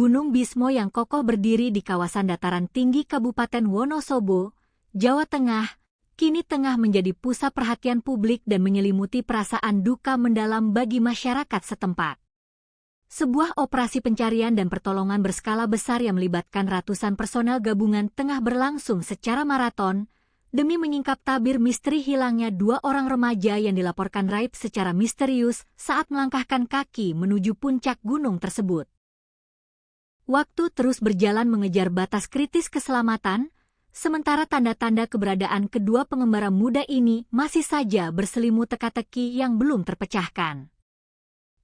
Gunung Bismo yang kokoh berdiri di kawasan dataran tinggi Kabupaten Wonosobo, Jawa Tengah, kini tengah menjadi pusat perhatian publik dan menyelimuti perasaan duka mendalam bagi masyarakat setempat. Sebuah operasi pencarian dan pertolongan berskala besar yang melibatkan ratusan personel gabungan tengah berlangsung secara maraton demi menyingkap tabir misteri hilangnya 2 orang remaja yang dilaporkan raib secara misterius saat melangkahkan kaki menuju puncak gunung tersebut. Waktu terus berjalan mengejar batas kritis keselamatan, sementara tanda-tanda keberadaan kedua pengembara muda ini masih saja berselimut teka-teki yang belum terpecahkan.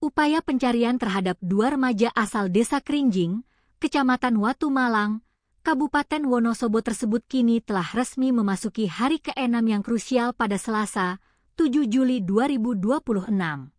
Upaya pencarian terhadap 2 remaja asal Desa Krinjing, Kecamatan Watu Malang, Kabupaten Wonosobo tersebut kini telah resmi memasuki hari ke-6 yang krusial pada Selasa, 7 Juli 2026.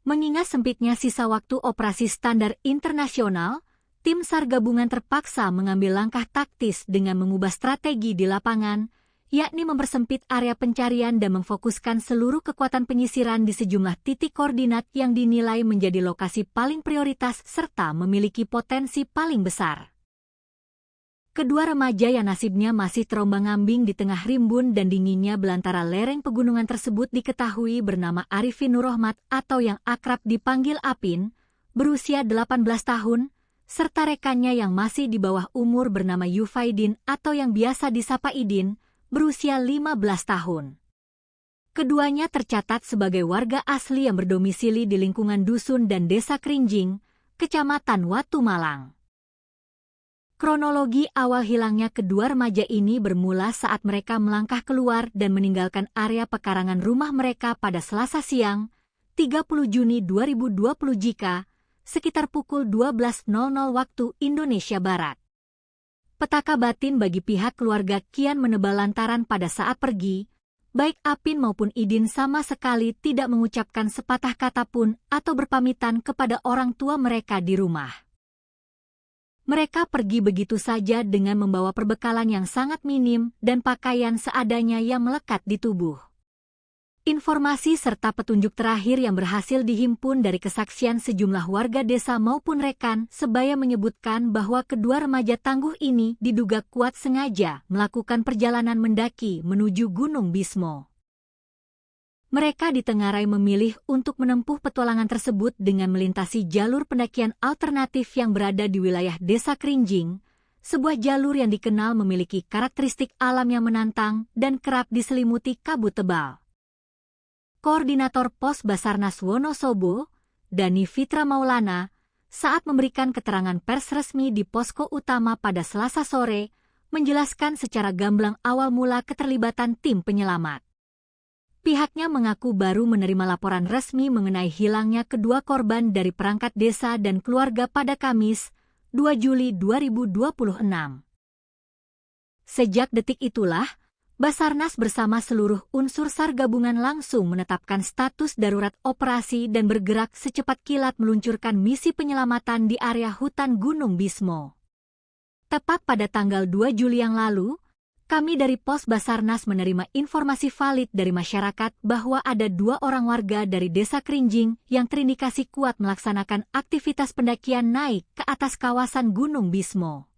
Mengingat sempitnya sisa waktu operasi standar internasional, tim SAR gabungan terpaksa mengambil langkah taktis dengan mengubah strategi di lapangan, yakni mempersempit area pencarian dan memfokuskan seluruh kekuatan penyisiran di sejumlah titik koordinat yang dinilai menjadi lokasi paling prioritas serta memiliki potensi paling besar. Kedua remaja yang nasibnya masih terombang-ambing di tengah rimbun dan dinginnya belantara lereng pegunungan tersebut diketahui bernama Arifin Nurrohmat atau yang akrab dipanggil Apin, berusia 18 tahun, serta rekannya yang masih di bawah umur bernama Yufaidin atau yang biasa disapa Idin, berusia 15 tahun. Keduanya tercatat sebagai warga asli yang berdomisili di lingkungan dusun dan Desa Krinjing, Kecamatan Watu Malang. Kronologi awal hilangnya kedua remaja ini bermula saat mereka melangkah keluar dan meninggalkan area pekarangan rumah mereka pada Selasa siang, 30 Juni 2020 jika sekitar pukul 12.00 waktu Indonesia Barat. Petaka batin bagi pihak keluarga kian menebal lantaran pada saat pergi, baik Apin maupun Idin sama sekali tidak mengucapkan sepatah kata pun atau berpamitan kepada orang tua mereka di rumah. Mereka pergi begitu saja dengan membawa perbekalan yang sangat minim dan pakaian seadanya yang melekat di tubuh. Informasi serta petunjuk terakhir yang berhasil dihimpun dari kesaksian sejumlah warga desa maupun rekan sebaya menyebutkan bahwa kedua remaja tangguh ini diduga kuat sengaja melakukan perjalanan mendaki menuju Gunung Bismo. Mereka ditengarai memilih untuk menempuh petualangan tersebut dengan melintasi jalur pendakian alternatif yang berada di wilayah Desa Krinjing, sebuah jalur yang dikenal memiliki karakteristik alam yang menantang dan kerap diselimuti kabut tebal. Koordinator Pos Basarnas Wonosobo, Dani Fitra Maulana, saat memberikan keterangan pers resmi di posko utama pada Selasa sore, menjelaskan secara gamblang awal mula keterlibatan tim penyelamat. Pihaknya mengaku baru menerima laporan resmi mengenai hilangnya kedua korban dari perangkat desa dan keluarga pada Kamis, 2 Juli 2026. Sejak detik itulah, Basarnas bersama seluruh unsur SAR gabungan langsung menetapkan status darurat operasi dan bergerak secepat kilat meluncurkan misi penyelamatan di area hutan Gunung Bismo. Tepat pada tanggal 2 Juli yang lalu, kami dari Pos Basarnas menerima informasi valid dari masyarakat bahwa ada 2 orang warga dari Desa Krinjing yang terindikasi kuat melaksanakan aktivitas pendakian naik ke atas kawasan Gunung Bismo.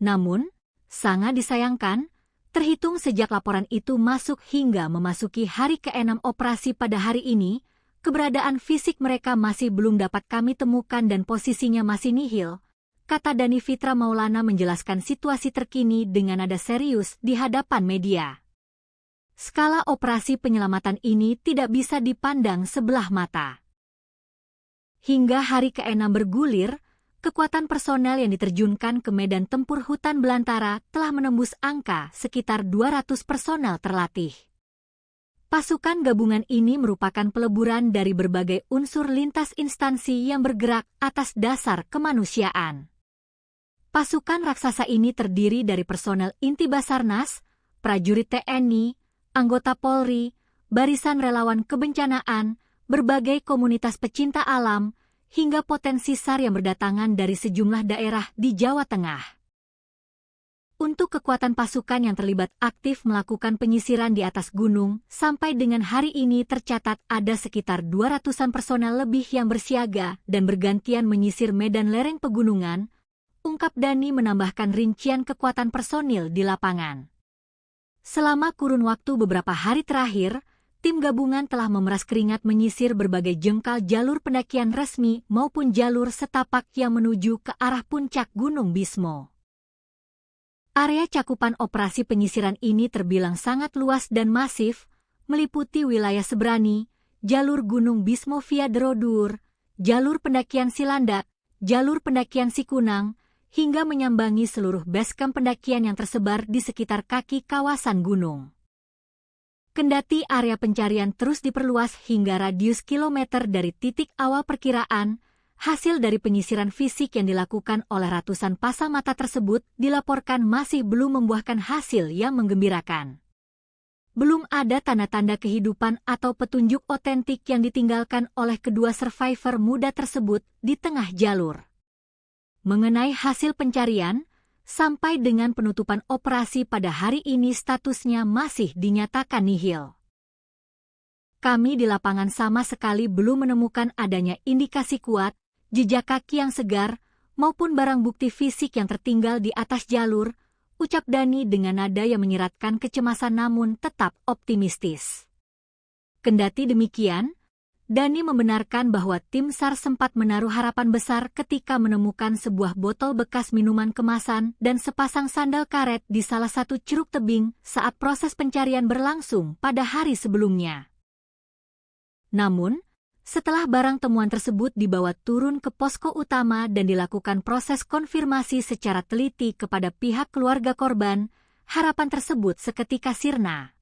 Namun, sangat disayangkan, terhitung sejak laporan itu masuk hingga memasuki hari ke-6 operasi pada hari ini, keberadaan fisik mereka masih belum dapat kami temukan dan posisinya masih nihil, kata Dani Fitra Maulana menjelaskan situasi terkini dengan nada serius di hadapan media. Skala operasi penyelamatan ini tidak bisa dipandang sebelah mata. Hingga hari ke-6 bergulir, kekuatan personel yang diterjunkan ke medan tempur hutan belantara telah menembus angka sekitar 200 personel terlatih. Pasukan gabungan ini merupakan peleburan dari berbagai unsur lintas instansi yang bergerak atas dasar kemanusiaan. Pasukan raksasa ini terdiri dari personel inti Basarnas, prajurit TNI, anggota Polri, barisan relawan kebencanaan, berbagai komunitas pecinta alam, hingga potensi SAR yang berdatangan dari sejumlah daerah di Jawa Tengah. Untuk kekuatan pasukan yang terlibat aktif melakukan penyisiran di atas gunung, sampai dengan hari ini tercatat ada sekitar 200-an personel lebih yang bersiaga dan bergantian menyisir medan lereng pegunungan, ungkap Dhani menambahkan rincian kekuatan personil di lapangan. Selama kurun waktu beberapa hari terakhir, tim gabungan telah memeras keringat menyisir berbagai jengkal jalur pendakian resmi maupun jalur setapak yang menuju ke arah puncak Gunung Bismo. Area cakupan operasi penyisiran ini terbilang sangat luas dan masif, meliputi wilayah Sebrani, jalur Gunung Bismo via Derodur, jalur pendakian Silandak, jalur pendakian Sikunang, hingga menyambangi seluruh basecamp pendakian yang tersebar di sekitar kaki kawasan gunung. Kendati area pencarian terus diperluas hingga radius kilometer dari titik awal perkiraan, hasil dari penyisiran fisik yang dilakukan oleh ratusan pasang mata tersebut dilaporkan masih belum membuahkan hasil yang menggembirakan. Belum ada tanda-tanda kehidupan atau petunjuk otentik yang ditinggalkan oleh kedua survivor muda tersebut di tengah jalur. Mengenai hasil pencarian, sampai dengan penutupan operasi pada hari ini statusnya masih dinyatakan nihil. Kami di lapangan sama sekali belum menemukan adanya indikasi kuat, jejak kaki yang segar, maupun barang bukti fisik yang tertinggal di atas jalur, ucap Dhani dengan nada yang menyiratkan kecemasan namun tetap optimistis. Kendati demikian, Dhani membenarkan bahwa tim SAR sempat menaruh harapan besar ketika menemukan sebuah botol bekas minuman kemasan dan sepasang sandal karet di salah satu ceruk tebing saat proses pencarian berlangsung pada hari sebelumnya. Namun, setelah barang temuan tersebut dibawa turun ke posko utama dan dilakukan proses konfirmasi secara teliti kepada pihak keluarga korban, harapan tersebut seketika sirna.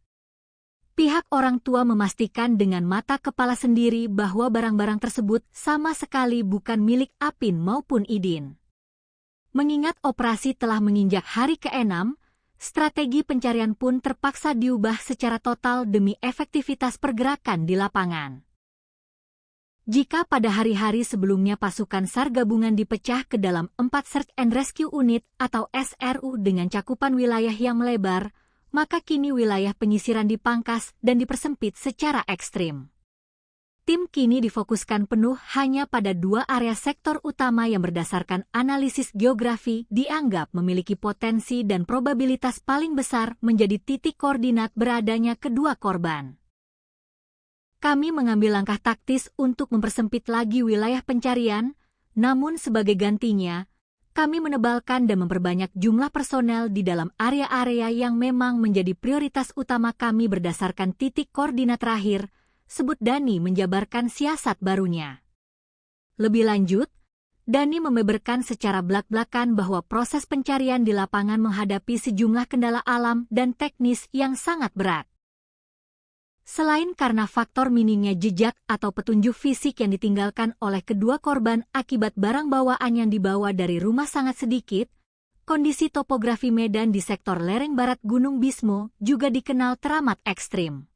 Pihak orang tua memastikan dengan mata kepala sendiri bahwa barang-barang tersebut sama sekali bukan milik Apin maupun Idin. Mengingat operasi telah menginjak hari ke-6, strategi pencarian pun terpaksa diubah secara total demi efektivitas pergerakan di lapangan. Jika pada hari-hari sebelumnya pasukan SAR gabungan dipecah ke dalam 4 Search and Rescue Unit atau SRU dengan cakupan wilayah yang melebar, maka kini wilayah penyisiran dipangkas dan dipersempit secara ekstrim. Tim kini difokuskan penuh hanya pada 2 area sektor utama yang berdasarkan analisis geografi dianggap memiliki potensi dan probabilitas paling besar menjadi titik koordinat beradanya kedua korban. Kami mengambil langkah taktis untuk mempersempit lagi wilayah pencarian, namun sebagai gantinya, kami menebalkan dan memperbanyak jumlah personel di dalam area-area yang memang menjadi prioritas utama kami berdasarkan titik koordinat terakhir, sebut Dhani menjabarkan siasat barunya. Lebih lanjut, Dhani membeberkan secara belak-belakan bahwa proses pencarian di lapangan menghadapi sejumlah kendala alam dan teknis yang sangat berat. Selain karena faktor minimnya jejak atau petunjuk fisik yang ditinggalkan oleh kedua korban akibat barang bawaan yang dibawa dari rumah sangat sedikit, kondisi topografi medan di sektor lereng barat Gunung Bismo juga dikenal teramat ekstrim.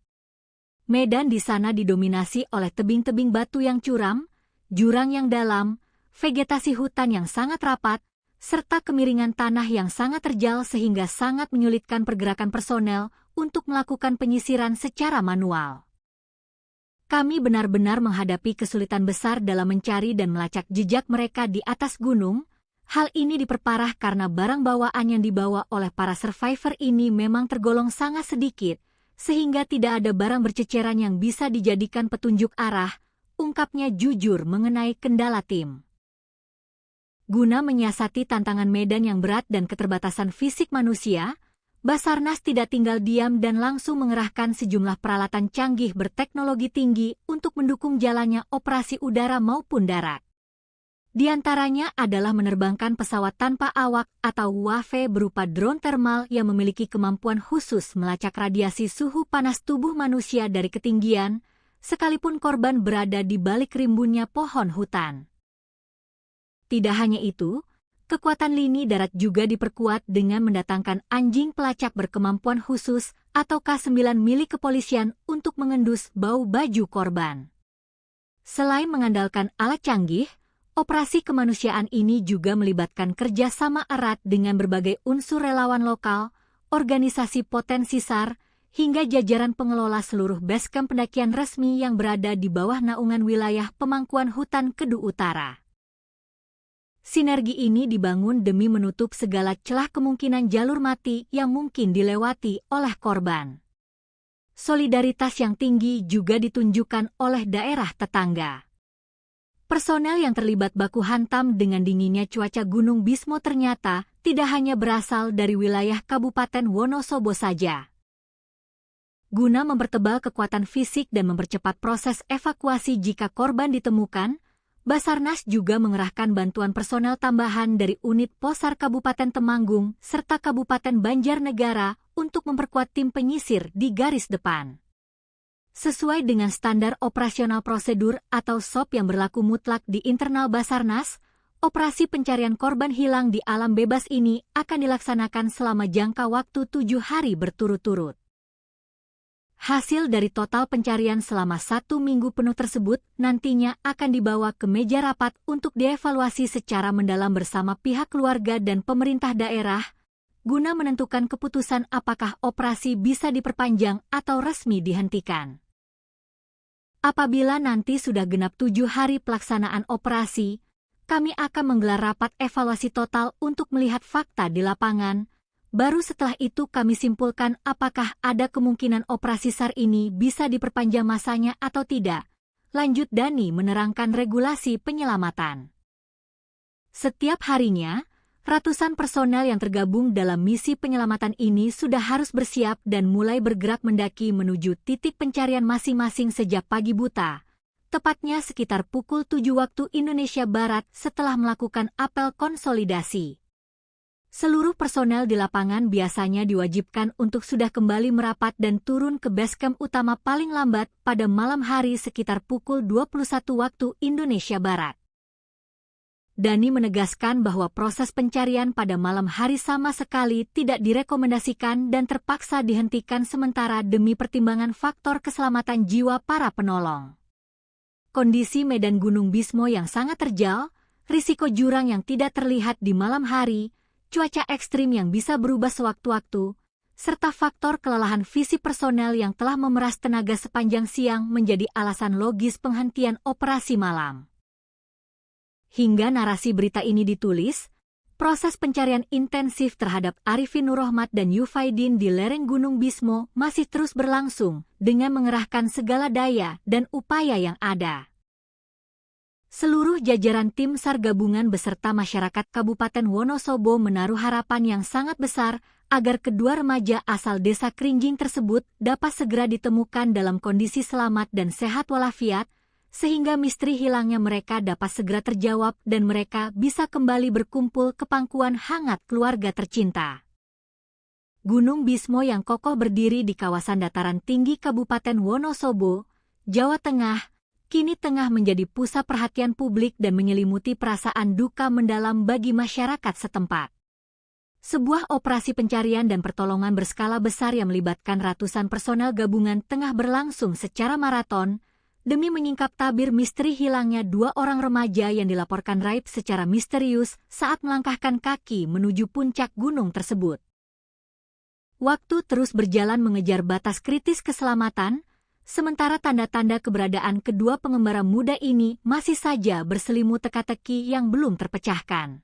Medan di sana didominasi oleh tebing-tebing batu yang curam, jurang yang dalam, vegetasi hutan yang sangat rapat, serta kemiringan tanah yang sangat terjal sehingga sangat menyulitkan pergerakan personel untuk melakukan penyisiran secara manual. Kami benar-benar menghadapi kesulitan besar dalam mencari dan melacak jejak mereka di atas gunung. Hal ini diperparah karena barang bawaan yang dibawa oleh para survivor ini memang tergolong sangat sedikit, sehingga tidak ada barang berceceran yang bisa dijadikan petunjuk arah, ungkapnya jujur mengenai kendala tim. Guna menyiasati tantangan medan yang berat dan keterbatasan fisik manusia, Basarnas tidak tinggal diam dan langsung mengerahkan sejumlah peralatan canggih berteknologi tinggi untuk mendukung jalannya operasi udara maupun darat. Di antaranya adalah menerbangkan pesawat tanpa awak atau UAV berupa drone thermal yang memiliki kemampuan khusus melacak radiasi suhu panas tubuh manusia dari ketinggian, sekalipun korban berada di balik rimbunnya pohon hutan. Tidak hanya itu, kekuatan lini darat juga diperkuat dengan mendatangkan anjing pelacak berkemampuan khusus atau K9 milik kepolisian untuk mengendus bau baju korban. Selain mengandalkan alat canggih, Operasi kemanusiaan ini juga melibatkan kerjasama erat dengan berbagai unsur relawan lokal, organisasi potensi SAR, hingga jajaran pengelola seluruh basecamp pendakian resmi yang berada di bawah naungan wilayah pemangkuan hutan Kedu Utara. Sinergi ini dibangun demi menutup segala celah kemungkinan jalur mati yang mungkin dilewati oleh korban. Solidaritas yang tinggi juga ditunjukkan oleh daerah tetangga. Personel yang terlibat baku hantam dengan dinginnya cuaca Gunung Bismo ternyata tidak hanya berasal dari wilayah Kabupaten Wonosobo saja. Guna mempertebal kekuatan fisik dan mempercepat proses evakuasi jika korban ditemukan, Basarnas juga mengerahkan bantuan personel tambahan dari unit Posar Kabupaten Temanggung serta Kabupaten Banjarnegara untuk memperkuat tim penyisir di garis depan. Sesuai dengan standar operasional prosedur atau SOP yang berlaku mutlak di internal Basarnas, operasi pencarian korban hilang di alam bebas ini akan dilaksanakan selama jangka waktu 7 hari berturut-turut. Hasil dari total pencarian selama 1 minggu penuh tersebut nantinya akan dibawa ke meja rapat untuk dievaluasi secara mendalam bersama pihak keluarga dan pemerintah daerah, guna menentukan keputusan apakah operasi bisa diperpanjang atau resmi dihentikan. Apabila nanti sudah genap 7 hari pelaksanaan operasi, kami akan menggelar rapat evaluasi total untuk melihat fakta di lapangan. Baru setelah itu kami simpulkan apakah ada kemungkinan operasi SAR ini bisa diperpanjang masanya atau tidak. Lanjut Dani menerangkan regulasi penyelamatan. Setiap harinya, ratusan personel yang tergabung dalam misi penyelamatan ini sudah harus bersiap dan mulai bergerak mendaki menuju titik pencarian masing-masing sejak pagi buta, tepatnya sekitar pukul 7 waktu Indonesia Barat setelah melakukan apel konsolidasi. Seluruh personel di lapangan biasanya diwajibkan untuk sudah kembali merapat dan turun ke basecamp utama paling lambat pada malam hari sekitar pukul 21 waktu Indonesia Barat. Dani menegaskan bahwa proses pencarian pada malam hari sama sekali tidak direkomendasikan dan terpaksa dihentikan sementara demi pertimbangan faktor keselamatan jiwa para penolong. Kondisi medan Gunung Bismo yang sangat terjal, risiko jurang yang tidak terlihat di malam hari, cuaca ekstrim yang bisa berubah sewaktu-waktu, serta faktor kelelahan fisik personel yang telah memeras tenaga sepanjang siang menjadi alasan logis penghentian operasi malam. Hingga narasi berita ini ditulis, proses pencarian intensif terhadap Arifin Nurrohmat dan Yufaidin di lereng Gunung Bismo masih terus berlangsung dengan mengerahkan segala daya dan upaya yang ada. Seluruh jajaran tim SAR gabungan beserta masyarakat Kabupaten Wonosobo menaruh harapan yang sangat besar agar kedua remaja asal desa Krinjing tersebut dapat segera ditemukan dalam kondisi selamat dan sehat walafiat, sehingga misteri hilangnya mereka dapat segera terjawab dan mereka bisa kembali berkumpul ke pangkuan hangat keluarga tercinta. Gunung Bismo yang kokoh berdiri di kawasan dataran tinggi Kabupaten Wonosobo, Jawa Tengah, kini tengah menjadi pusat perhatian publik dan menyelimuti perasaan duka mendalam bagi masyarakat setempat. Sebuah operasi pencarian dan pertolongan berskala besar yang melibatkan ratusan personel gabungan tengah berlangsung secara maraton, demi menyingkap tabir misteri hilangnya 2 orang remaja yang dilaporkan raib secara misterius saat melangkahkan kaki menuju puncak gunung tersebut. Waktu terus berjalan mengejar batas kritis keselamatan, sementara tanda-tanda keberadaan kedua pengembara muda ini masih saja berselimut teka-teki yang belum terpecahkan.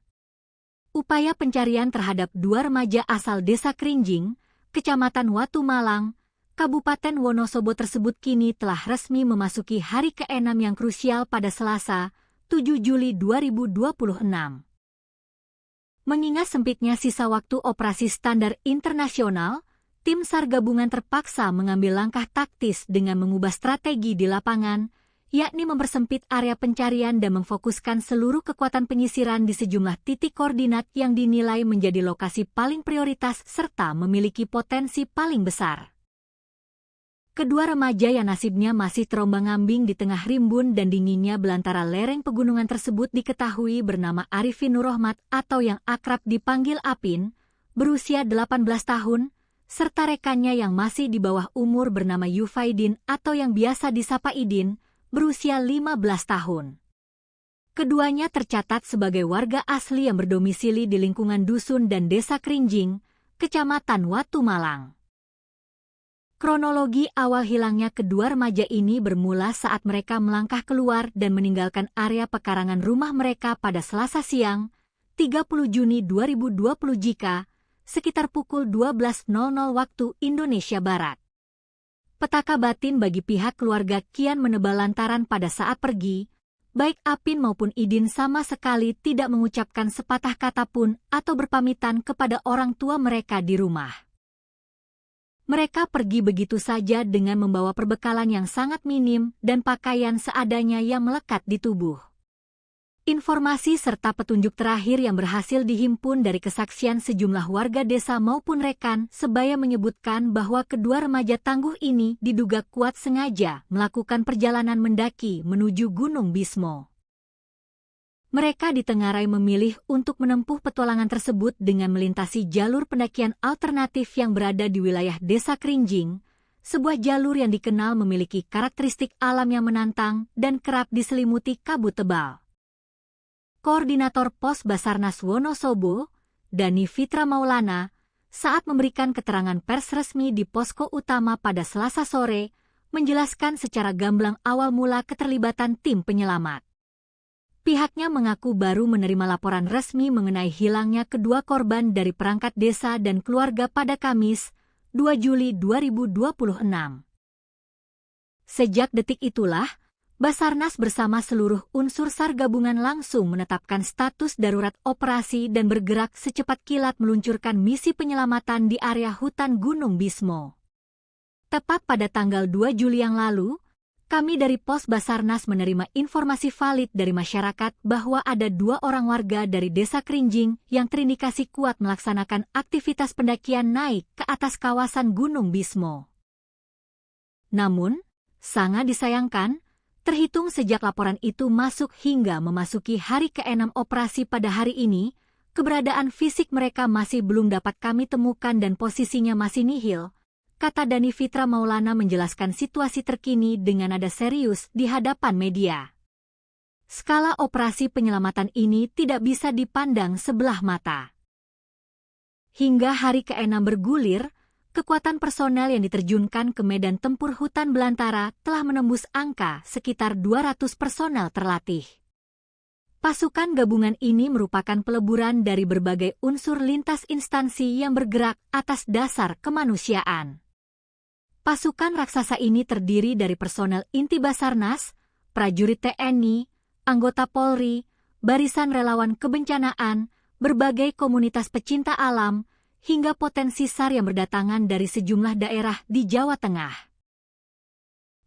Upaya pencarian terhadap 2 remaja asal desa Krinjing, Kecamatan Watu Malang, Kabupaten Wonosobo tersebut kini telah resmi memasuki hari ke-6 yang krusial pada Selasa, 7 Juli 2026. Mengingat sempitnya sisa waktu operasi standar internasional, tim SAR gabungan terpaksa mengambil langkah taktis dengan mengubah strategi di lapangan, yakni mempersempit area pencarian dan memfokuskan seluruh kekuatan penyisiran di sejumlah titik koordinat yang dinilai menjadi lokasi paling prioritas serta memiliki potensi paling besar. Kedua remaja yang nasibnya masih terombang-ambing di tengah rimbun dan dinginnya belantara lereng pegunungan tersebut diketahui bernama Arifin Nurrohmat atau yang akrab dipanggil Apin, berusia 18 tahun, serta rekannya yang masih di bawah umur bernama Yufaidin atau yang biasa disapa Idin, berusia 15 tahun. Keduanya tercatat sebagai warga asli yang berdomisili di lingkungan dusun dan desa Krinjing, Kecamatan Watu Malang. Kronologi awal hilangnya kedua remaja ini bermula saat mereka melangkah keluar dan meninggalkan area pekarangan rumah mereka pada Selasa siang, 30 Juni 2020 jika sekitar pukul 12.00 waktu Indonesia Barat. Petaka batin bagi pihak keluarga kian menebal lantaran pada saat pergi, baik Apin maupun Idin sama sekali tidak mengucapkan sepatah kata pun atau berpamitan kepada orang tua mereka di rumah. Mereka pergi begitu saja dengan membawa perbekalan yang sangat minim dan pakaian seadanya yang melekat di tubuh. Informasi serta petunjuk terakhir yang berhasil dihimpun dari kesaksian sejumlah warga desa maupun rekan sebaya menyebutkan bahwa kedua remaja tangguh ini diduga kuat sengaja melakukan perjalanan mendaki menuju Gunung Bismo. Mereka ditengarai memilih untuk menempuh petualangan tersebut dengan melintasi jalur pendakian alternatif yang berada di wilayah Desa Krinjing, sebuah jalur yang dikenal memiliki karakteristik alam yang menantang dan kerap diselimuti kabut tebal. Koordinator Pos Basarnas Wonosobo, Dani Fitra Maulana, saat memberikan keterangan pers resmi di posko utama pada Selasa sore, menjelaskan secara gamblang awal mula keterlibatan tim penyelamat. Pihaknya mengaku baru menerima laporan resmi mengenai hilangnya kedua korban dari perangkat desa dan keluarga pada Kamis, 2 Juli 2026. Sejak detik itulah, Basarnas bersama seluruh unsur SAR gabungan langsung menetapkan status darurat operasi dan bergerak secepat kilat meluncurkan misi penyelamatan di area hutan Gunung Bismo. Tepat pada tanggal 2 Juli yang lalu, kami dari Pos Basarnas menerima informasi valid dari masyarakat bahwa ada 2 orang warga dari Desa Krinjing yang terindikasi kuat melaksanakan aktivitas pendakian naik ke atas kawasan Gunung Bismo. Namun, sangat disayangkan, terhitung sejak laporan itu masuk hingga memasuki hari ke-6 operasi pada hari ini, keberadaan fisik mereka masih belum dapat kami temukan dan posisinya masih nihil, kata Dani Fitra Maulana menjelaskan situasi terkini dengan nada serius di hadapan media. Skala operasi penyelamatan ini tidak bisa dipandang sebelah mata. Hingga hari ke-6 bergulir, kekuatan personel yang diterjunkan ke medan tempur hutan belantara telah menembus angka sekitar 200 personel terlatih. Pasukan gabungan ini merupakan peleburan dari berbagai unsur lintas instansi yang bergerak atas dasar kemanusiaan. Pasukan raksasa ini terdiri dari personel inti Basarnas, prajurit TNI, anggota Polri, barisan relawan kebencanaan, berbagai komunitas pecinta alam, hingga potensi SAR yang berdatangan dari sejumlah daerah di Jawa Tengah.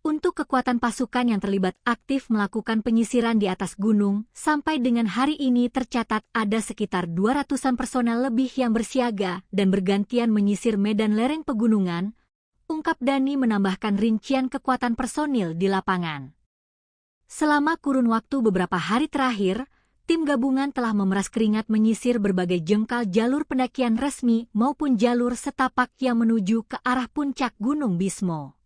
Untuk kekuatan pasukan yang terlibat aktif melakukan penyisiran di atas gunung, sampai dengan hari ini tercatat ada sekitar 200-an personel lebih yang bersiaga dan bergantian menyisir medan lereng pegunungan, ungkap Dani menambahkan rincian kekuatan personil di lapangan. Selama kurun waktu beberapa hari terakhir, tim gabungan telah memeras keringat menyisir berbagai jengkal jalur pendakian resmi maupun jalur setapak yang menuju ke arah puncak Gunung Bismo.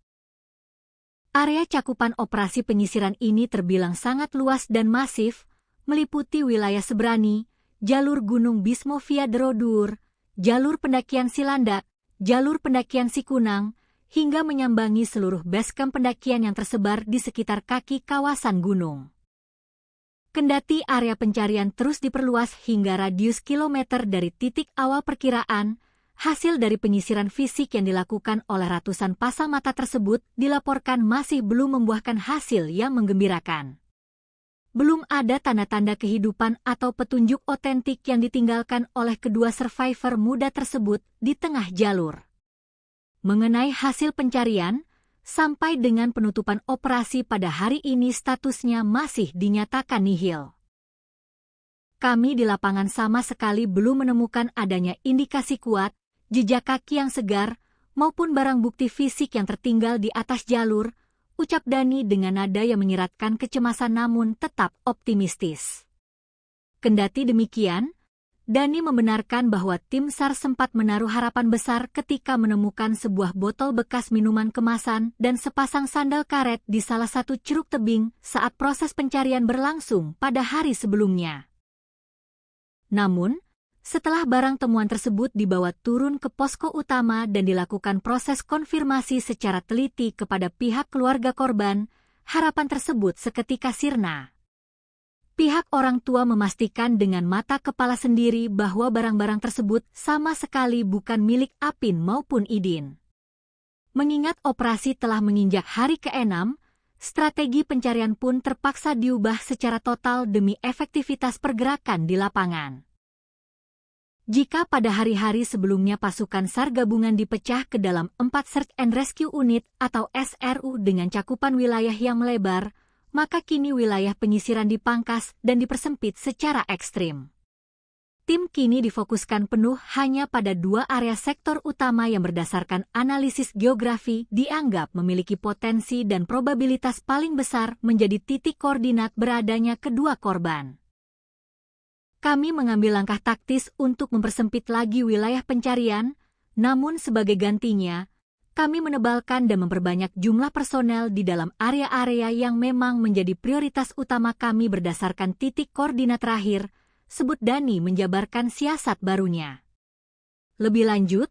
Area cakupan operasi penyisiran ini terbilang sangat luas dan masif, meliputi wilayah Sebrani, jalur Gunung Bismo via Derodur, jalur pendakian Silandak, jalur pendakian Sikunang, hingga menyambangi seluruh basecamp pendakian yang tersebar di sekitar kaki kawasan gunung. Kendati area pencarian terus diperluas hingga radius kilometer dari titik awal perkiraan, hasil dari penyisiran fisik yang dilakukan oleh ratusan pasang mata tersebut dilaporkan masih belum membuahkan hasil yang menggembirakan. Belum ada tanda-tanda kehidupan atau petunjuk otentik yang ditinggalkan oleh kedua survivor muda tersebut di tengah jalur. Mengenai hasil pencarian, sampai dengan penutupan operasi pada hari ini statusnya masih dinyatakan nihil. Kami di lapangan sama sekali belum menemukan adanya indikasi kuat, jejak kaki yang segar, maupun barang bukti fisik yang tertinggal di atas jalur, ucap Dani dengan nada yang menyiratkan kecemasan namun tetap optimistis. Kendati demikian, Dani membenarkan bahwa tim SAR sempat menaruh harapan besar ketika menemukan sebuah botol bekas minuman kemasan dan sepasang sandal karet di salah satu ceruk tebing saat proses pencarian berlangsung pada hari sebelumnya. Namun, setelah barang temuan tersebut dibawa turun ke posko utama dan dilakukan proses konfirmasi secara teliti kepada pihak keluarga korban, harapan tersebut seketika sirna. Pihak orang tua memastikan dengan mata kepala sendiri bahwa barang-barang tersebut sama sekali bukan milik Apin maupun Idin. Mengingat operasi telah menginjak hari ke-6, strategi pencarian pun terpaksa diubah secara total demi efektivitas pergerakan di lapangan. Jika pada hari-hari sebelumnya pasukan SAR gabungan dipecah ke dalam 4 Search and Rescue Unit atau SRU dengan cakupan wilayah yang melebar, maka kini wilayah penyisiran dipangkas dan dipersempit secara ekstrim. Tim kini difokuskan penuh hanya pada 2 area sektor utama yang berdasarkan analisis geografi dianggap memiliki potensi dan probabilitas paling besar menjadi titik koordinat beradanya kedua korban. Kami mengambil langkah taktis untuk mempersempit lagi wilayah pencarian, namun sebagai gantinya, kami menebalkan dan memperbanyak jumlah personel di dalam area-area yang memang menjadi prioritas utama kami berdasarkan titik koordinat terakhir, sebut Dani menjabarkan siasat barunya. Lebih lanjut,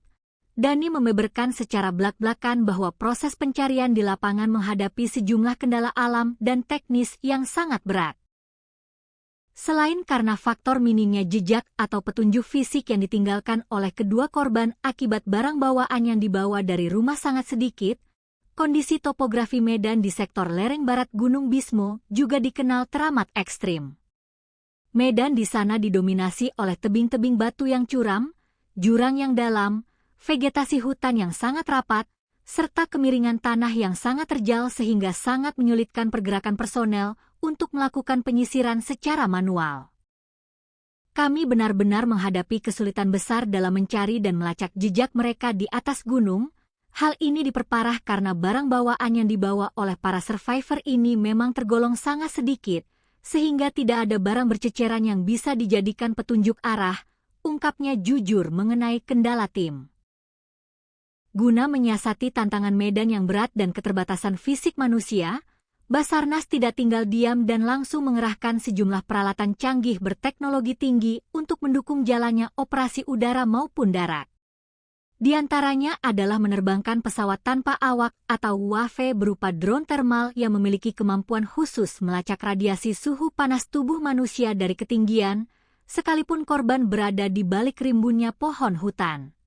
Dani membeberkan secara belak-belakan bahwa proses pencarian di lapangan menghadapi sejumlah kendala alam dan teknis yang sangat berat. Selain karena faktor minimnya jejak atau petunjuk fisik yang ditinggalkan oleh kedua korban akibat barang bawaan yang dibawa dari rumah sangat sedikit, kondisi topografi medan di sektor lereng barat Gunung Bismo juga dikenal teramat ekstrim. Medan di sana didominasi oleh tebing-tebing batu yang curam, jurang yang dalam, vegetasi hutan yang sangat rapat, serta kemiringan tanah yang sangat terjal sehingga sangat menyulitkan pergerakan personel untuk melakukan penyisiran secara manual. Kami benar-benar menghadapi kesulitan besar dalam mencari dan melacak jejak mereka di atas gunung. Hal ini diperparah karena barang bawaan yang dibawa oleh para survivor ini memang tergolong sangat sedikit, sehingga tidak ada barang berceceran yang bisa dijadikan petunjuk arah, ungkapnya jujur mengenai kendala tim. Guna menyiasati tantangan medan yang berat dan keterbatasan fisik manusia, Basarnas tidak tinggal diam dan langsung mengerahkan sejumlah peralatan canggih berteknologi tinggi untuk mendukung jalannya operasi udara maupun darat. Di antaranya adalah menerbangkan pesawat tanpa awak atau UAV berupa drone thermal yang memiliki kemampuan khusus melacak radiasi suhu panas tubuh manusia dari ketinggian, sekalipun korban berada di balik rimbunnya pohon hutan.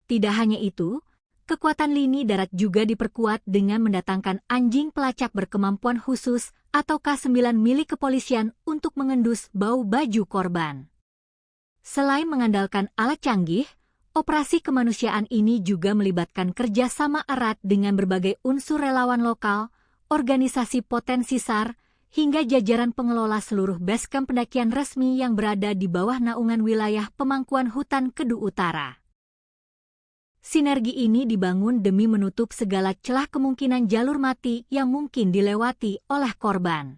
Tidak hanya itu, kekuatan lini darat juga diperkuat dengan mendatangkan anjing pelacak berkemampuan khusus atau K9 milik kepolisian untuk mengendus bau baju korban. Selain mengandalkan alat canggih, operasi kemanusiaan ini juga melibatkan kerjasama erat dengan berbagai unsur relawan lokal, organisasi potensi SAR, hingga jajaran pengelola seluruh basecamp pendakian resmi yang berada di bawah naungan wilayah pemangkuan hutan Kedu Utara. Sinergi ini dibangun demi menutup segala celah kemungkinan jalur mati yang mungkin dilewati oleh korban.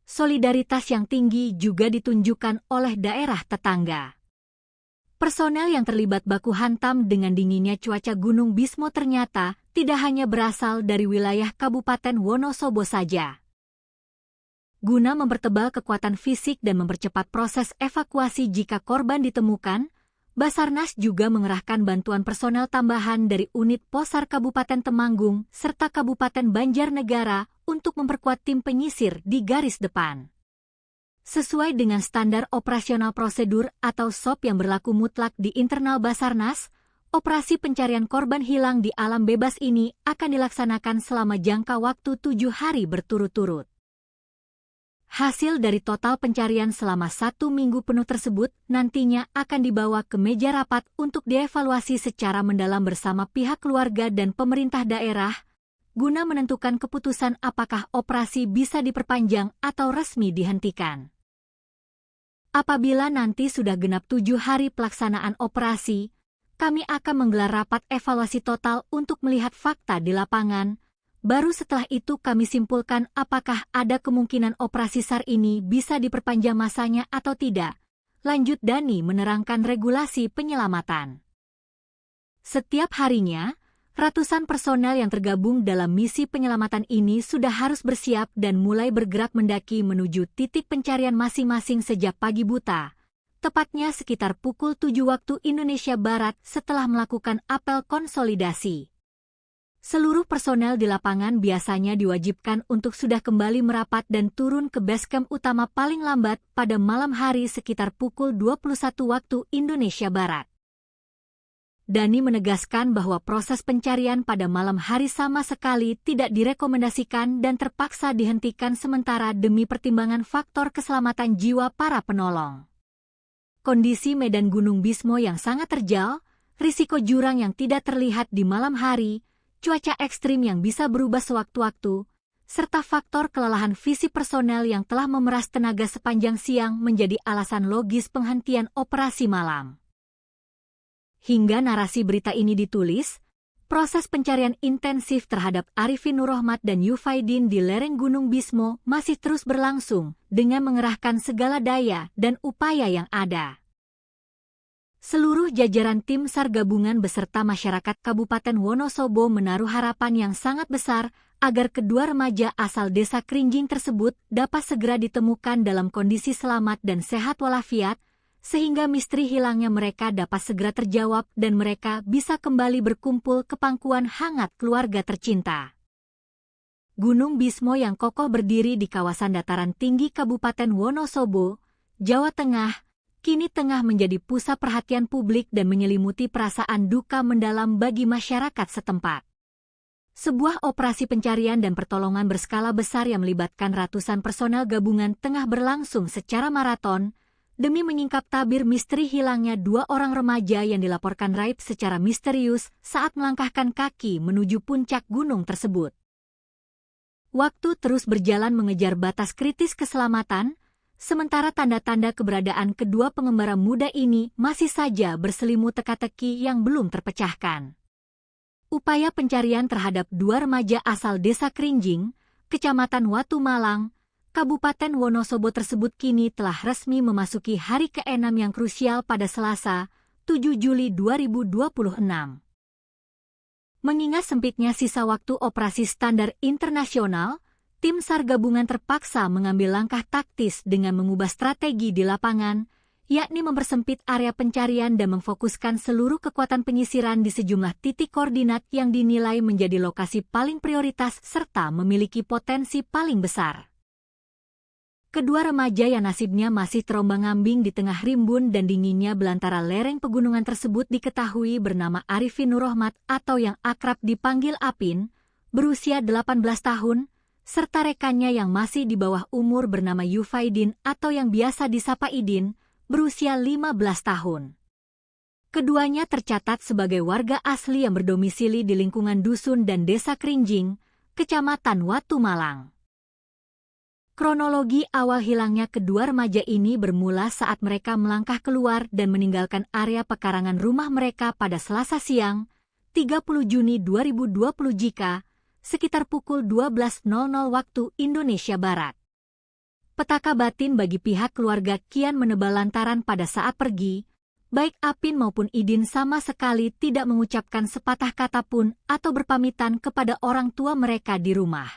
Solidaritas yang tinggi juga ditunjukkan oleh daerah tetangga. Personel yang terlibat baku hantam dengan dinginnya cuaca Gunung Bismo ternyata tidak hanya berasal dari wilayah Kabupaten Wonosobo saja. Guna mempertebal kekuatan fisik dan mempercepat proses evakuasi jika korban ditemukan, Basarnas juga mengerahkan bantuan personel tambahan dari unit Posar Kabupaten Temanggung serta Kabupaten Banjarnegara untuk memperkuat tim penyisir di garis depan. Sesuai dengan standar operasional prosedur atau SOP yang berlaku mutlak di internal Basarnas, operasi pencarian korban hilang di alam bebas ini akan dilaksanakan selama jangka waktu 7 hari berturut-turut. Hasil dari total pencarian selama 1 minggu penuh tersebut nantinya akan dibawa ke meja rapat untuk dievaluasi secara mendalam bersama pihak keluarga dan pemerintah daerah, guna menentukan keputusan apakah operasi bisa diperpanjang atau resmi dihentikan. Apabila nanti sudah genap 7 hari pelaksanaan operasi, kami akan menggelar rapat evaluasi total untuk melihat fakta di lapangan. Baru setelah itu kami simpulkan apakah ada kemungkinan operasi SAR ini bisa diperpanjang masanya atau tidak, lanjut Dani menerangkan regulasi penyelamatan. Setiap harinya, ratusan personel yang tergabung dalam misi penyelamatan ini sudah harus bersiap dan mulai bergerak mendaki menuju titik pencarian masing-masing sejak pagi buta, tepatnya sekitar pukul 7 waktu Indonesia Barat setelah melakukan apel konsolidasi. Seluruh personel di lapangan biasanya diwajibkan untuk sudah kembali merapat dan turun ke basecamp utama paling lambat pada malam hari sekitar pukul 21 waktu Indonesia Barat. Dani menegaskan bahwa proses pencarian pada malam hari sama sekali tidak direkomendasikan dan terpaksa dihentikan sementara demi pertimbangan faktor keselamatan jiwa para penolong. Kondisi medan Gunung Bismo yang sangat terjal, risiko jurang yang tidak terlihat di malam hari, cuaca ekstrim yang bisa berubah sewaktu-waktu, serta faktor kelelahan fisik personel yang telah memeras tenaga sepanjang siang menjadi alasan logis penghentian operasi malam. Hingga narasi berita ini ditulis, proses pencarian intensif terhadap Arifin Nurrohmat dan Yufaidin di lereng Gunung Bismo masih terus berlangsung dengan mengerahkan segala daya dan upaya yang ada. Seluruh jajaran tim SAR gabungan beserta masyarakat Kabupaten Wonosobo menaruh harapan yang sangat besar agar kedua remaja asal desa Krinjing tersebut dapat segera ditemukan dalam kondisi selamat dan sehat walafiat, sehingga misteri hilangnya mereka dapat segera terjawab dan mereka bisa kembali berkumpul ke pangkuan hangat keluarga tercinta. Gunung Bismo yang kokoh berdiri di kawasan dataran tinggi Kabupaten Wonosobo, Jawa Tengah, kini tengah menjadi pusat perhatian publik dan menyelimuti perasaan duka mendalam bagi masyarakat setempat. Sebuah operasi pencarian dan pertolongan berskala besar yang melibatkan ratusan personel gabungan tengah berlangsung secara maraton, demi menyingkap tabir misteri hilangnya dua orang remaja yang dilaporkan raib secara misterius saat melangkahkan kaki menuju puncak gunung tersebut. Waktu terus berjalan mengejar batas kritis keselamatan, sementara tanda-tanda keberadaan kedua pengembara muda ini masih saja berselimut teka-teki yang belum terpecahkan. Upaya pencarian terhadap dua remaja asal desa Krinjing, Kecamatan Watu Malang, Kabupaten Wonosobo tersebut kini telah resmi memasuki hari ke-6 yang krusial pada Selasa, 7 Juli 2026. Mengingat sempitnya sisa waktu operasi standar internasional, tim SAR gabungan terpaksa mengambil langkah taktis dengan mengubah strategi di lapangan, yakni mempersempit area pencarian dan memfokuskan seluruh kekuatan penyisiran di sejumlah titik koordinat yang dinilai menjadi lokasi paling prioritas serta memiliki potensi paling besar. Kedua remaja yang nasibnya masih terombang-ambing di tengah rimbun dan dinginnya belantara lereng pegunungan tersebut diketahui bernama Arifin Nurrohmat atau yang akrab dipanggil Apin, berusia 18 tahun, serta rekannya yang masih di bawah umur bernama Yufaidin atau yang biasa disapa Idin, berusia 15 tahun. Keduanya tercatat sebagai warga asli yang berdomisili di lingkungan dusun dan desa Krinjing, Kecamatan Watu Malang. Kronologi awal hilangnya kedua remaja ini bermula saat mereka melangkah keluar dan meninggalkan area pekarangan rumah mereka pada Selasa siang, 30 Juni 2020 jika sekitar pukul 12.00 waktu Indonesia Barat. Petaka batin bagi pihak keluarga kian menebal lantaran pada saat pergi, baik Apin maupun Idin sama sekali tidak mengucapkan sepatah kata pun atau berpamitan kepada orang tua mereka di rumah.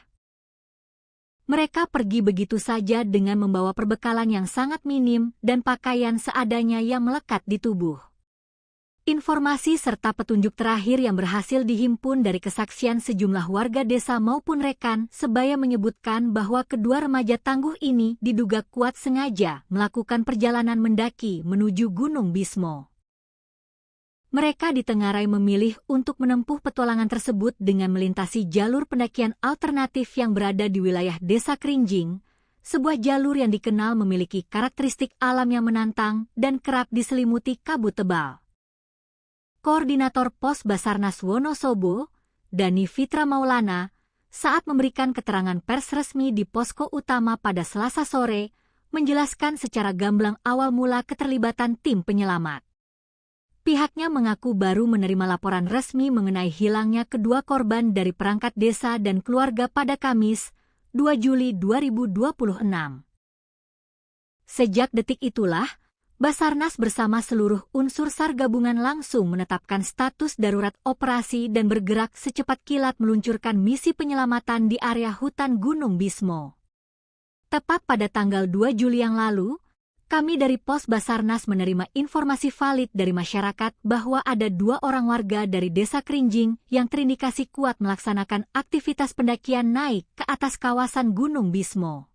Mereka pergi begitu saja dengan membawa perbekalan yang sangat minim dan pakaian seadanya yang melekat di tubuh. Informasi serta petunjuk terakhir yang berhasil dihimpun dari kesaksian sejumlah warga desa maupun rekan sebaya menyebutkan bahwa kedua remaja tangguh ini diduga kuat sengaja melakukan perjalanan mendaki menuju Gunung Bismo. Mereka ditengarai memilih untuk menempuh petualangan tersebut dengan melintasi jalur pendakian alternatif yang berada di wilayah Desa Krinjing, sebuah jalur yang dikenal memiliki karakteristik alam yang menantang dan kerap diselimuti kabut tebal. Koordinator Pos Basarnas Wonosobo, Dani Fitra Maulana, saat memberikan keterangan pers resmi di posko utama pada Selasa sore, menjelaskan secara gamblang awal mula keterlibatan tim penyelamat. Pihaknya mengaku baru menerima laporan resmi mengenai hilangnya kedua korban dari perangkat desa dan keluarga pada Kamis, 2 Juli 2026. Sejak detik itulah, Basarnas bersama seluruh unsur SAR gabungan langsung menetapkan status darurat operasi dan bergerak secepat kilat meluncurkan misi penyelamatan di area hutan Gunung Bismo. Tepat pada tanggal 2 Juli yang lalu, kami dari Pos Basarnas menerima informasi valid dari masyarakat bahwa ada 2 orang warga dari Desa Kerinjing yang terindikasi kuat melaksanakan aktivitas pendakian naik ke atas kawasan Gunung Bismo.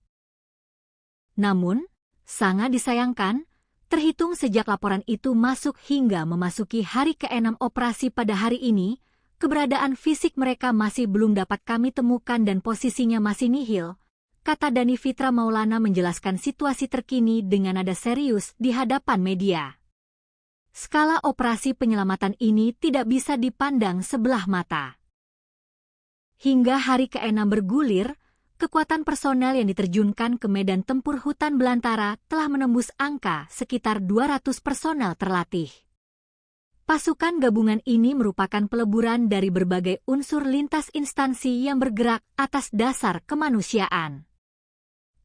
Namun, sangat disayangkan, terhitung sejak laporan itu masuk hingga memasuki hari ke-6 operasi pada hari ini, keberadaan fisik mereka masih belum dapat kami temukan dan posisinya masih nihil, kata Dani Fitra Maulana menjelaskan situasi terkini dengan nada serius di hadapan media. Skala operasi penyelamatan ini tidak bisa dipandang sebelah mata. Hingga hari ke-6 bergulir, kekuatan personel yang diterjunkan ke medan tempur hutan belantara telah menembus angka sekitar 200 personel terlatih. Pasukan gabungan ini merupakan peleburan dari berbagai unsur lintas instansi yang bergerak atas dasar kemanusiaan.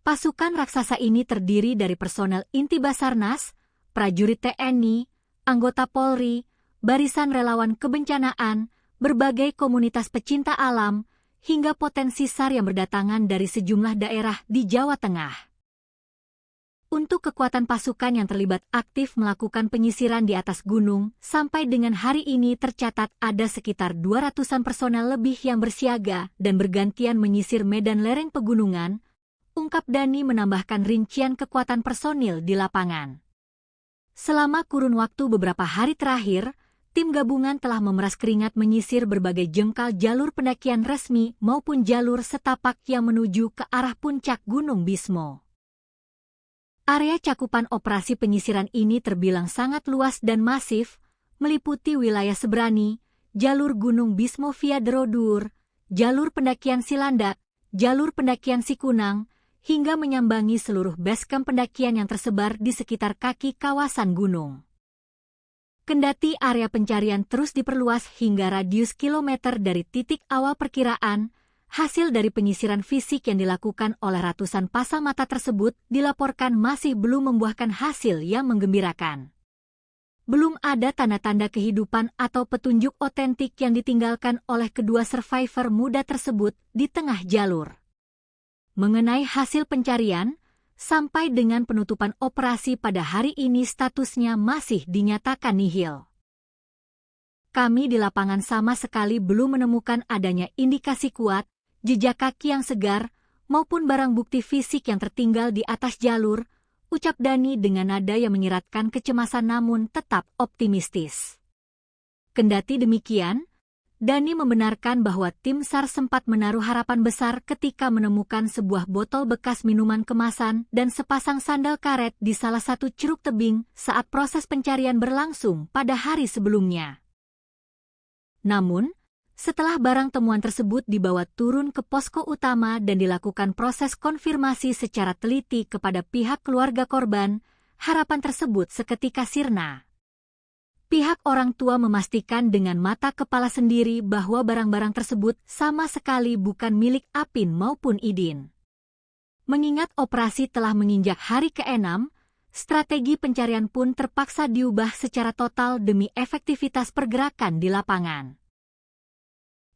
Pasukan raksasa ini terdiri dari personel inti Basarnas, prajurit TNI, anggota Polri, barisan relawan kebencanaan, berbagai komunitas pecinta alam, hingga potensi SAR yang berdatangan dari sejumlah daerah di Jawa Tengah. Untuk kekuatan pasukan yang terlibat aktif melakukan penyisiran di atas gunung, sampai dengan hari ini tercatat ada sekitar 200-an personel lebih yang bersiaga dan bergantian menyisir medan lereng pegunungan, ungkap Dani menambahkan rincian kekuatan personil di lapangan. Selama kurun waktu beberapa hari terakhir, tim gabungan telah memeras keringat menyisir berbagai jengkal jalur pendakian resmi maupun jalur setapak yang menuju ke arah puncak Gunung Bismo. Area cakupan operasi penyisiran ini terbilang sangat luas dan masif, meliputi wilayah Sebrani, jalur Gunung Bismo via Derodur, jalur pendakian Silandak, jalur pendakian Sikunang, hingga menyambangi seluruh basecamp pendakian yang tersebar di sekitar kaki kawasan gunung. Kendati area pencarian terus diperluas hingga radius kilometer dari titik awal perkiraan, hasil dari penyisiran fisik yang dilakukan oleh ratusan pasang mata tersebut dilaporkan masih belum membuahkan hasil yang menggembirakan. Belum ada tanda-tanda kehidupan atau petunjuk otentik yang ditinggalkan oleh kedua survivor muda tersebut di tengah jalur. Mengenai hasil pencarian, sampai dengan penutupan operasi pada hari ini statusnya masih dinyatakan nihil. Kami di lapangan sama sekali belum menemukan adanya indikasi kuat, jejak kaki yang segar, maupun barang bukti fisik yang tertinggal di atas jalur, ucap Dani dengan nada yang menyiratkan kecemasan namun tetap optimistis. Kendati demikian, Dani membenarkan bahwa tim SAR sempat menaruh harapan besar ketika menemukan sebuah botol bekas minuman kemasan dan sepasang sandal karet di salah satu ceruk tebing saat proses pencarian berlangsung pada hari sebelumnya. Namun, setelah barang temuan tersebut dibawa turun ke posko utama dan dilakukan proses konfirmasi secara teliti kepada pihak keluarga korban, harapan tersebut seketika sirna. Pihak orang tua memastikan dengan mata kepala sendiri bahwa barang-barang tersebut sama sekali bukan milik Apin maupun Idin. Mengingat operasi telah menginjak hari ke-6, strategi pencarian pun terpaksa diubah secara total demi efektivitas pergerakan di lapangan.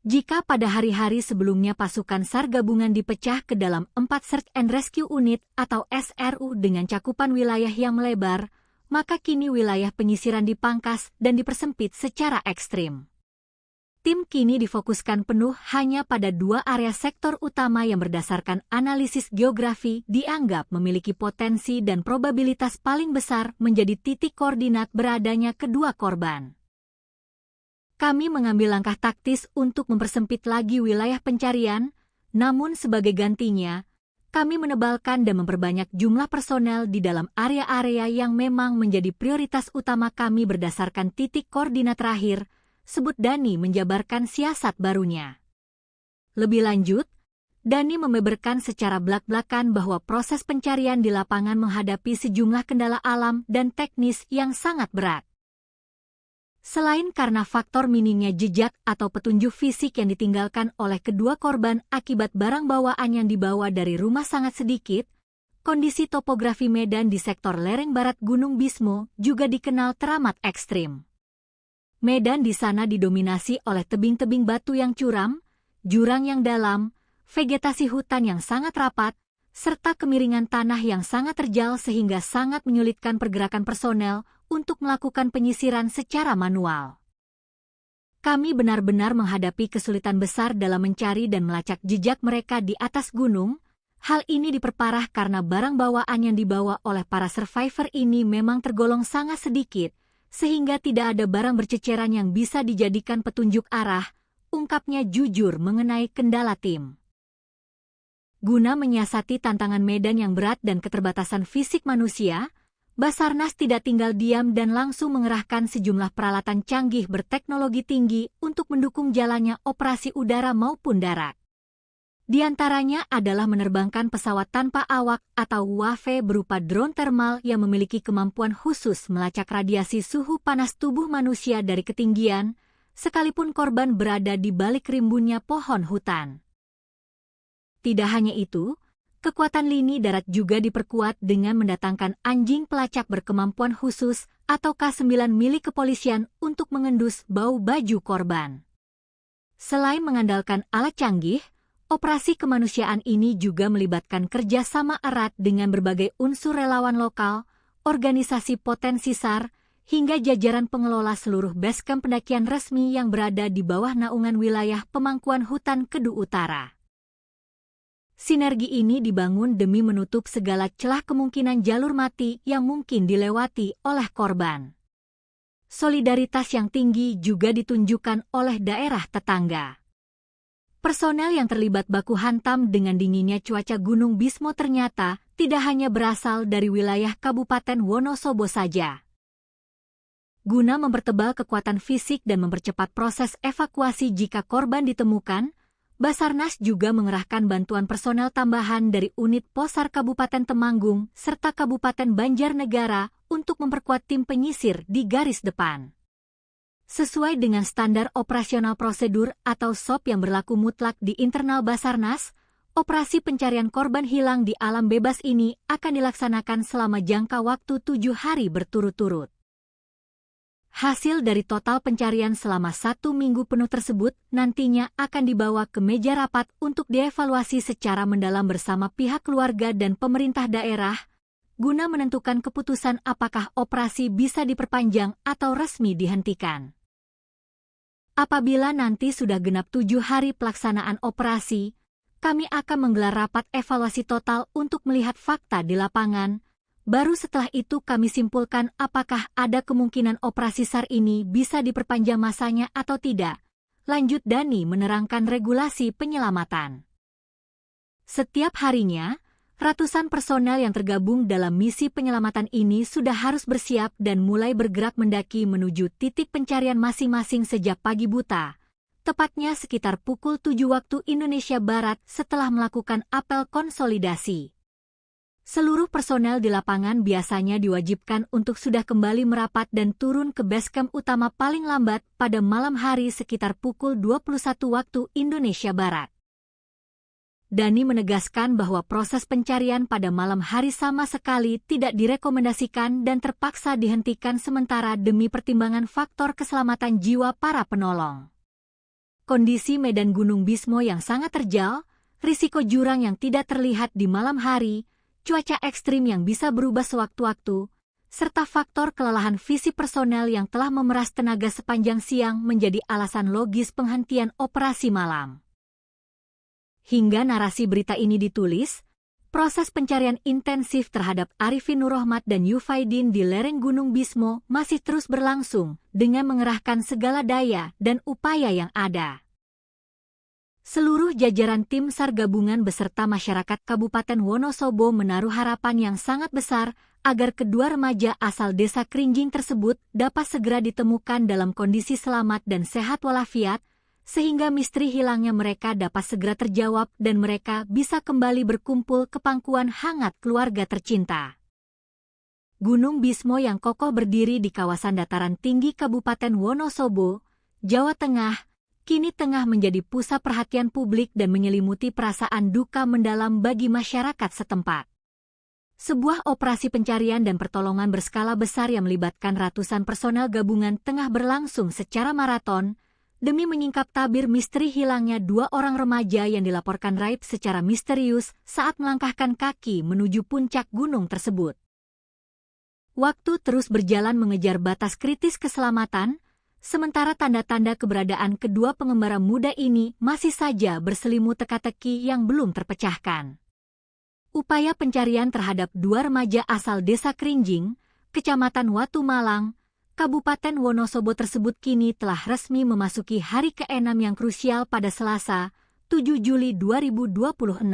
Jika pada hari-hari sebelumnya pasukan SAR gabungan dipecah ke dalam 4 Search and Rescue Unit atau SRU dengan cakupan wilayah yang melebar, maka kini wilayah penyisiran dipangkas dan dipersempit secara ekstrim. Tim kini difokuskan penuh hanya pada 2 area sektor utama yang berdasarkan analisis geografi dianggap memiliki potensi dan probabilitas paling besar menjadi titik koordinat beradanya kedua korban. Kami mengambil langkah taktis untuk mempersempit lagi wilayah pencarian, namun sebagai gantinya, kami menebalkan dan memperbanyak jumlah personel di dalam area-area yang memang menjadi prioritas utama kami berdasarkan titik koordinat terakhir, sebut Dani menjabarkan siasat barunya. Lebih lanjut, Dani membeberkan secara belak-belakan bahwa proses pencarian di lapangan menghadapi sejumlah kendala alam dan teknis yang sangat berat. Selain karena faktor minimnya jejak atau petunjuk fisik yang ditinggalkan oleh kedua korban akibat barang bawaan yang dibawa dari rumah sangat sedikit, kondisi topografi medan di sektor lereng barat Gunung Bismo juga dikenal teramat ekstrim. Medan di sana didominasi oleh tebing-tebing batu yang curam, jurang yang dalam, vegetasi hutan yang sangat rapat, serta kemiringan tanah yang sangat terjal sehingga sangat menyulitkan pergerakan personel untuk melakukan penyisiran secara manual. Kami benar-benar menghadapi kesulitan besar dalam mencari dan melacak jejak mereka di atas gunung. Hal ini diperparah karena barang bawaan yang dibawa oleh para survivor ini memang tergolong sangat sedikit, sehingga tidak ada barang berceceran yang bisa dijadikan petunjuk arah, ungkapnya jujur mengenai kendala tim. Guna menyiasati tantangan medan yang berat dan keterbatasan fisik manusia, Basarnas tidak tinggal diam dan langsung mengerahkan sejumlah peralatan canggih berteknologi tinggi untuk mendukung jalannya operasi udara maupun darat. Di antaranya adalah menerbangkan pesawat tanpa awak atau UAV berupa drone thermal yang memiliki kemampuan khusus melacak radiasi suhu panas tubuh manusia dari ketinggian, sekalipun korban berada di balik rimbunnya pohon hutan. Tidak hanya itu, kekuatan lini darat juga diperkuat dengan mendatangkan anjing pelacak berkemampuan khusus atau K9 milik kepolisian untuk mengendus bau baju korban. Selain mengandalkan alat canggih, operasi kemanusiaan ini juga melibatkan kerjasama erat dengan berbagai unsur relawan lokal, organisasi potensi SAR, hingga jajaran pengelola seluruh basecamp pendakian resmi yang berada di bawah naungan wilayah pemangkuan hutan Kedu Utara. Sinergi ini dibangun demi menutup segala celah kemungkinan jalur mati yang mungkin dilewati oleh korban. Solidaritas yang tinggi juga ditunjukkan oleh daerah tetangga. Personel yang terlibat baku hantam dengan dinginnya cuaca Gunung Bismo ternyata tidak hanya berasal dari wilayah Kabupaten Wonosobo saja. Guna mempertebal kekuatan fisik dan mempercepat proses evakuasi jika korban ditemukan, Basarnas juga mengerahkan bantuan personel tambahan dari unit Posar Kabupaten Temanggung serta Kabupaten Banjarnegara untuk memperkuat tim penyisir di garis depan. Sesuai dengan standar operasional prosedur atau SOP yang berlaku mutlak di internal Basarnas, operasi pencarian korban hilang di alam bebas ini akan dilaksanakan selama jangka waktu 7 hari berturut-turut. Hasil dari total pencarian selama 1 minggu penuh tersebut nantinya akan dibawa ke meja rapat untuk dievaluasi secara mendalam bersama pihak keluarga dan pemerintah daerah, guna menentukan keputusan apakah operasi bisa diperpanjang atau resmi dihentikan. Apabila nanti sudah genap 7 hari pelaksanaan operasi, kami akan menggelar rapat evaluasi total untuk melihat fakta di lapangan. Baru setelah itu kami simpulkan apakah ada kemungkinan operasi SAR ini bisa diperpanjang masanya atau tidak. Lanjut Dani menerangkan regulasi penyelamatan. Setiap harinya, ratusan personel yang tergabung dalam misi penyelamatan ini sudah harus bersiap dan mulai bergerak mendaki menuju titik pencarian masing-masing sejak pagi buta, tepatnya sekitar pukul 7 waktu Indonesia Barat setelah melakukan apel konsolidasi. Seluruh personel di lapangan biasanya diwajibkan untuk sudah kembali merapat dan turun ke basecamp utama paling lambat pada malam hari sekitar pukul 21 waktu Indonesia Barat. Dani menegaskan bahwa proses pencarian pada malam hari sama sekali tidak direkomendasikan dan terpaksa dihentikan sementara demi pertimbangan faktor keselamatan jiwa para penolong. Kondisi medan Gunung Bismo yang sangat terjal, risiko jurang yang tidak terlihat di malam hari, cuaca ekstrim yang bisa berubah sewaktu-waktu, serta faktor kelelahan fisik personel yang telah memeras tenaga sepanjang siang menjadi alasan logis penghentian operasi malam. Hingga narasi berita ini ditulis, proses pencarian intensif terhadap Arifin Nurrohmat dan Yufaidin di lereng Gunung Bismo masih terus berlangsung dengan mengerahkan segala daya dan upaya yang ada. Seluruh jajaran tim SAR gabungan beserta masyarakat Kabupaten Wonosobo menaruh harapan yang sangat besar agar kedua remaja asal desa Krinjing tersebut dapat segera ditemukan dalam kondisi selamat dan sehat walafiat, sehingga misteri hilangnya mereka dapat segera terjawab dan mereka bisa kembali berkumpul ke pangkuan hangat keluarga tercinta. Gunung Bismo yang kokoh berdiri di kawasan dataran tinggi Kabupaten Wonosobo, Jawa Tengah, kini tengah menjadi pusat perhatian publik dan menyelimuti perasaan duka mendalam bagi masyarakat setempat. Sebuah operasi pencarian dan pertolongan berskala besar yang melibatkan ratusan personel gabungan tengah berlangsung secara maraton demi menyingkap tabir misteri hilangnya 2 orang remaja yang dilaporkan raib secara misterius saat melangkahkan kaki menuju puncak gunung tersebut. Waktu terus berjalan mengejar batas kritis keselamatan, sementara tanda-tanda keberadaan kedua pengembara muda ini masih saja berselimut teka-teki yang belum terpecahkan. Upaya pencarian terhadap 2 remaja asal Desa Krinjing, Kecamatan Watu Malang, Kabupaten Wonosobo tersebut kini telah resmi memasuki hari ke-6 yang krusial pada Selasa, 7 Juli 2026.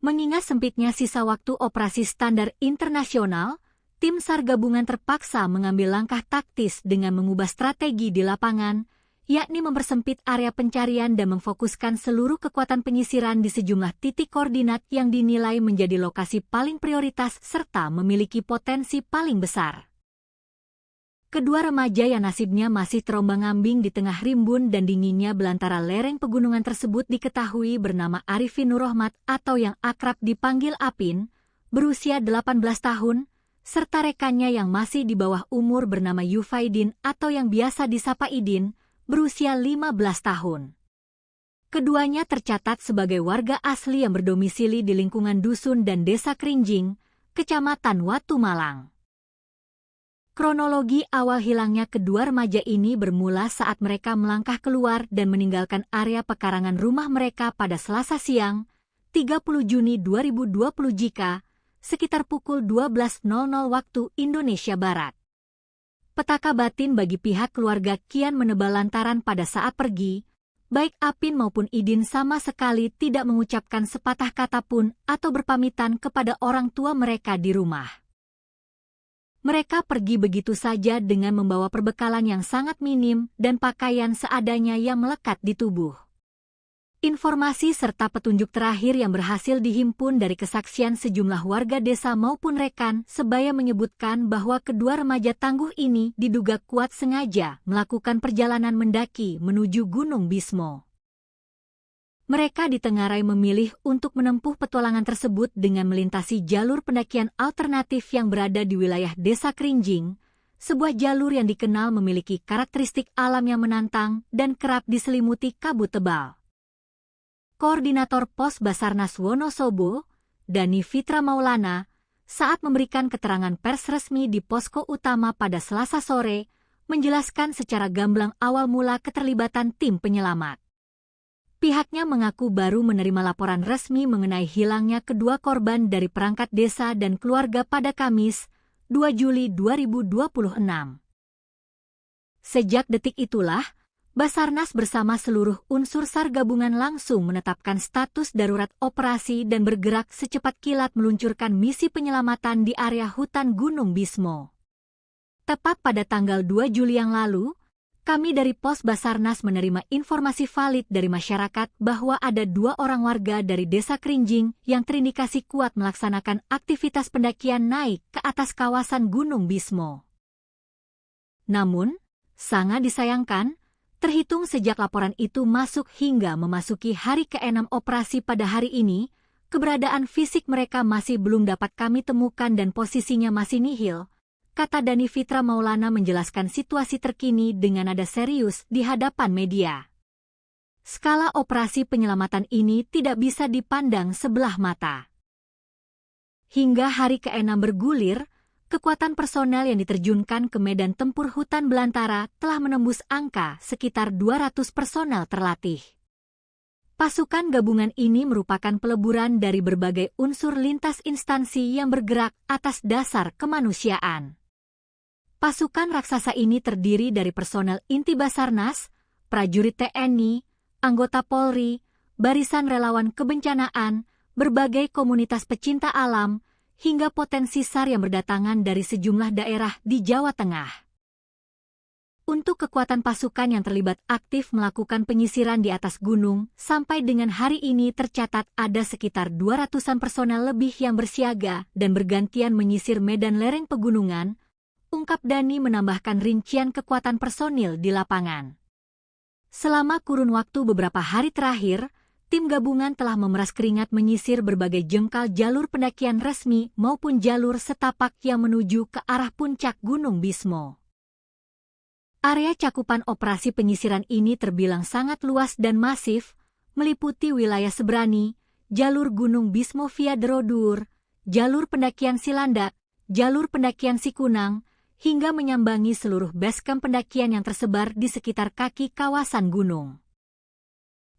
Mengingat sempitnya sisa waktu operasi standar internasional, tim SAR gabungan terpaksa mengambil langkah taktis dengan mengubah strategi di lapangan, yakni mempersempit area pencarian dan memfokuskan seluruh kekuatan penyisiran di sejumlah titik koordinat yang dinilai menjadi lokasi paling prioritas serta memiliki potensi paling besar. Kedua remaja yang nasibnya masih terombang-ambing di tengah rimbun dan dinginnya belantara lereng pegunungan tersebut diketahui bernama Arifin Nurrohmat atau yang akrab dipanggil Apin, berusia 18 tahun, serta rekannya yang masih di bawah umur bernama Yufaidin atau yang biasa disapa Idin, berusia 15 tahun. Keduanya tercatat sebagai warga asli yang berdomisili di lingkungan dusun dan Desa Krinjing, Kecamatan Watu Malang. Kronologi awal hilangnya kedua remaja ini bermula saat mereka melangkah keluar dan meninggalkan area pekarangan rumah mereka pada Selasa siang, 30 Juni 2020 jika sekitar pukul 12.00 waktu Indonesia Barat. Petaka batin bagi pihak keluarga kian menebal lantaran pada saat pergi, baik Apin maupun Idin sama sekali tidak mengucapkan sepatah kata pun atau berpamitan kepada orang tua mereka di rumah. Mereka pergi begitu saja dengan membawa perbekalan yang sangat minim dan pakaian seadanya yang melekat di tubuh. Informasi serta petunjuk terakhir yang berhasil dihimpun dari kesaksian sejumlah warga desa maupun rekan sebaya menyebutkan bahwa kedua remaja tangguh ini diduga kuat sengaja melakukan perjalanan mendaki menuju Gunung Bismo. Mereka ditengarai memilih untuk menempuh petualangan tersebut dengan melintasi jalur pendakian alternatif yang berada di wilayah Desa Krinjing, sebuah jalur yang dikenal memiliki karakteristik alam yang menantang dan kerap diselimuti kabut tebal. Koordinator Pos Basarnas Wonosobo, Dani Fitra Maulana, saat memberikan keterangan pers resmi di posko utama pada Selasa sore, menjelaskan secara gamblang awal mula keterlibatan tim penyelamat. Pihaknya mengaku baru menerima laporan resmi mengenai hilangnya kedua korban dari perangkat desa dan keluarga pada Kamis, 2 Juli 2026. Sejak detik itulah, Basarnas bersama seluruh unsur SAR gabungan langsung menetapkan status darurat operasi dan bergerak secepat kilat meluncurkan misi penyelamatan di area hutan Gunung Bismo. Tepat pada tanggal 2 Juli yang lalu, kami dari Pos Basarnas menerima informasi valid dari masyarakat bahwa ada 2 orang warga dari Desa Krinjing yang terindikasi kuat melaksanakan aktivitas pendakian naik ke atas kawasan Gunung Bismo. Namun, sangat disayangkan, terhitung sejak laporan itu masuk hingga memasuki hari ke-6 operasi pada hari ini, keberadaan fisik mereka masih belum dapat kami temukan dan posisinya masih nihil, kata Dani Fitra Maulana menjelaskan situasi terkini dengan nada serius di hadapan media. Skala operasi penyelamatan ini tidak bisa dipandang sebelah mata. Hingga hari ke-6 bergulir, kekuatan personel yang diterjunkan ke medan tempur hutan belantara telah menembus angka sekitar 200 personel terlatih. Pasukan gabungan ini merupakan peleburan dari berbagai unsur lintas instansi yang bergerak atas dasar kemanusiaan. Pasukan raksasa ini terdiri dari personel inti Basarnas, prajurit TNI, anggota Polri, barisan relawan kebencanaan, berbagai komunitas pecinta alam, hingga potensi SAR yang berdatangan dari sejumlah daerah di Jawa Tengah. Untuk kekuatan pasukan yang terlibat aktif melakukan penyisiran di atas gunung, sampai dengan hari ini tercatat ada sekitar 200-an personel lebih yang bersiaga dan bergantian menyisir medan lereng pegunungan, ungkap Dani menambahkan rincian kekuatan personil di lapangan. Selama kurun waktu beberapa hari terakhir, tim gabungan telah memeras keringat menyisir berbagai jengkal jalur pendakian resmi maupun jalur setapak yang menuju ke arah puncak Gunung Bismo. Area cakupan operasi penyisiran ini terbilang sangat luas dan masif, meliputi wilayah Sebrani, jalur Gunung Bismo via Derodur, jalur pendakian Silandak, jalur pendakian Sikunang, hingga menyambangi seluruh basecamp pendakian yang tersebar di sekitar kaki kawasan gunung.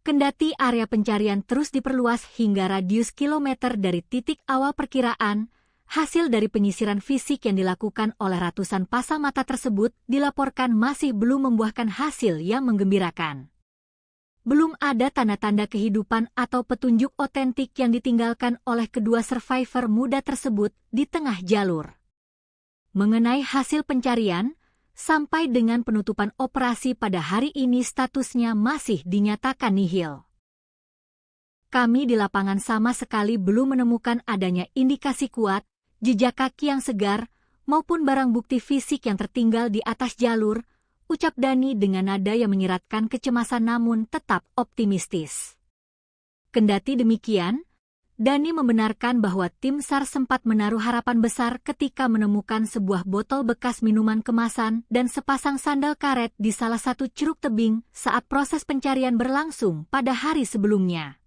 Kendati area pencarian terus diperluas hingga radius kilometer dari titik awal perkiraan, hasil dari penyisiran fisik yang dilakukan oleh ratusan pasang mata tersebut dilaporkan masih belum membuahkan hasil yang menggembirakan. Belum ada tanda-tanda kehidupan atau petunjuk otentik yang ditinggalkan oleh kedua survivor muda tersebut di tengah jalur. Mengenai hasil pencarian, sampai dengan penutupan operasi pada hari ini statusnya masih dinyatakan nihil. Kami di lapangan sama sekali belum menemukan adanya indikasi kuat, jejak kaki yang segar, maupun barang bukti fisik yang tertinggal di atas jalur, ucap Dani dengan nada yang menyiratkan kecemasan namun tetap optimistis. Kendati demikian, Dani membenarkan bahwa tim SAR sempat menaruh harapan besar ketika menemukan sebuah botol bekas minuman kemasan dan sepasang sandal karet di salah satu curug tebing saat proses pencarian berlangsung pada hari sebelumnya.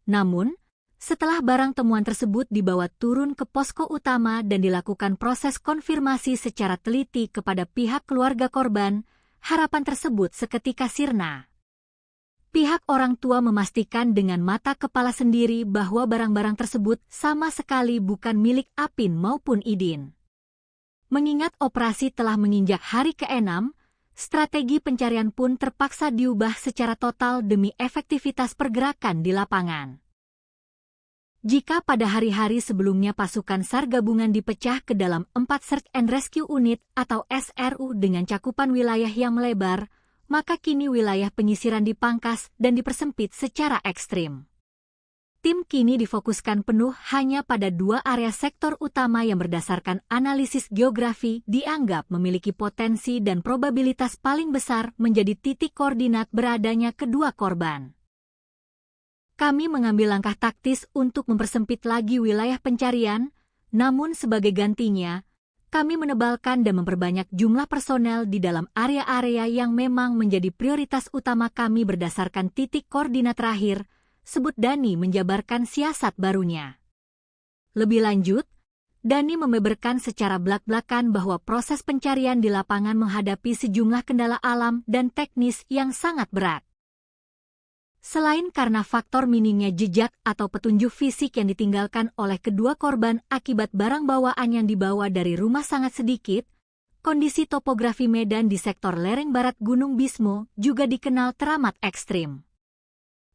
Namun, setelah barang temuan tersebut dibawa turun ke posko utama dan dilakukan proses konfirmasi secara teliti kepada pihak keluarga korban, harapan tersebut seketika sirna. Pihak orang tua memastikan dengan mata kepala sendiri bahwa barang-barang tersebut sama sekali bukan milik Apin maupun Idin. Mengingat operasi telah menginjak hari ke-6, strategi pencarian pun terpaksa diubah secara total demi efektivitas pergerakan di lapangan. Jika pada hari-hari sebelumnya pasukan SAR gabungan dipecah ke dalam 4 Search and Rescue Unit atau SRU dengan cakupan wilayah yang melebar, maka kini wilayah penyisiran dipangkas dan dipersempit secara ekstrim. Tim kini difokuskan penuh hanya pada 2 area sektor utama yang berdasarkan analisis geografi dianggap memiliki potensi dan probabilitas paling besar menjadi titik koordinat beradanya kedua korban. Kami mengambil langkah taktis untuk mempersempit lagi wilayah pencarian, namun sebagai gantinya, kami menebalkan dan memperbanyak jumlah personel di dalam area-area yang memang menjadi prioritas utama kami berdasarkan titik koordinat terakhir, sebut Dani menjabarkan siasat barunya. Lebih lanjut, Dani membeberkan secara belak-belakan bahwa proses pencarian di lapangan menghadapi sejumlah kendala alam dan teknis yang sangat berat. Selain karena faktor minimnya jejak atau petunjuk fisik yang ditinggalkan oleh kedua korban akibat barang bawaan yang dibawa dari rumah sangat sedikit, kondisi topografi medan di sektor lereng barat Gunung Bismo juga dikenal teramat ekstrim.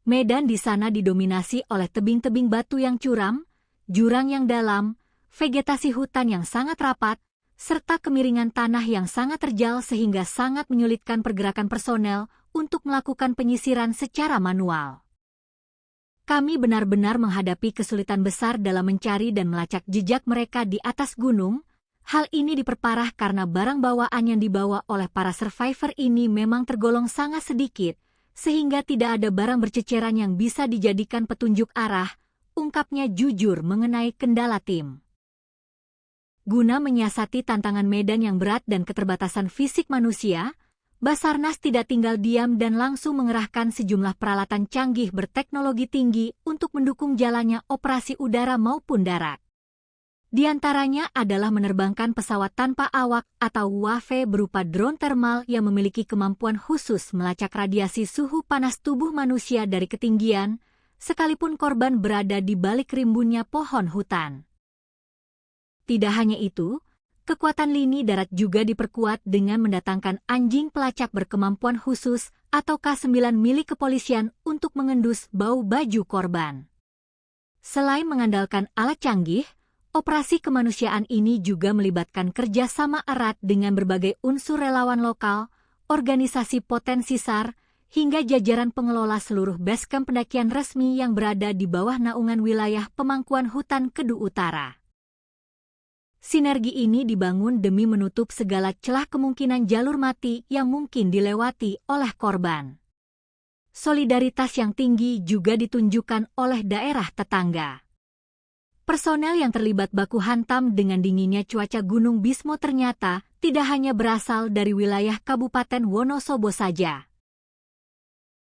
Medan di sana didominasi oleh tebing-tebing batu yang curam, jurang yang dalam, vegetasi hutan yang sangat rapat, serta kemiringan tanah yang sangat terjal sehingga sangat menyulitkan pergerakan personel untuk melakukan penyisiran secara manual. Kami benar-benar menghadapi kesulitan besar dalam mencari dan melacak jejak mereka di atas gunung. Hal ini diperparah karena barang bawaan yang dibawa oleh para survivor ini memang tergolong sangat sedikit, sehingga tidak ada barang berceceran yang bisa dijadikan petunjuk arah, ungkapnya jujur mengenai kendala tim. Guna menyiasati tantangan medan yang berat dan keterbatasan fisik manusia, Basarnas tidak tinggal diam dan langsung mengerahkan sejumlah peralatan canggih berteknologi tinggi untuk mendukung jalannya operasi udara maupun darat. Di antaranya adalah menerbangkan pesawat tanpa awak atau UAV berupa drone thermal yang memiliki kemampuan khusus melacak radiasi suhu panas tubuh manusia dari ketinggian, sekalipun korban berada di balik rimbunnya pohon hutan. Tidak hanya itu, kekuatan lini darat juga diperkuat dengan mendatangkan anjing pelacak berkemampuan khusus atau K9 milik kepolisian untuk mengendus bau baju korban. Selain mengandalkan alat canggih, operasi kemanusiaan ini juga melibatkan kerjasama erat dengan berbagai unsur relawan lokal, organisasi potensi SAR, hingga jajaran pengelola seluruh basecamp pendakian resmi yang berada di bawah naungan wilayah pemangkuan hutan Kedu Utara. Sinergi ini dibangun demi menutup segala celah kemungkinan jalur mati yang mungkin dilewati oleh korban. Solidaritas yang tinggi juga ditunjukkan oleh daerah tetangga. Personel yang terlibat baku hantam dengan dinginnya cuaca Gunung Bismo ternyata tidak hanya berasal dari wilayah Kabupaten Wonosobo saja.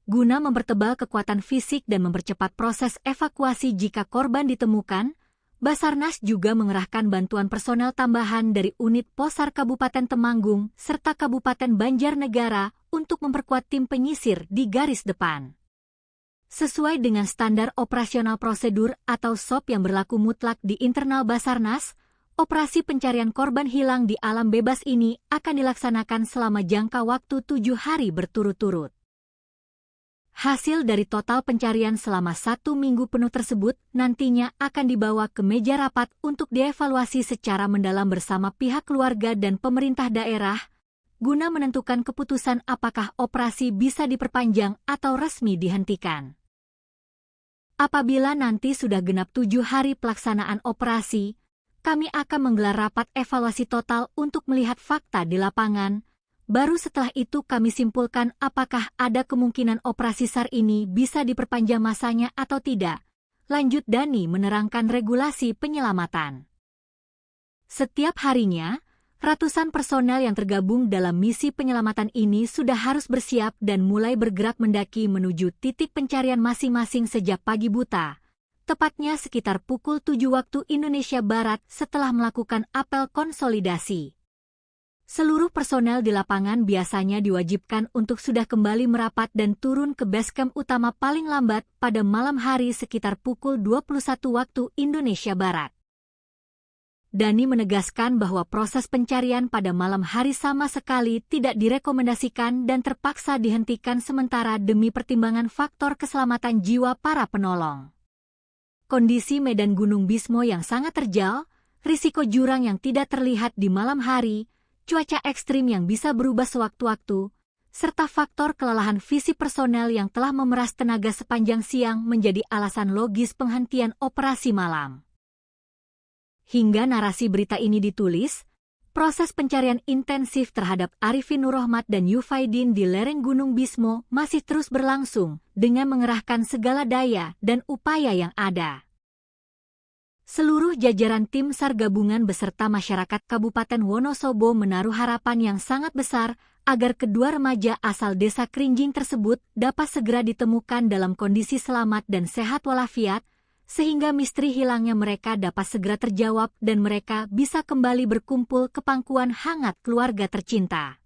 Guna mempertebal kekuatan fisik dan mempercepat proses evakuasi jika korban ditemukan, Basarnas juga mengerahkan bantuan personel tambahan dari unit Posar Kabupaten Temanggung serta Kabupaten Banjarnegara untuk memperkuat tim penyisir di garis depan. Sesuai dengan standar operasional prosedur atau SOP yang berlaku mutlak di internal Basarnas, operasi pencarian korban hilang di alam bebas ini akan dilaksanakan selama jangka waktu 7 hari berturut-turut. Hasil dari total pencarian selama 1 minggu penuh tersebut nantinya akan dibawa ke meja rapat untuk dievaluasi secara mendalam bersama pihak keluarga dan pemerintah daerah, guna menentukan keputusan apakah operasi bisa diperpanjang atau resmi dihentikan. Apabila nanti sudah genap 7 hari pelaksanaan operasi, kami akan menggelar rapat evaluasi total untuk melihat fakta di lapangan. Baru setelah itu kami simpulkan apakah ada kemungkinan operasi SAR ini bisa diperpanjang masanya atau tidak. Lanjut Dani menerangkan regulasi penyelamatan. Setiap harinya, ratusan personel yang tergabung dalam misi penyelamatan ini sudah harus bersiap dan mulai bergerak mendaki menuju titik pencarian masing-masing sejak pagi buta. Tepatnya sekitar pukul 7 waktu Indonesia Barat setelah melakukan apel konsolidasi. Seluruh personel di lapangan biasanya diwajibkan untuk sudah kembali merapat dan turun ke basecamp utama paling lambat pada malam hari sekitar pukul 21 waktu Indonesia Barat. Dani menegaskan bahwa proses pencarian pada malam hari sama sekali tidak direkomendasikan dan terpaksa dihentikan sementara demi pertimbangan faktor keselamatan jiwa para penolong. Kondisi medan Gunung Bismo yang sangat terjal, risiko jurang yang tidak terlihat di malam hari, cuaca ekstrim yang bisa berubah sewaktu-waktu, serta faktor kelelahan fisik personel yang telah memeras tenaga sepanjang siang menjadi alasan logis penghentian operasi malam. Hingga narasi berita ini ditulis, proses pencarian intensif terhadap Arifin Nurrohmat dan Yufaidin di lereng Gunung Bismo masih terus berlangsung dengan mengerahkan segala daya dan upaya yang ada. Seluruh jajaran tim SAR gabungan beserta masyarakat Kabupaten Wonosobo menaruh harapan yang sangat besar agar kedua remaja asal desa Krinjing tersebut dapat segera ditemukan dalam kondisi selamat dan sehat walafiat, sehingga misteri hilangnya mereka dapat segera terjawab dan mereka bisa kembali berkumpul ke pangkuan hangat keluarga tercinta.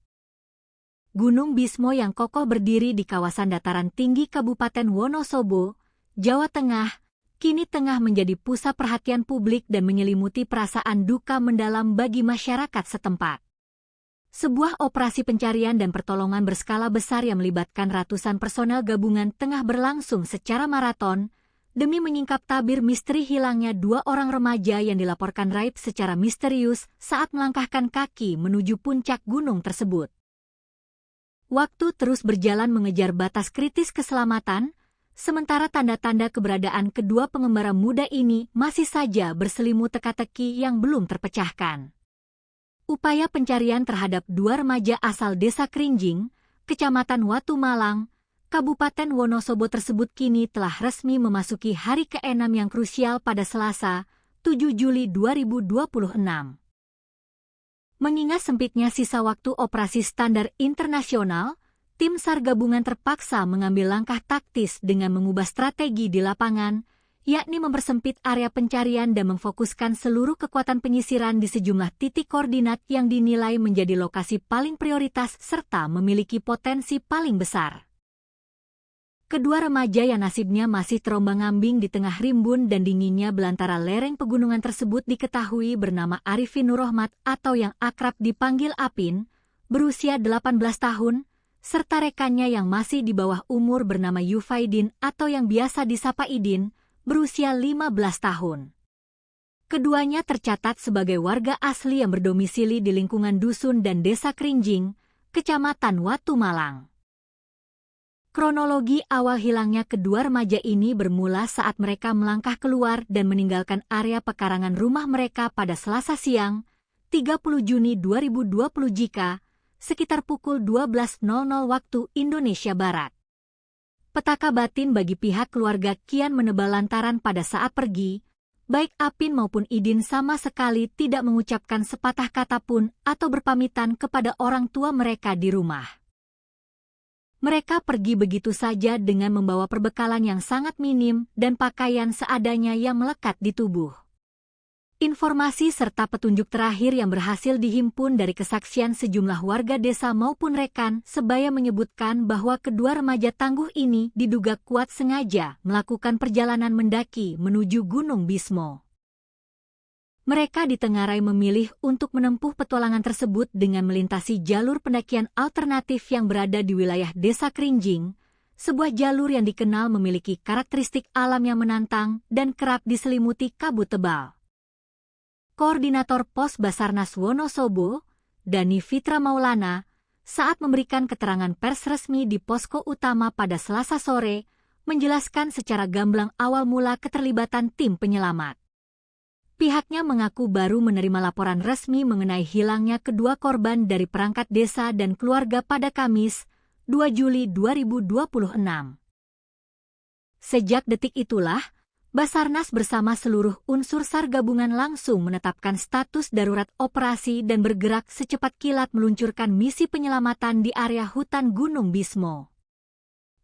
Gunung Bismo yang kokoh berdiri di kawasan dataran tinggi Kabupaten Wonosobo, Jawa Tengah, kini tengah menjadi pusat perhatian publik dan menyelimuti perasaan duka mendalam bagi masyarakat setempat. Sebuah operasi pencarian dan pertolongan berskala besar yang melibatkan ratusan personel gabungan tengah berlangsung secara maraton, demi menyingkap tabir misteri hilangnya 2 orang remaja yang dilaporkan raib secara misterius saat melangkahkan kaki menuju puncak gunung tersebut. Waktu terus berjalan mengejar batas kritis keselamatan, sementara tanda-tanda keberadaan kedua pengembara muda ini masih saja berselimut teka-teki yang belum terpecahkan. Upaya pencarian terhadap 2 remaja asal desa Krinjing, Kecamatan Watu Malang, Kabupaten Wonosobo tersebut kini telah resmi memasuki hari ke-6 yang krusial pada Selasa, 7 Juli 2026. Mengingat sempitnya sisa waktu operasi standar internasional, tim SAR gabungan terpaksa mengambil langkah taktis dengan mengubah strategi di lapangan, yakni mempersempit area pencarian dan memfokuskan seluruh kekuatan penyisiran di sejumlah titik koordinat yang dinilai menjadi lokasi paling prioritas serta memiliki potensi paling besar. Kedua remaja yang nasibnya masih terombang-ambing di tengah rimbun dan dinginnya belantara lereng pegunungan tersebut diketahui bernama Arifin Nurrohmat atau yang akrab dipanggil Apin, berusia 18 tahun, serta rekannya yang masih di bawah umur bernama Yufaidin atau yang biasa disapa Idin, berusia 15 tahun. Keduanya tercatat sebagai warga asli yang berdomisili di lingkungan dusun dan desa Krinjing, Kecamatan Watu Malang. Kronologi awal hilangnya kedua remaja ini bermula saat mereka melangkah keluar dan meninggalkan area pekarangan rumah mereka pada Selasa siang, 30 Juni 2020 sekitar pukul 12.00 waktu Indonesia Barat. Petaka batin bagi pihak keluarga kian menebal lantaran pada saat pergi, baik Apin maupun Idin sama sekali tidak mengucapkan sepatah kata pun atau berpamitan kepada orang tua mereka di rumah. Mereka pergi begitu saja dengan membawa perbekalan yang sangat minim dan pakaian seadanya yang melekat di tubuh. Informasi serta petunjuk terakhir yang berhasil dihimpun dari kesaksian sejumlah warga desa maupun rekan sebaya menyebutkan bahwa kedua remaja tangguh ini diduga kuat sengaja melakukan perjalanan mendaki menuju Gunung Bismo. Mereka ditengarai memilih untuk menempuh petualangan tersebut dengan melintasi jalur pendakian alternatif yang berada di wilayah Desa Krinjing, sebuah jalur yang dikenal memiliki karakteristik alam yang menantang dan kerap diselimuti kabut tebal. Koordinator Pos Basarnas Wonosobo, Dani Fitra Maulana, saat memberikan keterangan pers resmi di posko utama pada Selasa sore, menjelaskan secara gamblang awal mula keterlibatan tim penyelamat. Pihaknya mengaku baru menerima laporan resmi mengenai hilangnya kedua korban dari perangkat desa dan keluarga pada Kamis, 2 Juli 2026. Sejak detik itulah, Basarnas bersama seluruh unsur SAR gabungan langsung menetapkan status darurat operasi dan bergerak secepat kilat meluncurkan misi penyelamatan di area hutan Gunung Bismo.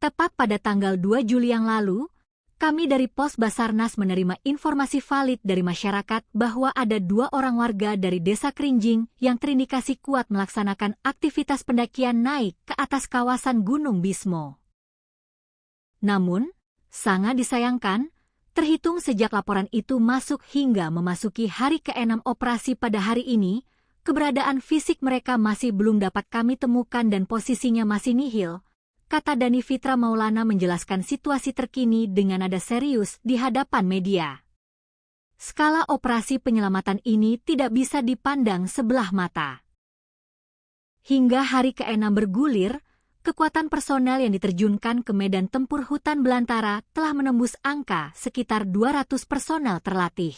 Tepat pada tanggal 2 Juli yang lalu, kami dari Pos Basarnas menerima informasi valid dari masyarakat bahwa ada 2 orang warga dari Desa Krinjing yang terindikasi kuat melaksanakan aktivitas pendakian naik ke atas kawasan Gunung Bismo. Namun, sangat disayangkan, terhitung sejak laporan itu masuk hingga memasuki hari ke-6 operasi pada hari ini, keberadaan fisik mereka masih belum dapat kami temukan dan posisinya masih nihil, kata Dani Fitra Maulana menjelaskan situasi terkini dengan nada serius di hadapan media. Skala operasi penyelamatan ini tidak bisa dipandang sebelah mata. Hingga hari ke-6 bergulir, kekuatan personel yang diterjunkan ke medan tempur hutan belantara telah menembus angka sekitar 200 personel terlatih.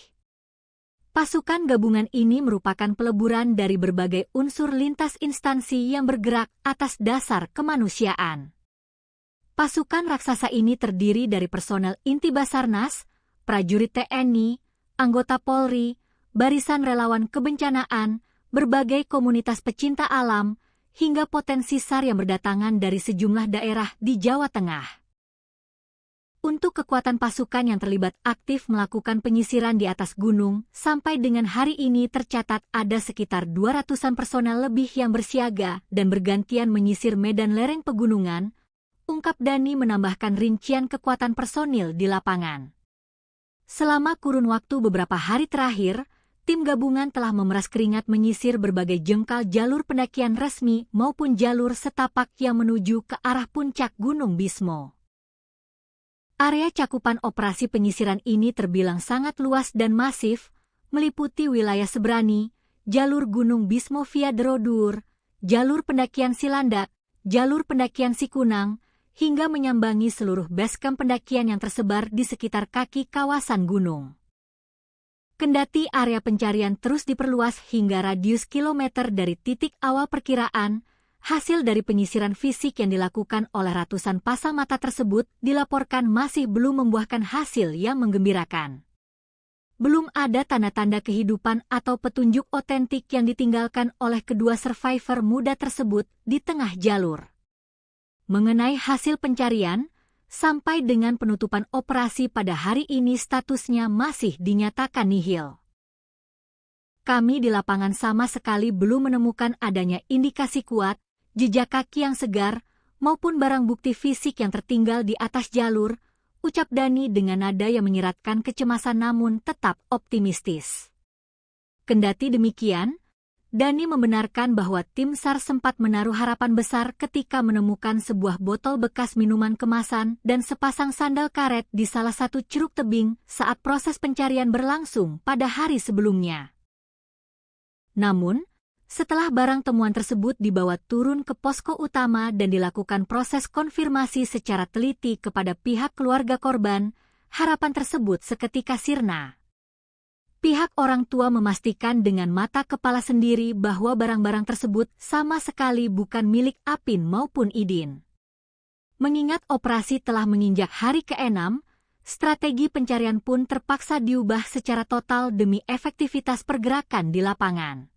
Pasukan gabungan ini merupakan peleburan dari berbagai unsur lintas instansi yang bergerak atas dasar kemanusiaan. Pasukan raksasa ini terdiri dari personel inti Basarnas, prajurit TNI, anggota Polri, barisan relawan kebencanaan, berbagai komunitas pecinta alam, hingga potensi SAR yang berdatangan dari sejumlah daerah di Jawa Tengah. Untuk kekuatan pasukan yang terlibat aktif melakukan penyisiran di atas gunung, sampai dengan hari ini tercatat ada sekitar 200-an personel lebih yang bersiaga dan bergantian menyisir medan lereng pegunungan, ungkap Dani menambahkan rincian kekuatan personil di lapangan. Selama kurun waktu beberapa hari terakhir, tim gabungan telah memeras keringat menyisir berbagai jengkal jalur pendakian resmi maupun jalur setapak yang menuju ke arah puncak Gunung Bismo. Area cakupan operasi penyisiran ini terbilang sangat luas dan masif, meliputi wilayah Sebrani, jalur Gunung Bismo via Derodur, jalur pendakian Silandak, jalur pendakian Sikunang, hingga menyambangi seluruh basecamp pendakian yang tersebar di sekitar kaki kawasan gunung. Kendati area pencarian terus diperluas hingga radius kilometer dari titik awal perkiraan, hasil dari penyisiran fisik yang dilakukan oleh ratusan pasang mata tersebut dilaporkan masih belum membuahkan hasil yang menggembirakan. Belum ada tanda-tanda kehidupan atau petunjuk otentik yang ditinggalkan oleh kedua survivor muda tersebut di tengah jalur. Mengenai hasil pencarian, sampai dengan penutupan operasi pada hari ini statusnya masih dinyatakan nihil. Kami di lapangan sama sekali belum menemukan adanya indikasi kuat, jejak kaki yang segar, maupun barang bukti fisik yang tertinggal di atas jalur, ucap Dani dengan nada yang menyiratkan kecemasan namun tetap optimistis. Kendati demikian, Dani membenarkan bahwa tim SAR sempat menaruh harapan besar ketika menemukan sebuah botol bekas minuman kemasan dan sepasang sandal karet di salah satu ceruk tebing saat proses pencarian berlangsung pada hari sebelumnya. Namun, setelah barang temuan tersebut dibawa turun ke posko utama dan dilakukan proses konfirmasi secara teliti kepada pihak keluarga korban, harapan tersebut seketika sirna. Pihak orang tua memastikan dengan mata kepala sendiri bahwa barang-barang tersebut sama sekali bukan milik Apin maupun Idin. Mengingat operasi telah menginjak hari ke-6, strategi pencarian pun terpaksa diubah secara total demi efektivitas pergerakan di lapangan.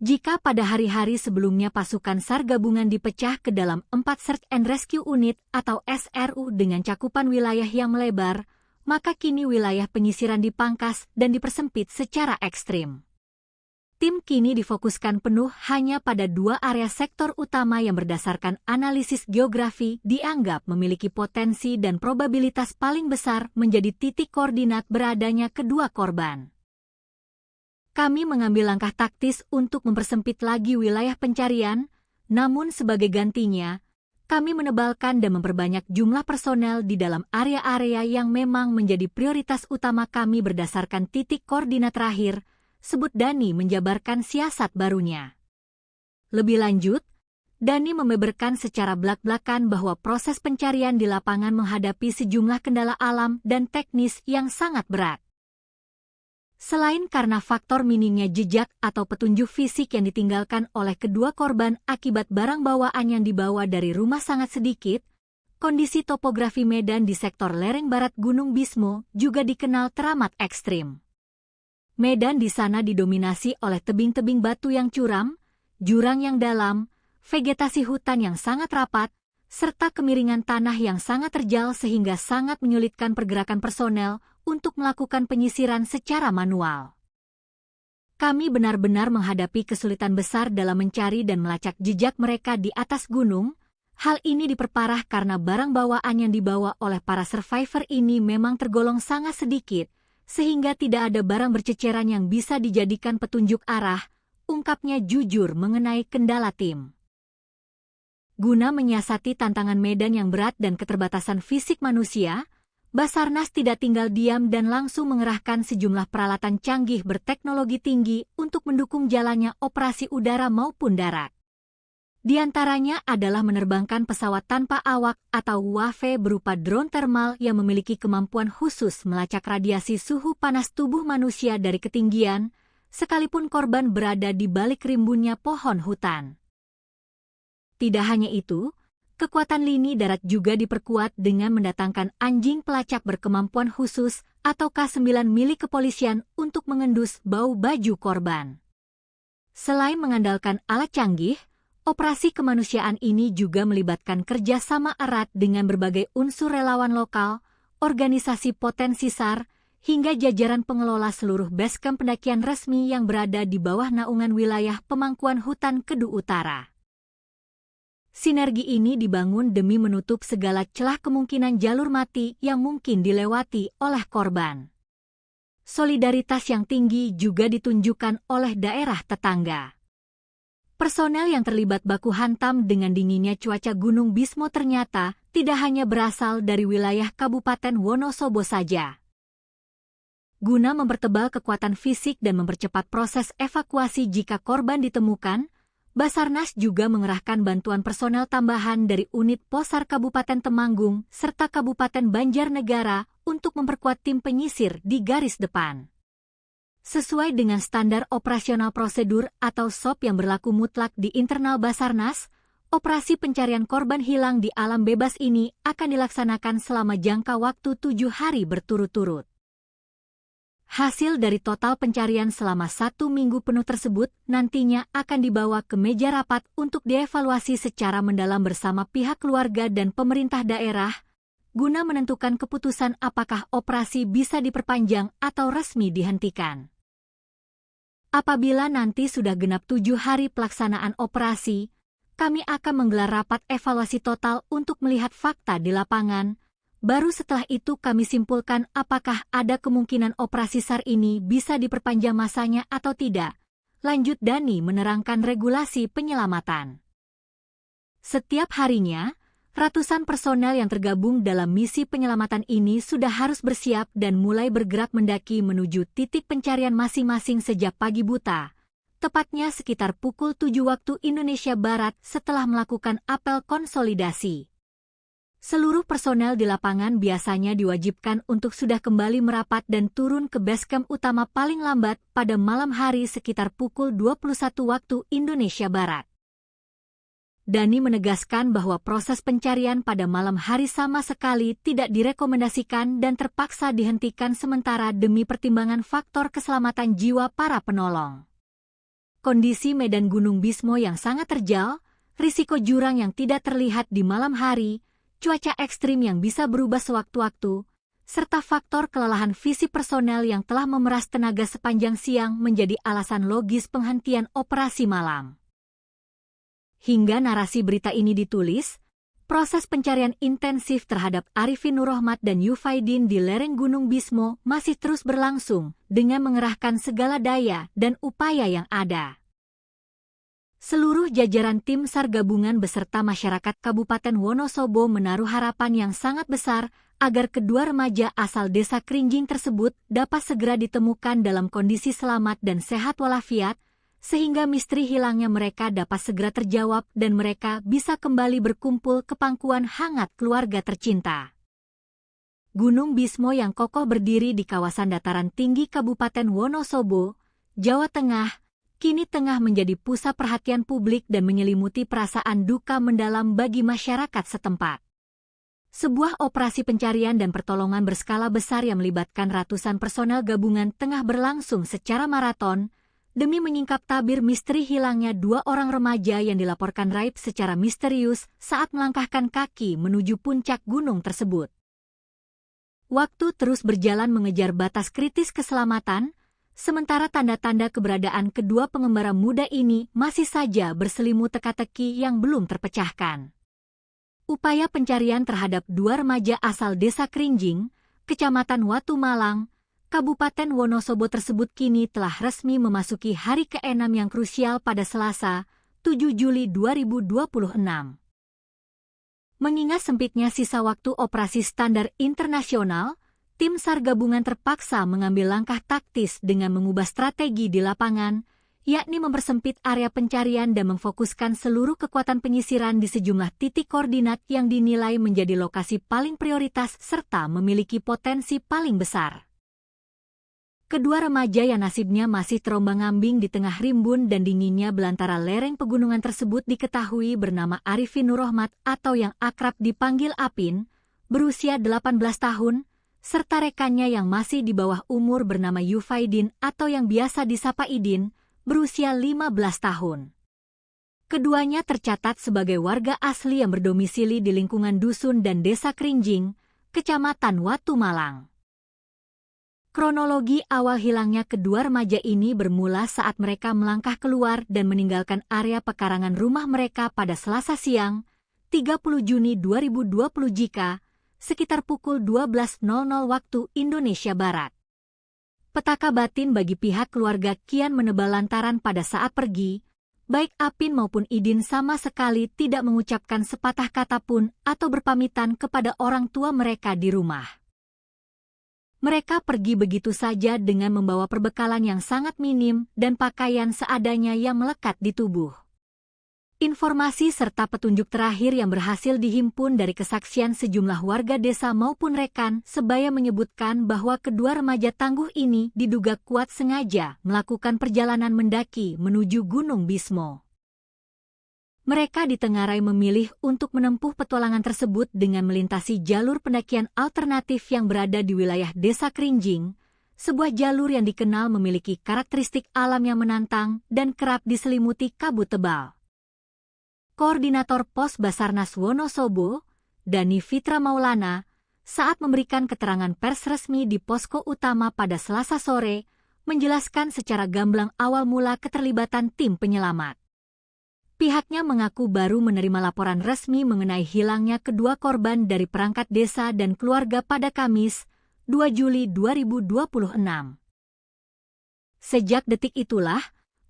Jika pada hari-hari sebelumnya pasukan SAR gabungan dipecah ke dalam 4 Search and Rescue Unit atau SRU dengan cakupan wilayah yang melebar, maka kini wilayah penyisiran dipangkas dan dipersempit secara ekstrim. Tim kini difokuskan penuh hanya pada 2 area sektor utama yang berdasarkan analisis geografi dianggap memiliki potensi dan probabilitas paling besar menjadi titik koordinat beradanya kedua korban. Kami mengambil langkah taktis untuk mempersempit lagi wilayah pencarian, namun sebagai gantinya, kami menebalkan dan memperbanyak jumlah personel di dalam area-area yang memang menjadi prioritas utama kami berdasarkan titik koordinat terakhir, sebut Dani menjabarkan siasat barunya. Lebih lanjut, Dani membeberkan secara belak-belakan bahwa proses pencarian di lapangan menghadapi sejumlah kendala alam dan teknis yang sangat berat. Selain karena faktor minimnya jejak atau petunjuk fisik yang ditinggalkan oleh kedua korban akibat barang bawaan yang dibawa dari rumah sangat sedikit, kondisi topografi medan di sektor lereng barat Gunung Bismo juga dikenal teramat ekstrim. Medan di sana didominasi oleh tebing-tebing batu yang curam, jurang yang dalam, vegetasi hutan yang sangat rapat, serta kemiringan tanah yang sangat terjal sehingga sangat menyulitkan pergerakan personel untuk melakukan penyisiran secara manual. Kami benar-benar menghadapi kesulitan besar dalam mencari dan melacak jejak mereka di atas gunung. Hal ini diperparah karena barang bawaan yang dibawa oleh para survivor ini memang tergolong sangat sedikit, sehingga tidak ada barang berceceran yang bisa dijadikan petunjuk arah, ungkapnya jujur mengenai kendala tim. Guna menyiasati tantangan medan yang berat dan keterbatasan fisik manusia, Basarnas tidak tinggal diam dan langsung mengerahkan sejumlah peralatan canggih berteknologi tinggi untuk mendukung jalannya operasi udara maupun darat. Di antaranya adalah menerbangkan pesawat tanpa awak atau UAV berupa drone thermal yang memiliki kemampuan khusus melacak radiasi suhu panas tubuh manusia dari ketinggian, sekalipun korban berada di balik rimbunnya pohon hutan. Tidak hanya itu, kekuatan lini darat juga diperkuat dengan mendatangkan anjing pelacak berkemampuan khusus atau K9 milik kepolisian untuk mengendus bau baju korban. Selain mengandalkan alat canggih, operasi kemanusiaan ini juga melibatkan kerjasama erat dengan berbagai unsur relawan lokal, organisasi potensi SAR, hingga jajaran pengelola seluruh basecamp pendakian resmi yang berada di bawah naungan wilayah pemangkuan hutan Kedu Utara. Sinergi ini dibangun demi menutup segala celah kemungkinan jalur mati yang mungkin dilewati oleh korban. Solidaritas yang tinggi juga ditunjukkan oleh daerah tetangga. Personel yang terlibat baku hantam dengan dinginnya cuaca Gunung Bismo ternyata tidak hanya berasal dari wilayah Kabupaten Wonosobo saja. Guna mempertebal kekuatan fisik dan mempercepat proses evakuasi jika korban ditemukan, Basarnas juga mengerahkan bantuan personel tambahan dari unit Posar Kabupaten Temanggung serta Kabupaten Banjarnegara untuk memperkuat tim penyisir di garis depan. Sesuai dengan standar operasional prosedur atau SOP yang berlaku mutlak di internal Basarnas, operasi pencarian korban hilang di alam bebas ini akan dilaksanakan selama jangka waktu 7 hari berturut-turut. Hasil dari total pencarian selama 1 minggu penuh tersebut nantinya akan dibawa ke meja rapat untuk dievaluasi secara mendalam bersama pihak keluarga dan pemerintah daerah, guna menentukan keputusan apakah operasi bisa diperpanjang atau resmi dihentikan. Apabila nanti sudah genap 7 hari pelaksanaan operasi, kami akan menggelar rapat evaluasi total untuk melihat fakta di lapangan. Baru setelah itu kami simpulkan apakah ada kemungkinan operasi SAR ini bisa diperpanjang masanya atau tidak. Lanjut Dani menerangkan regulasi penyelamatan. Setiap harinya, ratusan personel yang tergabung dalam misi penyelamatan ini sudah harus bersiap dan mulai bergerak mendaki menuju titik pencarian masing-masing sejak pagi buta, tepatnya sekitar pukul 7 waktu Indonesia Barat setelah melakukan apel konsolidasi. Seluruh personel di lapangan biasanya diwajibkan untuk sudah kembali merapat dan turun ke basecamp utama paling lambat pada malam hari sekitar pukul 21 waktu Indonesia Barat. Dani menegaskan bahwa proses pencarian pada malam hari sama sekali tidak direkomendasikan dan terpaksa dihentikan sementara demi pertimbangan faktor keselamatan jiwa para penolong. Kondisi medan Gunung Bismo yang sangat terjal, risiko jurang yang tidak terlihat di malam hari, cuaca ekstrim yang bisa berubah sewaktu-waktu, serta faktor kelelahan fisik personel yang telah memeras tenaga sepanjang siang menjadi alasan logis penghentian operasi malam. Hingga narasi berita ini ditulis, proses pencarian intensif terhadap Arifin Nurrohmat dan Yufaidin di lereng Gunung Bismo masih terus berlangsung dengan mengerahkan segala daya dan upaya yang ada. Seluruh jajaran tim SAR gabungan beserta masyarakat Kabupaten Wonosobo menaruh harapan yang sangat besar agar kedua remaja asal desa Krinjing tersebut dapat segera ditemukan dalam kondisi selamat dan sehat walafiat, sehingga misteri hilangnya mereka dapat segera terjawab dan mereka bisa kembali berkumpul ke pangkuan hangat keluarga tercinta. Gunung Bismo yang kokoh berdiri di kawasan dataran tinggi Kabupaten Wonosobo, Jawa Tengah, kini tengah menjadi pusat perhatian publik dan menyelimuti perasaan duka mendalam bagi masyarakat setempat. Sebuah operasi pencarian dan pertolongan berskala besar yang melibatkan ratusan personel gabungan tengah berlangsung secara maraton, demi menyingkap tabir misteri hilangnya dua orang remaja yang dilaporkan raib secara misterius saat melangkahkan kaki menuju puncak gunung tersebut. Waktu terus berjalan mengejar batas kritis keselamatan, sementara tanda-tanda keberadaan kedua pengembara muda ini masih saja berselimut teka-teki yang belum terpecahkan. Upaya pencarian terhadap dua remaja asal desa Krinjing, Kecamatan Watu Malang, Kabupaten Wonosobo tersebut kini telah resmi memasuki hari ke-6 yang krusial pada Selasa, 7 Juli 2026. Mengingat sempitnya sisa waktu operasi standar internasional, tim SAR gabungan terpaksa mengambil langkah taktis dengan mengubah strategi di lapangan, yakni mempersempit area pencarian dan memfokuskan seluruh kekuatan penyisiran di sejumlah titik koordinat yang dinilai menjadi lokasi paling prioritas serta memiliki potensi paling besar. Kedua remaja yang nasibnya masih terombang-ambing di tengah rimbun dan dinginnya belantara lereng pegunungan tersebut diketahui bernama Arifin Nurrohmat atau yang akrab dipanggil Apin, berusia 18 tahun, serta rekannya yang masih di bawah umur bernama Yufaidin atau yang biasa disapa Idin, berusia 15 tahun. Keduanya tercatat sebagai warga asli yang berdomisili di lingkungan dusun dan desa Krinjing, Kecamatan Watu Malang. Kronologi awal hilangnya kedua remaja ini bermula saat mereka melangkah keluar dan meninggalkan area pekarangan rumah mereka pada Selasa siang, 30 Juni 2020 jika, sekitar pukul 12.00 waktu Indonesia Barat. Petaka batin bagi pihak keluarga kian menebal lantaran pada saat pergi, baik Apin maupun Idin sama sekali tidak mengucapkan sepatah kata pun atau berpamitan kepada orang tua mereka di rumah. Mereka pergi begitu saja dengan membawa perbekalan yang sangat minim dan pakaian seadanya yang melekat di tubuh. Informasi serta petunjuk terakhir yang berhasil dihimpun dari kesaksian sejumlah warga desa maupun rekan sebaya menyebutkan bahwa kedua remaja tangguh ini diduga kuat sengaja melakukan perjalanan mendaki menuju Gunung Bismo. Mereka ditengarai memilih untuk menempuh petualangan tersebut dengan melintasi jalur pendakian alternatif yang berada di wilayah desa Krinjing, sebuah jalur yang dikenal memiliki karakteristik alam yang menantang dan kerap diselimuti kabut tebal. Koordinator Pos Basarnas Wonosobo, Dani Fitra Maulana, saat memberikan keterangan pers resmi di posko utama pada Selasa sore, menjelaskan secara gamblang awal mula keterlibatan tim penyelamat. Pihaknya mengaku baru menerima laporan resmi mengenai hilangnya kedua korban dari perangkat desa dan keluarga pada Kamis, 2 Juli 2026. Sejak detik itulah,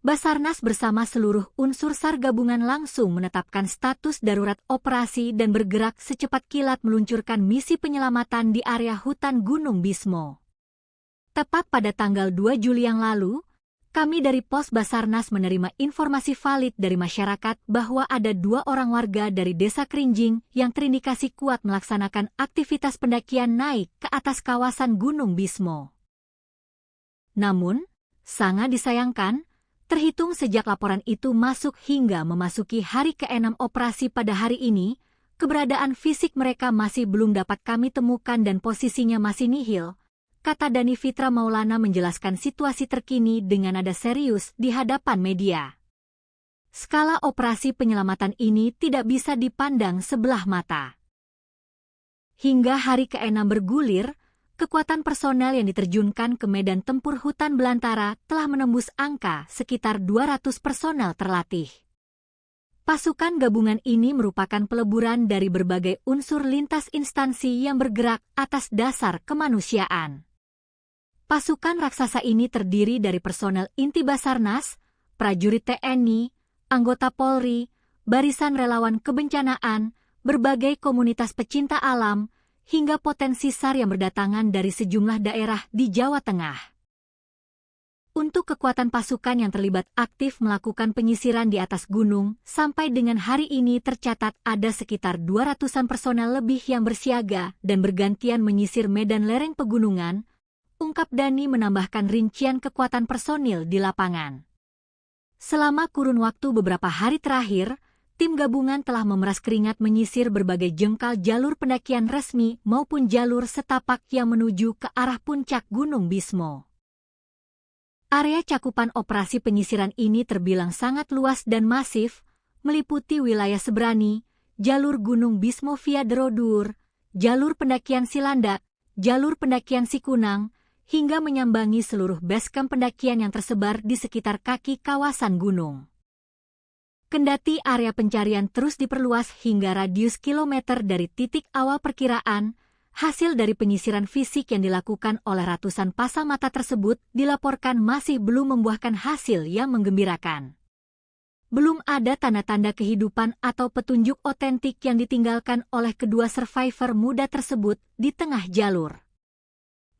Basarnas bersama seluruh unsur SAR gabungan langsung menetapkan status darurat operasi dan bergerak secepat kilat meluncurkan misi penyelamatan di area hutan Gunung Bismo. Tepat pada tanggal 2 Juli yang lalu, kami dari Pos Basarnas menerima informasi valid dari masyarakat bahwa ada 2 orang warga dari desa Krinjing yang terindikasi kuat melaksanakan aktivitas pendakian naik ke atas kawasan Gunung Bismo. Namun, sangat disayangkan, Terhitung sejak laporan itu masuk hingga memasuki hari ke-6 operasi pada hari ini, keberadaan fisik mereka masih belum dapat kami temukan dan posisinya masih nihil, kata Dhani Fitra Maulana menjelaskan situasi terkini dengan nada serius di hadapan media. Skala operasi penyelamatan ini tidak bisa dipandang sebelah mata. Hingga hari ke-6 bergulir, kekuatan personel yang diterjunkan ke medan tempur hutan belantara telah menembus angka sekitar 200 personel terlatih. Pasukan gabungan ini merupakan peleburan dari berbagai unsur lintas instansi yang bergerak atas dasar kemanusiaan. Pasukan raksasa ini terdiri dari personel inti Basarnas, prajurit TNI, anggota Polri, barisan relawan kebencanaan, berbagai komunitas pecinta alam, hingga potensi SAR yang berdatangan dari sejumlah daerah di Jawa Tengah. Untuk kekuatan pasukan yang terlibat aktif melakukan penyisiran di atas gunung, sampai dengan hari ini tercatat ada sekitar 200-an personel lebih yang bersiaga dan bergantian menyisir medan lereng pegunungan, ungkap Dhani menambahkan rincian kekuatan personil di lapangan. Selama kurun waktu beberapa hari terakhir, tim gabungan telah memeras keringat menyisir berbagai jengkal jalur pendakian resmi maupun jalur setapak yang menuju ke arah puncak Gunung Bismo. Area cakupan operasi penyisiran ini terbilang sangat luas dan masif, meliputi wilayah Sebrani, jalur Gunung Bismo via Derodur, jalur pendakian Silandak, jalur pendakian Sikunang, hingga menyambangi seluruh basecamp pendakian yang tersebar di sekitar kaki kawasan gunung. Kendati area pencarian terus diperluas hingga radius kilometer dari titik awal perkiraan, hasil dari penyisiran fisik yang dilakukan oleh ratusan pasang mata tersebut dilaporkan masih belum membuahkan hasil yang menggembirakan. Belum ada tanda-tanda kehidupan atau petunjuk otentik yang ditinggalkan oleh kedua survivor muda tersebut di tengah jalur.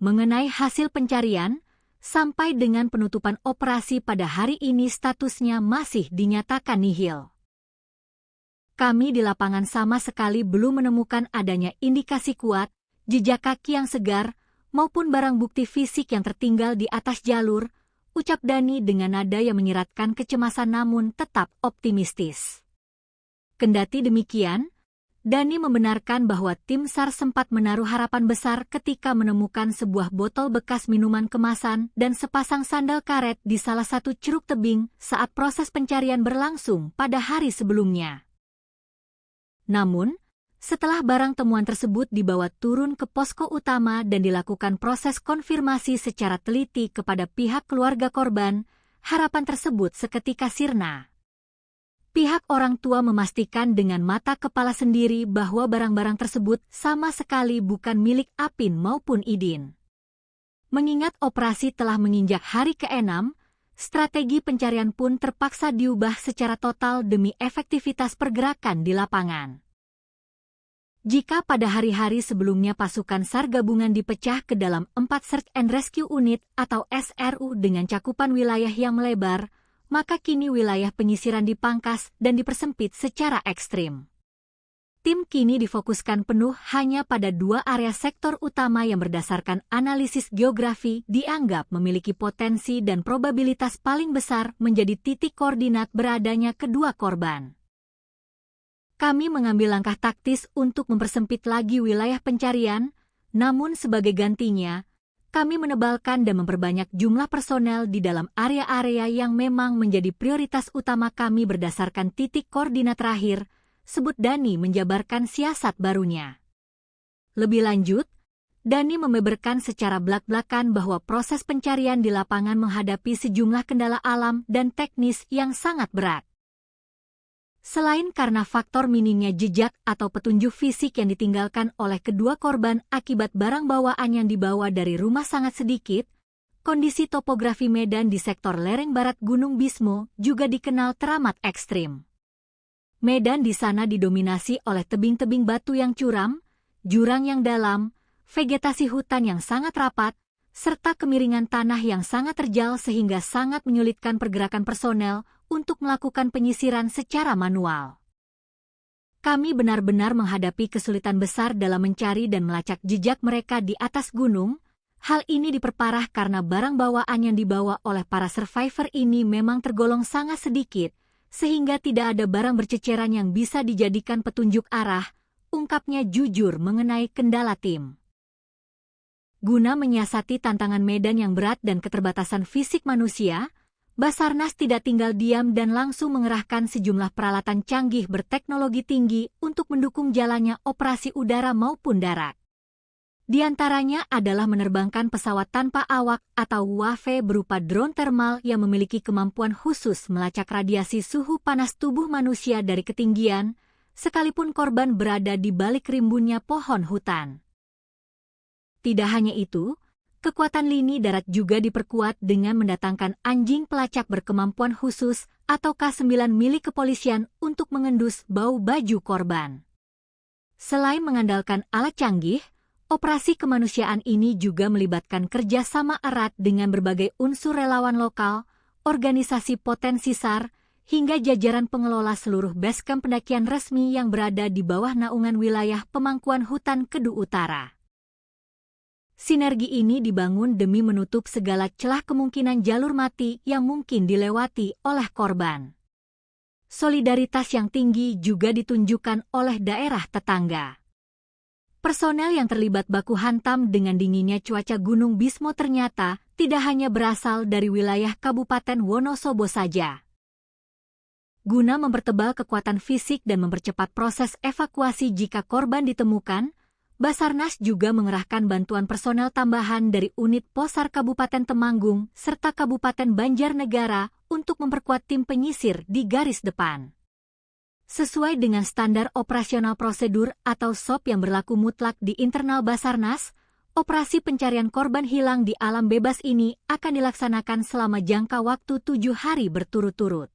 Mengenai hasil pencarian, sampai dengan penutupan operasi pada hari ini statusnya masih dinyatakan nihil. Kami di lapangan sama sekali belum menemukan adanya indikasi kuat, jejak kaki yang segar, maupun barang bukti fisik yang tertinggal di atas jalur, ucap Dhani dengan nada yang menyiratkan kecemasan namun tetap optimistis. Kendati demikian, Dhani membenarkan bahwa tim SAR sempat menaruh harapan besar ketika menemukan sebuah botol bekas minuman kemasan dan sepasang sandal karet di salah satu curug tebing saat proses pencarian berlangsung pada hari sebelumnya. Namun, setelah barang temuan tersebut dibawa turun ke posko utama dan dilakukan proses konfirmasi secara teliti kepada pihak keluarga korban, harapan tersebut seketika sirna. Pihak orang tua memastikan dengan mata kepala sendiri bahwa barang-barang tersebut sama sekali bukan milik Apin maupun Idin. Mengingat operasi telah menginjak hari ke-6, strategi pencarian pun terpaksa diubah secara total demi efektivitas pergerakan di lapangan. Jika pada hari-hari sebelumnya pasukan SAR gabungan dipecah ke dalam 4 Search and Rescue Unit atau SRU dengan cakupan wilayah yang melebar, maka kini wilayah penyisiran dipangkas dan dipersempit secara ekstrim. Tim kini difokuskan penuh hanya pada 2 area sektor utama yang berdasarkan analisis geografi dianggap memiliki potensi dan probabilitas paling besar menjadi titik koordinat beradanya kedua korban. Kami mengambil langkah taktis untuk mempersempit lagi wilayah pencarian, namun sebagai gantinya, kami menebalkan dan memperbanyak jumlah personel di dalam area-area yang memang menjadi prioritas utama kami berdasarkan titik koordinat terakhir, sebut Dhani menjabarkan siasat barunya. Lebih lanjut, Dhani membeberkan secara belak-belakan bahwa proses pencarian di lapangan menghadapi sejumlah kendala alam dan teknis yang sangat berat. Selain karena faktor minimnya jejak atau petunjuk fisik yang ditinggalkan oleh kedua korban akibat barang bawaan yang dibawa dari rumah sangat sedikit, kondisi topografi medan di sektor lereng barat Gunung Bismo juga dikenal teramat ekstrim. Medan di sana didominasi oleh tebing-tebing batu yang curam, jurang yang dalam, vegetasi hutan yang sangat rapat, serta kemiringan tanah yang sangat terjal sehingga sangat menyulitkan pergerakan personel untuk melakukan penyisiran secara manual. Kami benar-benar menghadapi kesulitan besar dalam mencari dan melacak jejak mereka di atas gunung, Hal ini diperparah karena barang bawaan yang dibawa oleh para survivor ini memang tergolong sangat sedikit, sehingga tidak ada barang berceceran yang bisa dijadikan petunjuk arah, ungkapnya jujur mengenai kendala tim. Guna menyiasati tantangan medan yang berat dan keterbatasan fisik manusia, Basarnas tidak tinggal diam dan langsung mengerahkan sejumlah peralatan canggih berteknologi tinggi untuk mendukung jalannya operasi udara maupun darat. Di antaranya adalah menerbangkan pesawat tanpa awak atau UAV berupa drone thermal yang memiliki kemampuan khusus melacak radiasi suhu panas tubuh manusia dari ketinggian, sekalipun korban berada di balik rimbunnya pohon hutan. Tidak hanya itu, kekuatan lini darat juga diperkuat dengan mendatangkan anjing pelacak berkemampuan khusus atau K9 milik kepolisian untuk mengendus bau baju korban. Selain mengandalkan alat canggih, operasi kemanusiaan ini juga melibatkan kerjasama erat dengan berbagai unsur relawan lokal, organisasi potensi SAR, hingga jajaran pengelola seluruh basecamp pendakian resmi yang berada di bawah naungan wilayah pemangkuan hutan Kedu Utara. Sinergi ini dibangun demi menutup segala celah kemungkinan jalur mati yang mungkin dilewati oleh korban. Solidaritas yang tinggi juga ditunjukkan oleh daerah tetangga. Personel yang terlibat baku hantam dengan dinginnya cuaca Gunung Bismo ternyata tidak hanya berasal dari wilayah Kabupaten Wonosobo saja. Guna mempertebal kekuatan fisik dan mempercepat proses evakuasi jika korban ditemukan, Basarnas juga mengerahkan bantuan personel tambahan dari unit Posar Kabupaten Temanggung serta Kabupaten Banjarnegara untuk memperkuat tim penyisir di garis depan. Sesuai dengan standar operasional prosedur atau SOP yang berlaku mutlak di internal Basarnas, operasi pencarian korban hilang di alam bebas ini akan dilaksanakan selama jangka waktu 7 hari berturut-turut.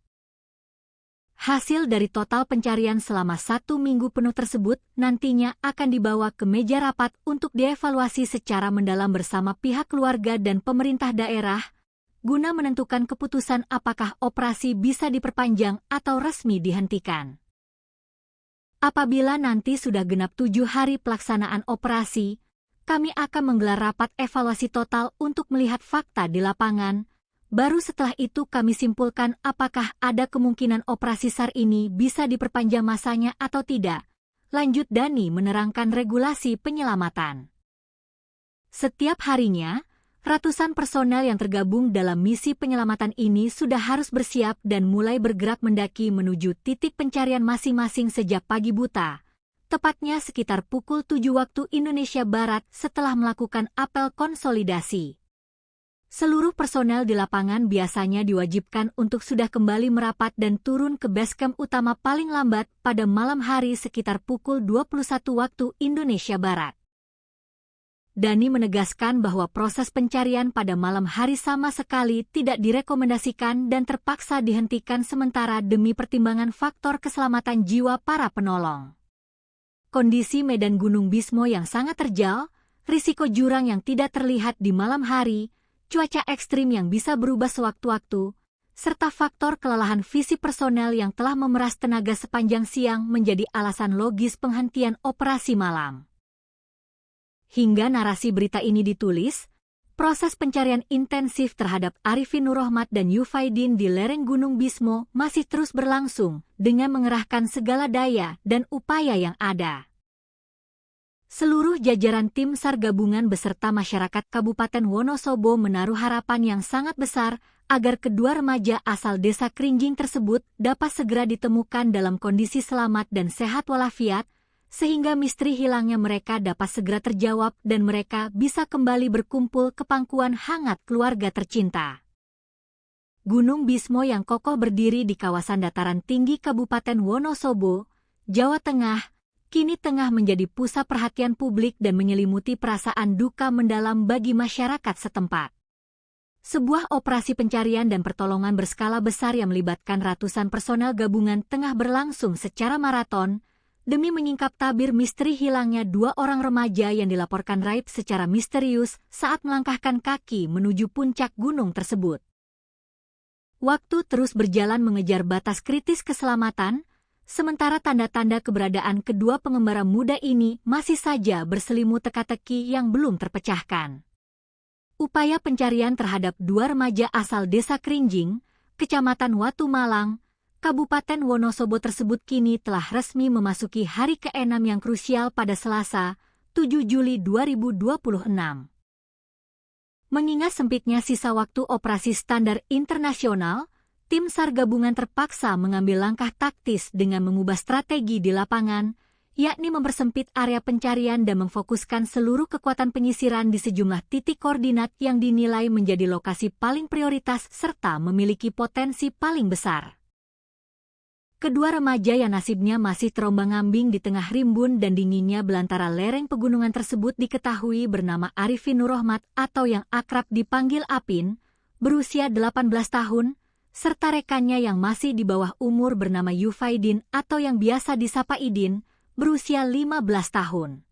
Hasil dari total pencarian selama 1 minggu penuh tersebut nantinya akan dibawa ke meja rapat untuk dievaluasi secara mendalam bersama pihak keluarga dan pemerintah daerah, guna menentukan keputusan apakah operasi bisa diperpanjang atau resmi dihentikan. Apabila nanti sudah genap 7 hari pelaksanaan operasi, kami akan menggelar rapat evaluasi total untuk melihat fakta di lapangan. Baru setelah itu kami simpulkan apakah ada kemungkinan operasi SAR ini bisa diperpanjang masanya atau tidak. Lanjut Dani menerangkan regulasi penyelamatan. Setiap harinya, ratusan personel yang tergabung dalam misi penyelamatan ini sudah harus bersiap dan mulai bergerak mendaki menuju titik pencarian masing-masing sejak pagi buta, tepatnya sekitar pukul 7 waktu Indonesia Barat setelah melakukan apel konsolidasi. Seluruh personel di lapangan biasanya diwajibkan untuk sudah kembali merapat dan turun ke basecamp utama paling lambat pada malam hari sekitar pukul 21 waktu Indonesia Barat. Dani menegaskan bahwa proses pencarian pada malam hari sama sekali tidak direkomendasikan dan terpaksa dihentikan sementara demi pertimbangan faktor keselamatan jiwa para penolong. Kondisi medan Gunung Bismo yang sangat terjal, risiko jurang yang tidak terlihat di malam hari, cuaca ekstrim yang bisa berubah sewaktu-waktu, serta faktor kelelahan fisik personel yang telah memeras tenaga sepanjang siang menjadi alasan logis penghentian operasi malam. Hingga narasi berita ini ditulis, proses pencarian intensif terhadap Arifin Nurrohmat dan Yufaidin di lereng Gunung Bismo masih terus berlangsung dengan mengerahkan segala daya dan upaya yang ada. Seluruh jajaran tim SAR gabungan beserta masyarakat Kabupaten Wonosobo menaruh harapan yang sangat besar agar kedua remaja asal desa Krinjing tersebut dapat segera ditemukan dalam kondisi selamat dan sehat walafiat, sehingga misteri hilangnya mereka dapat segera terjawab dan mereka bisa kembali berkumpul ke pangkuan hangat keluarga tercinta. Gunung Bismo yang kokoh berdiri di kawasan dataran tinggi Kabupaten Wonosobo, Jawa Tengah, kini tengah menjadi pusat perhatian publik dan menyelimuti perasaan duka mendalam bagi masyarakat setempat. Sebuah operasi pencarian dan pertolongan berskala besar yang melibatkan ratusan personel gabungan tengah berlangsung secara maraton, demi menyingkap tabir misteri hilangnya 2 orang remaja yang dilaporkan raib secara misterius saat melangkahkan kaki menuju puncak gunung tersebut. Waktu terus berjalan mengejar batas kritis keselamatan, sementara tanda-tanda keberadaan kedua pengembara muda ini masih saja berselimut teka-teki yang belum terpecahkan. Upaya pencarian terhadap dua remaja asal Desa Krinjing, Kecamatan Watu Malang, Kabupaten Wonosobo tersebut kini telah resmi memasuki hari ke-6 yang krusial pada Selasa, 7 Juli 2026. Mengingat sempitnya sisa waktu operasi standar internasional, tim SAR gabungan terpaksa mengambil langkah taktis dengan mengubah strategi di lapangan, yakni mempersempit area pencarian dan memfokuskan seluruh kekuatan penyisiran di sejumlah titik koordinat yang dinilai menjadi lokasi paling prioritas serta memiliki potensi paling besar. Kedua remaja yang nasibnya masih terombang-ambing di tengah rimbun dan dinginnya belantara lereng pegunungan tersebut diketahui bernama Arifin Nurrohmat atau yang akrab dipanggil Apin, berusia 18 tahun, serta rekannya yang masih di bawah umur bernama Yufaidin atau yang biasa disapa Idin, berusia 15 tahun.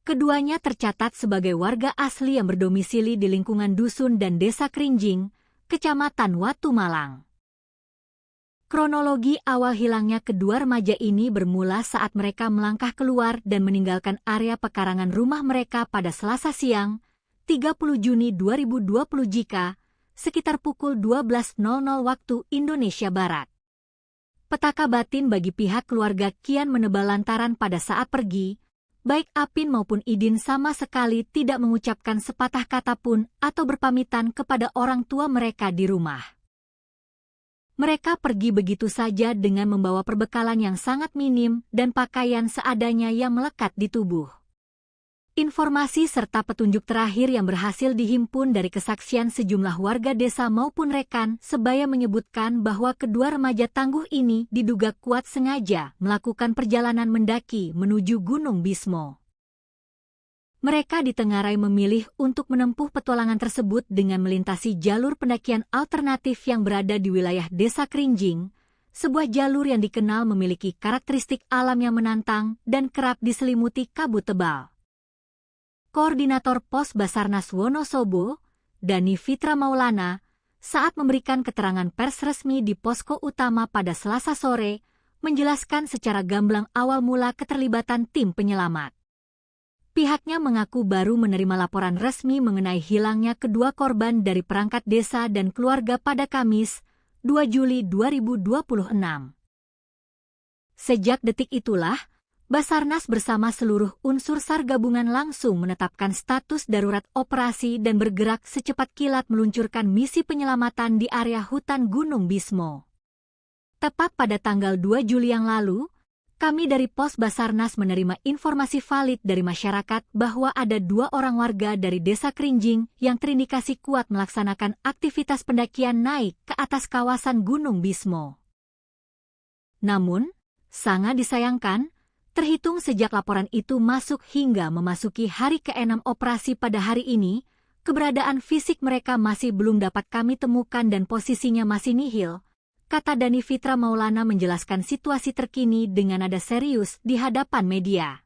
Keduanya tercatat sebagai warga asli yang berdomisili di lingkungan dusun dan Desa Krinjing, Kecamatan Watu Malang. Kronologi awal hilangnya kedua remaja ini bermula saat mereka melangkah keluar dan meninggalkan area pekarangan rumah mereka pada Selasa siang, 30 Juni 2020 sekitar pukul 12.00 waktu Indonesia Barat. Petaka batin bagi pihak keluarga kian menebal lantaran pada saat pergi, baik Apin maupun Idin sama sekali tidak mengucapkan sepatah kata pun atau berpamitan kepada orang tua mereka di rumah. Mereka pergi begitu saja dengan membawa perbekalan yang sangat minim dan pakaian seadanya yang melekat di tubuh. Informasi serta petunjuk terakhir yang berhasil dihimpun dari kesaksian sejumlah warga desa maupun rekan sebaya menyebutkan bahwa kedua remaja tangguh ini diduga kuat sengaja melakukan perjalanan mendaki menuju Gunung Bismo. Mereka ditengarai memilih untuk menempuh petualangan tersebut dengan melintasi jalur pendakian alternatif yang berada di wilayah Desa Krinjing, sebuah jalur yang dikenal memiliki karakteristik alam yang menantang dan kerap diselimuti kabut tebal. Koordinator Pos Basarnas Wonosobo, Dani Fitra Maulana, saat memberikan keterangan pers resmi di posko utama pada Selasa sore, menjelaskan secara gamblang awal mula keterlibatan tim penyelamat. Pihaknya mengaku baru menerima laporan resmi mengenai hilangnya kedua korban dari perangkat desa dan keluarga pada Kamis, 2 Juli 2026. Sejak detik itulah, Basarnas bersama seluruh unsur SAR gabungan langsung menetapkan status darurat operasi dan bergerak secepat kilat meluncurkan misi penyelamatan di area hutan Gunung Bismo. Tepat pada tanggal 2 Juli yang lalu, kami dari Pos Basarnas menerima informasi valid dari masyarakat bahwa ada 2 orang warga dari Desa Krinjing yang terindikasi kuat melaksanakan aktivitas pendakian naik ke atas kawasan Gunung Bismo. Namun, sangat disayangkan, terhitung sejak laporan itu masuk hingga memasuki hari ke-6 operasi pada hari ini, keberadaan fisik mereka masih belum dapat kami temukan dan posisinya masih nihil, kata Dani Fitra Maulana menjelaskan situasi terkini dengan nada serius di hadapan media.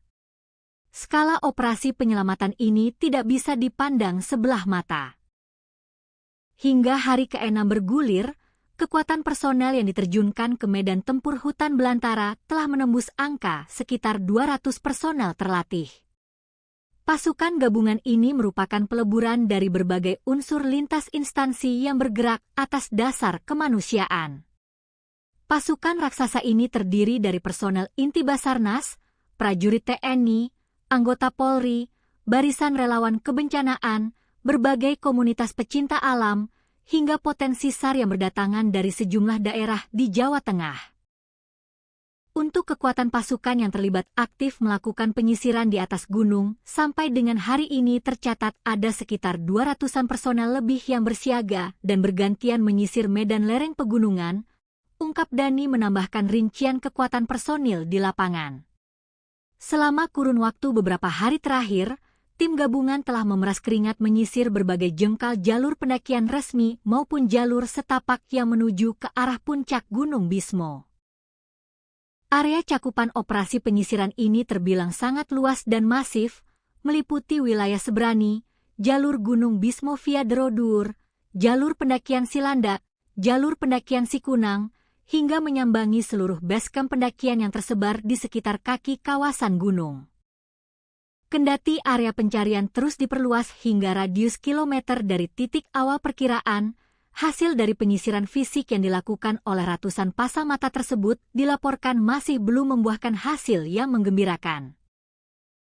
Skala operasi penyelamatan ini tidak bisa dipandang sebelah mata. Hingga hari ke-6 bergulir, kekuatan personel yang diterjunkan ke medan tempur hutan belantara telah menembus angka sekitar 200 personel terlatih. Pasukan gabungan ini merupakan peleburan dari berbagai unsur lintas instansi yang bergerak atas dasar kemanusiaan. Pasukan raksasa ini terdiri dari personel inti Basarnas, prajurit TNI, anggota Polri, barisan relawan kebencanaan, berbagai komunitas pecinta alam, hingga potensi SAR yang berdatangan dari sejumlah daerah di Jawa Tengah. Untuk kekuatan pasukan yang terlibat aktif melakukan penyisiran di atas gunung, sampai dengan hari ini tercatat ada sekitar 200-an personel lebih yang bersiaga dan bergantian menyisir medan lereng pegunungan, ungkap Dani menambahkan rincian kekuatan personil di lapangan. Selama kurun waktu beberapa hari terakhir, tim gabungan telah memeras keringat menyisir berbagai jengkal jalur pendakian resmi maupun jalur setapak yang menuju ke arah puncak Gunung Bismo. Area cakupan operasi penyisiran ini terbilang sangat luas dan masif, meliputi wilayah Sebrani, jalur Gunung Bismo via Derodur, jalur pendakian Silandak, jalur pendakian Sikunang, hingga menyambangi seluruh basecamp pendakian yang tersebar di sekitar kaki kawasan gunung. Kendati area pencarian terus diperluas hingga radius kilometer dari titik awal perkiraan, hasil dari penyisiran fisik yang dilakukan oleh ratusan pasang mata tersebut dilaporkan masih belum membuahkan hasil yang menggembirakan.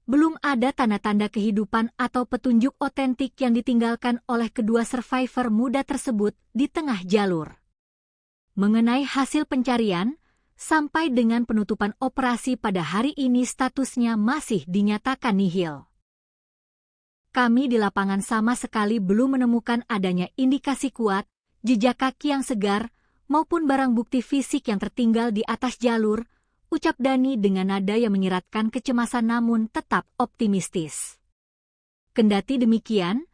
Belum ada tanda-tanda kehidupan atau petunjuk otentik yang ditinggalkan oleh kedua survivor muda tersebut di tengah jalur. Mengenai hasil pencarian, sampai dengan penutupan operasi pada hari ini statusnya masih dinyatakan nihil. Kami di lapangan sama sekali belum menemukan adanya indikasi kuat, jejak kaki yang segar, maupun barang bukti fisik yang tertinggal di atas jalur, ucap Dani dengan nada yang menyiratkan kecemasan namun tetap optimistis. Kendati demikian,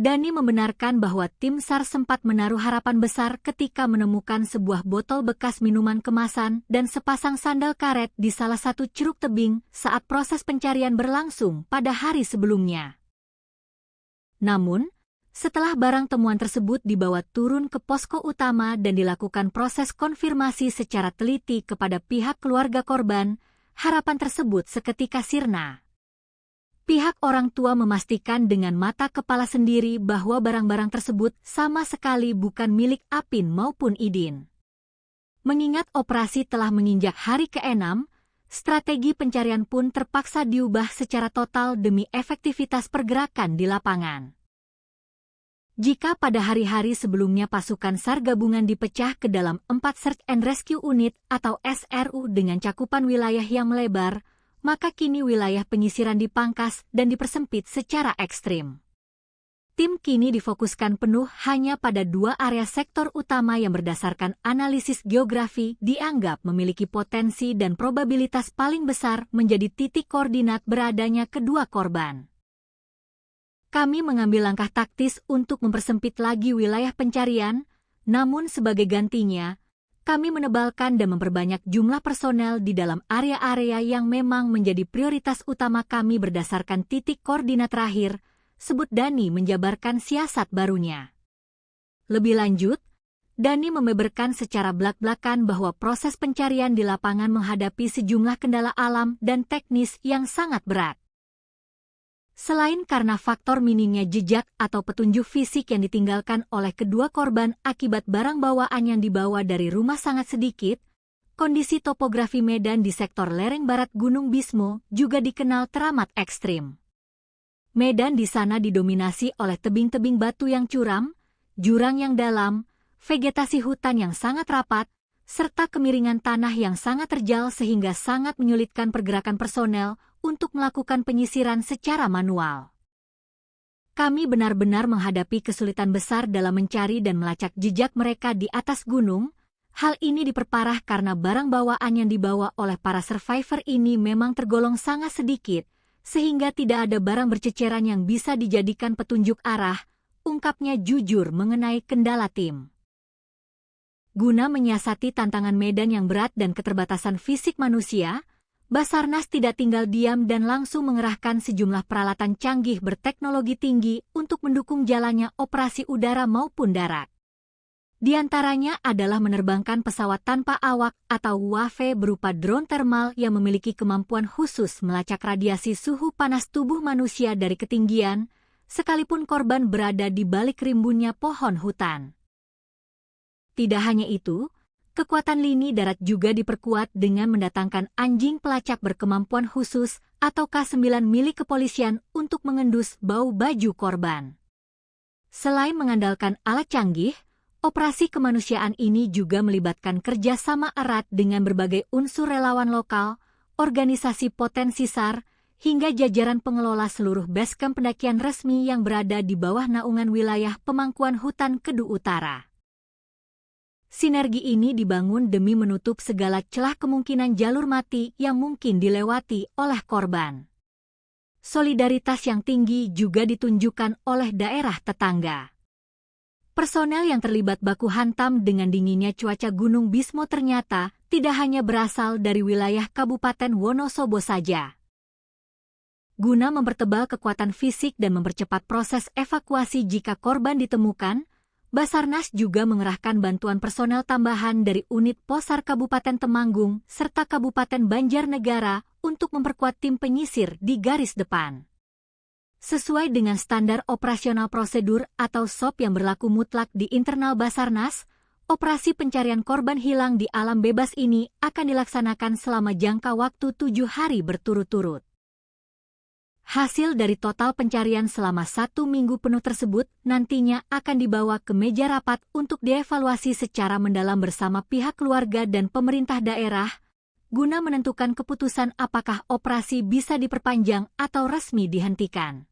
Dani membenarkan bahwa tim SAR sempat menaruh harapan besar ketika menemukan sebuah botol bekas minuman kemasan dan sepasang sandal karet di salah satu curug tebing saat proses pencarian berlangsung pada hari sebelumnya. Namun, setelah barang temuan tersebut dibawa turun ke posko utama dan dilakukan proses konfirmasi secara teliti kepada pihak keluarga korban, harapan tersebut seketika sirna. Pihak orang tua memastikan dengan mata kepala sendiri bahwa barang-barang tersebut sama sekali bukan milik Apin maupun Idin. Mengingat operasi telah menginjak hari ke-6, strategi pencarian pun terpaksa diubah secara total demi efektivitas pergerakan di lapangan. Jika pada hari-hari sebelumnya pasukan SAR gabungan dipecah ke dalam 4 Search and Rescue Unit atau SRU dengan cakupan wilayah yang melebar, maka kini wilayah penyisiran dipangkas dan dipersempit secara ekstrim. Tim kini difokuskan penuh hanya pada 2 area sektor utama yang berdasarkan analisis geografi dianggap memiliki potensi dan probabilitas paling besar menjadi titik koordinat beradanya kedua korban. Kami mengambil langkah taktis untuk mempersempit lagi wilayah pencarian, namun sebagai gantinya, kami menebalkan dan memperbanyak jumlah personel di dalam area-area yang memang menjadi prioritas utama kami berdasarkan titik koordinat terakhir, sebut Dani menjabarkan siasat barunya. Lebih lanjut, Dani membeberkan secara belak-belakan bahwa proses pencarian di lapangan menghadapi sejumlah kendala alam dan teknis yang sangat berat. Selain karena faktor minimnya jejak atau petunjuk fisik yang ditinggalkan oleh kedua korban akibat barang bawaan yang dibawa dari rumah sangat sedikit, kondisi topografi medan di sektor lereng barat Gunung Bismo juga dikenal teramat ekstrim. Medan di sana didominasi oleh tebing-tebing batu yang curam, jurang yang dalam, vegetasi hutan yang sangat rapat, serta kemiringan tanah yang sangat terjal sehingga sangat menyulitkan pergerakan personel untuk melakukan penyisiran secara manual. Kami benar-benar menghadapi kesulitan besar dalam mencari dan melacak jejak mereka di atas gunung. Hal ini diperparah karena barang bawaan yang dibawa oleh para survivor ini memang tergolong sangat sedikit, sehingga tidak ada barang berceceran yang bisa dijadikan petunjuk arah, ungkapnya jujur mengenai kendala tim. Guna menyiasati tantangan medan yang berat dan keterbatasan fisik manusia, Basarnas tidak tinggal diam dan langsung mengerahkan sejumlah peralatan canggih berteknologi tinggi untuk mendukung jalannya operasi udara maupun darat. Di antaranya adalah menerbangkan pesawat tanpa awak atau UAV berupa drone thermal yang memiliki kemampuan khusus melacak radiasi suhu panas tubuh manusia dari ketinggian, sekalipun korban berada di balik rimbunnya pohon hutan. Tidak hanya itu, kekuatan lini darat juga diperkuat dengan mendatangkan anjing pelacak berkemampuan khusus atau K9 milik kepolisian untuk mengendus bau baju korban. Selain mengandalkan alat canggih, operasi kemanusiaan ini juga melibatkan kerjasama erat dengan berbagai unsur relawan lokal, organisasi potensi SAR, hingga jajaran pengelola seluruh basecamp pendakian resmi yang berada di bawah naungan wilayah pemangkuan hutan Kedu Utara. Sinergi ini dibangun demi menutup segala celah kemungkinan jalur mati yang mungkin dilewati oleh korban. Solidaritas yang tinggi juga ditunjukkan oleh daerah tetangga. Personel yang terlibat baku hantam dengan dinginnya cuaca Gunung Bismo ternyata tidak hanya berasal dari wilayah Kabupaten Wonosobo saja. Guna mempertebal kekuatan fisik dan mempercepat proses evakuasi jika korban ditemukan, Basarnas juga mengerahkan bantuan personel tambahan dari unit Posar Kabupaten Temanggung serta Kabupaten Banjarnegara untuk memperkuat tim penyisir di garis depan. Sesuai dengan standar operasional prosedur atau SOP yang berlaku mutlak di internal Basarnas, operasi pencarian korban hilang di alam bebas ini akan dilaksanakan selama jangka waktu 7 hari berturut-turut. Hasil dari total pencarian selama 1 minggu penuh tersebut nantinya akan dibawa ke meja rapat untuk dievaluasi secara mendalam bersama pihak keluarga dan pemerintah daerah, guna menentukan keputusan apakah operasi bisa diperpanjang atau resmi dihentikan.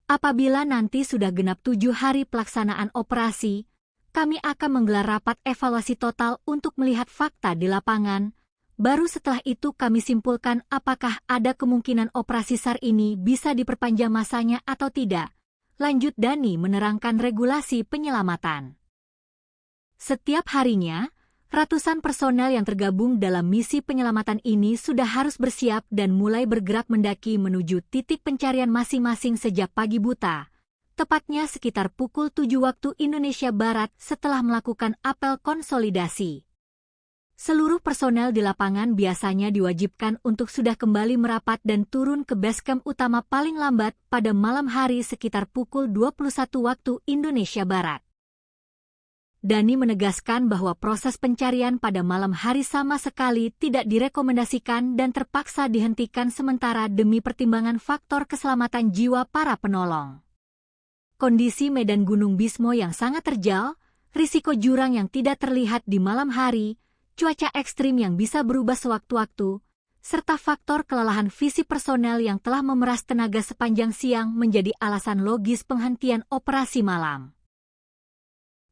Apabila nanti sudah genap 7 hari pelaksanaan operasi, kami akan menggelar rapat evaluasi total untuk melihat fakta di lapangan. Baru setelah itu kami simpulkan apakah ada kemungkinan operasi SAR ini bisa diperpanjang masanya atau tidak. Lanjut Dani menerangkan regulasi penyelamatan. Setiap harinya, ratusan personel yang tergabung dalam misi penyelamatan ini sudah harus bersiap dan mulai bergerak mendaki menuju titik pencarian masing-masing sejak pagi buta, tepatnya sekitar pukul 7 waktu Indonesia Barat setelah melakukan apel konsolidasi. Seluruh personel di lapangan biasanya diwajibkan untuk sudah kembali merapat dan turun ke basecamp utama paling lambat pada malam hari sekitar pukul 21 waktu Indonesia Barat. Dani menegaskan bahwa proses pencarian pada malam hari sama sekali tidak direkomendasikan dan terpaksa dihentikan sementara demi pertimbangan faktor keselamatan jiwa para penolong. Kondisi medan Gunung Bismo yang sangat terjal, risiko jurang yang tidak terlihat di malam hari, cuaca ekstrim yang bisa berubah sewaktu-waktu, serta faktor kelelahan fisik personel yang telah memeras tenaga sepanjang siang menjadi alasan logis penghentian operasi malam.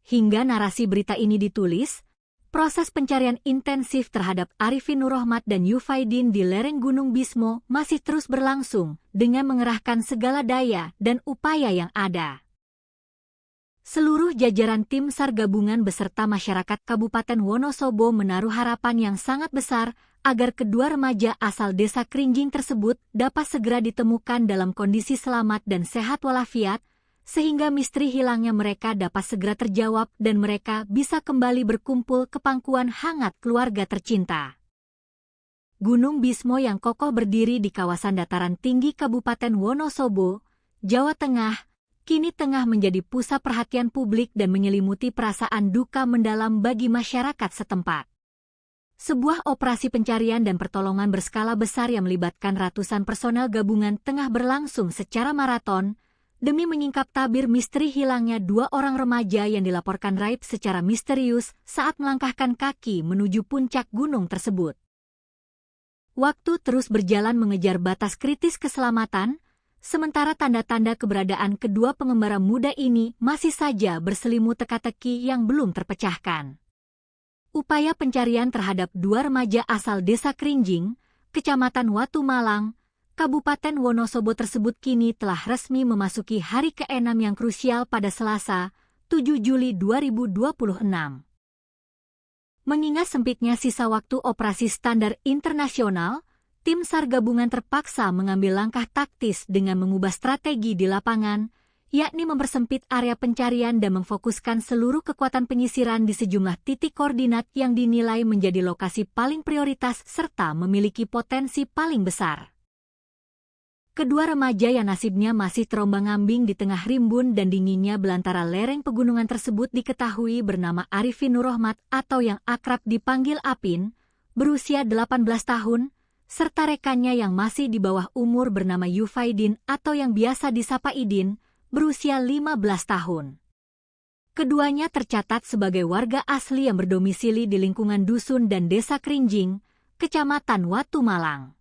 Hingga narasi berita ini ditulis, proses pencarian intensif terhadap Arifin Nurrohmat dan Yufaidin di lereng Gunung Bismo masih terus berlangsung dengan mengerahkan segala daya dan upaya yang ada. Seluruh jajaran tim SAR gabungan beserta masyarakat Kabupaten Wonosobo menaruh harapan yang sangat besar agar kedua remaja asal desa Krinjing tersebut dapat segera ditemukan dalam kondisi selamat dan sehat walafiat, sehingga misteri hilangnya mereka dapat segera terjawab dan mereka bisa kembali berkumpul ke pangkuan hangat keluarga tercinta. Gunung Bismo yang kokoh berdiri di kawasan dataran tinggi Kabupaten Wonosobo, Jawa Tengah, kini tengah menjadi pusat perhatian publik dan menyelimuti perasaan duka mendalam bagi masyarakat setempat. Sebuah operasi pencarian dan pertolongan berskala besar yang melibatkan ratusan personel gabungan tengah berlangsung secara maraton, demi menyingkap tabir misteri hilangnya 2 orang remaja yang dilaporkan raib secara misterius saat melangkahkan kaki menuju puncak gunung tersebut. Waktu terus berjalan mengejar batas kritis keselamatan, sementara tanda-tanda keberadaan kedua pengembara muda ini masih saja berselimut teka-teki yang belum terpecahkan. Upaya pencarian terhadap 2 remaja asal desa Krinjing, Kecamatan Watu Malang, Kabupaten Wonosobo tersebut kini telah resmi memasuki hari ke-6 yang krusial pada Selasa, 7 Juli 2026. Mengingat sempitnya sisa waktu operasi standar internasional, tim SAR gabungan terpaksa mengambil langkah taktis dengan mengubah strategi di lapangan, yakni mempersempit area pencarian dan memfokuskan seluruh kekuatan penyisiran di sejumlah titik koordinat yang dinilai menjadi lokasi paling prioritas serta memiliki potensi paling besar. Kedua remaja yang nasibnya masih terombang-ambing di tengah rimbun dan dinginnya belantara lereng pegunungan tersebut diketahui bernama Arifin Nurrohmat atau yang akrab dipanggil Apin, berusia 18 tahun, serta rekannya yang masih di bawah umur bernama Yufaidin atau yang biasa disapa Idin, berusia 15 tahun. Keduanya tercatat sebagai warga asli yang berdomisili di lingkungan dusun dan desa Krinjing, Kecamatan Watu Malang.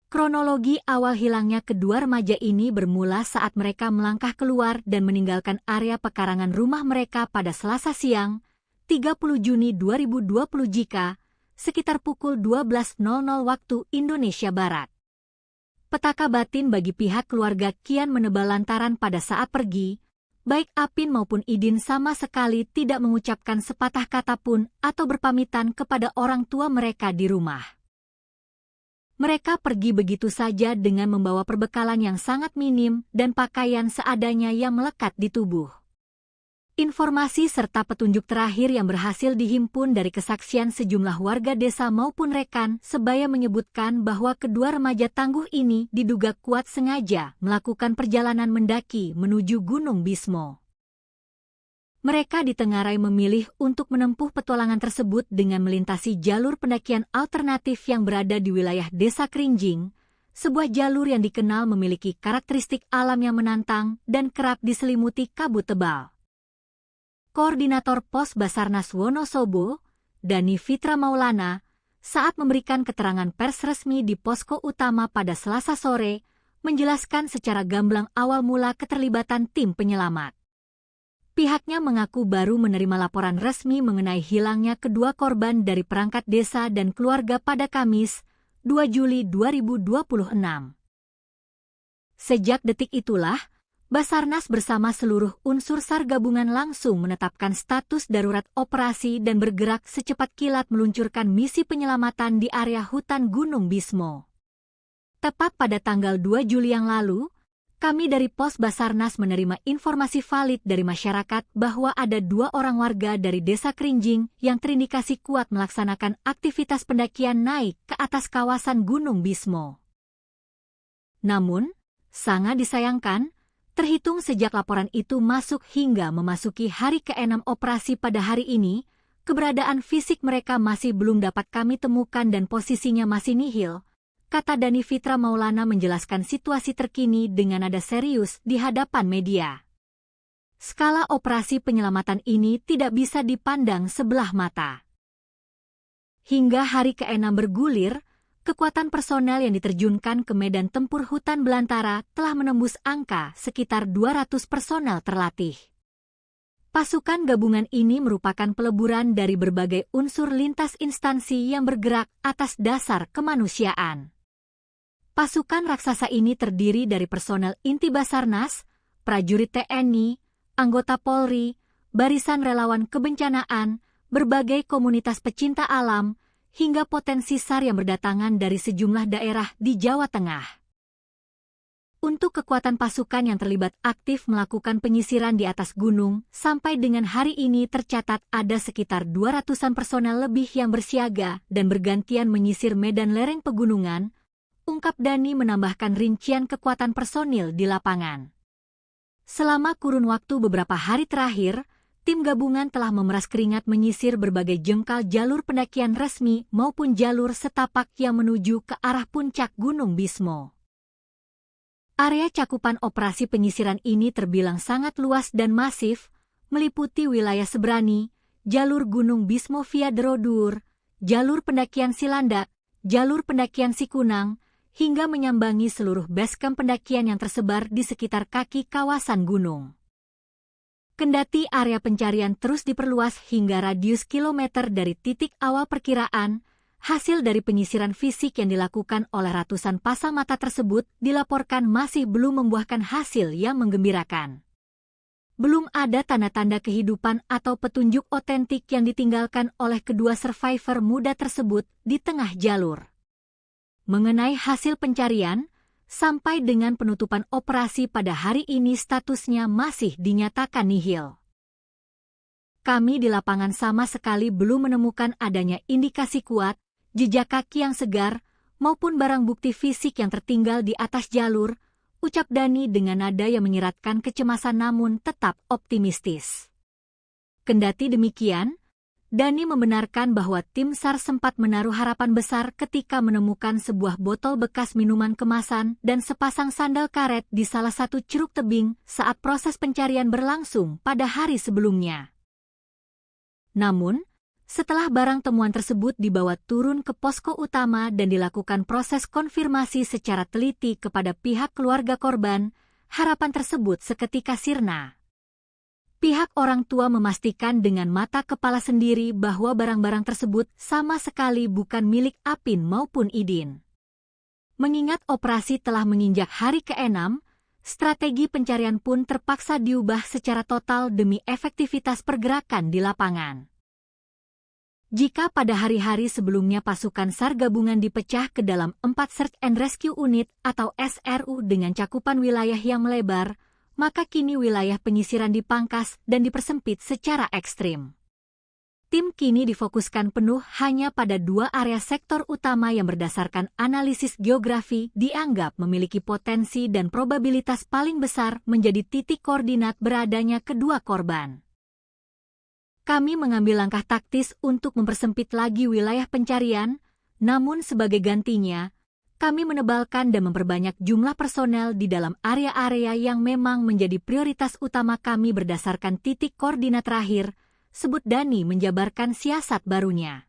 Kronologi awal hilangnya kedua remaja ini bermula saat mereka melangkah keluar dan meninggalkan area pekarangan rumah mereka pada Selasa siang, 30 Juni 2020 jika, sekitar pukul 12.00 waktu Indonesia Barat. Petaka batin bagi pihak keluarga kian menebal lantaran pada saat pergi, baik Apin maupun Idin sama sekali tidak mengucapkan sepatah kata pun atau berpamitan kepada orang tua mereka di rumah. Mereka pergi begitu saja dengan membawa perbekalan yang sangat minim dan pakaian seadanya yang melekat di tubuh. Informasi serta petunjuk terakhir yang berhasil dihimpun dari kesaksian sejumlah warga desa maupun rekan sebaya menyebutkan bahwa kedua remaja tangguh ini diduga kuat sengaja melakukan perjalanan mendaki menuju Gunung Bismo. Mereka ditengarai memilih untuk menempuh petualangan tersebut dengan melintasi jalur pendakian alternatif yang berada di wilayah Desa Krinjing, sebuah jalur yang dikenal memiliki karakteristik alam yang menantang dan kerap diselimuti kabut tebal. Koordinator Pos Basarnas Wonosobo, Dani Fitra Maulana, saat memberikan keterangan pers resmi di posko utama pada Selasa sore, menjelaskan secara gamblang awal mula keterlibatan tim penyelamat. Pihaknya mengaku baru menerima laporan resmi mengenai hilangnya kedua korban dari perangkat desa dan keluarga pada Kamis, 2 Juli 2026. Sejak detik itulah, Basarnas bersama seluruh unsur SAR gabungan langsung menetapkan status darurat operasi dan bergerak secepat kilat meluncurkan misi penyelamatan di area hutan Gunung Bismo. Tepat pada tanggal 2 Juli yang lalu, kami dari Pos Basarnas menerima informasi valid dari masyarakat bahwa ada 2 orang warga dari Desa Krinjing yang terindikasi kuat melaksanakan aktivitas pendakian naik ke atas kawasan Gunung Bismo. Namun, sangat disayangkan, terhitung sejak laporan itu masuk hingga memasuki hari ke-6 operasi pada hari ini, keberadaan fisik mereka masih belum dapat kami temukan dan posisinya masih nihil, kata Dani Fitra Maulana menjelaskan situasi terkini dengan nada serius di hadapan media. Skala operasi penyelamatan ini tidak bisa dipandang sebelah mata. Hingga hari ke-6 bergulir, kekuatan personel yang diterjunkan ke medan tempur hutan belantara telah menembus angka sekitar 200 personel terlatih. Pasukan gabungan ini merupakan peleburan dari berbagai unsur lintas instansi yang bergerak atas dasar kemanusiaan. Pasukan raksasa ini terdiri dari personel inti Basarnas, prajurit TNI, anggota Polri, barisan relawan kebencanaan, berbagai komunitas pecinta alam, hingga potensi SAR yang berdatangan dari sejumlah daerah di Jawa Tengah. Untuk kekuatan pasukan yang terlibat aktif melakukan penyisiran di atas gunung, sampai dengan hari ini tercatat ada sekitar 200-an personel lebih yang bersiaga dan bergantian menyisir medan lereng pegunungan, ungkap Dani menambahkan rincian kekuatan personil di lapangan. Selama kurun waktu beberapa hari terakhir, tim gabungan telah memeras keringat menyisir berbagai jengkal jalur pendakian resmi maupun jalur setapak yang menuju ke arah puncak Gunung Bismo. Area cakupan operasi penyisiran ini terbilang sangat luas dan masif, meliputi wilayah Sebrani, jalur Gunung Bismo via Derodur, jalur pendakian Silandak, jalur pendakian Sikunang, hingga menyambangi seluruh basecamp pendakian yang tersebar di sekitar kaki kawasan gunung. Kendati area pencarian terus diperluas hingga radius kilometer dari titik awal perkiraan, hasil dari penyisiran fisik yang dilakukan oleh ratusan pasang mata tersebut dilaporkan masih belum membuahkan hasil yang menggembirakan. Belum ada tanda-tanda kehidupan atau petunjuk otentik yang ditinggalkan oleh kedua survivor muda tersebut di tengah jalur. Mengenai hasil pencarian, sampai dengan penutupan operasi pada hari ini statusnya masih dinyatakan nihil. Kami di lapangan sama sekali belum menemukan adanya indikasi kuat, jejak kaki yang segar, maupun barang bukti fisik yang tertinggal di atas jalur, ucap Dani dengan nada yang menyiratkan kecemasan namun tetap optimistis. Kendati demikian, Dani membenarkan bahwa tim SAR sempat menaruh harapan besar ketika menemukan sebuah botol bekas minuman kemasan dan sepasang sandal karet di salah satu curug tebing saat proses pencarian berlangsung pada hari sebelumnya. Namun, setelah barang temuan tersebut dibawa turun ke posko utama dan dilakukan proses konfirmasi secara teliti kepada pihak keluarga korban, harapan tersebut seketika sirna. Pihak orang tua memastikan dengan mata kepala sendiri bahwa barang-barang tersebut sama sekali bukan milik Apin maupun Idin. Mengingat operasi telah menginjak hari ke-6, strategi pencarian pun terpaksa diubah secara total demi efektivitas pergerakan di lapangan. Jika pada hari-hari sebelumnya pasukan SAR gabungan dipecah ke dalam 4 Search and Rescue Unit atau SRU dengan cakupan wilayah yang melebar, maka kini wilayah penyisiran dipangkas dan dipersempit secara ekstrim. Tim kini difokuskan penuh hanya pada 2 area sektor utama yang berdasarkan analisis geografi dianggap memiliki potensi dan probabilitas paling besar menjadi titik koordinat beradanya kedua korban. Kami mengambil langkah taktis untuk mempersempit lagi wilayah pencarian, namun sebagai gantinya, kami menebalkan dan memperbanyak jumlah personel di dalam area-area yang memang menjadi prioritas utama kami berdasarkan titik koordinat terakhir, sebut Dani menjabarkan siasat barunya.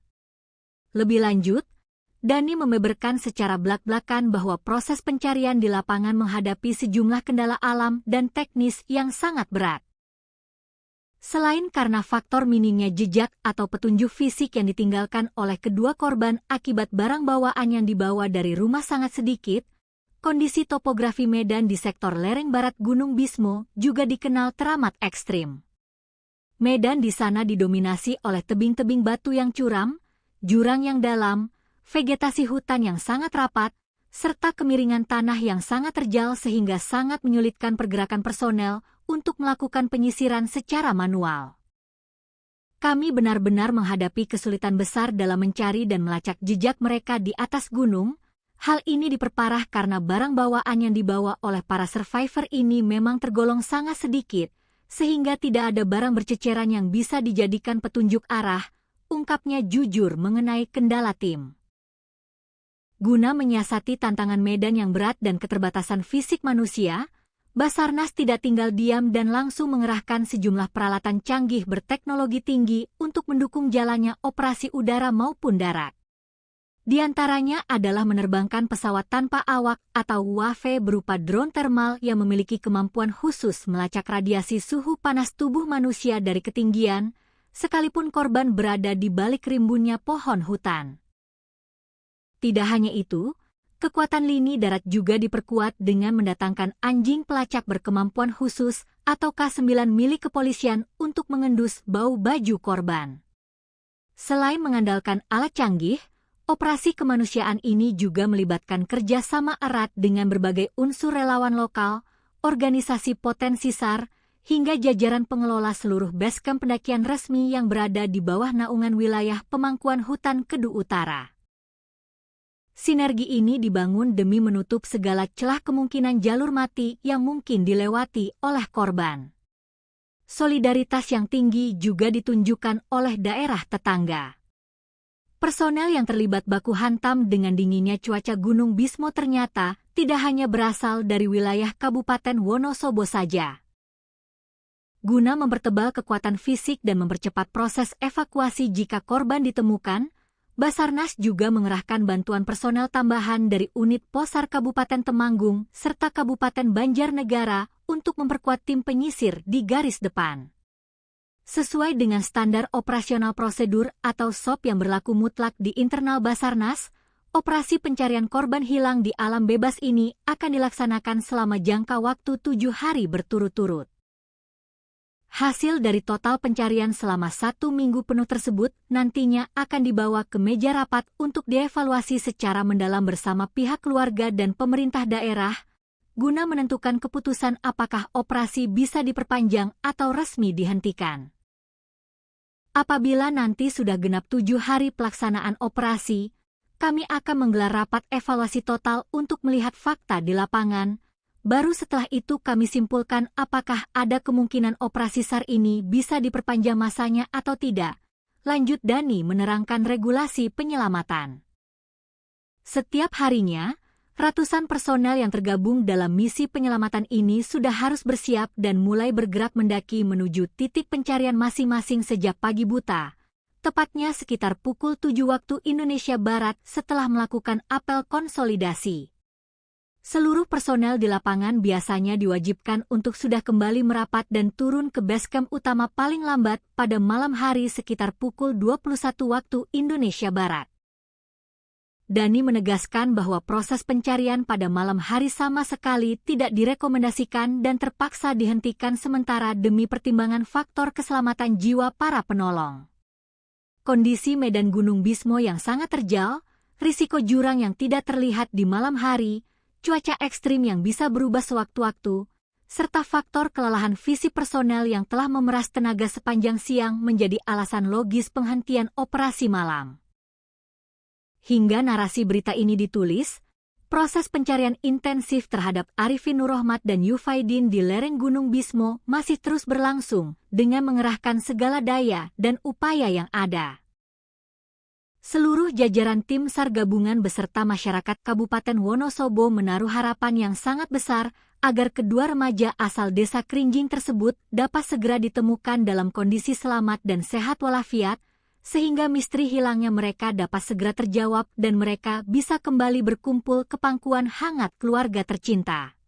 Lebih lanjut, Dani membeberkan secara belak-belakan bahwa proses pencarian di lapangan menghadapi sejumlah kendala alam dan teknis yang sangat berat. Selain karena faktor minimnya jejak atau petunjuk fisik yang ditinggalkan oleh kedua korban akibat barang bawaan yang dibawa dari rumah sangat sedikit, kondisi topografi medan di sektor lereng barat Gunung Bismo juga dikenal teramat ekstrim. Medan di sana didominasi oleh tebing-tebing batu yang curam, jurang yang dalam, vegetasi hutan yang sangat rapat, serta kemiringan tanah yang sangat terjal sehingga sangat menyulitkan pergerakan personel untuk melakukan penyisiran secara manual. Kami benar-benar menghadapi kesulitan besar dalam mencari dan melacak jejak mereka di atas gunung. Hal ini diperparah karena barang bawaan yang dibawa oleh para survivor ini memang tergolong sangat sedikit, sehingga tidak ada barang berceceran yang bisa dijadikan petunjuk arah, ungkapnya jujur mengenai kendala tim. Guna menyiasati tantangan medan yang berat dan keterbatasan fisik manusia, Basarnas tidak tinggal diam dan langsung mengerahkan sejumlah peralatan canggih berteknologi tinggi untuk mendukung jalannya operasi udara maupun darat. Di antaranya adalah menerbangkan pesawat tanpa awak atau UAV berupa drone thermal yang memiliki kemampuan khusus melacak radiasi suhu panas tubuh manusia dari ketinggian, sekalipun korban berada di balik rimbunnya pohon hutan. Tidak hanya itu, kekuatan lini darat juga diperkuat dengan mendatangkan anjing pelacak berkemampuan khusus atau K9 milik kepolisian untuk mengendus bau baju korban. Selain mengandalkan alat canggih, operasi kemanusiaan ini juga melibatkan kerjasama erat dengan berbagai unsur relawan lokal, organisasi potensi SAR, hingga jajaran pengelola seluruh basecamp pendakian resmi yang berada di bawah naungan wilayah pemangkuan hutan Kedu Utara. Sinergi ini dibangun demi menutup segala celah kemungkinan jalur mati yang mungkin dilewati oleh korban. Solidaritas yang tinggi juga ditunjukkan oleh daerah tetangga. Personel yang terlibat baku hantam dengan dinginnya cuaca Gunung Bismo ternyata tidak hanya berasal dari wilayah Kabupaten Wonosobo saja. Guna mempertebal kekuatan fisik dan mempercepat proses evakuasi jika korban ditemukan, Basarnas juga mengerahkan bantuan personel tambahan dari unit Posar Kabupaten Temanggung serta Kabupaten Banjarnegara untuk memperkuat tim penyisir di garis depan. Sesuai dengan standar operasional prosedur atau SOP yang berlaku mutlak di internal Basarnas, operasi pencarian korban hilang di alam bebas ini akan dilaksanakan selama jangka waktu 7 hari berturut-turut. Hasil dari total pencarian selama 1 minggu penuh tersebut nantinya akan dibawa ke meja rapat untuk dievaluasi secara mendalam bersama pihak keluarga dan pemerintah daerah, guna menentukan keputusan apakah operasi bisa diperpanjang atau resmi dihentikan. Apabila nanti sudah genap 7 hari pelaksanaan operasi, kami akan menggelar rapat evaluasi total untuk melihat fakta di lapangan. Baru setelah itu kami simpulkan apakah ada kemungkinan operasi SAR ini bisa diperpanjang masanya atau tidak. Lanjut Dani menerangkan regulasi penyelamatan. Setiap harinya, ratusan personel yang tergabung dalam misi penyelamatan ini sudah harus bersiap dan mulai bergerak mendaki menuju titik pencarian masing-masing sejak pagi buta, tepatnya sekitar pukul 7 waktu Indonesia Barat setelah melakukan apel konsolidasi. Seluruh personel di lapangan biasanya diwajibkan untuk sudah kembali merapat dan turun ke basecamp utama paling lambat pada malam hari sekitar pukul 21 waktu Indonesia Barat. Dani menegaskan bahwa proses pencarian pada malam hari sama sekali tidak direkomendasikan dan terpaksa dihentikan sementara demi pertimbangan faktor keselamatan jiwa para penolong. Kondisi medan Gunung Bismo yang sangat terjal, risiko jurang yang tidak terlihat di malam hari, cuaca ekstrim yang bisa berubah sewaktu-waktu, serta faktor kelelahan fisik personel yang telah memeras tenaga sepanjang siang menjadi alasan logis penghentian operasi malam. Hingga narasi berita ini ditulis, proses pencarian intensif terhadap Arifin Nurrohmat dan Yufaidin di lereng Gunung Bismo masih terus berlangsung dengan mengerahkan segala daya dan upaya yang ada. Seluruh jajaran tim SAR gabungan beserta masyarakat Kabupaten Wonosobo menaruh harapan yang sangat besar agar kedua remaja asal desa Krinjing tersebut dapat segera ditemukan dalam kondisi selamat dan sehat walafiat, sehingga misteri hilangnya mereka dapat segera terjawab dan mereka bisa kembali berkumpul ke pangkuan hangat keluarga tercinta.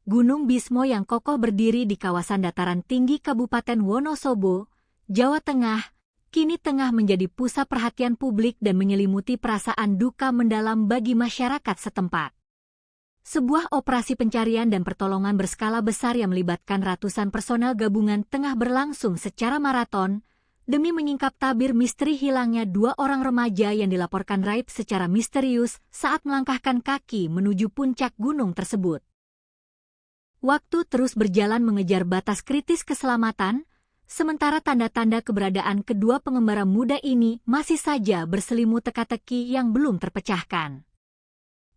Gunung Bismo yang kokoh berdiri di kawasan dataran tinggi Kabupaten Wonosobo, Jawa Tengah, kini tengah menjadi pusat perhatian publik dan menyelimuti perasaan duka mendalam bagi masyarakat setempat. Sebuah operasi pencarian dan pertolongan berskala besar yang melibatkan ratusan personel gabungan tengah berlangsung secara maraton demi menyingkap tabir misteri hilangnya dua orang remaja yang dilaporkan raib secara misterius saat melangkahkan kaki menuju puncak gunung tersebut. Waktu terus berjalan mengejar batas kritis keselamatan, sementara tanda-tanda keberadaan kedua pengembara muda ini masih saja berselimut teka-teki yang belum terpecahkan.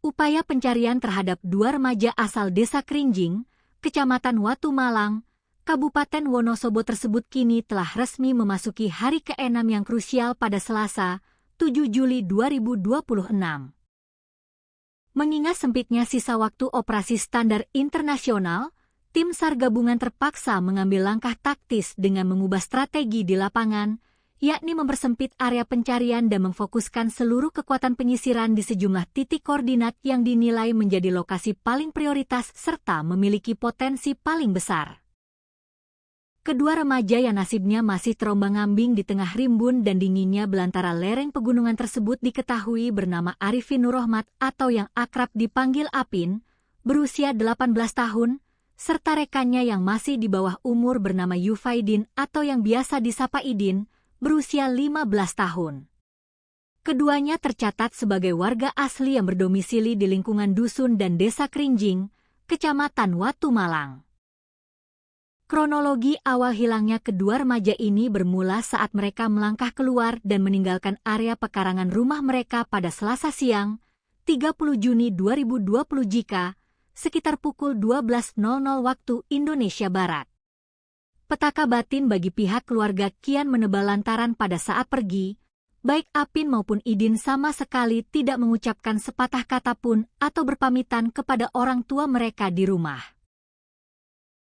Upaya pencarian terhadap dua remaja asal desa Krinjing, Kecamatan Watu Malang, Kabupaten Wonosobo tersebut kini telah resmi memasuki hari ke-6 yang krusial pada Selasa, 7 Juli 2026. Mengingat sempitnya sisa waktu operasi standar internasional, tim SAR gabungan terpaksa mengambil langkah taktis dengan mengubah strategi di lapangan, yakni mempersempit area pencarian dan memfokuskan seluruh kekuatan penyisiran di sejumlah titik koordinat yang dinilai menjadi lokasi paling prioritas serta memiliki potensi paling besar. Kedua remaja yang nasibnya masih terombang-ambing di tengah rimbun dan dinginnya belantara lereng pegunungan tersebut diketahui bernama Arifin Nurrohmat atau yang akrab dipanggil Apin, berusia 18 tahun, serta rekannya yang masih di bawah umur bernama Yufaidin atau yang biasa disapa Idin, berusia 15 tahun. Keduanya tercatat sebagai warga asli yang berdomisili di lingkungan dusun dan desa Krinjing, Kecamatan Watu Malang. Kronologi awal hilangnya kedua remaja ini bermula saat mereka melangkah keluar dan meninggalkan area pekarangan rumah mereka pada Selasa siang, 30 Juni 2020 jika, sekitar pukul 12.00 waktu Indonesia Barat. Petaka batin bagi pihak keluarga kian menebal lantaran pada saat pergi, baik Apin maupun Idin sama sekali tidak mengucapkan sepatah kata pun atau berpamitan kepada orang tua mereka di rumah.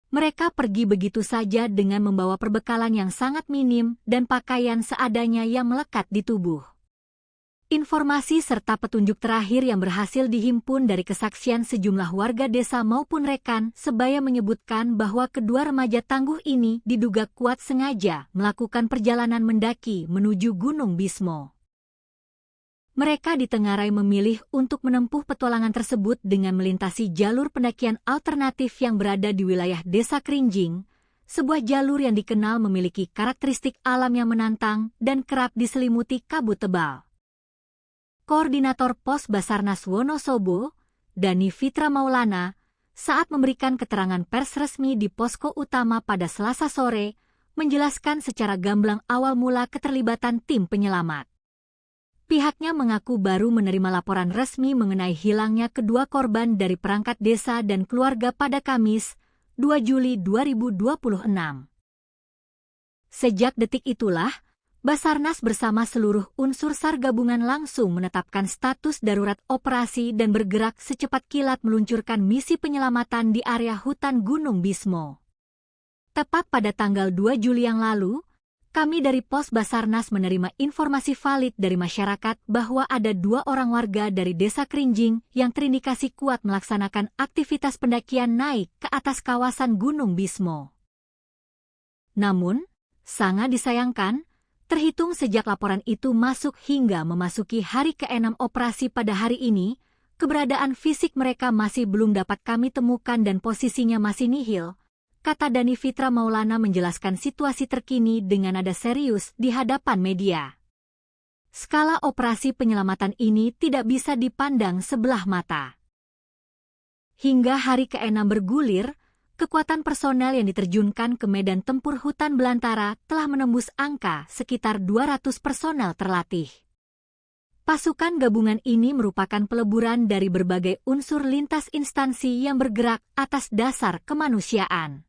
Mereka pergi begitu saja dengan membawa perbekalan yang sangat minim dan pakaian seadanya yang melekat di tubuh. Informasi serta petunjuk terakhir yang berhasil dihimpun dari kesaksian sejumlah warga desa maupun rekan sebaya menyebutkan bahwa kedua remaja tangguh ini diduga kuat sengaja melakukan perjalanan mendaki menuju Gunung Bismo. Mereka ditengarai memilih untuk menempuh petualangan tersebut dengan melintasi jalur pendakian alternatif yang berada di wilayah desa Krinjing, sebuah jalur yang dikenal memiliki karakteristik alam yang menantang dan kerap diselimuti kabut tebal. Koordinator Pos Basarnas Wonosobo, Dani Fitra Maulana, saat memberikan keterangan pers resmi di posko utama pada Selasa sore, menjelaskan secara gamblang awal mula keterlibatan tim penyelamat. Pihaknya mengaku baru menerima laporan resmi mengenai hilangnya kedua korban dari perangkat desa dan keluarga pada Kamis, 2 Juli 2026. Sejak detik itulah, Basarnas bersama seluruh unsur SAR gabungan langsung menetapkan status darurat operasi dan bergerak secepat kilat meluncurkan misi penyelamatan di area hutan Gunung Bismo. Tepat pada tanggal 2 Juli yang lalu, kami dari Pos Basarnas menerima informasi valid dari masyarakat bahwa ada 2 orang warga dari desa Krinjing yang terindikasi kuat melaksanakan aktivitas pendakian naik ke atas kawasan Gunung Bismo. Namun, sangat disayangkan, terhitung sejak laporan itu masuk hingga memasuki hari ke-6 operasi pada hari ini, keberadaan fisik mereka masih belum dapat kami temukan dan posisinya masih nihil, kata Dani Fitra Maulana menjelaskan situasi terkini dengan nada serius di hadapan media. Skala operasi penyelamatan ini tidak bisa dipandang sebelah mata. Hingga hari ke-6 bergulir, kekuatan personel yang diterjunkan ke medan tempur hutan belantara telah menembus angka sekitar 200 personel terlatih. Pasukan gabungan ini merupakan peleburan dari berbagai unsur lintas instansi yang bergerak atas dasar kemanusiaan.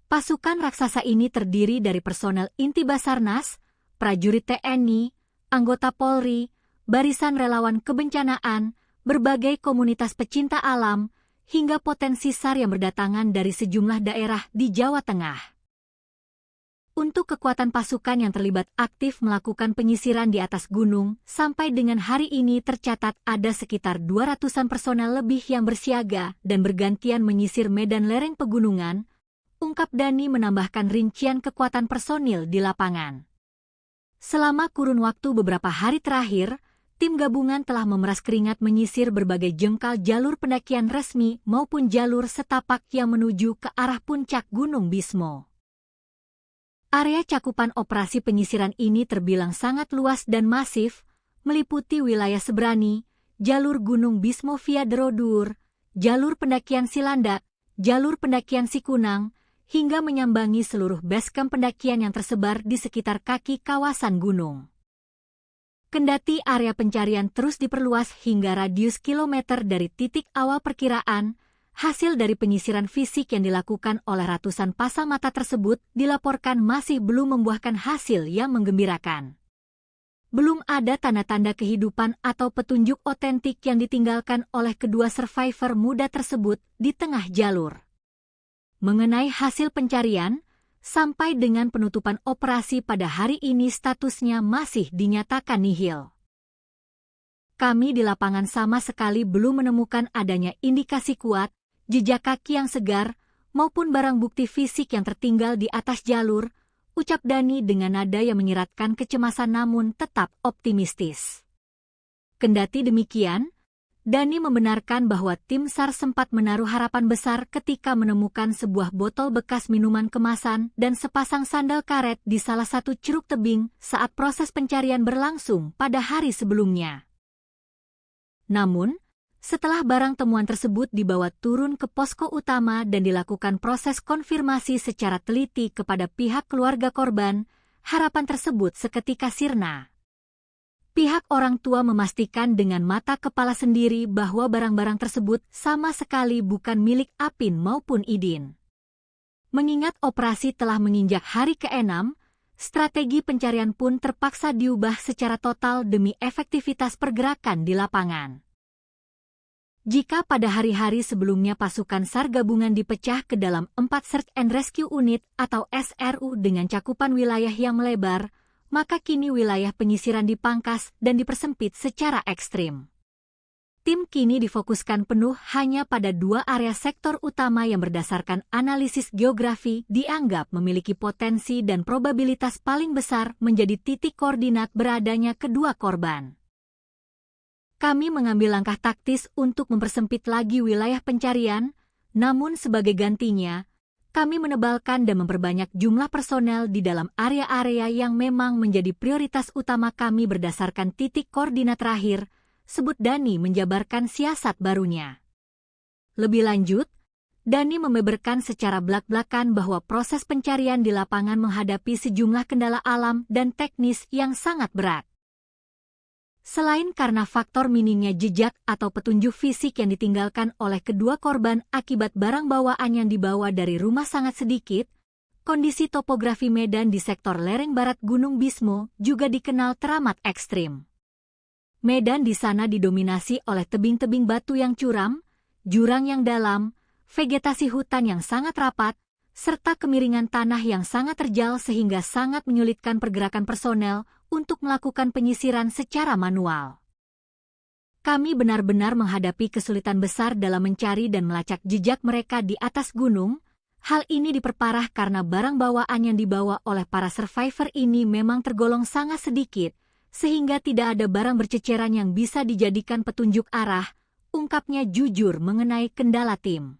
Pasukan raksasa ini terdiri dari personel inti Basarnas, prajurit TNI, anggota Polri, barisan relawan kebencanaan, berbagai komunitas pecinta alam, hingga potensi SAR yang berdatangan dari sejumlah daerah di Jawa Tengah. Untuk kekuatan pasukan yang terlibat aktif melakukan penyisiran di atas gunung, sampai dengan hari ini tercatat ada sekitar 200-an personel lebih yang bersiaga dan bergantian menyisir medan lereng pegunungan, ungkap Dhani menambahkan rincian kekuatan personil di lapangan. Selama kurun waktu beberapa hari terakhir, tim gabungan telah memeras keringat menyisir berbagai jengkal jalur pendakian resmi maupun jalur setapak yang menuju ke arah puncak Gunung Bismo. Area cakupan operasi penyisiran ini terbilang sangat luas dan masif, meliputi wilayah Sebrani, jalur Gunung Bismo via Derodur, jalur pendakian Silandak, jalur pendakian Sikunang, hingga menyambangi seluruh basecamp pendakian yang tersebar di sekitar kaki kawasan gunung. Kendati area pencarian terus diperluas hingga radius kilometer dari titik awal perkiraan, hasil dari penyisiran fisik yang dilakukan oleh ratusan pasang mata tersebut dilaporkan masih belum membuahkan hasil yang menggembirakan. Belum ada tanda-tanda kehidupan atau petunjuk otentik yang ditinggalkan oleh kedua survivor muda tersebut di tengah jalur. Mengenai hasil pencarian, sampai dengan penutupan operasi pada hari ini statusnya masih dinyatakan nihil. Kami di lapangan sama sekali belum menemukan adanya indikasi kuat, jejak kaki yang segar, maupun barang bukti fisik yang tertinggal di atas jalur, ucap Dhani dengan nada yang menyiratkan kecemasan namun tetap optimistis. Kendati demikian, Dhani membenarkan bahwa tim SAR sempat menaruh harapan besar ketika menemukan sebuah botol bekas minuman kemasan dan sepasang sandal karet di salah satu ceruk tebing saat proses pencarian berlangsung pada hari sebelumnya. Namun, setelah barang temuan tersebut dibawa turun ke posko utama dan dilakukan proses konfirmasi secara teliti kepada pihak keluarga korban, harapan tersebut seketika sirna. Pihak orang tua memastikan dengan mata kepala sendiri bahwa barang-barang tersebut sama sekali bukan milik Apin maupun Idin. Mengingat operasi telah menginjak hari ke-6, strategi pencarian pun terpaksa diubah secara total demi efektivitas pergerakan di lapangan. Jika pada hari-hari sebelumnya pasukan SAR gabungan dipecah ke dalam 4 Search and Rescue Unit atau SRU dengan cakupan wilayah yang melebar, maka kini wilayah penyisiran dipangkas dan dipersempit secara ekstrim. Tim kini difokuskan penuh hanya pada 2 area sektor utama yang berdasarkan analisis geografi dianggap memiliki potensi dan probabilitas paling besar menjadi titik koordinat beradanya kedua korban. Kami mengambil langkah taktis untuk mempersempit lagi wilayah pencarian, namun sebagai gantinya, kami menebalkan dan memperbanyak jumlah personel di dalam area-area yang memang menjadi prioritas utama kami berdasarkan titik koordinat terakhir, sebut Dhani menjabarkan siasat barunya. Lebih lanjut, Dhani membeberkan secara belak-belakan bahwa proses pencarian di lapangan menghadapi sejumlah kendala alam dan teknis yang sangat berat. Selain karena faktor minimnya jejak atau petunjuk fisik yang ditinggalkan oleh kedua korban akibat barang bawaan yang dibawa dari rumah sangat sedikit, kondisi topografi medan di sektor lereng barat Gunung Bismo juga dikenal teramat ekstrim. Medan di sana didominasi oleh tebing-tebing batu yang curam, jurang yang dalam, vegetasi hutan yang sangat rapat, serta kemiringan tanah yang sangat terjal sehingga sangat menyulitkan pergerakan personel untuk melakukan penyisiran secara manual. Kami benar-benar menghadapi kesulitan besar dalam mencari dan melacak jejak mereka di atas gunung. Hal ini diperparah karena barang bawaan yang dibawa oleh para survivor ini memang tergolong sangat sedikit, sehingga tidak ada barang berceceran yang bisa dijadikan petunjuk arah, ungkapnya jujur mengenai kendala tim.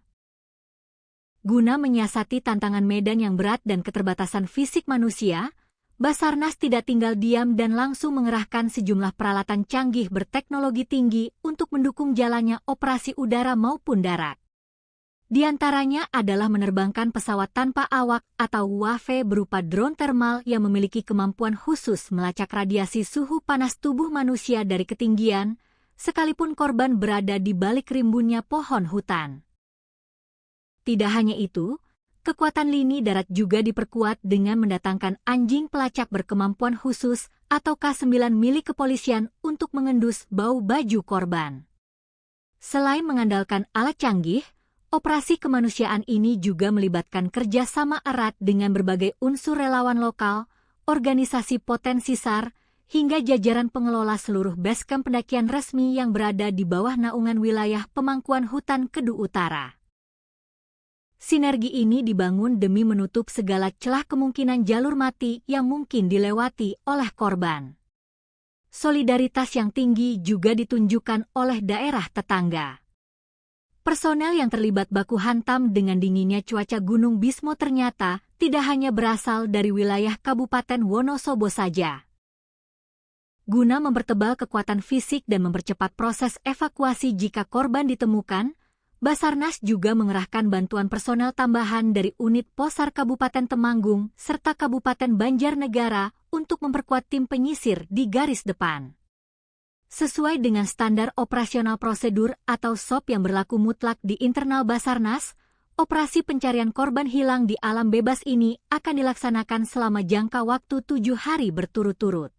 Guna menyiasati tantangan medan yang berat dan keterbatasan fisik manusia, Basarnas tidak tinggal diam dan langsung mengerahkan sejumlah peralatan canggih berteknologi tinggi untuk mendukung jalannya operasi udara maupun darat. Di antaranya adalah menerbangkan pesawat tanpa awak atau UAV berupa drone thermal yang memiliki kemampuan khusus melacak radiasi suhu panas tubuh manusia dari ketinggian, sekalipun korban berada di balik rimbunnya pohon hutan. Tidak hanya itu, kekuatan lini darat juga diperkuat dengan mendatangkan anjing pelacak berkemampuan khusus atau K9 milik kepolisian untuk mengendus bau baju korban. Selain mengandalkan alat canggih, operasi kemanusiaan ini juga melibatkan kerjasama erat dengan berbagai unsur relawan lokal, organisasi potensi SAR, hingga jajaran pengelola seluruh basecamp pendakian resmi yang berada di bawah naungan wilayah pemangkuan hutan Kedu Utara. Sinergi ini dibangun demi menutup segala celah kemungkinan jalur mati yang mungkin dilewati oleh korban. Solidaritas yang tinggi juga ditunjukkan oleh daerah tetangga. Personel yang terlibat baku hantam dengan dinginnya cuaca Gunung Bismo ternyata tidak hanya berasal dari wilayah Kabupaten Wonosobo saja. Guna mempertebal kekuatan fisik dan mempercepat proses evakuasi jika korban ditemukan, Basarnas juga mengerahkan bantuan personel tambahan dari unit Posar Kabupaten Temanggung serta Kabupaten Banjarnegara untuk memperkuat tim penyisir di garis depan. Sesuai dengan standar operasional prosedur atau SOP yang berlaku mutlak di internal Basarnas, operasi pencarian korban hilang di alam bebas ini akan dilaksanakan selama jangka waktu 7 hari berturut-turut.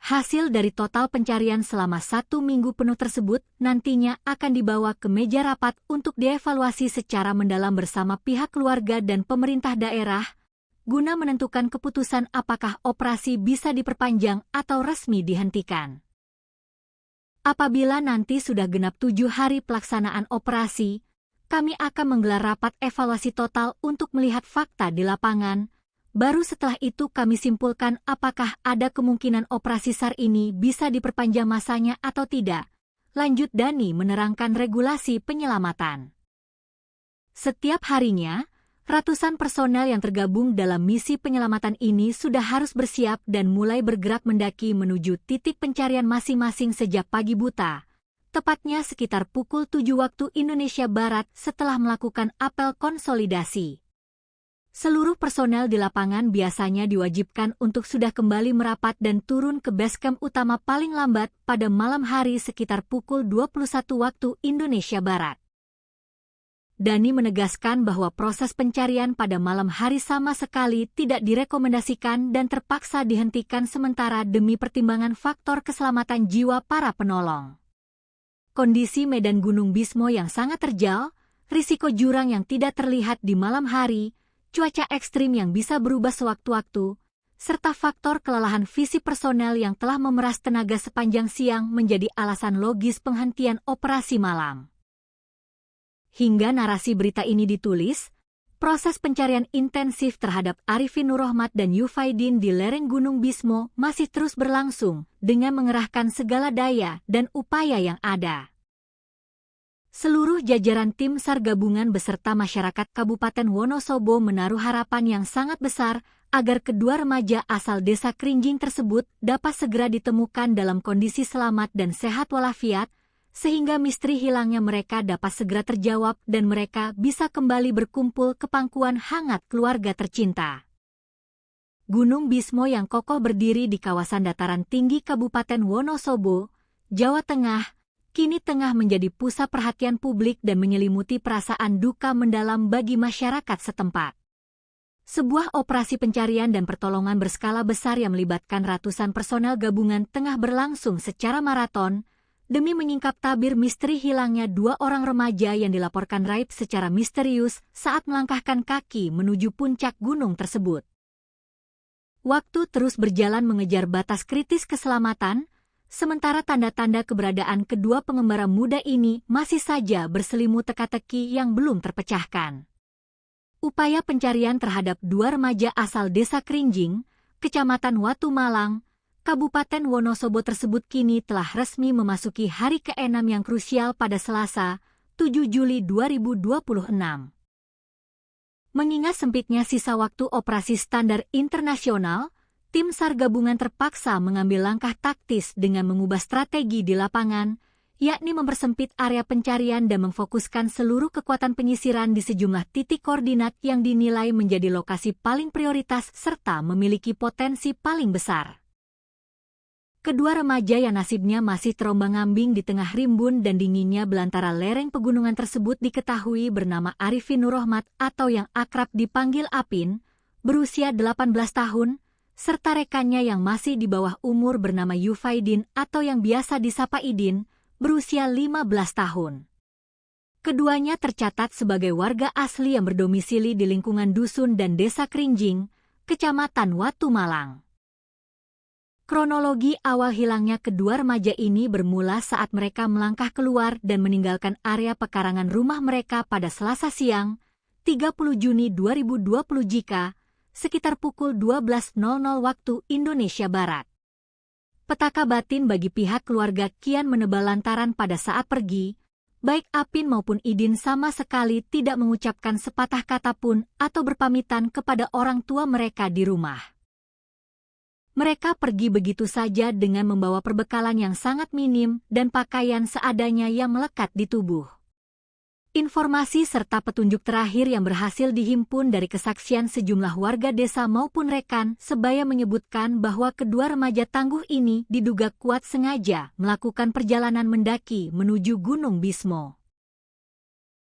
Hasil dari total pencarian selama 1 minggu penuh tersebut nantinya akan dibawa ke meja rapat untuk dievaluasi secara mendalam bersama pihak keluarga dan pemerintah daerah, guna menentukan keputusan apakah operasi bisa diperpanjang atau resmi dihentikan. Apabila nanti sudah genap 7 hari pelaksanaan operasi, kami akan menggelar rapat evaluasi total untuk melihat fakta di lapangan. Baru setelah itu kami simpulkan apakah ada kemungkinan operasi SAR ini bisa diperpanjang masanya atau tidak. Lanjut Dani menerangkan regulasi penyelamatan. Setiap harinya, ratusan personel yang tergabung dalam misi penyelamatan ini sudah harus bersiap dan mulai bergerak mendaki menuju titik pencarian masing-masing sejak pagi buta, tepatnya sekitar pukul 7 waktu Indonesia Barat setelah melakukan apel konsolidasi. Seluruh personel di lapangan biasanya diwajibkan untuk sudah kembali merapat dan turun ke basecamp utama paling lambat pada malam hari sekitar pukul 21 waktu Indonesia Barat. Dani menegaskan bahwa proses pencarian pada malam hari sama sekali tidak direkomendasikan dan terpaksa dihentikan sementara demi pertimbangan faktor keselamatan jiwa para penolong. Kondisi medan Gunung Bismo yang sangat terjal, risiko jurang yang tidak terlihat di malam hari, cuaca ekstrim yang bisa berubah sewaktu-waktu, serta faktor kelelahan fisik personel yang telah memeras tenaga sepanjang siang menjadi alasan logis penghentian operasi malam. Hingga narasi berita ini ditulis, proses pencarian intensif terhadap Arifin Nurrohmat dan Yufaidin di lereng Gunung Bismo masih terus berlangsung dengan mengerahkan segala daya dan upaya yang ada. Seluruh jajaran tim SAR gabungan beserta masyarakat Kabupaten Wonosobo menaruh harapan yang sangat besar agar kedua remaja asal desa Krinjing tersebut dapat segera ditemukan dalam kondisi selamat dan sehat walafiat, sehingga misteri hilangnya mereka dapat segera terjawab dan mereka bisa kembali berkumpul ke pangkuan hangat keluarga tercinta. Gunung Bismo yang kokoh berdiri di kawasan dataran tinggi Kabupaten Wonosobo, Jawa Tengah, kini tengah menjadi pusat perhatian publik dan menyelimuti perasaan duka mendalam bagi masyarakat setempat. Sebuah operasi pencarian dan pertolongan berskala besar yang melibatkan ratusan personel gabungan tengah berlangsung secara maraton, demi menyingkap tabir misteri hilangnya 2 orang remaja yang dilaporkan raib secara misterius saat melangkahkan kaki menuju puncak gunung tersebut. Waktu terus berjalan mengejar batas kritis keselamatan, sementara tanda-tanda keberadaan kedua pengembara muda ini masih saja berselimut teka-teki yang belum terpecahkan. Upaya pencarian terhadap 2 remaja asal desa Krinjing, Kecamatan Watu Malang, Kabupaten Wonosobo tersebut kini telah resmi memasuki hari ke-6 yang krusial pada Selasa, 7 Juli 2026. Mengingat sempitnya sisa waktu operasi standar internasional, tim SAR gabungan terpaksa mengambil langkah taktis dengan mengubah strategi di lapangan, yakni mempersempit area pencarian dan memfokuskan seluruh kekuatan penyisiran di sejumlah titik koordinat yang dinilai menjadi lokasi paling prioritas serta memiliki potensi paling besar. Kedua remaja yang nasibnya masih terombang-ambing di tengah rimbun dan dinginnya belantara lereng pegunungan tersebut diketahui bernama Arifin Nurrohmat atau yang akrab dipanggil Apin, berusia 18 tahun, serta rekannya yang masih di bawah umur bernama Yufaidin atau yang biasa disapa Idin, berusia 15 tahun. Keduanya tercatat sebagai warga asli yang berdomisili di lingkungan dusun dan desa Krinjing, Kecamatan Watu Malang. Kronologi awal hilangnya kedua remaja ini bermula saat mereka melangkah keluar dan meninggalkan area pekarangan rumah mereka pada Selasa siang, 30 Juni 2020 jika, sekitar pukul 12.00 waktu Indonesia Barat. Petaka batin bagi pihak keluarga kian menebal lantaran pada saat pergi, baik Apin maupun Idin sama sekali tidak mengucapkan sepatah kata pun atau berpamitan kepada orang tua mereka di rumah. Mereka pergi begitu saja dengan membawa perbekalan yang sangat minim dan pakaian seadanya yang melekat di tubuh. Informasi serta petunjuk terakhir yang berhasil dihimpun dari kesaksian sejumlah warga desa maupun rekan sebaya menyebutkan bahwa kedua remaja tangguh ini diduga kuat sengaja melakukan perjalanan mendaki menuju Gunung Bismo.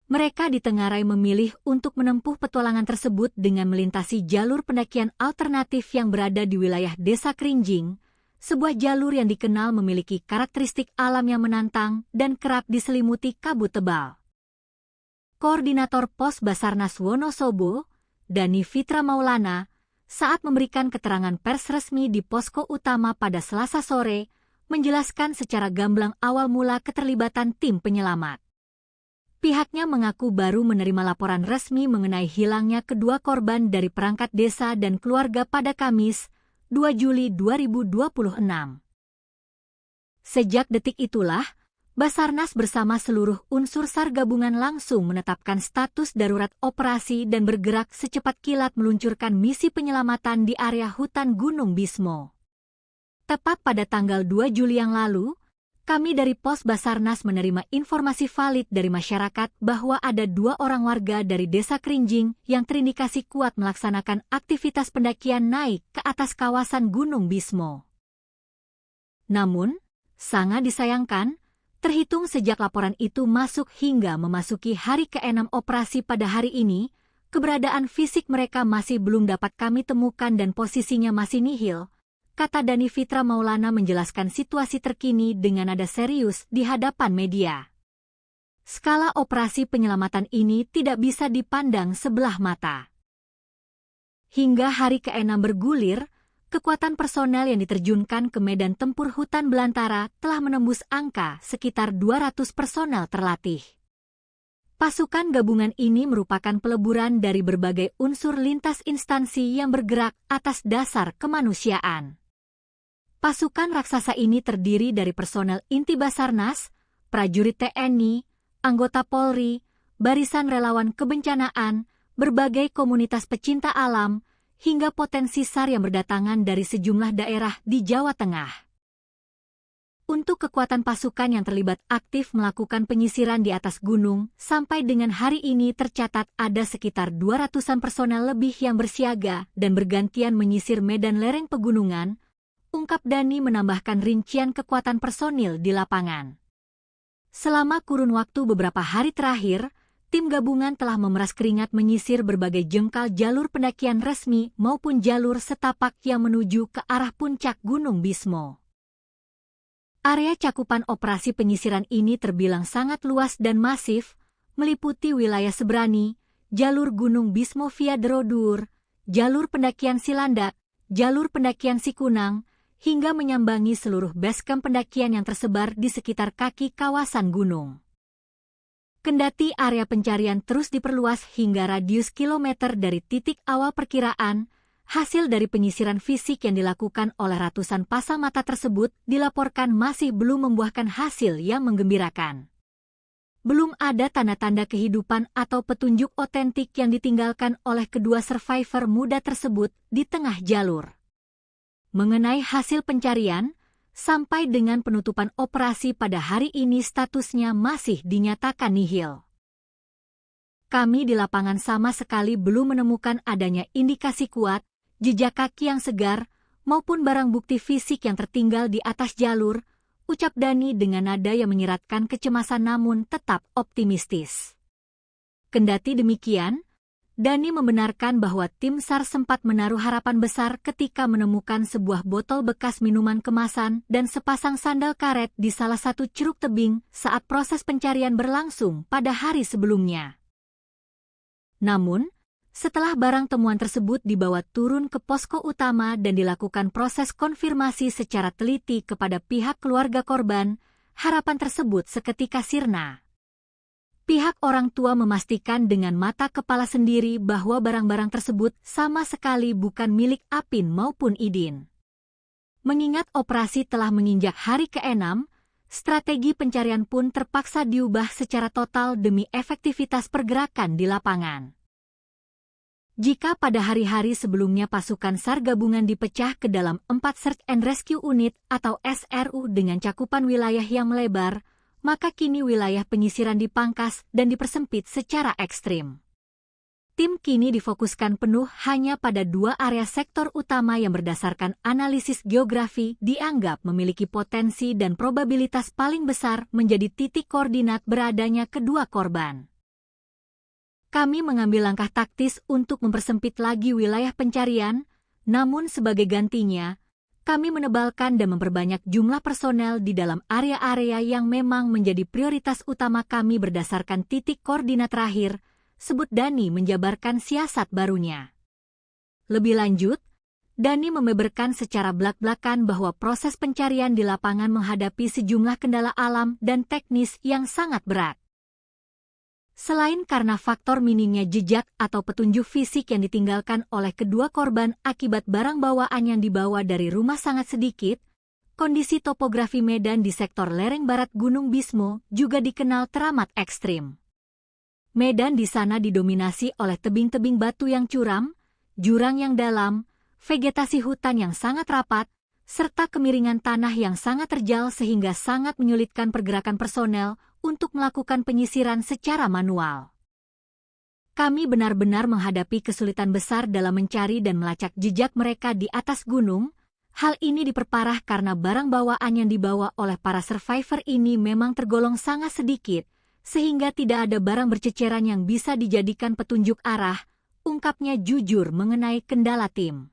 Mereka ditengarai memilih untuk menempuh petualangan tersebut dengan melintasi jalur pendakian alternatif yang berada di wilayah Desa Krinjing, sebuah jalur yang dikenal memiliki karakteristik alam yang menantang dan kerap diselimuti kabut tebal. Koordinator Pos Basarnas Wonosobo, Dani Fitra Maulana, saat memberikan keterangan pers resmi di posko utama pada Selasa sore, menjelaskan secara gamblang awal mula keterlibatan tim penyelamat. Pihaknya mengaku baru menerima laporan resmi mengenai hilangnya kedua korban dari perangkat desa dan keluarga pada Kamis, 2 Juli 2026. Sejak detik itulah, Basarnas bersama seluruh unsur SAR gabungan langsung menetapkan status darurat operasi dan bergerak secepat kilat meluncurkan misi penyelamatan di area hutan Gunung Bismo. Tepat pada tanggal 2 Juli yang lalu, kami dari Pos Basarnas menerima informasi valid dari masyarakat bahwa ada 2 orang warga dari Desa Krinjing yang terindikasi kuat melaksanakan aktivitas pendakian naik ke atas kawasan Gunung Bismo. Namun, sangat disayangkan, terhitung sejak laporan itu masuk hingga memasuki hari ke-6 operasi pada hari ini, keberadaan fisik mereka masih belum dapat kami temukan dan posisinya masih nihil, kata Dani Fitra Maulana menjelaskan situasi terkini dengan nada serius di hadapan media. Skala operasi penyelamatan ini tidak bisa dipandang sebelah mata. Hingga hari ke-6 bergulir, kekuatan personel yang diterjunkan ke medan tempur hutan belantara telah menembus angka sekitar 200 personel terlatih. Pasukan gabungan ini merupakan peleburan dari berbagai unsur lintas instansi yang bergerak atas dasar kemanusiaan. Pasukan raksasa ini terdiri dari personel inti Basarnas, prajurit TNI, anggota Polri, barisan relawan kebencanaan, berbagai komunitas pecinta alam, hingga potensi SAR yang berdatangan dari sejumlah daerah di Jawa Tengah. Untuk kekuatan pasukan yang terlibat aktif melakukan penyisiran di atas gunung, sampai dengan hari ini tercatat ada sekitar 200-an personel lebih yang bersiaga dan bergantian menyisir medan lereng pegunungan, ungkap Dani menambahkan rincian kekuatan personil di lapangan. Selama kurun waktu beberapa hari terakhir, tim gabungan telah memeras keringat menyisir berbagai jengkal jalur pendakian resmi maupun jalur setapak yang menuju ke arah puncak Gunung Bismo. Area cakupan operasi penyisiran ini terbilang sangat luas dan masif, meliputi wilayah Sebrani, jalur Gunung Bismo via Derodur, jalur pendakian Silandak, jalur pendakian Sikunang, hingga menyambangi seluruh basecamp pendakian yang tersebar di sekitar kaki kawasan gunung. Kendati area pencarian terus diperluas hingga radius kilometer dari titik awal perkiraan, hasil dari penyisiran fisik yang dilakukan oleh ratusan pasang mata tersebut dilaporkan masih belum membuahkan hasil yang menggembirakan. Belum ada tanda-tanda kehidupan atau petunjuk otentik yang ditinggalkan oleh kedua survivor muda tersebut di tengah jalur. Mengenai hasil pencarian, sampai dengan penutupan operasi pada hari ini statusnya masih dinyatakan nihil. Kami di lapangan sama sekali belum menemukan adanya indikasi kuat, jejak kaki yang segar, maupun barang bukti fisik yang tertinggal di atas jalur, ucap Dani dengan nada yang menyiratkan kecemasan namun tetap optimistis. Kendati demikian, Dani membenarkan bahwa tim SAR sempat menaruh harapan besar ketika menemukan sebuah botol bekas minuman kemasan dan sepasang sandal karet di salah satu ceruk tebing saat proses pencarian berlangsung pada hari sebelumnya. Namun, setelah barang temuan tersebut dibawa turun ke posko utama dan dilakukan proses konfirmasi secara teliti kepada pihak keluarga korban, harapan tersebut seketika sirna. Pihak orang tua memastikan dengan mata kepala sendiri bahwa barang-barang tersebut sama sekali bukan milik Apin maupun Idin. Mengingat operasi telah menginjak hari ke-6, strategi pencarian pun terpaksa diubah secara total demi efektivitas pergerakan di lapangan. Jika pada hari-hari sebelumnya pasukan SAR gabungan dipecah ke dalam 4 Search and Rescue Unit atau SRU dengan cakupan wilayah yang melebar, maka kini wilayah penyisiran dipangkas dan dipersempit secara ekstrim. Tim kini difokuskan penuh hanya pada 2 area sektor utama yang berdasarkan analisis geografi dianggap memiliki potensi dan probabilitas paling besar menjadi titik koordinat beradanya kedua korban. Kami mengambil langkah taktis untuk mempersempit lagi wilayah pencarian, namun sebagai gantinya, kami menebalkan dan memperbanyak jumlah personel di dalam area-area yang memang menjadi prioritas utama kami berdasarkan titik koordinat terakhir, sebut Dani menjabarkan siasat barunya. Lebih lanjut, Dani membeberkan secara belak-belakan bahwa proses pencarian di lapangan menghadapi sejumlah kendala alam dan teknis yang sangat berat. Selain karena faktor minimnya jejak atau petunjuk fisik yang ditinggalkan oleh kedua korban akibat barang bawaan yang dibawa dari rumah sangat sedikit, kondisi topografi medan di sektor lereng barat Gunung Bismo juga dikenal teramat ekstrim. Medan di sana didominasi oleh tebing-tebing batu yang curam, jurang yang dalam, vegetasi hutan yang sangat rapat, serta kemiringan tanah yang sangat terjal sehingga sangat menyulitkan pergerakan personel untuk melakukan penyisiran secara manual. Kami benar-benar menghadapi kesulitan besar dalam mencari dan melacak jejak mereka di atas gunung. Hal ini diperparah karena barang bawaan yang dibawa oleh para survivor ini memang tergolong sangat sedikit, sehingga tidak ada barang berceceran yang bisa dijadikan petunjuk arah, ungkapnya jujur mengenai kendala tim.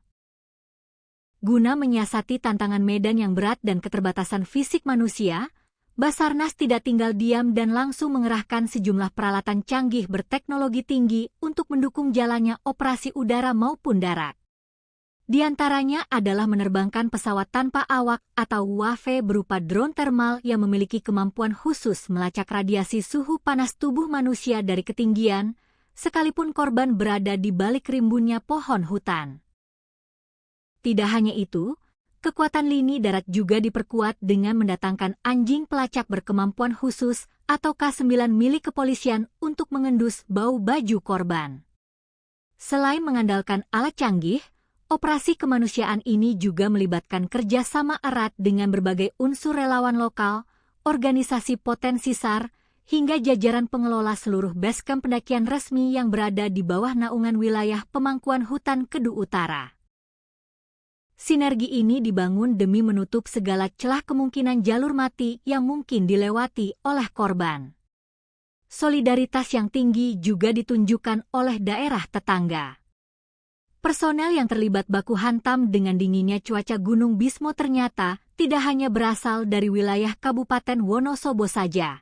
Guna menyiasati tantangan medan yang berat dan keterbatasan fisik manusia, Basarnas tidak tinggal diam dan langsung mengerahkan sejumlah peralatan canggih berteknologi tinggi untuk mendukung jalannya operasi udara maupun darat. Di antaranya adalah menerbangkan pesawat tanpa awak atau UAV berupa drone thermal yang memiliki kemampuan khusus melacak radiasi suhu panas tubuh manusia dari ketinggian, sekalipun korban berada di balik rimbunnya pohon hutan. Tidak hanya itu, kekuatan lini darat juga diperkuat dengan mendatangkan anjing pelacak berkemampuan khusus atau K9 milik kepolisian untuk mengendus bau baju korban. Selain mengandalkan alat canggih, operasi kemanusiaan ini juga melibatkan kerjasama erat dengan berbagai unsur relawan lokal, organisasi potensi SAR, hingga jajaran pengelola seluruh basecamp pendakian resmi yang berada di bawah naungan wilayah pemangkuan hutan Kedu Utara. Sinergi ini dibangun demi menutup segala celah kemungkinan jalur mati yang mungkin dilewati oleh korban. Solidaritas yang tinggi juga ditunjukkan oleh daerah tetangga. Personel yang terlibat baku hantam dengan dinginnya cuaca Gunung Bismo ternyata tidak hanya berasal dari wilayah Kabupaten Wonosobo saja.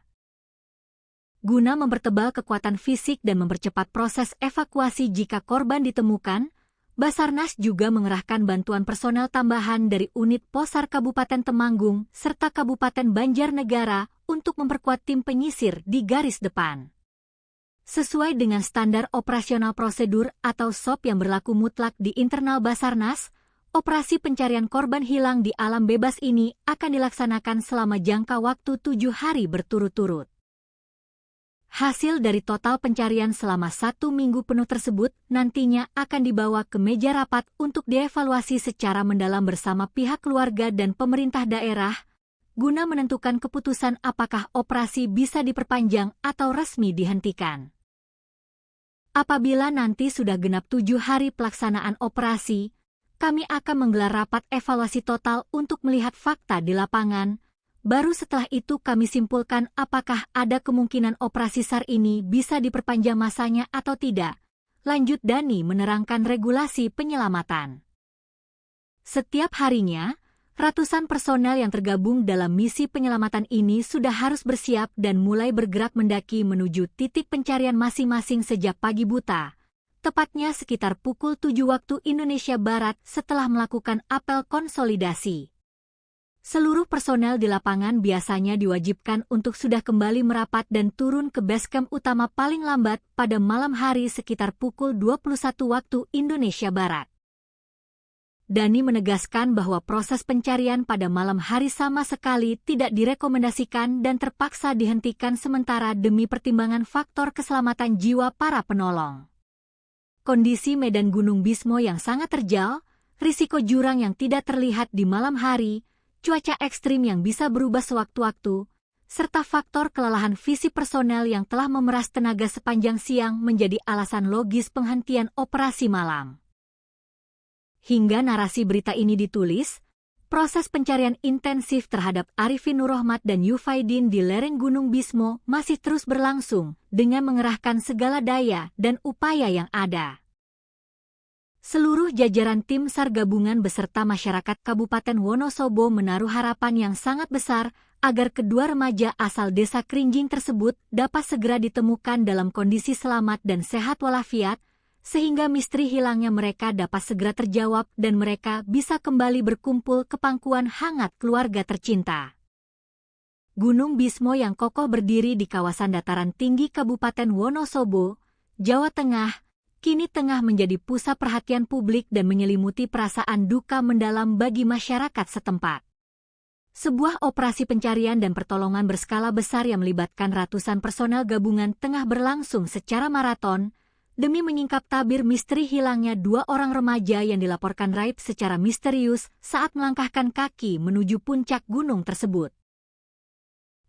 Guna mempertebal kekuatan fisik dan mempercepat proses evakuasi jika korban ditemukan, Basarnas juga mengerahkan bantuan personel tambahan dari unit Posar Kabupaten Temanggung serta Kabupaten Banjarnegara untuk memperkuat tim penyisir di garis depan. Sesuai dengan standar operasional prosedur atau SOP yang berlaku mutlak di internal Basarnas, operasi pencarian korban hilang di alam bebas ini akan dilaksanakan selama jangka waktu 7 hari berturut-turut. Hasil dari total pencarian selama 1 minggu penuh tersebut nantinya akan dibawa ke meja rapat untuk dievaluasi secara mendalam bersama pihak keluarga dan pemerintah daerah, guna menentukan keputusan apakah operasi bisa diperpanjang atau resmi dihentikan. Apabila nanti sudah genap 7 hari pelaksanaan operasi, kami akan menggelar rapat evaluasi total untuk melihat fakta di lapangan. Baru setelah itu kami simpulkan apakah ada kemungkinan operasi SAR ini bisa diperpanjang masanya atau tidak. Lanjut Dani menerangkan regulasi penyelamatan. Setiap harinya, ratusan personel yang tergabung dalam misi penyelamatan ini sudah harus bersiap dan mulai bergerak mendaki menuju titik pencarian masing-masing sejak pagi buta. Tepatnya sekitar pukul 7 waktu Indonesia Barat setelah melakukan apel konsolidasi. Seluruh personel di lapangan biasanya diwajibkan untuk sudah kembali merapat dan turun ke basecamp utama paling lambat pada malam hari sekitar pukul 21 waktu Indonesia Barat. Dani menegaskan bahwa proses pencarian pada malam hari sama sekali tidak direkomendasikan dan terpaksa dihentikan sementara demi pertimbangan faktor keselamatan jiwa para penolong. Kondisi medan Gunung Bismo yang sangat terjal, risiko jurang yang tidak terlihat di malam hari, cuaca ekstrim yang bisa berubah sewaktu-waktu, serta faktor kelelahan fisik personel yang telah memeras tenaga sepanjang siang menjadi alasan logis penghentian operasi malam. Hingga narasi berita ini ditulis, proses pencarian intensif terhadap Arifin Nurrohmat dan Yufaidin di lereng Gunung Bismo masih terus berlangsung dengan mengerahkan segala daya dan upaya yang ada. Seluruh jajaran tim SAR gabungan beserta masyarakat Kabupaten Wonosobo menaruh harapan yang sangat besar agar kedua remaja asal desa Krinjing tersebut dapat segera ditemukan dalam kondisi selamat dan sehat walafiat, sehingga misteri hilangnya mereka dapat segera terjawab dan mereka bisa kembali berkumpul ke pangkuan hangat keluarga tercinta. Gunung Bismo yang kokoh berdiri di kawasan dataran tinggi Kabupaten Wonosobo, Jawa Tengah, kini tengah menjadi pusat perhatian publik dan menyelimuti perasaan duka mendalam bagi masyarakat setempat. Sebuah operasi pencarian dan pertolongan berskala besar yang melibatkan ratusan personel gabungan tengah berlangsung secara maraton, demi menyingkap tabir misteri hilangnya 2 orang remaja yang dilaporkan raib secara misterius saat melangkahkan kaki menuju puncak gunung tersebut.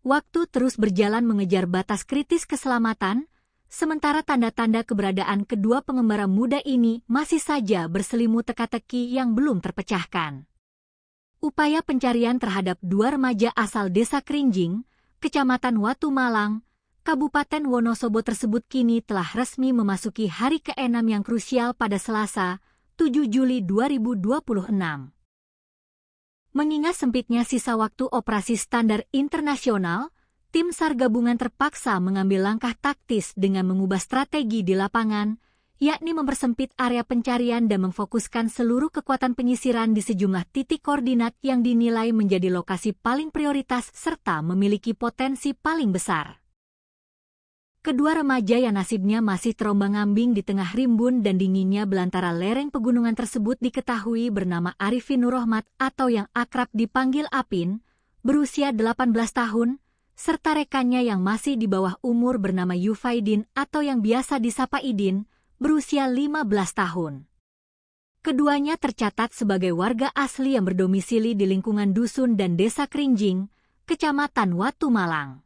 Waktu terus berjalan mengejar batas kritis keselamatan, sementara tanda-tanda keberadaan kedua pengembara muda ini masih saja berselimut teka-teki yang belum terpecahkan. Upaya pencarian terhadap 2 remaja asal desa Krinjing, Kecamatan Watu Malang, Kabupaten Wonosobo tersebut kini telah resmi memasuki hari ke-6 yang krusial pada Selasa, 7 Juli 2026. Mengingat sempitnya sisa waktu operasi standar internasional, tim SAR gabungan terpaksa mengambil langkah taktis dengan mengubah strategi di lapangan, yakni mempersempit area pencarian dan memfokuskan seluruh kekuatan penyisiran di sejumlah titik koordinat yang dinilai menjadi lokasi paling prioritas serta memiliki potensi paling besar. Kedua remaja yang nasibnya masih terombang-ambing di tengah rimbun dan dinginnya belantara lereng pegunungan tersebut diketahui bernama Arifin Nurrohmat atau yang akrab dipanggil Apin, berusia 18 tahun, serta rekannya yang masih di bawah umur bernama Yufaidin atau yang biasa disapa Idin, berusia 15 tahun. Keduanya tercatat sebagai warga asli yang berdomisili di lingkungan dusun dan desa Krinjing, Kecamatan Watu Malang.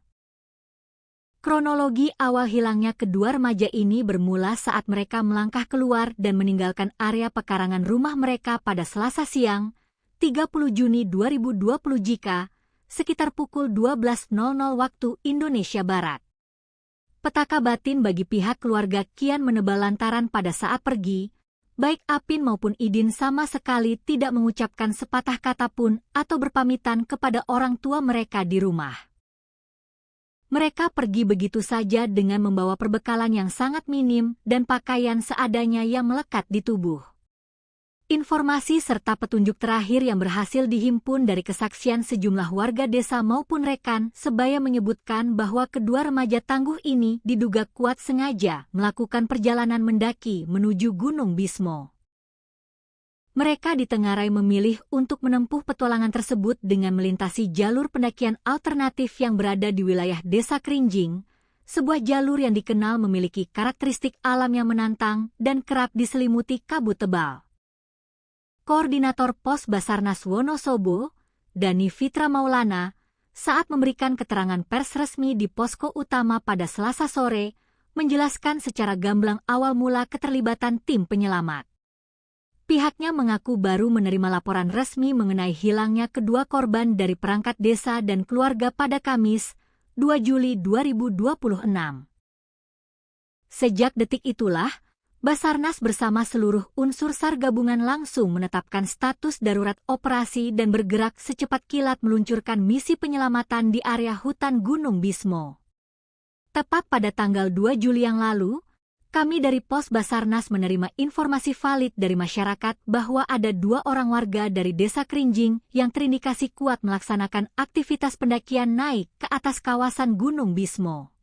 Kronologi awal hilangnya kedua remaja ini bermula saat mereka melangkah keluar dan meninggalkan area pekarangan rumah mereka pada Selasa siang, 30 Juni 2020 jika sekitar pukul 12.00 waktu Indonesia Barat. Petaka batin bagi pihak keluarga kian menebal lantaran pada saat pergi, baik Apin maupun Idin sama sekali tidak mengucapkan sepatah kata pun atau berpamitan kepada orang tua mereka di rumah. Mereka pergi begitu saja dengan membawa perbekalan yang sangat minim dan pakaian seadanya yang melekat di tubuh. Informasi serta petunjuk terakhir yang berhasil dihimpun dari kesaksian sejumlah warga desa maupun rekan sebaya menyebutkan bahwa kedua remaja tangguh ini diduga kuat sengaja melakukan perjalanan mendaki menuju Gunung Bismo. Mereka ditengarai memilih untuk menempuh petualangan tersebut dengan melintasi jalur pendakian alternatif yang berada di wilayah desa Krinjing, sebuah jalur yang dikenal memiliki karakteristik alam yang menantang dan kerap diselimuti kabut tebal. Koordinator Pos Basarnas Wonosobo, Dani Fitra Maulana, saat memberikan keterangan pers resmi di posko utama pada Selasa sore, menjelaskan secara gamblang awal mula keterlibatan tim penyelamat. Pihaknya mengaku baru menerima laporan resmi mengenai hilangnya kedua korban dari perangkat desa dan keluarga pada Kamis, 2 Juli 2026. Sejak detik itulah, Basarnas bersama seluruh unsur SAR gabungan langsung menetapkan status darurat operasi dan bergerak secepat kilat meluncurkan misi penyelamatan di area hutan Gunung Bismo. Tepat pada tanggal 2 Juli yang lalu, kami dari Pos Basarnas menerima informasi valid dari masyarakat bahwa ada 2 orang warga dari Desa Kerinjing yang terindikasi kuat melaksanakan aktivitas pendakian naik ke atas kawasan Gunung Bismo.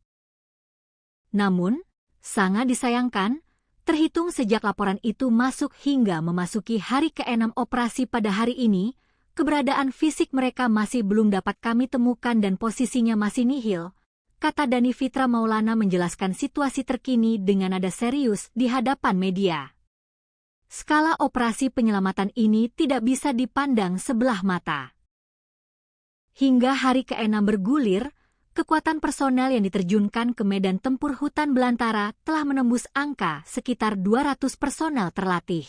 Namun, sangat disayangkan, terhitung sejak laporan itu masuk hingga memasuki hari ke-6 operasi pada hari ini, keberadaan fisik mereka masih belum dapat kami temukan dan posisinya masih nihil, kata Dani Fitra Maulana menjelaskan situasi terkini dengan nada serius di hadapan media. Skala operasi penyelamatan ini tidak bisa dipandang sebelah mata. Hingga hari ke-6 bergulir, kekuatan personel yang diterjunkan ke medan tempur hutan belantara telah menembus angka sekitar 200 personel terlatih.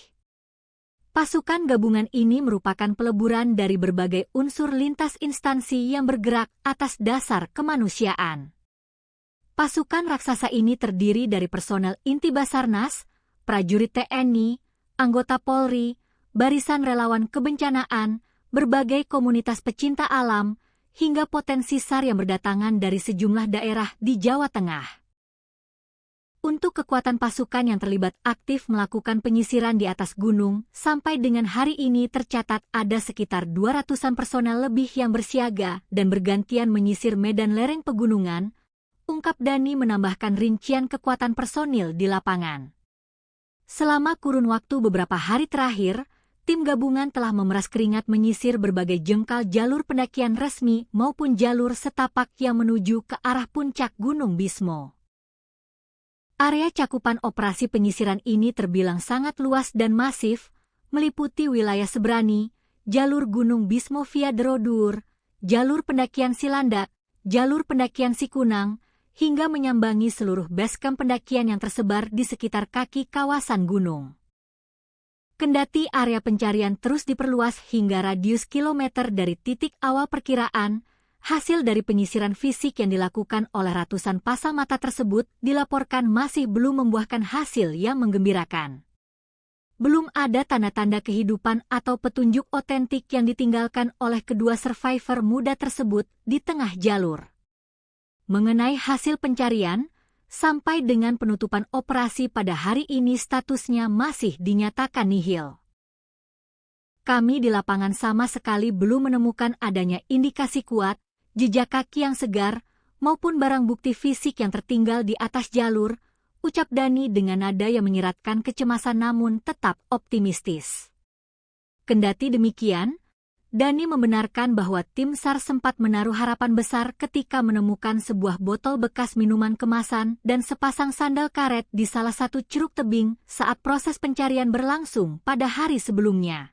Pasukan gabungan ini merupakan peleburan dari berbagai unsur lintas instansi yang bergerak atas dasar kemanusiaan. Pasukan raksasa ini terdiri dari personel inti Basarnas, prajurit TNI, anggota Polri, barisan relawan kebencanaan, berbagai komunitas pecinta alam, hingga potensi SAR yang berdatangan dari sejumlah daerah di Jawa Tengah. Untuk kekuatan pasukan yang terlibat aktif melakukan penyisiran di atas gunung, sampai dengan hari ini tercatat ada sekitar 200-an personel lebih yang bersiaga dan bergantian menyisir medan lereng pegunungan, ungkap Dani menambahkan rincian kekuatan personil di lapangan. Selama kurun waktu beberapa hari terakhir, tim gabungan telah memeras keringat menyisir berbagai jengkal jalur pendakian resmi maupun jalur setapak yang menuju ke arah puncak Gunung Bismo. Area cakupan operasi penyisiran ini terbilang sangat luas dan masif, meliputi wilayah Sebrani, jalur Gunung Bismo via Derodur, jalur pendakian Silandak, jalur pendakian Sikunang, hingga menyambangi seluruh basecamp pendakian yang tersebar di sekitar kaki kawasan gunung. Kendati area pencarian terus diperluas hingga radius kilometer dari titik awal perkiraan, hasil dari penyisiran fisik yang dilakukan oleh ratusan pasang mata tersebut dilaporkan masih belum membuahkan hasil yang menggembirakan. Belum ada tanda-tanda kehidupan atau petunjuk otentik yang ditinggalkan oleh kedua survivor muda tersebut di tengah jalur. Mengenai hasil pencarian, sampai dengan penutupan operasi pada hari ini statusnya masih dinyatakan nihil. Kami di lapangan sama sekali belum menemukan adanya indikasi kuat, jejak kaki yang segar, maupun barang bukti fisik yang tertinggal di atas jalur, ucap Dani dengan nada yang menyiratkan kecemasan namun tetap optimistis. Kendati demikian, Dani membenarkan bahwa tim SAR sempat menaruh harapan besar ketika menemukan sebuah botol bekas minuman kemasan dan sepasang sandal karet di salah satu ceruk tebing saat proses pencarian berlangsung pada hari sebelumnya.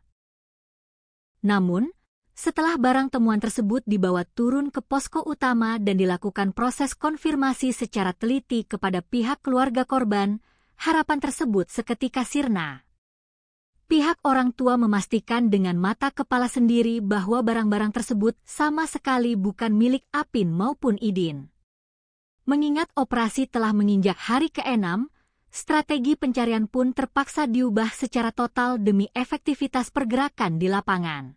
Namun, setelah barang temuan tersebut dibawa turun ke posko utama dan dilakukan proses konfirmasi secara teliti kepada pihak keluarga korban, harapan tersebut seketika sirna. Pihak orang tua memastikan dengan mata kepala sendiri bahwa barang-barang tersebut sama sekali bukan milik Apin maupun Idin. Mengingat operasi telah menginjak hari ke-6, strategi pencarian pun terpaksa diubah secara total demi efektivitas pergerakan di lapangan.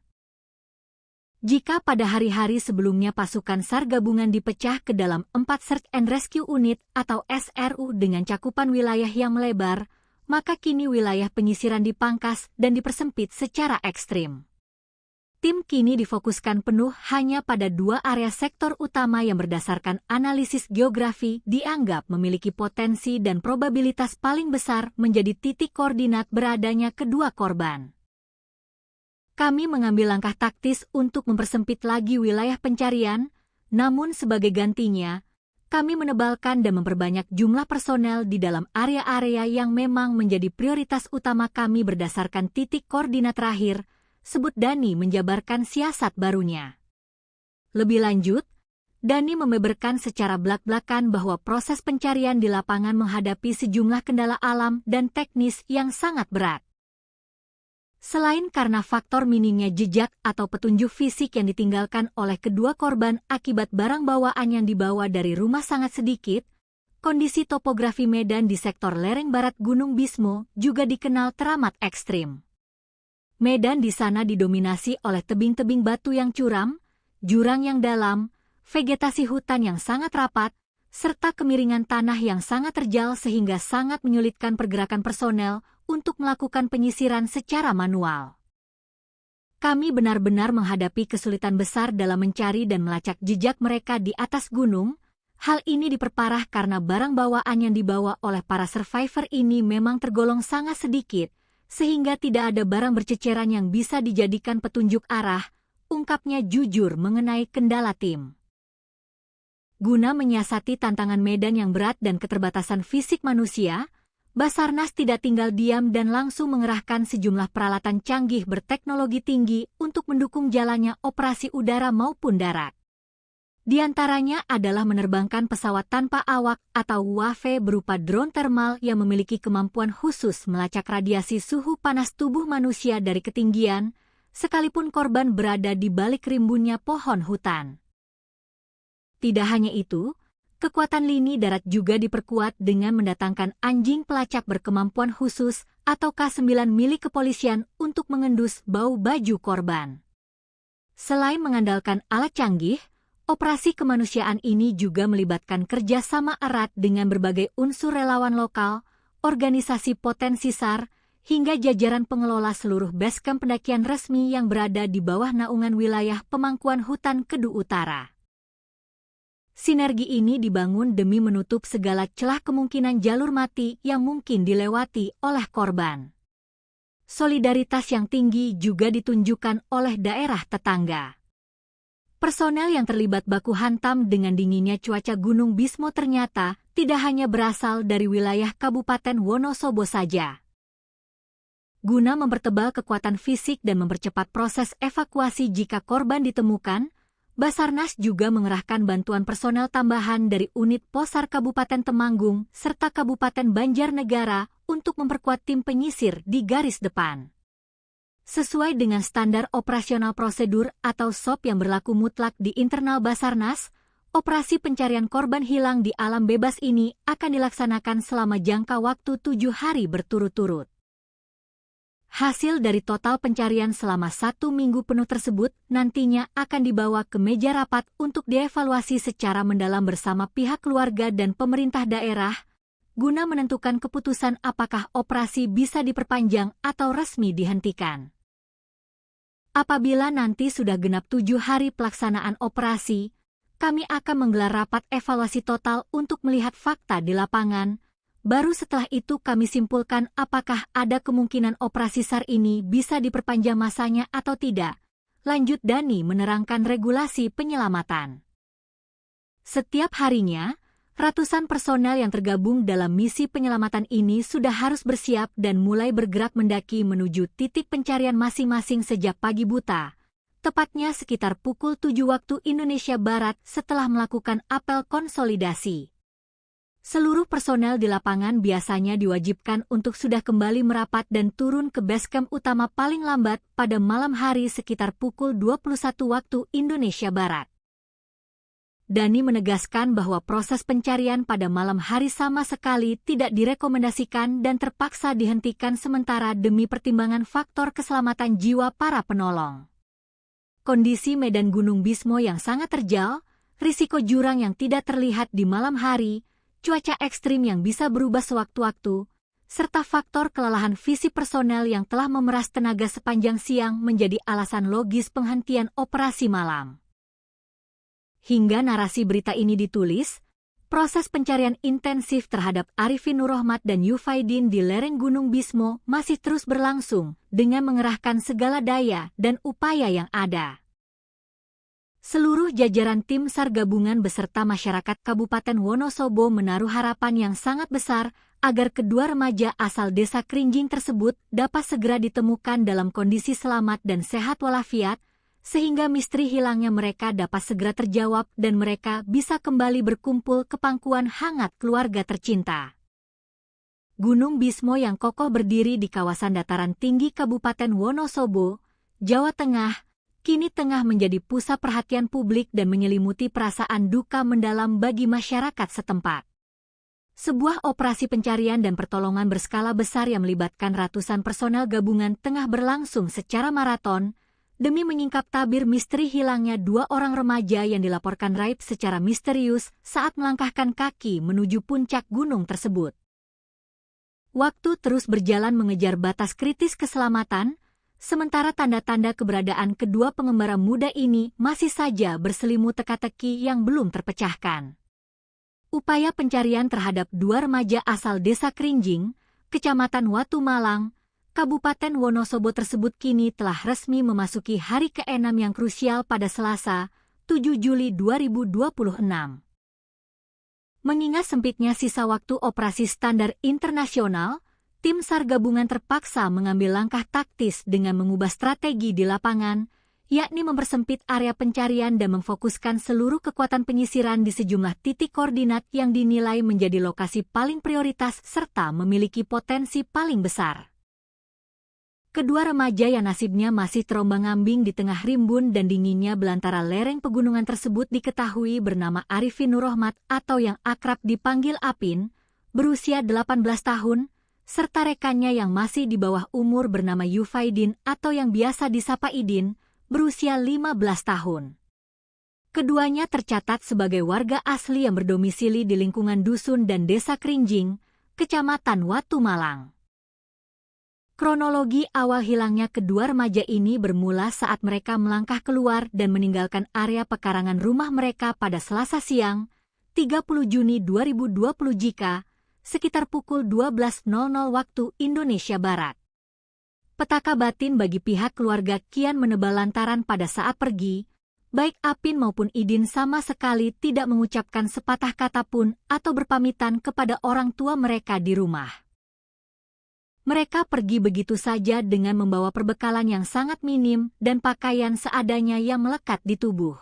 Jika pada hari-hari sebelumnya pasukan SAR gabungan dipecah ke dalam 4 Search and Rescue Unit atau SRU dengan cakupan wilayah yang melebar, maka kini wilayah penyisiran dipangkas dan dipersempit secara ekstrim. Tim kini difokuskan penuh hanya pada 2 area sektor utama yang berdasarkan analisis geografi dianggap memiliki potensi dan probabilitas paling besar menjadi titik koordinat beradanya kedua korban. Kami mengambil langkah taktis untuk mempersempit lagi wilayah pencarian, namun sebagai gantinya, kami menebalkan dan memperbanyak jumlah personel di dalam area-area yang memang menjadi prioritas utama kami berdasarkan titik koordinat terakhir, sebut Dhani menjabarkan siasat barunya. Lebih lanjut, Dhani membeberkan secara belak-belakan bahwa proses pencarian di lapangan menghadapi sejumlah kendala alam dan teknis yang sangat berat. Selain karena faktor minimnya jejak atau petunjuk fisik yang ditinggalkan oleh kedua korban akibat barang bawaan yang dibawa dari rumah sangat sedikit, kondisi topografi medan di sektor lereng barat Gunung Bismo juga dikenal teramat ekstrim. Medan di sana didominasi oleh tebing-tebing batu yang curam, jurang yang dalam, vegetasi hutan yang sangat rapat, serta kemiringan tanah yang sangat terjal sehingga sangat menyulitkan pergerakan personel untuk melakukan penyisiran secara manual. Kami benar-benar menghadapi kesulitan besar dalam mencari dan melacak jejak mereka di atas gunung. Hal ini diperparah karena barang bawaan yang dibawa oleh para survivor ini memang tergolong sangat sedikit, sehingga tidak ada barang berceceran yang bisa dijadikan petunjuk arah, ungkapnya jujur mengenai kendala tim. Guna menyiasati tantangan medan yang berat dan keterbatasan fisik manusia, Basarnas tidak tinggal diam dan langsung mengerahkan sejumlah peralatan canggih berteknologi tinggi untuk mendukung jalannya operasi udara maupun darat. Di antaranya adalah menerbangkan pesawat tanpa awak atau UAV berupa drone thermal yang memiliki kemampuan khusus melacak radiasi suhu panas tubuh manusia dari ketinggian, sekalipun korban berada di balik rimbunnya pohon hutan. Tidak hanya itu, kekuatan lini darat juga diperkuat dengan mendatangkan anjing pelacak berkemampuan khusus atau K9 milik kepolisian untuk mengendus bau baju korban. Selain mengandalkan alat canggih, operasi kemanusiaan ini juga melibatkan kerjasama erat dengan berbagai unsur relawan lokal, organisasi potensi SAR, hingga jajaran pengelola seluruh basecamp pendakian resmi yang berada di bawah naungan wilayah pemangkuan hutan Kedu Utara. Sinergi ini dibangun demi menutup segala celah kemungkinan jalur mati yang mungkin dilewati oleh korban. Solidaritas yang tinggi juga ditunjukkan oleh daerah tetangga. Personel yang terlibat baku hantam dengan dinginnya cuaca Gunung Bismo ternyata tidak hanya berasal dari wilayah Kabupaten Wonosobo saja. Guna mempertebal kekuatan fisik dan mempercepat proses evakuasi jika korban ditemukan, Basarnas juga mengerahkan bantuan personel tambahan dari unit Posar Kabupaten Temanggung serta Kabupaten Banjarnegara untuk memperkuat tim penyisir di garis depan. Sesuai dengan standar operasional prosedur atau SOP yang berlaku mutlak di internal Basarnas, operasi pencarian korban hilang di alam bebas ini akan dilaksanakan selama jangka waktu 7 hari berturut-turut. Hasil dari total pencarian selama 1 minggu penuh tersebut nantinya akan dibawa ke meja rapat untuk dievaluasi secara mendalam bersama pihak keluarga dan pemerintah daerah, guna menentukan keputusan apakah operasi bisa diperpanjang atau resmi dihentikan. Apabila nanti sudah genap 7 hari pelaksanaan operasi, kami akan menggelar rapat evaluasi total untuk melihat fakta di lapangan. Baru setelah itu kami simpulkan apakah ada kemungkinan operasi SAR ini bisa diperpanjang masanya atau tidak. Lanjut Dhani menerangkan regulasi penyelamatan. Setiap harinya, ratusan personel yang tergabung dalam misi penyelamatan ini sudah harus bersiap dan mulai bergerak mendaki menuju titik pencarian masing-masing sejak pagi buta. Tepatnya sekitar pukul 7 waktu Indonesia Barat setelah melakukan apel konsolidasi. Seluruh personel di lapangan biasanya diwajibkan untuk sudah kembali merapat dan turun ke basecamp utama paling lambat pada malam hari sekitar pukul 21 waktu Indonesia Barat. Dhani menegaskan bahwa proses pencarian pada malam hari sama sekali tidak direkomendasikan dan terpaksa dihentikan sementara demi pertimbangan faktor keselamatan jiwa para penolong. Kondisi medan Gunung Bismo yang sangat terjal, risiko jurang yang tidak terlihat di malam hari, cuaca ekstrim yang bisa berubah sewaktu-waktu, serta faktor kelelahan fisik personel yang telah memeras tenaga sepanjang siang menjadi alasan logis penghentian operasi malam. Hingga narasi berita ini ditulis, proses pencarian intensif terhadap Arifin Nurrohmat dan Yufaidin di lereng Gunung Bismo masih terus berlangsung dengan mengerahkan segala daya dan upaya yang ada. Seluruh jajaran tim SAR gabungan beserta masyarakat Kabupaten Wonosobo menaruh harapan yang sangat besar agar kedua remaja asal desa Krinjing tersebut dapat segera ditemukan dalam kondisi selamat dan sehat walafiat, sehingga misteri hilangnya mereka dapat segera terjawab dan mereka bisa kembali berkumpul ke pangkuan hangat keluarga tercinta. Gunung Bismo yang kokoh berdiri di kawasan dataran tinggi Kabupaten Wonosobo, Jawa Tengah, kini tengah menjadi pusat perhatian publik dan menyelimuti perasaan duka mendalam bagi masyarakat setempat. Sebuah operasi pencarian dan pertolongan berskala besar yang melibatkan ratusan personel gabungan tengah berlangsung secara maraton demi menyingkap tabir misteri hilangnya dua orang remaja yang dilaporkan raib secara misterius saat melangkahkan kaki menuju puncak gunung tersebut. Waktu terus berjalan mengejar batas kritis keselamatan, sementara tanda-tanda keberadaan kedua pengembara muda ini masih saja berselimut teka-teki yang belum terpecahkan. Upaya pencarian terhadap dua remaja asal desa Krinjing, Kecamatan Watu Malang, Kabupaten Wonosobo tersebut kini telah resmi memasuki hari ke-6 yang krusial pada Selasa, 7 Juli 2026. Mengingat sempitnya sisa waktu operasi standar internasional, tim SAR gabungan terpaksa mengambil langkah taktis dengan mengubah strategi di lapangan, yakni mempersempit area pencarian dan memfokuskan seluruh kekuatan penyisiran di sejumlah titik koordinat yang dinilai menjadi lokasi paling prioritas serta memiliki potensi paling besar. Kedua remaja yang nasibnya masih terombang-ambing di tengah rimbun dan dinginnya belantara lereng pegunungan tersebut diketahui bernama Arifin Nurrohmat atau yang akrab dipanggil Apin, berusia 18 tahun, serta rekannya yang masih di bawah umur bernama Yufaidin atau yang biasa disapa Idin, berusia 15 tahun. Keduanya tercatat sebagai warga asli yang berdomisili di lingkungan dusun dan desa Krinjing, Kecamatan Watu Malang. Kronologi awal hilangnya kedua remaja ini bermula saat mereka melangkah keluar dan meninggalkan area pekarangan rumah mereka pada Selasa siang, 30 Juni 2020 jika sekitar pukul 12.00 waktu Indonesia Barat. Petaka batin bagi pihak keluarga kian menebal lantaran pada saat pergi, baik Apin maupun Idin sama sekali tidak mengucapkan sepatah kata pun atau berpamitan kepada orang tua mereka di rumah. Mereka pergi begitu saja dengan membawa perbekalan yang sangat minim dan pakaian seadanya yang melekat di tubuh.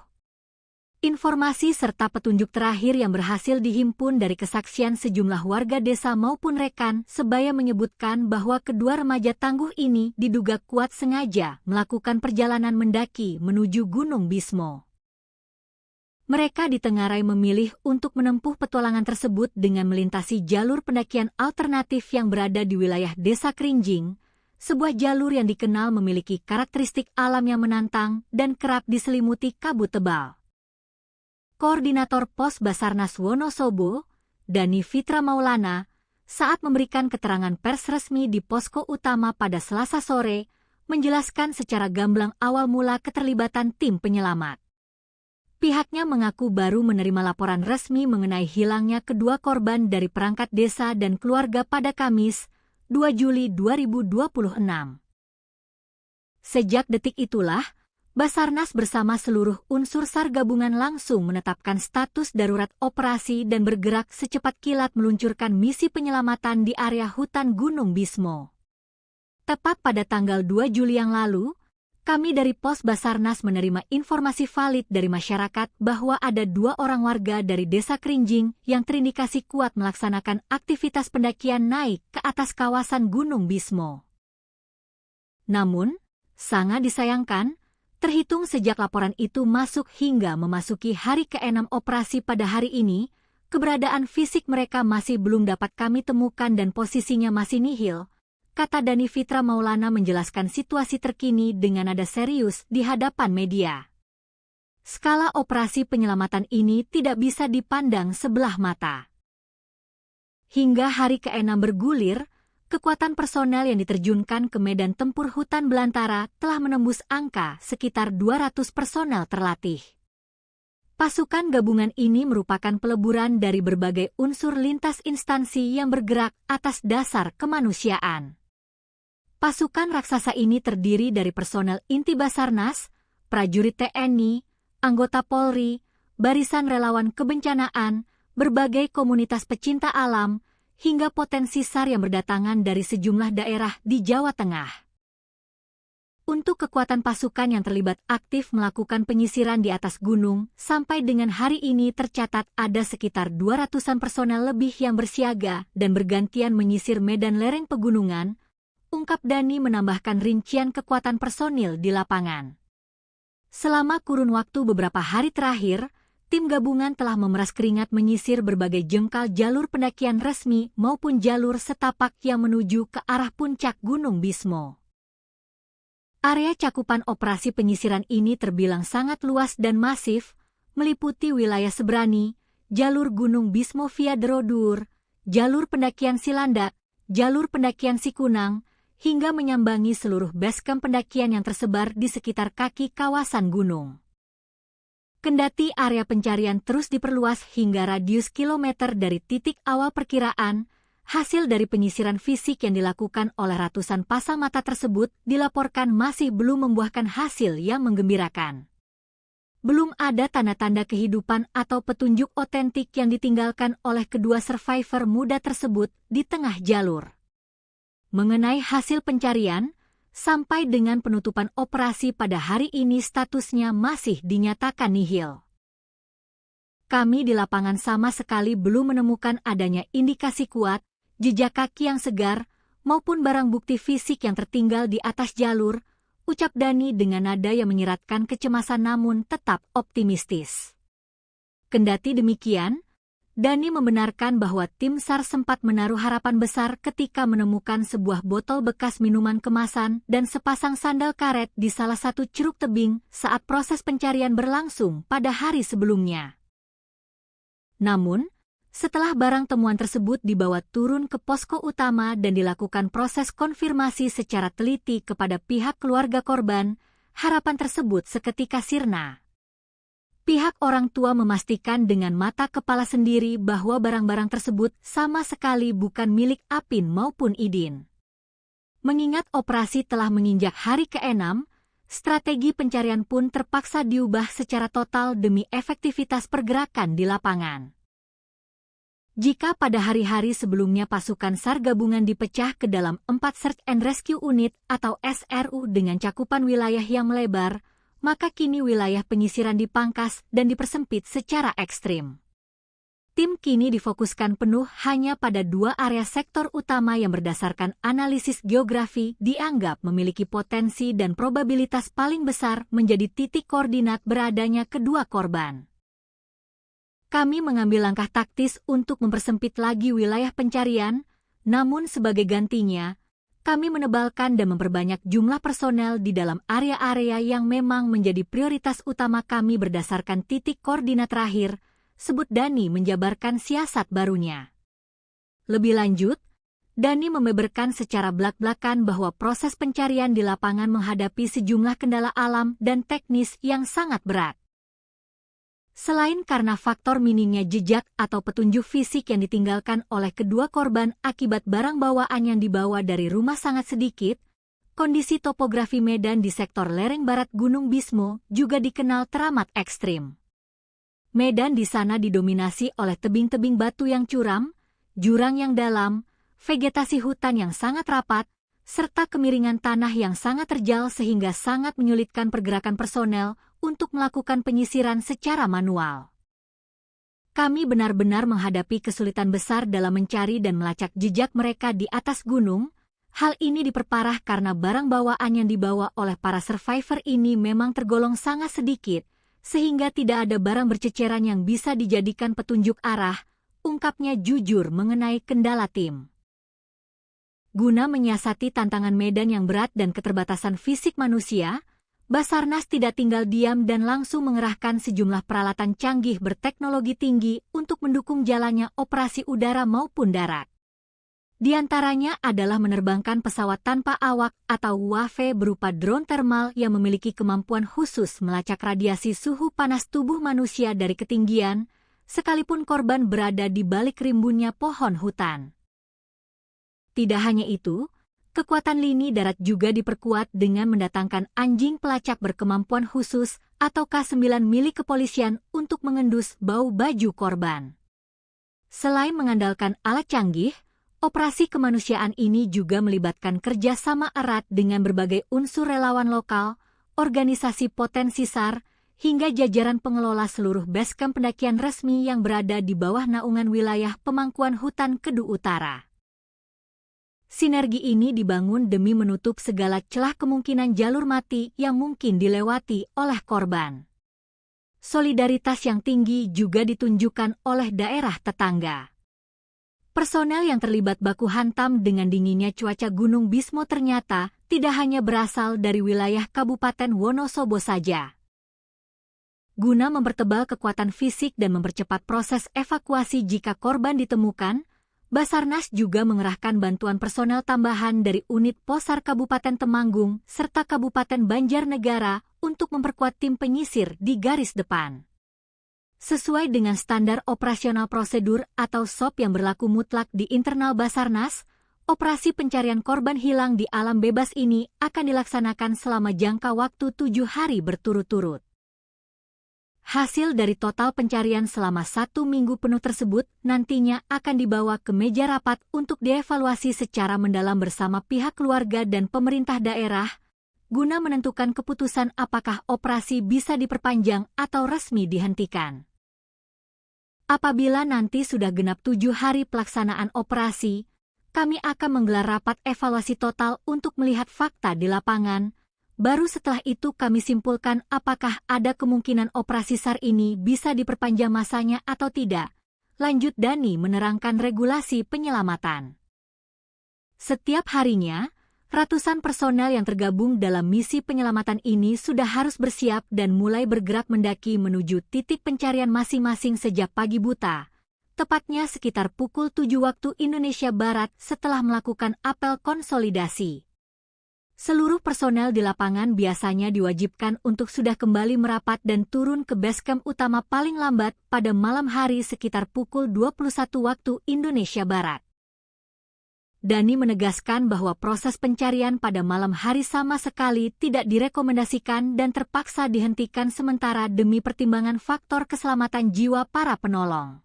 Informasi serta petunjuk terakhir yang berhasil dihimpun dari kesaksian sejumlah warga desa maupun rekan sebaya menyebutkan bahwa kedua remaja tangguh ini diduga kuat sengaja melakukan perjalanan mendaki menuju Gunung Bismo. Mereka ditengarai memilih untuk menempuh petualangan tersebut dengan melintasi jalur pendakian alternatif yang berada di wilayah desa Krinjing, sebuah jalur yang dikenal memiliki karakteristik alam yang menantang dan kerap diselimuti kabut tebal. Koordinator Pos Basarnas Wonosobo, Dani Fitra Maulana, saat memberikan keterangan pers resmi di posko utama pada Selasa sore, menjelaskan secara gamblang awal mula keterlibatan tim penyelamat. Pihaknya mengaku baru menerima laporan resmi mengenai hilangnya kedua korban dari perangkat desa dan keluarga pada Kamis, 2 Juli 2026. Sejak detik itulah, Basarnas bersama seluruh unsur SAR gabungan langsung menetapkan status darurat operasi dan bergerak secepat kilat meluncurkan misi penyelamatan di area hutan Gunung Bismo. Tepat pada tanggal 2 Juli yang lalu, kami dari Pos Basarnas menerima informasi valid dari masyarakat bahwa ada 2 orang warga dari desa Krinjing yang terindikasi kuat melaksanakan aktivitas pendakian naik ke atas kawasan Gunung Bismo. Namun, sangat disayangkan, terhitung sejak laporan itu masuk hingga memasuki hari ke-6 operasi pada hari ini, keberadaan fisik mereka masih belum dapat kami temukan dan posisinya masih nihil, kata Dani Fitra Maulana menjelaskan situasi terkini dengan nada serius di hadapan media. Skala operasi penyelamatan ini tidak bisa dipandang sebelah mata. Hingga hari ke-6 bergulir, kekuatan personel yang diterjunkan ke medan tempur hutan belantara telah menembus angka sekitar 200 personel terlatih. Pasukan gabungan ini merupakan peleburan dari berbagai unsur lintas instansi yang bergerak atas dasar kemanusiaan. Pasukan raksasa ini terdiri dari personel inti Basarnas, prajurit TNI, anggota Polri, barisan relawan kebencanaan, berbagai komunitas pecinta alam, hingga potensi SAR yang berdatangan dari sejumlah daerah di Jawa Tengah. Untuk kekuatan pasukan yang terlibat aktif melakukan penyisiran di atas gunung, sampai dengan hari ini tercatat ada sekitar 200-an personel lebih yang bersiaga dan bergantian menyisir medan lereng pegunungan, ungkap Dhani menambahkan rincian kekuatan personil di lapangan. Selama kurun waktu beberapa hari terakhir, tim gabungan telah memeras keringat menyisir berbagai jengkal jalur pendakian resmi maupun jalur setapak yang menuju ke arah puncak Gunung Bismo. Area cakupan operasi penyisiran ini terbilang sangat luas dan masif, meliputi wilayah Sebrani, jalur Gunung Bismo via Derodur, jalur pendakian Silandak, jalur pendakian Sikunang, hingga menyambangi seluruh basecamp pendakian yang tersebar di sekitar kaki kawasan gunung. Kendati area pencarian terus diperluas hingga radius kilometer dari titik awal perkiraan, hasil dari penyisiran fisik yang dilakukan oleh ratusan pasang mata tersebut dilaporkan masih belum membuahkan hasil yang menggembirakan. Belum ada tanda-tanda kehidupan atau petunjuk otentik yang ditinggalkan oleh kedua survivor muda tersebut di tengah jalur. Mengenai hasil pencarian, sampai dengan penutupan operasi pada hari ini statusnya masih dinyatakan nihil. Kami di lapangan sama sekali belum menemukan adanya indikasi kuat, jejak kaki yang segar, maupun barang bukti fisik yang tertinggal di atas jalur, ucap Dhani dengan nada yang menyiratkan kecemasan namun tetap optimistis. Kendati demikian, Dhani membenarkan bahwa tim SAR sempat menaruh harapan besar ketika menemukan sebuah botol bekas minuman kemasan dan sepasang sandal karet di salah satu curug tebing saat proses pencarian berlangsung pada hari sebelumnya. Namun, setelah barang temuan tersebut dibawa turun ke posko utama dan dilakukan proses konfirmasi secara teliti kepada pihak keluarga korban, harapan tersebut seketika sirna. Pihak orang tua memastikan dengan mata kepala sendiri bahwa barang-barang tersebut sama sekali bukan milik Apin maupun Idin. Mengingat operasi telah menginjak hari ke-6, strategi pencarian pun terpaksa diubah secara total demi efektivitas pergerakan di lapangan. Jika pada hari-hari sebelumnya pasukan SAR gabungan dipecah ke dalam 4 Search and Rescue Unit atau SRU dengan cakupan wilayah yang melebar, maka kini wilayah penyisiran dipangkas dan dipersempit secara ekstrim. Tim kini difokuskan penuh hanya pada 2 area sektor utama yang berdasarkan analisis geografi dianggap memiliki potensi dan probabilitas paling besar menjadi titik koordinat beradanya kedua korban. Kami mengambil langkah taktis untuk mempersempit lagi wilayah pencarian, namun sebagai gantinya, kami menebalkan dan memperbanyak jumlah personel di dalam area-area yang memang menjadi prioritas utama kami berdasarkan titik koordinat terakhir, sebut Dhani menjabarkan siasat barunya. Lebih lanjut, Dhani membeberkan secara belak-belakan bahwa proses pencarian di lapangan menghadapi sejumlah kendala alam dan teknis yang sangat berat. Selain karena faktor minimnya jejak atau petunjuk fisik yang ditinggalkan oleh kedua korban akibat barang bawaan yang dibawa dari rumah sangat sedikit, kondisi topografi medan di sektor lereng barat Gunung Bismo juga dikenal teramat ekstrim. Medan di sana didominasi oleh tebing-tebing batu yang curam, jurang yang dalam, vegetasi hutan yang sangat rapat, serta kemiringan tanah yang sangat terjal sehingga sangat menyulitkan pergerakan personel untuk melakukan penyisiran secara manual. Kami benar-benar menghadapi kesulitan besar dalam mencari dan melacak jejak mereka di atas gunung. Hal ini diperparah karena barang bawaan yang dibawa oleh para survivor ini memang tergolong sangat sedikit, sehingga tidak ada barang berceceran yang bisa dijadikan petunjuk arah, ungkapnya jujur mengenai kendala tim. Guna menyiasati tantangan medan yang berat dan keterbatasan fisik manusia, Basarnas tidak tinggal diam dan langsung mengerahkan sejumlah peralatan canggih berteknologi tinggi untuk mendukung jalannya operasi udara maupun darat. Di antaranya adalah menerbangkan pesawat tanpa awak atau UAV berupa drone thermal yang memiliki kemampuan khusus melacak radiasi suhu panas tubuh manusia dari ketinggian, sekalipun korban berada di balik rimbunnya pohon hutan. Tidak hanya itu, kekuatan lini darat juga diperkuat dengan mendatangkan anjing pelacak berkemampuan khusus atau K9 milik kepolisian untuk mengendus bau baju korban. Selain mengandalkan alat canggih, operasi kemanusiaan ini juga melibatkan kerjasama erat dengan berbagai unsur relawan lokal, organisasi potensi SAR, hingga jajaran pengelola seluruh basecamp pendakian resmi yang berada di bawah naungan wilayah pemangkuan hutan Kedu Utara. Sinergi ini dibangun demi menutup segala celah kemungkinan jalur mati yang mungkin dilewati oleh korban. Solidaritas yang tinggi juga ditunjukkan oleh daerah tetangga. Personel yang terlibat baku hantam dengan dinginnya cuaca Gunung Bismo ternyata tidak hanya berasal dari wilayah Kabupaten Wonosobo saja. Guna mempertebal kekuatan fisik dan mempercepat proses evakuasi jika korban ditemukan, Basarnas juga mengerahkan bantuan personel tambahan dari unit Posar Kabupaten Temanggung serta Kabupaten Banjarnegara untuk memperkuat tim penyisir di garis depan. Sesuai dengan standar operasional prosedur atau SOP yang berlaku mutlak di internal Basarnas, operasi pencarian korban hilang di alam bebas ini akan dilaksanakan selama jangka waktu 7 hari berturut-turut. Hasil dari total pencarian selama 1 minggu penuh tersebut nantinya akan dibawa ke meja rapat untuk dievaluasi secara mendalam bersama pihak keluarga dan pemerintah daerah, guna menentukan keputusan apakah operasi bisa diperpanjang atau resmi dihentikan. Apabila nanti sudah genap 7 hari pelaksanaan operasi, kami akan menggelar rapat evaluasi total untuk melihat fakta di lapangan. Baru setelah itu kami simpulkan apakah ada kemungkinan operasi SAR ini bisa diperpanjang masanya atau tidak. Lanjut Dani menerangkan regulasi penyelamatan. Setiap harinya, ratusan personel yang tergabung dalam misi penyelamatan ini sudah harus bersiap dan mulai bergerak mendaki menuju titik pencarian masing-masing sejak pagi buta, tepatnya sekitar pukul 7 waktu Indonesia Barat setelah melakukan apel konsolidasi. Seluruh personel di lapangan biasanya diwajibkan untuk sudah kembali merapat dan turun ke basecamp utama paling lambat pada malam hari sekitar pukul 21 waktu Indonesia Barat. Dani menegaskan bahwa proses pencarian pada malam hari sama sekali tidak direkomendasikan dan terpaksa dihentikan sementara demi pertimbangan faktor keselamatan jiwa para penolong.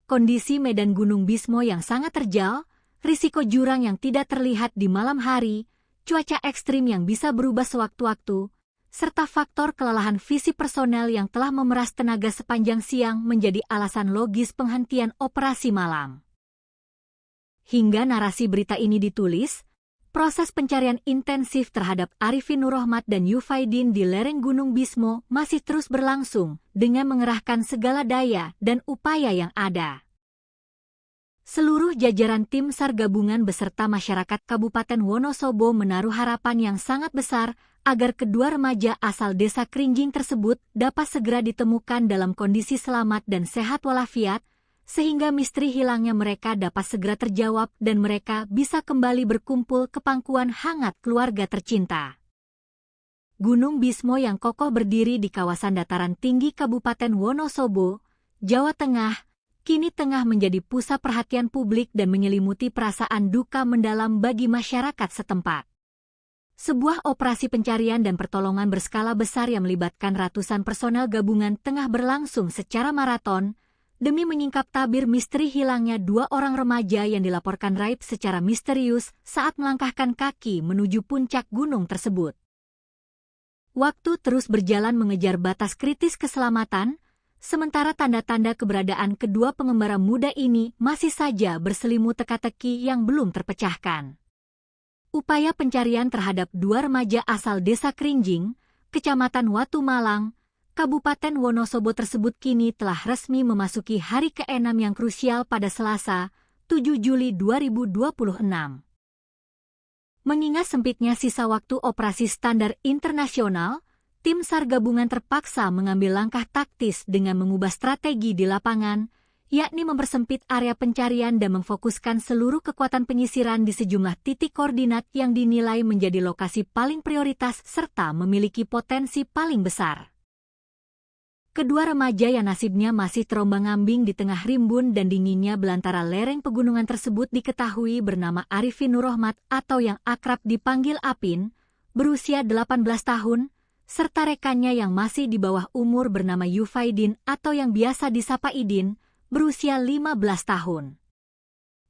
Kondisi medan Gunung Bismo yang sangat terjal, risiko jurang yang tidak terlihat di malam hari, cuaca ekstrim yang bisa berubah sewaktu-waktu, serta faktor kelelahan fisik personel yang telah memeras tenaga sepanjang siang menjadi alasan logis penghentian operasi malam. Hingga narasi berita ini ditulis, proses pencarian intensif terhadap Arifin Nurrohmat dan Yufaidin di lereng Gunung Bismo masih terus berlangsung dengan mengerahkan segala daya dan upaya yang ada. Seluruh jajaran tim SAR gabungan beserta masyarakat Kabupaten Wonosobo menaruh harapan yang sangat besar agar kedua remaja asal desa Krinjing tersebut dapat segera ditemukan dalam kondisi selamat dan sehat walafiat, sehingga misteri hilangnya mereka dapat segera terjawab dan mereka bisa kembali berkumpul ke pangkuan hangat keluarga tercinta. Gunung Bismo yang kokoh berdiri di kawasan dataran tinggi Kabupaten Wonosobo, Jawa Tengah, kini tengah menjadi pusat perhatian publik dan menyelimuti perasaan duka mendalam bagi masyarakat setempat. Sebuah operasi pencarian dan pertolongan berskala besar yang melibatkan ratusan personel gabungan tengah berlangsung secara maraton, demi menyingkap tabir misteri hilangnya 2 orang remaja yang dilaporkan raib secara misterius saat melangkahkan kaki menuju puncak gunung tersebut. Waktu terus berjalan mengejar batas kritis keselamatan, sementara tanda-tanda keberadaan kedua pengembara muda ini masih saja berselimut teka-teki yang belum terpecahkan. Upaya pencarian terhadap 2 remaja asal desa Krinjing, Kecamatan Watu Malang, Kabupaten Wonosobo tersebut kini telah resmi memasuki hari ke-6 yang krusial pada Selasa, 7 Juli 2026. Mengingat sempitnya sisa waktu operasi standar internasional, tim SAR gabungan terpaksa mengambil langkah taktis dengan mengubah strategi di lapangan, yakni mempersempit area pencarian dan memfokuskan seluruh kekuatan penyisiran di sejumlah titik koordinat yang dinilai menjadi lokasi paling prioritas serta memiliki potensi paling besar. Kedua remaja yang nasibnya masih terombang-ambing di tengah rimbun dan dinginnya belantara lereng pegunungan tersebut diketahui bernama Arifin Nurrohmat atau yang akrab dipanggil Apin, berusia 18 tahun, serta rekannya yang masih di bawah umur bernama Yufaidin atau yang biasa disapa Idin, berusia 15 tahun.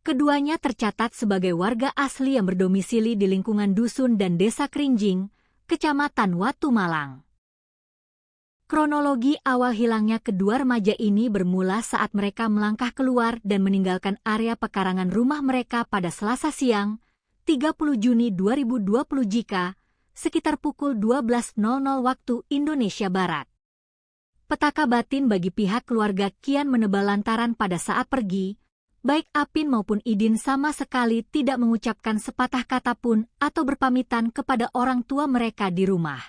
Keduanya tercatat sebagai warga asli yang berdomisili di lingkungan dusun dan desa Krinjing, Kecamatan Watu Malang. Kronologi awal hilangnya kedua remaja ini bermula saat mereka melangkah keluar dan meninggalkan area pekarangan rumah mereka pada Selasa siang, 30 Juni 2020 jika sekitar pukul 12.00 waktu Indonesia Barat. Petaka batin bagi pihak keluarga kian menebal lantaran pada saat pergi, baik Apin maupun Idin sama sekali tidak mengucapkan sepatah kata pun atau berpamitan kepada orang tua mereka di rumah.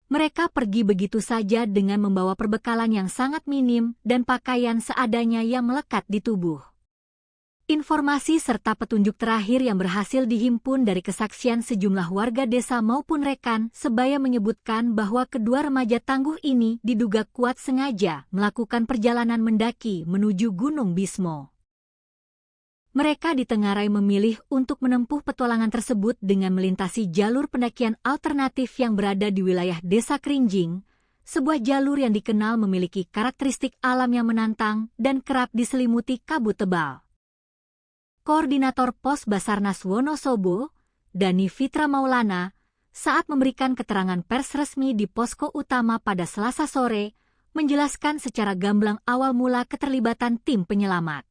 Mereka pergi begitu saja dengan membawa perbekalan yang sangat minim dan pakaian seadanya yang melekat di tubuh. Informasi serta petunjuk terakhir yang berhasil dihimpun dari kesaksian sejumlah warga desa maupun rekan sebaya menyebutkan bahwa kedua remaja tangguh ini diduga kuat sengaja melakukan perjalanan mendaki menuju Gunung Bismo. Mereka ditengarai memilih untuk menempuh petualangan tersebut dengan melintasi jalur pendakian alternatif yang berada di wilayah Desa Krinjing, sebuah jalur yang dikenal memiliki karakteristik alam yang menantang dan kerap diselimuti kabut tebal. Koordinator Pos Basarnas Wonosobo, Dani Fitra Maulana, saat memberikan keterangan pers resmi di posko utama pada Selasa sore, menjelaskan secara gamblang awal mula keterlibatan tim penyelamat.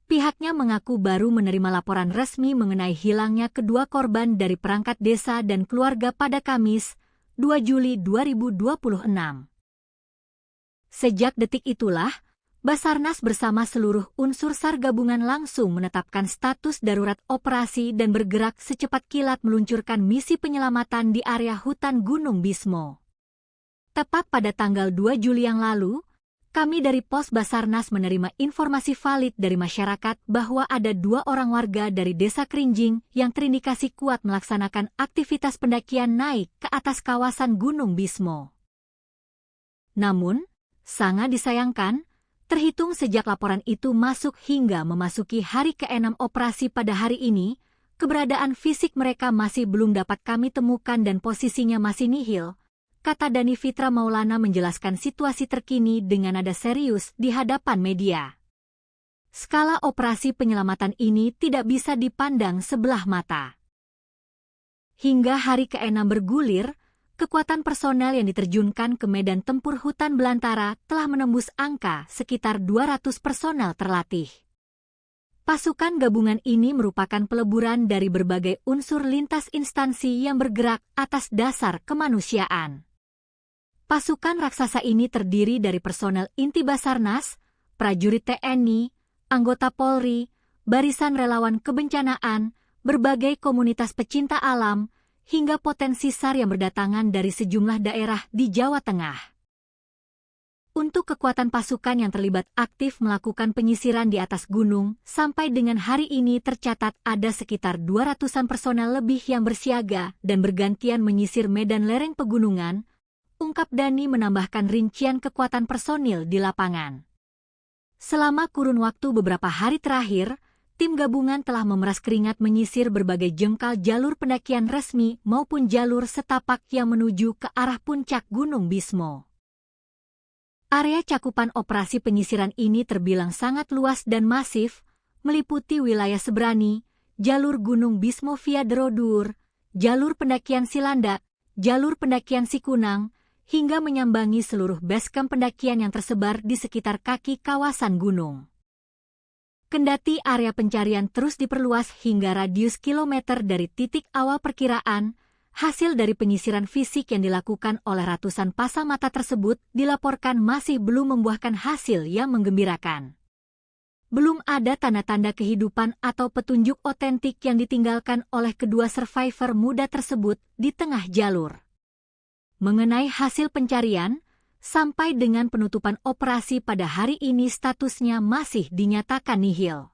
Pihaknya mengaku baru menerima laporan resmi mengenai hilangnya kedua korban dari perangkat desa dan keluarga pada Kamis, 2 Juli 2026. Sejak detik itulah, Basarnas bersama seluruh unsur SAR gabungan langsung menetapkan status darurat operasi dan bergerak secepat kilat meluncurkan misi penyelamatan di area hutan Gunung Bismo. Tepat pada tanggal 2 Juli yang lalu, kami dari Pos Basarnas menerima informasi valid dari masyarakat bahwa ada 2 orang warga dari Desa Krinjing yang terindikasi kuat melaksanakan aktivitas pendakian naik ke atas kawasan Gunung Bismo. Namun, sangat disayangkan, terhitung sejak laporan itu masuk hingga memasuki hari ke-6 operasi pada hari ini, keberadaan fisik mereka masih belum dapat kami temukan dan posisinya masih nihil, kata Dani Fitra Maulana menjelaskan situasi terkini dengan nada serius di hadapan media. Skala operasi penyelamatan ini tidak bisa dipandang sebelah mata. Hingga hari ke-6 bergulir, kekuatan personel yang diterjunkan ke medan tempur hutan belantara telah menembus angka sekitar 200 personel terlatih. Pasukan gabungan ini merupakan peleburan dari berbagai unsur lintas instansi yang bergerak atas dasar kemanusiaan. Pasukan raksasa ini terdiri dari personel inti Basarnas, prajurit TNI, anggota Polri, barisan relawan kebencanaan, berbagai komunitas pecinta alam, hingga potensi SAR yang berdatangan dari sejumlah daerah di Jawa Tengah. Untuk kekuatan pasukan yang terlibat aktif melakukan penyisiran di atas gunung, sampai dengan hari ini tercatat ada sekitar 200-an personel lebih yang bersiaga dan bergantian menyisir medan lereng pegunungan, ungkap Dani menambahkan rincian kekuatan personil di lapangan. Selama kurun waktu beberapa hari terakhir, tim gabungan telah memeras keringat menyisir berbagai jengkal jalur pendakian resmi maupun jalur setapak yang menuju ke arah puncak Gunung Bismo. Area cakupan operasi penyisiran ini terbilang sangat luas dan masif, meliputi wilayah Sebrani, jalur Gunung Bismo via Derodur, jalur pendakian Silandak, jalur pendakian Sikunang, hingga menyambangi seluruh basecamp pendakian yang tersebar di sekitar kaki kawasan gunung. Kendati area pencarian terus diperluas hingga radius kilometer dari titik awal perkiraan, hasil dari penyisiran fisik yang dilakukan oleh ratusan pasang mata tersebut dilaporkan masih belum membuahkan hasil yang menggembirakan. Belum ada tanda-tanda kehidupan atau petunjuk otentik yang ditinggalkan oleh kedua survivor muda tersebut di tengah jalur. Mengenai hasil pencarian, sampai dengan penutupan operasi pada hari ini statusnya masih dinyatakan nihil.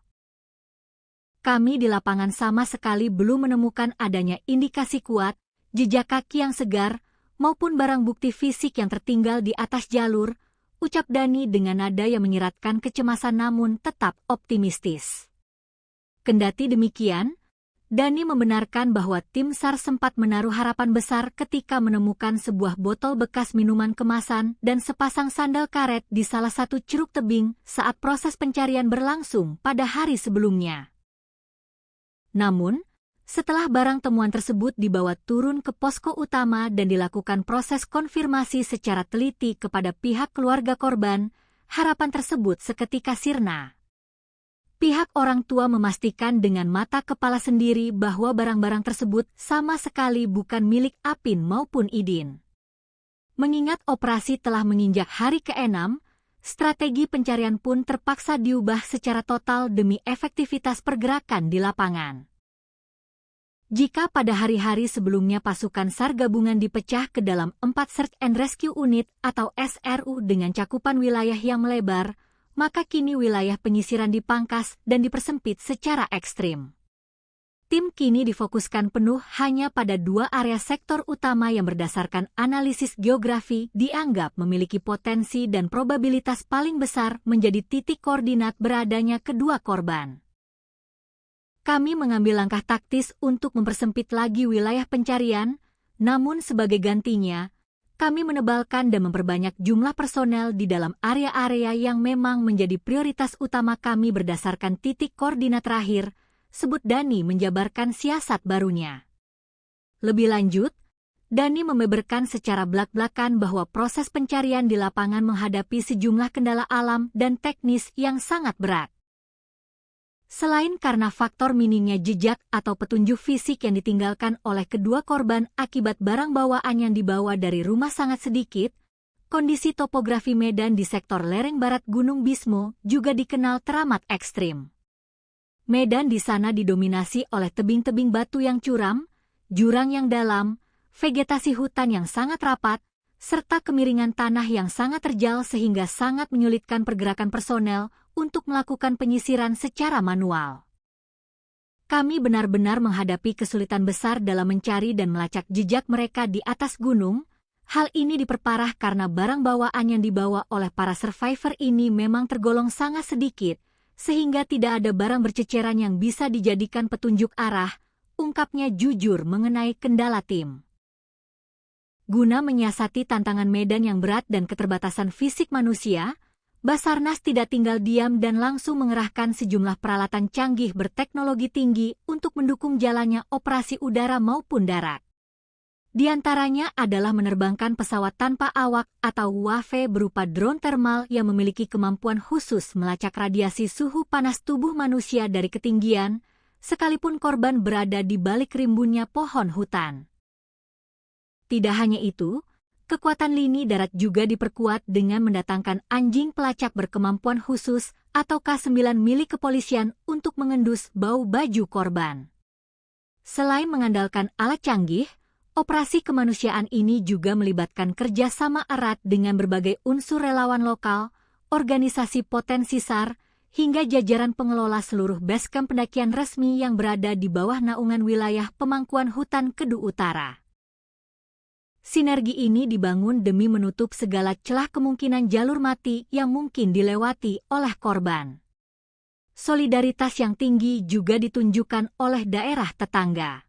Kami di lapangan sama sekali belum menemukan adanya indikasi kuat, jejak kaki yang segar, maupun barang bukti fisik yang tertinggal di atas jalur, ucap Dani dengan nada yang menyiratkan kecemasan namun tetap optimistis. Kendati demikian, Dani membenarkan bahwa tim SAR sempat menaruh harapan besar ketika menemukan sebuah botol bekas minuman kemasan dan sepasang sandal karet di salah satu ceruk tebing saat proses pencarian berlangsung pada hari sebelumnya. Namun, setelah barang temuan tersebut dibawa turun ke posko utama dan dilakukan proses konfirmasi secara teliti kepada pihak keluarga korban, harapan tersebut seketika sirna. Pihak orang tua memastikan dengan mata kepala sendiri bahwa barang-barang tersebut sama sekali bukan milik Apin maupun Idin. Mengingat operasi telah menginjak hari ke-6, strategi pencarian pun terpaksa diubah secara total demi efektivitas pergerakan di lapangan. Jika pada hari-hari sebelumnya pasukan SAR gabungan dipecah ke dalam 4 Search and Rescue Unit atau SRU dengan cakupan wilayah yang melebar, maka kini wilayah penyisiran dipangkas dan dipersempit secara ekstrim. Tim kini difokuskan penuh hanya pada 2 area sektor utama yang berdasarkan analisis geografi dianggap memiliki potensi dan probabilitas paling besar menjadi titik koordinat beradanya kedua korban. Kami mengambil langkah taktis untuk mempersempit lagi wilayah pencarian, namun sebagai gantinya, kami menebalkan dan memperbanyak jumlah personel di dalam area-area yang memang menjadi prioritas utama kami berdasarkan titik koordinat terakhir, sebut Dani menjabarkan siasat barunya. Lebih lanjut, Dani membeberkan secara belak-belakan bahwa proses pencarian di lapangan menghadapi sejumlah kendala alam dan teknis yang sangat berat. Selain karena faktor minimnya jejak atau petunjuk fisik yang ditinggalkan oleh kedua korban akibat barang bawaan yang dibawa dari rumah sangat sedikit, kondisi topografi medan di sektor lereng barat Gunung Bismo juga dikenal teramat ekstrim. Medan di sana didominasi oleh tebing-tebing batu yang curam, jurang yang dalam, vegetasi hutan yang sangat rapat, serta kemiringan tanah yang sangat terjal sehingga sangat menyulitkan pergerakan personel untuk melakukan penyisiran secara manual. Kami benar-benar menghadapi kesulitan besar dalam mencari dan melacak jejak mereka di atas gunung. Hal ini diperparah karena barang bawaan yang dibawa oleh para survivor ini memang tergolong sangat sedikit, sehingga tidak ada barang berceceran yang bisa dijadikan petunjuk arah, ungkapnya jujur mengenai kendala tim. Guna menyiasati tantangan medan yang berat dan keterbatasan fisik manusia, Basarnas tidak tinggal diam dan langsung mengerahkan sejumlah peralatan canggih berteknologi tinggi untuk mendukung jalannya operasi udara maupun darat. Di antaranya adalah menerbangkan pesawat tanpa awak atau UAV berupa drone thermal yang memiliki kemampuan khusus melacak radiasi suhu panas tubuh manusia dari ketinggian, sekalipun korban berada di balik rimbunnya pohon hutan. Tidak hanya itu, kekuatan lini darat juga diperkuat dengan mendatangkan anjing pelacak berkemampuan khusus atau K9 milik kepolisian untuk mengendus bau baju korban. Selain mengandalkan alat canggih, operasi kemanusiaan ini juga melibatkan kerjasama erat dengan berbagai unsur relawan lokal, organisasi potensi SAR, hingga jajaran pengelola seluruh basecamp pendakian resmi yang berada di bawah naungan wilayah pemangkuan hutan Kedu Utara. Sinergi ini dibangun demi menutup segala celah kemungkinan jalur mati yang mungkin dilewati oleh korban. Solidaritas yang tinggi juga ditunjukkan oleh daerah tetangga.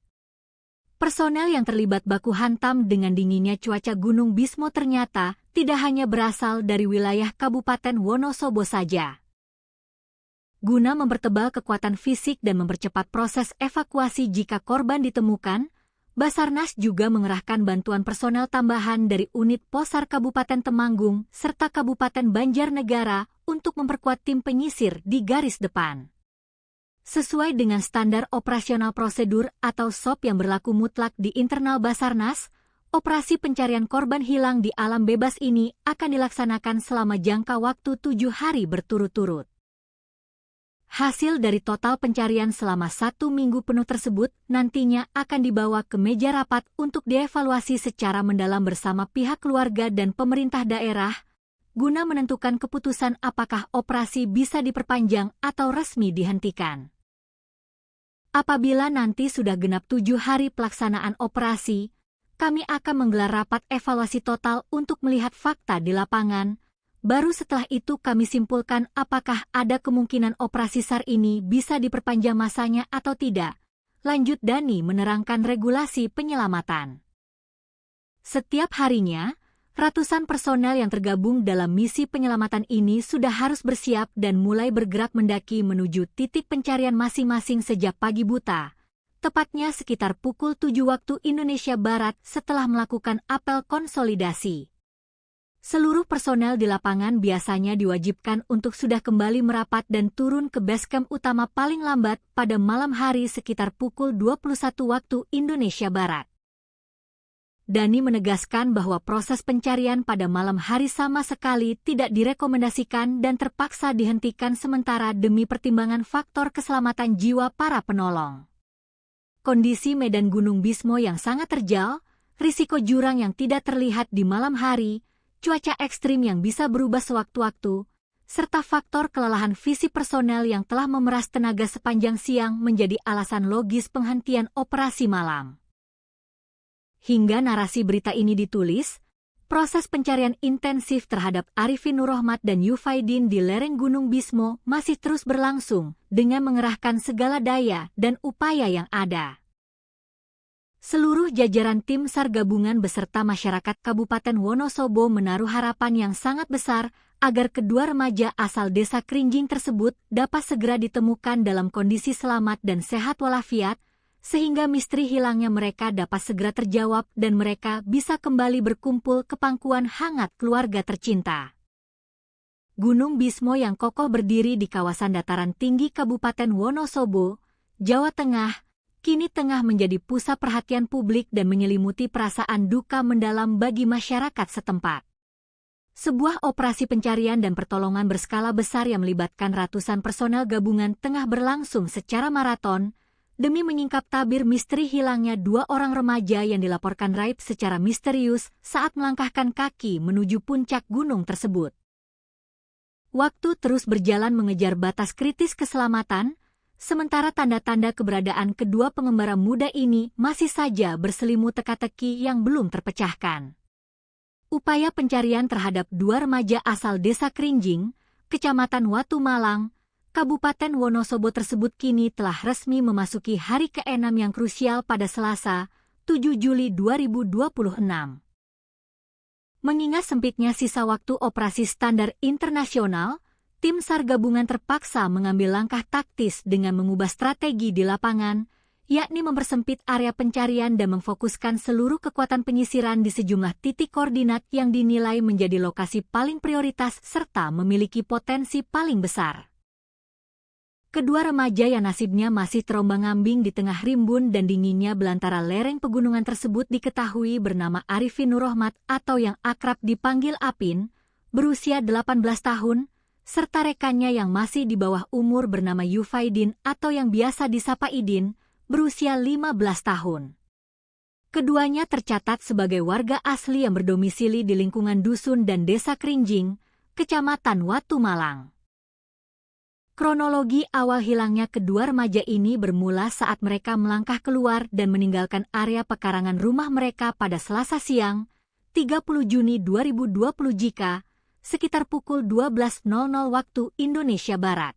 Personel yang terlibat baku hantam dengan dinginnya cuaca Gunung Bismo ternyata tidak hanya berasal dari wilayah Kabupaten Wonosobo saja. Guna mempertebal kekuatan fisik dan mempercepat proses evakuasi jika korban ditemukan, Basarnas juga mengerahkan bantuan personel tambahan dari unit Posar Kabupaten Temanggung serta Kabupaten Banjarnegara untuk memperkuat tim penyisir di garis depan. Sesuai dengan standar operasional prosedur atau SOP yang berlaku mutlak di internal Basarnas, operasi pencarian korban hilang di alam bebas ini akan dilaksanakan selama jangka waktu 7 hari berturut-turut. Hasil dari total pencarian selama 1 minggu penuh tersebut nantinya akan dibawa ke meja rapat untuk dievaluasi secara mendalam bersama pihak keluarga dan pemerintah daerah, guna menentukan keputusan apakah operasi bisa diperpanjang atau resmi dihentikan. Apabila nanti sudah genap 7 hari pelaksanaan operasi, kami akan menggelar rapat evaluasi total untuk melihat fakta di lapangan. Baru setelah itu kami simpulkan apakah ada kemungkinan operasi SAR ini bisa diperpanjang masanya atau tidak. lanjut Dani menerangkan regulasi penyelamatan. Setiap harinya, ratusan personel yang tergabung dalam misi penyelamatan ini sudah harus bersiap dan mulai bergerak mendaki menuju titik pencarian masing-masing sejak pagi buta, tepatnya sekitar pukul 7 waktu Indonesia Barat setelah melakukan apel konsolidasi. Seluruh personel di lapangan biasanya diwajibkan untuk sudah kembali merapat dan turun ke base camp utama paling lambat pada malam hari sekitar pukul 21 waktu Indonesia Barat. Dani menegaskan bahwa proses pencarian pada malam hari sama sekali tidak direkomendasikan dan terpaksa dihentikan sementara demi pertimbangan faktor keselamatan jiwa para penolong. Kondisi medan Gunung Bismo yang sangat terjal, risiko jurang yang tidak terlihat di malam hari, cuaca ekstrim yang bisa berubah sewaktu-waktu, serta faktor kelelahan fisik personel yang telah memeras tenaga sepanjang siang menjadi alasan logis penghentian operasi malam. Hingga narasi berita ini ditulis, proses pencarian intensif terhadap Arifin Nurrohmat dan Yufaidin di lereng Gunung Bismo masih terus berlangsung dengan mengerahkan segala daya dan upaya yang ada. Seluruh jajaran tim SAR gabungan beserta masyarakat Kabupaten Wonosobo menaruh harapan yang sangat besar agar kedua remaja asal desa Krinjing tersebut dapat segera ditemukan dalam kondisi selamat dan sehat walafiat, sehingga misteri hilangnya mereka dapat segera terjawab dan mereka bisa kembali berkumpul ke pangkuan hangat keluarga tercinta. Gunung Bismo yang kokoh berdiri di kawasan dataran tinggi Kabupaten Wonosobo, Jawa Tengah, kini tengah menjadi pusat perhatian publik dan menyelimuti perasaan duka mendalam bagi masyarakat setempat. Sebuah operasi pencarian dan pertolongan berskala besar yang melibatkan ratusan personel gabungan tengah berlangsung secara maraton, demi menyingkap tabir misteri hilangnya dua orang remaja yang dilaporkan raib secara misterius saat melangkahkan kaki menuju puncak gunung tersebut. Waktu terus berjalan mengejar batas kritis keselamatan, sementara tanda-tanda keberadaan kedua pengembara muda ini masih saja berselimut teka-teki yang belum terpecahkan. Upaya pencarian terhadap dua remaja asal desa Krinjing, Kecamatan Watu Malang, Kabupaten Wonosobo tersebut kini telah resmi memasuki hari ke-6 yang krusial pada Selasa, 7 Juli 2026. Mengingat sempitnya sisa waktu operasi standar internasional, tim SAR gabungan terpaksa mengambil langkah taktis dengan mengubah strategi di lapangan, yakni mempersempit area pencarian dan memfokuskan seluruh kekuatan penyisiran di sejumlah titik koordinat yang dinilai menjadi lokasi paling prioritas serta memiliki potensi paling besar. Kedua remaja yang nasibnya masih terombang-ambing di tengah rimbun dan dinginnya belantara lereng pegunungan tersebut diketahui bernama Arifin Nurrohmat atau yang akrab dipanggil Apin, berusia 18 tahun, serta rekannya yang masih di bawah umur bernama Yufaidin atau yang biasa disapa Idin, berusia 15 tahun. Keduanya tercatat sebagai warga asli yang berdomisili di lingkungan dusun dan desa Krinjing, Kecamatan Watu Malang. Kronologi awal hilangnya kedua remaja ini bermula saat mereka melangkah keluar dan meninggalkan area pekarangan rumah mereka pada Selasa siang, 30 Juni 2020 jika sekitar pukul 12.00 waktu Indonesia Barat.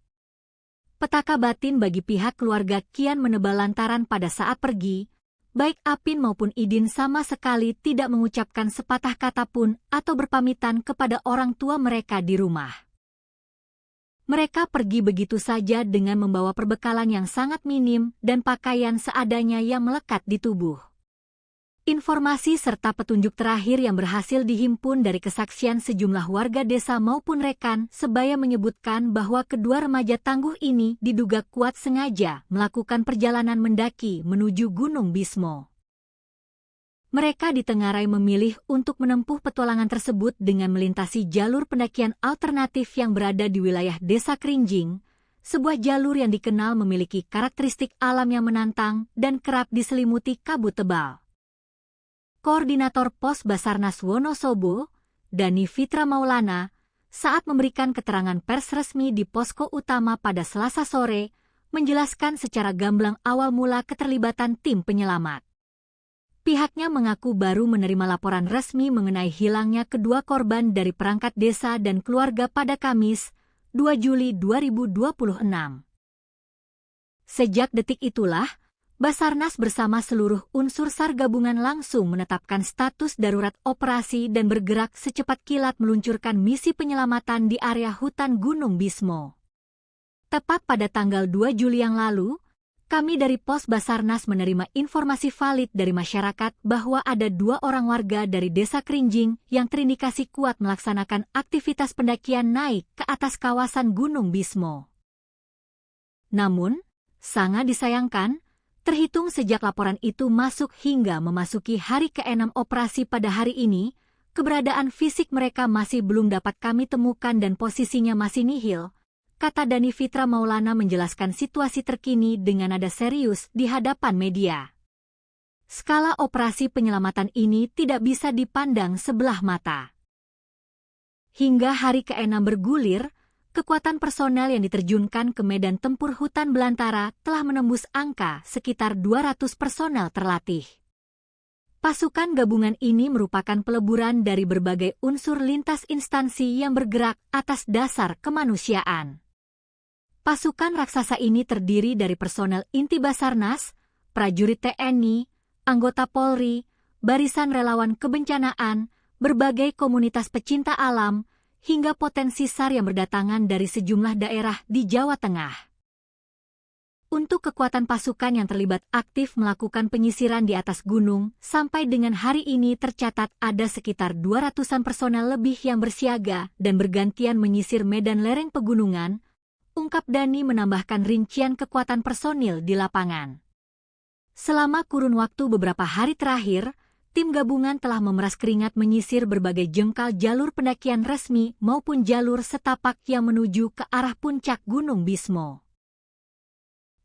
Petaka batin bagi pihak keluarga kian menebal lantaran pada saat pergi, baik Apin maupun Idin sama sekali tidak mengucapkan sepatah kata pun atau berpamitan kepada orang tua mereka di rumah. Mereka pergi begitu saja dengan membawa perbekalan yang sangat minim dan pakaian seadanya yang melekat di tubuh. Informasi serta petunjuk terakhir yang berhasil dihimpun dari kesaksian sejumlah warga desa maupun rekan sebaya menyebutkan bahwa kedua remaja tangguh ini diduga kuat sengaja melakukan perjalanan mendaki menuju Gunung Bismo. Mereka ditengarai memilih untuk menempuh petualangan tersebut dengan melintasi jalur pendakian alternatif yang berada di wilayah Desa Krinjing, sebuah jalur yang dikenal memiliki karakteristik alam yang menantang dan kerap diselimuti kabut tebal. Koordinator Pos Basarnas Wonosobo, Dani Fitra Maulana, saat memberikan keterangan pers resmi di posko utama pada Selasa sore, menjelaskan secara gamblang awal mula keterlibatan tim penyelamat. Pihaknya mengaku baru menerima laporan resmi mengenai hilangnya kedua korban dari perangkat desa dan keluarga pada Kamis, 2 Juli 2026. Sejak detik itulah, Basarnas bersama seluruh unsur SAR gabungan langsung menetapkan status darurat operasi dan bergerak secepat kilat meluncurkan misi penyelamatan di area hutan Gunung Bismo. Tepat pada tanggal 2 Juli yang lalu, kami dari Pos Basarnas menerima informasi valid dari masyarakat bahwa ada 2 orang warga dari Desa Kerinjing yang terindikasi kuat melaksanakan aktivitas pendakian naik ke atas kawasan Gunung Bismo. Namun, sangat disayangkan, terhitung sejak laporan itu masuk hingga memasuki hari ke-6 operasi pada hari ini, keberadaan fisik mereka masih belum dapat kami temukan dan posisinya masih nihil, kata Dani Fitra Maulana menjelaskan situasi terkini dengan nada serius di hadapan media. Skala operasi penyelamatan ini tidak bisa dipandang sebelah mata. Hingga hari ke-6 bergulir, kekuatan personel yang diterjunkan ke medan tempur hutan belantara telah menembus angka sekitar 200 personel terlatih. Pasukan gabungan ini merupakan peleburan dari berbagai unsur lintas instansi yang bergerak atas dasar kemanusiaan. Pasukan raksasa ini terdiri dari personel inti Basarnas, prajurit TNI, anggota Polri, barisan relawan kebencanaan, berbagai komunitas pecinta alam, hingga potensi SAR yang berdatangan dari sejumlah daerah di Jawa Tengah. Untuk kekuatan pasukan yang terlibat aktif melakukan penyisiran di atas gunung, sampai dengan hari ini tercatat ada sekitar 200-an personel lebih yang bersiaga dan bergantian menyisir medan lereng pegunungan, ungkap Dani menambahkan rincian kekuatan personil di lapangan. Selama kurun waktu beberapa hari terakhir, tim gabungan telah memeras keringat menyisir berbagai jengkal jalur pendakian resmi maupun jalur setapak yang menuju ke arah puncak Gunung Bismo.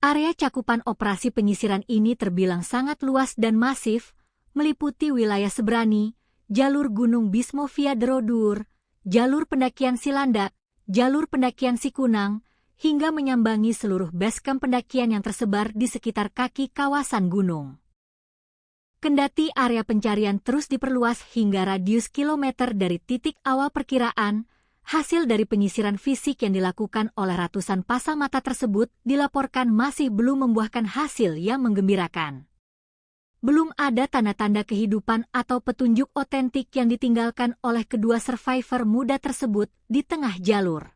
Area cakupan operasi penyisiran ini terbilang sangat luas dan masif, meliputi wilayah Sebrani, jalur Gunung Bismo via Derodur, jalur pendakian Silandak, jalur pendakian Sikunang, hingga menyambangi seluruh basecamp pendakian yang tersebar di sekitar kaki kawasan gunung. Kendati area pencarian terus diperluas hingga radius kilometer dari titik awal perkiraan, hasil dari penyisiran fisik yang dilakukan oleh ratusan pasang mata tersebut dilaporkan masih belum membuahkan hasil yang menggembirakan. Belum ada tanda-tanda kehidupan atau petunjuk otentik yang ditinggalkan oleh kedua survivor muda tersebut di tengah jalur.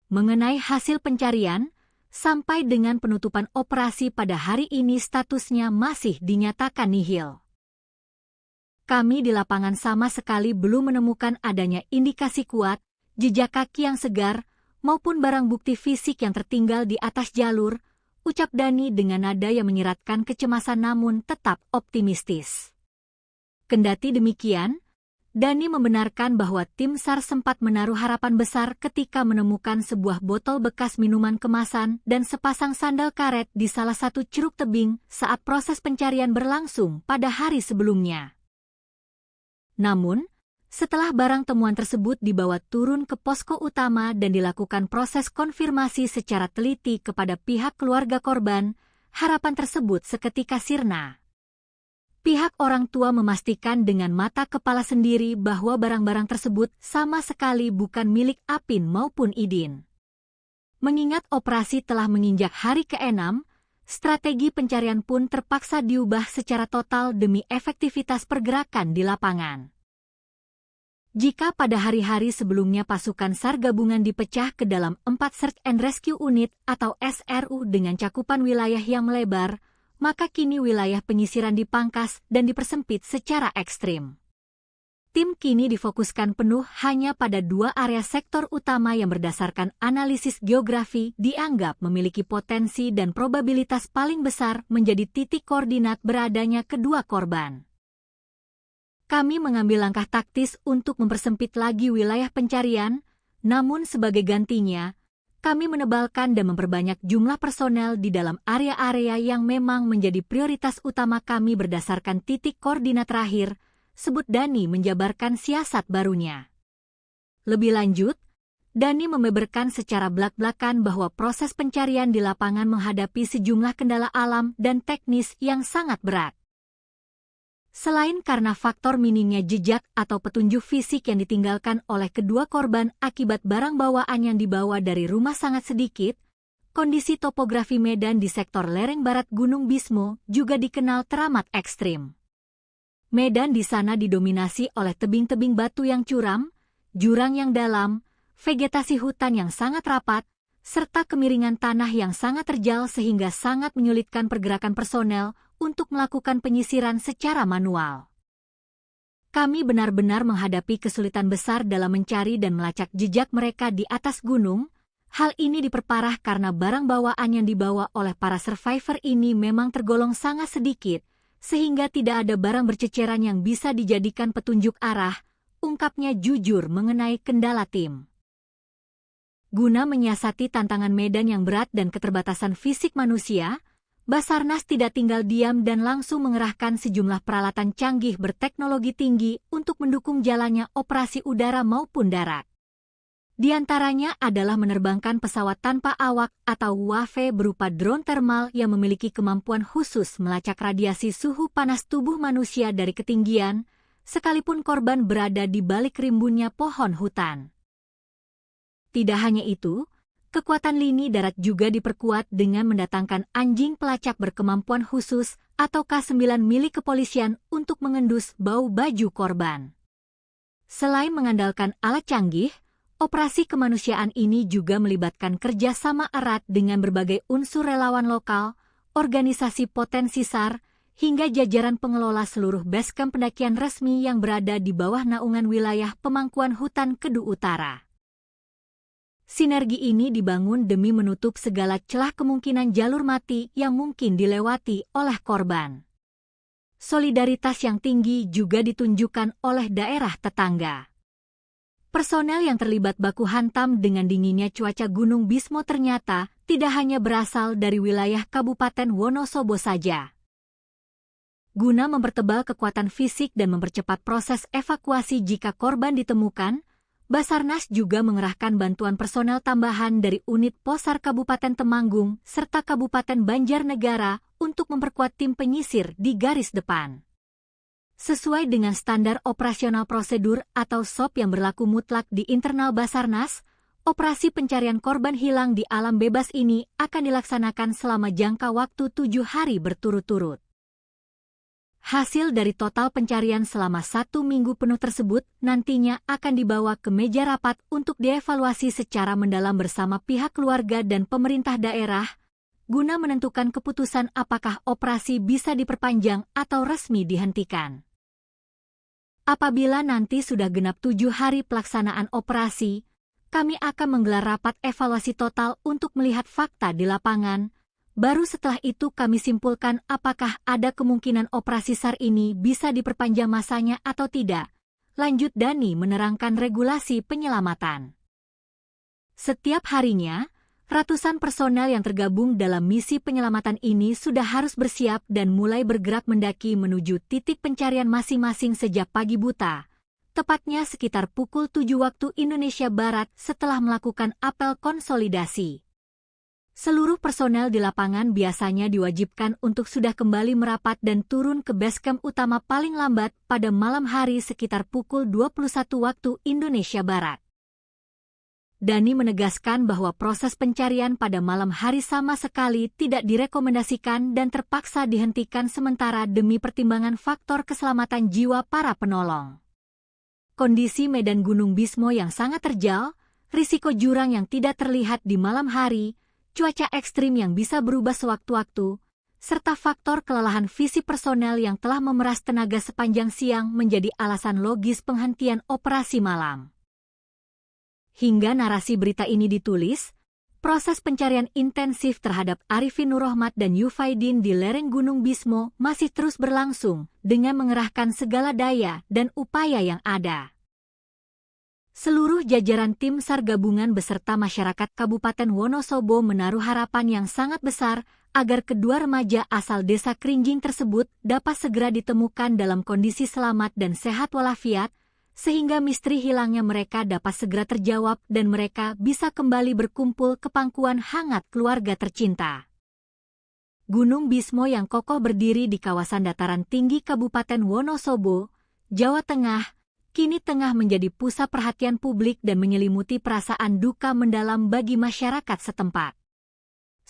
Mengenai hasil pencarian, sampai dengan penutupan operasi pada hari ini statusnya masih dinyatakan nihil. Kami di lapangan sama sekali belum menemukan adanya indikasi kuat, jejak kaki yang segar, maupun barang bukti fisik yang tertinggal di atas jalur, ucap Dani dengan nada yang menyiratkan kecemasan namun tetap optimistis. Kendati demikian, Dani membenarkan bahwa tim SAR sempat menaruh harapan besar ketika menemukan sebuah botol bekas minuman kemasan dan sepasang sandal karet di salah satu curug tebing saat proses pencarian berlangsung pada hari sebelumnya. Namun, setelah barang temuan tersebut dibawa turun ke posko utama dan dilakukan proses konfirmasi secara teliti kepada pihak keluarga korban, harapan tersebut seketika sirna. Pihak orang tua memastikan dengan mata kepala sendiri bahwa barang-barang tersebut sama sekali bukan milik Apin maupun Idin. Mengingat operasi telah menginjak hari ke-6, strategi pencarian pun terpaksa diubah secara total demi efektivitas pergerakan di lapangan. Jika pada hari-hari sebelumnya pasukan SAR gabungan dipecah ke dalam 4 Search and Rescue Unit atau SRU dengan cakupan wilayah yang melebar, maka kini wilayah penyisiran dipangkas dan dipersempit secara ekstrim. Tim kini difokuskan penuh hanya pada 2 area sektor utama yang berdasarkan analisis geografi dianggap memiliki potensi dan probabilitas paling besar menjadi titik koordinat beradanya kedua korban. Kami mengambil langkah taktis untuk mempersempit lagi wilayah pencarian, namun sebagai gantinya, kami menebalkan dan memperbanyak jumlah personel di dalam area-area yang memang menjadi prioritas utama kami berdasarkan titik koordinat terakhir, sebut Dani menjabarkan siasat barunya. Lebih lanjut, Dani membeberkan secara belak-belakan bahwa proses pencarian di lapangan menghadapi sejumlah kendala alam dan teknis yang sangat berat. Selain karena faktor minimnya jejak atau petunjuk fisik yang ditinggalkan oleh kedua korban akibat barang bawaan yang dibawa dari rumah sangat sedikit, kondisi topografi medan di sektor lereng barat Gunung Bismo juga dikenal teramat ekstrim. Medan di sana didominasi oleh tebing-tebing batu yang curam, jurang yang dalam, vegetasi hutan yang sangat rapat, serta kemiringan tanah yang sangat terjal sehingga sangat menyulitkan pergerakan personel untuk melakukan penyisiran secara manual. Kami benar-benar menghadapi kesulitan besar dalam mencari dan melacak jejak mereka di atas gunung. Hal ini diperparah karena barang bawaan yang dibawa oleh para survivor ini memang tergolong sangat sedikit, sehingga tidak ada barang berceceran yang bisa dijadikan petunjuk arah, ungkapnya jujur mengenai kendala tim. Guna menyiasati tantangan medan yang berat dan keterbatasan fisik manusia, Basarnas tidak tinggal diam dan langsung mengerahkan sejumlah peralatan canggih berteknologi tinggi untuk mendukung jalannya operasi udara maupun darat. Di antaranya adalah menerbangkan pesawat tanpa awak atau UAV berupa drone thermal yang memiliki kemampuan khusus melacak radiasi suhu panas tubuh manusia dari ketinggian, sekalipun korban berada di balik rimbunnya pohon hutan. Tidak hanya itu, kekuatan lini darat juga diperkuat dengan mendatangkan anjing pelacak berkemampuan khusus atau K9 milik kepolisian untuk mengendus bau baju korban. Selain mengandalkan alat canggih, operasi kemanusiaan ini juga melibatkan kerjasama erat dengan berbagai unsur relawan lokal, organisasi potensi SAR, hingga jajaran pengelola seluruh basecamp pendakian resmi yang berada di bawah naungan wilayah pemangkuan hutan Kedu Utara. Sinergi ini dibangun demi menutup segala celah kemungkinan jalur mati yang mungkin dilewati oleh korban. Solidaritas yang tinggi juga ditunjukkan oleh daerah tetangga. Personel yang terlibat baku hantam dengan dinginnya cuaca Gunung Bismo ternyata tidak hanya berasal dari wilayah Kabupaten Wonosobo saja. Guna mempertebal kekuatan fisik dan mempercepat proses evakuasi jika korban ditemukan, Basarnas juga mengerahkan bantuan personel tambahan dari unit Posar Kabupaten Temanggung serta Kabupaten Banjarnegara untuk memperkuat tim penyisir di garis depan. Sesuai dengan standar operasional prosedur atau SOP yang berlaku mutlak di internal Basarnas, operasi pencarian korban hilang di alam bebas ini akan dilaksanakan selama jangka waktu 7 hari berturut-turut. Hasil dari total pencarian selama 1 minggu penuh tersebut nantinya akan dibawa ke meja rapat untuk dievaluasi secara mendalam bersama pihak keluarga dan pemerintah daerah, guna menentukan keputusan apakah operasi bisa diperpanjang atau resmi dihentikan. Apabila nanti sudah genap 7 hari pelaksanaan operasi, kami akan menggelar rapat evaluasi total untuk melihat fakta di lapangan. Baru setelah itu kami simpulkan apakah ada kemungkinan operasi SAR ini bisa diperpanjang masanya atau tidak. Lanjut Dani menerangkan regulasi penyelamatan. Setiap harinya, ratusan personel yang tergabung dalam misi penyelamatan ini sudah harus bersiap dan mulai bergerak mendaki menuju titik pencarian masing-masing sejak pagi buta, tepatnya sekitar pukul 7 waktu Indonesia Barat setelah melakukan apel konsolidasi. Seluruh personel di lapangan biasanya diwajibkan untuk sudah kembali merapat dan turun ke basecamp utama paling lambat pada malam hari sekitar pukul 21 waktu Indonesia Barat. Dani menegaskan bahwa proses pencarian pada malam hari sama sekali tidak direkomendasikan dan terpaksa dihentikan sementara demi pertimbangan faktor keselamatan jiwa para penolong. Kondisi medan Gunung Bismo yang sangat terjal, risiko jurang yang tidak terlihat di malam hari, cuaca ekstrim yang bisa berubah sewaktu-waktu, serta faktor kelelahan fisik personel yang telah memeras tenaga sepanjang siang menjadi alasan logis penghentian operasi malam. Hingga narasi berita ini ditulis, proses pencarian intensif terhadap Arifin Nurrohmat dan Yufaidin di lereng Gunung Bismo masih terus berlangsung dengan mengerahkan segala daya dan upaya yang ada. Seluruh jajaran tim SAR gabungan beserta masyarakat Kabupaten Wonosobo menaruh harapan yang sangat besar agar kedua remaja asal desa Krinjing tersebut dapat segera ditemukan dalam kondisi selamat dan sehat walafiat, sehingga misteri hilangnya mereka dapat segera terjawab dan mereka bisa kembali berkumpul ke pangkuan hangat keluarga tercinta. Gunung Bismo yang kokoh berdiri di kawasan dataran tinggi Kabupaten Wonosobo, Jawa Tengah, kini tengah menjadi pusat perhatian publik dan menyelimuti perasaan duka mendalam bagi masyarakat setempat.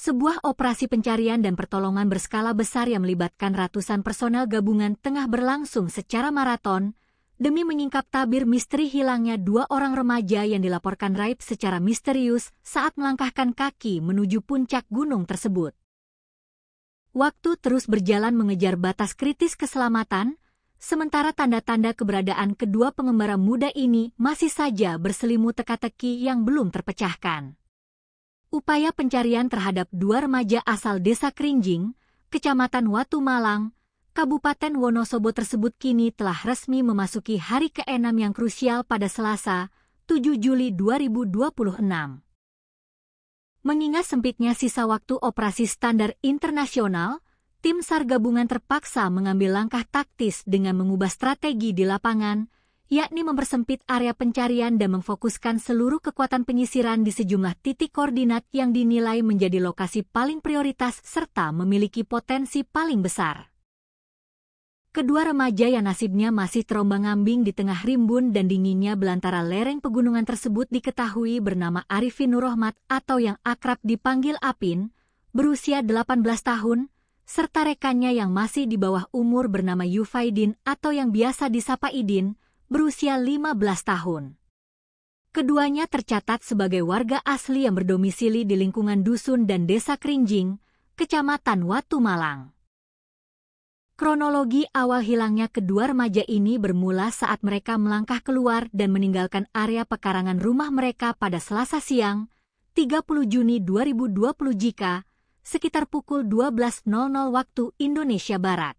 Sebuah operasi pencarian dan pertolongan berskala besar yang melibatkan ratusan personel gabungan tengah berlangsung secara maraton demi menyingkap tabir misteri hilangnya 2 orang remaja yang dilaporkan raib secara misterius saat melangkahkan kaki menuju puncak gunung tersebut. Waktu terus berjalan mengejar batas kritis keselamatan, sementara tanda-tanda keberadaan kedua pengembara muda ini masih saja berselimut teka-teki yang belum terpecahkan. Upaya pencarian terhadap 2 remaja asal Desa Krinjing, Kecamatan Watu Malang, Kabupaten Wonosobo tersebut kini telah resmi memasuki hari ke-6 yang krusial pada Selasa, 7 Juli 2026. Mengingat sempitnya sisa waktu operasi standar internasional, tim SAR gabungan terpaksa mengambil langkah taktis dengan mengubah strategi di lapangan, yakni mempersempit area pencarian dan memfokuskan seluruh kekuatan penyisiran di sejumlah titik koordinat yang dinilai menjadi lokasi paling prioritas serta memiliki potensi paling besar. Kedua remaja yang nasibnya masih terombang-ambing di tengah rimbun dan dinginnya belantara lereng pegunungan tersebut diketahui bernama Arifin Nurrohmat atau yang akrab dipanggil Apin, berusia 18 tahun, serta rekannya yang masih di bawah umur bernama Yufaidin atau yang biasa disapa Idin, berusia 15 tahun. Keduanya tercatat sebagai warga asli yang berdomisili di lingkungan dusun dan Desa Krinjing, Kecamatan Watu Malang. Kronologi awal hilangnya kedua remaja ini bermula saat mereka melangkah keluar dan meninggalkan area pekarangan rumah mereka pada Selasa siang, 30 Juni 2020 jika sekitar pukul 12.00 waktu Indonesia Barat.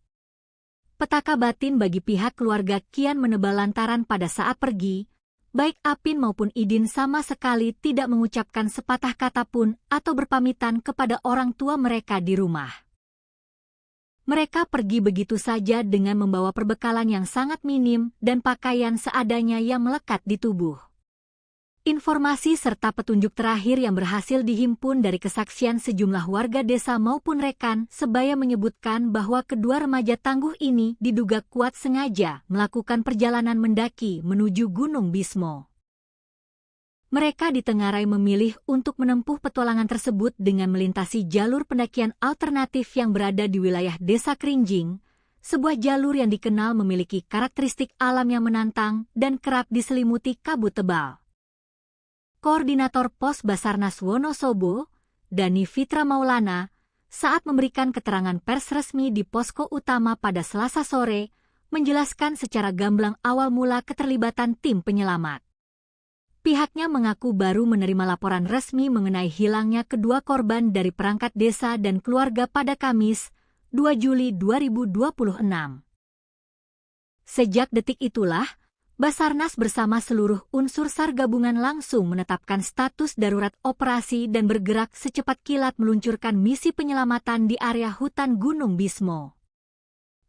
Petaka batin bagi pihak keluarga kian menebal lantaran pada saat pergi, baik Apin maupun Idin sama sekali tidak mengucapkan sepatah kata pun atau berpamitan kepada orang tua mereka di rumah. Mereka pergi begitu saja dengan membawa perbekalan yang sangat minim dan pakaian seadanya yang melekat di tubuh. Informasi serta petunjuk terakhir yang berhasil dihimpun dari kesaksian sejumlah warga desa maupun rekan sebaya menyebutkan bahwa kedua remaja tangguh ini diduga kuat sengaja melakukan perjalanan mendaki menuju Gunung Bismo. Mereka ditengarai memilih untuk menempuh petualangan tersebut dengan melintasi jalur pendakian alternatif yang berada di wilayah Desa Krinjing, sebuah jalur yang dikenal memiliki karakteristik alam yang menantang dan kerap diselimuti kabut tebal. Koordinator Pos Basarnas Wonosobo, Dani Fitra Maulana, saat memberikan keterangan pers resmi di posko utama pada Selasa sore, menjelaskan secara gamblang awal mula keterlibatan tim penyelamat. Pihaknya mengaku baru menerima laporan resmi mengenai hilangnya kedua korban dari perangkat desa dan keluarga pada Kamis, 2 Juli 2026. Sejak detik itulah, Basarnas bersama seluruh unsur SAR gabungan langsung menetapkan status darurat operasi dan bergerak secepat kilat meluncurkan misi penyelamatan di area hutan Gunung Bismo.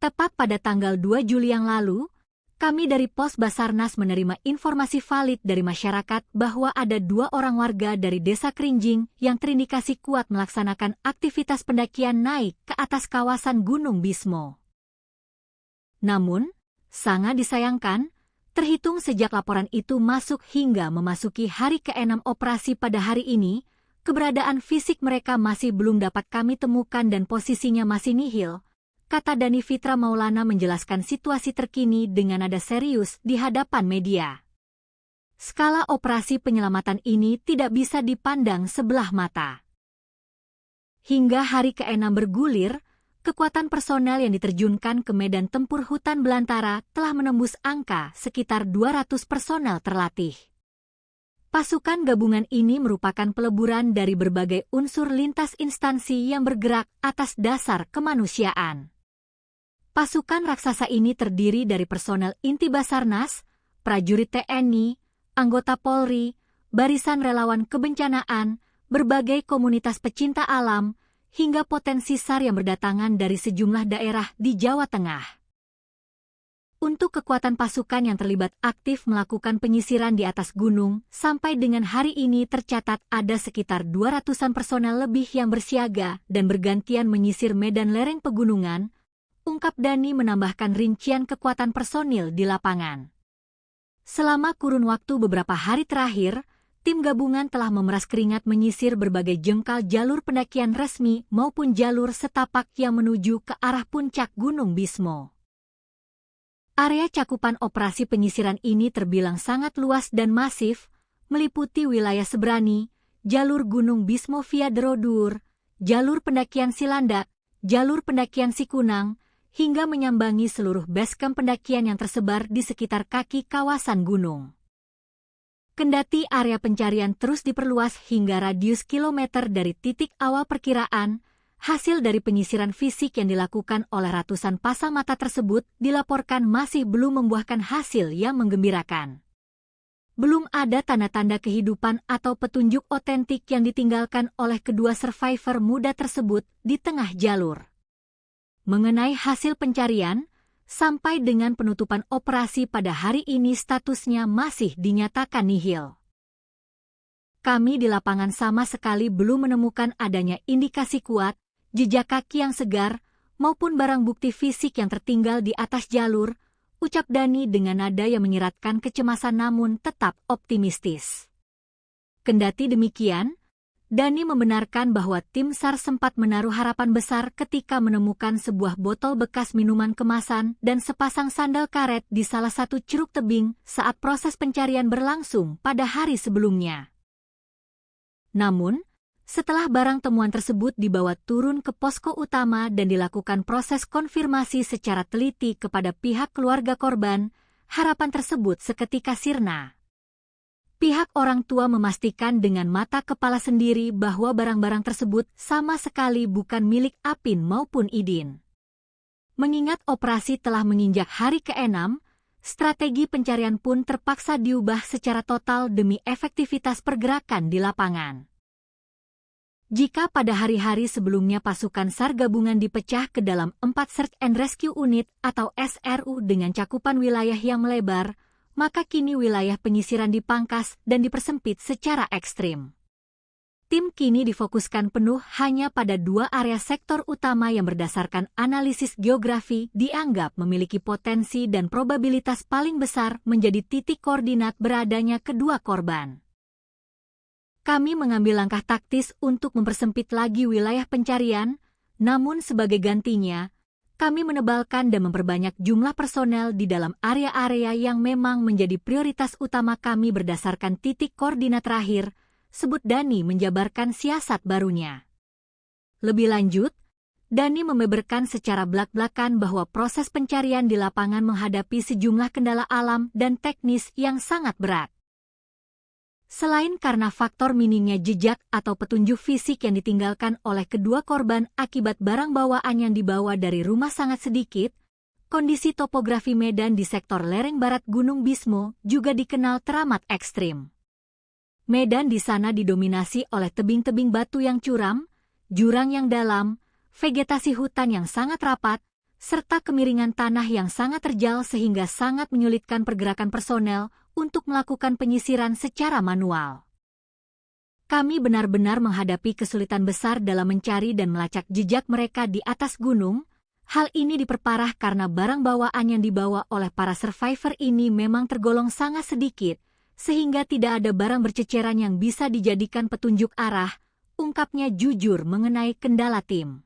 Tepat pada tanggal 2 Juli yang lalu, kami dari Pos Basarnas menerima informasi valid dari masyarakat bahwa ada 2 orang warga dari Desa Krinjing yang terindikasi kuat melaksanakan aktivitas pendakian naik ke atas kawasan Gunung Bismo. Namun, sangat disayangkan, terhitung sejak laporan itu masuk hingga memasuki hari ke-6 operasi pada hari ini, keberadaan fisik mereka masih belum dapat kami temukan dan posisinya masih nihil, kata Dani Fitra Maulana menjelaskan situasi terkini dengan nada serius di hadapan media. Skala operasi penyelamatan ini tidak bisa dipandang sebelah mata. Hingga hari ke-6 bergulir, kekuatan personel yang diterjunkan ke medan tempur hutan belantara telah menembus angka sekitar 200 personel terlatih. Pasukan gabungan ini merupakan peleburan dari berbagai unsur lintas instansi yang bergerak atas dasar kemanusiaan. Pasukan raksasa ini terdiri dari personel inti Basarnas, prajurit TNI, anggota Polri, barisan relawan kebencanaan, berbagai komunitas pecinta alam, hingga potensi SAR yang berdatangan dari sejumlah daerah di Jawa Tengah. Untuk kekuatan pasukan yang terlibat aktif melakukan penyisiran di atas gunung, sampai dengan hari ini tercatat ada sekitar 200-an personel lebih yang bersiaga dan bergantian menyisir medan lereng pegunungan, ungkap Dani menambahkan rincian kekuatan personil di lapangan. Selama kurun waktu beberapa hari terakhir, tim gabungan telah memeras keringat menyisir berbagai jengkal jalur pendakian resmi maupun jalur setapak yang menuju ke arah puncak Gunung Bismo. Area cakupan operasi penyisiran ini terbilang sangat luas dan masif, meliputi wilayah Sebrani, jalur Gunung Bismo via Derodur, jalur pendakian Silandak, jalur pendakian Sikunang, hingga menyambangi seluruh basecamp pendakian yang tersebar di sekitar kaki kawasan gunung. Kendati area pencarian terus diperluas hingga radius kilometer dari titik awal perkiraan, hasil dari penyisiran fisik yang dilakukan oleh ratusan pasang mata tersebut dilaporkan masih belum membuahkan hasil yang menggembirakan. Belum ada tanda-tanda kehidupan atau petunjuk otentik yang ditinggalkan oleh kedua survivor muda tersebut di tengah jalur. Mengenai hasil pencarian, sampai dengan penutupan operasi pada hari ini statusnya masih dinyatakan nihil. Kami di lapangan sama sekali belum menemukan adanya indikasi kuat, jejak kaki yang segar, maupun barang bukti fisik yang tertinggal di atas jalur, ucap Dani dengan nada yang menyiratkan kecemasan namun tetap optimistis. Kendati demikian, Dani membenarkan bahwa tim SAR sempat menaruh harapan besar ketika menemukan sebuah botol bekas minuman kemasan dan sepasang sandal karet di salah satu ceruk tebing saat proses pencarian berlangsung pada hari sebelumnya. Namun, setelah barang temuan tersebut dibawa turun ke posko utama dan dilakukan proses konfirmasi secara teliti kepada pihak keluarga korban, harapan tersebut seketika sirna. Pihak orang tua memastikan dengan mata kepala sendiri bahwa barang-barang tersebut sama sekali bukan milik Apin maupun Idin. Mengingat operasi telah menginjak hari ke-6, strategi pencarian pun terpaksa diubah secara total demi efektivitas pergerakan di lapangan. Jika pada hari-hari sebelumnya pasukan SAR gabungan dipecah ke dalam 4 Search and Rescue Unit atau SRU dengan cakupan wilayah yang melebar, maka kini wilayah penyisiran dipangkas dan dipersempit secara ekstrim. Tim kini difokuskan penuh hanya pada 2 area sektor utama yang berdasarkan analisis geografi dianggap memiliki potensi dan probabilitas paling besar menjadi titik koordinat beradanya kedua korban. Kami mengambil langkah taktis untuk mempersempit lagi wilayah pencarian, namun sebagai gantinya, kami menebalkan dan memperbanyak jumlah personel di dalam area-area yang memang menjadi prioritas utama kami berdasarkan titik koordinat terakhir, sebut Dani menjabarkan siasat barunya. Lebih lanjut, Dani membeberkan secara belak-belakan bahwa proses pencarian di lapangan menghadapi sejumlah kendala alam dan teknis yang sangat berat. Selain karena faktor minimnya jejak atau petunjuk fisik yang ditinggalkan oleh kedua korban akibat barang bawaan yang dibawa dari rumah sangat sedikit, kondisi topografi medan di sektor lereng barat Gunung Bismo juga dikenal teramat ekstrim. Medan di sana didominasi oleh tebing-tebing batu yang curam, jurang yang dalam, vegetasi hutan yang sangat rapat, serta kemiringan tanah yang sangat terjal sehingga sangat menyulitkan pergerakan personel untuk melakukan penyisiran secara manual. Kami benar-benar menghadapi kesulitan besar dalam mencari dan melacak jejak mereka di atas gunung. Hal ini diperparah karena barang bawaan yang dibawa oleh para survivor ini memang tergolong sangat sedikit, sehingga tidak ada barang berceceran yang bisa dijadikan petunjuk arah, ungkapnya jujur mengenai kendala tim.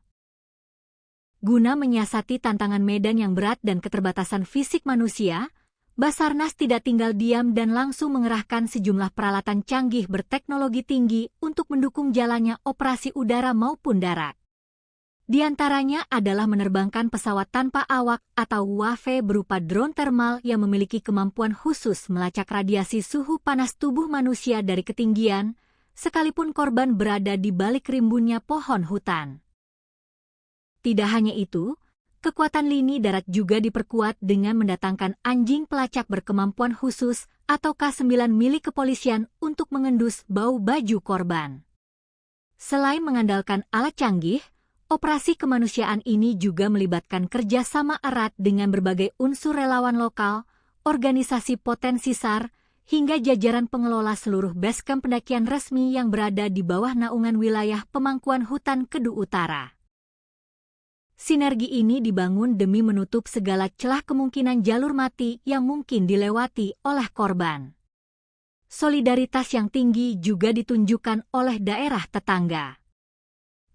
Guna menyiasati tantangan medan yang berat dan keterbatasan fisik manusia, Basarnas tidak tinggal diam dan langsung mengerahkan sejumlah peralatan canggih berteknologi tinggi untuk mendukung jalannya operasi udara maupun darat. Di antaranya adalah menerbangkan pesawat tanpa awak atau UAV berupa drone thermal yang memiliki kemampuan khusus melacak radiasi suhu panas tubuh manusia dari ketinggian, sekalipun korban berada di balik rimbunnya pohon hutan. Tidak hanya itu, kekuatan lini darat juga diperkuat dengan mendatangkan anjing pelacak berkemampuan khusus atau K9 milik kepolisian untuk mengendus bau baju korban. Selain mengandalkan alat canggih, operasi kemanusiaan ini juga melibatkan kerjasama erat dengan berbagai unsur relawan lokal, organisasi potensi SAR, hingga jajaran pengelola seluruh basecamp pendakian resmi yang berada di bawah naungan wilayah pemangkuan hutan Kedu Utara. Sinergi ini dibangun demi menutup segala celah kemungkinan jalur mati yang mungkin dilewati oleh korban. Solidaritas yang tinggi juga ditunjukkan oleh daerah tetangga.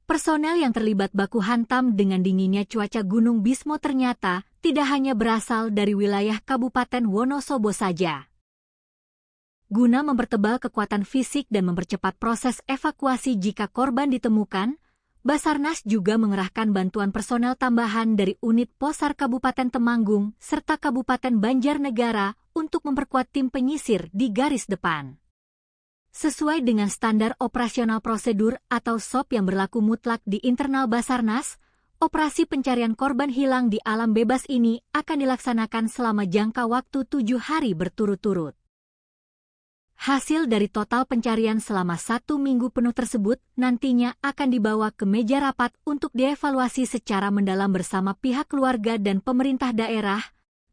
Personel yang terlibat baku hantam dengan dinginnya cuaca Gunung Bismo ternyata tidak hanya berasal dari wilayah Kabupaten Wonosobo saja. Guna mempertebal kekuatan fisik dan mempercepat proses evakuasi jika korban ditemukan, Basarnas juga mengerahkan bantuan personel tambahan dari unit Posar Kabupaten Temanggung serta Kabupaten Banjarnegara untuk memperkuat tim penyisir di garis depan. Sesuai dengan standar operasional prosedur atau SOP yang berlaku mutlak di internal Basarnas, operasi pencarian korban hilang di alam bebas ini akan dilaksanakan selama jangka waktu 7 hari berturut-turut. Hasil dari total pencarian selama 1 minggu penuh tersebut nantinya akan dibawa ke meja rapat untuk dievaluasi secara mendalam bersama pihak keluarga dan pemerintah daerah,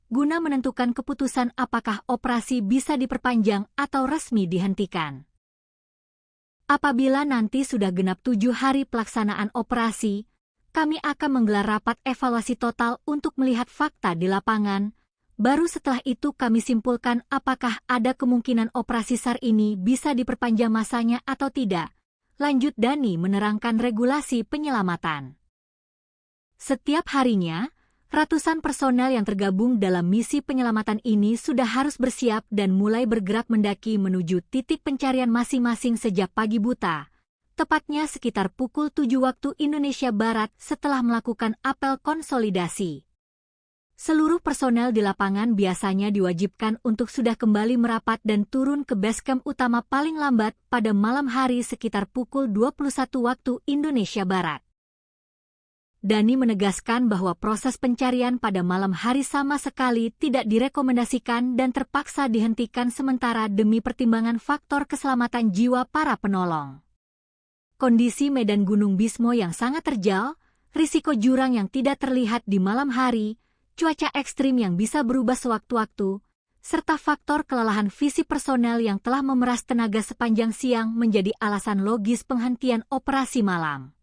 guna menentukan keputusan apakah operasi bisa diperpanjang atau resmi dihentikan. Apabila nanti sudah genap 7 hari pelaksanaan operasi, kami akan menggelar rapat evaluasi total untuk melihat fakta di lapangan. Baru setelah itu kami simpulkan apakah ada kemungkinan operasi SAR ini bisa diperpanjang masanya atau tidak. Lanjut Dani menerangkan regulasi penyelamatan. Setiap harinya, ratusan personel yang tergabung dalam misi penyelamatan ini sudah harus bersiap dan mulai bergerak mendaki menuju titik pencarian masing-masing sejak pagi buta, tepatnya sekitar pukul 7 waktu Indonesia Barat setelah melakukan apel konsolidasi. Seluruh personel di lapangan biasanya diwajibkan untuk sudah kembali merapat dan turun ke base camp utama paling lambat pada malam hari sekitar pukul 21 waktu Indonesia Barat. Dani menegaskan bahwa proses pencarian pada malam hari sama sekali tidak direkomendasikan dan terpaksa dihentikan sementara demi pertimbangan faktor keselamatan jiwa para penolong. Kondisi medan Gunung Bismo yang sangat terjal, risiko jurang yang tidak terlihat di malam hari, cuaca ekstrim yang bisa berubah sewaktu-waktu, serta faktor kelelahan fisik personel yang telah memeras tenaga sepanjang siang menjadi alasan logis penghentian operasi malam.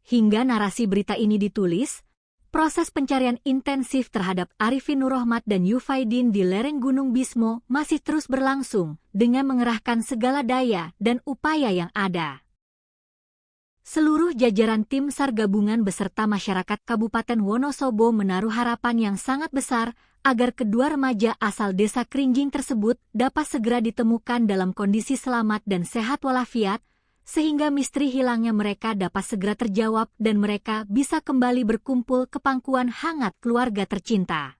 Hingga narasi berita ini ditulis, proses pencarian intensif terhadap Arifin Nurrohmat dan Yufaidin di lereng Gunung Bismo masih terus berlangsung dengan mengerahkan segala daya dan upaya yang ada. Seluruh jajaran tim SAR gabungan beserta masyarakat Kabupaten Wonosobo menaruh harapan yang sangat besar agar kedua remaja asal desa Krinjing tersebut dapat segera ditemukan dalam kondisi selamat dan sehat walafiat, sehingga misteri hilangnya mereka dapat segera terjawab dan mereka bisa kembali berkumpul ke pangkuan hangat keluarga tercinta.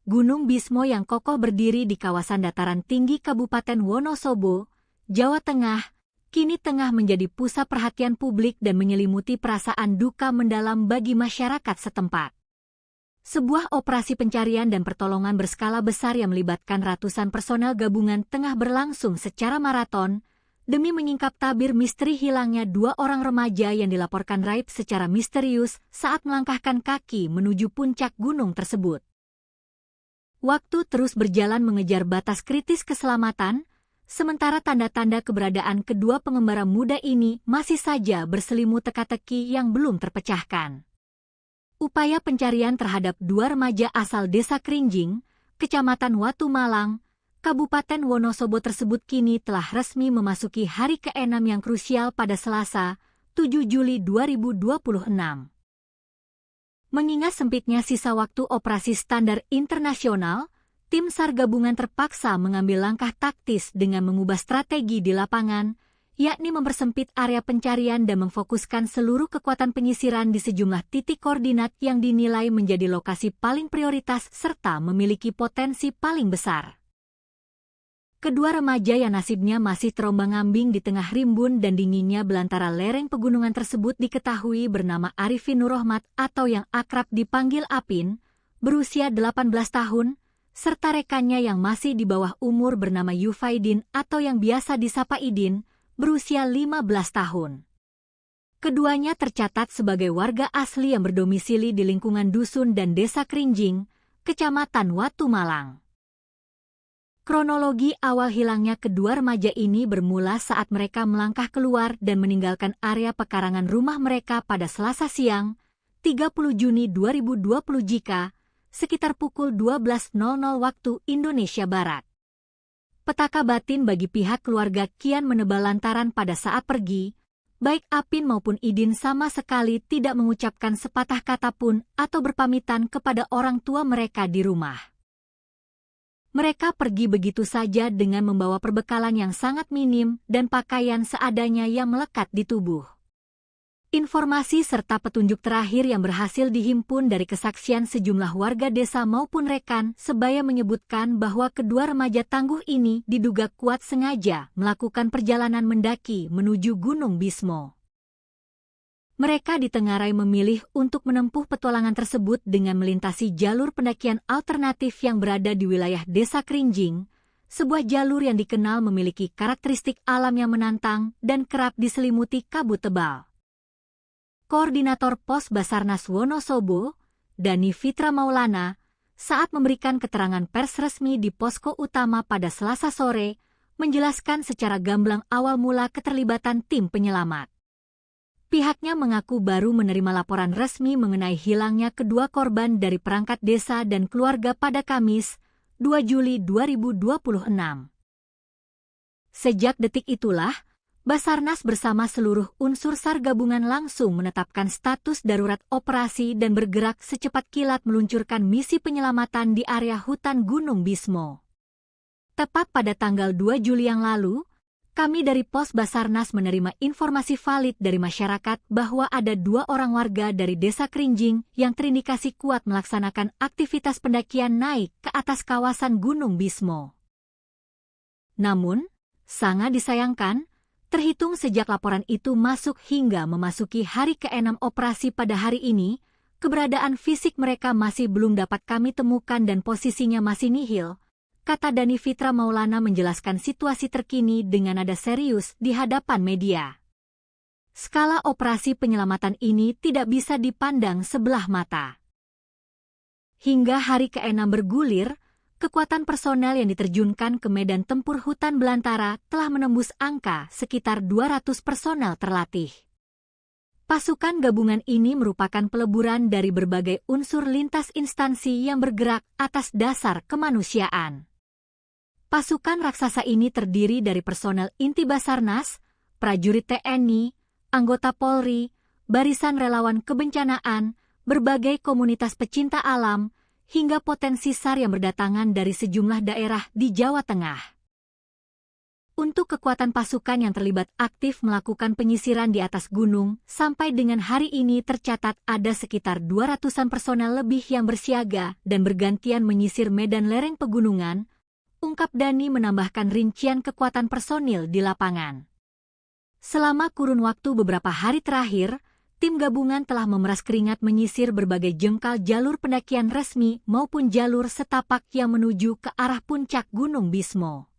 Gunung Bismo yang kokoh berdiri di kawasan dataran tinggi Kabupaten Wonosobo, Jawa Tengah, kini tengah menjadi pusat perhatian publik dan menyelimuti perasaan duka mendalam bagi masyarakat setempat. Sebuah operasi pencarian dan pertolongan berskala besar yang melibatkan ratusan personel gabungan tengah berlangsung secara maraton, demi menyingkap tabir misteri hilangnya 2 orang remaja yang dilaporkan raib secara misterius saat melangkahkan kaki menuju puncak gunung tersebut. Waktu terus berjalan mengejar batas kritis keselamatan, sementara tanda-tanda keberadaan kedua pengembara muda ini masih saja berselimut teka-teki yang belum terpecahkan. Upaya pencarian terhadap 2 remaja asal desa Krinjing, Kecamatan Watu Malang, Kabupaten Wonosobo tersebut kini telah resmi memasuki hari ke-6 yang krusial pada Selasa, 7 Juli 2026. Mengingat sempitnya sisa waktu operasi standar internasional, tim SAR gabungan terpaksa mengambil langkah taktis dengan mengubah strategi di lapangan, yakni mempersempit area pencarian dan memfokuskan seluruh kekuatan penyisiran di sejumlah titik koordinat yang dinilai menjadi lokasi paling prioritas serta memiliki potensi paling besar. Kedua remaja yang nasibnya masih terombang-ambing di tengah rimbun dan dinginnya belantara lereng pegunungan tersebut diketahui bernama Arifin Nurrohmat atau yang akrab dipanggil Apin, berusia 18 tahun, serta rekannya yang masih di bawah umur bernama Yufaidin atau yang biasa disapa Idin, berusia 15 tahun. Keduanya tercatat sebagai warga asli yang berdomisili di lingkungan dusun dan desa Krinjing, Kecamatan Watu Malang. Kronologi awal hilangnya kedua remaja ini bermula saat mereka melangkah keluar dan meninggalkan area pekarangan rumah mereka pada Selasa siang, 30 Juni 2020 sekitar pukul 12.00 waktu Indonesia Barat. Petaka batin bagi pihak keluarga kian menebal lantaran pada saat pergi, baik Apin maupun Idin sama sekali tidak mengucapkan sepatah kata pun atau berpamitan kepada orang tua mereka di rumah. Mereka pergi begitu saja dengan membawa perbekalan yang sangat minim dan pakaian seadanya yang melekat di tubuh. Informasi serta petunjuk terakhir yang berhasil dihimpun dari kesaksian sejumlah warga desa maupun rekan sebaya menyebutkan bahwa kedua remaja tangguh ini diduga kuat sengaja melakukan perjalanan mendaki menuju Gunung Bismo. Mereka ditengarai memilih untuk menempuh petualangan tersebut dengan melintasi jalur pendakian alternatif yang berada di wilayah Desa Krinjing, sebuah jalur yang dikenal memiliki karakteristik alam yang menantang dan kerap diselimuti kabut tebal. Koordinator Pos Basarnas Wonosobo, Dani Fitra Maulana, saat memberikan keterangan pers resmi di posko utama pada Selasa sore, menjelaskan secara gamblang awal mula keterlibatan tim penyelamat. Pihaknya mengaku baru menerima laporan resmi mengenai hilangnya kedua korban dari perangkat desa dan keluarga pada Kamis, 2 Juli 2026. Sejak detik itulah, Basarnas bersama seluruh unsur SAR gabungan langsung menetapkan status darurat operasi dan bergerak secepat kilat meluncurkan misi penyelamatan di area hutan Gunung Bismo. Tepat pada tanggal 2 Juli yang lalu, kami dari Pos Basarnas menerima informasi valid dari masyarakat bahwa ada 2 orang warga dari Desa Krinjing yang terindikasi kuat melaksanakan aktivitas pendakian naik ke atas kawasan Gunung Bismo. Namun, sangat disayangkan, terhitung sejak laporan itu masuk hingga memasuki hari ke-6 operasi pada hari ini, keberadaan fisik mereka masih belum dapat kami temukan dan posisinya masih nihil, kata Dani Fitra Maulana menjelaskan situasi terkini dengan nada serius di hadapan media. Skala operasi penyelamatan ini tidak bisa dipandang sebelah mata. Hingga hari ke-6 bergulir, kekuatan personel yang diterjunkan ke medan tempur hutan belantara telah menembus angka sekitar 200 personel terlatih. Pasukan gabungan ini merupakan peleburan dari berbagai unsur lintas instansi yang bergerak atas dasar kemanusiaan. Pasukan raksasa ini terdiri dari personel inti Basarnas, prajurit TNI, anggota Polri, barisan relawan kebencanaan, berbagai komunitas pecinta alam, hingga potensi SAR yang berdatangan dari sejumlah daerah di Jawa Tengah. Untuk kekuatan pasukan yang terlibat aktif melakukan penyisiran di atas gunung, sampai dengan hari ini tercatat ada sekitar 200-an personel lebih yang bersiaga dan bergantian menyisir medan lereng pegunungan, ungkap Dani menambahkan rincian kekuatan personil di lapangan. Selama kurun waktu beberapa hari terakhir, tim gabungan telah memeras keringat menyisir berbagai jengkal jalur pendakian resmi maupun jalur setapak yang menuju ke arah puncak Gunung Bismo.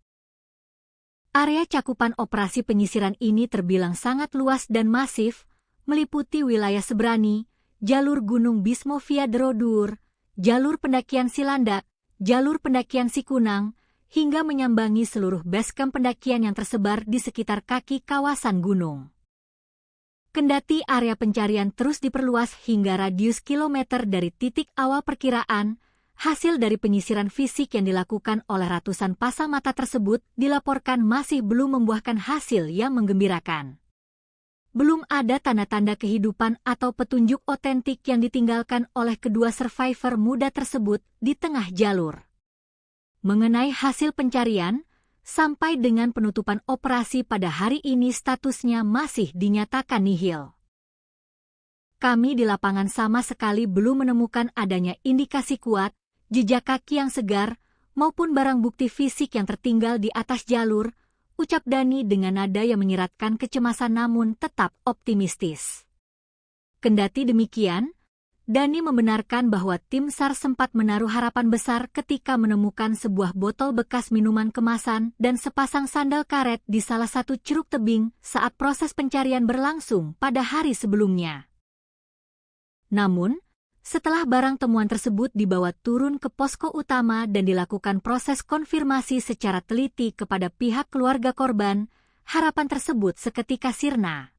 Area cakupan operasi penyisiran ini terbilang sangat luas dan masif, meliputi wilayah Sebrani, jalur Gunung Bismo via Derodur, jalur pendakian Silandak, jalur pendakian Sikunang, hingga menyambangi seluruh basecamp pendakian yang tersebar di sekitar kaki kawasan gunung. Kendati area pencarian terus diperluas hingga radius kilometer dari titik awal perkiraan, hasil dari penyisiran fisik yang dilakukan oleh ratusan pasang mata tersebut dilaporkan masih belum membuahkan hasil yang menggembirakan. Belum ada tanda-tanda kehidupan atau petunjuk otentik yang ditinggalkan oleh kedua survivor muda tersebut di tengah jalur. Mengenai hasil pencarian, sampai dengan penutupan operasi pada hari ini statusnya masih dinyatakan nihil. Kami di lapangan sama sekali belum menemukan adanya indikasi kuat, jejak kaki yang segar, maupun barang bukti fisik yang tertinggal di atas jalur, ucap Dani dengan nada yang menyiratkan kecemasan namun tetap optimistis. Kendati demikian, Dani membenarkan bahwa tim SAR sempat menaruh harapan besar ketika menemukan sebuah botol bekas minuman kemasan dan sepasang sandal karet di salah satu ceruk tebing saat proses pencarian berlangsung pada hari sebelumnya. Namun, setelah barang temuan tersebut dibawa turun ke posko utama dan dilakukan proses konfirmasi secara teliti kepada pihak keluarga korban, harapan tersebut seketika sirna.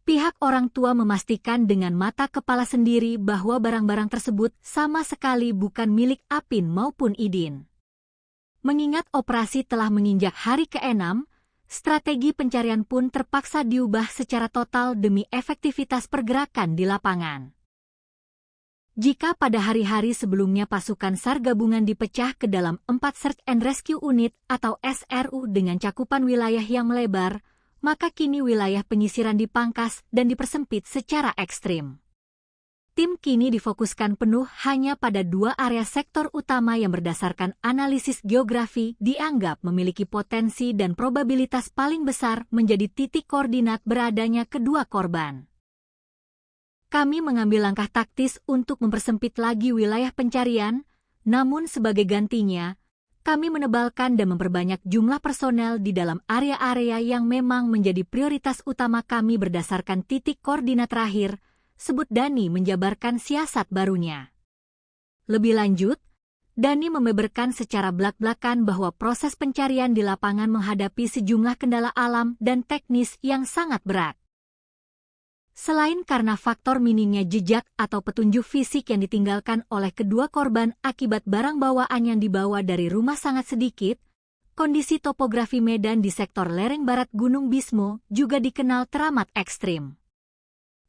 Pihak orang tua memastikan dengan mata kepala sendiri bahwa barang-barang tersebut sama sekali bukan milik Apin maupun Idin. Mengingat operasi telah menginjak hari ke-6, strategi pencarian pun terpaksa diubah secara total demi efektivitas pergerakan di lapangan. Jika pada hari-hari sebelumnya pasukan SAR gabungan dipecah ke dalam 4 Search and Rescue Unit atau SRU dengan cakupan wilayah yang melebar, maka kini wilayah penyisiran dipangkas dan dipersempit secara ekstrim. Tim kini difokuskan penuh hanya pada 2 area sektor utama yang berdasarkan analisis geografi dianggap memiliki potensi dan probabilitas paling besar menjadi titik koordinat beradanya kedua korban. Kami mengambil langkah taktis untuk mempersempit lagi wilayah pencarian, namun sebagai gantinya, kami menebalkan dan memperbanyak jumlah personel di dalam area-area yang memang menjadi prioritas utama kami berdasarkan titik koordinat terakhir, sebut Dani menjabarkan siasat barunya. Lebih lanjut, Dani membeberkan secara belak-belakan bahwa proses pencarian di lapangan menghadapi sejumlah kendala alam dan teknis yang sangat berat. Selain karena faktor minimnya jejak atau petunjuk fisik yang ditinggalkan oleh kedua korban akibat barang bawaan yang dibawa dari rumah sangat sedikit, kondisi topografi medan di sektor lereng barat Gunung Bismo juga dikenal teramat ekstrim.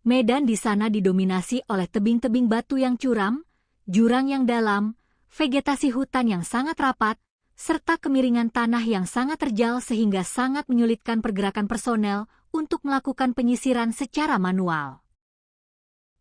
Medan di sana didominasi oleh tebing-tebing batu yang curam, jurang yang dalam, vegetasi hutan yang sangat rapat, serta kemiringan tanah yang sangat terjal sehingga sangat menyulitkan pergerakan personel untuk melakukan penyisiran secara manual.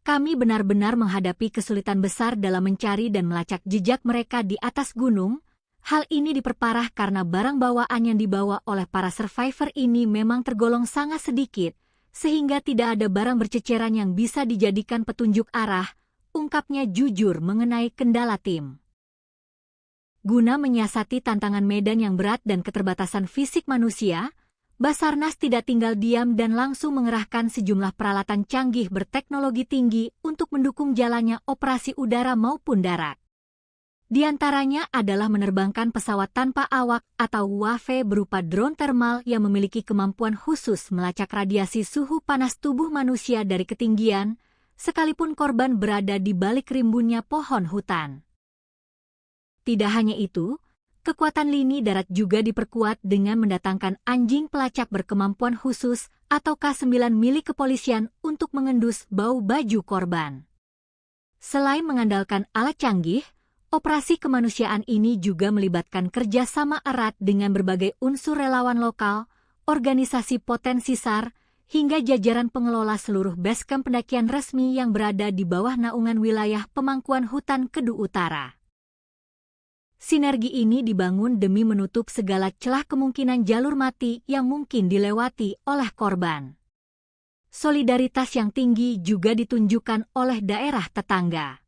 Kami benar-benar menghadapi kesulitan besar dalam mencari dan melacak jejak mereka di atas gunung. Hal ini diperparah karena barang bawaan yang dibawa oleh para survivor ini memang tergolong sangat sedikit, sehingga tidak ada barang berceceran yang bisa dijadikan petunjuk arah, ungkapnya jujur mengenai kendala tim. Guna menyiasati tantangan medan yang berat dan keterbatasan fisik manusia, Basarnas tidak tinggal diam dan langsung mengerahkan sejumlah peralatan canggih berteknologi tinggi untuk mendukung jalannya operasi udara maupun darat. Di antaranya adalah menerbangkan pesawat tanpa awak atau UAV berupa drone thermal yang memiliki kemampuan khusus melacak radiasi suhu panas tubuh manusia dari ketinggian, sekalipun korban berada di balik rimbunnya pohon hutan. Tidak hanya itu, kekuatan lini darat juga diperkuat dengan mendatangkan anjing pelacak berkemampuan khusus atau K9 milik kepolisian untuk mengendus bau baju korban. Selain mengandalkan alat canggih, operasi kemanusiaan ini juga melibatkan kerjasama erat dengan berbagai unsur relawan lokal, organisasi potensi SAR, hingga jajaran pengelola seluruh basecamp pendakian resmi yang berada di bawah naungan wilayah pemangkuan hutan Kedu Utara. Sinergi ini dibangun demi menutup segala celah kemungkinan jalur mati yang mungkin dilewati oleh korban. Solidaritas yang tinggi juga ditunjukkan oleh daerah tetangga.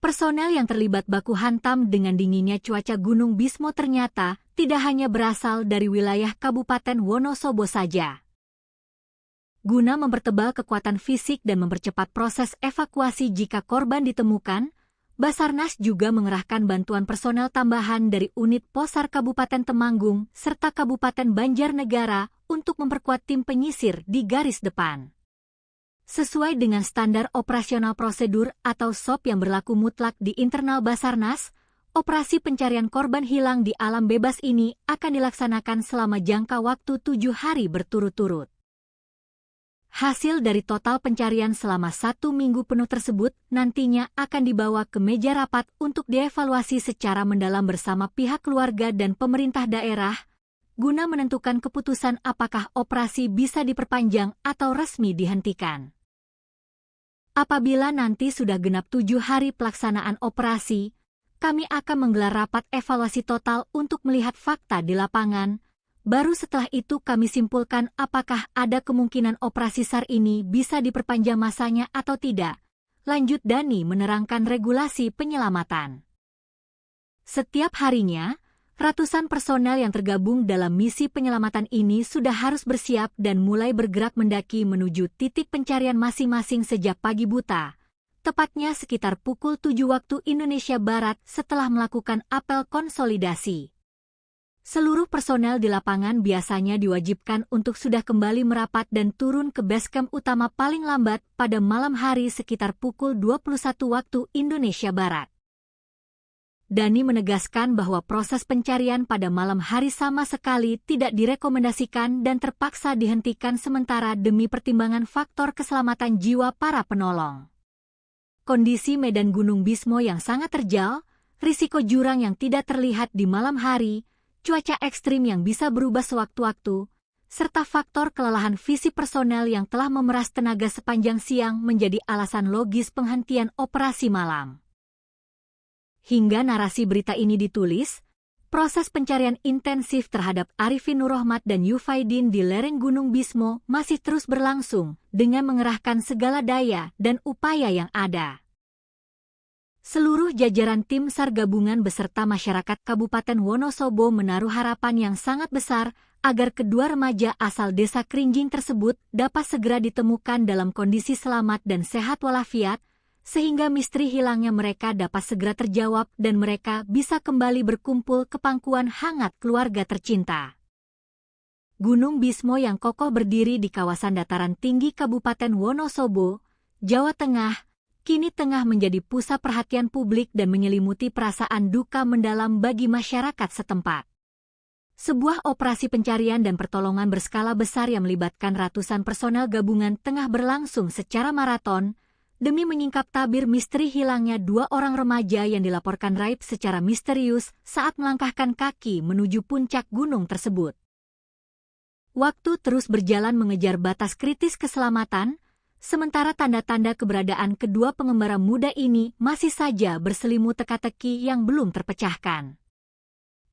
Personel yang terlibat baku hantam dengan dinginnya cuaca Gunung Bismo ternyata tidak hanya berasal dari wilayah Kabupaten Wonosobo saja. Guna mempertebal kekuatan fisik dan mempercepat proses evakuasi jika korban ditemukan, Basarnas juga mengerahkan bantuan personel tambahan dari unit Posar Kabupaten Temanggung serta Kabupaten Banjarnegara untuk memperkuat tim penyisir di garis depan. Sesuai dengan standar operasional prosedur atau SOP yang berlaku mutlak di internal Basarnas, operasi pencarian korban hilang di alam bebas ini akan dilaksanakan selama jangka waktu 7 hari berturut-turut. Hasil dari total pencarian selama 1 minggu penuh tersebut nantinya akan dibawa ke meja rapat untuk dievaluasi secara mendalam bersama pihak keluarga dan pemerintah daerah, guna menentukan keputusan apakah operasi bisa diperpanjang atau resmi dihentikan. Apabila nanti sudah genap 7 hari pelaksanaan operasi, kami akan menggelar rapat evaluasi total untuk melihat fakta di lapangan. Baru setelah itu kami simpulkan apakah ada kemungkinan operasi SAR ini bisa diperpanjang masanya atau tidak. Lanjut Dani menerangkan regulasi penyelamatan. Setiap harinya, ratusan personel yang tergabung dalam misi penyelamatan ini sudah harus bersiap dan mulai bergerak mendaki menuju titik pencarian masing-masing sejak pagi buta. Tepatnya sekitar pukul 7 waktu Indonesia Barat setelah melakukan apel konsolidasi. Seluruh personel di lapangan biasanya diwajibkan untuk sudah kembali merapat dan turun ke basecamp utama paling lambat pada malam hari sekitar pukul 21 waktu Indonesia Barat. Dani menegaskan bahwa proses pencarian pada malam hari sama sekali tidak direkomendasikan dan terpaksa dihentikan sementara demi pertimbangan faktor keselamatan jiwa para penolong. Kondisi medan Gunung Bismo yang sangat terjal, risiko jurang yang tidak terlihat di malam hari, cuaca ekstrim yang bisa berubah sewaktu-waktu, serta faktor kelelahan fisik personel yang telah memeras tenaga sepanjang siang menjadi alasan logis penghentian operasi malam. Hingga narasi berita ini ditulis, proses pencarian intensif terhadap Arifin Nurrohmat dan Yufaidin di lereng Gunung Bismo masih terus berlangsung dengan mengerahkan segala daya dan upaya yang ada. Seluruh jajaran tim SAR gabungan beserta masyarakat Kabupaten Wonosobo menaruh harapan yang sangat besar agar kedua remaja asal desa Krinjing tersebut dapat segera ditemukan dalam kondisi selamat dan sehat walafiat, sehingga misteri hilangnya mereka dapat segera terjawab dan mereka bisa kembali berkumpul ke pangkuan hangat keluarga tercinta. Gunung Bismo yang kokoh berdiri di kawasan dataran tinggi Kabupaten Wonosobo, Jawa Tengah, kini tengah menjadi pusat perhatian publik dan menyelimuti perasaan duka mendalam bagi masyarakat setempat. Sebuah operasi pencarian dan pertolongan berskala besar yang melibatkan ratusan personel gabungan tengah berlangsung secara maraton, demi menyingkap tabir misteri hilangnya dua orang remaja yang dilaporkan raib secara misterius saat melangkahkan kaki menuju puncak gunung tersebut. Waktu terus berjalan mengejar batas kritis keselamatan, sementara tanda-tanda keberadaan kedua pengembara muda ini masih saja berselimut teka-teki yang belum terpecahkan.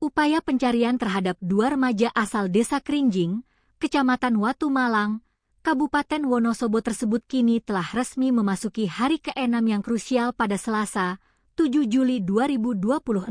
Upaya pencarian terhadap dua remaja asal desa Krinjing, Kecamatan Watu Malang, Kabupaten Wonosobo tersebut kini telah resmi memasuki hari ke-6 yang krusial pada Selasa, 7 Juli 2026.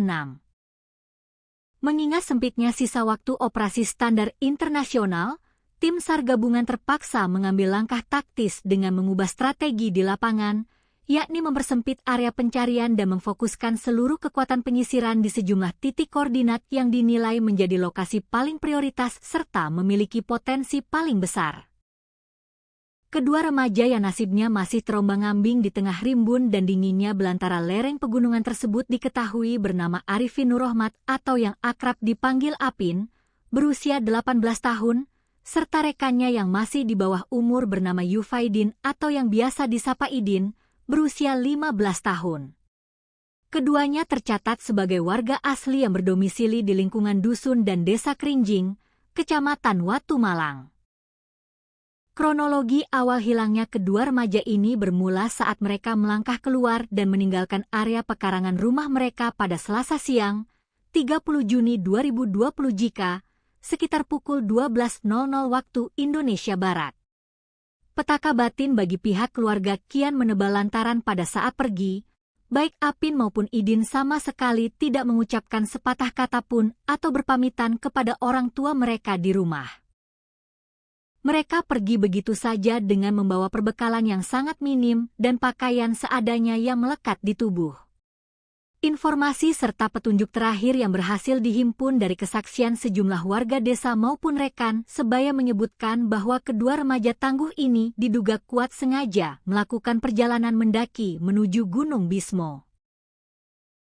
Mengingat sempitnya sisa waktu operasi standar internasional, tim SAR gabungan terpaksa mengambil langkah taktis dengan mengubah strategi di lapangan, yakni mempersempit area pencarian dan memfokuskan seluruh kekuatan penyisiran di sejumlah titik koordinat yang dinilai menjadi lokasi paling prioritas serta memiliki potensi paling besar. Kedua remaja yang nasibnya masih terombang-ambing di tengah rimbun dan dinginnya belantara lereng pegunungan tersebut diketahui bernama Arifin Nurrohmat atau yang akrab dipanggil Apin, berusia 18 tahun, serta rekannya yang masih di bawah umur bernama Yufaidin atau yang biasa disapa Idin, berusia 15 tahun. Keduanya tercatat sebagai warga asli yang berdomisili di lingkungan dusun dan desa Krinjing, Kecamatan Watu Malang. Kronologi awal hilangnya kedua remaja ini bermula saat mereka melangkah keluar dan meninggalkan area pekarangan rumah mereka pada Selasa siang, 30 Juni 2020 jika, sekitar pukul 12.00 waktu Indonesia Barat. Petaka batin bagi pihak keluarga kian menebal lantaran pada saat pergi, baik Apin maupun Idin sama sekali tidak mengucapkan sepatah kata pun atau berpamitan kepada orang tua mereka di rumah. Mereka pergi begitu saja dengan membawa perbekalan yang sangat minim dan pakaian seadanya yang melekat di tubuh. Informasi serta petunjuk terakhir yang berhasil dihimpun dari kesaksian sejumlah warga desa maupun rekan sebaya menyebutkan bahwa kedua remaja tangguh ini diduga kuat sengaja melakukan perjalanan mendaki menuju Gunung Bismo.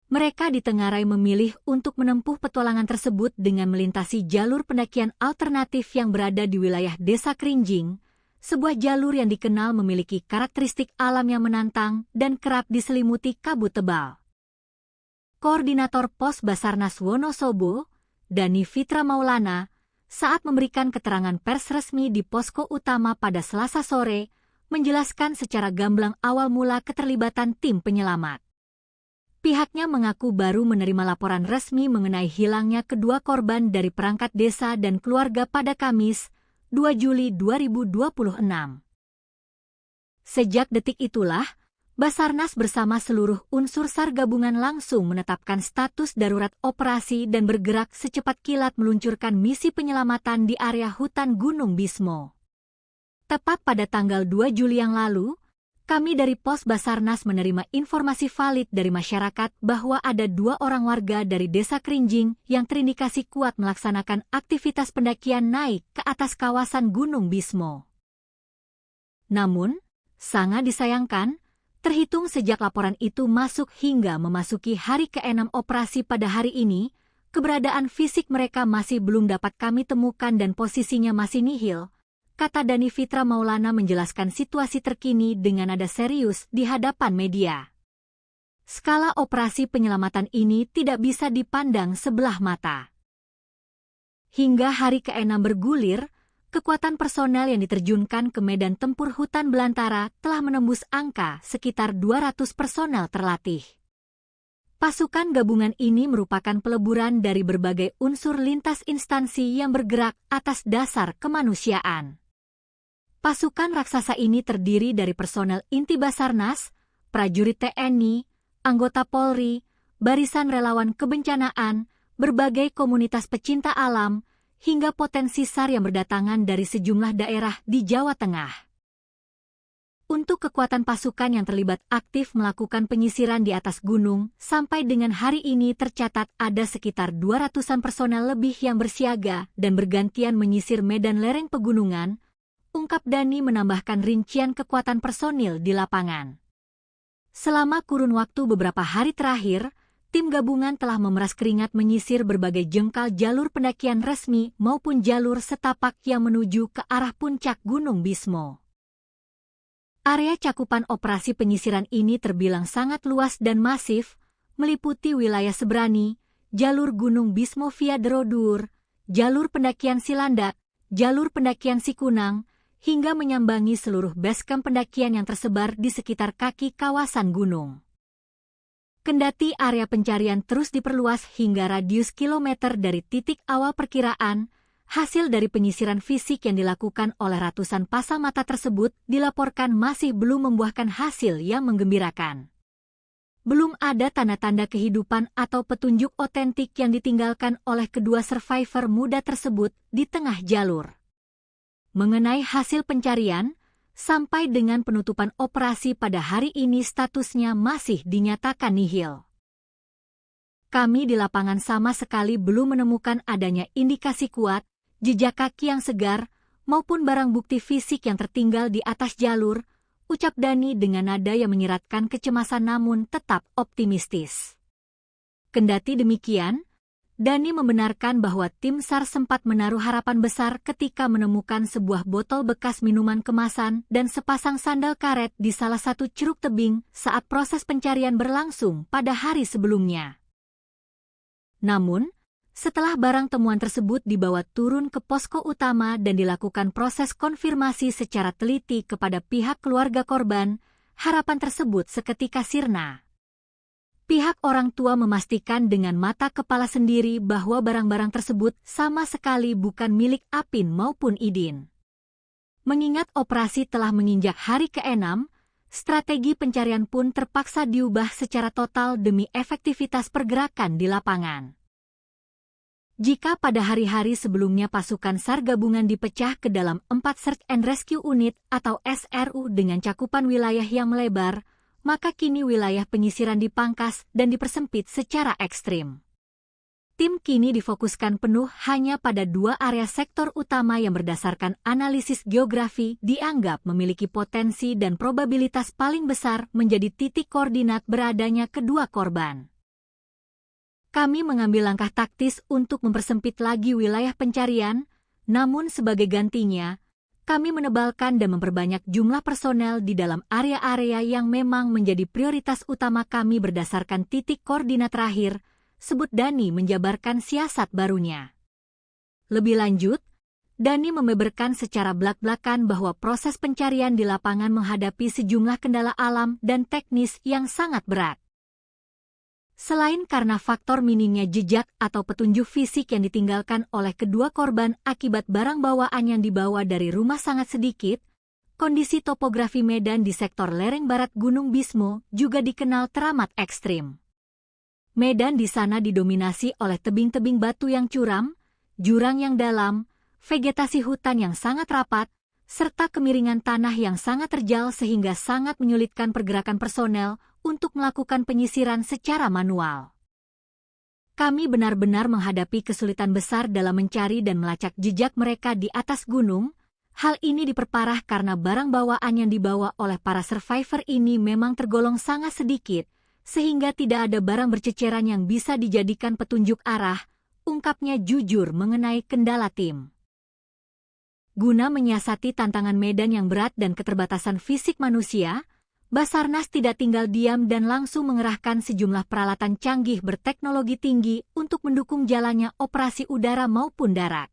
Mereka ditengarai memilih untuk menempuh petualangan tersebut dengan melintasi jalur pendakian alternatif yang berada di wilayah desa Krinjing, sebuah jalur yang dikenal memiliki karakteristik alam yang menantang dan kerap diselimuti kabut tebal. Koordinator Pos Basarnas Wonosobo, Dani Fitra Maulana, saat memberikan keterangan pers resmi di posko utama pada Selasa sore, menjelaskan secara gamblang awal mula keterlibatan tim penyelamat. Pihaknya mengaku baru menerima laporan resmi mengenai hilangnya kedua korban dari perangkat desa dan keluarga pada Kamis, 2 Juli 2026. Sejak detik itulah, Basarnas bersama seluruh unsur SAR gabungan langsung menetapkan status darurat operasi dan bergerak secepat kilat meluncurkan misi penyelamatan di area hutan Gunung Bismo. Tepat pada tanggal 2 Juli yang lalu, kami dari Pos Basarnas menerima informasi valid dari masyarakat bahwa ada 2 orang warga dari desa Krinjing yang terindikasi kuat melaksanakan aktivitas pendakian naik ke atas kawasan Gunung Bismo. Namun, sangat disayangkan, Terhitung sejak laporan itu masuk hingga memasuki hari ke-6 operasi pada hari ini, keberadaan fisik mereka masih belum dapat kami temukan dan posisinya masih nihil, kata Dhani Fitra Maulana menjelaskan situasi terkini dengan nada serius di hadapan media. Skala operasi penyelamatan ini tidak bisa dipandang sebelah mata. Hingga hari ke-6 bergulir, kekuatan personel yang diterjunkan ke medan tempur hutan belantara telah menembus angka sekitar 200 personel terlatih. Pasukan gabungan ini merupakan peleburan dari berbagai unsur lintas instansi yang bergerak atas dasar kemanusiaan. Pasukan raksasa ini terdiri dari personel inti Basarnas, prajurit TNI, anggota Polri, barisan relawan kebencanaan, berbagai komunitas pecinta alam, hingga potensi SAR yang berdatangan dari sejumlah daerah di Jawa Tengah. Untuk kekuatan pasukan yang terlibat aktif melakukan penyisiran di atas gunung, sampai dengan hari ini tercatat ada sekitar 200-an personel lebih yang bersiaga dan bergantian menyisir medan lereng pegunungan, ungkap Dhani menambahkan rincian kekuatan personil di lapangan. Selama kurun waktu beberapa hari terakhir, tim gabungan telah memeras keringat menyisir berbagai jengkal jalur pendakian resmi maupun jalur setapak yang menuju ke arah puncak Gunung Bismo. Area cakupan operasi penyisiran ini terbilang sangat luas dan masif, meliputi wilayah Sebrani, jalur Gunung Bismo via Derodur, jalur pendakian Silandak, jalur pendakian Sikunang, hingga menyambangi seluruh basecamp pendakian yang tersebar di sekitar kaki kawasan gunung. Kendati area pencarian terus diperluas hingga radius kilometer dari titik awal perkiraan, hasil dari penyisiran fisik yang dilakukan oleh ratusan pasang mata tersebut dilaporkan masih belum membuahkan hasil yang menggembirakan. Belum ada tanda-tanda kehidupan atau petunjuk otentik yang ditinggalkan oleh kedua survivor muda tersebut di tengah jalur. Mengenai hasil pencarian, sampai dengan penutupan operasi pada hari ini statusnya masih dinyatakan nihil. Kami di lapangan sama sekali belum menemukan adanya indikasi kuat, jejak kaki yang segar, maupun barang bukti fisik yang tertinggal di atas jalur, ucap Dhani dengan nada yang menyiratkan kecemasan namun tetap optimistis. Kendati demikian, Dhani membenarkan bahwa tim SAR sempat menaruh harapan besar ketika menemukan sebuah botol bekas minuman kemasan dan sepasang sandal karet di salah satu ceruk tebing saat proses pencarian berlangsung pada hari sebelumnya. Namun, setelah barang temuan tersebut dibawa turun ke posko utama dan dilakukan proses konfirmasi secara teliti kepada pihak keluarga korban, harapan tersebut seketika sirna. Pihak orang tua memastikan dengan mata kepala sendiri bahwa barang-barang tersebut sama sekali bukan milik Apin maupun Idin. Mengingat operasi telah menginjak hari ke-6, strategi pencarian pun terpaksa diubah secara total demi efektivitas pergerakan di lapangan. Jika pada hari-hari sebelumnya pasukan SAR gabungan dipecah ke dalam 4 Search and Rescue Unit atau SRU dengan cakupan wilayah yang melebar, maka kini wilayah penyisiran dipangkas dan dipersempit secara ekstrim. Tim kini difokuskan penuh hanya pada 2 area sektor utama yang berdasarkan analisis geografi dianggap memiliki potensi dan probabilitas paling besar menjadi titik koordinat beradanya kedua korban. Kami mengambil langkah taktis untuk mempersempit lagi wilayah pencarian, namun sebagai gantinya, kami menebalkan dan memperbanyak jumlah personel di dalam area-area yang memang menjadi prioritas utama kami berdasarkan titik koordinat terakhir, sebut Dhani menjabarkan siasat barunya. Lebih lanjut, Dhani membeberkan secara belak-belakan bahwa proses pencarian di lapangan menghadapi sejumlah kendala alam dan teknis yang sangat berat. Selain karena faktor minimnya jejak atau petunjuk fisik yang ditinggalkan oleh kedua korban akibat barang bawaan yang dibawa dari rumah sangat sedikit, kondisi topografi medan di sektor lereng barat Gunung Bismo juga dikenal teramat ekstrim. Medan di sana didominasi oleh tebing-tebing batu yang curam, jurang yang dalam, vegetasi hutan yang sangat rapat, serta kemiringan tanah yang sangat terjal sehingga sangat menyulitkan pergerakan personel untuk melakukan penyisiran secara manual. Kami benar-benar menghadapi kesulitan besar dalam mencari dan melacak jejak mereka di atas gunung, Hal ini diperparah karena barang bawaan yang dibawa oleh para survivor ini memang tergolong sangat sedikit, sehingga tidak ada barang berceceran yang bisa dijadikan petunjuk arah, ungkapnya jujur mengenai kendala tim. Guna menyiasati tantangan medan yang berat dan keterbatasan fisik manusia, Basarnas tidak tinggal diam dan langsung mengerahkan sejumlah peralatan canggih berteknologi tinggi untuk mendukung jalannya operasi udara maupun darat.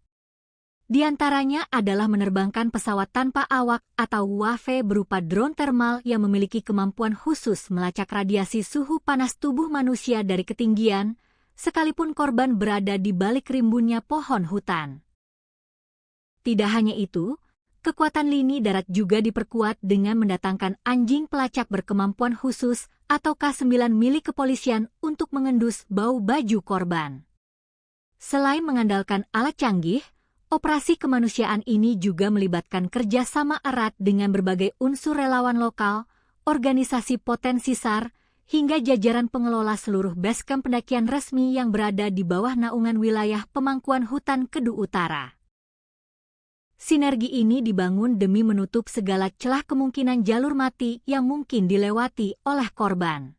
Di antaranya adalah menerbangkan pesawat tanpa awak atau UAV berupa drone thermal yang memiliki kemampuan khusus melacak radiasi suhu panas tubuh manusia dari ketinggian, sekalipun korban berada di balik rimbunnya pohon hutan. Tidak hanya itu, kekuatan lini darat juga diperkuat dengan mendatangkan anjing pelacak berkemampuan khusus atau K9 milik kepolisian untuk mengendus bau baju korban. Selain mengandalkan alat canggih, operasi kemanusiaan ini juga melibatkan kerjasama erat dengan berbagai unsur relawan lokal, organisasi potensi SAR, hingga jajaran pengelola seluruh basecamp pendakian resmi yang berada di bawah naungan wilayah pemangkuan hutan Kedu Utara. Sinergi ini dibangun demi menutup segala celah kemungkinan jalur mati yang mungkin dilewati oleh korban.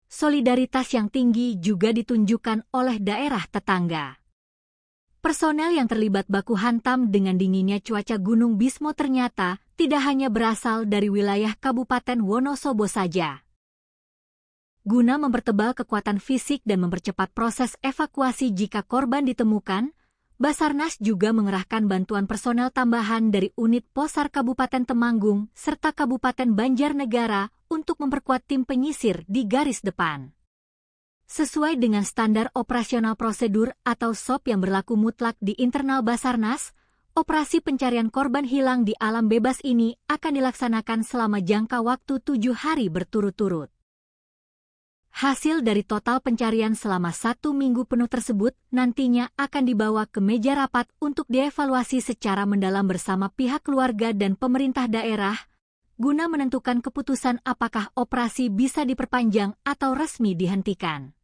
Solidaritas yang tinggi juga ditunjukkan oleh daerah tetangga. Personel yang terlibat baku hantam dengan dinginnya cuaca Gunung Bismo ternyata tidak hanya berasal dari wilayah Kabupaten Wonosobo saja. Guna mempertebal kekuatan fisik dan mempercepat proses evakuasi jika korban ditemukan, Basarnas juga mengerahkan bantuan personel tambahan dari unit Posar Kabupaten Temanggung serta Kabupaten Banjarnegara untuk memperkuat tim penyisir di garis depan. Sesuai dengan standar operasional prosedur atau SOP yang berlaku mutlak di internal Basarnas, operasi pencarian korban hilang di alam bebas ini akan dilaksanakan selama jangka waktu 7 hari berturut-turut. Hasil dari total pencarian selama 1 minggu penuh tersebut nantinya akan dibawa ke meja rapat untuk dievaluasi secara mendalam bersama pihak keluarga dan pemerintah daerah, guna menentukan keputusan apakah operasi bisa diperpanjang atau resmi dihentikan.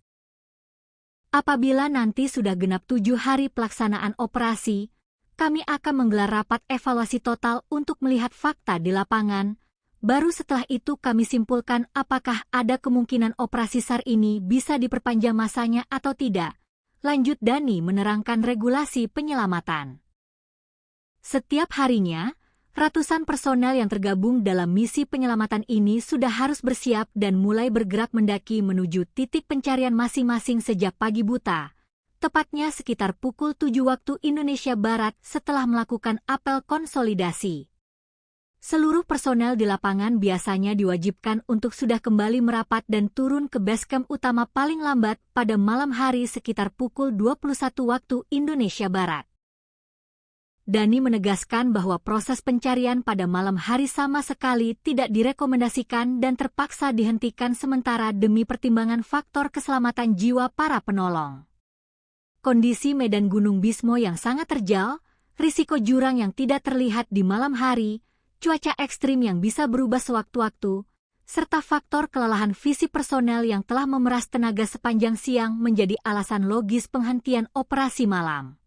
Apabila nanti sudah genap 7 hari pelaksanaan operasi, kami akan menggelar rapat evaluasi total untuk melihat fakta di lapangan. Baru setelah itu kami simpulkan apakah ada kemungkinan operasi SAR ini bisa diperpanjang masanya atau tidak. Lanjut Dani menerangkan regulasi penyelamatan. Setiap harinya, ratusan personel yang tergabung dalam misi penyelamatan ini sudah harus bersiap dan mulai bergerak mendaki menuju titik pencarian masing-masing sejak pagi buta, tepatnya sekitar pukul 7 waktu Indonesia Barat setelah melakukan apel konsolidasi. Seluruh personel di lapangan biasanya diwajibkan untuk sudah kembali merapat dan turun ke basecamp utama paling lambat pada malam hari sekitar pukul 21 waktu Indonesia Barat. Dani menegaskan bahwa proses pencarian pada malam hari sama sekali tidak direkomendasikan dan terpaksa dihentikan sementara demi pertimbangan faktor keselamatan jiwa para penolong. Kondisi medan Gunung Bismo yang sangat terjal, risiko jurang yang tidak terlihat di malam hari, cuaca ekstrim yang bisa berubah sewaktu-waktu, serta faktor kelelahan fisik personel yang telah memeras tenaga sepanjang siang menjadi alasan logis penghentian operasi malam.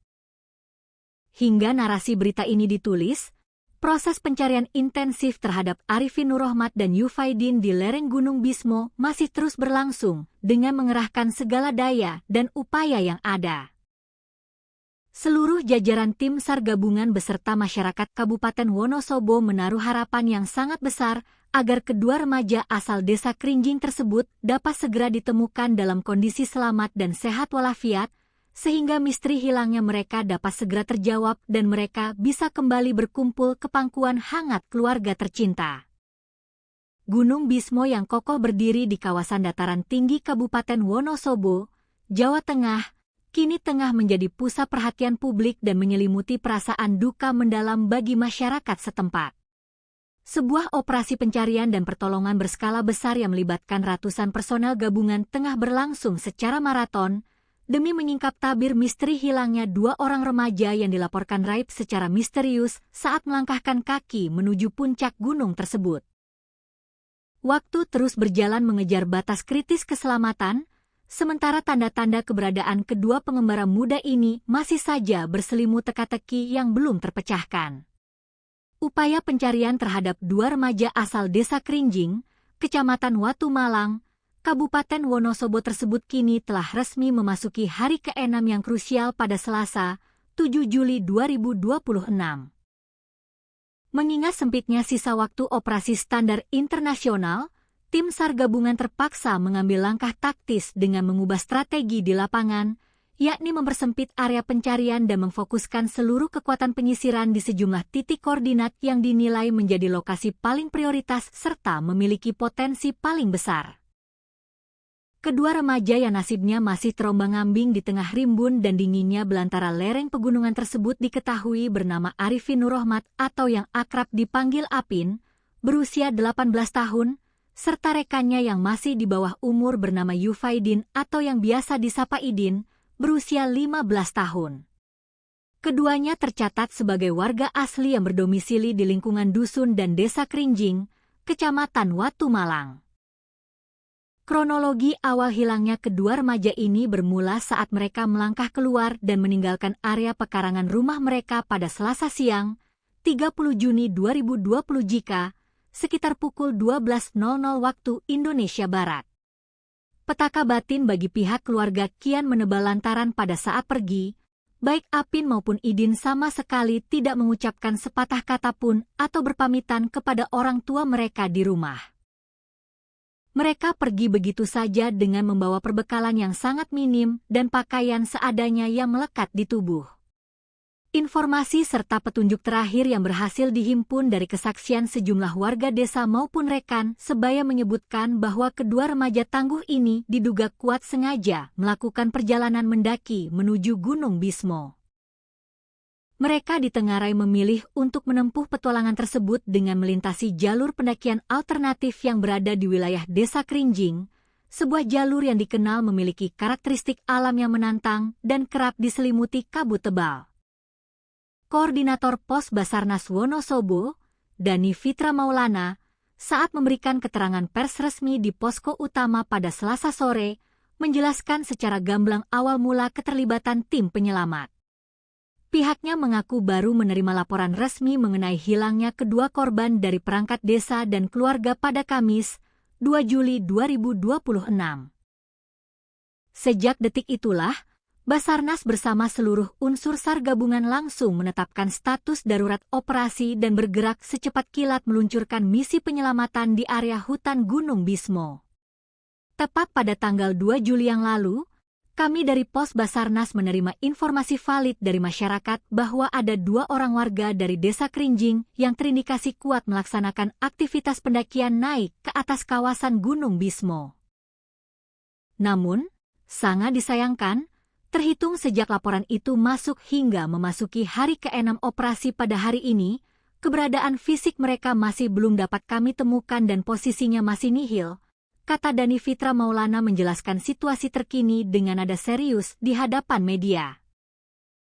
Hingga narasi berita ini ditulis, proses pencarian intensif terhadap Arifin Nurrohmat dan Yufaidin di lereng Gunung Bismo masih terus berlangsung dengan mengerahkan segala daya dan upaya yang ada. Seluruh jajaran tim SAR gabungan beserta masyarakat Kabupaten Wonosobo menaruh harapan yang sangat besar agar kedua remaja asal desa Krinjing tersebut dapat segera ditemukan dalam kondisi selamat dan sehat walafiat, sehingga misteri hilangnya mereka dapat segera terjawab dan mereka bisa kembali berkumpul ke pangkuan hangat keluarga tercinta. Gunung Bismo yang kokoh berdiri di kawasan dataran tinggi Kabupaten Wonosobo, Jawa Tengah, kini tengah menjadi pusat perhatian publik dan menyelimuti perasaan duka mendalam bagi masyarakat setempat. Sebuah operasi pencarian dan pertolongan berskala besar yang melibatkan ratusan personel gabungan tengah berlangsung secara maraton, demi menyingkap tabir misteri hilangnya 2 orang remaja yang dilaporkan raib secara misterius saat melangkahkan kaki menuju puncak gunung tersebut. Waktu terus berjalan mengejar batas kritis keselamatan, sementara tanda-tanda keberadaan kedua pengembara muda ini masih saja berselimut teka-teki yang belum terpecahkan. Upaya pencarian terhadap dua remaja asal Desa Krinjing, Kecamatan Watu Malang, Kabupaten Wonosobo tersebut kini telah resmi memasuki hari ke-6 yang krusial pada Selasa, 7 Juli 2026. Mengingat sempitnya sisa waktu operasi standar internasional, tim SAR gabungan terpaksa mengambil langkah taktis dengan mengubah strategi di lapangan, yakni mempersempit area pencarian dan memfokuskan seluruh kekuatan penyisiran di sejumlah titik koordinat yang dinilai menjadi lokasi paling prioritas serta memiliki potensi paling besar. Kedua remaja yang nasibnya masih terombang-ambing di tengah rimbun dan dinginnya belantara lereng pegunungan tersebut diketahui bernama Arifin Nurrohmat atau yang akrab dipanggil Apin, berusia 18 tahun, serta rekannya yang masih di bawah umur bernama Yufaidin atau yang biasa disapa Idin, berusia 15 tahun. Keduanya tercatat sebagai warga asli yang berdomisili di lingkungan dusun dan Desa Krinjing, Kecamatan Watu Malang. Kronologi awal hilangnya kedua remaja ini bermula saat mereka melangkah keluar dan meninggalkan area pekarangan rumah mereka pada Selasa siang, 30 Juni 2020 jika, sekitar pukul 12.00 waktu Indonesia Barat. Petaka batin bagi pihak keluarga kian menebal lantaran pada saat pergi, baik Apin maupun Idin sama sekali tidak mengucapkan sepatah kata pun atau berpamitan kepada orang tua mereka di rumah. Mereka pergi begitu saja dengan membawa perbekalan yang sangat minim dan pakaian seadanya yang melekat di tubuh. Informasi serta petunjuk terakhir yang berhasil dihimpun dari kesaksian sejumlah warga desa maupun rekan sebaya menyebutkan bahwa kedua remaja tangguh ini diduga kuat sengaja melakukan perjalanan mendaki menuju Gunung Bismo. Mereka ditengarai memilih untuk menempuh petualangan tersebut dengan melintasi jalur pendakian alternatif yang berada di wilayah Desa Krinjing, sebuah jalur yang dikenal memiliki karakteristik alam yang menantang dan kerap diselimuti kabut tebal. Koordinator Pos Basarnas Wonosobo, Dani Fitra Maulana, saat memberikan keterangan pers resmi di posko utama pada Selasa sore, menjelaskan secara gamblang awal mula keterlibatan tim penyelamat. Pihaknya mengaku baru menerima laporan resmi mengenai hilangnya kedua korban dari perangkat desa dan keluarga pada Kamis, 2 Juli 2026. Sejak detik itulah, Basarnas bersama seluruh unsur SAR gabungan langsung menetapkan status darurat operasi dan bergerak secepat kilat meluncurkan misi penyelamatan di area hutan Gunung Bismo. Tepat pada tanggal 2 Juli yang lalu, kami dari Pos Basarnas menerima informasi valid dari masyarakat bahwa ada 2 orang warga dari Desa Krinjing yang terindikasi kuat melaksanakan aktivitas pendakian naik ke atas kawasan Gunung Bismo. Namun, sangat disayangkan, terhitung sejak laporan itu masuk hingga memasuki hari ke-6 operasi pada hari ini, keberadaan fisik mereka masih belum dapat kami temukan dan posisinya masih nihil, kata Dani Fitra Maulana menjelaskan situasi terkini dengan nada serius di hadapan media.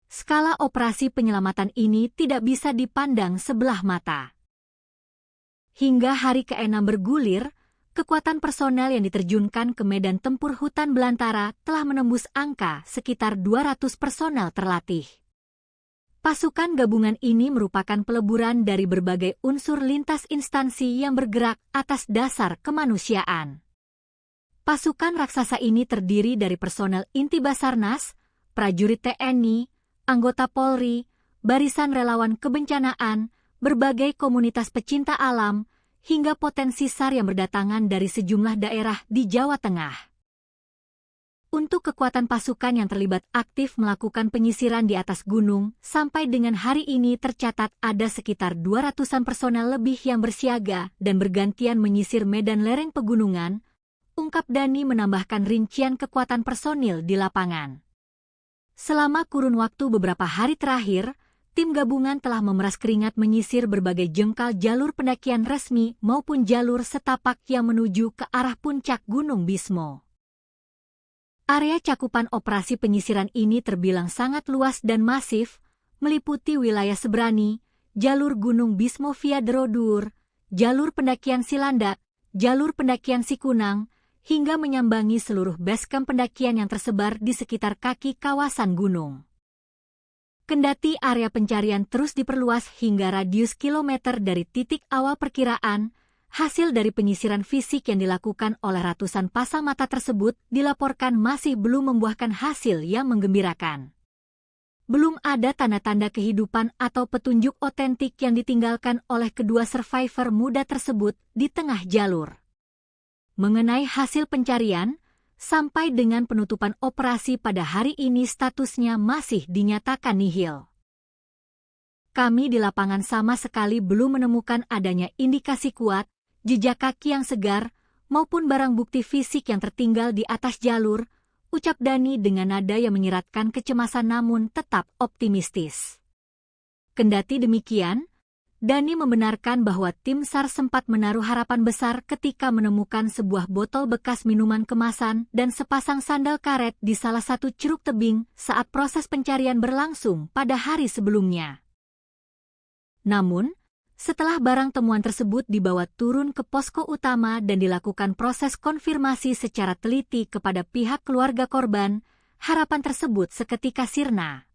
Skala operasi penyelamatan ini tidak bisa dipandang sebelah mata. Hingga hari ke-6 bergulir, kekuatan personel yang diterjunkan ke medan tempur hutan belantara telah menembus angka sekitar 200 personel terlatih. Pasukan gabungan ini merupakan peleburan dari berbagai unsur lintas instansi yang bergerak atas dasar kemanusiaan. Pasukan raksasa ini terdiri dari personel inti Basarnas, prajurit TNI, anggota Polri, barisan relawan kebencanaan, berbagai komunitas pecinta alam, hingga potensi SAR yang berdatangan dari sejumlah daerah di Jawa Tengah. Untuk kekuatan pasukan yang terlibat aktif melakukan penyisiran di atas gunung, sampai dengan hari ini tercatat ada sekitar 200-an personel lebih yang bersiaga dan bergantian menyisir medan lereng pegunungan, ungkap Dani menambahkan rincian kekuatan personil di lapangan. Selama kurun waktu beberapa hari terakhir, tim gabungan telah memeras keringat menyisir berbagai jengkal jalur pendakian resmi maupun jalur setapak yang menuju ke arah puncak Gunung Bismo. Area cakupan operasi penyisiran ini terbilang sangat luas dan masif, meliputi wilayah Sebrani, jalur Gunung Bismo via Derodur, jalur pendakian Silandak, jalur pendakian Sikunang, hingga menyambangi seluruh basecamp pendakian yang tersebar di sekitar kaki kawasan gunung. Kendati area pencarian terus diperluas hingga radius kilometer dari titik awal perkiraan, hasil dari penyisiran fisik yang dilakukan oleh ratusan pasang mata tersebut dilaporkan masih belum membuahkan hasil yang menggembirakan. Belum ada tanda-tanda kehidupan atau petunjuk otentik yang ditinggalkan oleh kedua survivor muda tersebut di tengah jalur. Mengenai hasil pencarian, sampai dengan penutupan operasi pada hari ini statusnya masih dinyatakan nihil. Kami di lapangan sama sekali belum menemukan adanya indikasi kuat, jejak kaki yang segar, maupun barang bukti fisik yang tertinggal di atas jalur, ucap Dani dengan nada yang menyiratkan kecemasan namun tetap optimistis. Kendati demikian, Dani membenarkan bahwa tim SAR sempat menaruh harapan besar ketika menemukan sebuah botol bekas minuman kemasan dan sepasang sandal karet di salah satu ceruk tebing saat proses pencarian berlangsung pada hari sebelumnya. Namun, setelah barang temuan tersebut dibawa turun ke posko utama dan dilakukan proses konfirmasi secara teliti kepada pihak keluarga korban, harapan tersebut seketika sirna.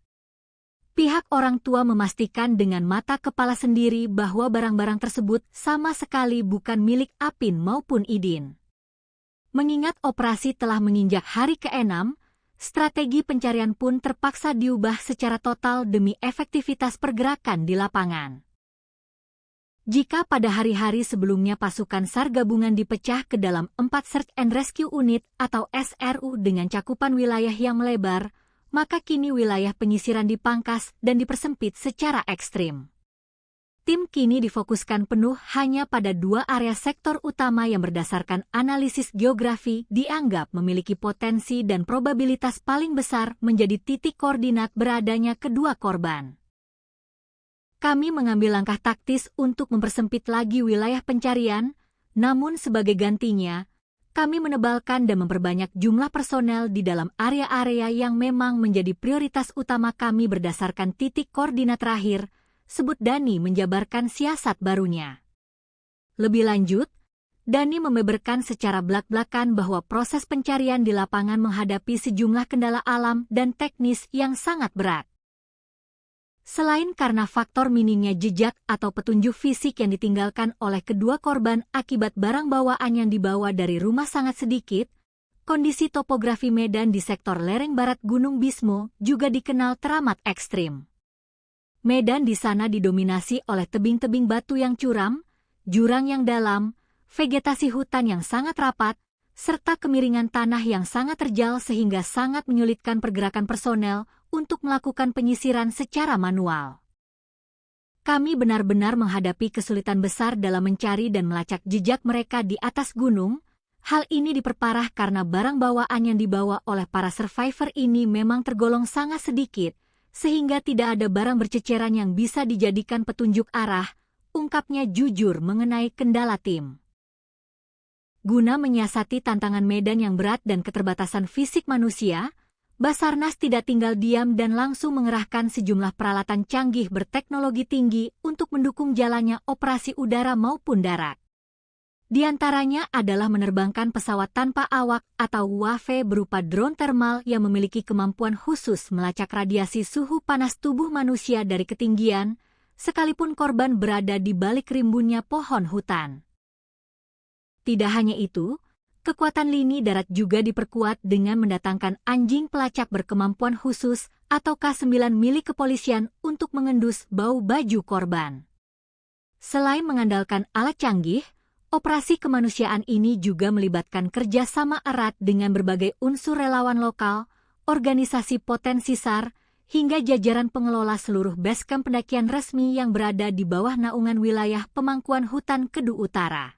Pihak orang tua memastikan dengan mata kepala sendiri bahwa barang-barang tersebut sama sekali bukan milik Apin maupun Idin. Mengingat operasi telah menginjak hari ke-6, strategi pencarian pun terpaksa diubah secara total demi efektivitas pergerakan di lapangan. Jika pada hari-hari sebelumnya pasukan SAR gabungan dipecah ke dalam 4 Search and Rescue Unit atau SRU dengan cakupan wilayah yang melebar, maka kini wilayah penyisiran dipangkas dan dipersempit secara ekstrim. Tim kini difokuskan penuh hanya pada 2 area sektor utama yang berdasarkan analisis geografi dianggap memiliki potensi dan probabilitas paling besar menjadi titik koordinat beradanya kedua korban. Kami mengambil langkah taktis untuk mempersempit lagi wilayah pencarian, namun sebagai gantinya, kami menebalkan dan memperbanyak jumlah personel di dalam area-area yang memang menjadi prioritas utama kami berdasarkan titik koordinat terakhir, sebut Dani menjabarkan siasat barunya. Lebih lanjut, Dani membeberkan secara belak-belakan bahwa proses pencarian di lapangan menghadapi sejumlah kendala alam dan teknis yang sangat berat. Selain karena faktor minimnya jejak atau petunjuk fisik yang ditinggalkan oleh kedua korban akibat barang bawaan yang dibawa dari rumah sangat sedikit, kondisi topografi medan di sektor lereng barat Gunung Bismo juga dikenal teramat ekstrim. Medan di sana didominasi oleh tebing-tebing batu yang curam, jurang yang dalam, vegetasi hutan yang sangat rapat, serta kemiringan tanah yang sangat terjal sehingga sangat menyulitkan pergerakan personel untuk melakukan penyisiran secara manual. Kami benar-benar menghadapi kesulitan besar dalam mencari dan melacak jejak mereka di atas gunung. Hal ini diperparah karena barang bawaan yang dibawa oleh para survivor ini memang tergolong sangat sedikit, sehingga tidak ada barang berceceran yang bisa dijadikan petunjuk arah, ungkapnya jujur mengenai kendala tim. Guna menyiasati tantangan medan yang berat dan keterbatasan fisik manusia, Basarnas tidak tinggal diam dan langsung mengerahkan sejumlah peralatan canggih berteknologi tinggi untuk mendukung jalannya operasi udara maupun darat. Di antaranya adalah menerbangkan pesawat tanpa awak atau UAV berupa drone thermal yang memiliki kemampuan khusus melacak radiasi suhu panas tubuh manusia dari ketinggian, sekalipun korban berada di balik rimbunnya pohon hutan. Tidak hanya itu, kekuatan lini darat juga diperkuat dengan mendatangkan anjing pelacak berkemampuan khusus atau K9 milik kepolisian untuk mengendus bau baju korban. Selain mengandalkan alat canggih, operasi kemanusiaan ini juga melibatkan kerjasama erat dengan berbagai unsur relawan lokal, organisasi potensi SAR, hingga jajaran pengelola seluruh basecamp pendakian resmi yang berada di bawah naungan wilayah pemangkuan hutan Kedu Utara.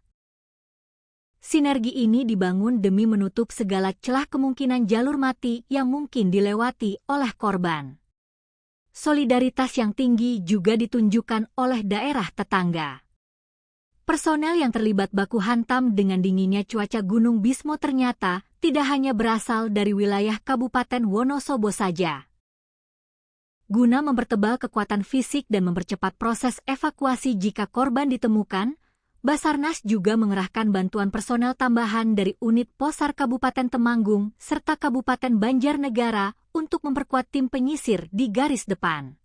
Sinergi ini dibangun demi menutup segala celah kemungkinan jalur mati yang mungkin dilewati oleh korban. Solidaritas yang tinggi juga ditunjukkan oleh daerah tetangga. Personel yang terlibat baku hantam dengan dinginnya cuaca Gunung Bismo ternyata tidak hanya berasal dari wilayah Kabupaten Wonosobo saja. Guna mempertebal kekuatan fisik dan mempercepat proses evakuasi jika korban ditemukan, Basarnas juga mengerahkan bantuan personel tambahan dari unit Posar Kabupaten Temanggung serta Kabupaten Banjarnegara untuk memperkuat tim penyisir di garis depan.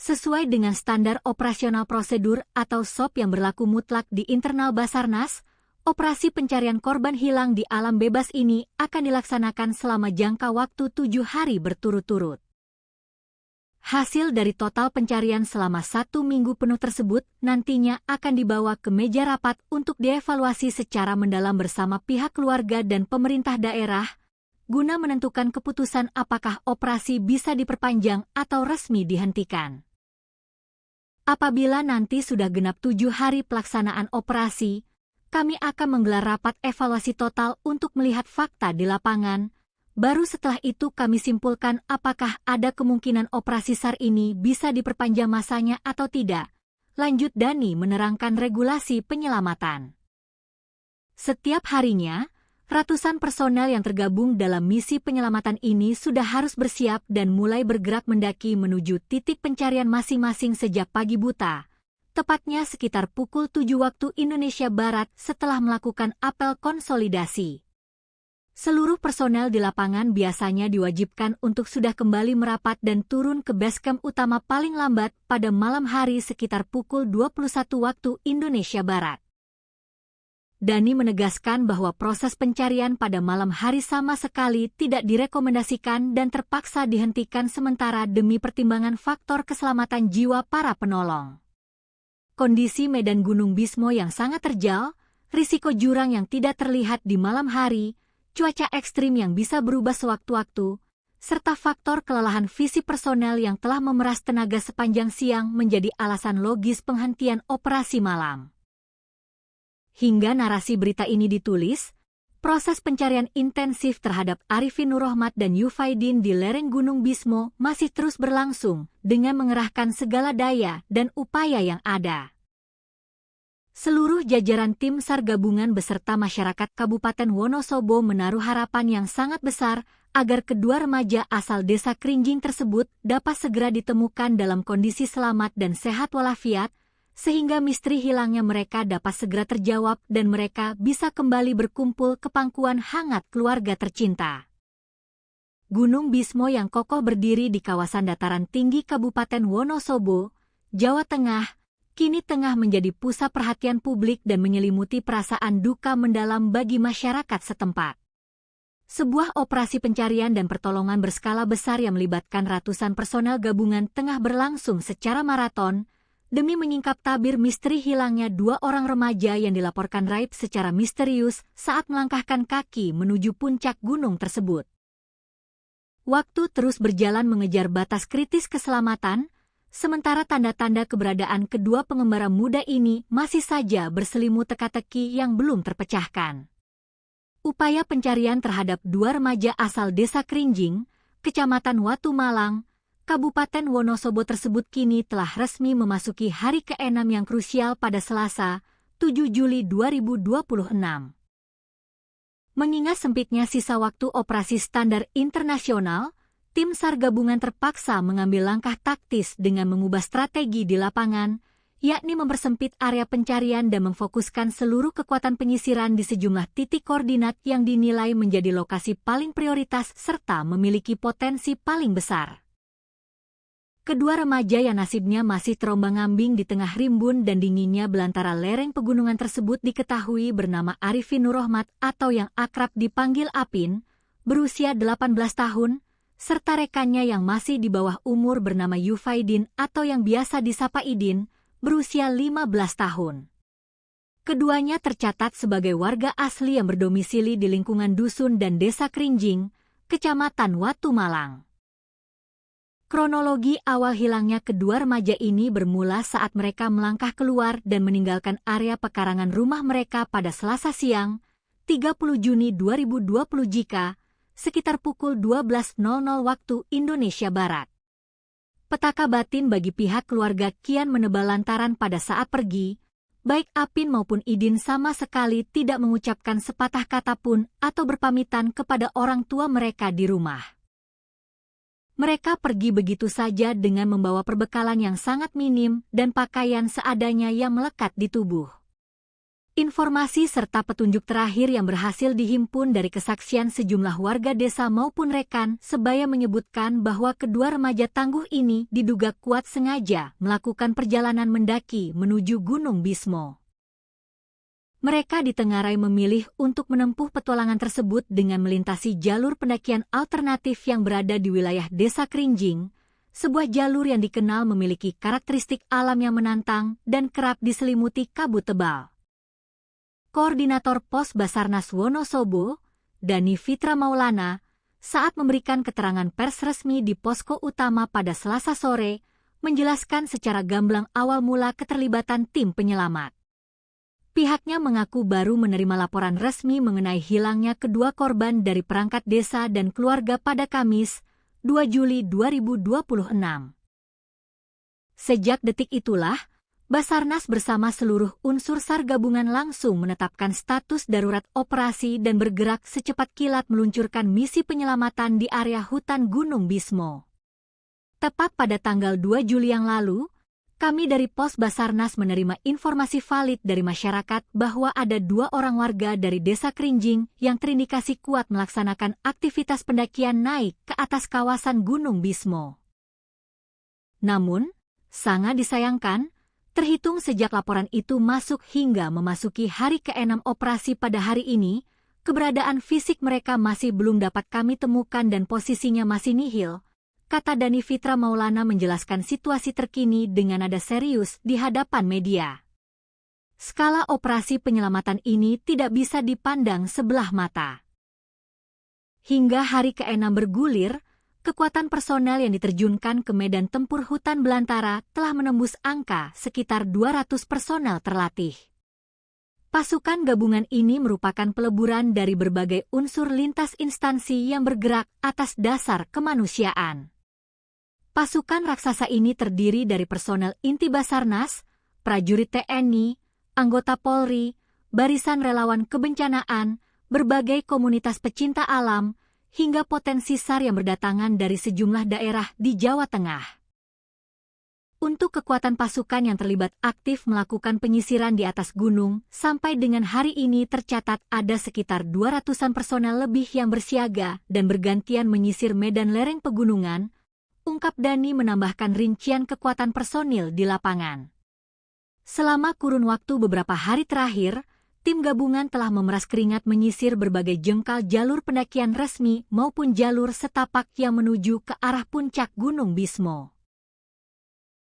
Sesuai dengan standar operasional prosedur atau SOP yang berlaku mutlak di internal Basarnas, operasi pencarian korban hilang di alam bebas ini akan dilaksanakan selama jangka waktu 7 hari berturut-turut. Hasil dari total pencarian selama 1 minggu penuh tersebut nantinya akan dibawa ke meja rapat untuk dievaluasi secara mendalam bersama pihak keluarga dan pemerintah daerah, guna menentukan keputusan apakah operasi bisa diperpanjang atau resmi dihentikan. Apabila nanti sudah genap 7 hari pelaksanaan operasi, kami akan menggelar rapat evaluasi total untuk melihat fakta di lapangan. Baru setelah itu kami simpulkan apakah ada kemungkinan operasi SAR ini bisa diperpanjang masanya atau tidak. Lanjut Dani menerangkan regulasi penyelamatan. Setiap harinya, ratusan personel yang tergabung dalam misi penyelamatan ini sudah harus bersiap dan mulai bergerak mendaki menuju titik pencarian masing-masing sejak pagi buta, tepatnya sekitar pukul 7 waktu Indonesia Barat setelah melakukan apel konsolidasi. Seluruh personel di lapangan biasanya diwajibkan untuk sudah kembali merapat dan turun ke basecamp utama paling lambat pada malam hari sekitar pukul 21 waktu Indonesia Barat. Dani menegaskan bahwa proses pencarian pada malam hari sama sekali tidak direkomendasikan dan terpaksa dihentikan sementara demi pertimbangan faktor keselamatan jiwa para penolong. Kondisi medan Gunung Bismo yang sangat terjal, risiko jurang yang tidak terlihat di malam hari, cuaca ekstrim yang bisa berubah sewaktu-waktu, serta faktor kelelahan fisik personel yang telah memeras tenaga sepanjang siang menjadi alasan logis penghentian operasi malam. Hingga narasi berita ini ditulis, proses pencarian intensif terhadap Arifin Nurrohmat dan Yufaidin di lereng Gunung Bismo masih terus berlangsung dengan mengerahkan segala daya dan upaya yang ada. Seluruh jajaran tim SAR gabungan beserta masyarakat Kabupaten Wonosobo menaruh harapan yang sangat besar agar kedua remaja asal desa Krinjing tersebut dapat segera ditemukan dalam kondisi selamat dan sehat walafiat, sehingga misteri hilangnya mereka dapat segera terjawab dan mereka bisa kembali berkumpul ke pangkuan hangat keluarga tercinta. Gunung Bismo yang kokoh berdiri di kawasan dataran tinggi Kabupaten Wonosobo, Jawa Tengah, kini tengah menjadi pusat perhatian publik dan menyelimuti perasaan duka mendalam bagi masyarakat setempat. Sebuah operasi pencarian dan pertolongan berskala besar yang melibatkan ratusan personel gabungan tengah berlangsung secara maraton, demi menyingkap tabir misteri hilangnya 2 orang remaja yang dilaporkan raib secara misterius saat melangkahkan kaki menuju puncak gunung tersebut. Waktu terus berjalan mengejar batas kritis keselamatan, sementara tanda-tanda keberadaan kedua pengembara muda ini masih saja berselimut teka-teki yang belum terpecahkan. Upaya pencarian terhadap 2 remaja asal desa Krinjing, Kecamatan Watu Malang, Kabupaten Wonosobo tersebut kini telah resmi memasuki hari ke-6 yang krusial pada Selasa, 7 Juli 2026. Mengingat sempitnya sisa waktu operasi standar internasional, tim SAR gabungan terpaksa mengambil langkah taktis dengan mengubah strategi di lapangan, yakni mempersempit area pencarian dan memfokuskan seluruh kekuatan penyisiran di sejumlah titik koordinat yang dinilai menjadi lokasi paling prioritas serta memiliki potensi paling besar. Kedua remaja yang nasibnya masih terombang-ambing di tengah rimbun dan dinginnya belantara lereng pegunungan tersebut diketahui bernama Arifin Nurrohmat atau yang akrab dipanggil Apin, berusia 18 tahun, serta rekannya yang masih di bawah umur bernama Yufaidin atau yang biasa disapa Idin, berusia 15 tahun. Keduanya tercatat sebagai warga asli yang berdomisili di lingkungan dusun dan desa Krinjing, Kecamatan Watu Malang. Kronologi awal hilangnya kedua remaja ini bermula saat mereka melangkah keluar dan meninggalkan area pekarangan rumah mereka pada Selasa siang, 30 Juni 2020 jika, sekitar pukul 12.00 waktu Indonesia Barat. Petaka batin bagi pihak keluarga kian menebal lantaran pada saat pergi, baik Apin maupun Idin sama sekali tidak mengucapkan sepatah kata pun atau berpamitan kepada orang tua mereka di rumah. Mereka pergi begitu saja dengan membawa perbekalan yang sangat minim dan pakaian seadanya yang melekat di tubuh. Informasi serta petunjuk terakhir yang berhasil dihimpun dari kesaksian sejumlah warga desa maupun rekan sebaya menyebutkan bahwa kedua remaja tangguh ini diduga kuat sengaja melakukan perjalanan mendaki menuju Gunung Bismo. Mereka ditengarai memilih untuk menempuh petualangan tersebut dengan melintasi jalur pendakian alternatif yang berada di wilayah Desa Krinjing, sebuah jalur yang dikenal memiliki karakteristik alam yang menantang dan kerap diselimuti kabut tebal. Koordinator Pos Basarnas Wonosobo, Dani Fitra Maulana, saat memberikan keterangan pers resmi di posko utama pada Selasa sore, menjelaskan secara gamblang awal mula keterlibatan tim penyelamat. Pihaknya mengaku baru menerima laporan resmi mengenai hilangnya kedua korban dari perangkat desa dan keluarga pada Kamis, 2 Juli 2026. Sejak detik itulah, Basarnas bersama seluruh unsur SAR gabungan langsung menetapkan status darurat operasi dan bergerak secepat kilat meluncurkan misi penyelamatan di area hutan Gunung Bismo. Tepat pada tanggal 2 Juli yang lalu, kami dari Pos Basarnas menerima informasi valid dari masyarakat bahwa ada 2 orang warga dari Desa Krinjing yang terindikasi kuat melaksanakan aktivitas pendakian naik ke atas kawasan Gunung Bismo. Namun, sangat disayangkan, terhitung sejak laporan itu masuk hingga memasuki hari ke-6 operasi pada hari ini, keberadaan fisik mereka masih belum dapat kami temukan dan posisinya masih nihil, kata Dani Fitra Maulana menjelaskan situasi terkini dengan nada serius di hadapan media. Skala operasi penyelamatan ini tidak bisa dipandang sebelah mata. Hingga hari ke-6 bergulir, kekuatan personel yang diterjunkan ke medan tempur hutan belantara telah menembus angka sekitar 200 personel terlatih. Pasukan gabungan ini merupakan peleburan dari berbagai unsur lintas instansi yang bergerak atas dasar kemanusiaan. Pasukan raksasa ini terdiri dari personel inti Basarnas, prajurit TNI, anggota Polri, barisan relawan kebencanaan, berbagai komunitas pecinta alam, hingga potensi SAR yang berdatangan dari sejumlah daerah di Jawa Tengah. Untuk kekuatan pasukan yang terlibat aktif melakukan penyisiran di atas gunung, sampai dengan hari ini tercatat ada sekitar 200-an personel lebih yang bersiaga dan bergantian menyisir medan lereng pegunungan, ungkap Dani menambahkan rincian kekuatan personil di lapangan. Selama kurun waktu beberapa hari terakhir, tim gabungan telah memeras keringat menyisir berbagai jengkal jalur pendakian resmi maupun jalur setapak yang menuju ke arah puncak Gunung Bismo.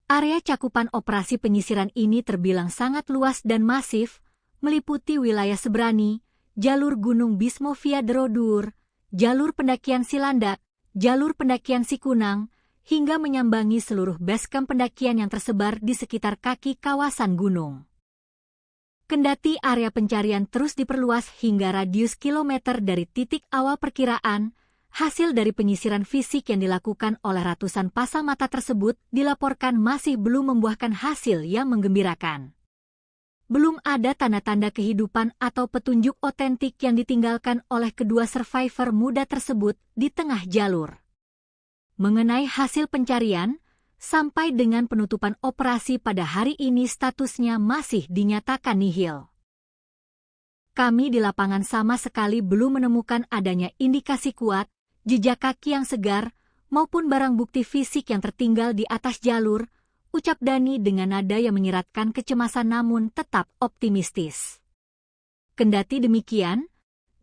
Area cakupan operasi penyisiran ini terbilang sangat luas dan masif, meliputi wilayah Sebrani, jalur Gunung Bismo via Derodur, jalur pendakian Silandak, jalur pendakian Sikunang, hingga menyambangi seluruh basecamp pendakian yang tersebar di sekitar kaki kawasan gunung. Kendati area pencarian terus diperluas hingga radius kilometer dari titik awal perkiraan, hasil dari penyisiran fisik yang dilakukan oleh ratusan pasang mata tersebut dilaporkan masih belum membuahkan hasil yang menggembirakan. Belum ada tanda-tanda kehidupan atau petunjuk otentik yang ditinggalkan oleh kedua survivor muda tersebut di tengah jalur. Mengenai hasil pencarian, sampai dengan penutupan operasi pada hari ini statusnya masih dinyatakan nihil. Kami di lapangan sama sekali belum menemukan adanya indikasi kuat, jejak kaki yang segar, maupun barang bukti fisik yang tertinggal di atas jalur, ucap Dani dengan nada yang menyiratkan kecemasan namun tetap optimistis. Kendati demikian,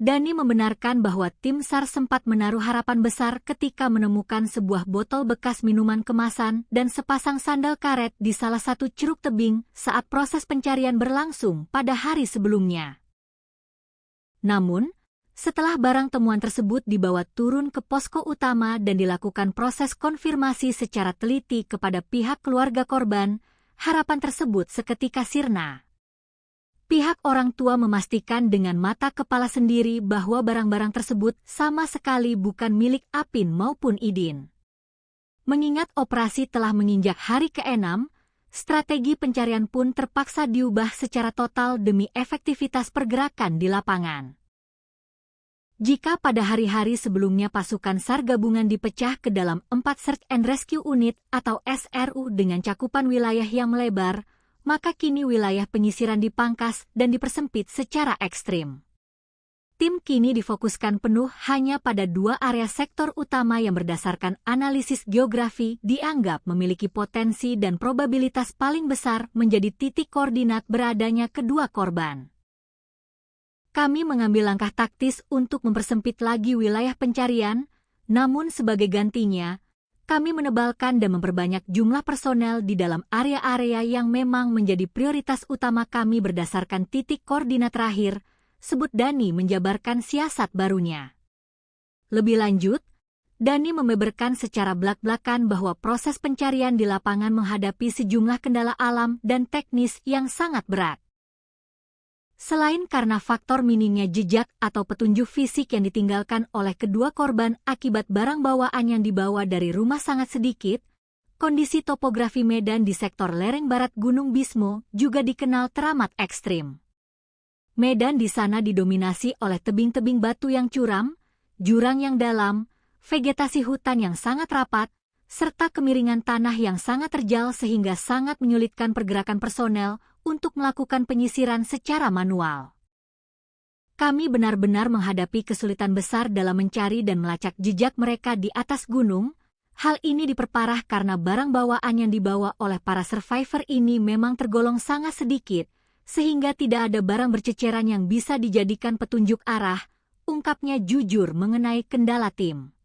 Dani membenarkan bahwa tim SAR sempat menaruh harapan besar ketika menemukan sebuah botol bekas minuman kemasan dan sepasang sandal karet di salah satu ceruk tebing saat proses pencarian berlangsung pada hari sebelumnya. Namun, setelah barang temuan tersebut dibawa turun ke posko utama dan dilakukan proses konfirmasi secara teliti kepada pihak keluarga korban, harapan tersebut seketika sirna. Pihak orang tua memastikan dengan mata kepala sendiri bahwa barang-barang tersebut sama sekali bukan milik Apin maupun Idin. Mengingat operasi telah menginjak hari ke-6, strategi pencarian pun terpaksa diubah secara total demi efektivitas pergerakan di lapangan. Jika pada hari-hari sebelumnya pasukan SAR gabungan dipecah ke dalam 4 Search and Rescue Unit atau SRU dengan cakupan wilayah yang melebar, maka kini wilayah penyisiran dipangkas dan dipersempit secara ekstrim. Tim kini difokuskan penuh hanya pada 2 area sektor utama yang berdasarkan analisis geografi dianggap memiliki potensi dan probabilitas paling besar menjadi titik koordinat beradanya kedua korban. Kami mengambil langkah taktis untuk mempersempit lagi wilayah pencarian, namun sebagai gantinya, kami menebalkan dan memperbanyak jumlah personel di dalam area-area yang memang menjadi prioritas utama kami berdasarkan titik koordinat terakhir, sebut Dani menjabarkan siasat barunya. Lebih lanjut, Dani membeberkan secara belak-belakan bahwa proses pencarian di lapangan menghadapi sejumlah kendala alam dan teknis yang sangat berat. Selain karena faktor minimnya jejak atau petunjuk fisik yang ditinggalkan oleh kedua korban akibat barang bawaan yang dibawa dari rumah sangat sedikit, kondisi topografi medan di sektor lereng barat Gunung Bismo juga dikenal teramat ekstrim. Medan di sana didominasi oleh tebing-tebing batu yang curam, jurang yang dalam, vegetasi hutan yang sangat rapat, serta kemiringan tanah yang sangat terjal sehingga sangat menyulitkan pergerakan personel untuk melakukan penyisiran secara manual. Kami benar-benar menghadapi kesulitan besar dalam mencari dan melacak jejak mereka di atas gunung. Hal ini diperparah karena barang bawaan yang dibawa oleh para survivor ini memang tergolong sangat sedikit, sehingga tidak ada barang berceceran yang bisa dijadikan petunjuk arah, ungkapnya jujur mengenai kendala tim.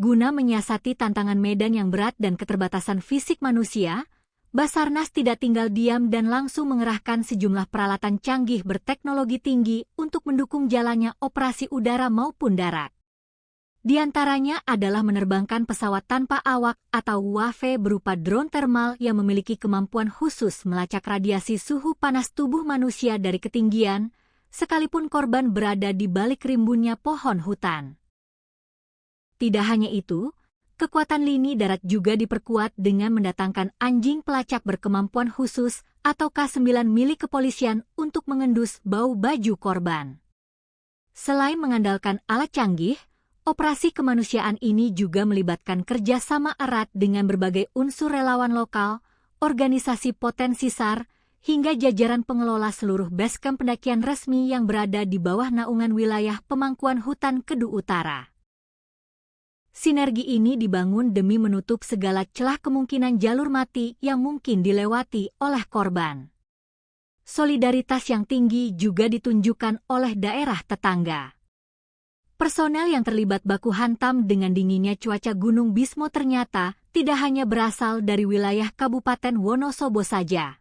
Guna menyiasati tantangan medan yang berat dan keterbatasan fisik manusia, Basarnas tidak tinggal diam dan langsung mengerahkan sejumlah peralatan canggih berteknologi tinggi untuk mendukung jalannya operasi udara maupun darat. Di antaranya adalah menerbangkan pesawat tanpa awak atau UAV berupa drone thermal yang memiliki kemampuan khusus melacak radiasi suhu panas tubuh manusia dari ketinggian, sekalipun korban berada di balik rimbunnya pohon hutan. Tidak hanya itu, kekuatan lini darat juga diperkuat dengan mendatangkan anjing pelacak berkemampuan khusus atau K9 milik kepolisian untuk mengendus bau baju korban. Selain mengandalkan alat canggih, operasi kemanusiaan ini juga melibatkan kerjasama erat dengan berbagai unsur relawan lokal, organisasi potensi SAR, hingga jajaran pengelola seluruh basecamp pendakian resmi yang berada di bawah naungan wilayah pemangkuan hutan Kedu Utara. Sinergi ini dibangun demi menutup segala celah kemungkinan jalur mati yang mungkin dilewati oleh korban. Solidaritas yang tinggi juga ditunjukkan oleh daerah tetangga. Personel yang terlibat baku hantam dengan dinginnya cuaca Gunung Bismo ternyata tidak hanya berasal dari wilayah Kabupaten Wonosobo saja.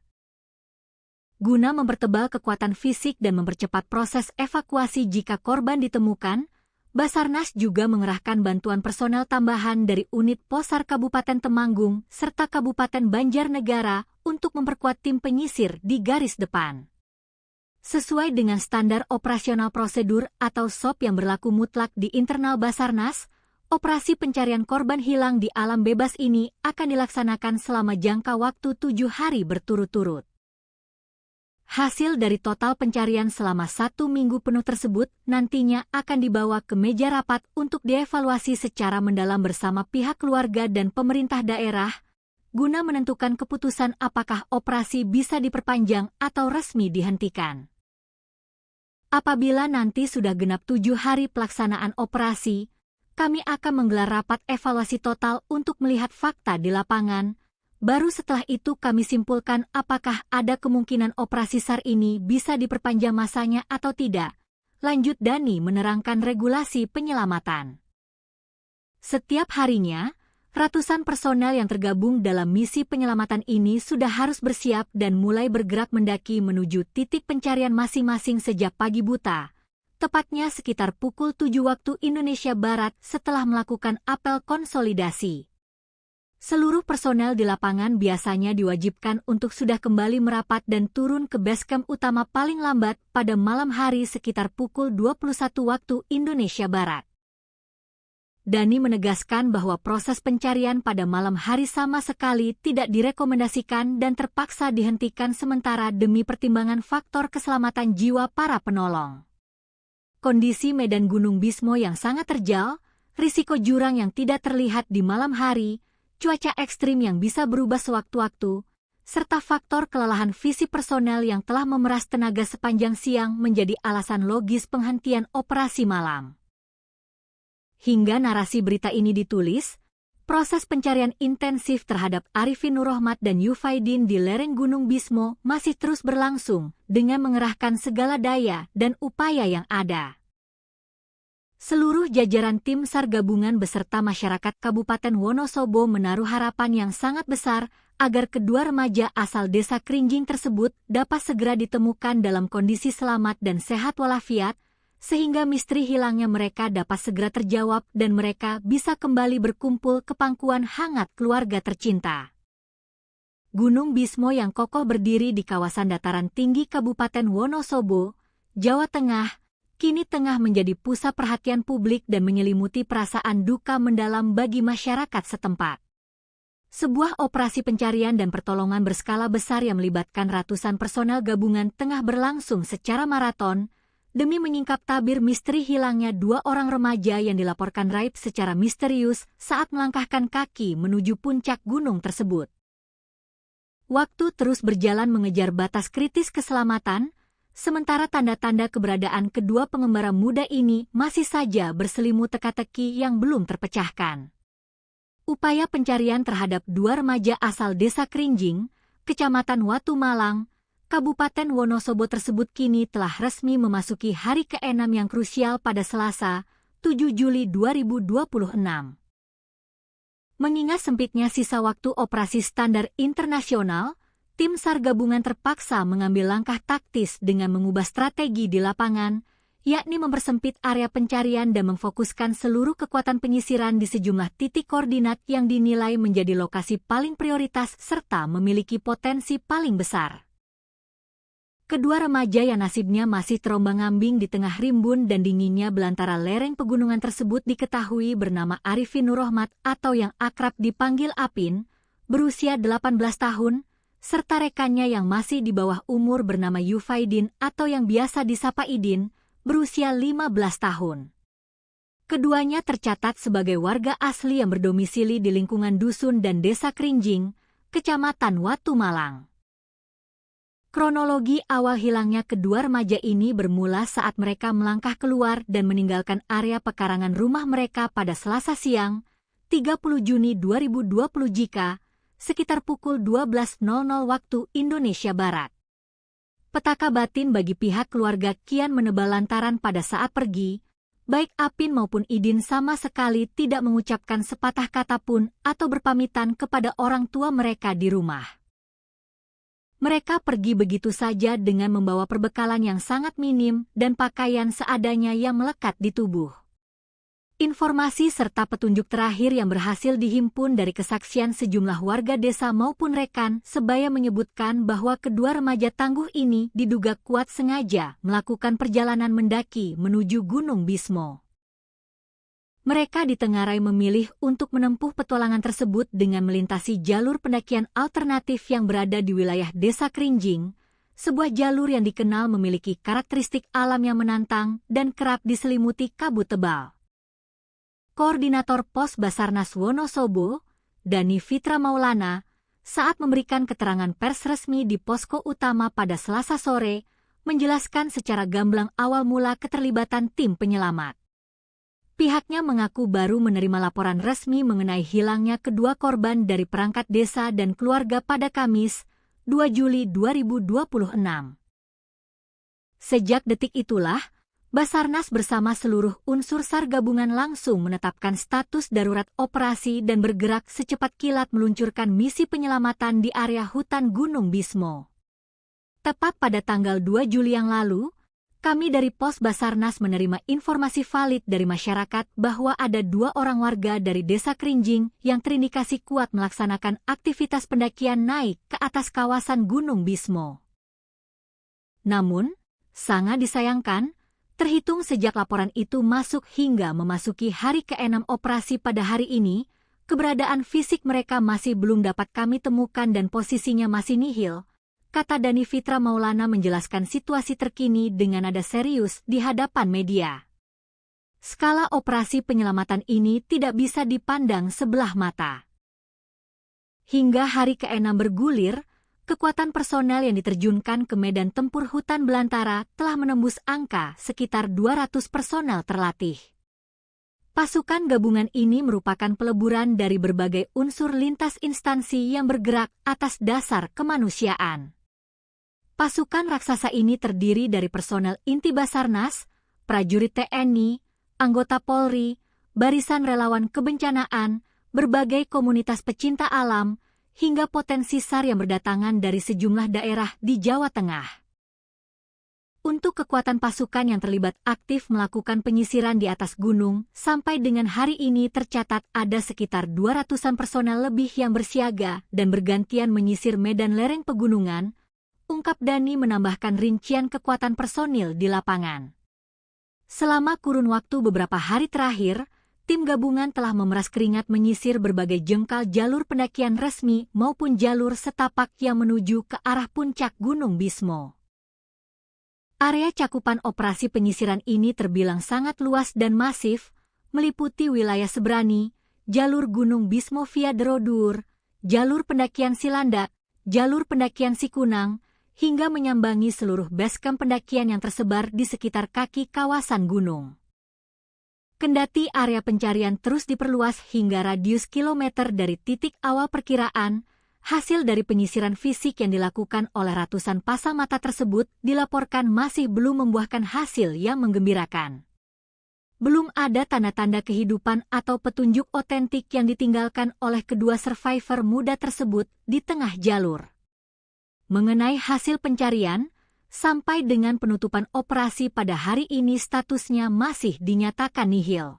Guna mempertebal kekuatan fisik dan mempercepat proses evakuasi jika korban ditemukan, Basarnas juga mengerahkan bantuan personel tambahan dari unit Posar Kabupaten Temanggung serta Kabupaten Banjarnegara untuk memperkuat tim penyisir di garis depan. Sesuai dengan standar operasional prosedur atau SOP yang berlaku mutlak di internal Basarnas, operasi pencarian korban hilang di alam bebas ini akan dilaksanakan selama jangka waktu 7 hari berturut-turut. Hasil dari total pencarian selama 1 minggu penuh tersebut nantinya akan dibawa ke meja rapat untuk dievaluasi secara mendalam bersama pihak keluarga dan pemerintah daerah, guna menentukan keputusan apakah operasi bisa diperpanjang atau resmi dihentikan. Apabila nanti sudah genap 7 hari pelaksanaan operasi, kami akan menggelar rapat evaluasi total untuk melihat fakta di lapangan. Baru setelah itu kami simpulkan apakah ada kemungkinan operasi SAR ini bisa diperpanjang masanya atau tidak. Lanjut Dani menerangkan regulasi penyelamatan. Setiap harinya, ratusan personel yang tergabung dalam misi penyelamatan ini sudah harus bersiap dan mulai bergerak mendaki menuju titik pencarian masing-masing sejak pagi buta, tepatnya sekitar pukul 7 waktu Indonesia Barat setelah melakukan apel konsolidasi. Seluruh personel di lapangan biasanya diwajibkan untuk sudah kembali merapat dan turun ke basecamp utama paling lambat pada malam hari sekitar pukul 21 waktu Indonesia Barat. Dani menegaskan bahwa proses pencarian pada malam hari sama sekali tidak direkomendasikan dan terpaksa dihentikan sementara demi pertimbangan faktor keselamatan jiwa para penolong. Kondisi medan Gunung Bismo yang sangat terjal, risiko jurang yang tidak terlihat di malam hari, cuaca ekstrim yang bisa berubah sewaktu-waktu, serta faktor kelelahan fisik personel yang telah memeras tenaga sepanjang siang menjadi alasan logis penghentian operasi malam. Hingga narasi berita ini ditulis, proses pencarian intensif terhadap Arifin Nurrohmat dan Yufaidin di lereng Gunung Bismo masih terus berlangsung dengan mengerahkan segala daya dan upaya yang ada. Seluruh jajaran tim SAR gabungan beserta masyarakat Kabupaten Wonosobo menaruh harapan yang sangat besar agar kedua remaja asal desa Krinjing tersebut dapat segera ditemukan dalam kondisi selamat dan sehat walafiat, sehingga misteri hilangnya mereka dapat segera terjawab dan mereka bisa kembali berkumpul ke pangkuan hangat keluarga tercinta. Gunung Bismo yang kokoh berdiri di kawasan dataran tinggi Kabupaten Wonosobo, Jawa Tengah, kini tengah menjadi pusat perhatian publik dan menyelimuti perasaan duka mendalam bagi masyarakat setempat. Sebuah operasi pencarian dan pertolongan berskala besar yang melibatkan ratusan personel gabungan tengah berlangsung secara maraton demi menyingkap tabir misteri hilangnya dua orang remaja yang dilaporkan raib secara misterius saat melangkahkan kaki menuju puncak gunung tersebut. Waktu terus berjalan mengejar batas kritis keselamatan, sementara tanda-tanda keberadaan kedua pengembara muda ini masih saja berselimut teka-teki yang belum terpecahkan. Upaya pencarian terhadap dua remaja asal desa Krinjing, Kecamatan Watu Malang, Kabupaten Wonosobo tersebut kini telah resmi memasuki hari ke-6 yang krusial pada Selasa, 7 Juli 2026. Mengingat sempitnya sisa waktu operasi standar internasional, tim SAR gabungan terpaksa mengambil langkah taktis dengan mengubah strategi di lapangan, yakni mempersempit area pencarian dan memfokuskan seluruh kekuatan penyisiran di sejumlah titik koordinat yang dinilai menjadi lokasi paling prioritas serta memiliki potensi paling besar. Kedua remaja yang nasibnya masih terombang-ambing di tengah rimbun dan dinginnya belantara lereng pegunungan tersebut diketahui bernama Arifin Nurrohmat atau yang akrab dipanggil Apin, berusia 18 tahun, serta rekannya yang masih di bawah umur bernama Yufaidin atau yang biasa disapa Idin, berusia 15 tahun. Keduanya tercatat sebagai warga asli yang berdomisili di lingkungan dusun dan desa Krinjing, Kecamatan Watu Malang. Kronologi awal hilangnya kedua remaja ini bermula saat mereka melangkah keluar dan meninggalkan area pekarangan rumah mereka pada Selasa siang, 30 Juni 2020 jika sekitar pukul 12.00 waktu Indonesia Barat. Petaka batin bagi pihak keluarga kian menebal lantaran pada saat pergi, baik Apin maupun Idin sama sekali tidak mengucapkan sepatah kata pun atau berpamitan kepada orang tua mereka di rumah. Mereka pergi begitu saja dengan membawa perbekalan yang sangat minim dan pakaian seadanya yang melekat di tubuh. Informasi serta petunjuk terakhir yang berhasil dihimpun dari kesaksian sejumlah warga desa maupun rekan sebaya menyebutkan bahwa kedua remaja tangguh ini diduga kuat sengaja melakukan perjalanan mendaki menuju Gunung Bismo. Mereka ditengarai memilih untuk menempuh petualangan tersebut dengan melintasi jalur pendakian alternatif yang berada di wilayah desa Krinjing, sebuah jalur yang dikenal memiliki karakteristik alam yang menantang dan kerap diselimuti kabut tebal. Koordinator Pos Basarnas Wonosobo, Dani Fitra Maulana, saat memberikan keterangan pers resmi di posko utama pada Selasa sore, menjelaskan secara gamblang awal mula keterlibatan tim penyelamat. Pihaknya mengaku baru menerima laporan resmi mengenai hilangnya kedua korban dari perangkat desa dan keluarga pada Kamis, 2 Juli 2026. Sejak detik itulah, Basarnas bersama seluruh unsur SAR gabungan langsung menetapkan status darurat operasi dan bergerak secepat kilat meluncurkan misi penyelamatan di area hutan Gunung Bismo. Tepat pada tanggal 2 Juli yang lalu, kami dari Pos Basarnas menerima informasi valid dari masyarakat bahwa ada 2 orang warga dari desa Krinjing yang terindikasi kuat melaksanakan aktivitas pendakian naik ke atas kawasan Gunung Bismo. Namun, sangat disayangkan, terhitung sejak laporan itu masuk hingga memasuki hari ke-6 operasi pada hari ini, keberadaan fisik mereka masih belum dapat kami temukan dan posisinya masih nihil, kata Dani Fitra Maulana menjelaskan situasi terkini dengan nada serius di hadapan media. Skala operasi penyelamatan ini tidak bisa dipandang sebelah mata. Hingga hari ke-6 bergulir, kekuatan personel yang diterjunkan ke medan tempur hutan belantara telah menembus angka sekitar 200 personel terlatih. Pasukan gabungan ini merupakan peleburan dari berbagai unsur lintas instansi yang bergerak atas dasar kemanusiaan. Pasukan raksasa ini terdiri dari personel inti Basarnas, prajurit TNI, anggota Polri, barisan relawan kebencanaan, berbagai komunitas pecinta alam, hingga potensi SAR yang berdatangan dari sejumlah daerah di Jawa Tengah. Untuk kekuatan pasukan yang terlibat aktif melakukan penyisiran di atas gunung, sampai dengan hari ini tercatat ada sekitar 200-an personel lebih yang bersiaga dan bergantian menyisir medan lereng pegunungan, ungkap Dhani menambahkan rincian kekuatan personil di lapangan. Selama kurun waktu beberapa hari terakhir, tim gabungan telah memeras keringat menyisir berbagai jengkal jalur pendakian resmi maupun jalur setapak yang menuju ke arah puncak Gunung Bismo. Area cakupan operasi penyisiran ini terbilang sangat luas dan masif, meliputi wilayah Sebrani, jalur Gunung Bismo via Derodur, jalur pendakian Silandak, jalur pendakian Sikunang, hingga menyambangi seluruh basecamp pendakian yang tersebar di sekitar kaki kawasan gunung. Kendati area pencarian terus diperluas hingga radius kilometer dari titik awal perkiraan, hasil dari penyisiran fisik yang dilakukan oleh ratusan pasang mata tersebut dilaporkan masih belum membuahkan hasil yang menggembirakan. Belum ada tanda-tanda kehidupan atau petunjuk otentik yang ditinggalkan oleh kedua survivor muda tersebut di tengah jalur. Mengenai hasil pencarian, sampai dengan penutupan operasi pada hari ini statusnya masih dinyatakan nihil.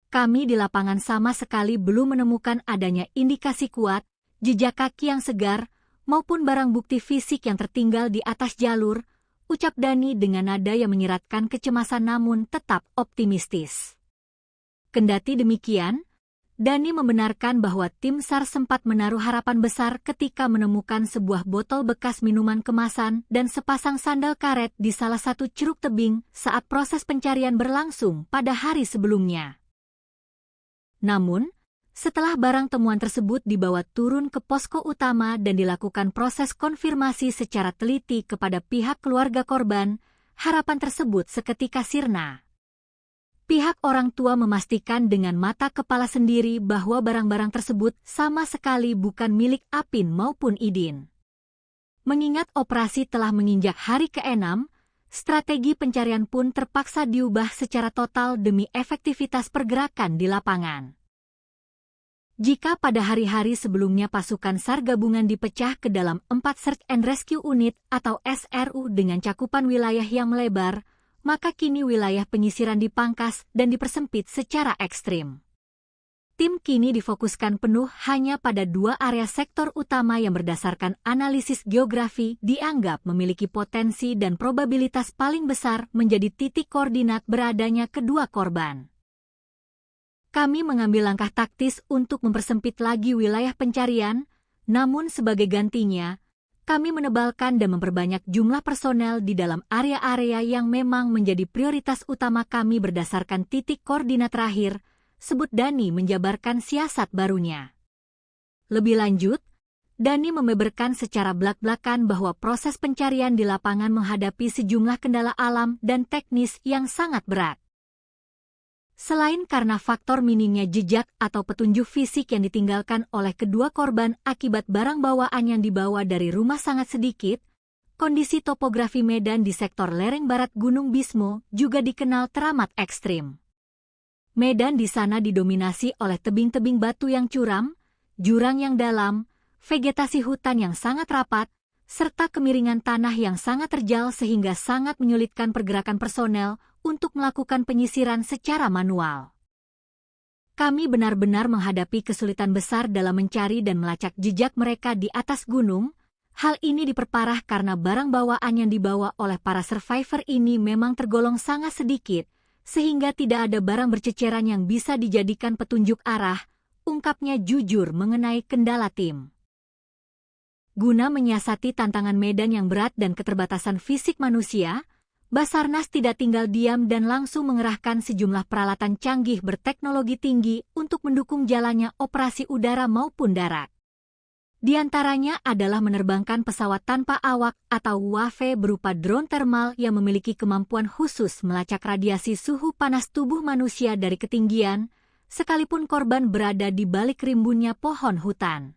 Kami di lapangan sama sekali belum menemukan adanya indikasi kuat, jejak kaki yang segar, maupun barang bukti fisik yang tertinggal di atas jalur, ucap Dhani dengan nada yang menyiratkan kecemasan namun tetap optimistis. Kendati demikian, Dhani membenarkan bahwa tim SAR sempat menaruh harapan besar ketika menemukan sebuah botol bekas minuman kemasan dan sepasang sandal karet di salah satu ceruk tebing saat proses pencarian berlangsung pada hari sebelumnya. Namun, setelah barang temuan tersebut dibawa turun ke posko utama dan dilakukan proses konfirmasi secara teliti kepada pihak keluarga korban, harapan tersebut seketika sirna. Pihak orang tua memastikan dengan mata kepala sendiri bahwa barang-barang tersebut sama sekali bukan milik Apin maupun Idin. Mengingat operasi telah menginjak hari ke-6, strategi pencarian pun terpaksa diubah secara total demi efektivitas pergerakan di lapangan. Jika pada hari-hari sebelumnya pasukan SAR gabungan dipecah ke dalam 4 Search and Rescue Unit atau SRU dengan cakupan wilayah yang melebar, maka kini wilayah penyisiran dipangkas dan dipersempit secara ekstrim. Tim kini difokuskan penuh hanya pada 2 area sektor utama yang berdasarkan analisis geografi dianggap memiliki potensi dan probabilitas paling besar menjadi titik koordinat beradanya kedua korban. Kami mengambil langkah taktis untuk mempersempit lagi wilayah pencarian, namun sebagai gantinya, kami menebalkan dan memperbanyak jumlah personel di dalam area-area yang memang menjadi prioritas utama kami berdasarkan titik koordinat terakhir, sebut Dhani menjabarkan siasat barunya. Lebih lanjut, Dhani membeberkan secara belak-belakan bahwa proses pencarian di lapangan menghadapi sejumlah kendala alam dan teknis yang sangat berat. Selain karena faktor minimnya jejak atau petunjuk fisik yang ditinggalkan oleh kedua korban akibat barang bawaan yang dibawa dari rumah sangat sedikit, kondisi topografi medan di sektor lereng barat Gunung Bismo juga dikenal teramat ekstrim. Medan di sana didominasi oleh tebing-tebing batu yang curam, jurang yang dalam, vegetasi hutan yang sangat rapat, serta kemiringan tanah yang sangat terjal sehingga sangat menyulitkan pergerakan personel untuk melakukan penyisiran secara manual. Kami benar-benar menghadapi kesulitan besar dalam mencari dan melacak jejak mereka di atas gunung. Hal ini diperparah karena barang bawaan yang dibawa oleh para survivor ini memang tergolong sangat sedikit, sehingga tidak ada barang berceceran yang bisa dijadikan petunjuk arah, ungkapnya jujur mengenai kendala tim. Guna menyiasati tantangan medan yang berat dan keterbatasan fisik manusia, Basarnas tidak tinggal diam dan langsung mengerahkan sejumlah peralatan canggih berteknologi tinggi untuk mendukung jalannya operasi udara maupun darat. Di antaranya adalah menerbangkan pesawat tanpa awak atau UAV berupa drone thermal yang memiliki kemampuan khusus melacak radiasi suhu panas tubuh manusia dari ketinggian, sekalipun korban berada di balik rimbunnya pohon hutan.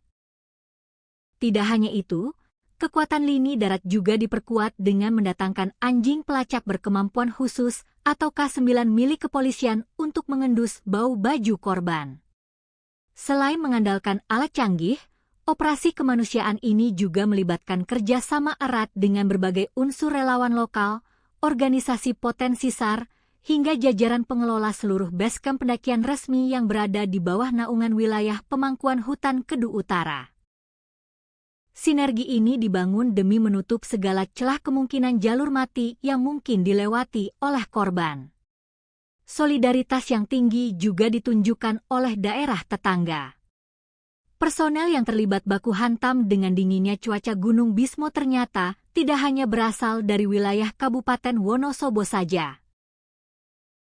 Tidak hanya itu, kekuatan lini darat juga diperkuat dengan mendatangkan anjing pelacak berkemampuan khusus atau K9 milik kepolisian untuk mengendus bau baju korban. Selain mengandalkan alat canggih, operasi kemanusiaan ini juga melibatkan kerjasama erat dengan berbagai unsur relawan lokal, organisasi potensi SAR, hingga jajaran pengelola seluruh basecamp pendakian resmi yang berada di bawah naungan wilayah pemangkuan hutan Kedu Utara. Sinergi ini dibangun demi menutup segala celah kemungkinan jalur mati yang mungkin dilewati oleh korban. Solidaritas yang tinggi juga ditunjukkan oleh daerah tetangga. Personel yang terlibat baku hantam dengan dinginnya cuaca Gunung Bismo ternyata tidak hanya berasal dari wilayah Kabupaten Wonosobo saja.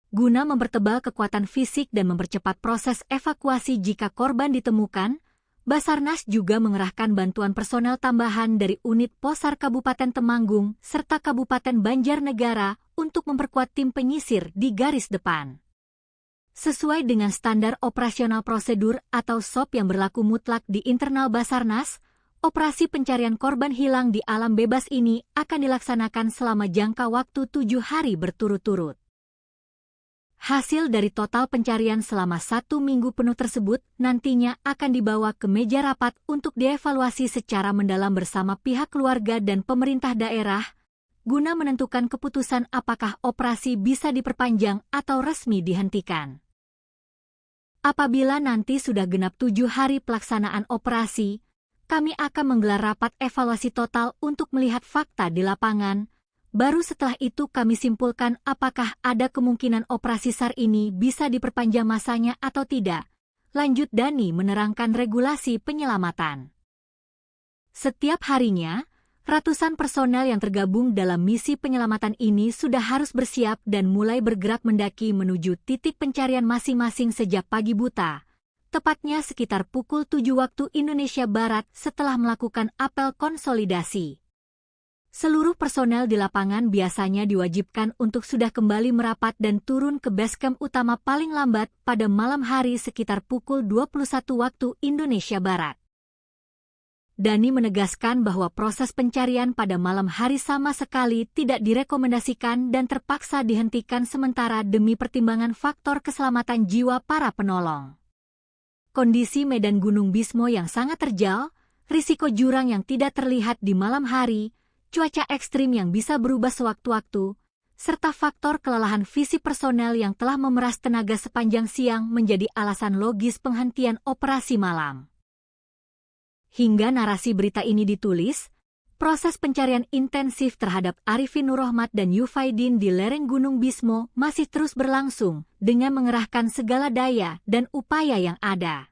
Guna mempertebal kekuatan fisik dan mempercepat proses evakuasi jika korban ditemukan, Basarnas juga mengerahkan bantuan personel tambahan dari unit Posar Kabupaten Temanggung serta Kabupaten Banjarnegara untuk memperkuat tim penyisir di garis depan. Sesuai dengan standar operasional prosedur atau SOP yang berlaku mutlak di internal Basarnas, operasi pencarian korban hilang di alam bebas ini akan dilaksanakan selama jangka waktu 7 hari berturut-turut. Hasil dari total pencarian selama 1 minggu penuh tersebut nantinya akan dibawa ke meja rapat untuk dievaluasi secara mendalam bersama pihak keluarga dan pemerintah daerah, guna menentukan keputusan apakah operasi bisa diperpanjang atau resmi dihentikan. Apabila nanti sudah genap 7 hari pelaksanaan operasi, kami akan menggelar rapat evaluasi total untuk melihat fakta di lapangan. Baru setelah itu kami simpulkan apakah ada kemungkinan operasi SAR ini bisa diperpanjang masanya atau tidak. Lanjut Dani menerangkan regulasi penyelamatan. Setiap harinya, ratusan personel yang tergabung dalam misi penyelamatan ini sudah harus bersiap dan mulai bergerak mendaki menuju titik pencarian masing-masing sejak pagi buta, tepatnya sekitar pukul 7 waktu Indonesia Barat setelah melakukan apel konsolidasi. Seluruh personel di lapangan biasanya diwajibkan untuk sudah kembali merapat dan turun ke basecamp utama paling lambat pada malam hari sekitar pukul 21 waktu Indonesia Barat. Dani menegaskan bahwa proses pencarian pada malam hari sama sekali tidak direkomendasikan dan terpaksa dihentikan sementara demi pertimbangan faktor keselamatan jiwa para penolong. Kondisi medan Gunung Bismo yang sangat terjal, risiko jurang yang tidak terlihat di malam hari, cuaca ekstrim yang bisa berubah sewaktu-waktu, serta faktor kelelahan fisik personel yang telah memeras tenaga sepanjang siang menjadi alasan logis penghentian operasi malam. Hingga narasi berita ini ditulis, proses pencarian intensif terhadap Arifin Nurrohmat dan Yufaidin di lereng Gunung Bismo masih terus berlangsung dengan mengerahkan segala daya dan upaya yang ada.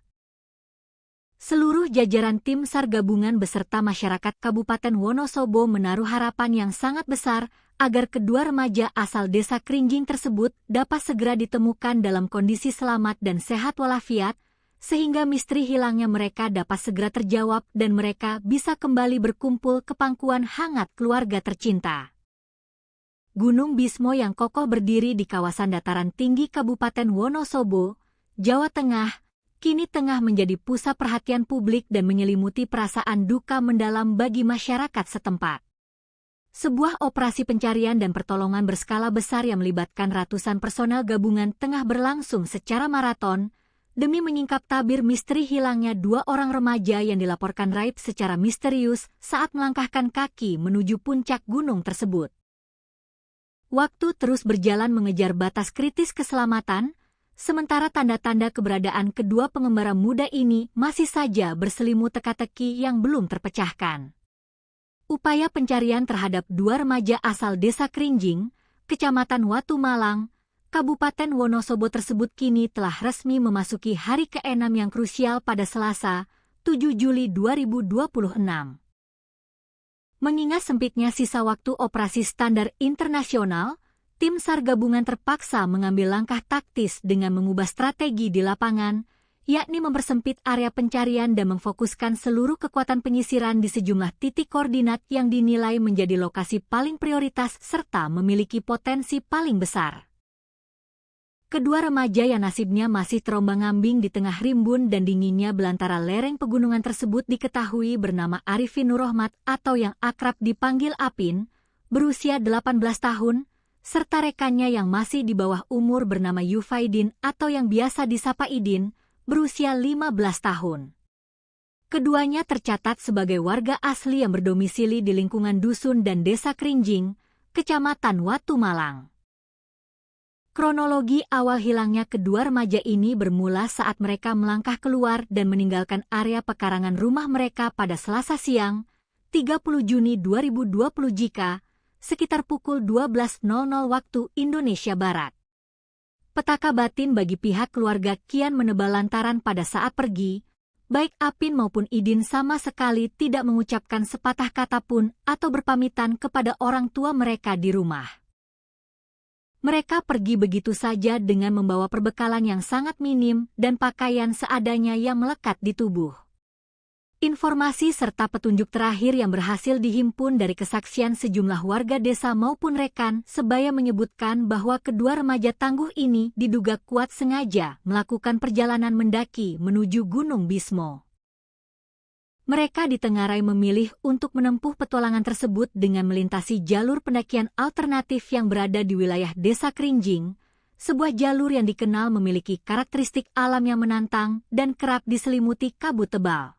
Seluruh jajaran tim SAR gabungan beserta masyarakat Kabupaten Wonosobo menaruh harapan yang sangat besar agar kedua remaja asal desa Krinjing tersebut dapat segera ditemukan dalam kondisi selamat dan sehat walafiat, sehingga misteri hilangnya mereka dapat segera terjawab dan mereka bisa kembali berkumpul ke pangkuan hangat keluarga tercinta. Gunung Bismo yang kokoh berdiri di kawasan dataran tinggi Kabupaten Wonosobo, Jawa Tengah, kini tengah menjadi pusat perhatian publik dan menyelimuti perasaan duka mendalam bagi masyarakat setempat. Sebuah operasi pencarian dan pertolongan berskala besar yang melibatkan ratusan personel gabungan tengah berlangsung secara maraton, demi menyingkap tabir misteri hilangnya 2 orang remaja yang dilaporkan raib secara misterius saat melangkahkan kaki menuju puncak gunung tersebut. Waktu terus berjalan mengejar batas kritis keselamatan, sementara tanda-tanda keberadaan kedua pengembara muda ini masih saja berselimut teka-teki yang belum terpecahkan. Upaya pencarian terhadap 2 remaja asal desa Krinjing, Kecamatan Watu Malang, Kabupaten Wonosobo tersebut kini telah resmi memasuki hari ke-6 yang krusial pada Selasa, 7 Juli 2026. Mengingat sempitnya sisa waktu operasi standar internasional, tim SAR gabungan terpaksa mengambil langkah taktis dengan mengubah strategi di lapangan, yakni mempersempit area pencarian dan memfokuskan seluruh kekuatan penyisiran di sejumlah titik koordinat yang dinilai menjadi lokasi paling prioritas serta memiliki potensi paling besar. Kedua remaja yang nasibnya masih terombang-ambing di tengah rimbun dan dinginnya belantara lereng pegunungan tersebut diketahui bernama Arifin Nurrohmat atau yang akrab dipanggil Apin, berusia 18 tahun, serta rekannya yang masih di bawah umur bernama Yufaidin atau yang biasa disapa Idin, berusia 15 tahun. Keduanya tercatat sebagai warga asli yang berdomisili di lingkungan dusun dan desa Krinjing, Kecamatan Watu Malang. Kronologi awal hilangnya kedua remaja ini bermula saat mereka melangkah keluar dan meninggalkan area pekarangan rumah mereka pada Selasa siang, 30 Juni 2020 jika sekitar pukul 12.00 waktu Indonesia Barat. Petaka batin bagi pihak keluarga kian menebal lantaran pada saat pergi, baik Apin maupun Idin sama sekali tidak mengucapkan sepatah kata pun atau berpamitan kepada orang tua mereka di rumah. Mereka pergi begitu saja dengan membawa perbekalan yang sangat minim dan pakaian seadanya yang melekat di tubuh. Informasi serta petunjuk terakhir yang berhasil dihimpun dari kesaksian sejumlah warga desa maupun rekan sebaya menyebutkan bahwa kedua remaja tangguh ini diduga kuat sengaja melakukan perjalanan mendaki menuju Gunung Bismo. Mereka ditengarai memilih untuk menempuh petualangan tersebut dengan melintasi jalur pendakian alternatif yang berada di wilayah Desa Krinjing, sebuah jalur yang dikenal memiliki karakteristik alam yang menantang dan kerap diselimuti kabut tebal.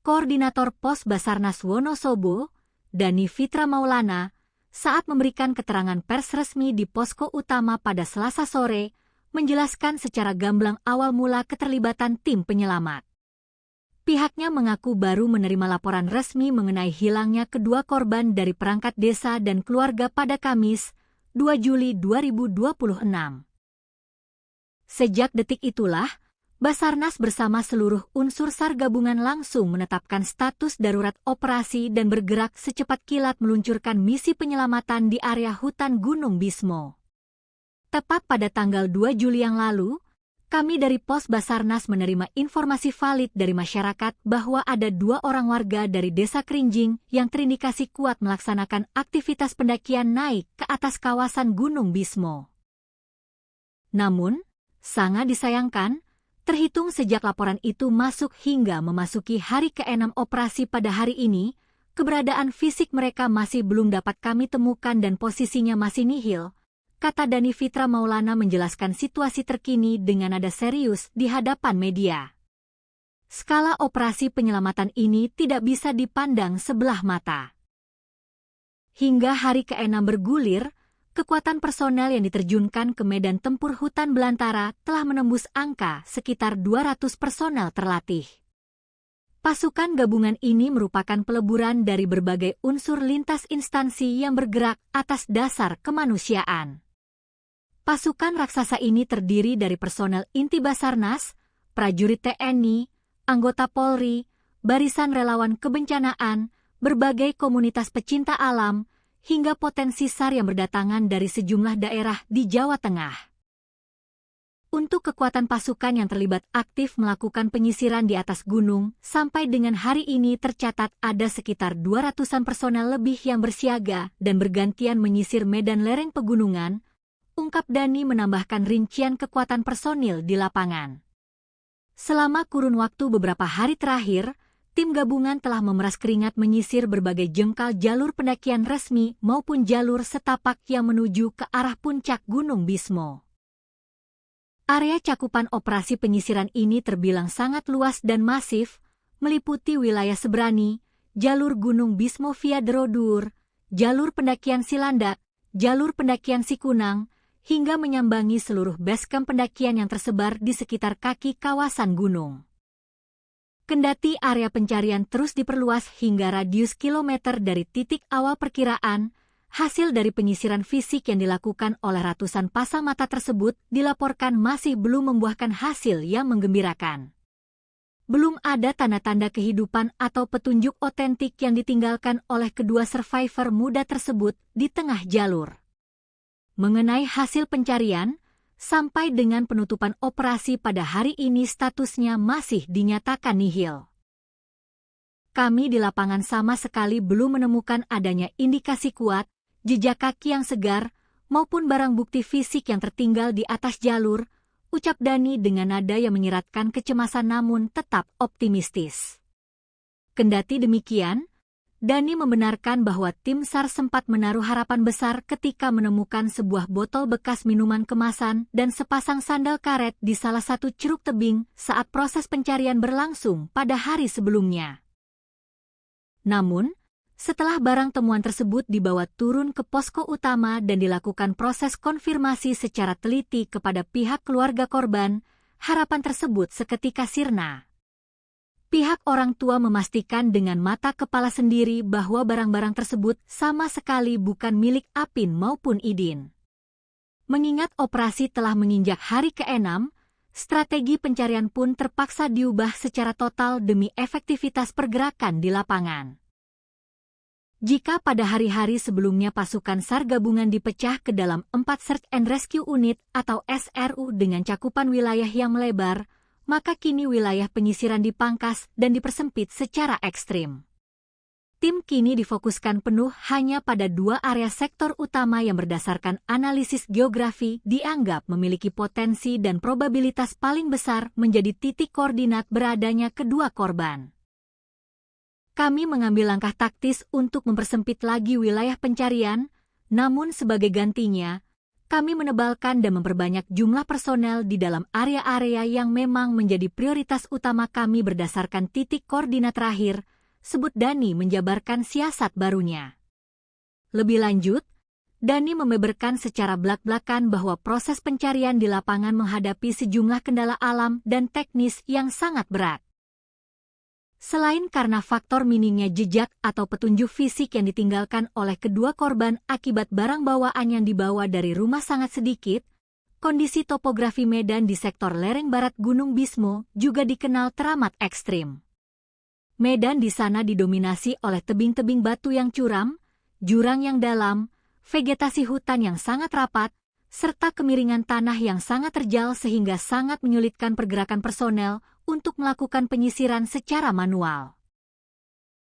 Koordinator Pos Basarnas Wonosobo, Dani Fitra Maulana, saat memberikan keterangan pers resmi di posko utama pada Selasa sore, menjelaskan secara gamblang awal mula keterlibatan tim penyelamat. Pihaknya mengaku baru menerima laporan resmi mengenai hilangnya kedua korban dari perangkat desa dan keluarga pada Kamis, 2 Juli 2026. Sejak detik itulah, Basarnas bersama seluruh unsur SAR gabungan langsung menetapkan status darurat operasi dan bergerak secepat kilat meluncurkan misi penyelamatan di area hutan Gunung Bismo. Tepat pada tanggal 2 Juli yang lalu, kami dari Pos Basarnas menerima informasi valid dari masyarakat bahwa ada 2 orang warga dari Desa Krinjing yang terindikasi kuat melaksanakan aktivitas pendakian naik ke atas kawasan Gunung Bismo. Namun, sangat disayangkan, terhitung sejak laporan itu masuk hingga memasuki hari ke-6 operasi pada hari ini, keberadaan fisik mereka masih belum dapat kami temukan dan posisinya masih nihil, kata Dani Fitra Maulana menjelaskan situasi terkini dengan nada serius di hadapan media. Skala operasi penyelamatan ini tidak bisa dipandang sebelah mata. Hingga hari ke-6 bergulir, kekuatan personel yang diterjunkan ke medan tempur hutan belantara telah menembus angka sekitar 200 personel terlatih. Pasukan gabungan ini merupakan peleburan dari berbagai unsur lintas instansi yang bergerak atas dasar kemanusiaan. Pasukan raksasa ini terdiri dari personel inti Basarnas, prajurit TNI, anggota Polri, barisan relawan kebencanaan, berbagai komunitas pecinta alam, hingga potensi SAR yang berdatangan dari sejumlah daerah di Jawa Tengah. Untuk kekuatan pasukan yang terlibat aktif melakukan penyisiran di atas gunung, sampai dengan hari ini tercatat ada sekitar 200-an personel lebih yang bersiaga dan bergantian menyisir medan lereng pegunungan, ungkap Dani menambahkan rincian kekuatan personil di lapangan. Selama kurun waktu beberapa hari terakhir, tim gabungan telah memeras keringat menyisir berbagai jengkal jalur pendakian resmi maupun jalur setapak yang menuju ke arah puncak Gunung Bismo. Area cakupan operasi penyisiran ini terbilang sangat luas dan masif, meliputi wilayah Sebrani, jalur Gunung Bismo via Derodur, jalur pendakian Silandak, jalur pendakian Sikunang, hingga menyambangi seluruh basecamp pendakian yang tersebar di sekitar kaki kawasan gunung. Kendati area pencarian terus diperluas hingga radius kilometer dari titik awal perkiraan, hasil dari penyisiran fisik yang dilakukan oleh ratusan pasang mata tersebut dilaporkan masih belum membuahkan hasil yang menggembirakan. Belum ada tanda-tanda kehidupan atau petunjuk otentik yang ditinggalkan oleh kedua survivor muda tersebut di tengah jalur. Mengenai hasil pencarian, sampai dengan penutupan operasi pada hari ini statusnya masih dinyatakan nihil. Kami di lapangan sama sekali belum menemukan adanya indikasi kuat, jejak kaki yang segar, maupun barang bukti fisik yang tertinggal di atas jalur, ucap Dani dengan nada yang menyiratkan kecemasan namun tetap optimistis. Kendati demikian, Dani membenarkan bahwa tim SAR sempat menaruh harapan besar ketika menemukan sebuah botol bekas minuman kemasan dan sepasang sandal karet di salah satu ceruk tebing saat proses pencarian berlangsung pada hari sebelumnya. Namun, setelah barang temuan tersebut dibawa turun ke posko utama dan dilakukan proses konfirmasi secara teliti kepada pihak keluarga korban, harapan tersebut seketika sirna. Pihak orang tua memastikan dengan mata kepala sendiri bahwa barang-barang tersebut sama sekali bukan milik Apin maupun Idin. Mengingat operasi telah menginjak hari ke-6, strategi pencarian pun terpaksa diubah secara total demi efektivitas pergerakan di lapangan. Jika pada hari-hari sebelumnya pasukan SAR gabungan dipecah ke dalam 4 Search and Rescue Unit atau SRU dengan cakupan wilayah yang melebar, maka kini wilayah penyisiran dipangkas dan dipersempit secara ekstrim. Tim kini difokuskan penuh hanya pada 2 area sektor utama yang berdasarkan analisis geografi dianggap memiliki potensi dan probabilitas paling besar menjadi titik koordinat beradanya kedua korban. Kami mengambil langkah taktis untuk mempersempit lagi wilayah pencarian, namun sebagai gantinya, kami menebalkan dan memperbanyak jumlah personel di dalam area-area yang memang menjadi prioritas utama kami berdasarkan titik koordinat terakhir, sebut Dani menjabarkan siasat barunya. Lebih lanjut, Dani membeberkan secara belak-belakan bahwa proses pencarian di lapangan menghadapi sejumlah kendala alam dan teknis yang sangat berat. Selain karena faktor minimnya jejak atau petunjuk fisik yang ditinggalkan oleh kedua korban akibat barang bawaan yang dibawa dari rumah sangat sedikit, kondisi topografi medan di sektor lereng barat Gunung Bismo juga dikenal teramat ekstrim. Medan di sana didominasi oleh tebing-tebing batu yang curam, jurang yang dalam, vegetasi hutan yang sangat rapat, serta kemiringan tanah yang sangat terjal sehingga sangat menyulitkan pergerakan personel untuk melakukan penyisiran secara manual.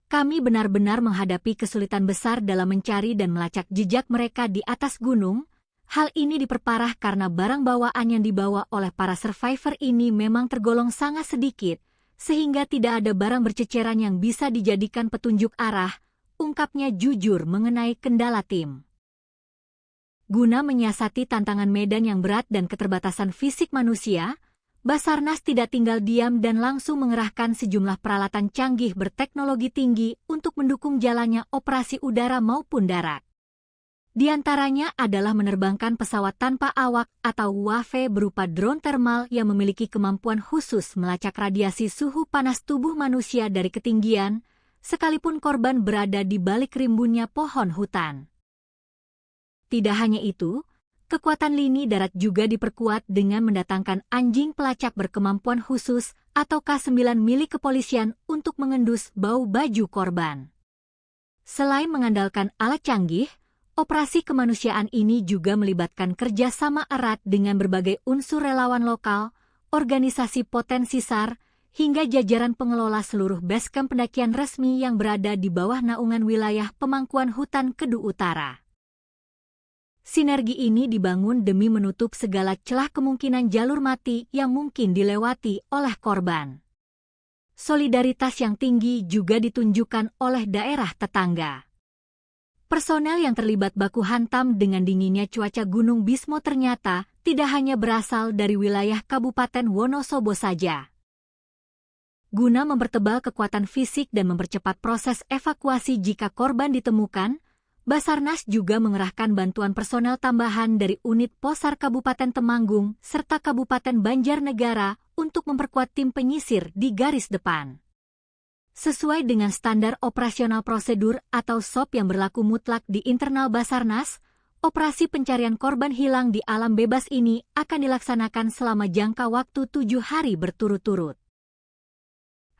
Kami benar-benar menghadapi kesulitan besar dalam mencari dan melacak jejak mereka di atas gunung. Hal ini diperparah karena barang bawaan yang dibawa oleh para survivor ini memang tergolong sangat sedikit, sehingga tidak ada barang berceceran yang bisa dijadikan petunjuk arah, ungkapnya jujur mengenai kendala tim. Guna menyiasati tantangan medan yang berat dan keterbatasan fisik manusia, Basarnas tidak tinggal diam dan langsung mengerahkan sejumlah peralatan canggih berteknologi tinggi untuk mendukung jalannya operasi udara maupun darat. Di antaranya adalah menerbangkan pesawat tanpa awak atau UAV berupa drone thermal yang memiliki kemampuan khusus melacak radiasi suhu panas tubuh manusia dari ketinggian, sekalipun korban berada di balik rimbunnya pohon hutan. Tidak hanya itu, kekuatan lini darat juga diperkuat dengan mendatangkan anjing pelacak berkemampuan khusus atau K9 milik kepolisian untuk mengendus bau baju korban. Selain mengandalkan alat canggih, operasi kemanusiaan ini juga melibatkan kerjasama erat dengan berbagai unsur relawan lokal, organisasi potensi SAR, hingga jajaran pengelola seluruh basecamp pendakian resmi yang berada di bawah naungan wilayah pemangkuan hutan Kedu Utara. Sinergi ini dibangun demi menutup segala celah kemungkinan jalur mati yang mungkin dilewati oleh korban. Solidaritas yang tinggi juga ditunjukkan oleh daerah tetangga. Personel yang terlibat baku hantam dengan dinginnya cuaca Gunung Bismo ternyata tidak hanya berasal dari wilayah Kabupaten Wonosobo saja. Guna mempertebal kekuatan fisik dan mempercepat proses evakuasi jika korban ditemukan, Basarnas juga mengerahkan bantuan personel tambahan dari unit Posar Kabupaten Temanggung serta Kabupaten Banjarnegara untuk memperkuat tim penyisir di garis depan. Sesuai dengan standar operasional prosedur atau SOP yang berlaku mutlak di internal Basarnas, operasi pencarian korban hilang di alam bebas ini akan dilaksanakan selama jangka waktu 7 hari berturut-turut.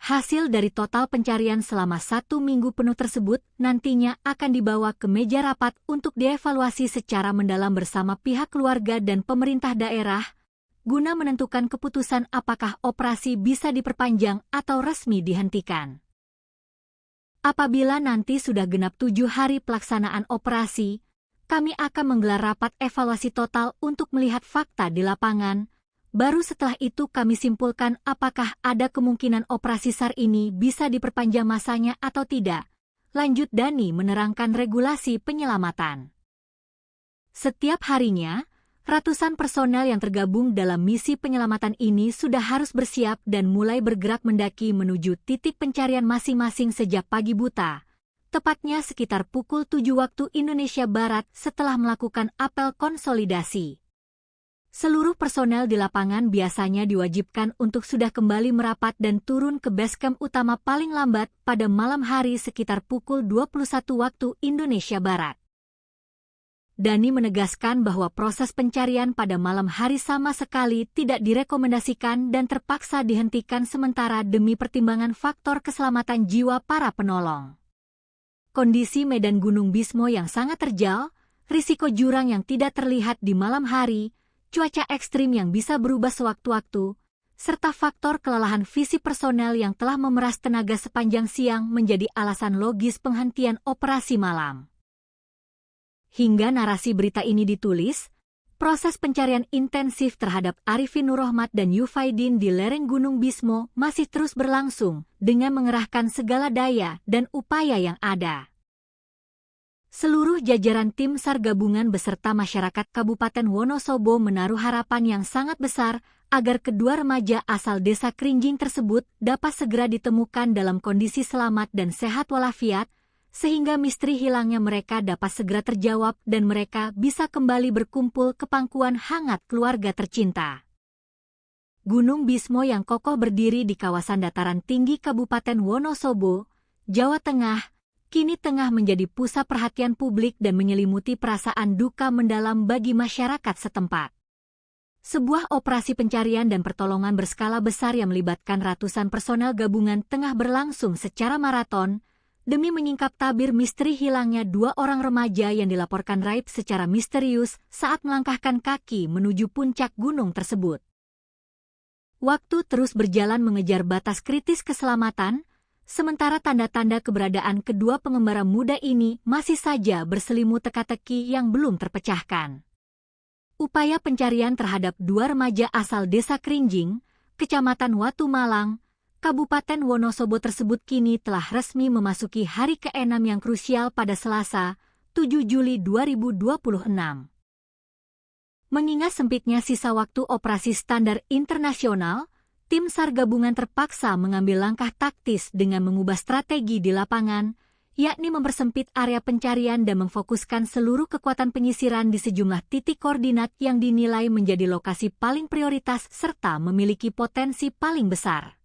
Hasil dari total pencarian selama 1 minggu penuh tersebut nantinya akan dibawa ke meja rapat untuk dievaluasi secara mendalam bersama pihak keluarga dan pemerintah daerah, guna menentukan keputusan apakah operasi bisa diperpanjang atau resmi dihentikan. Apabila nanti sudah genap 7 hari pelaksanaan operasi, kami akan menggelar rapat evaluasi total untuk melihat fakta di lapangan. Baru setelah itu kami simpulkan apakah ada kemungkinan operasi SAR ini bisa diperpanjang masanya atau tidak, lanjut Dani menerangkan regulasi penyelamatan. Setiap harinya, ratusan personel yang tergabung dalam misi penyelamatan ini sudah harus bersiap dan mulai bergerak mendaki menuju titik pencarian masing-masing sejak pagi buta, tepatnya sekitar pukul 7 waktu Indonesia Barat setelah melakukan apel konsolidasi. Seluruh personel di lapangan biasanya diwajibkan untuk sudah kembali merapat dan turun ke base camp utama paling lambat pada malam hari sekitar pukul 21 waktu Indonesia Barat. Dani menegaskan bahwa proses pencarian pada malam hari sama sekali tidak direkomendasikan dan terpaksa dihentikan sementara demi pertimbangan faktor keselamatan jiwa para penolong. Kondisi medan Gunung Bismo yang sangat terjal, risiko jurang yang tidak terlihat di malam hari, cuaca ekstrim yang bisa berubah sewaktu-waktu, serta faktor kelelahan fisik personel yang telah memeras tenaga sepanjang siang menjadi alasan logis penghentian operasi malam. Hingga narasi berita ini ditulis, proses pencarian intensif terhadap Arifin Nurrohmat dan Yufaidin di lereng Gunung Bismo masih terus berlangsung dengan mengerahkan segala daya dan upaya yang ada. Seluruh jajaran tim SAR gabungan beserta masyarakat Kabupaten Wonosobo menaruh harapan yang sangat besar agar kedua remaja asal desa Krinjing tersebut dapat segera ditemukan dalam kondisi selamat dan sehat walafiat, sehingga misteri hilangnya mereka dapat segera terjawab dan mereka bisa kembali berkumpul ke pangkuan hangat keluarga tercinta. Gunung Bismo yang kokoh berdiri di kawasan dataran tinggi Kabupaten Wonosobo, Jawa Tengah, kini tengah menjadi pusat perhatian publik dan menyelimuti perasaan duka mendalam bagi masyarakat setempat. Sebuah operasi pencarian dan pertolongan berskala besar yang melibatkan ratusan personel gabungan tengah berlangsung secara maraton, demi menyingkap tabir misteri hilangnya 2 orang remaja yang dilaporkan raib secara misterius saat melangkahkan kaki menuju puncak gunung tersebut. Waktu terus berjalan mengejar batas kritis keselamatan, sementara tanda-tanda keberadaan kedua pengembara muda ini masih saja berselimut teka-teki yang belum terpecahkan. Upaya pencarian terhadap 2 remaja asal desa Krinjing, Kecamatan Watu Malang, Kabupaten Wonosobo tersebut kini telah resmi memasuki hari ke-6 yang krusial pada Selasa, 7 Juli 2026. Mengingat sempitnya sisa waktu operasi standar internasional, tim SAR gabungan terpaksa mengambil langkah taktis dengan mengubah strategi di lapangan, yakni mempersempit area pencarian dan memfokuskan seluruh kekuatan penyisiran di sejumlah titik koordinat yang dinilai menjadi lokasi paling prioritas serta memiliki potensi paling besar.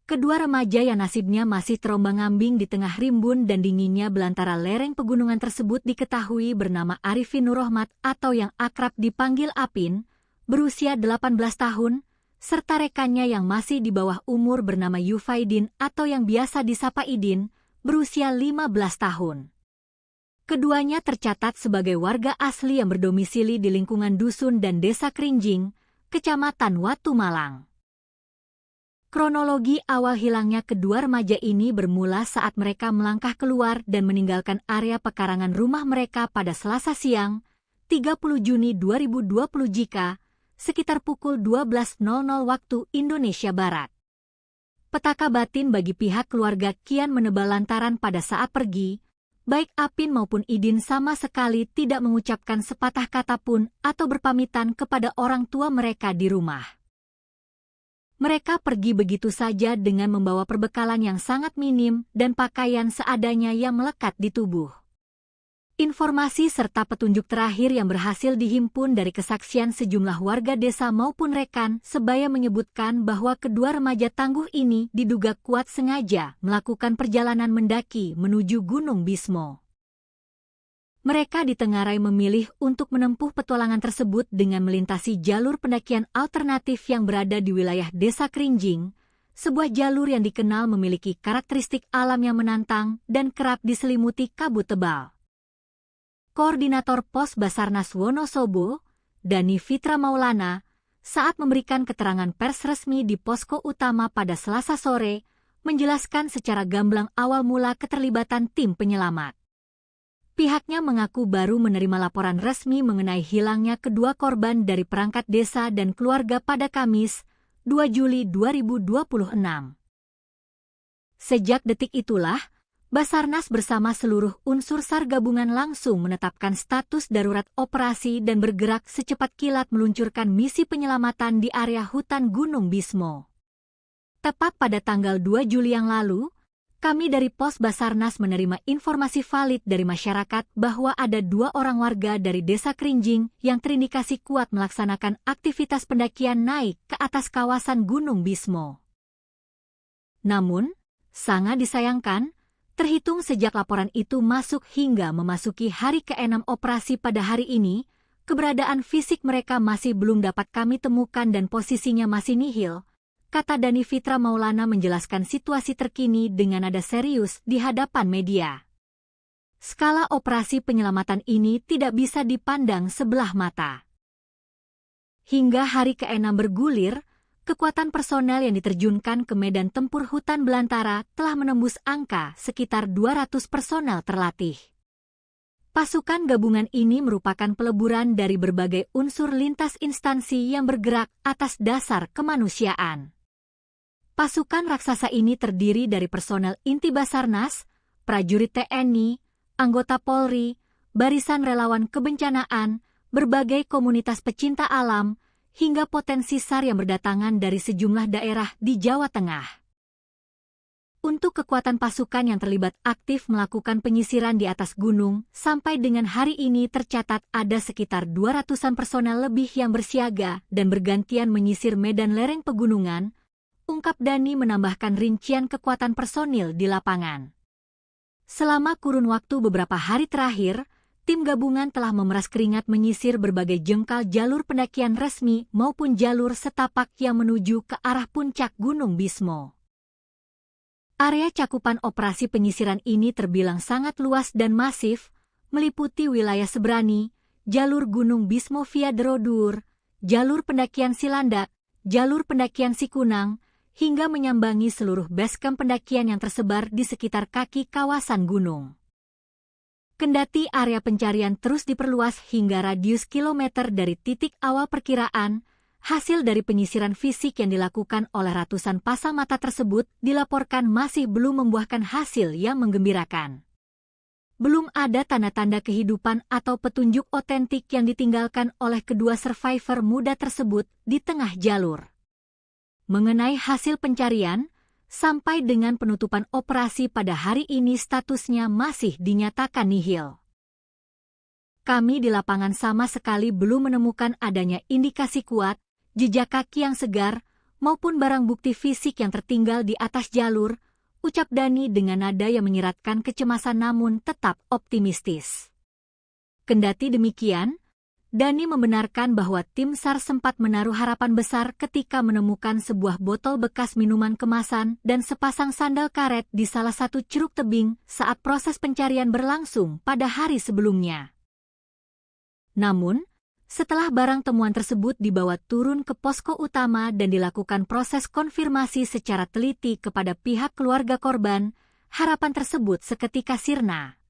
Kedua remaja yang nasibnya masih terombang-ambing di tengah rimbun dan dinginnya belantara lereng pegunungan tersebut diketahui bernama Arifin Nurrohmat atau yang akrab dipanggil Apin, berusia 18 tahun, serta rekannya yang masih di bawah umur bernama Yufaidin atau yang biasa disapa Idin, berusia 15 tahun. Keduanya tercatat sebagai warga asli yang berdomisili di lingkungan dusun dan desa Krinjing, Kecamatan Watu Malang. Kronologi awal hilangnya kedua remaja ini bermula saat mereka melangkah keluar dan meninggalkan area pekarangan rumah mereka pada Selasa siang, 30 Juni 2020 jika sekitar pukul 12.00 waktu Indonesia Barat. Petaka batin bagi pihak keluarga kian menebal lantaran pada saat pergi, baik Apin maupun Idin sama sekali tidak mengucapkan sepatah kata pun atau berpamitan kepada orang tua mereka di rumah. Mereka pergi begitu saja dengan membawa perbekalan yang sangat minim dan pakaian seadanya yang melekat di tubuh. Informasi serta petunjuk terakhir yang berhasil dihimpun dari kesaksian sejumlah warga desa maupun rekan sebaya menyebutkan bahwa kedua remaja tangguh ini diduga kuat sengaja melakukan perjalanan mendaki menuju Gunung Bismo. Mereka ditengarai memilih untuk menempuh petualangan tersebut dengan melintasi jalur pendakian alternatif yang berada di wilayah desa Krinjing, sebuah jalur yang dikenal memiliki karakteristik alam yang menantang dan kerap diselimuti kabut tebal. Koordinator Pos Basarnas Wonosobo, Dani Fitra Maulana, saat memberikan keterangan pers resmi di posko utama pada Selasa sore, menjelaskan secara gamblang awal mula keterlibatan tim penyelamat. Pihaknya mengaku baru menerima laporan resmi mengenai hilangnya kedua korban dari perangkat desa dan keluarga pada Kamis, 2 Juli 2026. Sejak detik itulah, Basarnas bersama seluruh unsur SAR gabungan langsung menetapkan status darurat operasi dan bergerak secepat kilat meluncurkan misi penyelamatan di area hutan Gunung Bismo. Tepat pada tanggal 2 Juli yang lalu, kami dari Pos Basarnas menerima informasi valid dari masyarakat bahwa ada 2 orang warga dari Desa Krinjing yang terindikasi kuat melaksanakan aktivitas pendakian naik ke atas kawasan Gunung Bismo. Namun, sangat disayangkan, terhitung sejak laporan itu masuk hingga memasuki hari ke-6 operasi pada hari ini, keberadaan fisik mereka masih belum dapat kami temukan dan posisinya masih nihil, kata Dani Fitra Maulana menjelaskan situasi terkini dengan nada serius di hadapan media. Skala operasi penyelamatan ini tidak bisa dipandang sebelah mata. Hingga hari ke-6 bergulir, kekuatan personel yang diterjunkan ke medan tempur hutan belantara telah menembus angka sekitar 200 personel terlatih. Pasukan gabungan ini merupakan peleburan dari berbagai unsur lintas instansi yang bergerak atas dasar kemanusiaan. Pasukan raksasa ini terdiri dari personel inti Basarnas, prajurit TNI, anggota Polri, barisan relawan kebencanaan, berbagai komunitas pecinta alam, hingga potensi SAR yang berdatangan dari sejumlah daerah di Jawa Tengah. Untuk kekuatan pasukan yang terlibat aktif melakukan penyisiran di atas gunung, sampai dengan hari ini tercatat ada sekitar 200-an personel lebih yang bersiaga dan bergantian menyisir medan lereng pegunungan, ungkap Dani menambahkan rincian kekuatan personil di lapangan. Selama kurun waktu beberapa hari terakhir, tim gabungan telah memeras keringat menyisir berbagai jengkal jalur pendakian resmi maupun jalur setapak yang menuju ke arah puncak Gunung Bismo. Area cakupan operasi penyisiran ini terbilang sangat luas dan masif, meliputi wilayah Sebrani, jalur Gunung Bismo via Derodur, jalur pendakian Silandak, jalur pendakian Sikunang, hingga menyambangi seluruh basecamp pendakian yang tersebar di sekitar kaki kawasan gunung. Kendati area pencarian terus diperluas hingga radius kilometer dari titik awal perkiraan, hasil dari penyisiran fisik yang dilakukan oleh ratusan pasang mata tersebut dilaporkan masih belum membuahkan hasil yang menggembirakan. Belum ada tanda-tanda kehidupan atau petunjuk otentik yang ditinggalkan oleh kedua survivor muda tersebut di tengah jalur. Mengenai hasil pencarian, sampai dengan penutupan operasi pada hari ini statusnya masih dinyatakan nihil. Kami di lapangan sama sekali belum menemukan adanya indikasi kuat, jejak kaki yang segar, maupun barang bukti fisik yang tertinggal di atas jalur, ucap Dani dengan nada yang menyiratkan kecemasan namun tetap optimistis. Kendati demikian, Dani membenarkan bahwa tim SAR sempat menaruh harapan besar ketika menemukan sebuah botol bekas minuman kemasan dan sepasang sandal karet di salah satu ceruk tebing saat proses pencarian berlangsung pada hari sebelumnya. Namun, setelah barang temuan tersebut dibawa turun ke posko utama dan dilakukan proses konfirmasi secara teliti kepada pihak keluarga korban, harapan tersebut seketika sirna.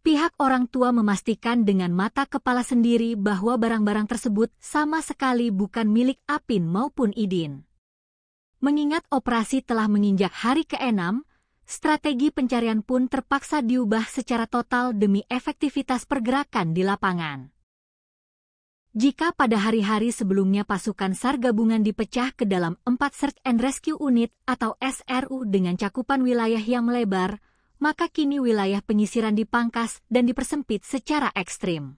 Pihak orang tua memastikan dengan mata kepala sendiri bahwa barang-barang tersebut sama sekali bukan milik Apin maupun Idin. Mengingat operasi telah menginjak hari ke-6, strategi pencarian pun terpaksa diubah secara total demi efektivitas pergerakan di lapangan. Jika pada hari-hari sebelumnya pasukan SAR gabungan dipecah ke dalam 4 Search and Rescue Unit atau SRU dengan cakupan wilayah yang melebar, maka kini wilayah penyisiran dipangkas dan dipersempit secara ekstrim.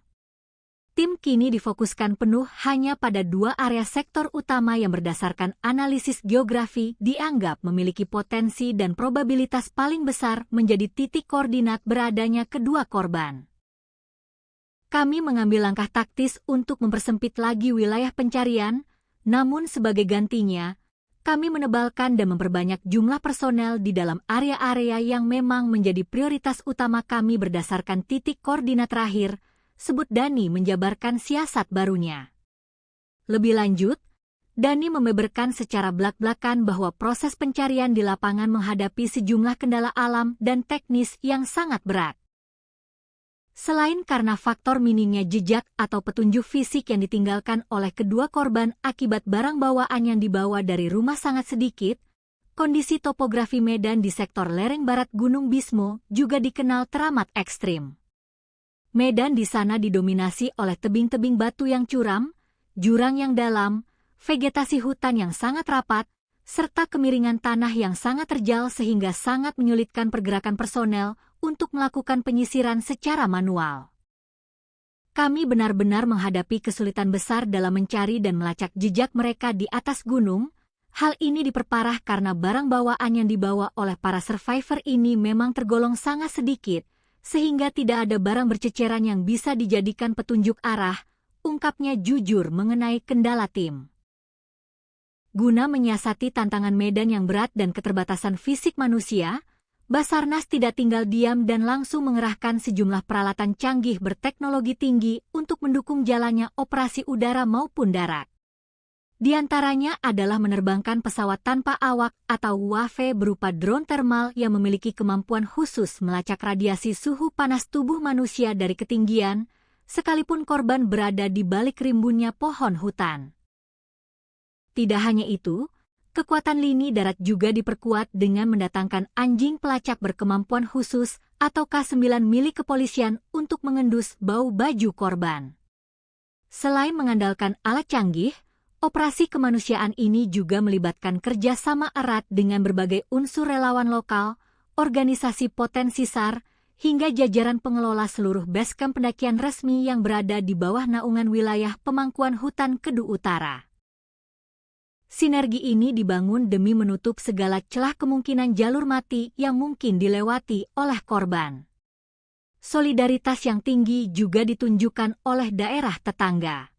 Tim kini difokuskan penuh hanya pada 2 area sektor utama yang berdasarkan analisis geografi dianggap memiliki potensi dan probabilitas paling besar menjadi titik koordinat beradanya kedua korban. Kami mengambil langkah taktis untuk mempersempit lagi wilayah pencarian, namun sebagai gantinya, kami menebalkan dan memperbanyak jumlah personel di dalam area-area yang memang menjadi prioritas utama kami berdasarkan titik koordinat terakhir, sebut Dhani menjabarkan siasat barunya. Lebih lanjut, Dhani membeberkan secara belak-belakan bahwa proses pencarian di lapangan menghadapi sejumlah kendala alam dan teknis yang sangat berat. Selain karena faktor minimnya jejak atau petunjuk fisik yang ditinggalkan oleh kedua korban akibat barang bawaan yang dibawa dari rumah sangat sedikit, kondisi topografi medan di sektor lereng barat Gunung Bismo juga dikenal teramat ekstrim. Medan di sana didominasi oleh tebing-tebing batu yang curam, jurang yang dalam, vegetasi hutan yang sangat rapat, serta kemiringan tanah yang sangat terjal sehingga sangat menyulitkan pergerakan personel untuk melakukan penyisiran secara manual. Kami benar-benar menghadapi kesulitan besar dalam mencari dan melacak jejak mereka di atas gunung. Hal ini diperparah karena barang bawaan yang dibawa oleh para survivor ini memang tergolong sangat sedikit, sehingga tidak ada barang berceceran yang bisa dijadikan petunjuk arah, ungkapnya jujur mengenai kendala tim. Guna menyiasati tantangan medan yang berat dan keterbatasan fisik manusia, Basarnas tidak tinggal diam dan langsung mengerahkan sejumlah peralatan canggih berteknologi tinggi untuk mendukung jalannya operasi udara maupun darat. Di antaranya adalah menerbangkan pesawat tanpa awak atau UAV berupa drone thermal yang memiliki kemampuan khusus melacak radiasi suhu panas tubuh manusia dari ketinggian, sekalipun korban berada di balik rimbunnya pohon hutan. Tidak hanya itu, kekuatan lini darat juga diperkuat dengan mendatangkan anjing pelacak berkemampuan khusus atau K9 milik kepolisian untuk mengendus bau baju korban. Selain mengandalkan alat canggih, operasi kemanusiaan ini juga melibatkan kerjasama erat dengan berbagai unsur relawan lokal, organisasi potensi SAR, hingga jajaran pengelola seluruh basecamp pendakian resmi yang berada di bawah naungan wilayah pemangkuan hutan Kedu Utara. Sinergi ini dibangun demi menutup segala celah kemungkinan jalur mati yang mungkin dilewati oleh korban. Solidaritas yang tinggi juga ditunjukkan oleh daerah tetangga.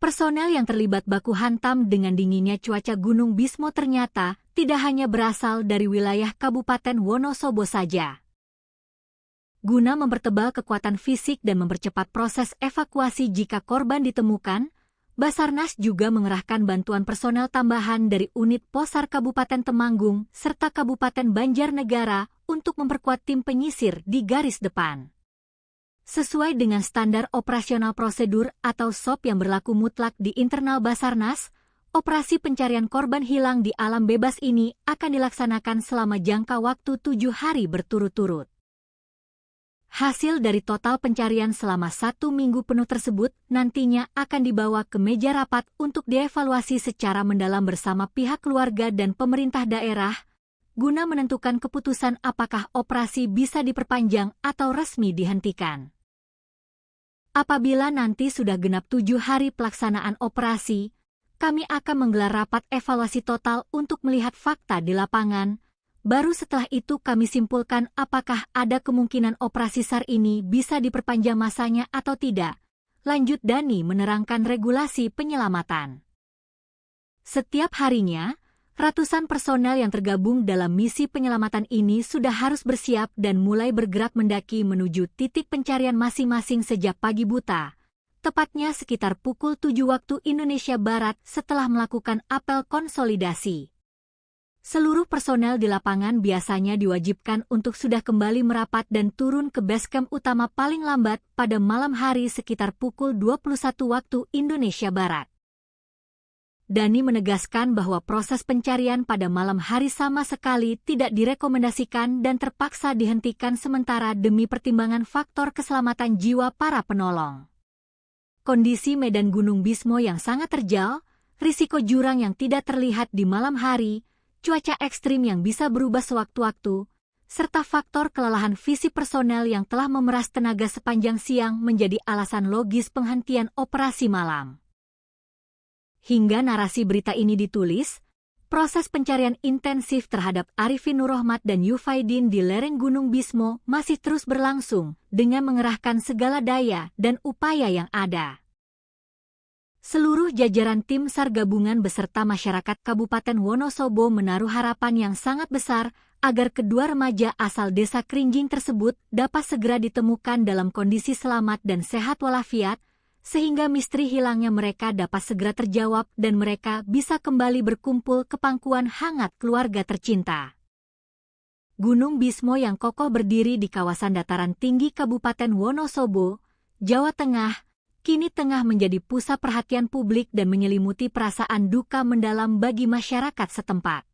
Personel yang terlibat baku hantam dengan dinginnya cuaca Gunung Bismo ternyata tidak hanya berasal dari wilayah Kabupaten Wonosobo saja. Guna mempertebal kekuatan fisik dan mempercepat proses evakuasi jika korban ditemukan, Basarnas juga mengerahkan bantuan personel tambahan dari unit Posar Kabupaten Temanggung serta Kabupaten Banjarnegara untuk memperkuat tim penyisir di garis depan. Sesuai dengan standar operasional prosedur atau SOP yang berlaku mutlak di internal Basarnas, operasi pencarian korban hilang di alam bebas ini akan dilaksanakan selama jangka waktu 7 hari berturut-turut. Hasil dari total pencarian selama 1 minggu penuh tersebut nantinya akan dibawa ke meja rapat untuk dievaluasi secara mendalam bersama pihak keluarga dan pemerintah daerah, guna menentukan keputusan apakah operasi bisa diperpanjang atau resmi dihentikan. Apabila nanti sudah genap 7 hari pelaksanaan operasi, kami akan menggelar rapat evaluasi total untuk melihat fakta di lapangan. Baru setelah itu kami simpulkan apakah ada kemungkinan operasi SAR ini bisa diperpanjang masanya atau tidak. Lanjut Dhani menerangkan regulasi penyelamatan. Setiap harinya, ratusan personel yang tergabung dalam misi penyelamatan ini sudah harus bersiap dan mulai bergerak mendaki menuju titik pencarian masing-masing sejak pagi buta. Tepatnya sekitar pukul 7 waktu Indonesia Barat setelah melakukan apel konsolidasi. Seluruh personel di lapangan biasanya diwajibkan untuk sudah kembali merapat dan turun ke basecamp utama paling lambat pada malam hari sekitar pukul 21 waktu Indonesia Barat. Dhani menegaskan bahwa proses pencarian pada malam hari sama sekali tidak direkomendasikan dan terpaksa dihentikan sementara demi pertimbangan faktor keselamatan jiwa para penolong. Kondisi medan Gunung Bismo yang sangat terjal, risiko jurang yang tidak terlihat di malam hari, cuaca ekstrim yang bisa berubah sewaktu-waktu, serta faktor kelelahan fisik personel yang telah memeras tenaga sepanjang siang menjadi alasan logis penghentian operasi malam. Hingga narasi berita ini ditulis, proses pencarian intensif terhadap Arifin Nurrohmat dan Yufaidin di lereng Gunung Bismo masih terus berlangsung dengan mengerahkan segala daya dan upaya yang ada. Seluruh jajaran tim SAR gabungan beserta masyarakat Kabupaten Wonosobo menaruh harapan yang sangat besar agar kedua remaja asal desa Krinjing tersebut dapat segera ditemukan dalam kondisi selamat dan sehat walafiat, sehingga misteri hilangnya mereka dapat segera terjawab dan mereka bisa kembali berkumpul ke pangkuan hangat keluarga tercinta. Gunung Bismo yang kokoh berdiri di kawasan dataran tinggi Kabupaten Wonosobo, Jawa Tengah, kini tengah menjadi pusat perhatian publik dan menyelimuti perasaan duka mendalam bagi masyarakat setempat.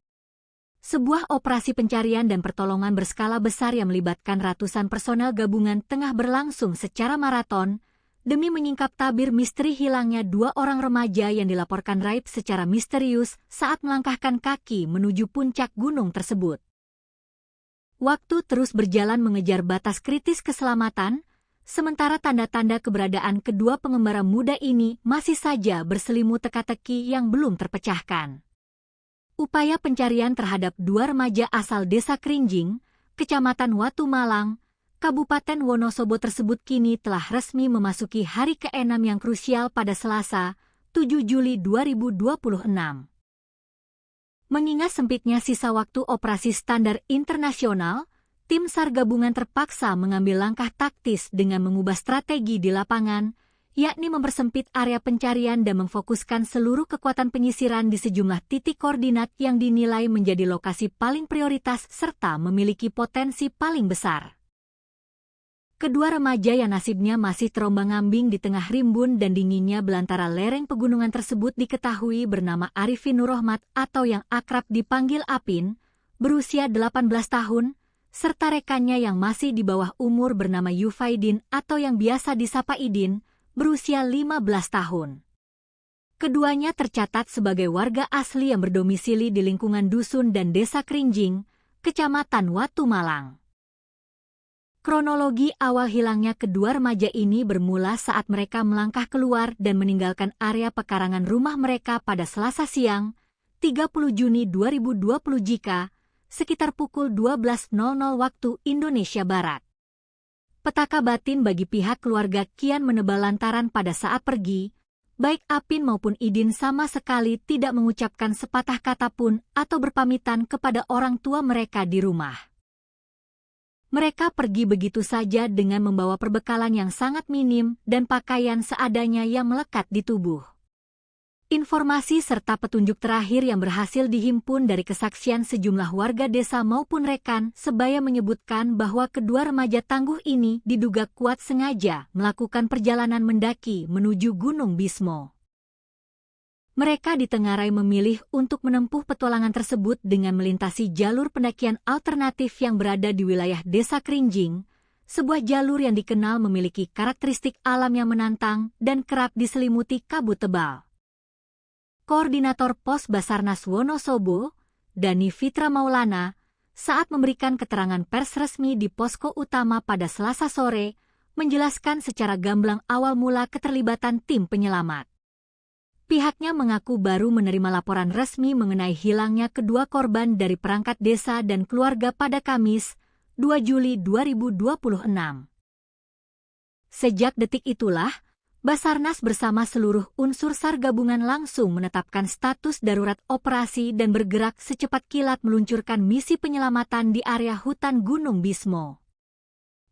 Sebuah operasi pencarian dan pertolongan berskala besar yang melibatkan ratusan personel gabungan tengah berlangsung secara maraton demi menyingkap tabir misteri hilangnya dua orang remaja yang dilaporkan raib secara misterius saat melangkahkan kaki menuju puncak gunung tersebut. Waktu terus berjalan mengejar batas kritis keselamatan, sementara tanda-tanda keberadaan kedua pengembara muda ini masih saja berselimut teka-teki yang belum terpecahkan. Upaya pencarian terhadap dua remaja asal desa Krinjing, Kecamatan Watu Malang, Kabupaten Wonosobo tersebut kini telah resmi memasuki hari ke-6 yang krusial pada Selasa, 7 Juli 2026. Mengingat sempitnya sisa waktu operasi standar internasional, tim SAR gabungan terpaksa mengambil langkah taktis dengan mengubah strategi di lapangan, yakni mempersempit area pencarian dan memfokuskan seluruh kekuatan penyisiran di sejumlah titik koordinat yang dinilai menjadi lokasi paling prioritas serta memiliki potensi paling besar. Kedua remaja yang nasibnya masih terombang-ambing di tengah rimbun dan dinginnya belantara lereng pegunungan tersebut diketahui bernama Arifin Nurrohmat atau yang akrab dipanggil Apin, berusia 18 tahun, serta rekannya yang masih di bawah umur bernama Yufaidin atau yang biasa disapa Idin, berusia 15 tahun. Keduanya tercatat sebagai warga asli yang berdomisili di lingkungan dusun dan desa Krinjing, Kecamatan Watu Malang. Kronologi awal hilangnya kedua remaja ini bermula saat mereka melangkah keluar dan meninggalkan area pekarangan rumah mereka pada Selasa siang, 30 Juni 2020 sekitar pukul 12.00 waktu Indonesia Barat. Petaka batin bagi pihak keluarga kian menebal lantaran pada saat pergi, baik Apin maupun Idin sama sekali tidak mengucapkan sepatah kata pun atau berpamitan kepada orang tua mereka di rumah. Mereka pergi begitu saja dengan membawa perbekalan yang sangat minim dan pakaian seadanya yang melekat di tubuh. Informasi serta petunjuk terakhir yang berhasil dihimpun dari kesaksian sejumlah warga desa maupun rekan sebaya menyebutkan bahwa kedua remaja tangguh ini diduga kuat sengaja melakukan perjalanan mendaki menuju Gunung Bismo. Mereka ditengarai memilih untuk menempuh petualangan tersebut dengan melintasi jalur pendakian alternatif yang berada di wilayah desa Krinjing, sebuah jalur yang dikenal memiliki karakteristik alam yang menantang dan kerap diselimuti kabut tebal. Koordinator Pos Basarnas Wonosobo, Dani Fitra Maulana, saat memberikan keterangan pers resmi di posko utama pada Selasa sore, menjelaskan secara gamblang awal mula keterlibatan tim penyelamat. Pihaknya mengaku baru menerima laporan resmi mengenai hilangnya kedua korban dari perangkat desa dan keluarga pada Kamis, 2 Juli 2026. Sejak detik itulah, Basarnas bersama seluruh unsur SAR gabungan langsung menetapkan status darurat operasi dan bergerak secepat kilat meluncurkan misi penyelamatan di area hutan Gunung Bismo.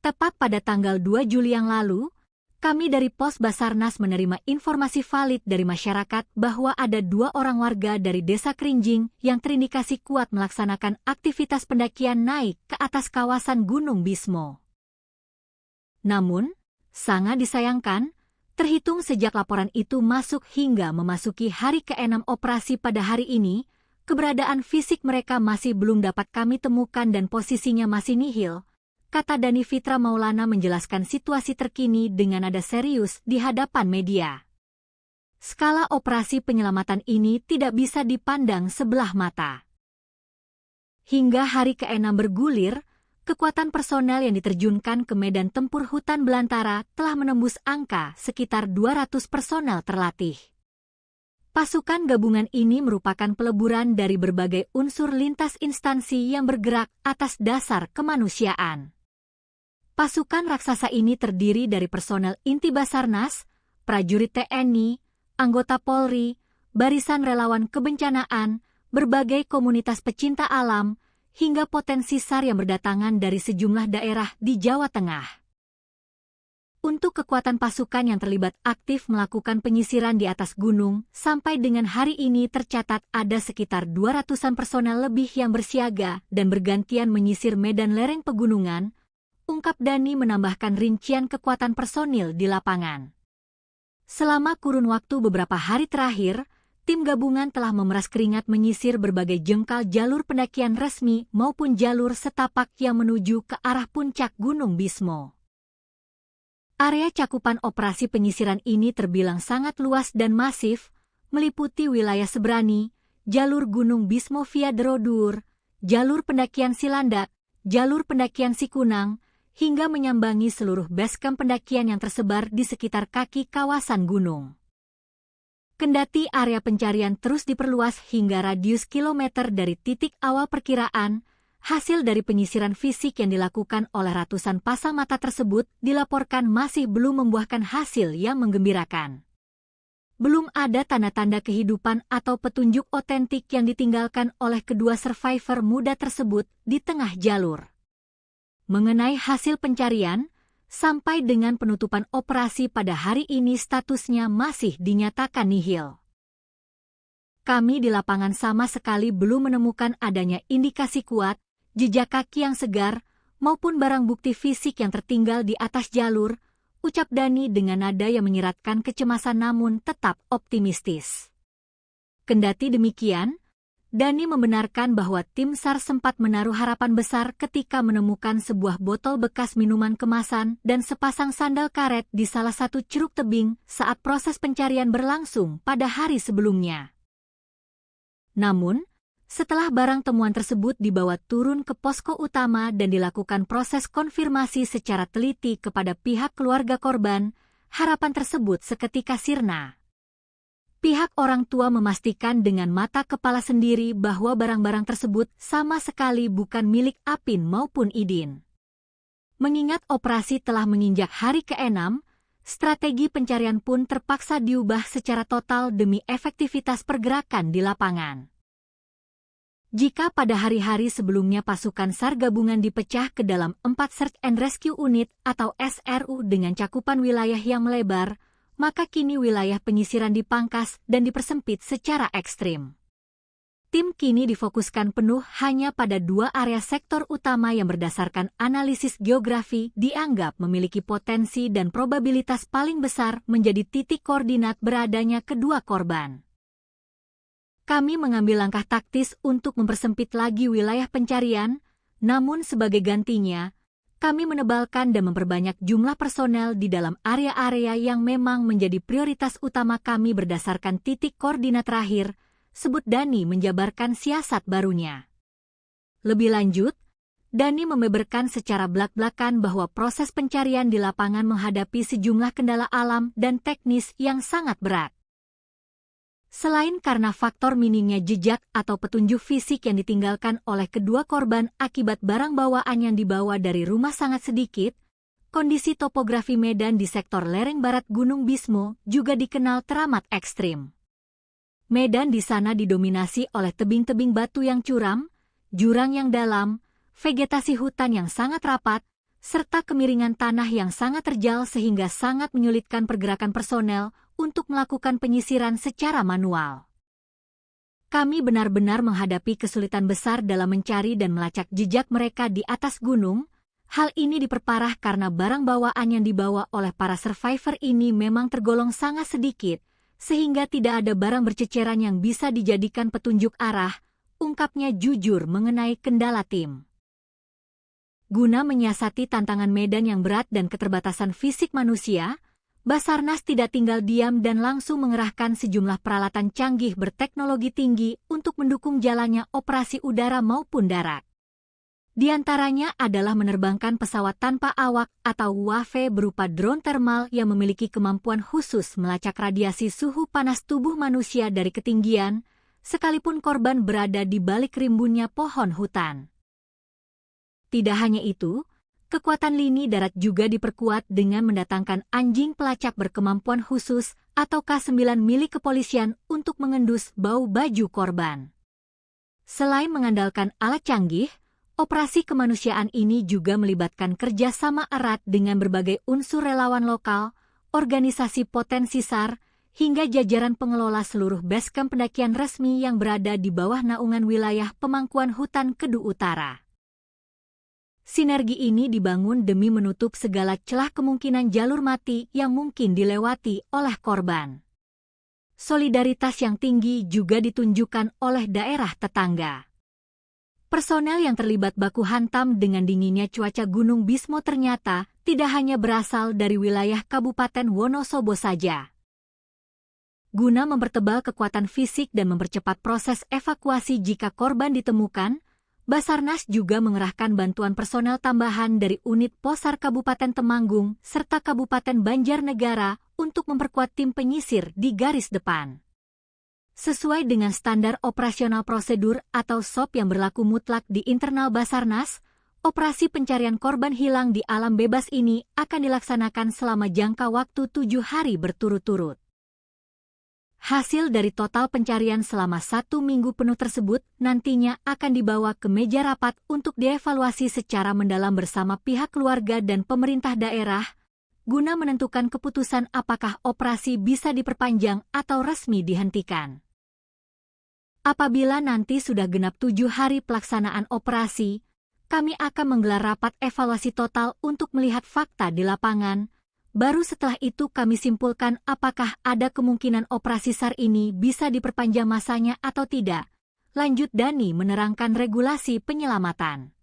Tepat pada tanggal 2 Juli yang lalu, kami dari Pos Basarnas menerima informasi valid dari masyarakat bahwa ada 2 orang warga dari desa Krinjing yang terindikasi kuat melaksanakan aktivitas pendakian naik ke atas kawasan Gunung Bismo. Namun, sangat disayangkan, terhitung sejak laporan itu masuk hingga memasuki hari ke-6 operasi pada hari ini, keberadaan fisik mereka masih belum dapat kami temukan dan posisinya masih nihil, kata Dani Fitra Maulana menjelaskan situasi terkini dengan nada serius di hadapan media. Skala operasi penyelamatan ini tidak bisa dipandang sebelah mata. Hingga hari ke-6 bergulir, kekuatan personel yang diterjunkan ke medan tempur hutan belantara telah menembus angka sekitar 200 personel terlatih. Pasukan gabungan ini merupakan peleburan dari berbagai unsur lintas instansi yang bergerak atas dasar kemanusiaan. Pasukan raksasa ini terdiri dari personel inti Basarnas, prajurit TNI, anggota Polri, barisan relawan kebencanaan, berbagai komunitas pecinta alam, hingga potensi SAR yang berdatangan dari sejumlah daerah di Jawa Tengah. Untuk kekuatan pasukan yang terlibat aktif melakukan penyisiran di atas gunung, sampai dengan hari ini tercatat ada sekitar 200-an personel lebih yang bersiaga dan bergantian menyisir medan lereng pegunungan, ungkap Dhani menambahkan rincian kekuatan personil di lapangan. Selama kurun waktu beberapa hari terakhir, tim gabungan telah memeras keringat menyisir berbagai jengkal jalur pendakian resmi maupun jalur setapak yang menuju ke arah puncak Gunung Bismo. Area cakupan operasi penyisiran ini terbilang sangat luas dan masif, meliputi wilayah Sebrani, jalur Gunung Bismo via Derodur, jalur pendakian Silandak, jalur pendakian Sikunang, hingga menyambangi seluruh basecamp pendakian yang tersebar di sekitar kaki kawasan gunung. Kendati area pencarian terus diperluas hingga radius kilometer dari titik awal perkiraan, hasil dari penyisiran fisik yang dilakukan oleh ratusan pasang mata tersebut dilaporkan masih belum membuahkan hasil yang menggembirakan. Belum ada tanda-tanda kehidupan atau petunjuk otentik yang ditinggalkan oleh kedua survivor muda tersebut di tengah jalur. Mengenai hasil pencarian, sampai dengan penutupan operasi pada hari ini statusnya masih dinyatakan nihil. Kami di lapangan sama sekali belum menemukan adanya indikasi kuat, jejak kaki yang segar, maupun barang bukti fisik yang tertinggal di atas jalur, ucap Dhani dengan nada yang menyiratkan kecemasan namun tetap optimistis. Kendati demikian, Dhani membenarkan bahwa tim SAR sempat menaruh harapan besar ketika menemukan sebuah botol bekas minuman kemasan dan sepasang sandal karet di salah satu ceruk tebing saat proses pencarian berlangsung pada hari sebelumnya. Namun, setelah barang temuan tersebut dibawa turun ke posko utama dan dilakukan proses konfirmasi secara teliti kepada pihak keluarga korban, harapan tersebut seketika sirna. Pihak orang tua memastikan dengan mata kepala sendiri bahwa barang-barang tersebut sama sekali bukan milik Apin maupun Idin. Mengingat operasi telah menginjak hari ke-6, strategi pencarian pun terpaksa diubah secara total demi efektivitas pergerakan di lapangan. Jika pada hari-hari sebelumnya pasukan SAR gabungan dipecah ke dalam 4 Search and Rescue Unit atau SRU dengan cakupan wilayah yang melebar, maka kini wilayah penyisiran dipangkas dan dipersempit secara ekstrim. Tim kini difokuskan penuh hanya pada 2 area sektor utama yang berdasarkan analisis geografi dianggap memiliki potensi dan probabilitas paling besar menjadi titik koordinat beradanya kedua korban. Kami mengambil langkah taktis untuk mempersempit lagi wilayah pencarian, namun sebagai gantinya, kami menebalkan dan memperbanyak jumlah personel di dalam area-area yang memang menjadi prioritas utama kami berdasarkan titik koordinat terakhir, sebut Dhani menjabarkan siasat barunya. Lebih lanjut, Dhani membeberkan secara belak-belakan bahwa proses pencarian di lapangan menghadapi sejumlah kendala alam dan teknis yang sangat berat. Selain karena faktor minimnya jejak atau petunjuk fisik yang ditinggalkan oleh kedua korban akibat barang bawaan yang dibawa dari rumah sangat sedikit, kondisi topografi medan di sektor lereng barat Gunung Bismo juga dikenal teramat ekstrim. Medan di sana didominasi oleh tebing-tebing batu yang curam, jurang yang dalam, vegetasi hutan yang sangat rapat, serta kemiringan tanah yang sangat terjal sehingga sangat menyulitkan pergerakan personel untuk melakukan penyisiran secara manual. Kami benar-benar menghadapi kesulitan besar dalam mencari dan melacak jejak mereka di atas gunung. Hal ini diperparah karena barang bawaan yang dibawa oleh para survivor ini memang tergolong sangat sedikit, sehingga tidak ada barang berceceran yang bisa dijadikan petunjuk arah, ungkapnya jujur mengenai kendala tim. Guna menyiasati tantangan medan yang berat dan keterbatasan fisik manusia, Basarnas tidak tinggal diam dan langsung mengerahkan sejumlah peralatan canggih berteknologi tinggi untuk mendukung jalannya operasi udara maupun darat. Di antaranya adalah menerbangkan pesawat tanpa awak atau UAV berupa drone thermal yang memiliki kemampuan khusus melacak radiasi suhu panas tubuh manusia dari ketinggian, sekalipun korban berada di balik rimbunnya pohon hutan. Tidak hanya itu, kekuatan lini darat juga diperkuat dengan mendatangkan anjing pelacak berkemampuan khusus atau K9 milik kepolisian untuk mengendus bau baju korban. Selain mengandalkan alat canggih, operasi kemanusiaan ini juga melibatkan kerjasama erat dengan berbagai unsur relawan lokal, organisasi potensi SAR, hingga jajaran pengelola seluruh basecamp pendakian resmi yang berada di bawah naungan wilayah pemangkuan hutan Kedu Utara. Sinergi ini dibangun demi menutup segala celah kemungkinan jalur mati yang mungkin dilewati oleh korban. Solidaritas yang tinggi juga ditunjukkan oleh daerah tetangga. Personel yang terlibat baku hantam dengan dinginnya cuaca Gunung Bismo ternyata tidak hanya berasal dari wilayah Kabupaten Wonosobo saja. Guna mempertebal kekuatan fisik dan mempercepat proses evakuasi jika korban ditemukan, Basarnas juga mengerahkan bantuan personel tambahan dari unit Posar Kabupaten Temanggung serta Kabupaten Banjarnegara untuk memperkuat tim penyisir di garis depan. Sesuai dengan standar operasional prosedur atau SOP yang berlaku mutlak di internal Basarnas, operasi pencarian korban hilang di alam bebas ini akan dilaksanakan selama jangka waktu 7 hari berturut-turut. Hasil dari total pencarian selama 1 minggu penuh tersebut nantinya akan dibawa ke meja rapat untuk dievaluasi secara mendalam bersama pihak keluarga dan pemerintah daerah, guna menentukan keputusan apakah operasi bisa diperpanjang atau resmi dihentikan. Apabila nanti sudah genap 7 hari pelaksanaan operasi, kami akan menggelar rapat evaluasi total untuk melihat fakta di lapangan. Baru setelah itu kami simpulkan apakah ada kemungkinan operasi SAR ini bisa diperpanjang masanya atau tidak, lanjut Dani menerangkan regulasi penyelamatan.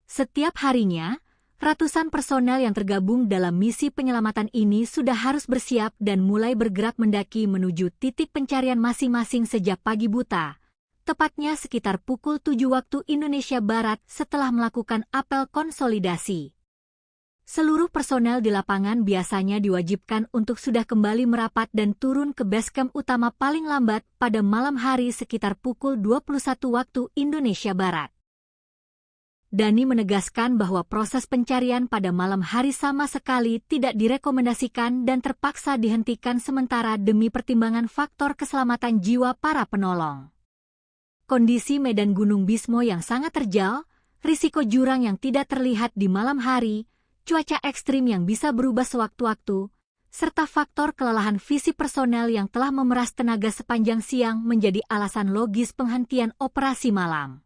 Setiap harinya, ratusan personel yang tergabung dalam misi penyelamatan ini sudah harus bersiap dan mulai bergerak mendaki menuju titik pencarian masing-masing sejak pagi buta, tepatnya sekitar pukul 7 waktu Indonesia Barat setelah melakukan apel konsolidasi. Seluruh personel di lapangan biasanya diwajibkan untuk sudah kembali merapat dan turun ke basecamp utama paling lambat pada malam hari sekitar pukul 21 waktu Indonesia Barat. Dani menegaskan bahwa proses pencarian pada malam hari sama sekali tidak direkomendasikan dan terpaksa dihentikan sementara demi pertimbangan faktor keselamatan jiwa para penolong. Kondisi medan Gunung Bismo yang sangat terjal, risiko jurang yang tidak terlihat di malam hari, cuaca ekstrim yang bisa berubah sewaktu-waktu, serta faktor kelelahan fisik personel yang telah memeras tenaga sepanjang siang menjadi alasan logis penghentian operasi malam.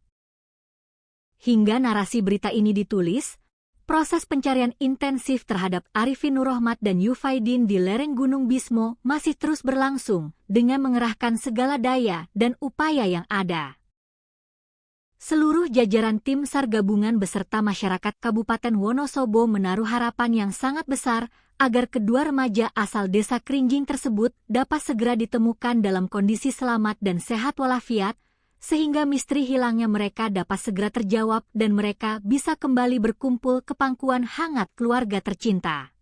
Hingga narasi berita ini ditulis, proses pencarian intensif terhadap Arifin Nurrohmat dan Yufaidin di lereng Gunung Bismo masih terus berlangsung dengan mengerahkan segala daya dan upaya yang ada. Seluruh jajaran tim SAR gabungan beserta masyarakat Kabupaten Wonosobo menaruh harapan yang sangat besar agar kedua remaja asal desa Krinjing tersebut dapat segera ditemukan dalam kondisi selamat dan sehat walafiat, sehingga misteri hilangnya mereka dapat segera terjawab dan mereka bisa kembali berkumpul ke pangkuan hangat keluarga tercinta.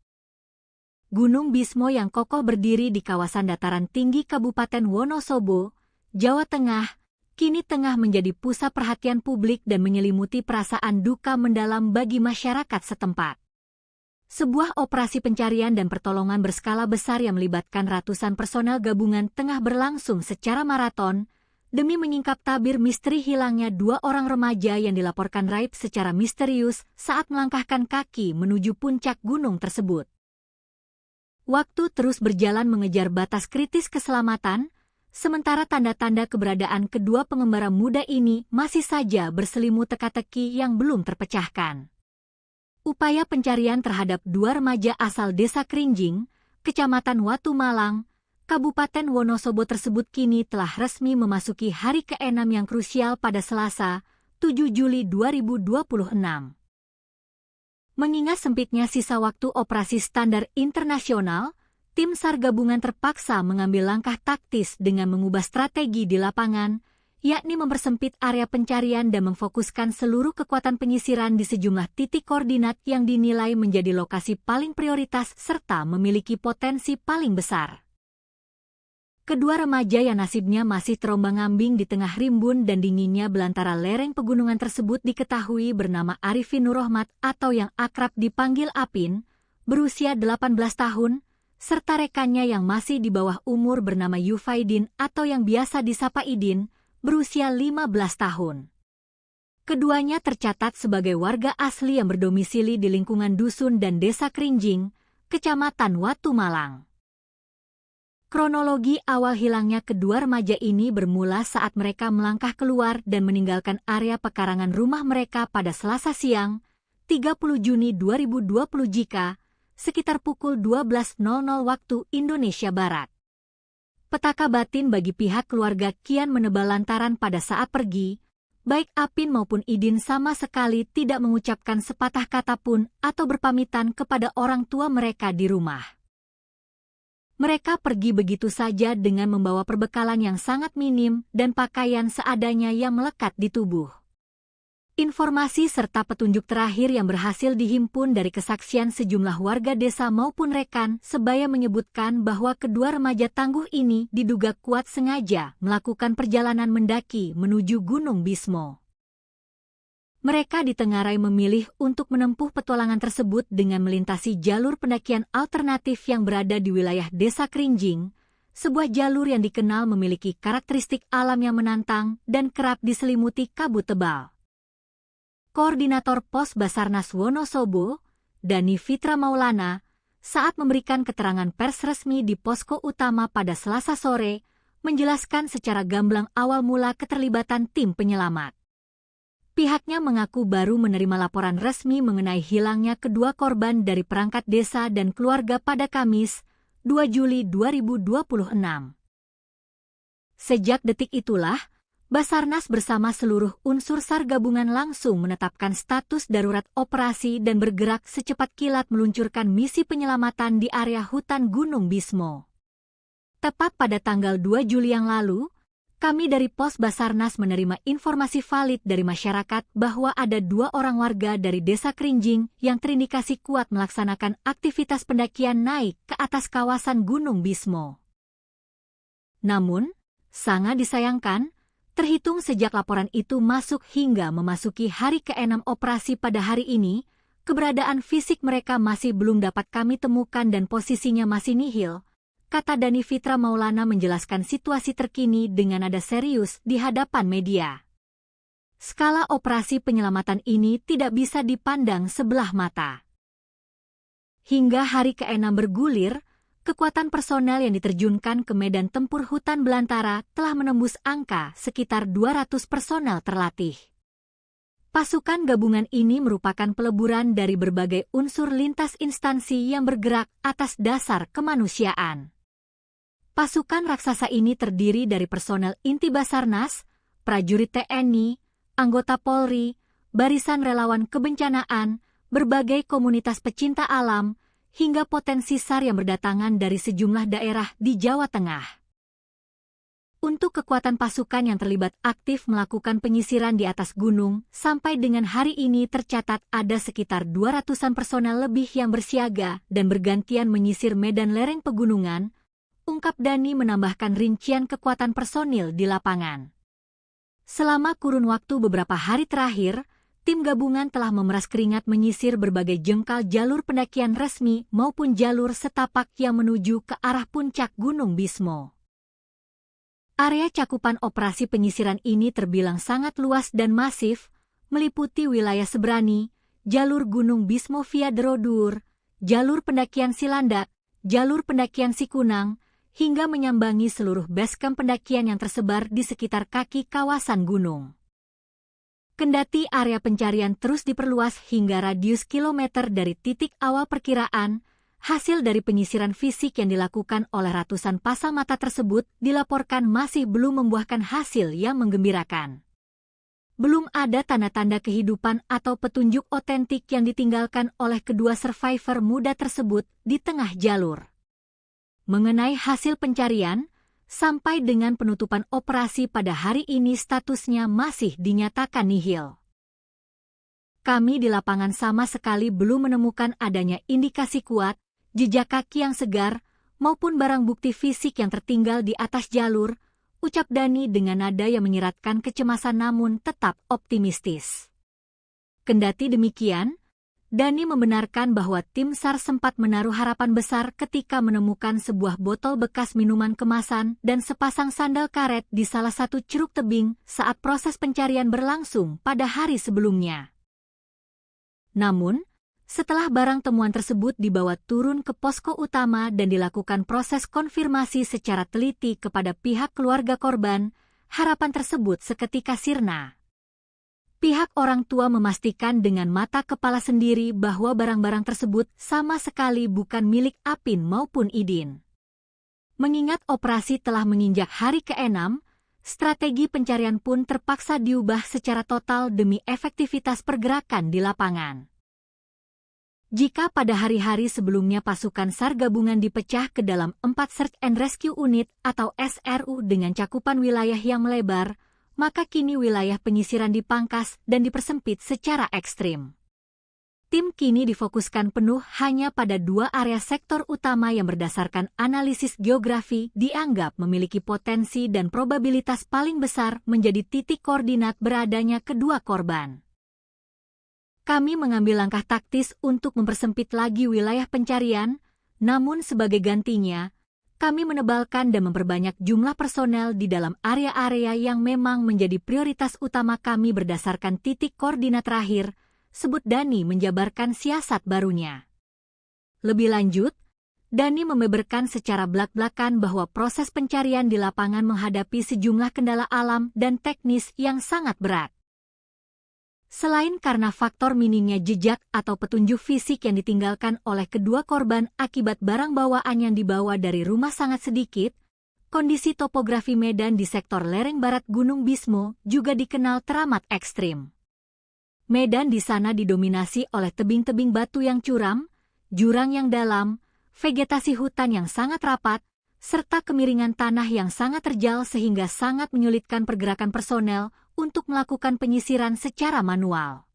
Gunung Bismo yang kokoh berdiri di kawasan dataran tinggi Kabupaten Wonosobo, Jawa Tengah, kini tengah menjadi pusat perhatian publik dan menyelimuti perasaan duka mendalam bagi masyarakat setempat. Sebuah operasi pencarian dan pertolongan berskala besar yang melibatkan ratusan personel gabungan tengah berlangsung secara maraton, demi menyingkap tabir misteri hilangnya 2 orang remaja yang dilaporkan raib secara misterius saat melangkahkan kaki menuju puncak gunung tersebut. Waktu terus berjalan mengejar batas kritis keselamatan, sementara tanda-tanda keberadaan kedua pengembara muda ini masih saja berselimut teka-teki yang belum terpecahkan. Upaya pencarian terhadap 2 remaja asal desa Krinjing, Kecamatan Watu Malang, Kabupaten Wonosobo tersebut kini telah resmi memasuki hari ke-6 yang krusial pada Selasa, 7 Juli 2026. Mengingat sempitnya sisa waktu operasi standar internasional, tim SAR gabungan terpaksa mengambil langkah taktis dengan mengubah strategi di lapangan, yakni mempersempit area pencarian dan memfokuskan seluruh kekuatan penyisiran di sejumlah titik koordinat yang dinilai menjadi lokasi paling prioritas serta memiliki potensi paling besar. Kedua remaja yang nasibnya masih terombang-ambing di tengah rimbun dan dinginnya belantara lereng pegunungan tersebut diketahui bernama Arifin Nurrohmat atau yang akrab dipanggil Apin, berusia 18 tahun, serta rekannya yang masih di bawah umur bernama Yufaidin atau yang biasa disapa Idin, berusia 15 tahun. Keduanya tercatat sebagai warga asli yang berdomisili di lingkungan dusun dan desa Krinjing, Kecamatan Watu Malang. Kronologi awal hilangnya kedua remaja ini bermula saat mereka melangkah keluar dan meninggalkan area pekarangan rumah mereka pada Selasa siang, 30 Juni 2020 jika sekitar pukul 12.00 waktu Indonesia Barat. Petaka batin bagi pihak keluarga kian menebal lantaran pada saat pergi, baik Apin maupun Idin sama sekali tidak mengucapkan sepatah kata pun atau berpamitan kepada orang tua mereka di rumah. Mereka pergi begitu saja dengan membawa perbekalan yang sangat minim dan pakaian seadanya yang melekat di tubuh. Informasi serta petunjuk terakhir yang berhasil dihimpun dari kesaksian sejumlah warga desa maupun rekan sebaya menyebutkan bahwa kedua remaja tangguh ini diduga kuat sengaja melakukan perjalanan mendaki menuju Gunung Bismo. Mereka ditengarai memilih untuk menempuh petualangan tersebut dengan melintasi jalur pendakian alternatif yang berada di wilayah Desa Krinjing, sebuah jalur yang dikenal memiliki karakteristik alam yang menantang dan kerap diselimuti kabut tebal. Koordinator Pos Basarnas Wonosobo, Dani Fitra Maulana, saat memberikan keterangan pers resmi di posko utama pada Selasa sore, menjelaskan secara gamblang awal mula keterlibatan tim penyelamat. Pihaknya mengaku baru menerima laporan resmi mengenai hilangnya kedua korban dari perangkat desa dan keluarga pada Kamis, 2 Juli 2026. Sejak detik itulah, Basarnas bersama seluruh unsur SAR gabungan langsung menetapkan status darurat operasi dan bergerak secepat kilat meluncurkan misi penyelamatan di area hutan Gunung Bismo. Tepat pada tanggal 2 Juli yang lalu, kami dari Pos Basarnas menerima informasi valid dari masyarakat bahwa ada 2 orang warga dari Desa Krinjing yang terindikasi kuat melaksanakan aktivitas pendakian naik ke atas kawasan Gunung Bismo. Namun, sangat disayangkan, terhitung sejak laporan itu masuk hingga memasuki hari ke-6 operasi pada hari ini, keberadaan fisik mereka masih belum dapat kami temukan dan posisinya masih nihil, kata Dani Fitra Maulana menjelaskan situasi terkini dengan nada serius di hadapan media. Skala operasi penyelamatan ini tidak bisa dipandang sebelah mata. Hingga hari ke-6 bergulir, kekuatan personel yang diterjunkan ke medan tempur hutan belantara telah menembus angka sekitar 200 personel terlatih. Pasukan gabungan ini merupakan peleburan dari berbagai unsur lintas instansi yang bergerak atas dasar kemanusiaan. Pasukan raksasa ini terdiri dari personel inti Basarnas, prajurit TNI, anggota Polri, barisan relawan kebencanaan, berbagai komunitas pecinta alam, hingga potensi SAR yang berdatangan dari sejumlah daerah di Jawa Tengah. Untuk kekuatan pasukan yang terlibat aktif melakukan penyisiran di atas gunung, sampai dengan hari ini tercatat ada sekitar 200-an personel lebih yang bersiaga dan bergantian menyisir medan lereng pegunungan, ungkap Dani menambahkan rincian kekuatan personil di lapangan. Selama kurun waktu beberapa hari terakhir, tim gabungan telah memeras keringat menyisir berbagai jengkal jalur pendakian resmi maupun jalur setapak yang menuju ke arah puncak Gunung Bismo. Area cakupan operasi penyisiran ini terbilang sangat luas dan masif, meliputi wilayah Sebrani, jalur Gunung Bismo via Derodur, jalur pendakian Silandak, jalur pendakian Sikunang, hingga menyambangi seluruh basecamp pendakian yang tersebar di sekitar kaki kawasan gunung. Kendati area pencarian terus diperluas hingga radius kilometer dari titik awal perkiraan, hasil dari penyisiran fisik yang dilakukan oleh ratusan pasang mata tersebut dilaporkan masih belum membuahkan hasil yang menggembirakan. Belum ada tanda-tanda kehidupan atau petunjuk otentik yang ditinggalkan oleh kedua survivor muda tersebut di tengah jalur. Mengenai hasil pencarian, sampai dengan penutupan operasi pada hari ini statusnya masih dinyatakan nihil. Kami di lapangan sama sekali belum menemukan adanya indikasi kuat, jejak kaki yang segar, maupun barang bukti fisik yang tertinggal di atas jalur, ucap Dani dengan nada yang menyiratkan kecemasan namun tetap optimistis. Kendati demikian, Dani membenarkan bahwa tim SAR sempat menaruh harapan besar ketika menemukan sebuah botol bekas minuman kemasan dan sepasang sandal karet di salah satu ceruk tebing saat proses pencarian berlangsung pada hari sebelumnya. Namun, setelah barang temuan tersebut dibawa turun ke posko utama dan dilakukan proses konfirmasi secara teliti kepada pihak keluarga korban, harapan tersebut seketika sirna. Pihak orang tua memastikan dengan mata kepala sendiri bahwa barang-barang tersebut sama sekali bukan milik Apin maupun Idin. Mengingat operasi telah menginjak hari ke-6, strategi pencarian pun terpaksa diubah secara total demi efektivitas pergerakan di lapangan. Jika pada hari-hari sebelumnya pasukan SAR gabungan dipecah ke dalam 4 Search and Rescue Unit atau SRU dengan cakupan wilayah yang melebar, maka kini wilayah penyisiran dipangkas dan dipersempit secara ekstrim. Tim kini difokuskan penuh hanya pada 2 area sektor utama yang berdasarkan analisis geografi dianggap memiliki potensi dan probabilitas paling besar menjadi titik koordinat beradanya kedua korban. Kami mengambil langkah taktis untuk mempersempit lagi wilayah pencarian, namun sebagai gantinya, kami menebalkan dan memperbanyak jumlah personel di dalam area-area yang memang menjadi prioritas utama kami berdasarkan titik koordinat terakhir, sebut Dani menjabarkan siasat barunya. Lebih lanjut, Dani membeberkan secara belak-belakan bahwa proses pencarian di lapangan menghadapi sejumlah kendala alam dan teknis yang sangat berat. Selain karena faktor minimnya jejak atau petunjuk fisik yang ditinggalkan oleh kedua korban akibat barang bawaan yang dibawa dari rumah sangat sedikit, kondisi topografi medan di sektor lereng barat Gunung Bismo juga dikenal teramat ekstrim. Medan di sana didominasi oleh tebing-tebing batu yang curam, jurang yang dalam, vegetasi hutan yang sangat rapat, serta kemiringan tanah yang sangat terjal sehingga sangat menyulitkan pergerakan personel untuk melakukan penyisiran secara manual.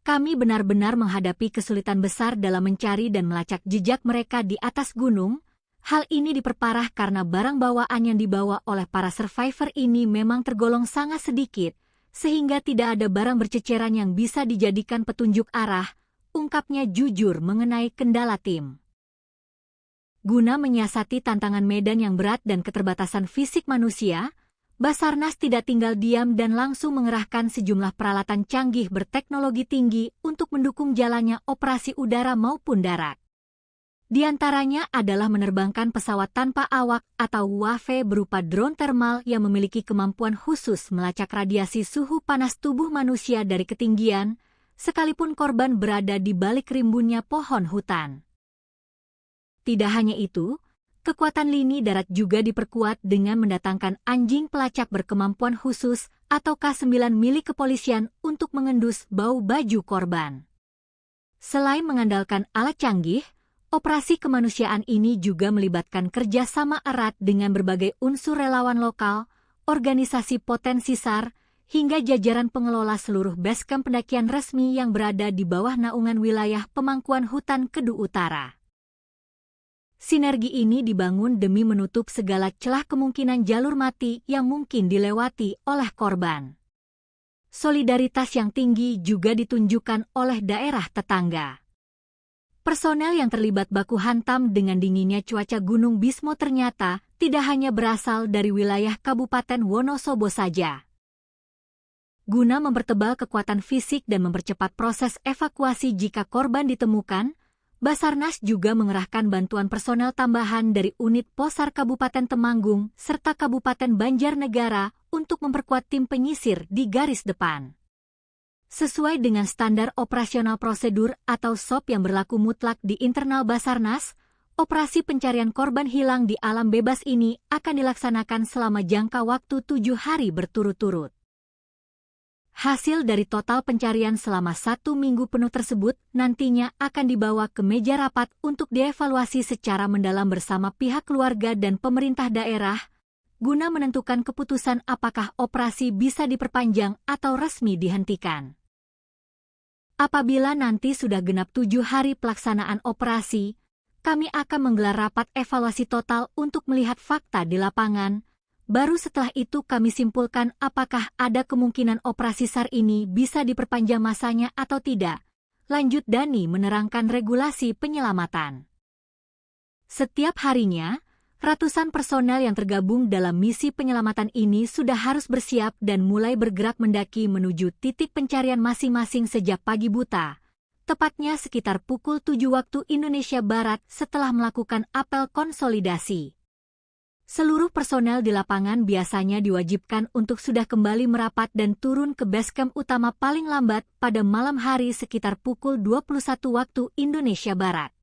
Kami benar-benar menghadapi kesulitan besar dalam mencari dan melacak jejak mereka di atas gunung. Hal ini diperparah karena barang bawaan yang dibawa oleh para survivor ini memang tergolong sangat sedikit, sehingga tidak ada barang berceceran yang bisa dijadikan petunjuk arah, ungkapnya jujur mengenai kendala tim. Guna menyiasati tantangan medan yang berat dan keterbatasan fisik manusia, Basarnas tidak tinggal diam dan langsung mengerahkan sejumlah peralatan canggih berteknologi tinggi untuk mendukung jalannya operasi udara maupun darat. Di antaranya adalah menerbangkan pesawat tanpa awak atau UAV berupa drone thermal yang memiliki kemampuan khusus melacak radiasi suhu panas tubuh manusia dari ketinggian, sekalipun korban berada di balik rimbunnya pohon hutan. Tidak hanya itu, kekuatan lini darat juga diperkuat dengan mendatangkan anjing pelacak berkemampuan khusus atau K9 milik kepolisian untuk mengendus bau baju korban. Selain mengandalkan alat canggih, operasi kemanusiaan ini juga melibatkan kerjasama erat dengan berbagai unsur relawan lokal, organisasi potensi SAR, hingga jajaran pengelola seluruh basecamp pendakian resmi yang berada di bawah naungan wilayah pemangkuan hutan Kedu Utara. Sinergi ini dibangun demi menutup segala celah kemungkinan jalur mati yang mungkin dilewati oleh korban. Solidaritas yang tinggi juga ditunjukkan oleh daerah tetangga. Personel yang terlibat baku hantam dengan dinginnya cuaca Gunung Bismo ternyata tidak hanya berasal dari wilayah Kabupaten Wonosobo saja. Guna mempertebal kekuatan fisik dan mempercepat proses evakuasi jika korban ditemukan, Basarnas juga mengerahkan bantuan personel tambahan dari unit Posar Kabupaten Temanggung serta Kabupaten Banjarnegara untuk memperkuat tim penyisir di garis depan. Sesuai dengan standar operasional prosedur atau SOP yang berlaku mutlak di internal Basarnas, operasi pencarian korban hilang di alam bebas ini akan dilaksanakan selama jangka waktu 7 hari berturut-turut. Hasil dari total pencarian selama 1 minggu penuh tersebut nantinya akan dibawa ke meja rapat untuk dievaluasi secara mendalam bersama pihak keluarga dan pemerintah daerah, guna menentukan keputusan apakah operasi bisa diperpanjang atau resmi dihentikan. Apabila nanti sudah genap 7 hari pelaksanaan operasi, kami akan menggelar rapat evaluasi total untuk melihat fakta di lapangan. Baru setelah itu kami simpulkan apakah ada kemungkinan operasi SAR ini bisa diperpanjang masanya atau tidak, lanjut Dani menerangkan regulasi penyelamatan. Setiap harinya, ratusan personel yang tergabung dalam misi penyelamatan ini sudah harus bersiap dan mulai bergerak mendaki menuju titik pencarian masing-masing sejak pagi buta, tepatnya sekitar pukul 7 waktu Indonesia Barat setelah melakukan apel konsolidasi. Seluruh personel di lapangan biasanya diwajibkan untuk sudah kembali merapat dan turun ke base camp utama paling lambat pada malam hari sekitar pukul 21 waktu Indonesia Barat.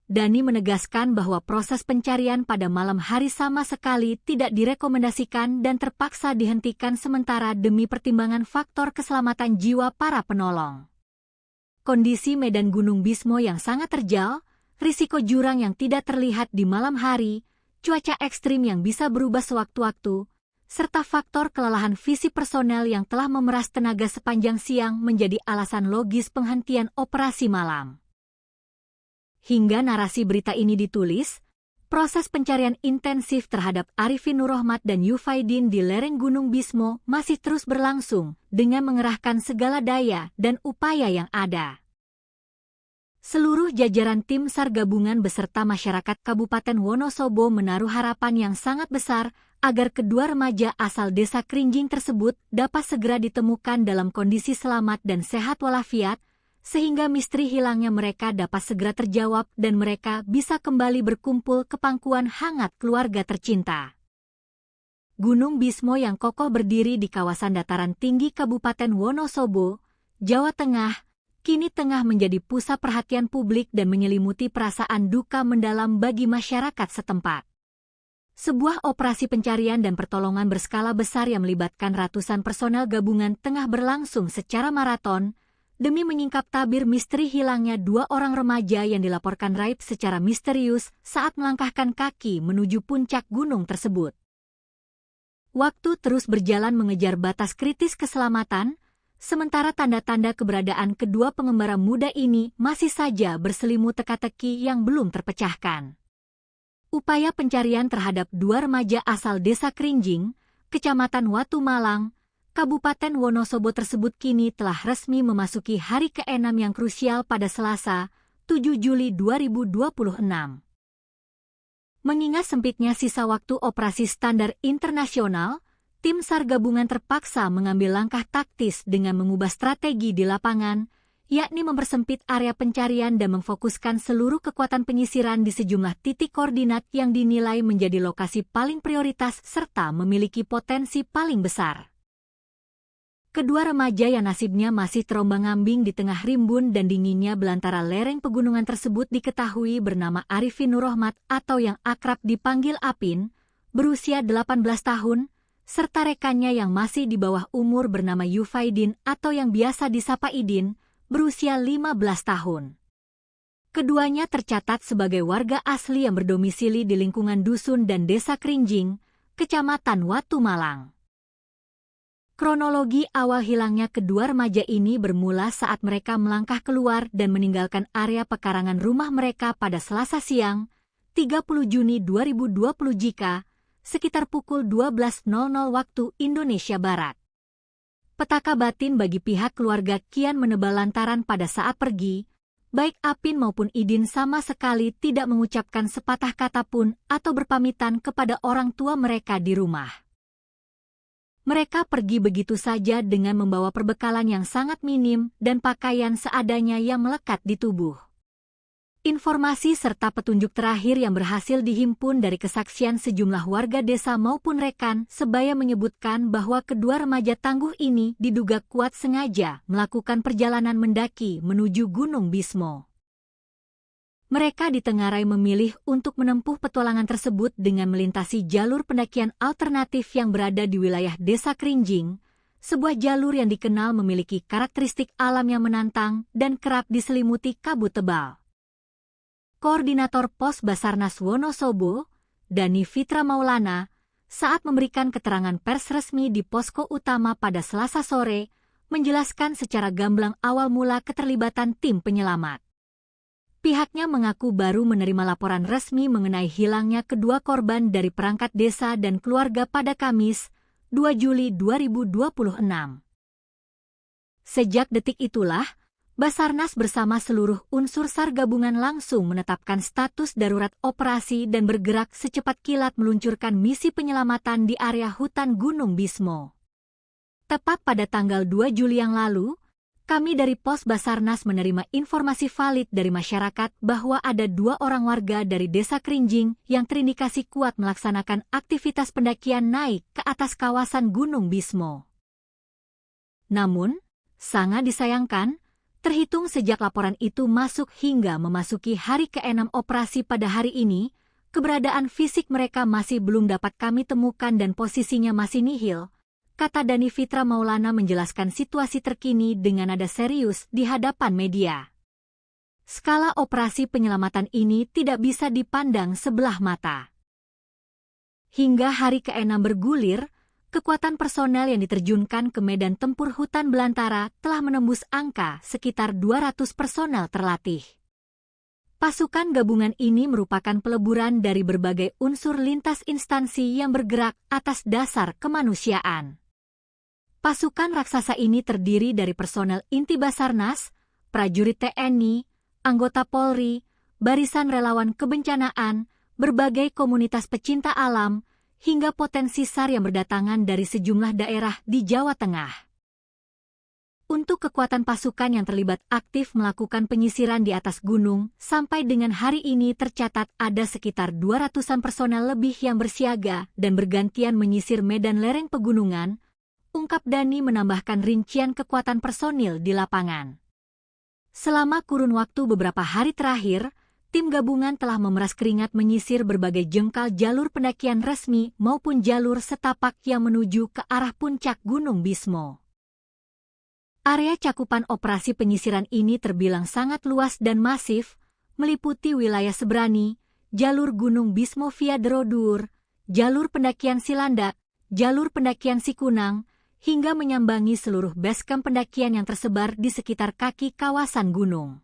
Dani menegaskan bahwa proses pencarian pada malam hari sama sekali tidak direkomendasikan dan terpaksa dihentikan sementara demi pertimbangan faktor keselamatan jiwa para penolong. Kondisi medan Gunung Bismo yang sangat terjal, risiko jurang yang tidak terlihat di malam hari, cuaca ekstrim yang bisa berubah sewaktu-waktu, serta faktor kelelahan fisik personel yang telah memeras tenaga sepanjang siang menjadi alasan logis penghentian operasi malam. Hingga narasi berita ini ditulis, proses pencarian intensif terhadap Arifin Nurrohmat dan Yufaidin di lereng Gunung Bismo masih terus berlangsung dengan mengerahkan segala daya dan upaya yang ada. Seluruh jajaran tim SAR gabungan beserta masyarakat Kabupaten Wonosobo menaruh harapan yang sangat besar agar kedua remaja asal desa Krinjing tersebut dapat segera ditemukan dalam kondisi selamat dan sehat walafiat, sehingga misteri hilangnya mereka dapat segera terjawab dan mereka bisa kembali berkumpul ke pangkuan hangat keluarga tercinta. Gunung Bismo yang kokoh berdiri di kawasan dataran tinggi Kabupaten Wonosobo, Jawa Tengah, kini tengah menjadi pusat perhatian publik dan menyelimuti perasaan duka mendalam bagi masyarakat setempat. Sebuah operasi pencarian dan pertolongan berskala besar yang melibatkan ratusan personel gabungan tengah berlangsung secara maraton, demi menyingkap tabir misteri hilangnya dua orang remaja yang dilaporkan raib secara misterius saat melangkahkan kaki menuju puncak gunung tersebut. Waktu terus berjalan mengejar batas kritis keselamatan, sementara tanda-tanda keberadaan kedua pengembara muda ini masih saja berselimut teka-teki yang belum terpecahkan. Upaya pencarian terhadap dua remaja asal desa Krinjing, Kecamatan Watu Malang, Kabupaten Wonosobo tersebut kini telah resmi memasuki hari ke-6 yang krusial pada Selasa, 7 Juli 2026. Mengingat sempitnya sisa waktu operasi standar internasional, tim SAR gabungan terpaksa mengambil langkah taktis dengan mengubah strategi di lapangan, yakni mempersempit area pencarian dan memfokuskan seluruh kekuatan penyisiran di sejumlah titik koordinat yang dinilai menjadi lokasi paling prioritas serta memiliki potensi paling besar. Kedua remaja yang nasibnya masih terombang-ambing di tengah rimbun dan dinginnya belantara lereng pegunungan tersebut diketahui bernama Arifin Nurrohmat atau yang akrab dipanggil Apin, berusia 18 tahun, serta rekannya yang masih di bawah umur bernama Yufaidin atau yang biasa disapa Idin, berusia 15 tahun. Keduanya tercatat sebagai warga asli yang berdomisili di lingkungan dusun dan desa Krinjing, Kecamatan Watu Malang. Kronologi awal hilangnya kedua remaja ini bermula saat mereka melangkah keluar dan meninggalkan area pekarangan rumah mereka pada Selasa siang, 30 Juni 2020 jika sekitar pukul 12.00 waktu Indonesia Barat. Petaka batin bagi pihak keluarga kian menebal lantaran pada saat pergi, baik Apin maupun Idin sama sekali tidak mengucapkan sepatah kata pun atau berpamitan kepada orang tua mereka di rumah. Mereka pergi begitu saja dengan membawa perbekalan yang sangat minim dan pakaian seadanya yang melekat di tubuh. Informasi serta petunjuk terakhir yang berhasil dihimpun dari kesaksian sejumlah warga desa maupun rekan sebaya menyebutkan bahwa kedua remaja tangguh ini diduga kuat sengaja melakukan perjalanan mendaki menuju Gunung Bismo. Mereka ditengarai memilih untuk menempuh petualangan tersebut dengan melintasi jalur pendakian alternatif yang berada di wilayah desa Krinjing, sebuah jalur yang dikenal memiliki karakteristik alam yang menantang dan kerap diselimuti kabut tebal. Koordinator Pos Basarnas Wonosobo, Dani Fitra Maulana, saat memberikan keterangan pers resmi di posko utama pada Selasa sore, menjelaskan secara gamblang awal mula keterlibatan tim penyelamat. Pihaknya mengaku baru menerima laporan resmi mengenai hilangnya kedua korban dari perangkat desa dan keluarga pada Kamis, 2 Juli 2026. Sejak detik itulah, Basarnas bersama seluruh unsur SAR gabungan langsung menetapkan status darurat operasi dan bergerak secepat kilat meluncurkan misi penyelamatan di area hutan Gunung Bismo. Tepat pada tanggal 2 Juli yang lalu, kami dari Pos Basarnas menerima informasi valid dari masyarakat bahwa ada 2 orang warga dari Desa Kerinjing yang terindikasi kuat melaksanakan aktivitas pendakian naik ke atas kawasan Gunung Bismo. Namun, sangat disayangkan, terhitung sejak laporan itu masuk hingga memasuki hari ke-6 operasi pada hari ini, keberadaan fisik mereka masih belum dapat kami temukan dan posisinya masih nihil, kata Dani Fitra Maulana menjelaskan situasi terkini dengan nada serius di hadapan media. Skala operasi penyelamatan ini tidak bisa dipandang sebelah mata. Hingga hari ke-6 bergulir, kekuatan personel yang diterjunkan ke medan tempur hutan belantara telah menembus angka sekitar 200 personel terlatih. Pasukan gabungan ini merupakan peleburan dari berbagai unsur lintas instansi yang bergerak atas dasar kemanusiaan. Pasukan raksasa ini terdiri dari personel inti Basarnas, prajurit TNI, anggota Polri, barisan relawan kebencanaan, berbagai komunitas pecinta alam, hingga potensi SAR yang berdatangan dari sejumlah daerah di Jawa Tengah. Untuk kekuatan pasukan yang terlibat aktif melakukan penyisiran di atas gunung, sampai dengan hari ini tercatat ada sekitar 200-an personel lebih yang bersiaga dan bergantian menyisir medan lereng pegunungan, ungkap Dani menambahkan rincian kekuatan personil di lapangan. Selama kurun waktu beberapa hari terakhir, tim gabungan telah memeras keringat menyisir berbagai jengkal jalur pendakian resmi maupun jalur setapak yang menuju ke arah puncak Gunung Bismo. Area cakupan operasi penyisiran ini terbilang sangat luas dan masif, meliputi wilayah Sebrani, jalur Gunung Bismo via Derodur, jalur pendakian Silandak, jalur pendakian Sikunang, hingga menyambangi seluruh basecamp pendakian yang tersebar di sekitar kaki kawasan gunung.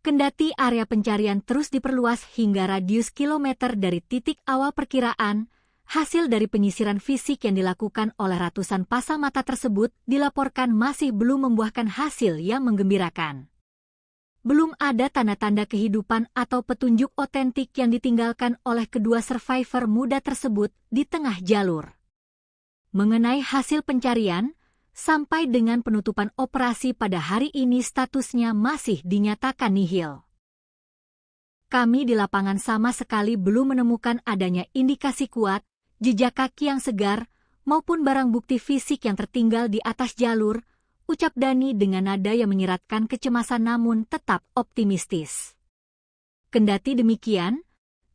Kendati area pencarian terus diperluas hingga radius kilometer dari titik awal perkiraan, hasil dari penyisiran fisik yang dilakukan oleh ratusan pasang mata tersebut dilaporkan masih belum membuahkan hasil yang menggembirakan. Belum ada tanda-tanda kehidupan atau petunjuk otentik yang ditinggalkan oleh kedua survivor muda tersebut di tengah jalur. Mengenai hasil pencarian, sampai dengan penutupan operasi pada hari ini statusnya masih dinyatakan nihil. Kami di lapangan sama sekali belum menemukan adanya indikasi kuat, jejak kaki yang segar, maupun barang bukti fisik yang tertinggal di atas jalur, ucap Dani dengan nada yang menyiratkan kecemasan namun tetap optimistis. Kendati demikian,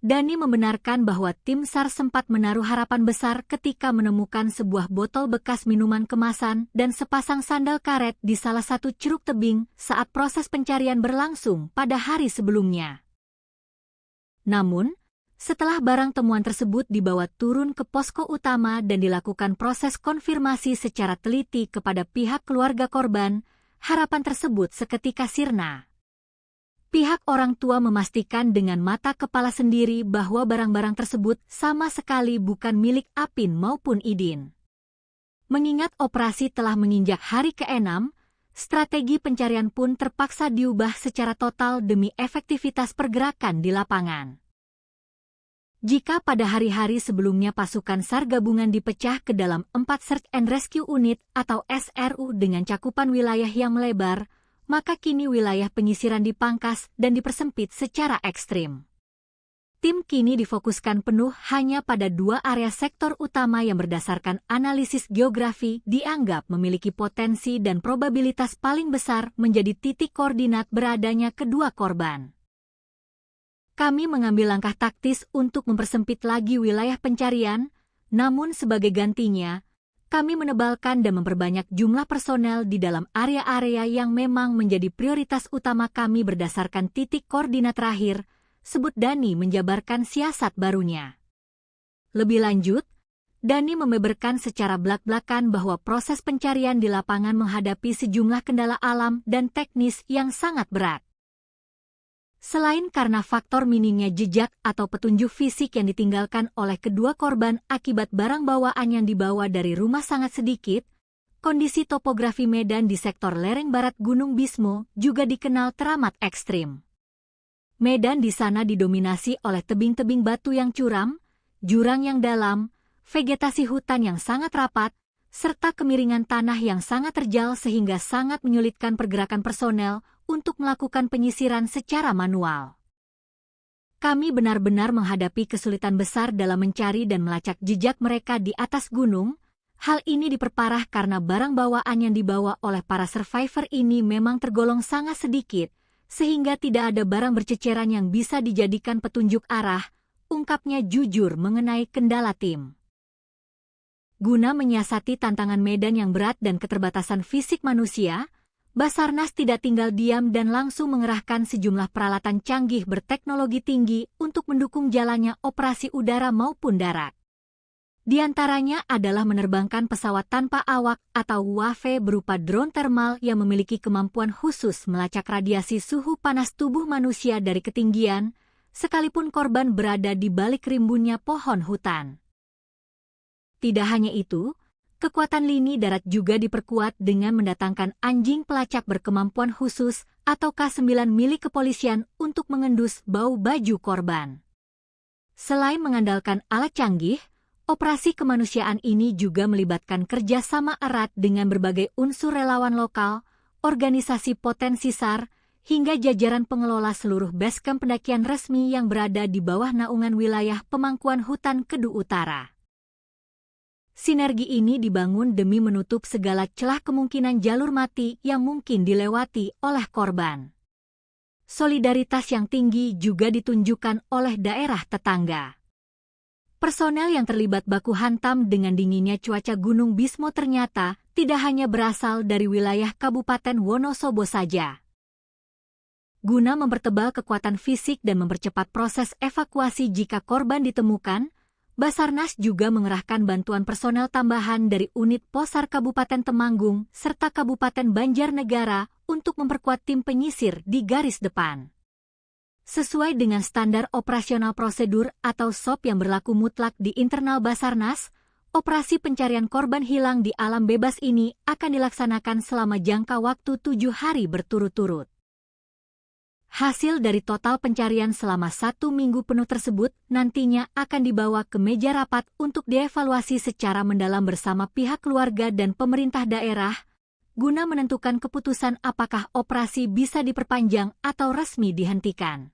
Dani membenarkan bahwa tim SAR sempat menaruh harapan besar ketika menemukan sebuah botol bekas minuman kemasan dan sepasang sandal karet di salah satu curug tebing saat proses pencarian berlangsung pada hari sebelumnya. Namun, setelah barang temuan tersebut dibawa turun ke posko utama dan dilakukan proses konfirmasi secara teliti kepada pihak keluarga korban, harapan tersebut seketika sirna. Pihak orang tua memastikan dengan mata kepala sendiri bahwa barang-barang tersebut sama sekali bukan milik Apin maupun Idin. Mengingat operasi telah menginjak hari ke-6, strategi pencarian pun terpaksa diubah secara total demi efektivitas pergerakan di lapangan. Jika pada hari-hari sebelumnya pasukan SAR gabungan dipecah ke dalam 4 Search and Rescue Unit atau SRU dengan cakupan wilayah yang melebar, maka kini wilayah penyisiran dipangkas dan dipersempit secara ekstrim. Tim kini difokuskan penuh hanya pada 2 area sektor utama yang berdasarkan analisis geografi dianggap memiliki potensi dan probabilitas paling besar menjadi titik koordinat beradanya kedua korban. Kami mengambil langkah taktis untuk mempersempit lagi wilayah pencarian, namun sebagai gantinya, kami menebalkan dan memperbanyak jumlah personel di dalam area-area yang memang menjadi prioritas utama kami berdasarkan titik koordinat terakhir, sebut Dani menjabarkan siasat barunya. Lebih lanjut, Dani membeberkan secara belak-belakan bahwa proses pencarian di lapangan menghadapi sejumlah kendala alam dan teknis yang sangat berat. Selain karena faktor minimnya jejak atau petunjuk fisik yang ditinggalkan oleh kedua korban akibat barang bawaan yang dibawa dari rumah sangat sedikit, kondisi topografi medan di sektor lereng barat Gunung Bismo juga dikenal teramat ekstrim. Medan di sana didominasi oleh tebing-tebing batu yang curam, jurang yang dalam, vegetasi hutan yang sangat rapat, serta kemiringan tanah yang sangat terjal sehingga sangat menyulitkan pergerakan personel untuk melakukan penyisiran secara manual. Kami benar-benar menghadapi kesulitan besar dalam mencari dan melacak jejak mereka di atas gunung. Hal ini diperparah karena barang bawaan yang dibawa oleh para survivor ini memang tergolong sangat sedikit, sehingga tidak ada barang berceceran yang bisa dijadikan petunjuk arah, ungkapnya jujur mengenai kendala tim. Guna menyiasati tantangan medan yang berat dan keterbatasan fisik manusia, Basarnas tidak tinggal diam dan langsung mengerahkan sejumlah peralatan canggih berteknologi tinggi untuk mendukung jalannya operasi udara maupun darat. Di antaranya adalah menerbangkan pesawat tanpa awak atau UAV berupa drone thermal yang memiliki kemampuan khusus melacak radiasi suhu panas tubuh manusia dari ketinggian, sekalipun korban berada di balik rimbunnya pohon hutan. Tidak hanya itu, kekuatan lini darat juga diperkuat dengan mendatangkan anjing pelacak berkemampuan khusus atau K9 milik kepolisian untuk mengendus bau baju korban. Selain mengandalkan alat canggih, operasi kemanusiaan ini juga melibatkan kerjasama erat dengan berbagai unsur relawan lokal, organisasi potensi SAR, hingga jajaran pengelola seluruh basecamp pendakian resmi yang berada di bawah naungan wilayah pemangkuan hutan Kedu Utara. Sinergi ini dibangun demi menutup segala celah kemungkinan jalur mati yang mungkin dilewati oleh korban. Solidaritas yang tinggi juga ditunjukkan oleh daerah tetangga. Personel yang terlibat baku hantam dengan dinginnya cuaca Gunung Bismo ternyata tidak hanya berasal dari wilayah Kabupaten Wonosobo saja. Guna mempertebal kekuatan fisik dan mempercepat proses evakuasi jika korban ditemukan, Basarnas juga mengerahkan bantuan personel tambahan dari unit Posar Kabupaten Temanggung serta Kabupaten Banjarnegara untuk memperkuat tim penyisir di garis depan. Sesuai dengan standar operasional prosedur atau SOP yang berlaku mutlak di internal Basarnas, operasi pencarian korban hilang di alam bebas ini akan dilaksanakan selama jangka waktu 7 hari berturut-turut. Hasil dari total pencarian selama 1 minggu penuh tersebut nantinya akan dibawa ke meja rapat untuk dievaluasi secara mendalam bersama pihak keluarga dan pemerintah daerah, guna menentukan keputusan apakah operasi bisa diperpanjang atau resmi dihentikan.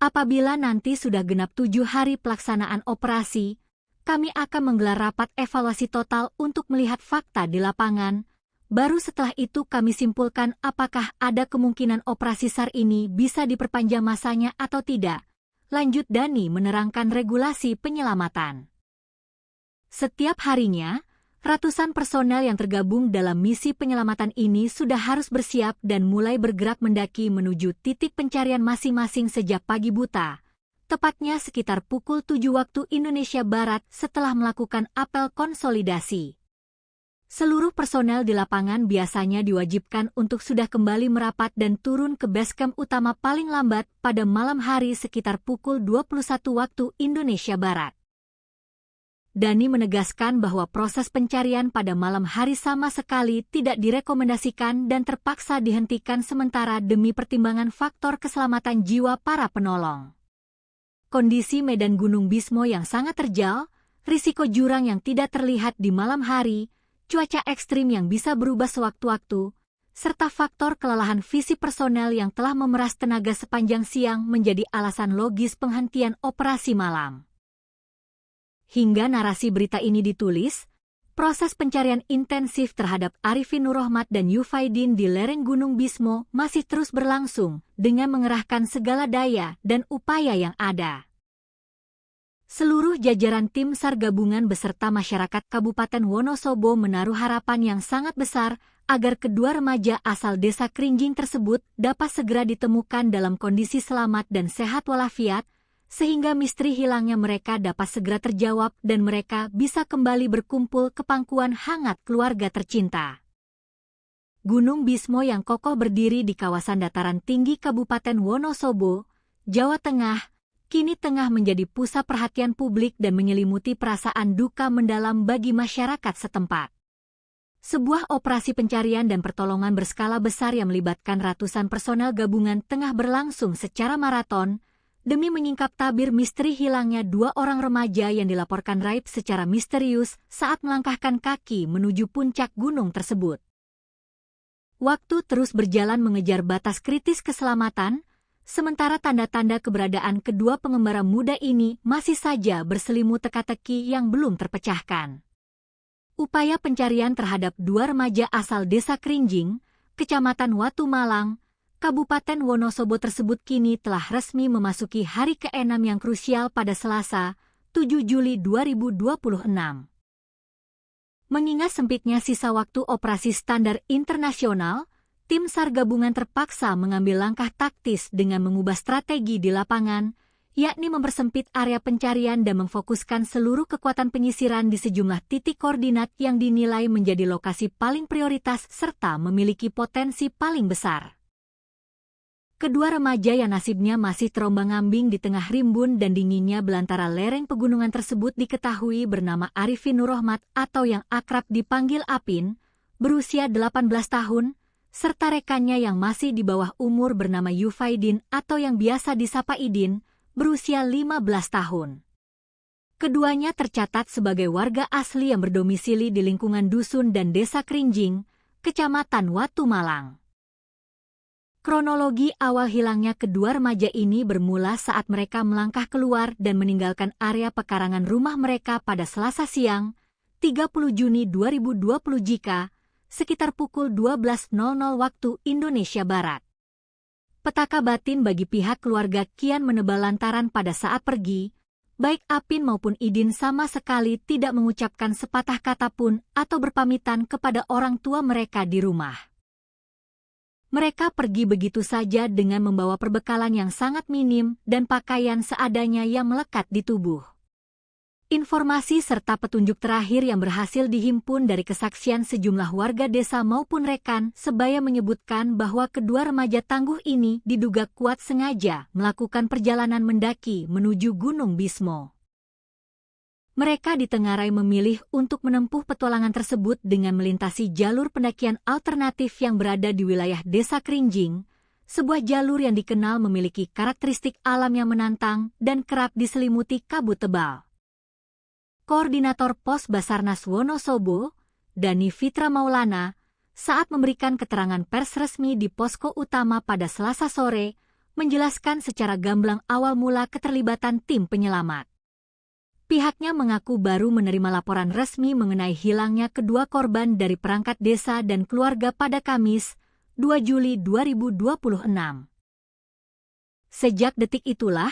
Apabila nanti sudah genap 7 hari pelaksanaan operasi, kami akan menggelar rapat evaluasi total untuk melihat fakta di lapangan. Baru setelah itu kami simpulkan apakah ada kemungkinan operasi SAR ini bisa diperpanjang masanya atau tidak. Lanjut Dani menerangkan regulasi penyelamatan. Setiap harinya, ratusan personel yang tergabung dalam misi penyelamatan ini sudah harus bersiap dan mulai bergerak mendaki menuju titik pencarian masing-masing sejak pagi buta, tepatnya sekitar pukul 7 waktu Indonesia Barat setelah melakukan apel konsolidasi. Seluruh personel di lapangan biasanya diwajibkan untuk sudah kembali merapat dan turun ke basecamp utama paling lambat pada malam hari sekitar pukul 21 waktu Indonesia Barat. Dani menegaskan bahwa proses pencarian pada malam hari sama sekali tidak direkomendasikan dan terpaksa dihentikan sementara demi pertimbangan faktor keselamatan jiwa para penolong. Kondisi medan Gunung Bismo yang sangat terjal, risiko jurang yang tidak terlihat di malam hari, cuaca ekstrim yang bisa berubah sewaktu-waktu, serta faktor kelelahan fisik personel yang telah memeras tenaga sepanjang siang menjadi alasan logis penghentian operasi malam. Hingga narasi berita ini ditulis, proses pencarian intensif terhadap Arifin Nurrohmat dan Yufaidin di lereng Gunung Bismo masih terus berlangsung dengan mengerahkan segala daya dan upaya yang ada. Seluruh jajaran tim SAR gabungan beserta masyarakat Kabupaten Wonosobo menaruh harapan yang sangat besar agar kedua remaja asal desa Krinjing tersebut dapat segera ditemukan dalam kondisi selamat dan sehat walafiat, sehingga misteri hilangnya mereka dapat segera terjawab dan mereka bisa kembali berkumpul ke pangkuan hangat keluarga tercinta. Gunung Bismo yang kokoh berdiri di kawasan dataran tinggi Kabupaten Wonosobo, Jawa Tengah, kini tengah menjadi pusat perhatian publik dan menyelimuti perasaan duka mendalam bagi masyarakat setempat. Sebuah operasi pencarian dan pertolongan berskala besar yang melibatkan ratusan personel gabungan tengah berlangsung secara maraton demi menyingkap tabir misteri hilangnya 2 orang remaja yang dilaporkan raib secara misterius saat melangkahkan kaki menuju puncak gunung tersebut. Waktu terus berjalan mengejar batas kritis keselamatan, sementara tanda-tanda keberadaan kedua pengembara muda ini masih saja berselimut teka-teki yang belum terpecahkan. Upaya pencarian terhadap 2 remaja asal Desa Krinjing, Kecamatan Watu Malang, Kabupaten Wonosobo tersebut kini telah resmi memasuki hari ke-6 yang krusial pada Selasa, 7 Juli 2026. Mengingat sempitnya sisa waktu operasi standar internasional, tim SAR gabungan terpaksa mengambil langkah taktis dengan mengubah strategi di lapangan, yakni mempersempit area pencarian dan memfokuskan seluruh kekuatan penyisiran di sejumlah titik koordinat yang dinilai menjadi lokasi paling prioritas serta memiliki potensi paling besar. Kedua remaja yang nasibnya masih terombang-ambing di tengah rimbun dan dinginnya belantara lereng pegunungan tersebut diketahui bernama Arifin Nurrohmat atau yang akrab dipanggil Apin, berusia 18 tahun, serta rekannya yang masih di bawah umur bernama Yufaidin atau yang biasa disapa Idin, berusia 15 tahun. Keduanya tercatat sebagai warga asli yang berdomisili di lingkungan dusun dan Desa Krinjing, Kecamatan Watu Malang. Kronologi awal hilangnya kedua remaja ini bermula saat mereka melangkah keluar dan meninggalkan area pekarangan rumah mereka pada Selasa siang, 30 Juni 2020 jika sekitar pukul 12.00 waktu Indonesia Barat. Petaka batin bagi pihak keluarga kian menebal lantaran pada saat pergi, baik Apin maupun Idin sama sekali tidak mengucapkan sepatah kata pun atau berpamitan kepada orang tua mereka di rumah. Mereka pergi begitu saja dengan membawa perbekalan yang sangat minim dan pakaian seadanya yang melekat di tubuh. Informasi serta petunjuk terakhir yang berhasil dihimpun dari kesaksian sejumlah warga desa maupun rekan sebaya menyebutkan bahwa kedua remaja tangguh ini diduga kuat sengaja melakukan perjalanan mendaki menuju Gunung Bismo. Mereka ditengarai memilih untuk menempuh petualangan tersebut dengan melintasi jalur pendakian alternatif yang berada di wilayah Desa Krinjing, sebuah jalur yang dikenal memiliki karakteristik alam yang menantang dan kerap diselimuti kabut tebal. Koordinator Pos Basarnas Wonosobo, Dani Fitra Maulana, saat memberikan keterangan pers resmi di posko utama pada Selasa sore, menjelaskan secara gamblang awal mula keterlibatan tim penyelamat. Pihaknya mengaku baru menerima laporan resmi mengenai hilangnya kedua korban dari perangkat desa dan keluarga pada Kamis, 2 Juli 2026. Sejak detik itulah,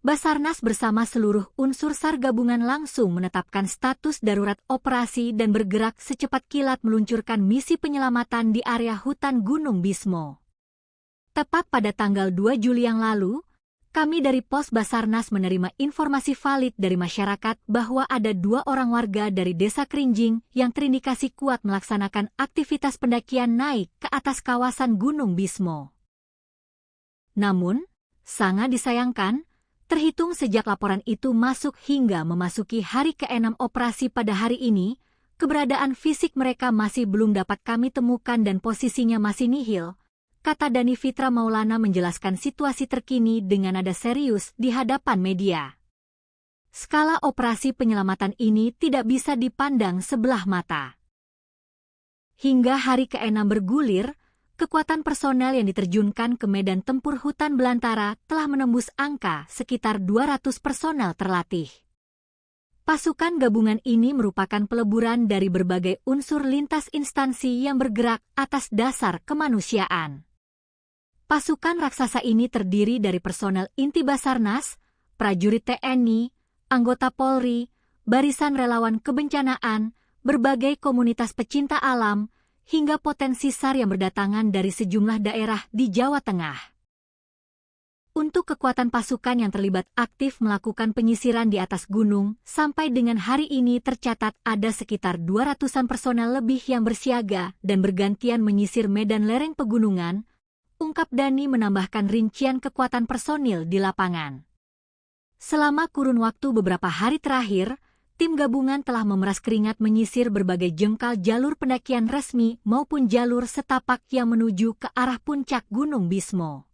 Basarnas bersama seluruh unsur SAR gabungan langsung menetapkan status darurat operasi dan bergerak secepat kilat meluncurkan misi penyelamatan di area hutan Gunung Bismo. Tepat pada tanggal 2 Juli yang lalu, kami dari Pos Basarnas menerima informasi valid dari masyarakat bahwa ada 2 orang warga dari Desa Krinjing yang terindikasi kuat melaksanakan aktivitas pendakian naik ke atas kawasan Gunung Bismo. Namun, sangat disayangkan, terhitung sejak laporan itu masuk hingga memasuki hari ke-6 operasi pada hari ini, keberadaan fisik mereka masih belum dapat kami temukan dan posisinya masih nihil, kata Dani Fitra Maulana menjelaskan situasi terkini dengan nada serius di hadapan media. Skala operasi penyelamatan ini tidak bisa dipandang sebelah mata. Hingga hari ke-6 bergulir, kekuatan personel yang diterjunkan ke medan tempur hutan belantara telah menembus angka sekitar 200 personel terlatih. Pasukan gabungan ini merupakan peleburan dari berbagai unsur lintas instansi yang bergerak atas dasar kemanusiaan. Pasukan raksasa ini terdiri dari personel inti Basarnas, prajurit TNI, anggota Polri, barisan relawan kebencanaan, berbagai komunitas pecinta alam, hingga potensi SAR yang berdatangan dari sejumlah daerah di Jawa Tengah. Untuk kekuatan pasukan yang terlibat aktif melakukan penyisiran di atas gunung, sampai dengan hari ini tercatat ada sekitar 200-an personel lebih yang bersiaga dan bergantian menyisir medan lereng pegunungan, ungkap Dani menambahkan rincian kekuatan personil di lapangan. Selama kurun waktu beberapa hari terakhir, tim gabungan telah memeras keringat menyisir berbagai jengkal jalur pendakian resmi maupun jalur setapak yang menuju ke arah puncak Gunung Bismo.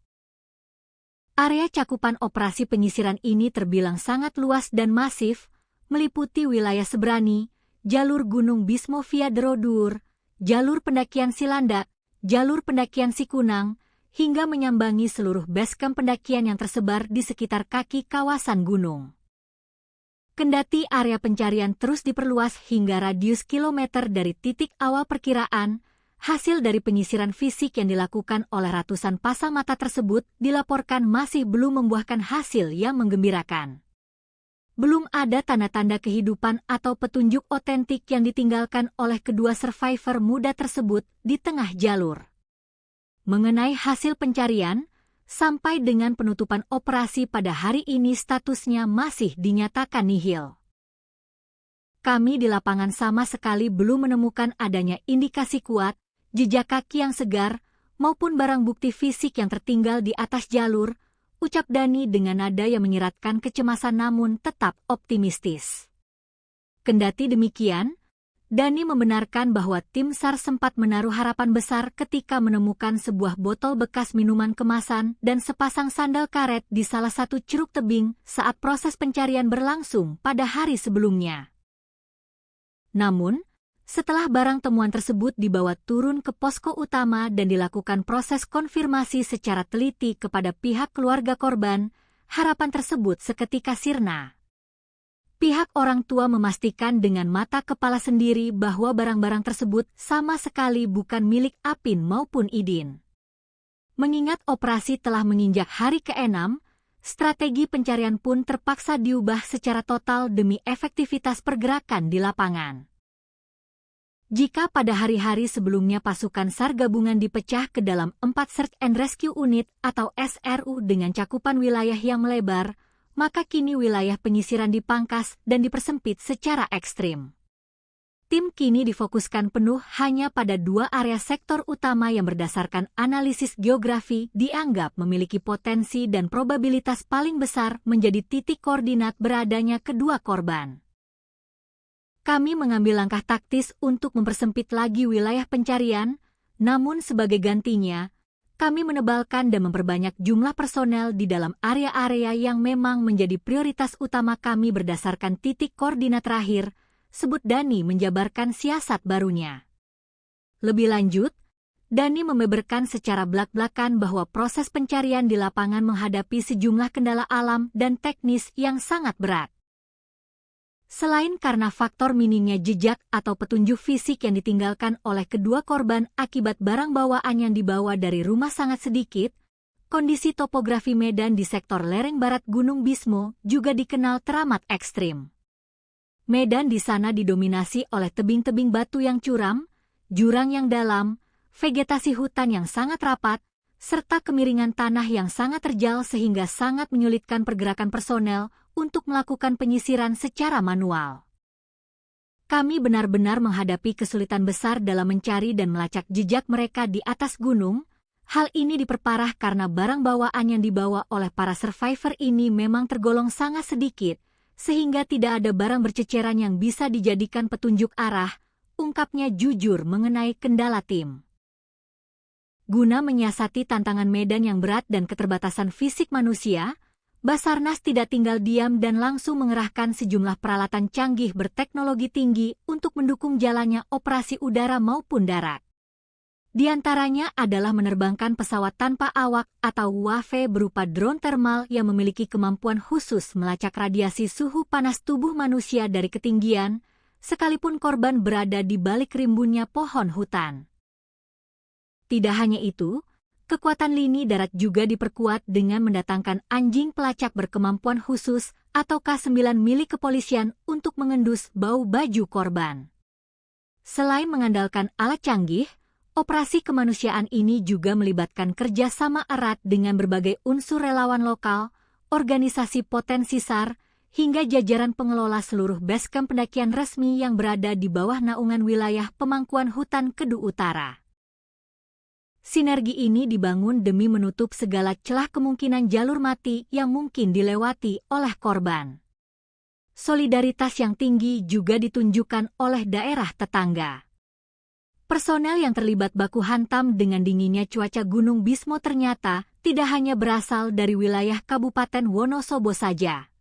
Area cakupan operasi penyisiran ini terbilang sangat luas dan masif, meliputi wilayah Sebrani, jalur Gunung Bismo via Derodur, jalur pendakian Silandak, jalur pendakian Sikunang, hingga menyambangi seluruh basecamp pendakian yang tersebar di sekitar kaki kawasan gunung. Kendati area pencarian terus diperluas hingga radius kilometer dari titik awal perkiraan, hasil dari penyisiran fisik yang dilakukan oleh ratusan pasang mata tersebut dilaporkan masih belum membuahkan hasil yang menggembirakan. Belum ada tanda-tanda kehidupan atau petunjuk otentik yang ditinggalkan oleh kedua survivor muda tersebut di tengah jalur. Mengenai hasil pencarian, sampai dengan penutupan operasi pada hari ini statusnya masih dinyatakan nihil. Kami di lapangan sama sekali belum menemukan adanya indikasi kuat, jejak kaki yang segar, maupun barang bukti fisik yang tertinggal di atas jalur, ucap Dani dengan nada yang menyiratkan kecemasan namun tetap optimistis. Kendati demikian, Dani membenarkan bahwa tim SAR sempat menaruh harapan besar ketika menemukan sebuah botol bekas minuman kemasan dan sepasang sandal karet di salah satu curug tebing saat proses pencarian berlangsung pada hari sebelumnya. Namun, setelah barang temuan tersebut dibawa turun ke posko utama dan dilakukan proses konfirmasi secara teliti kepada pihak keluarga korban, harapan tersebut seketika sirna. Pihak orang tua memastikan dengan mata kepala sendiri bahwa barang-barang tersebut sama sekali bukan milik Apin maupun Idin. Mengingat operasi telah menginjak hari ke-6, strategi pencarian pun terpaksa diubah secara total demi efektivitas pergerakan di lapangan. Jika pada hari-hari sebelumnya pasukan SAR gabungan dipecah ke dalam 4 Search and Rescue Unit atau SRU dengan cakupan wilayah yang melebar, maka kini wilayah penyisiran dipangkas dan dipersempit secara ekstrim. Tim kini difokuskan penuh hanya pada 2 area sektor utama yang berdasarkan analisis geografi dianggap memiliki potensi dan probabilitas paling besar menjadi titik koordinat beradanya kedua korban. Kami mengambil langkah taktis untuk mempersempit lagi wilayah pencarian, namun sebagai gantinya, kami menebalkan dan memperbanyak jumlah personel di dalam area-area yang memang menjadi prioritas utama kami berdasarkan titik koordinat terakhir, sebut Dani menjabarkan siasat barunya. Lebih lanjut, Dani membeberkan secara belak-belakan bahwa proses pencarian di lapangan menghadapi sejumlah kendala alam dan teknis yang sangat berat. Selain karena faktor minimnya jejak atau petunjuk fisik yang ditinggalkan oleh kedua korban akibat barang bawaan yang dibawa dari rumah sangat sedikit, kondisi topografi medan di sektor lereng barat Gunung Bismo juga dikenal teramat ekstrim. Medan di sana didominasi oleh tebing-tebing batu yang curam, jurang yang dalam, vegetasi hutan yang sangat rapat, serta kemiringan tanah yang sangat terjal sehingga sangat menyulitkan pergerakan personel untuk melakukan penyisiran secara manual. Kami benar-benar menghadapi kesulitan besar dalam mencari dan melacak jejak mereka di atas gunung. Hal ini diperparah karena barang bawaan yang dibawa oleh para survivor ini memang tergolong sangat sedikit, sehingga tidak ada barang berceceran yang bisa dijadikan petunjuk arah, ungkapnya jujur mengenai kendala tim. Guna menyiasati tantangan medan yang berat dan keterbatasan fisik manusia, Basarnas tidak tinggal diam dan langsung mengerahkan sejumlah peralatan canggih berteknologi tinggi untuk mendukung jalannya operasi udara maupun darat. Di antaranya adalah menerbangkan pesawat tanpa awak atau UAV berupa drone thermal yang memiliki kemampuan khusus melacak radiasi suhu panas tubuh manusia dari ketinggian, sekalipun korban berada di balik rimbunnya pohon hutan. Tidak hanya itu, kekuatan lini darat juga diperkuat dengan mendatangkan anjing pelacak berkemampuan khusus atau K9 milik kepolisian untuk mengendus bau baju korban. Selain mengandalkan alat canggih, operasi kemanusiaan ini juga melibatkan kerjasama erat dengan berbagai unsur relawan lokal, organisasi potensi SAR, hingga jajaran pengelola seluruh basecamp pendakian resmi yang berada di bawah naungan wilayah pemangkuan hutan Kedu Utara. Sinergi ini dibangun demi menutup segala celah kemungkinan jalur mati yang mungkin dilewati oleh korban. Solidaritas yang tinggi juga ditunjukkan oleh daerah tetangga. Personel yang terlibat baku hantam dengan dinginnya cuaca Gunung Bismo ternyata tidak hanya berasal dari wilayah Kabupaten Wonosobo saja.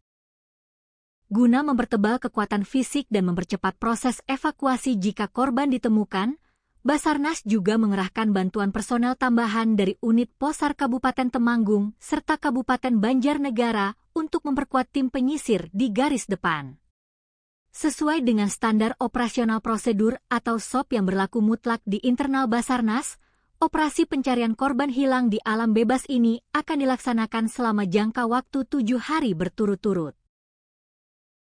Guna mempertebal kekuatan fisik dan mempercepat proses evakuasi jika korban ditemukan, Basarnas juga mengerahkan bantuan personel tambahan dari unit Posar Kabupaten Temanggung serta Kabupaten Banjarnegara untuk memperkuat tim penyisir di garis depan. Sesuai dengan standar operasional prosedur atau SOP yang berlaku mutlak di internal Basarnas, operasi pencarian korban hilang di alam bebas ini akan dilaksanakan selama jangka waktu 7 hari berturut-turut.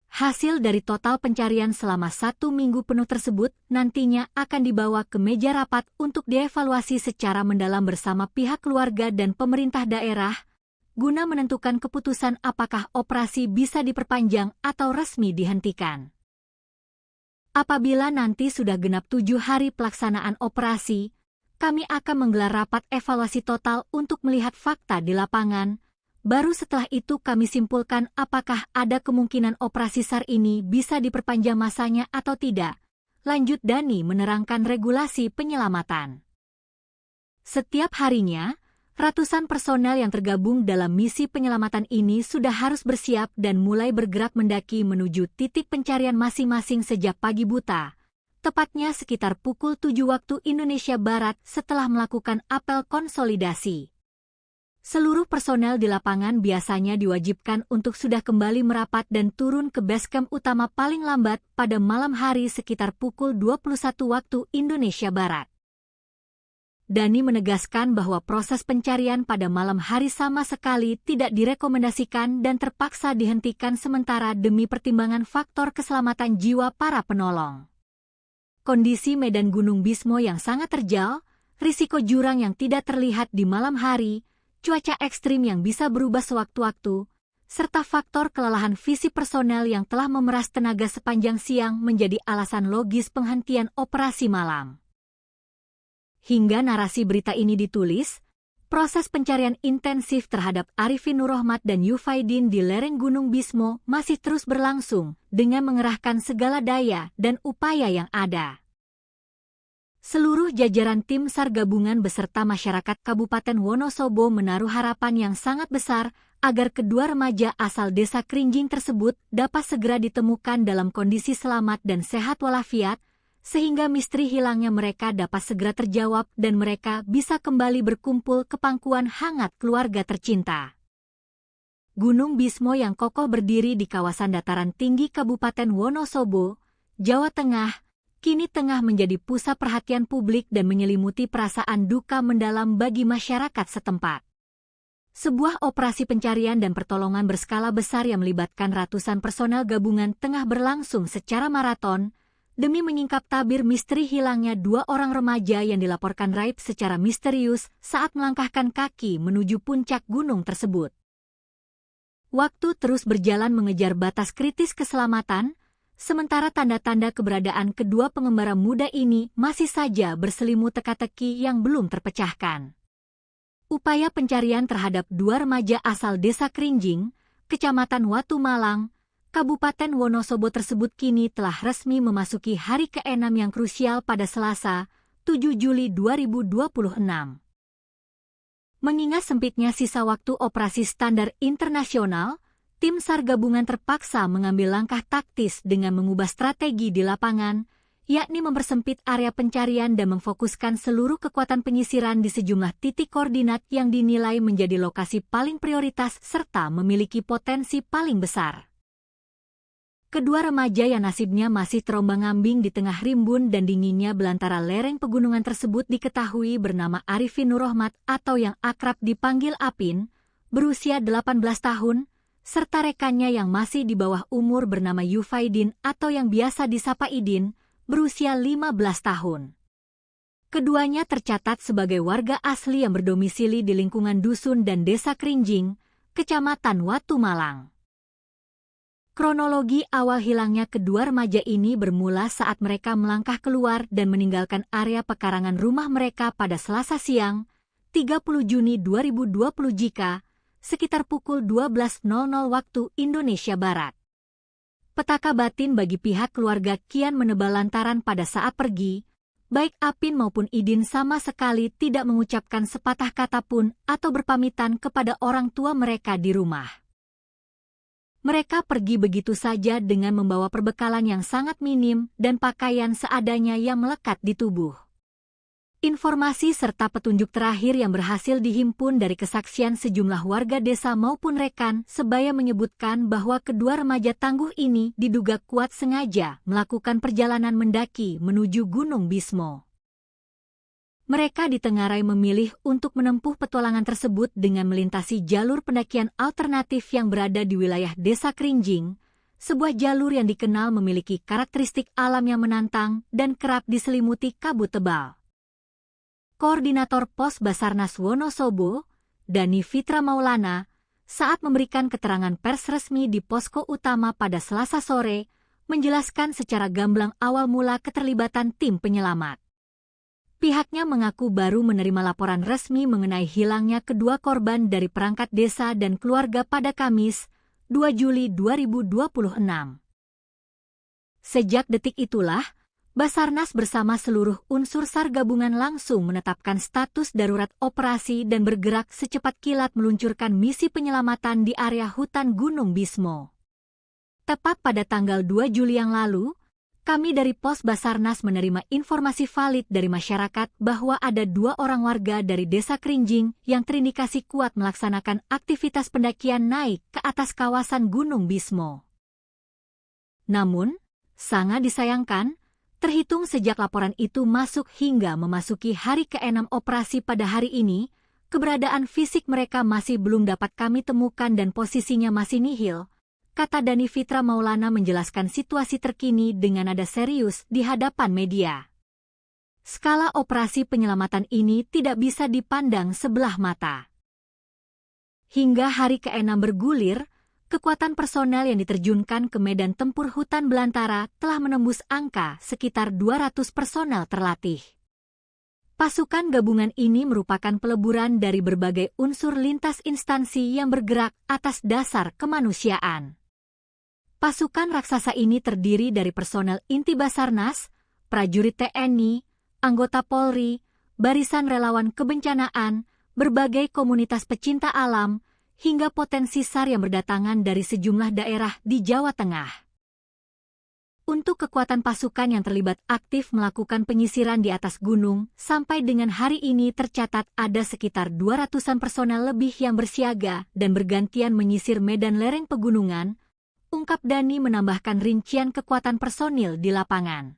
Hasil dari total pencarian selama 1 minggu penuh tersebut nantinya akan dibawa ke meja rapat untuk dievaluasi secara mendalam bersama pihak keluarga dan pemerintah daerah, guna menentukan keputusan apakah operasi bisa diperpanjang atau resmi dihentikan. Apabila nanti sudah genap 7 hari pelaksanaan operasi, kami akan menggelar rapat evaluasi total untuk melihat fakta di lapangan. Baru setelah itu kami simpulkan apakah ada kemungkinan operasi SAR ini bisa diperpanjang masanya atau tidak. Lanjut Dani menerangkan regulasi penyelamatan. Setiap harinya, ratusan personel yang tergabung dalam misi penyelamatan ini sudah harus bersiap dan mulai bergerak mendaki menuju titik pencarian masing-masing sejak pagi buta. Tepatnya sekitar pukul 7 waktu Indonesia Barat setelah melakukan apel konsolidasi. Seluruh personel di lapangan biasanya diwajibkan untuk sudah kembali merapat dan turun ke base camp utama paling lambat pada malam hari sekitar pukul 21 waktu Indonesia Barat. Dani menegaskan bahwa proses pencarian pada malam hari sama sekali tidak direkomendasikan dan terpaksa dihentikan sementara demi pertimbangan faktor keselamatan jiwa para penolong. Kondisi medan Gunung Bismo yang sangat terjal, risiko jurang yang tidak terlihat di malam hari, cuaca ekstrim yang bisa berubah sewaktu-waktu, serta faktor kelelahan fisik personel yang telah memeras tenaga sepanjang siang menjadi alasan logis penghentian operasi malam. Hingga narasi berita ini ditulis, proses pencarian intensif terhadap Arifin Nurrohmat dan Yufaidin di lereng Gunung Bismo masih terus berlangsung dengan mengerahkan segala daya dan upaya yang ada. Seluruh jajaran tim SAR gabungan beserta masyarakat Kabupaten Wonosobo menaruh harapan yang sangat besar agar kedua remaja asal desa Krinjing tersebut dapat segera ditemukan dalam kondisi selamat dan sehat walafiat, sehingga misteri hilangnya mereka dapat segera terjawab dan mereka bisa kembali berkumpul ke pangkuan hangat keluarga tercinta. Gunung Bismo yang kokoh berdiri di kawasan dataran tinggi Kabupaten Wonosobo, Jawa Tengah, kini tengah menjadi pusat perhatian publik dan menyelimuti perasaan duka mendalam bagi masyarakat setempat. Sebuah operasi pencarian dan pertolongan berskala besar yang melibatkan ratusan personel gabungan tengah berlangsung secara maraton, demi menyingkap tabir misteri hilangnya 2 orang remaja yang dilaporkan raib secara misterius saat melangkahkan kaki menuju puncak gunung tersebut. Waktu terus berjalan mengejar batas kritis keselamatan, sementara tanda-tanda keberadaan kedua pengembara muda ini masih saja berselimut teka-teki yang belum terpecahkan. Upaya pencarian terhadap 2 remaja asal desa Krinjing, Kecamatan Watu Malang, Kabupaten Wonosobo tersebut kini telah resmi memasuki hari ke-6 yang krusial pada Selasa, 7 Juli 2026. Mengingat sempitnya sisa waktu operasi standar internasional, tim SAR gabungan terpaksa mengambil langkah taktis dengan mengubah strategi di lapangan, yakni mempersempit area pencarian dan memfokuskan seluruh kekuatan penyisiran di sejumlah titik koordinat yang dinilai menjadi lokasi paling prioritas serta memiliki potensi paling besar. Kedua remaja yang nasibnya masih terombang-ambing di tengah rimbun dan dinginnya belantara lereng pegunungan tersebut diketahui bernama Arifin Nurrohmat atau yang akrab dipanggil Apin, berusia 18 tahun, serta rekannya yang masih di bawah umur bernama Yufaidin atau yang biasa disapa Idin, berusia 15 tahun. Keduanya tercatat sebagai warga asli yang berdomisili di lingkungan dusun dan desa Krinjing, Kecamatan Watu Malang. Kronologi awal hilangnya kedua remaja ini bermula saat mereka melangkah keluar dan meninggalkan area pekarangan rumah mereka pada Selasa siang, 30 Juni 2020 sekitar pukul 12.00 waktu Indonesia Barat. Petaka batin bagi pihak keluarga kian menebal lantaran pada saat pergi, baik Apin maupun Idin sama sekali tidak mengucapkan sepatah kata pun atau berpamitan kepada orang tua mereka di rumah. Mereka pergi begitu saja dengan membawa perbekalan yang sangat minim dan pakaian seadanya yang melekat di tubuh. Informasi serta petunjuk terakhir yang berhasil dihimpun dari kesaksian sejumlah warga desa maupun rekan sebaya menyebutkan bahwa kedua remaja tangguh ini diduga kuat sengaja melakukan perjalanan mendaki menuju Gunung Bismo. Mereka ditengarai memilih untuk menempuh petualangan tersebut dengan melintasi jalur pendakian alternatif yang berada di wilayah Desa Krinjing, sebuah jalur yang dikenal memiliki karakteristik alam yang menantang dan kerap diselimuti kabut tebal. Koordinator Pos Basarnas Wonosobo, Dani Fitra Maulana, saat memberikan keterangan pers resmi di posko utama pada Selasa sore, menjelaskan secara gamblang awal mula keterlibatan tim penyelamat. Pihaknya mengaku baru menerima laporan resmi mengenai hilangnya kedua korban dari perangkat desa dan keluarga pada Kamis, 2 Juli 2026. Sejak detik itulah, Basarnas bersama seluruh unsur SAR gabungan langsung menetapkan status darurat operasi dan bergerak secepat kilat meluncurkan misi penyelamatan di area hutan Gunung Bismo. Tepat pada tanggal 2 Juli yang lalu, kami dari Pos Basarnas menerima informasi valid dari masyarakat bahwa ada 2 orang warga dari Desa Krinjing yang terindikasi kuat melaksanakan aktivitas pendakian naik ke atas kawasan Gunung Bismo. Namun, sangat disayangkan, terhitung sejak laporan itu masuk hingga memasuki hari ke-6 operasi pada hari ini, keberadaan fisik mereka masih belum dapat kami temukan dan posisinya masih nihil, kata Dani Fitra Maulana menjelaskan situasi terkini dengan nada serius di hadapan media. Skala operasi penyelamatan ini tidak bisa dipandang sebelah mata. Hingga hari ke-6 bergulir, kekuatan personel yang diterjunkan ke medan tempur hutan belantara telah menembus angka sekitar 200 personel terlatih. Pasukan gabungan ini merupakan peleburan dari berbagai unsur lintas instansi yang bergerak atas dasar kemanusiaan. Pasukan raksasa ini terdiri dari personel inti Basarnas, prajurit TNI, anggota Polri, barisan relawan kebencanaan, berbagai komunitas pecinta alam, hingga potensi SAR yang berdatangan dari sejumlah daerah di Jawa Tengah. Untuk kekuatan pasukan yang terlibat aktif melakukan penyisiran di atas gunung, sampai dengan hari ini tercatat ada sekitar 200-an personel lebih yang bersiaga dan bergantian menyisir medan lereng pegunungan, ungkap Dani menambahkan rincian kekuatan personil di lapangan.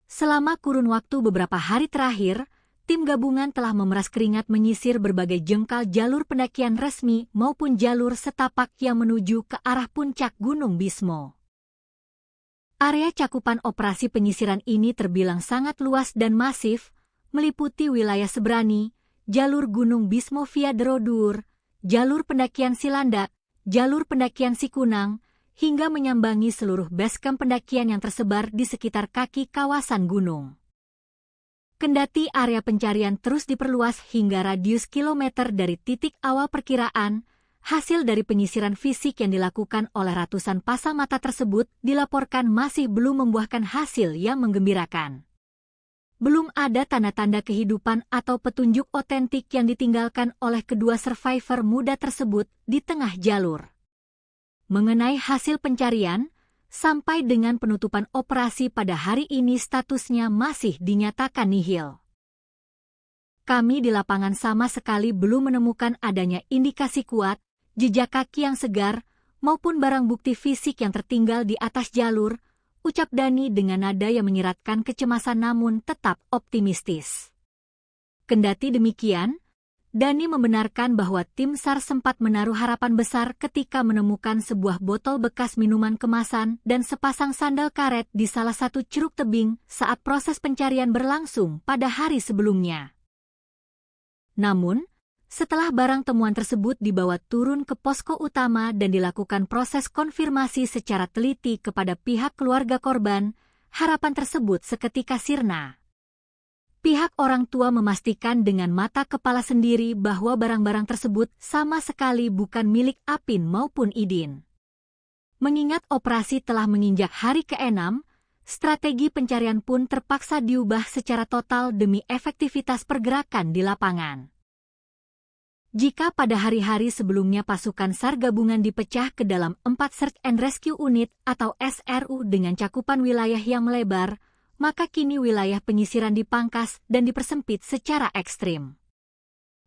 Selama kurun waktu beberapa hari terakhir, tim gabungan telah memeras keringat menyisir berbagai jengkal jalur pendakian resmi maupun jalur setapak yang menuju ke arah puncak Gunung Bismo. Area cakupan operasi penyisiran ini terbilang sangat luas dan masif, meliputi wilayah Sebrani, jalur Gunung Bismo via Derodur, jalur pendakian Silandak, jalur pendakian Sikunang, hingga menyambangi seluruh basecamp pendakian yang tersebar di sekitar kaki kawasan gunung. Kendati area pencarian terus diperluas hingga radius kilometer dari titik awal perkiraan, hasil dari penyisiran fisik yang dilakukan oleh ratusan pasang mata tersebut dilaporkan masih belum membuahkan hasil yang menggembirakan. Belum ada tanda-tanda kehidupan atau petunjuk otentik yang ditinggalkan oleh kedua survivor muda tersebut di tengah jalur. Mengenai hasil pencarian, sampai dengan penutupan operasi pada hari ini statusnya masih dinyatakan nihil. Kami di lapangan sama sekali belum menemukan adanya indikasi kuat, jejak kaki yang segar, maupun barang bukti fisik yang tertinggal di atas jalur, ucap Dani dengan nada yang menyiratkan kecemasan namun tetap optimistis. Kendati demikian, Dani membenarkan bahwa tim SAR sempat menaruh harapan besar ketika menemukan sebuah botol bekas minuman kemasan dan sepasang sandal karet di salah satu curug tebing saat proses pencarian berlangsung pada hari sebelumnya. Namun, setelah barang temuan tersebut dibawa turun ke posko utama dan dilakukan proses konfirmasi secara teliti kepada pihak keluarga korban, harapan tersebut seketika sirna. Pihak orang tua memastikan dengan mata kepala sendiri bahwa barang-barang tersebut sama sekali bukan milik Apin maupun Idin. Mengingat operasi telah menginjak hari ke-6, strategi pencarian pun terpaksa diubah secara total demi efektivitas pergerakan di lapangan. Jika pada hari-hari sebelumnya pasukan SAR gabungan dipecah ke dalam 4 Search and Rescue Unit atau SRU dengan cakupan wilayah yang melebar, maka kini wilayah penyisiran dipangkas dan dipersempit secara ekstrim.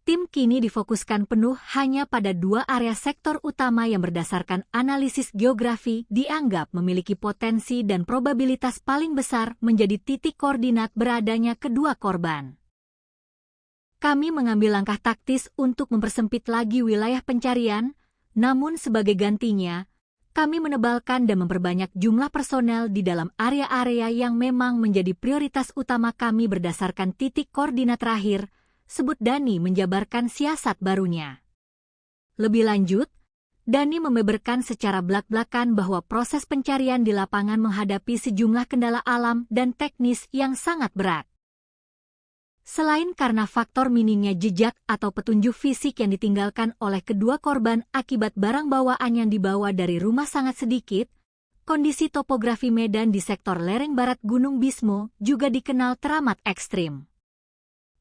Tim kini difokuskan penuh hanya pada 2 area sektor utama yang berdasarkan analisis geografi dianggap memiliki potensi dan probabilitas paling besar menjadi titik koordinat beradanya kedua korban. Kami mengambil langkah taktis untuk mempersempit lagi wilayah pencarian, namun sebagai gantinya, kami menebalkan dan memperbanyak jumlah personel di dalam area-area yang memang menjadi prioritas utama kami berdasarkan titik koordinat terakhir, sebut Dani menjabarkan siasat barunya. Lebih lanjut, Dani membeberkan secara belak-belakan bahwa proses pencarian di lapangan menghadapi sejumlah kendala alam dan teknis yang sangat berat. Selain karena faktor minimnya jejak atau petunjuk fisik yang ditinggalkan oleh kedua korban akibat barang bawaan yang dibawa dari rumah sangat sedikit, kondisi topografi medan di sektor lereng barat Gunung Bismo juga dikenal teramat ekstrim.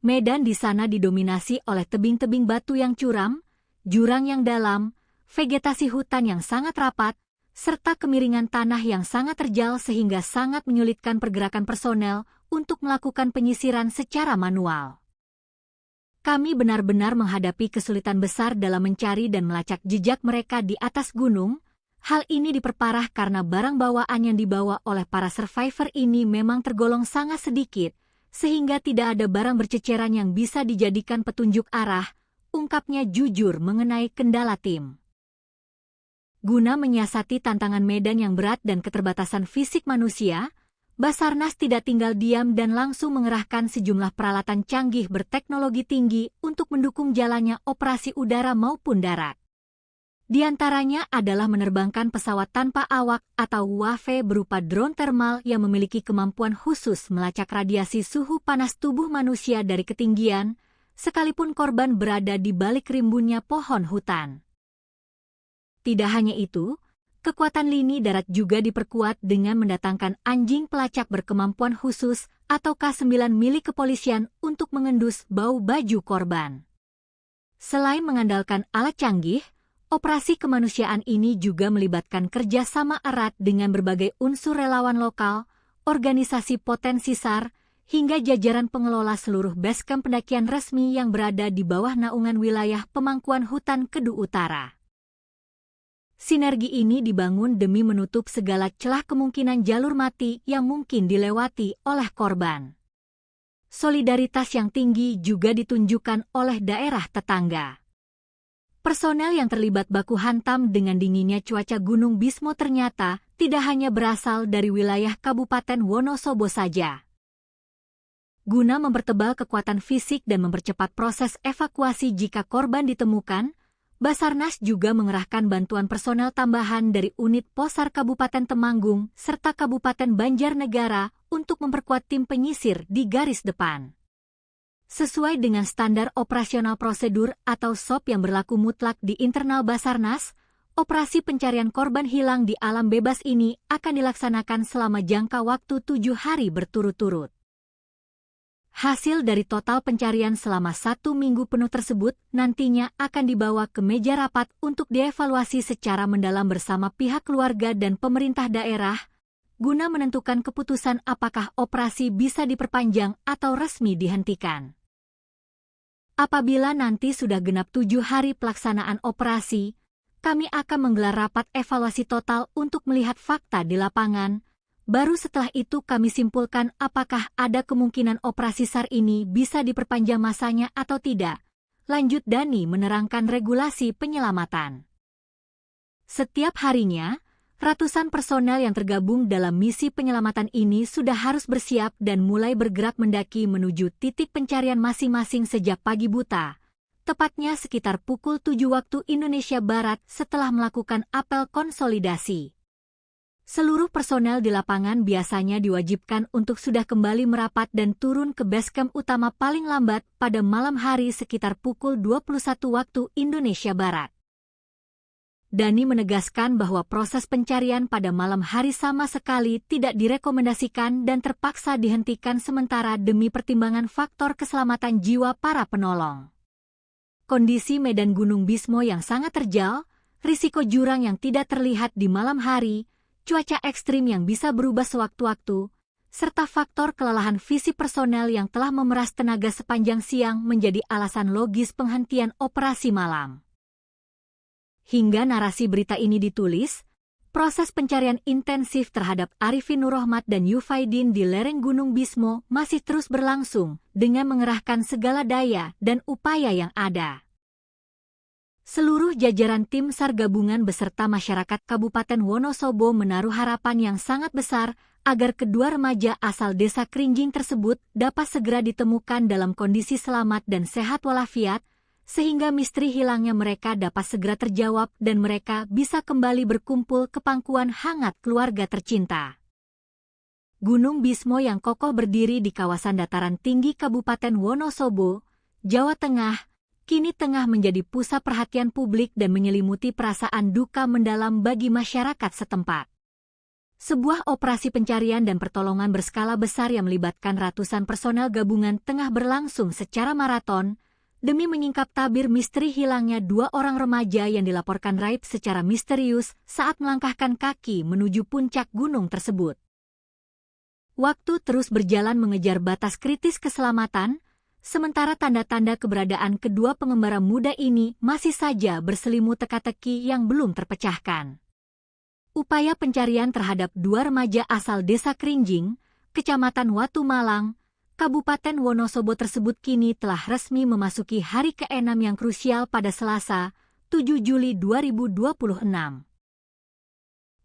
Medan di sana didominasi oleh tebing-tebing batu yang curam, jurang yang dalam, vegetasi hutan yang sangat rapat, serta kemiringan tanah yang sangat terjal sehingga sangat menyulitkan pergerakan personel untuk melakukan penyisiran secara manual. Kami benar-benar menghadapi kesulitan besar dalam mencari dan melacak jejak mereka di atas gunung. Hal ini diperparah karena barang bawaan yang dibawa oleh para survivor ini memang tergolong sangat sedikit, sehingga tidak ada barang berceceran yang bisa dijadikan petunjuk arah, ungkapnya jujur mengenai kendala tim. Guna menyiasati tantangan medan yang berat dan keterbatasan fisik manusia, Basarnas tidak tinggal diam dan langsung mengerahkan sejumlah peralatan canggih berteknologi tinggi untuk mendukung jalannya operasi udara maupun darat. Di antaranya adalah menerbangkan pesawat tanpa awak atau UAV berupa drone thermal yang memiliki kemampuan khusus melacak radiasi suhu panas tubuh manusia dari ketinggian, sekalipun korban berada di balik rimbunnya pohon hutan. Tidak hanya itu, kekuatan lini darat juga diperkuat dengan mendatangkan anjing pelacak berkemampuan khusus atau K9 milik kepolisian untuk mengendus bau baju korban. Selain mengandalkan alat canggih, operasi kemanusiaan ini juga melibatkan kerjasama erat dengan berbagai unsur relawan lokal, organisasi potensi SAR, hingga jajaran pengelola seluruh basecamp pendakian resmi yang berada di bawah naungan wilayah pemangkuan hutan Kedu Utara. Sinergi ini dibangun demi menutup segala celah kemungkinan jalur mati yang mungkin dilewati oleh korban. Solidaritas yang tinggi juga ditunjukkan oleh daerah tetangga. Personel yang terlibat baku hantam dengan dinginnya cuaca Gunung Bismo ternyata tidak hanya berasal dari wilayah Kabupaten Wonosobo saja. Guna mempertebal kekuatan fisik dan mempercepat proses evakuasi jika korban ditemukan, Basarnas juga mengerahkan bantuan personel tambahan dari unit Posar Kabupaten Temanggung serta Kabupaten Banjarnegara untuk memperkuat tim penyisir di garis depan. Sesuai dengan standar operasional prosedur atau SOP yang berlaku mutlak di internal Basarnas, operasi pencarian korban hilang di alam bebas ini akan dilaksanakan selama jangka waktu 7 hari berturut-turut. Hasil dari total pencarian selama 1 minggu penuh tersebut nantinya akan dibawa ke meja rapat untuk dievaluasi secara mendalam bersama pihak keluarga dan pemerintah daerah, guna menentukan keputusan apakah operasi bisa diperpanjang atau resmi dihentikan. Apabila nanti sudah genap 7 hari pelaksanaan operasi, kami akan menggelar rapat evaluasi total untuk melihat fakta di lapangan. Baru setelah itu kami simpulkan apakah ada kemungkinan operasi SAR ini bisa diperpanjang masanya atau tidak. Lanjut Dani menerangkan regulasi penyelamatan. Setiap harinya, ratusan personel yang tergabung dalam misi penyelamatan ini sudah harus bersiap dan mulai bergerak mendaki menuju titik pencarian masing-masing sejak pagi buta, tepatnya sekitar pukul 7 waktu Indonesia Barat setelah melakukan apel konsolidasi. Seluruh personel di lapangan biasanya diwajibkan untuk sudah kembali merapat dan turun ke basecamp utama paling lambat pada malam hari sekitar pukul 21 waktu Indonesia Barat. Dani menegaskan bahwa proses pencarian pada malam hari sama sekali tidak direkomendasikan dan terpaksa dihentikan sementara demi pertimbangan faktor keselamatan jiwa para penolong. Kondisi medan Gunung Bismo yang sangat terjal, risiko jurang yang tidak terlihat di malam hari, cuaca ekstrim yang bisa berubah sewaktu-waktu, serta faktor kelelahan fisik personel yang telah memeras tenaga sepanjang siang menjadi alasan logis penghentian operasi malam. Hingga narasi berita ini ditulis, proses pencarian intensif terhadap Arifin Nurrohmat dan Yufaidin di lereng Gunung Bismo masih terus berlangsung dengan mengerahkan segala daya dan upaya yang ada. Seluruh jajaran tim SAR gabungan beserta masyarakat Kabupaten Wonosobo menaruh harapan yang sangat besar agar kedua remaja asal desa Krinjing tersebut dapat segera ditemukan dalam kondisi selamat dan sehat walafiat, sehingga misteri hilangnya mereka dapat segera terjawab dan mereka bisa kembali berkumpul ke pangkuan hangat keluarga tercinta. Gunung Bismo yang kokoh berdiri di kawasan dataran tinggi Kabupaten Wonosobo, Jawa Tengah, kini tengah menjadi pusat perhatian publik dan menyelimuti perasaan duka mendalam bagi masyarakat setempat. Sebuah operasi pencarian dan pertolongan berskala besar yang melibatkan ratusan personel gabungan tengah berlangsung secara maraton, demi menyingkap tabir misteri hilangnya dua orang remaja yang dilaporkan raib secara misterius saat melangkahkan kaki menuju puncak gunung tersebut. Waktu terus berjalan mengejar batas kritis keselamatan, sementara tanda-tanda keberadaan kedua pengembara muda ini masih saja berselimut teka-teki yang belum terpecahkan. Upaya pencarian terhadap dua remaja asal desa Krinjing, Kecamatan Watu Malang, Kabupaten Wonosobo tersebut kini telah resmi memasuki hari ke-6 yang krusial pada Selasa, 7 Juli 2026.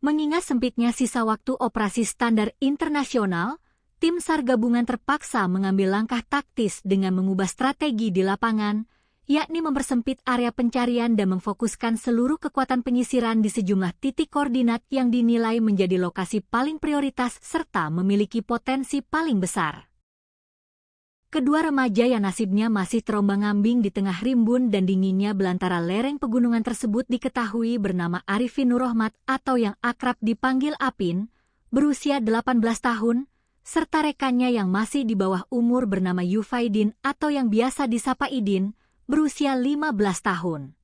Mengingat sempitnya sisa waktu operasi standar internasional, tim SAR gabungan terpaksa mengambil langkah taktis dengan mengubah strategi di lapangan, yakni mempersempit area pencarian dan memfokuskan seluruh kekuatan penyisiran di sejumlah titik koordinat yang dinilai menjadi lokasi paling prioritas serta memiliki potensi paling besar. Kedua remaja yang nasibnya masih terombang-ambing di tengah rimbun dan dinginnya belantara lereng pegunungan tersebut diketahui bernama Arifin Nurrohmat atau yang akrab dipanggil Apin, berusia 18 tahun, serta rekannya yang masih di bawah umur bernama Yufaidin atau yang biasa disapa Idin, berusia 15 tahun.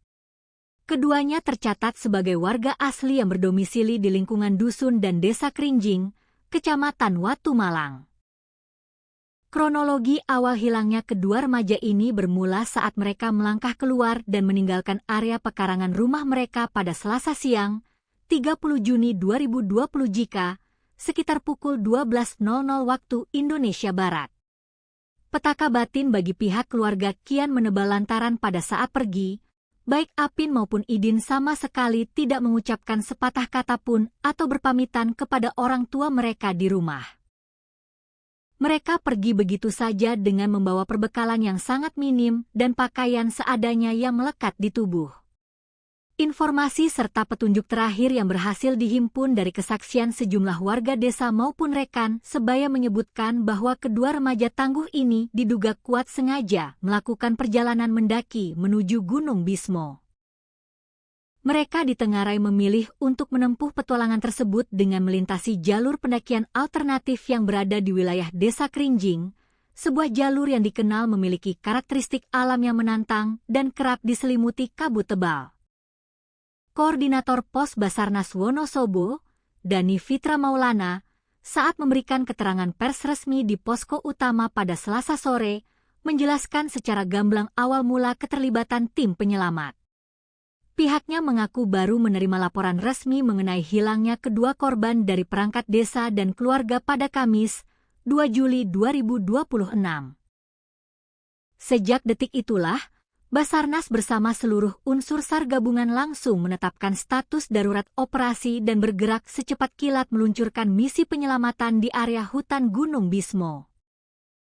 Keduanya tercatat sebagai warga asli yang berdomisili di lingkungan dusun dan desa Krinjing, Kecamatan Watu Malang. Kronologi awal hilangnya kedua remaja ini bermula saat mereka melangkah keluar dan meninggalkan area pekarangan rumah mereka pada Selasa siang, 30 Juni 2020 jika sekitar pukul 12.00 waktu Indonesia Barat. Petaka batin bagi pihak keluarga kian menebal lantaran pada saat pergi, baik Apin maupun Idin sama sekali tidak mengucapkan sepatah kata pun atau berpamitan kepada orang tua mereka di rumah. Mereka pergi begitu saja dengan membawa perbekalan yang sangat minim dan pakaian seadanya yang melekat di tubuh. Informasi serta petunjuk terakhir yang berhasil dihimpun dari kesaksian sejumlah warga desa maupun rekan sebaya menyebutkan bahwa kedua remaja tangguh ini diduga kuat sengaja melakukan perjalanan mendaki menuju Gunung Bismo. Mereka ditengarai memilih untuk menempuh petualangan tersebut dengan melintasi jalur pendakian alternatif yang berada di wilayah Desa Krinjing, sebuah jalur yang dikenal memiliki karakteristik alam yang menantang dan kerap diselimuti kabut tebal. Koordinator Pos Basarnas Wonosobo, Dani Fitra Maulana, saat memberikan keterangan pers resmi di posko utama pada Selasa sore, menjelaskan secara gamblang awal mula keterlibatan tim penyelamat. Pihaknya mengaku baru menerima laporan resmi mengenai hilangnya kedua korban dari perangkat desa dan keluarga pada Kamis, 2 Juli 2026. Sejak detik itulah, Basarnas bersama seluruh unsur SAR gabungan langsung menetapkan status darurat operasi dan bergerak secepat kilat meluncurkan misi penyelamatan di area hutan Gunung Bismo.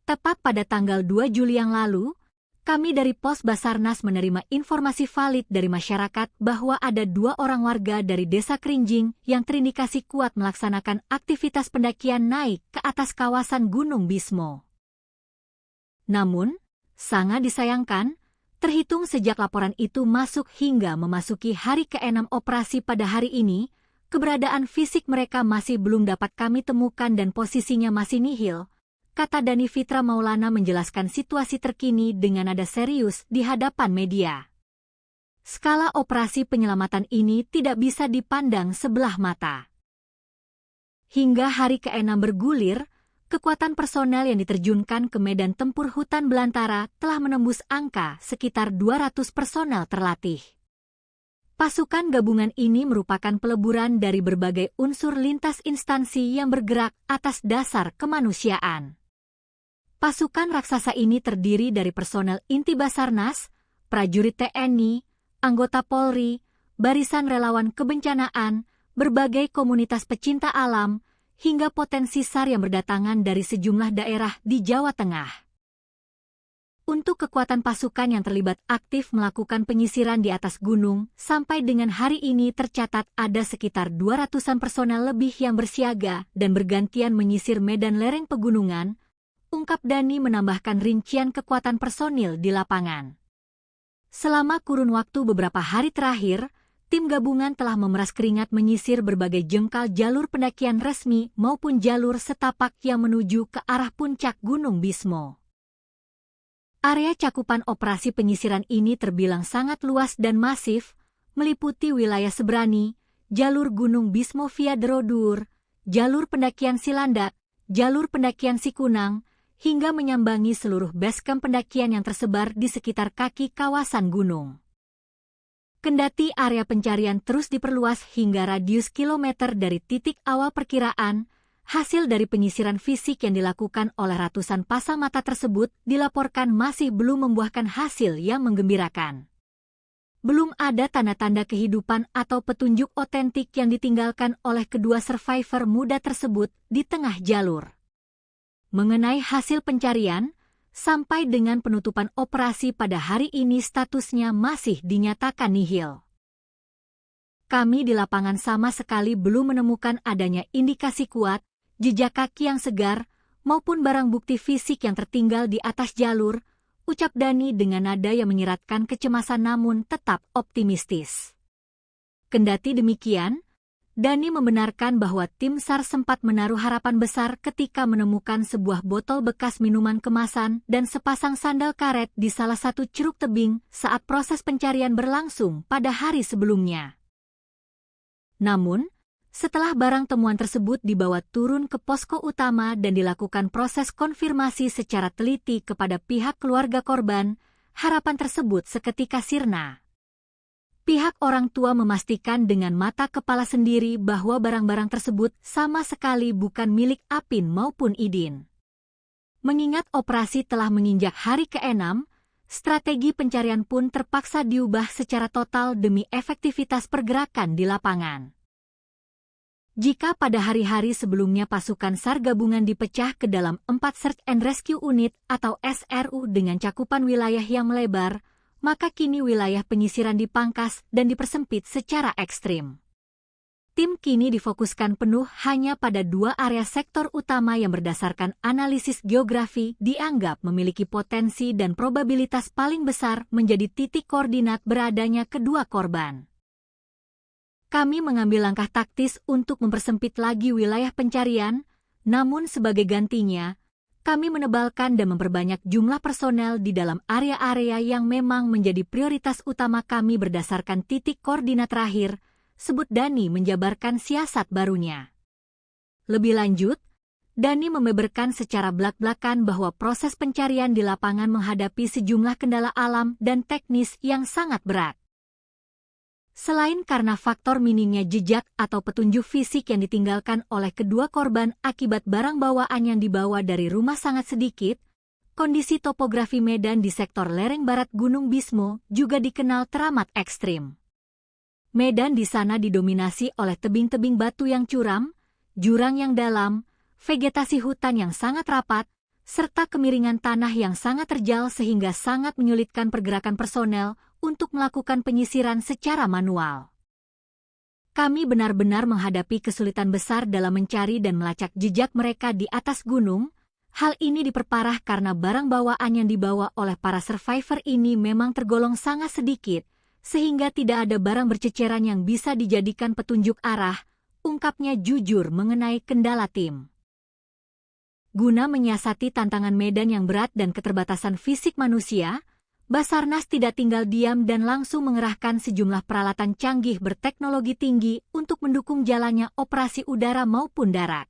Tepat pada tanggal 2 Juli yang lalu, kami dari Pos Basarnas menerima informasi valid dari masyarakat bahwa ada 2 orang warga dari Desa Krinjing yang terindikasi kuat melaksanakan aktivitas pendakian naik ke atas kawasan Gunung Bismo. Namun, sangat disayangkan, Terhitung sejak laporan itu masuk hingga memasuki hari ke-6 operasi pada hari ini, keberadaan fisik mereka masih belum dapat kami temukan dan posisinya masih nihil, kata Dhani Fitra Maulana menjelaskan situasi terkini dengan nada serius di hadapan media. Skala operasi penyelamatan ini tidak bisa dipandang sebelah mata. Hingga hari ke-6 bergulir, kekuatan personel yang diterjunkan ke medan tempur hutan belantara telah menembus angka sekitar 200 personel terlatih. Pasukan gabungan ini merupakan peleburan dari berbagai unsur lintas instansi yang bergerak atas dasar kemanusiaan. Pasukan raksasa ini terdiri dari personel inti Basarnas, prajurit TNI, anggota Polri, barisan relawan kebencanaan, berbagai komunitas pecinta alam, hingga potensi SAR yang berdatangan dari sejumlah daerah di Jawa Tengah. Untuk kekuatan pasukan yang terlibat aktif melakukan penyisiran di atas gunung, sampai dengan hari ini tercatat ada sekitar 200-an personel lebih yang bersiaga dan bergantian menyisir medan lereng pegunungan, ungkap Dhani menambahkan rincian kekuatan personil di lapangan. Selama kurun waktu beberapa hari terakhir, tim gabungan telah memeras keringat menyisir berbagai jengkal jalur pendakian resmi maupun jalur setapak yang menuju ke arah puncak Gunung Bismo. Area cakupan operasi penyisiran ini terbilang sangat luas dan masif, meliputi wilayah Sebrani, jalur Gunung Bismo via Derodur, jalur pendakian Silandak, jalur pendakian Sikunang, hingga menyambangi seluruh basecamp pendakian yang tersebar di sekitar kaki kawasan gunung. Kendati area pencarian terus diperluas hingga radius kilometer dari titik awal perkiraan, hasil dari penyisiran fisik yang dilakukan oleh ratusan pasang mata tersebut dilaporkan masih belum membuahkan hasil yang menggembirakan. Belum ada tanda-tanda kehidupan atau petunjuk otentik yang ditinggalkan oleh kedua survivor muda tersebut di tengah jalur. Mengenai hasil pencarian, sampai dengan penutupan operasi pada hari ini statusnya masih dinyatakan nihil. Kami di lapangan sama sekali belum menemukan adanya indikasi kuat, jejak kaki yang segar, maupun barang bukti fisik yang tertinggal di atas jalur, ucap Dhani dengan nada yang menyiratkan kecemasan namun tetap optimistis. Kendati demikian, Dhani membenarkan bahwa tim SAR sempat menaruh harapan besar ketika menemukan sebuah botol bekas minuman kemasan dan sepasang sandal karet di salah satu curug tebing saat proses pencarian berlangsung pada hari sebelumnya. Namun, setelah barang temuan tersebut dibawa turun ke posko utama dan dilakukan proses konfirmasi secara teliti kepada pihak keluarga korban, harapan tersebut seketika sirna. Pihak orang tua memastikan dengan mata kepala sendiri bahwa barang-barang tersebut sama sekali bukan milik Apin maupun Idin. Mengingat operasi telah menginjak hari ke-6, strategi pencarian pun terpaksa diubah secara total demi efektivitas pergerakan di lapangan. Jika pada hari-hari sebelumnya pasukan SAR gabungan dipecah ke dalam 4 Search and Rescue Unit atau SRU dengan cakupan wilayah yang melebar, maka kini wilayah penyisiran dipangkas dan dipersempit secara ekstrim. Tim kini difokuskan penuh hanya pada 2 area sektor utama yang berdasarkan analisis geografi dianggap memiliki potensi dan probabilitas paling besar menjadi titik koordinat beradanya kedua korban. Kami mengambil langkah taktis untuk mempersempit lagi wilayah pencarian, namun sebagai gantinya, kami menebalkan dan memperbanyak jumlah personel di dalam area-area yang memang menjadi prioritas utama kami berdasarkan titik koordinat terakhir, sebut Dhani menjabarkan siasat barunya. Lebih lanjut, Dhani membeberkan secara belak-belakan bahwa proses pencarian di lapangan menghadapi sejumlah kendala alam dan teknis yang sangat berat. Selain karena faktor minimnya jejak atau petunjuk fisik yang ditinggalkan oleh kedua korban akibat barang bawaan yang dibawa dari rumah sangat sedikit, kondisi topografi medan di sektor lereng barat Gunung Bismo juga dikenal teramat ekstrim. Medan di sana didominasi oleh tebing-tebing batu yang curam, jurang yang dalam, vegetasi hutan yang sangat rapat, serta kemiringan tanah yang sangat terjal sehingga sangat menyulitkan pergerakan personel untuk melakukan penyisiran secara manual. Kami benar-benar menghadapi kesulitan besar dalam mencari dan melacak jejak mereka di atas gunung, Hal ini diperparah karena barang bawaan yang dibawa oleh para survivor ini memang tergolong sangat sedikit, sehingga tidak ada barang berceceran yang bisa dijadikan petunjuk arah, ungkapnya jujur mengenai kendala tim. Guna menyiasati tantangan medan yang berat dan keterbatasan fisik manusia, Basarnas tidak tinggal diam dan langsung mengerahkan sejumlah peralatan canggih berteknologi tinggi untuk mendukung jalannya operasi udara maupun darat.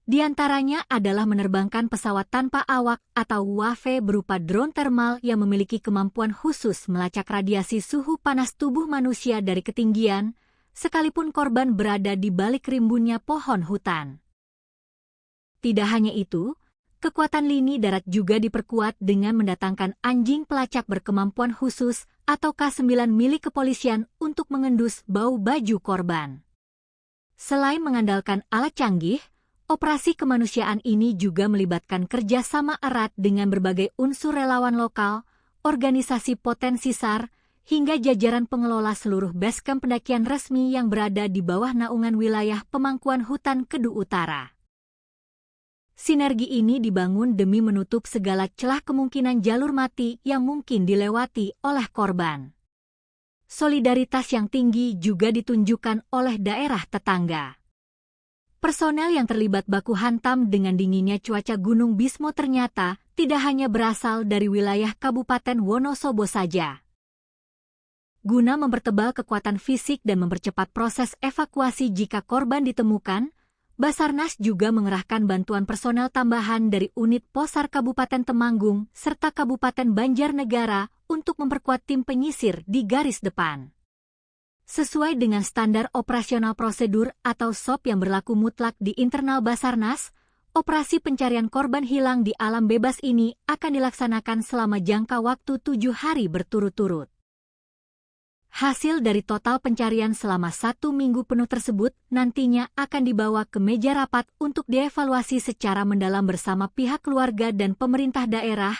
Di antaranya adalah menerbangkan pesawat tanpa awak atau UAV berupa drone thermal yang memiliki kemampuan khusus melacak radiasi suhu panas tubuh manusia dari ketinggian, sekalipun korban berada di balik rimbunnya pohon hutan. Tidak hanya itu, kekuatan lini darat juga diperkuat dengan mendatangkan anjing pelacak berkemampuan khusus atau K9 milik kepolisian untuk mengendus bau baju korban. Selain mengandalkan alat canggih, operasi kemanusiaan ini juga melibatkan kerjasama erat dengan berbagai unsur relawan lokal, organisasi potensi SAR, hingga jajaran pengelola seluruh basecamp pendakian resmi yang berada di bawah naungan wilayah pemangkuan hutan Kedu Utara. Sinergi ini dibangun demi menutup segala celah kemungkinan jalur mati yang mungkin dilewati oleh korban. Solidaritas yang tinggi juga ditunjukkan oleh daerah tetangga. Personel yang terlibat baku hantam dengan dinginnya cuaca Gunung Bismo ternyata tidak hanya berasal dari wilayah Kabupaten Wonosobo saja. Guna mempertebal kekuatan fisik dan mempercepat proses evakuasi jika korban ditemukan, Basarnas juga mengerahkan bantuan personel tambahan dari unit Posar Kabupaten Temanggung serta Kabupaten Banjarnegara untuk memperkuat tim penyisir di garis depan. Sesuai dengan standar operasional prosedur atau SOP yang berlaku mutlak di internal Basarnas, operasi pencarian korban hilang di alam bebas ini akan dilaksanakan selama jangka waktu 7 hari berturut-turut. Hasil dari total pencarian selama 1 minggu penuh tersebut nantinya akan dibawa ke meja rapat untuk dievaluasi secara mendalam bersama pihak keluarga dan pemerintah daerah,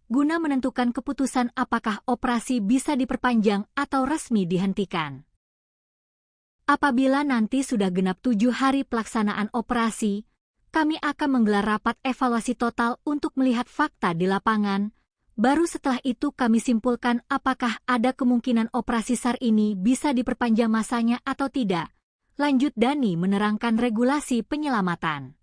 guna menentukan keputusan apakah operasi bisa diperpanjang atau resmi dihentikan. Apabila nanti sudah genap 7 hari pelaksanaan operasi, kami akan menggelar rapat evaluasi total untuk melihat fakta di lapangan. Baru setelah itu kami simpulkan apakah ada kemungkinan operasi SAR ini bisa diperpanjang masanya atau tidak. Lanjut Dani menerangkan regulasi penyelamatan.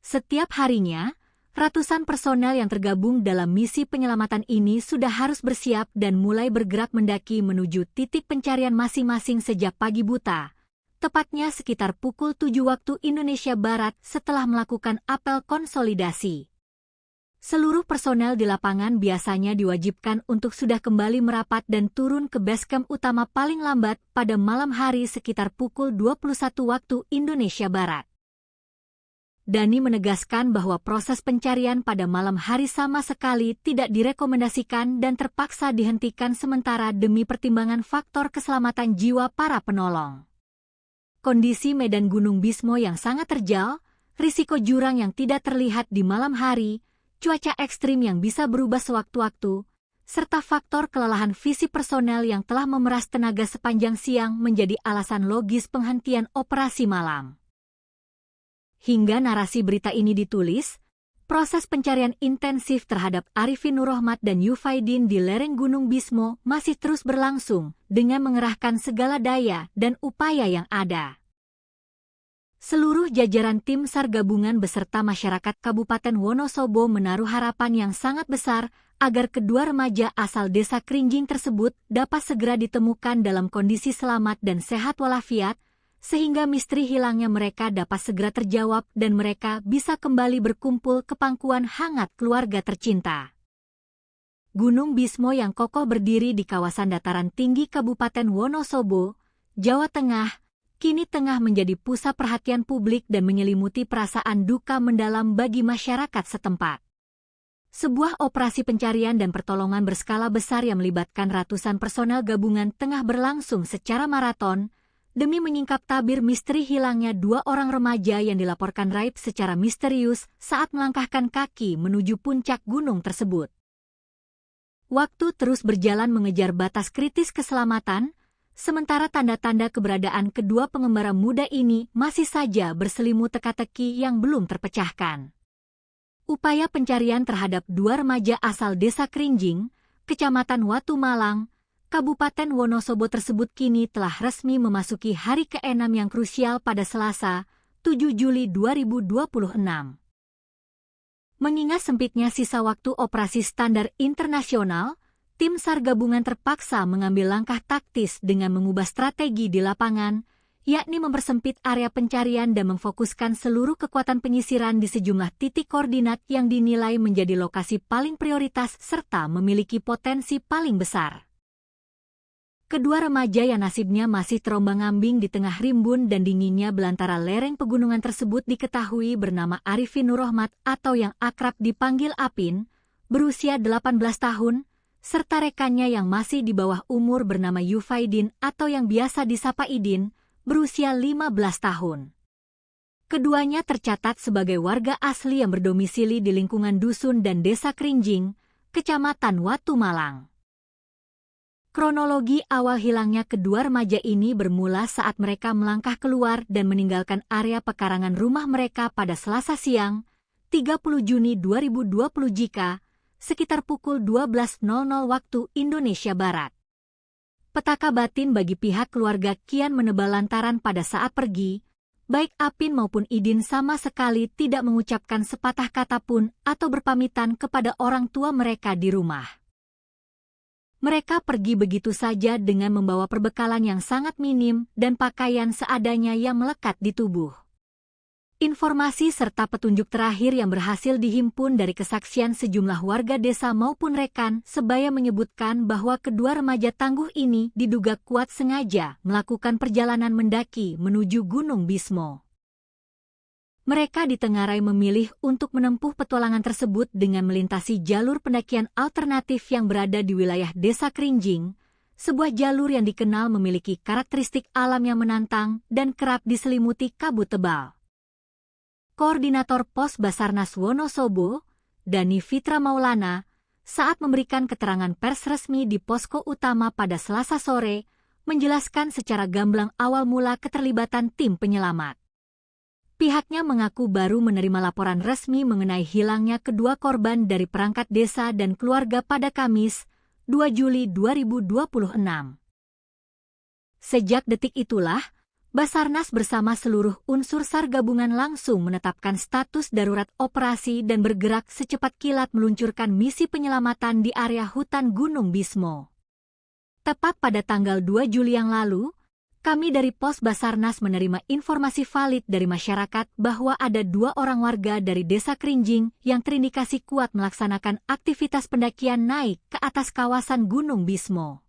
Setiap harinya, ratusan personel yang tergabung dalam misi penyelamatan ini sudah harus bersiap dan mulai bergerak mendaki menuju titik pencarian masing-masing sejak pagi buta, tepatnya sekitar pukul 7 waktu Indonesia Barat setelah melakukan apel konsolidasi. Seluruh personel di lapangan biasanya diwajibkan untuk sudah kembali merapat dan turun ke basecamp utama paling lambat pada malam hari sekitar pukul 21 waktu Indonesia Barat. Dani menegaskan bahwa proses pencarian pada malam hari sama sekali tidak direkomendasikan dan terpaksa dihentikan sementara demi pertimbangan faktor keselamatan jiwa para penolong. Kondisi medan Gunung Bismo yang sangat terjal, risiko jurang yang tidak terlihat di malam hari, cuaca ekstrim yang bisa berubah sewaktu-waktu, serta faktor kelelahan fisik personel yang telah memeras tenaga sepanjang siang menjadi alasan logis penghentian operasi malam. Hingga narasi berita ini ditulis, proses pencarian intensif terhadap Arifin Nurrohmat dan Yufaidin di lereng Gunung Bismo masih terus berlangsung dengan mengerahkan segala daya dan upaya yang ada. Seluruh jajaran tim SAR gabungan beserta masyarakat Kabupaten Wonosobo menaruh harapan yang sangat besar agar kedua remaja asal desa Krinjing tersebut dapat segera ditemukan dalam kondisi selamat dan sehat walafiat, sehingga misteri hilangnya mereka dapat segera terjawab dan mereka bisa kembali berkumpul ke pangkuan hangat keluarga tercinta. Gunung Bismo yang kokoh berdiri di kawasan dataran tinggi Kabupaten Wonosobo, Jawa Tengah, kini tengah menjadi pusat perhatian publik dan menyelimuti perasaan duka mendalam bagi masyarakat setempat. Sebuah operasi pencarian dan pertolongan berskala besar yang melibatkan ratusan personel gabungan tengah berlangsung secara maraton, demi menyingkap tabir misteri hilangnya 2 orang remaja yang dilaporkan raib secara misterius saat melangkahkan kaki menuju puncak gunung tersebut. Waktu terus berjalan mengejar batas kritis keselamatan, sementara tanda-tanda keberadaan kedua pengembara muda ini masih saja berselimut teka-teki yang belum terpecahkan. upaya pencarian terhadap dua remaja asal Desa Krinjing, Kecamatan Watu Malang, Kabupaten Wonosobo tersebut kini telah resmi memasuki hari ke-6 yang krusial pada Selasa, 7 Juli 2026. Mengingat sempitnya sisa waktu operasi standar internasional, tim SAR gabungan terpaksa mengambil langkah taktis dengan mengubah strategi di lapangan, yakni mempersempit area pencarian dan memfokuskan seluruh kekuatan penyisiran di sejumlah titik koordinat yang dinilai menjadi lokasi paling prioritas serta memiliki potensi paling besar. Kedua remaja yang nasibnya masih terombang-ambing di tengah rimbun dan dinginnya belantara lereng pegunungan tersebut diketahui bernama Arifin Nurrohmat atau yang akrab dipanggil Apin, berusia 18 tahun, serta rekannya yang masih di bawah umur bernama Yufaidin atau yang biasa disapa Idin, berusia 15 tahun. Keduanya tercatat sebagai warga asli yang berdomisili di lingkungan dusun dan Desa Krinjing, Kecamatan Watu Malang. Kronologi awal hilangnya kedua remaja ini bermula saat mereka melangkah keluar dan meninggalkan area pekarangan rumah mereka pada Selasa siang, 30 Juni 2020 jika sekitar pukul 12.00 waktu Indonesia Barat. Petaka batin bagi pihak keluarga kian menebal lantaran pada saat pergi, baik Apin maupun Idin sama sekali tidak mengucapkan sepatah kata pun atau berpamitan kepada orang tua mereka di rumah. Mereka pergi begitu saja dengan membawa perbekalan yang sangat minim dan pakaian seadanya yang melekat di tubuh. Informasi serta petunjuk terakhir yang berhasil dihimpun dari kesaksian sejumlah warga desa maupun rekan sebaya menyebutkan bahwa kedua remaja tangguh ini diduga kuat sengaja melakukan perjalanan mendaki menuju Gunung Bismo. Mereka ditengarai memilih untuk menempuh petualangan tersebut dengan melintasi jalur pendakian alternatif yang berada di wilayah Desa Krinjing, sebuah jalur yang dikenal memiliki karakteristik alam yang menantang dan kerap diselimuti kabut tebal. Koordinator Pos Basarnas Wonosobo, Dani Fitra Maulana, saat memberikan keterangan pers resmi di posko utama pada Selasa sore, menjelaskan secara gamblang awal mula keterlibatan tim penyelamat. Pihaknya mengaku baru menerima laporan resmi mengenai hilangnya kedua korban dari perangkat desa dan keluarga pada Kamis, 2 Juli 2026. Sejak detik itulah, Basarnas bersama seluruh unsur SAR gabungan langsung menetapkan status darurat operasi dan bergerak secepat kilat meluncurkan misi penyelamatan di area hutan Gunung Bismo. Tepat pada tanggal 2 Juli yang lalu, kami dari Pos Basarnas menerima informasi valid dari masyarakat bahwa ada 2 orang warga dari Desa Krinjing yang terindikasi kuat melaksanakan aktivitas pendakian naik ke atas kawasan Gunung Bismo.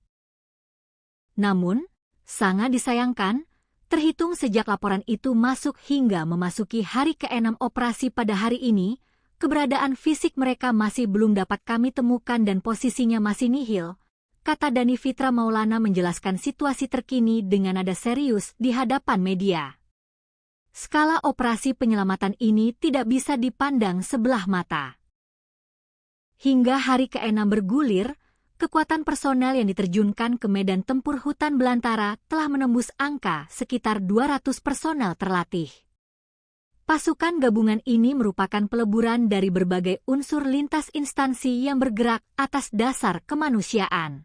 Namun, sangat disayangkan, terhitung sejak laporan itu masuk hingga memasuki hari ke-6 operasi pada hari ini, keberadaan fisik mereka masih belum dapat kami temukan dan posisinya masih nihil, kata Dani Fitra Maulana menjelaskan situasi terkini dengan nada serius di hadapan media. Skala operasi penyelamatan ini tidak bisa dipandang sebelah mata. Hingga hari ke-6 bergulir, kekuatan personel yang diterjunkan ke medan tempur hutan belantara telah menembus angka sekitar 200 personel terlatih. Pasukan gabungan ini merupakan peleburan dari berbagai unsur lintas instansi yang bergerak atas dasar kemanusiaan.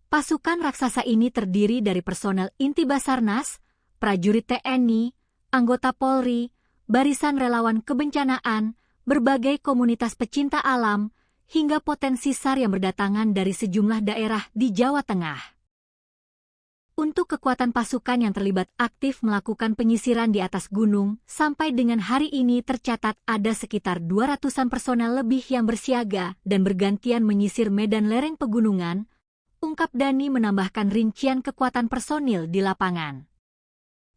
Pasukan raksasa ini terdiri dari personel inti Basarnas, prajurit TNI, anggota Polri, barisan relawan kebencanaan, berbagai komunitas pecinta alam, hingga potensi SAR yang berdatangan dari sejumlah daerah di Jawa Tengah. Untuk kekuatan pasukan yang terlibat aktif melakukan penyisiran di atas gunung, sampai dengan hari ini tercatat ada sekitar 200-an personel lebih yang bersiaga dan bergantian menyisir medan lereng pegunungan, ungkap Dani menambahkan rincian kekuatan personil di lapangan.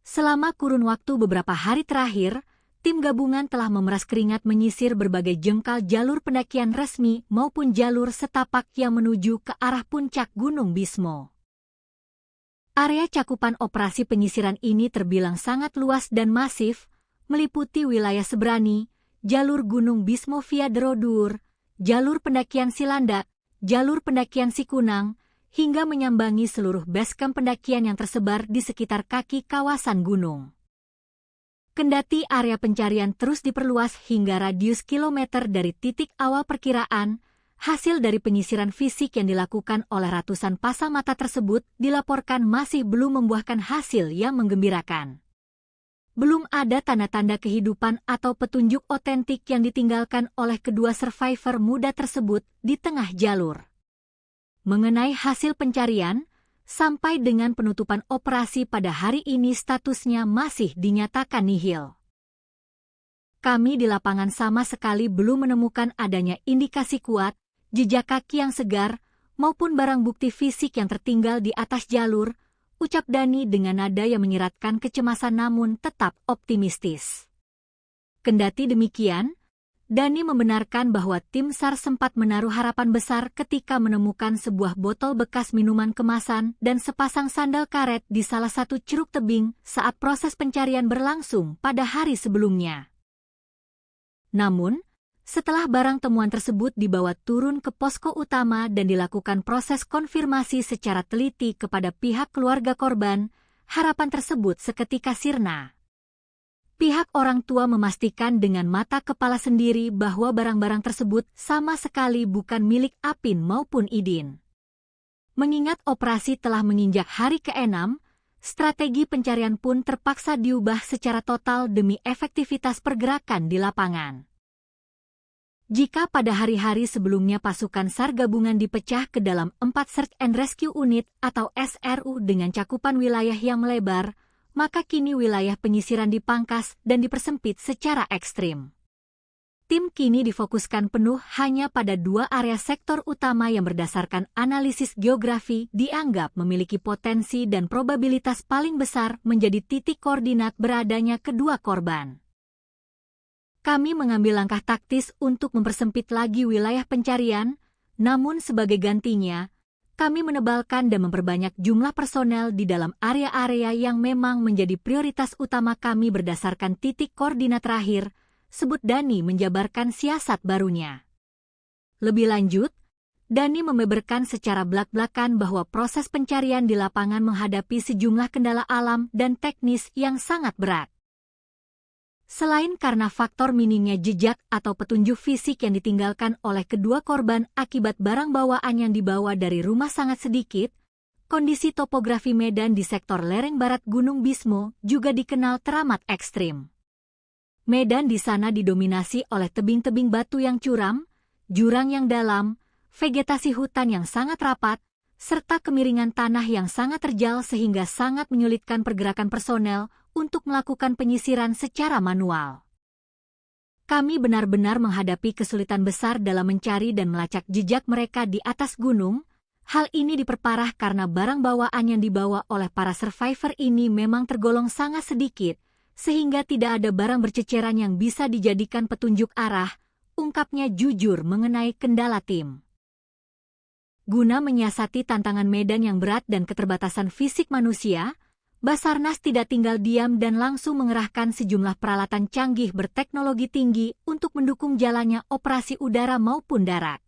Selama kurun waktu beberapa hari terakhir, tim gabungan telah memeras keringat menyisir berbagai jengkal jalur pendakian resmi maupun jalur setapak yang menuju ke arah puncak Gunung Bismo. Area cakupan operasi penyisiran ini terbilang sangat luas dan masif, meliputi wilayah Sebrani, jalur Gunung Bismo via Derodur, jalur pendakian Silandak, jalur pendakian Sikunang, hingga menyambangi seluruh basecamp pendakian yang tersebar di sekitar kaki kawasan gunung. Kendati area pencarian terus diperluas hingga radius kilometer dari titik awal perkiraan, hasil dari penyisiran fisik yang dilakukan oleh ratusan pasang mata tersebut dilaporkan masih belum membuahkan hasil yang menggembirakan. Belum ada tanda-tanda kehidupan atau petunjuk otentik yang ditinggalkan oleh kedua survivor muda tersebut di tengah jalur. Mengenai hasil pencarian, sampai dengan penutupan operasi pada hari ini statusnya masih dinyatakan nihil. Kami di lapangan sama sekali belum menemukan adanya indikasi kuat, jejak kaki yang segar, maupun barang bukti fisik yang tertinggal di atas jalur, ucap Dani dengan nada yang menyiratkan kecemasan namun tetap optimistis. Kendati demikian, Dani membenarkan bahwa tim SAR sempat menaruh harapan besar ketika menemukan sebuah botol bekas minuman kemasan dan sepasang sandal karet di salah satu ceruk tebing saat proses pencarian berlangsung pada hari sebelumnya. Namun, setelah barang temuan tersebut dibawa turun ke posko utama dan dilakukan proses konfirmasi secara teliti kepada pihak keluarga korban, harapan tersebut seketika sirna. Pihak orang tua memastikan dengan mata kepala sendiri bahwa barang-barang tersebut sama sekali bukan milik Apin maupun Idin. Mengingat operasi telah menginjak hari ke-6, strategi pencarian pun terpaksa diubah secara total demi efektivitas pergerakan di lapangan. Jika pada hari-hari sebelumnya pasukan SAR gabungan dipecah ke dalam 4 Search and Rescue Unit atau SRU dengan cakupan wilayah yang melebar, maka kini wilayah penyisiran dipangkas dan dipersempit secara ekstrim. Tim kini difokuskan penuh hanya pada 2 area sektor utama yang berdasarkan analisis geografi dianggap memiliki potensi dan probabilitas paling besar menjadi titik koordinat beradanya kedua korban. Kami mengambil langkah taktis untuk mempersempit lagi wilayah pencarian, namun sebagai gantinya, kami menebalkan dan memperbanyak jumlah personel di dalam area-area yang memang menjadi prioritas utama kami berdasarkan titik koordinat terakhir, sebut Dani menjabarkan siasat barunya. Lebih lanjut, Dani membeberkan secara belak-belakan bahwa proses pencarian di lapangan menghadapi sejumlah kendala alam dan teknis yang sangat berat. Selain karena faktor minimnya jejak atau petunjuk fisik yang ditinggalkan oleh kedua korban akibat barang bawaan yang dibawa dari rumah sangat sedikit, kondisi topografi medan di sektor lereng barat Gunung Bismo juga dikenal teramat ekstrim. Medan di sana didominasi oleh tebing-tebing batu yang curam, jurang yang dalam, vegetasi hutan yang sangat rapat, serta kemiringan tanah yang sangat terjal sehingga sangat menyulitkan pergerakan personel untuk melakukan penyisiran secara manual. Kami benar-benar menghadapi kesulitan besar dalam mencari dan melacak jejak mereka di atas gunung. Hal ini diperparah karena barang bawaan yang dibawa oleh para survivor ini memang tergolong sangat sedikit, sehingga tidak ada barang berceceran yang bisa dijadikan petunjuk arah, ungkapnya jujur mengenai kendala tim. Guna menyiasati tantangan medan yang berat dan keterbatasan fisik manusia, Basarnas tidak tinggal diam dan langsung mengerahkan sejumlah peralatan canggih berteknologi tinggi untuk mendukung jalannya operasi udara maupun darat.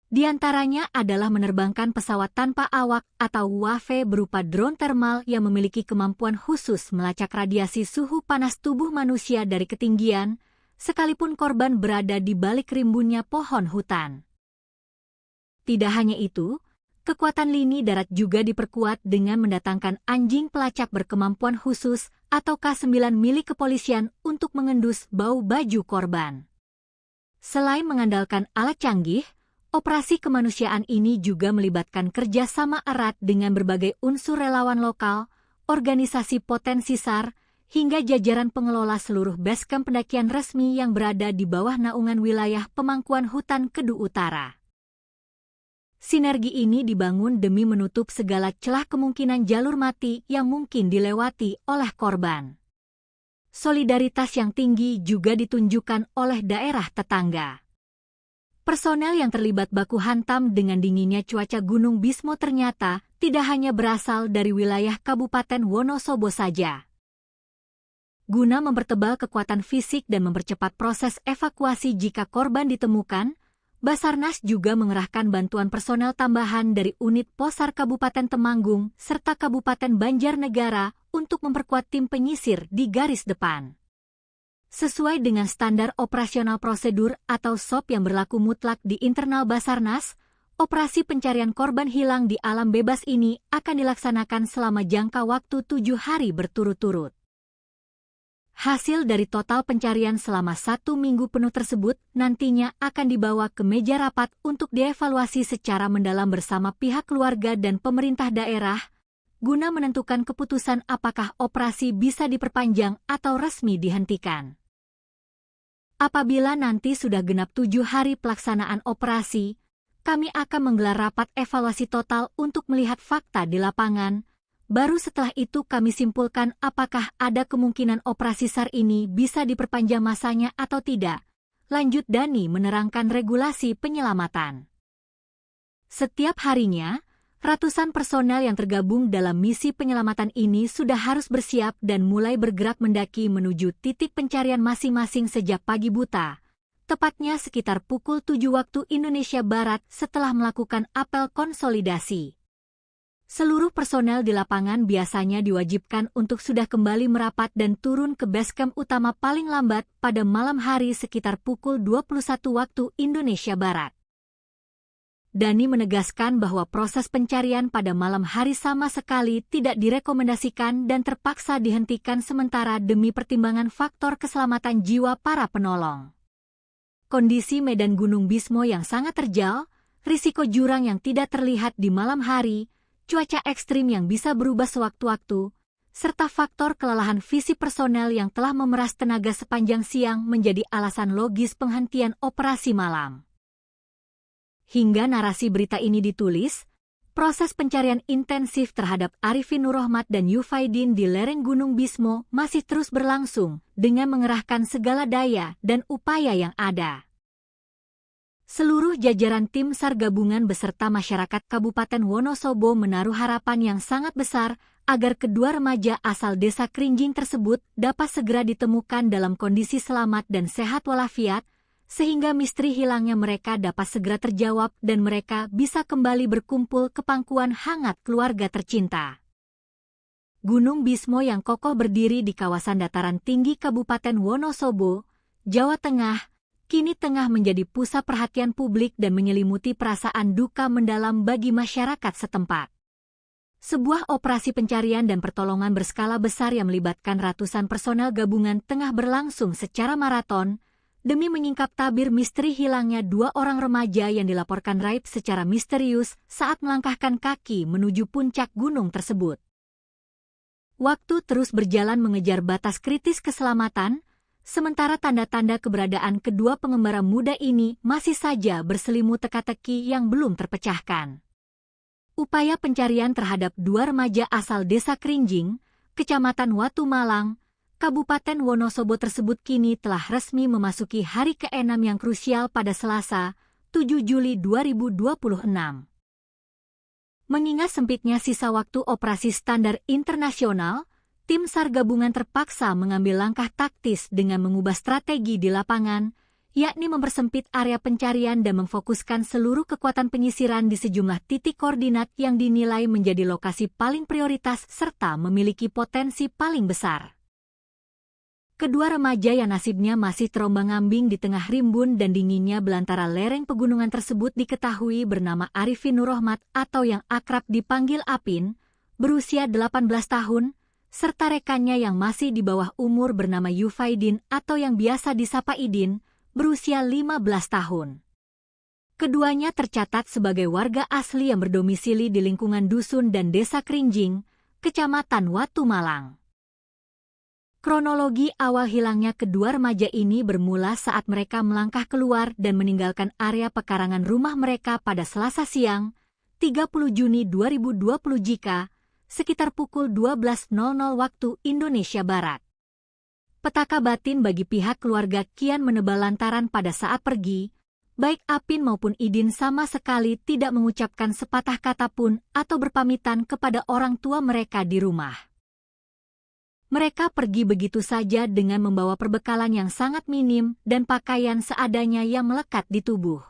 Di antaranya adalah menerbangkan pesawat tanpa awak atau UAV berupa drone thermal yang memiliki kemampuan khusus melacak radiasi suhu panas tubuh manusia dari ketinggian, sekalipun korban berada di balik rimbunnya pohon hutan. Tidak hanya itu, kekuatan lini darat juga diperkuat dengan mendatangkan anjing pelacak berkemampuan khusus atau K9 milik kepolisian untuk mengendus bau baju korban. Selain mengandalkan alat canggih, operasi kemanusiaan ini juga melibatkan kerjasama erat dengan berbagai unsur relawan lokal, organisasi potensi SAR, hingga jajaran pengelola seluruh basecamp pendakian resmi yang berada di bawah naungan wilayah pemangkuan hutan Kedu Utara. Sinergi ini dibangun demi menutup segala celah kemungkinan jalur mati yang mungkin dilewati oleh korban. Solidaritas yang tinggi juga ditunjukkan oleh daerah tetangga. Personel yang terlibat baku hantam dengan dinginnya cuaca Gunung Bismo ternyata tidak hanya berasal dari wilayah Kabupaten Wonosobo saja. Guna mempertebal kekuatan fisik dan mempercepat proses evakuasi jika korban ditemukan, Basarnas juga mengerahkan bantuan personel tambahan dari unit Posar Kabupaten Temanggung serta Kabupaten Banjarnegara untuk memperkuat tim penyisir di garis depan. Sesuai dengan standar operasional prosedur atau SOP yang berlaku mutlak di internal Basarnas, operasi pencarian korban hilang di alam bebas ini akan dilaksanakan selama jangka waktu 7 hari berturut-turut. Hasil dari total pencarian selama 1 minggu penuh tersebut nantinya akan dibawa ke meja rapat untuk dievaluasi secara mendalam bersama pihak keluarga dan pemerintah daerah, guna menentukan keputusan apakah operasi bisa diperpanjang atau resmi dihentikan. Apabila nanti sudah genap 7 hari pelaksanaan operasi, kami akan menggelar rapat evaluasi total untuk melihat fakta di lapangan. Baru setelah itu kami simpulkan apakah ada kemungkinan operasi SAR ini bisa diperpanjang masanya atau tidak. Lanjut Dani menerangkan regulasi penyelamatan. Setiap harinya, ratusan personel yang tergabung dalam misi penyelamatan ini sudah harus bersiap dan mulai bergerak mendaki menuju titik pencarian masing-masing sejak pagi buta, tepatnya sekitar pukul 7 waktu Indonesia Barat setelah melakukan apel konsolidasi. Seluruh personel di lapangan biasanya diwajibkan untuk sudah kembali merapat dan turun ke base camp utama paling lambat pada malam hari sekitar pukul 21 waktu Indonesia Barat. Dani menegaskan bahwa proses pencarian pada malam hari sama sekali tidak direkomendasikan dan terpaksa dihentikan sementara demi pertimbangan faktor keselamatan jiwa para penolong. Kondisi medan Gunung Bismo yang sangat terjal, risiko jurang yang tidak terlihat di malam hari, cuaca ekstrim yang bisa berubah sewaktu-waktu, serta faktor kelelahan fisik personel yang telah memeras tenaga sepanjang siang menjadi alasan logis penghentian operasi malam. Hingga narasi berita ini ditulis, proses pencarian intensif terhadap Arifin Nurrohmat dan Yufaidin di lereng Gunung Bismo masih terus berlangsung dengan mengerahkan segala daya dan upaya yang ada. Seluruh jajaran tim SAR gabungan beserta masyarakat Kabupaten Wonosobo menaruh harapan yang sangat besar agar kedua remaja asal desa Krinjing tersebut dapat segera ditemukan dalam kondisi selamat dan sehat walafiat, sehingga misteri hilangnya mereka dapat segera terjawab dan mereka bisa kembali berkumpul ke pangkuan hangat keluarga tercinta. Gunung Bismo yang kokoh berdiri di kawasan dataran tinggi Kabupaten Wonosobo, Jawa Tengah, kini tengah menjadi pusat perhatian publik dan menyelimuti perasaan duka mendalam bagi masyarakat setempat. Sebuah operasi pencarian dan pertolongan berskala besar yang melibatkan ratusan personel gabungan tengah berlangsung secara maraton, demi menyingkap tabir misteri hilangnya 2 orang remaja yang dilaporkan raib secara misterius saat melangkahkan kaki menuju puncak gunung tersebut. Waktu terus berjalan mengejar batas kritis keselamatan, sementara tanda-tanda keberadaan kedua pengembara muda ini masih saja berselimut teka-teki yang belum terpecahkan. Upaya pencarian terhadap 2 remaja asal desa Krinjing, Kecamatan Watu Malang, Kabupaten Wonosobo tersebut kini telah resmi memasuki hari ke-6 yang krusial pada Selasa, 7 Juli 2026. Mengingat sempitnya sisa waktu operasi standar internasional, tim SAR gabungan terpaksa mengambil langkah taktis dengan mengubah strategi di lapangan, yakni mempersempit area pencarian dan memfokuskan seluruh kekuatan penyisiran di sejumlah titik koordinat yang dinilai menjadi lokasi paling prioritas serta memiliki potensi paling besar. Kedua remaja yang nasibnya masih terombang-ambing di tengah rimbun dan dinginnya belantara lereng pegunungan tersebut diketahui bernama Arifin Nurrohmat atau yang akrab dipanggil Apin, berusia 18 tahun, serta rekannya yang masih di bawah umur bernama Yufaidin atau yang biasa disapa Idin, berusia 15 tahun. Keduanya tercatat sebagai warga asli yang berdomisili di lingkungan dusun dan desa Krinjing, Kecamatan Watu Malang. Kronologi awal hilangnya kedua remaja ini bermula saat mereka melangkah keluar dan meninggalkan area pekarangan rumah mereka pada Selasa siang, 30 Juni 2020 jika sekitar pukul 12.00 waktu Indonesia Barat. Petaka batin bagi pihak keluarga kian menebal lantaran pada saat pergi, baik Apin maupun Idin sama sekali tidak mengucapkan sepatah kata pun atau berpamitan kepada orang tua mereka di rumah. Mereka pergi begitu saja dengan membawa perbekalan yang sangat minim dan pakaian seadanya yang melekat di tubuh.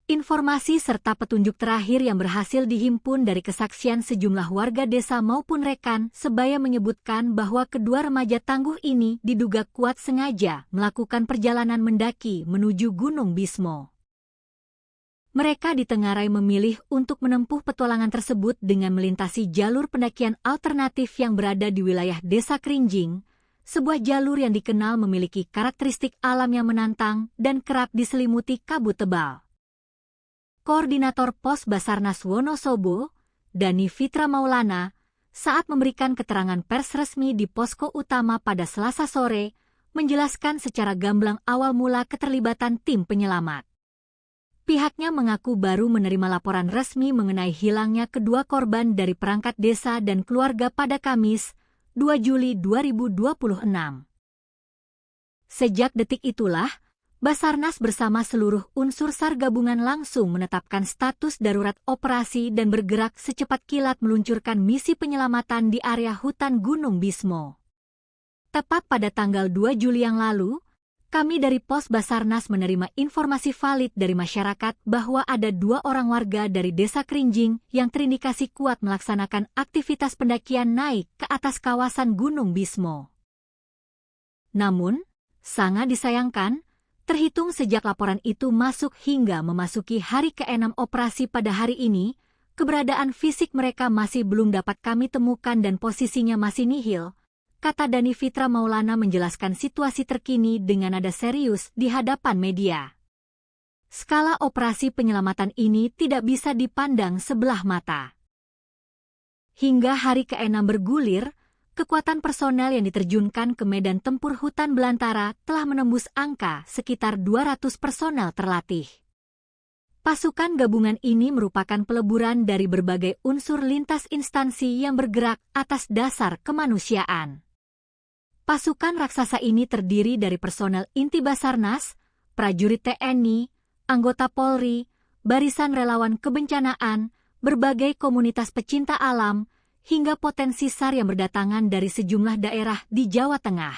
Informasi serta petunjuk terakhir yang berhasil dihimpun dari kesaksian sejumlah warga desa maupun rekan sebaya menyebutkan bahwa kedua remaja tangguh ini diduga kuat sengaja melakukan perjalanan mendaki menuju Gunung Bismo. Mereka ditengarai memilih untuk menempuh petualangan tersebut dengan melintasi jalur pendakian alternatif yang berada di wilayah Desa Krinjing, sebuah jalur yang dikenal memiliki karakteristik alam yang menantang dan kerap diselimuti kabut tebal. Koordinator Pos Basarnas Wonosobo, Dani Fitra Maulana, saat memberikan keterangan pers resmi di posko utama pada Selasa sore, menjelaskan secara gamblang awal mula keterlibatan tim penyelamat. Pihaknya mengaku baru menerima laporan resmi mengenai hilangnya kedua korban dari perangkat desa dan keluarga pada Kamis, 2 Juli 2026. Sejak detik itulah, Basarnas bersama seluruh unsur SAR gabungan langsung menetapkan status darurat operasi dan bergerak secepat kilat meluncurkan misi penyelamatan di area hutan Gunung Bismo. Tepat pada tanggal 2 Juli yang lalu, kami dari Pos Basarnas menerima informasi valid dari masyarakat bahwa ada 2 orang warga dari Desa Krinjing yang terindikasi kuat melaksanakan aktivitas pendakian naik ke atas kawasan Gunung Bismo. Namun, sangat disayangkan, terhitung sejak laporan itu masuk hingga memasuki hari ke-6 operasi pada hari ini, keberadaan fisik mereka masih belum dapat kami temukan dan posisinya masih nihil, kata Dani Fitra Maulana menjelaskan situasi terkini dengan nada serius di hadapan media. Skala operasi penyelamatan ini tidak bisa dipandang sebelah mata. Hingga hari ke-6 bergulir, kekuatan personel yang diterjunkan ke medan tempur hutan belantara telah menembus angka sekitar 200 personel terlatih. Pasukan gabungan ini merupakan peleburan dari berbagai unsur lintas instansi yang bergerak atas dasar kemanusiaan. Pasukan raksasa ini terdiri dari personel inti Basarnas, prajurit TNI, anggota Polri, barisan relawan kebencanaan, berbagai komunitas pecinta alam, hingga potensi SAR yang berdatangan dari sejumlah daerah di Jawa Tengah.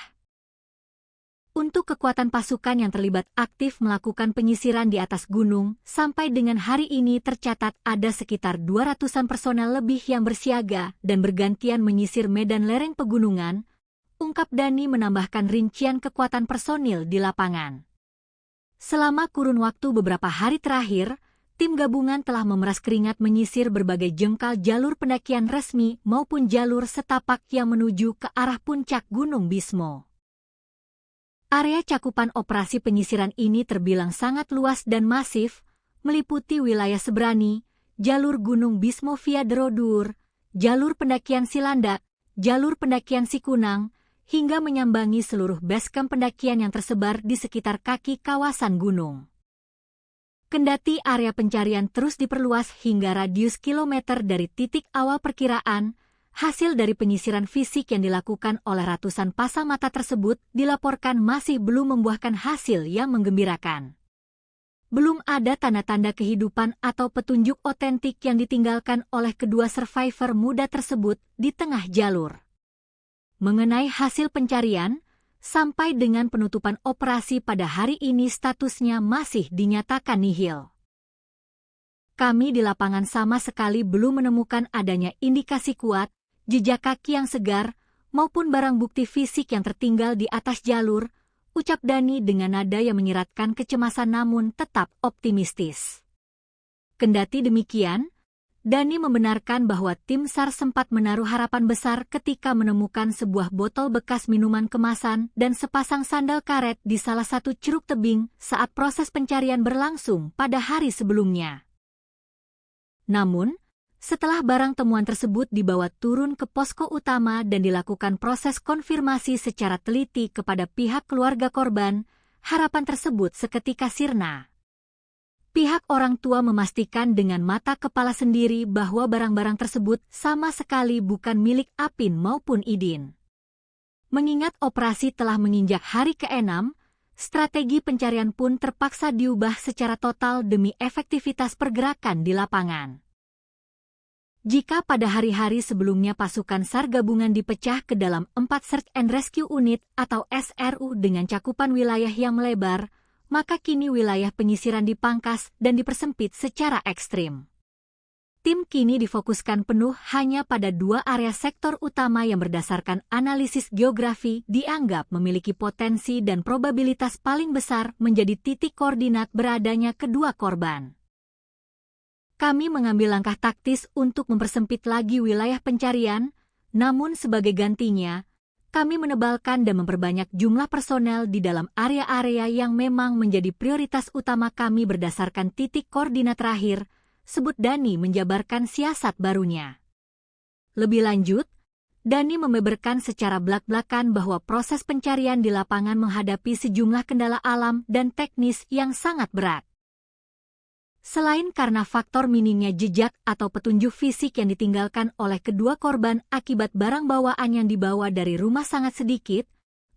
Untuk kekuatan pasukan yang terlibat aktif melakukan penyisiran di atas gunung, sampai dengan hari ini tercatat ada sekitar 200-an personel lebih yang bersiaga dan bergantian menyisir medan lereng pegunungan, ungkap Dani menambahkan rincian kekuatan personil di lapangan. Selama kurun waktu beberapa hari terakhir, tim gabungan telah memeras keringat menyisir berbagai jengkal jalur pendakian resmi maupun jalur setapak yang menuju ke arah puncak Gunung Bismo. Area cakupan operasi penyisiran ini terbilang sangat luas dan masif, meliputi wilayah Sebrani, jalur Gunung Bismo via Derodur, jalur pendakian Silandak, jalur pendakian Sikunang, hingga menyambangi seluruh basecamp pendakian yang tersebar di sekitar kaki kawasan gunung. Kendati area pencarian terus diperluas hingga radius kilometer dari titik awal perkiraan, hasil dari penyisiran fisik yang dilakukan oleh ratusan pasang mata tersebut dilaporkan masih belum membuahkan hasil yang menggembirakan. Belum ada tanda-tanda kehidupan atau petunjuk otentik yang ditinggalkan oleh kedua survivor muda tersebut di tengah jalur. Mengenai hasil pencarian, sampai dengan penutupan operasi pada hari ini statusnya masih dinyatakan nihil. Kami di lapangan sama sekali belum menemukan adanya indikasi kuat, jejak kaki yang segar, maupun barang bukti fisik yang tertinggal di atas jalur, ucap Dani dengan nada yang menyiratkan kecemasan namun tetap optimistis. Kendati demikian, Dani membenarkan bahwa tim SAR sempat menaruh harapan besar ketika menemukan sebuah botol bekas minuman kemasan dan sepasang sandal karet di salah satu curug tebing saat proses pencarian berlangsung pada hari sebelumnya. Namun, setelah barang temuan tersebut dibawa turun ke posko utama dan dilakukan proses konfirmasi secara teliti kepada pihak keluarga korban, harapan tersebut seketika sirna. Pihak orang tua memastikan dengan mata kepala sendiri bahwa barang-barang tersebut sama sekali bukan milik Apin maupun Idin. Mengingat operasi telah menginjak hari ke-6, strategi pencarian pun terpaksa diubah secara total demi efektivitas pergerakan di lapangan. Jika pada hari-hari sebelumnya pasukan SAR gabungan dipecah ke dalam 4 Search and Rescue Unit atau SRU dengan cakupan wilayah yang melebar, maka kini wilayah penyisiran dipangkas dan dipersempit secara ekstrim. Tim kini difokuskan penuh hanya pada 2 area sektor utama yang berdasarkan analisis geografi dianggap memiliki potensi dan probabilitas paling besar menjadi titik koordinat beradanya kedua korban. Kami mengambil langkah taktis untuk mempersempit lagi wilayah pencarian, namun sebagai gantinya, kami menebalkan dan memperbanyak jumlah personel di dalam area-area yang memang menjadi prioritas utama kami berdasarkan titik koordinat terakhir, sebut Dani menjabarkan siasat barunya. Lebih lanjut, Dani membeberkan secara belak-belakan bahwa proses pencarian di lapangan menghadapi sejumlah kendala alam dan teknis yang sangat berat. Selain karena faktor minimnya jejak atau petunjuk fisik yang ditinggalkan oleh kedua korban akibat barang bawaan yang dibawa dari rumah sangat sedikit,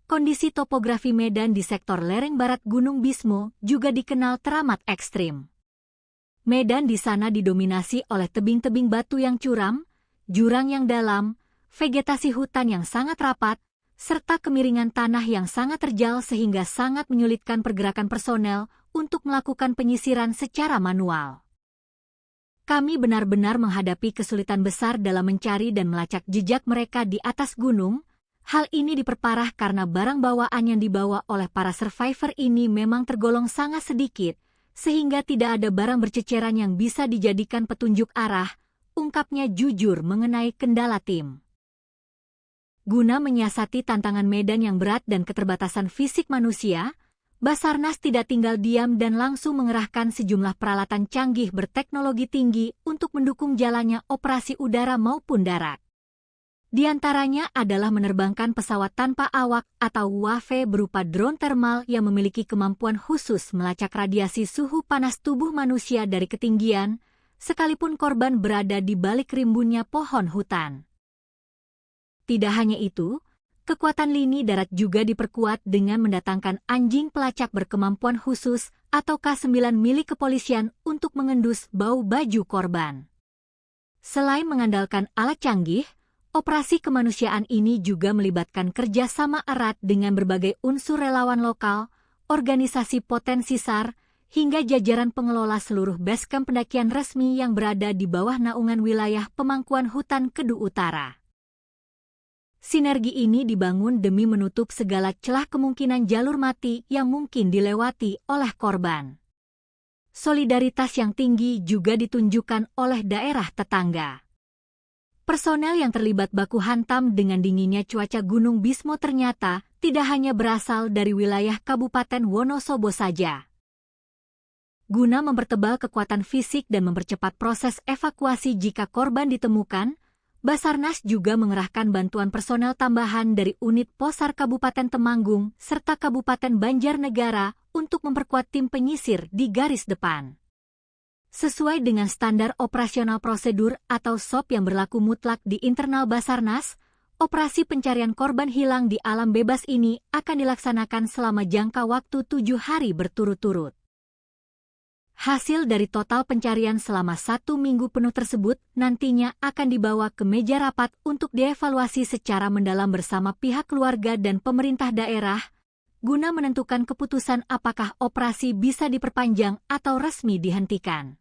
kondisi topografi medan di sektor lereng barat Gunung Bismo juga dikenal teramat ekstrim. Medan di sana didominasi oleh tebing-tebing batu yang curam, jurang yang dalam, vegetasi hutan yang sangat rapat, serta kemiringan tanah yang sangat terjal sehingga sangat menyulitkan pergerakan personel untuk melakukan penyisiran secara manual. Kami benar-benar menghadapi kesulitan besar dalam mencari dan melacak jejak mereka di atas gunung. Hal ini diperparah karena barang bawaan yang dibawa oleh para survivor ini memang tergolong sangat sedikit, sehingga tidak ada barang berceceran yang bisa dijadikan petunjuk arah, ungkapnya jujur mengenai kendala tim. Guna menyiasati tantangan medan yang berat dan keterbatasan fisik manusia, Basarnas tidak tinggal diam dan langsung mengerahkan sejumlah peralatan canggih berteknologi tinggi untuk mendukung jalannya operasi udara maupun darat. Di antaranya adalah menerbangkan pesawat tanpa awak atau UAV berupa drone thermal yang memiliki kemampuan khusus melacak radiasi suhu panas tubuh manusia dari ketinggian, sekalipun korban berada di balik rimbunnya pohon hutan. Tidak hanya itu, kekuatan lini darat juga diperkuat dengan mendatangkan anjing pelacak berkemampuan khusus atau K9 milik kepolisian untuk mengendus bau baju korban. Selain mengandalkan alat canggih, operasi kemanusiaan ini juga melibatkan kerjasama erat dengan berbagai unsur relawan lokal, organisasi potensi SAR, hingga jajaran pengelola seluruh basecamp pendakian resmi yang berada di bawah naungan wilayah pemangkuan hutan Kedu Utara. Sinergi ini dibangun demi menutup segala celah kemungkinan jalur mati yang mungkin dilewati oleh korban. Solidaritas yang tinggi juga ditunjukkan oleh daerah tetangga. Personel yang terlibat baku hantam dengan dinginnya cuaca Gunung Bismo ternyata tidak hanya berasal dari wilayah Kabupaten Wonosobo saja. Guna mempertebal kekuatan fisik dan mempercepat proses evakuasi jika korban ditemukan, Basarnas juga mengerahkan bantuan personel tambahan dari unit Posar Kabupaten Temanggung serta Kabupaten Banjarnegara untuk memperkuat tim penyisir di garis depan. Sesuai dengan standar operasional prosedur atau SOP yang berlaku mutlak di internal Basarnas, operasi pencarian korban hilang di alam bebas ini akan dilaksanakan selama jangka waktu 7 hari berturut-turut. Hasil dari total pencarian selama 1 minggu penuh tersebut nantinya akan dibawa ke meja rapat untuk dievaluasi secara mendalam bersama pihak keluarga dan pemerintah daerah, guna menentukan keputusan apakah operasi bisa diperpanjang atau resmi dihentikan.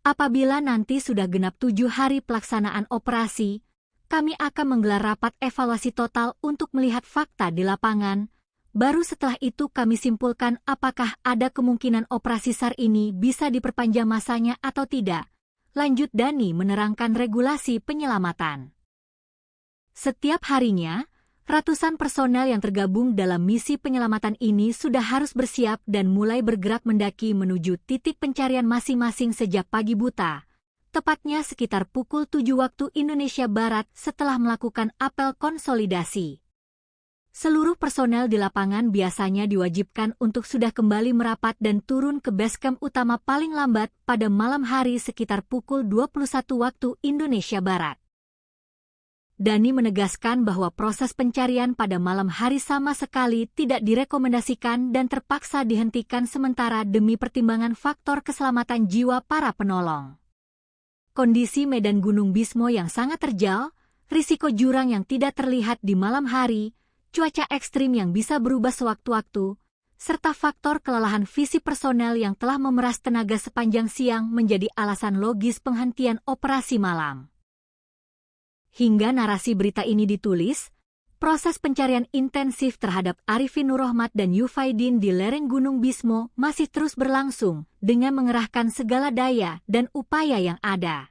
Apabila nanti sudah genap 7 hari pelaksanaan operasi, kami akan menggelar rapat evaluasi total untuk melihat fakta di lapangan. Baru setelah itu kami simpulkan apakah ada kemungkinan operasi SAR ini bisa diperpanjang masanya atau tidak. Lanjut Dani menerangkan regulasi penyelamatan. Setiap harinya, ratusan personel yang tergabung dalam misi penyelamatan ini sudah harus bersiap dan mulai bergerak mendaki menuju titik pencarian masing-masing sejak pagi buta, tepatnya sekitar pukul 7 waktu Indonesia Barat setelah melakukan apel konsolidasi. Seluruh personel di lapangan biasanya diwajibkan untuk sudah kembali merapat dan turun ke basecamp utama paling lambat pada malam hari sekitar pukul 21 waktu Indonesia Barat. Dani menegaskan bahwa proses pencarian pada malam hari sama sekali tidak direkomendasikan dan terpaksa dihentikan sementara demi pertimbangan faktor keselamatan jiwa para penolong. Kondisi medan Gunung Bismo yang sangat terjal, risiko jurang yang tidak terlihat di malam hari, cuaca ekstrim yang bisa berubah sewaktu-waktu, serta faktor kelelahan fisik personel yang telah memeras tenaga sepanjang siang menjadi alasan logis penghentian operasi malam. Hingga narasi berita ini ditulis, proses pencarian intensif terhadap Arifin Nurrohmat dan Yufaidin di lereng Gunung Bismo masih terus berlangsung dengan mengerahkan segala daya dan upaya yang ada.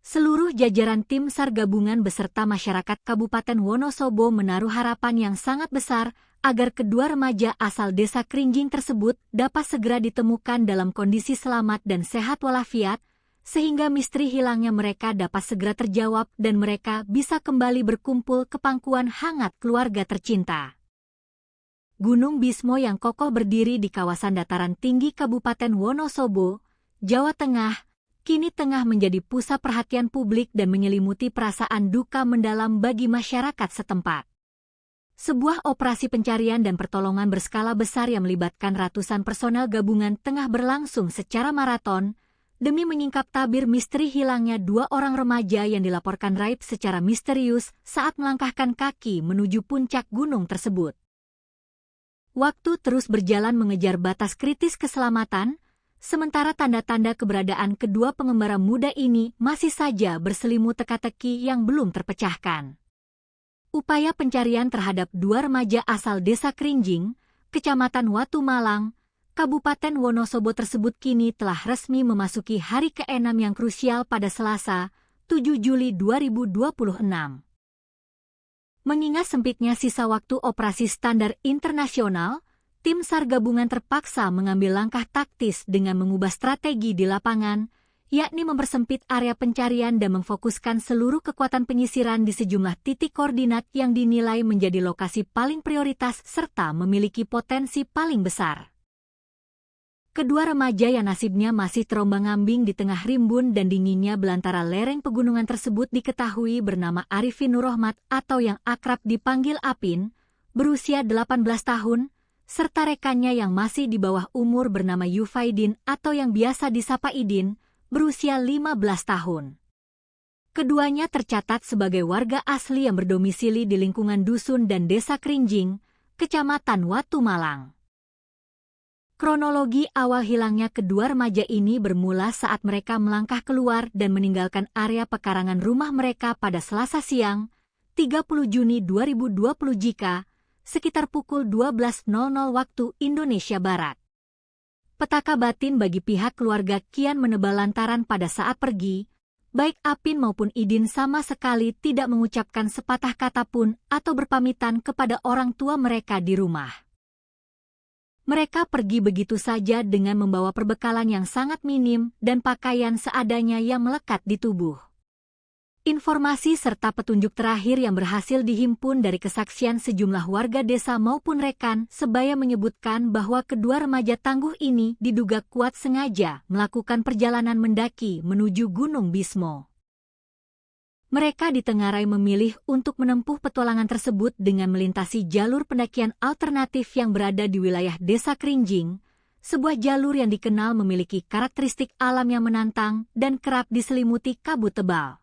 Seluruh jajaran tim SAR gabungan beserta masyarakat Kabupaten Wonosobo menaruh harapan yang sangat besar agar kedua remaja asal desa Krinjing tersebut dapat segera ditemukan dalam kondisi selamat dan sehat walafiat, sehingga misteri hilangnya mereka dapat segera terjawab dan mereka bisa kembali berkumpul ke pangkuan hangat keluarga tercinta. Gunung Bismo yang kokoh berdiri di kawasan dataran tinggi Kabupaten Wonosobo, Jawa Tengah, kini tengah menjadi pusat perhatian publik dan menyelimuti perasaan duka mendalam bagi masyarakat setempat. Sebuah operasi pencarian dan pertolongan berskala besar yang melibatkan ratusan personel gabungan tengah berlangsung secara maraton, demi menyingkap tabir misteri hilangnya dua orang remaja yang dilaporkan raib secara misterius saat melangkahkan kaki menuju puncak gunung tersebut. Waktu terus berjalan mengejar batas kritis keselamatan, sementara tanda-tanda keberadaan kedua pengembara muda ini masih saja berselimut teka-teki yang belum terpecahkan. Upaya pencarian terhadap dua remaja asal desa Krinjing, Kecamatan Watu Malang, Kabupaten Wonosobo tersebut kini telah resmi memasuki hari ke-6 yang krusial pada Selasa, 7 Juli 2026. Mengingat sempitnya sisa waktu operasi standar internasional, tim SAR gabungan terpaksa mengambil langkah taktis dengan mengubah strategi di lapangan, yakni mempersempit area pencarian dan memfokuskan seluruh kekuatan penyisiran di sejumlah titik koordinat yang dinilai menjadi lokasi paling prioritas serta memiliki potensi paling besar. Kedua remaja yang nasibnya masih terombang-ambing di tengah rimbun dan dinginnya belantara lereng pegunungan tersebut diketahui bernama Arifin Nurrohmat atau yang akrab dipanggil Apin, berusia 18 tahun, serta rekannya yang masih di bawah umur bernama Yufaidin atau yang biasa disapa Idin, berusia 15 tahun. Keduanya tercatat sebagai warga asli yang berdomisili di lingkungan dusun dan desa Krinjing, Kecamatan Watu Malang. Kronologi awal hilangnya kedua remaja ini bermula saat mereka melangkah keluar dan meninggalkan area pekarangan rumah mereka pada Selasa siang, 30 Juni 2020 jika, sekitar pukul 12.00 waktu Indonesia Barat. Petaka batin bagi pihak keluarga kian menebal lantaran pada saat pergi, baik Apin maupun Idin sama sekali tidak mengucapkan sepatah kata pun atau berpamitan kepada orang tua mereka di rumah. Mereka pergi begitu saja dengan membawa perbekalan yang sangat minim dan pakaian seadanya yang melekat di tubuh. Informasi serta petunjuk terakhir yang berhasil dihimpun dari kesaksian sejumlah warga desa maupun rekan sebaya menyebutkan bahwa kedua remaja tangguh ini diduga kuat sengaja melakukan perjalanan mendaki menuju Gunung Bismo. Mereka ditengarai memilih untuk menempuh petualangan tersebut dengan melintasi jalur pendakian alternatif yang berada di wilayah desa Krinjing, sebuah jalur yang dikenal memiliki karakteristik alam yang menantang dan kerap diselimuti kabut tebal.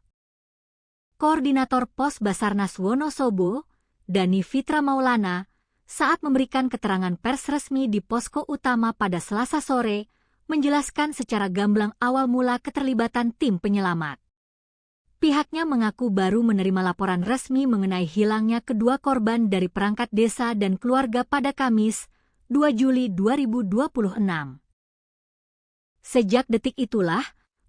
Koordinator Pos Basarnas Wonosobo, Dani Fitra Maulana, saat memberikan keterangan pers resmi di posko utama pada Selasa sore, menjelaskan secara gamblang awal mula keterlibatan tim penyelamat. Pihaknya mengaku baru menerima laporan resmi mengenai hilangnya kedua korban dari perangkat desa dan keluarga pada Kamis, 2 Juli 2026. Sejak detik itulah,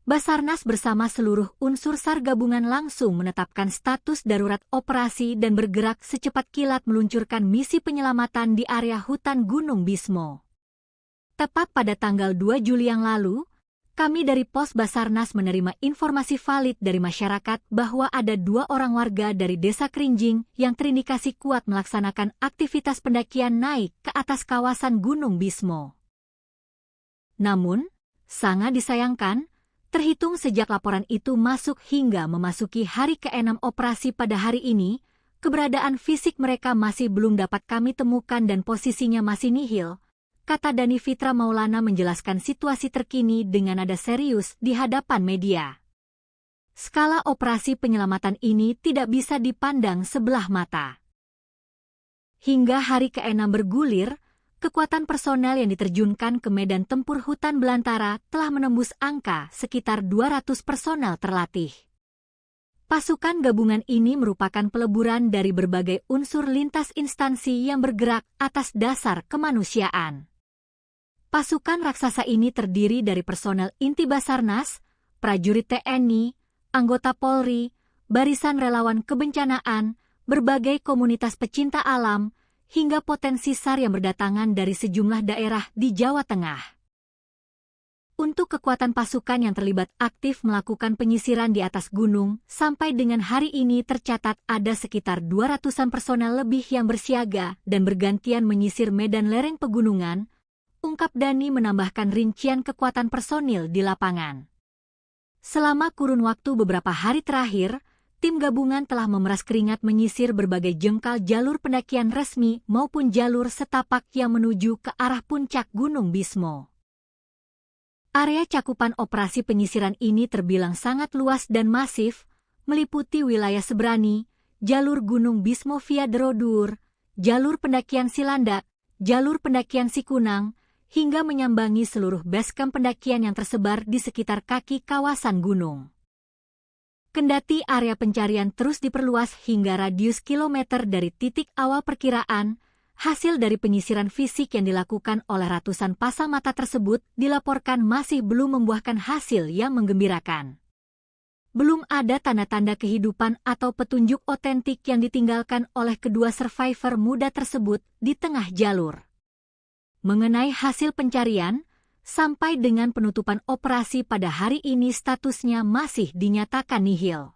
Basarnas bersama seluruh unsur SAR gabungan langsung menetapkan status darurat operasi dan bergerak secepat kilat meluncurkan misi penyelamatan di area hutan Gunung Bismo. Tepat pada tanggal 2 Juli yang lalu, kami dari Pos Basarnas menerima informasi valid dari masyarakat bahwa ada 2 orang warga dari desa Krinjing yang terindikasi kuat melaksanakan aktivitas pendakian naik ke atas kawasan Gunung Bismo. Namun, sangat disayangkan, terhitung sejak laporan itu masuk hingga memasuki hari ke-6 operasi pada hari ini, keberadaan fisik mereka masih belum dapat kami temukan dan posisinya masih nihil, kata Dani Fitra Maulana menjelaskan situasi terkini dengan nada serius di hadapan media. Skala operasi penyelamatan ini tidak bisa dipandang sebelah mata. Hingga hari ke-6 bergulir, kekuatan personel yang diterjunkan ke medan tempur hutan belantara telah menembus angka sekitar 200 personel terlatih. Pasukan gabungan ini merupakan peleburan dari berbagai unsur lintas instansi yang bergerak atas dasar kemanusiaan. Pasukan raksasa ini terdiri dari personel inti Basarnas, prajurit TNI, anggota Polri, barisan relawan kebencanaan, berbagai komunitas pecinta alam, hingga potensi SAR yang berdatangan dari sejumlah daerah di Jawa Tengah. Untuk kekuatan pasukan yang terlibat aktif melakukan penyisiran di atas gunung, sampai dengan hari ini tercatat ada sekitar 200-an personel lebih yang bersiaga dan bergantian menyisir medan lereng pegunungan, ungkap Dhani menambahkan rincian kekuatan personil di lapangan. Selama kurun waktu beberapa hari terakhir, tim gabungan telah memeras keringat menyisir berbagai jengkal jalur pendakian resmi maupun jalur setapak yang menuju ke arah puncak Gunung Bismo. Area cakupan operasi penyisiran ini terbilang sangat luas dan masif, meliputi wilayah Sebrani, jalur Gunung Bismo via Derodur, jalur pendakian Silandak, jalur pendakian Sikunang, hingga menyambangi seluruh basecamp pendakian yang tersebar di sekitar kaki kawasan gunung. Kendati area pencarian terus diperluas hingga radius kilometer dari titik awal perkiraan, hasil dari penyisiran fisik yang dilakukan oleh ratusan pasang mata tersebut dilaporkan masih belum membuahkan hasil yang menggembirakan. Belum ada tanda-tanda kehidupan atau petunjuk otentik yang ditinggalkan oleh kedua survivor muda tersebut di tengah jalur. Mengenai hasil pencarian, sampai dengan penutupan operasi pada hari ini statusnya masih dinyatakan nihil.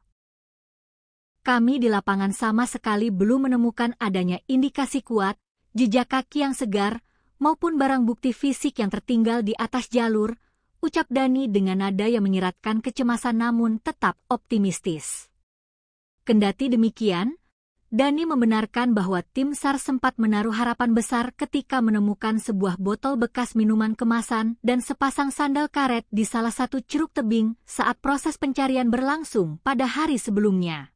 Kami di lapangan sama sekali belum menemukan adanya indikasi kuat, jejak kaki yang segar, maupun barang bukti fisik yang tertinggal di atas jalur, ucap Dhani dengan nada yang menyiratkan kecemasan namun tetap optimistis. Kendati demikian, Dhani membenarkan bahwa tim SAR sempat menaruh harapan besar ketika menemukan sebuah botol bekas minuman kemasan dan sepasang sandal karet di salah satu ceruk tebing saat proses pencarian berlangsung pada hari sebelumnya.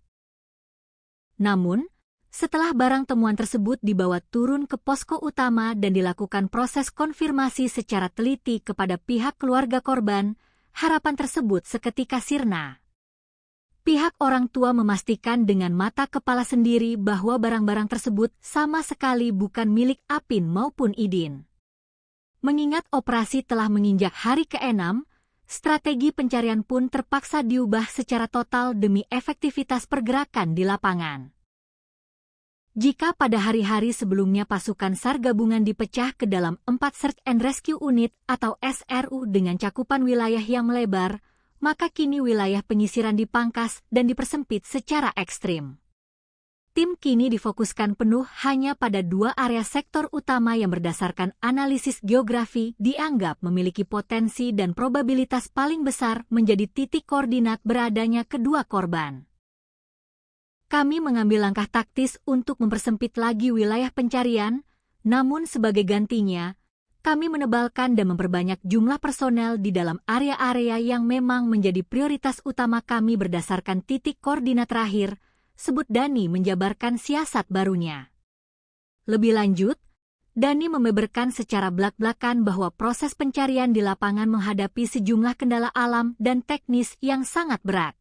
Namun, setelah barang temuan tersebut dibawa turun ke posko utama dan dilakukan proses konfirmasi secara teliti kepada pihak keluarga korban, harapan tersebut seketika sirna. Pihak orang tua memastikan dengan mata kepala sendiri bahwa barang-barang tersebut sama sekali bukan milik Apin maupun Idin. Mengingat operasi telah menginjak hari ke-6, strategi pencarian pun terpaksa diubah secara total demi efektivitas pergerakan di lapangan. Jika pada hari-hari sebelumnya pasukan SAR gabungan dipecah ke dalam 4 Search and Rescue Unit atau SRU dengan cakupan wilayah yang melebar, maka kini wilayah penyisiran dipangkas dan dipersempit secara ekstrim. Tim kini difokuskan penuh hanya pada 2 area sektor utama yang berdasarkan analisis geografi dianggap memiliki potensi dan probabilitas paling besar menjadi titik koordinat beradanya kedua korban. Kami mengambil langkah taktis untuk mempersempit lagi wilayah pencarian, namun sebagai gantinya, kami menebalkan dan memperbanyak jumlah personel di dalam area-area yang memang menjadi prioritas utama kami berdasarkan titik koordinat terakhir, sebut Dhani menjabarkan siasat barunya. Lebih lanjut, Dhani membeberkan secara belak-belakan bahwa proses pencarian di lapangan menghadapi sejumlah kendala alam dan teknis yang sangat berat.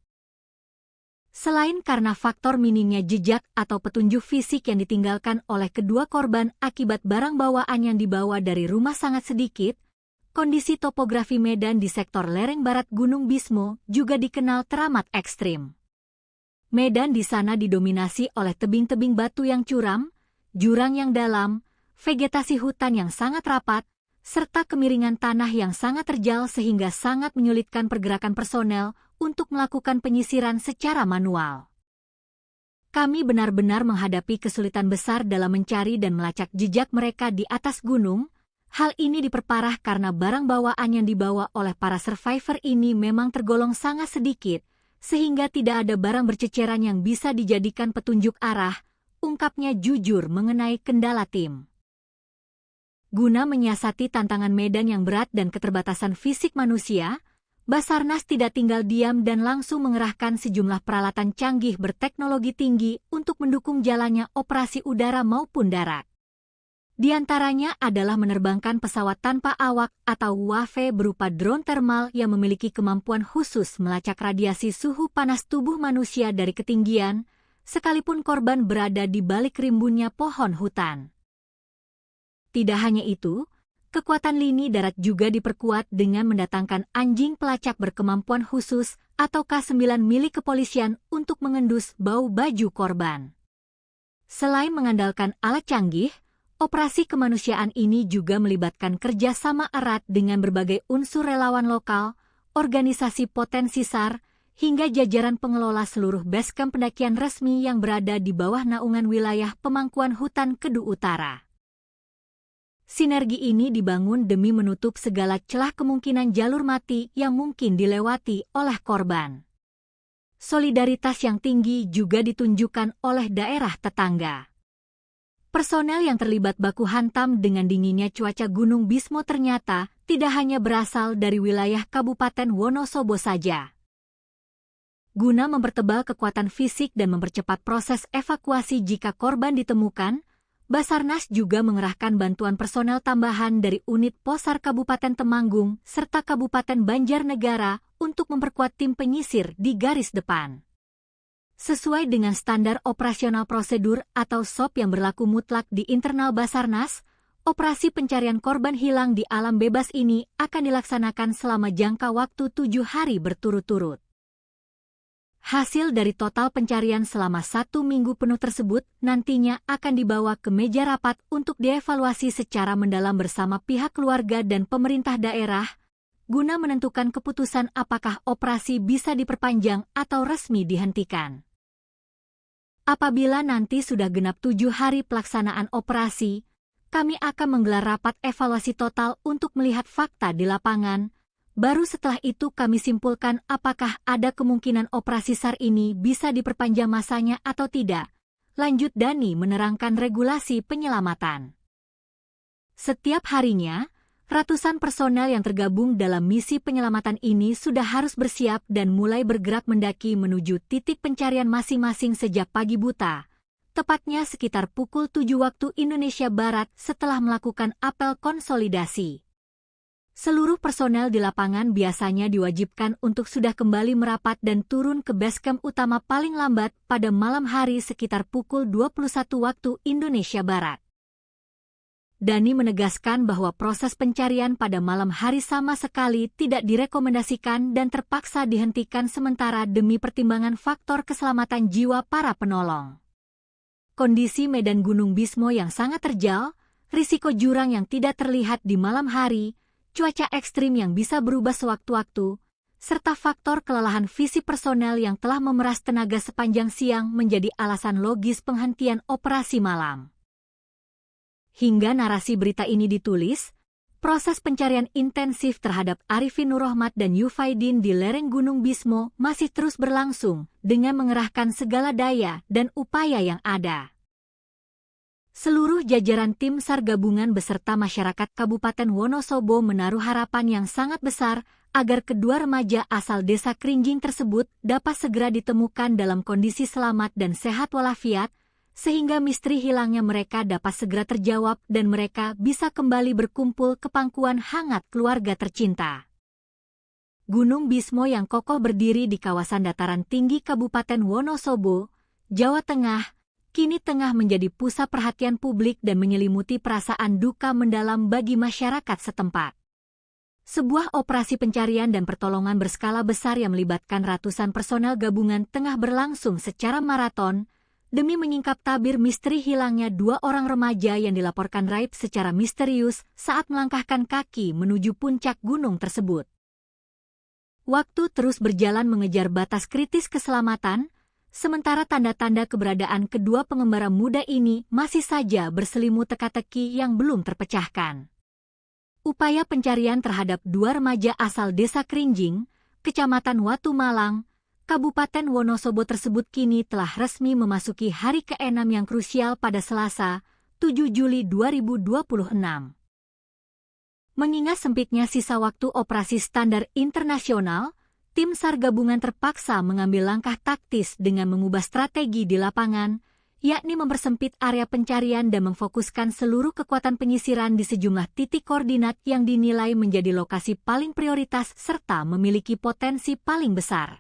Selain karena faktor minimnya jejak atau petunjuk fisik yang ditinggalkan oleh kedua korban akibat barang bawaan yang dibawa dari rumah sangat sedikit, kondisi topografi medan di sektor lereng barat Gunung Bismo juga dikenal teramat ekstrim. Medan di sana didominasi oleh tebing-tebing batu yang curam, jurang yang dalam, vegetasi hutan yang sangat rapat, serta kemiringan tanah yang sangat terjal sehingga sangat menyulitkan pergerakan personel untuk melakukan penyisiran secara manual. Kami benar-benar menghadapi kesulitan besar dalam mencari dan melacak jejak mereka di atas gunung. Hal ini diperparah karena barang bawaan yang dibawa oleh para survivor ini memang tergolong sangat sedikit, sehingga tidak ada barang berceceran yang bisa dijadikan petunjuk arah, ungkapnya jujur mengenai kendala tim. Guna menyiasati tantangan medan yang berat dan keterbatasan fisik manusia, Basarnas tidak tinggal diam dan langsung mengerahkan sejumlah peralatan canggih berteknologi tinggi untuk mendukung jalannya operasi udara maupun darat. Di antaranya adalah menerbangkan pesawat tanpa awak atau UAV berupa drone thermal yang memiliki kemampuan khusus melacak radiasi suhu panas tubuh manusia dari ketinggian, sekalipun korban berada di balik rimbunnya pohon hutan. Tidak hanya itu, kekuatan lini darat juga diperkuat dengan mendatangkan anjing pelacak berkemampuan khusus atau K9 milik kepolisian untuk mengendus bau baju korban. Selain mengandalkan alat canggih, operasi kemanusiaan ini juga melibatkan kerjasama erat dengan berbagai unsur relawan lokal, organisasi potensi SAR, hingga jajaran pengelola seluruh basecamp pendakian resmi yang berada di bawah naungan wilayah pemangkuan hutan Kedu Utara. Sinergi ini dibangun demi menutup segala celah kemungkinan jalur mati yang mungkin dilewati oleh korban. Solidaritas yang tinggi juga ditunjukkan oleh daerah tetangga. Personel yang terlibat baku hantam dengan dinginnya cuaca Gunung Bismo ternyata tidak hanya berasal dari wilayah Kabupaten Wonosobo saja. Guna mempertebal kekuatan fisik dan mempercepat proses evakuasi jika korban ditemukan, Basarnas juga mengerahkan bantuan personel tambahan dari unit Posar Kabupaten Temanggung serta Kabupaten Banjarnegara untuk memperkuat tim penyisir di garis depan. Sesuai dengan standar operasional prosedur atau SOP yang berlaku mutlak di internal Basarnas, operasi pencarian korban hilang di alam bebas ini akan dilaksanakan selama jangka waktu 7 hari berturut-turut. Hasil dari total pencarian selama 1 minggu penuh tersebut nantinya akan dibawa ke meja rapat untuk dievaluasi secara mendalam bersama pihak keluarga dan pemerintah daerah, guna menentukan keputusan apakah operasi bisa diperpanjang atau resmi dihentikan. Apabila nanti sudah genap 7 hari pelaksanaan operasi, kami akan menggelar rapat evaluasi total untuk melihat fakta di lapangan. Baru setelah itu kami simpulkan apakah ada kemungkinan operasi SAR ini bisa diperpanjang masanya atau tidak. Lanjut Dani menerangkan regulasi penyelamatan. Setiap harinya, ratusan personel yang tergabung dalam misi penyelamatan ini sudah harus bersiap dan mulai bergerak mendaki menuju titik pencarian masing-masing sejak pagi buta, tepatnya sekitar pukul 7 waktu Indonesia Barat setelah melakukan apel konsolidasi. Seluruh personel di lapangan biasanya diwajibkan untuk sudah kembali merapat dan turun ke basecamp utama paling lambat pada malam hari sekitar pukul 21 waktu Indonesia Barat. Dani menegaskan bahwa proses pencarian pada malam hari sama sekali tidak direkomendasikan dan terpaksa dihentikan sementara demi pertimbangan faktor keselamatan jiwa para penolong. Kondisi medan Gunung Bismo yang sangat terjal, risiko jurang yang tidak terlihat di malam hari, cuaca ekstrim yang bisa berubah sewaktu-waktu, serta faktor kelelahan fisik personel yang telah memeras tenaga sepanjang siang menjadi alasan logis penghentian operasi malam. Hingga narasi berita ini ditulis, proses pencarian intensif terhadap Arifin Nurrohmat dan Yufaidin di lereng Gunung Bismo masih terus berlangsung dengan mengerahkan segala daya dan upaya yang ada. Seluruh jajaran tim SAR gabungan beserta masyarakat Kabupaten Wonosobo menaruh harapan yang sangat besar agar kedua remaja asal desa Krinjing tersebut dapat segera ditemukan dalam kondisi selamat dan sehat walafiat, sehingga misteri hilangnya mereka dapat segera terjawab dan mereka bisa kembali berkumpul ke pangkuan hangat keluarga tercinta. Gunung Bismo yang kokoh berdiri di kawasan dataran tinggi Kabupaten Wonosobo, Jawa Tengah, kini tengah menjadi pusat perhatian publik dan menyelimuti perasaan duka mendalam bagi masyarakat setempat. Sebuah operasi pencarian dan pertolongan berskala besar yang melibatkan ratusan personel gabungan tengah berlangsung secara maraton, demi menyingkap tabir misteri hilangnya 2 orang remaja yang dilaporkan raib secara misterius saat melangkahkan kaki menuju puncak gunung tersebut. Waktu terus berjalan mengejar batas kritis keselamatan, sementara tanda-tanda keberadaan kedua pengembara muda ini masih saja berselimut teka-teki yang belum terpecahkan. Upaya pencarian terhadap 2 remaja asal desa Krinjing, Kecamatan Watu Malang, Kabupaten Wonosobo tersebut kini telah resmi memasuki hari ke-6 yang krusial pada Selasa, 7 Juli 2026. Mengingat sempitnya sisa waktu operasi standar internasional, tim SAR gabungan terpaksa mengambil langkah taktis dengan mengubah strategi di lapangan, yakni mempersempit area pencarian dan memfokuskan seluruh kekuatan penyisiran di sejumlah titik koordinat yang dinilai menjadi lokasi paling prioritas serta memiliki potensi paling besar.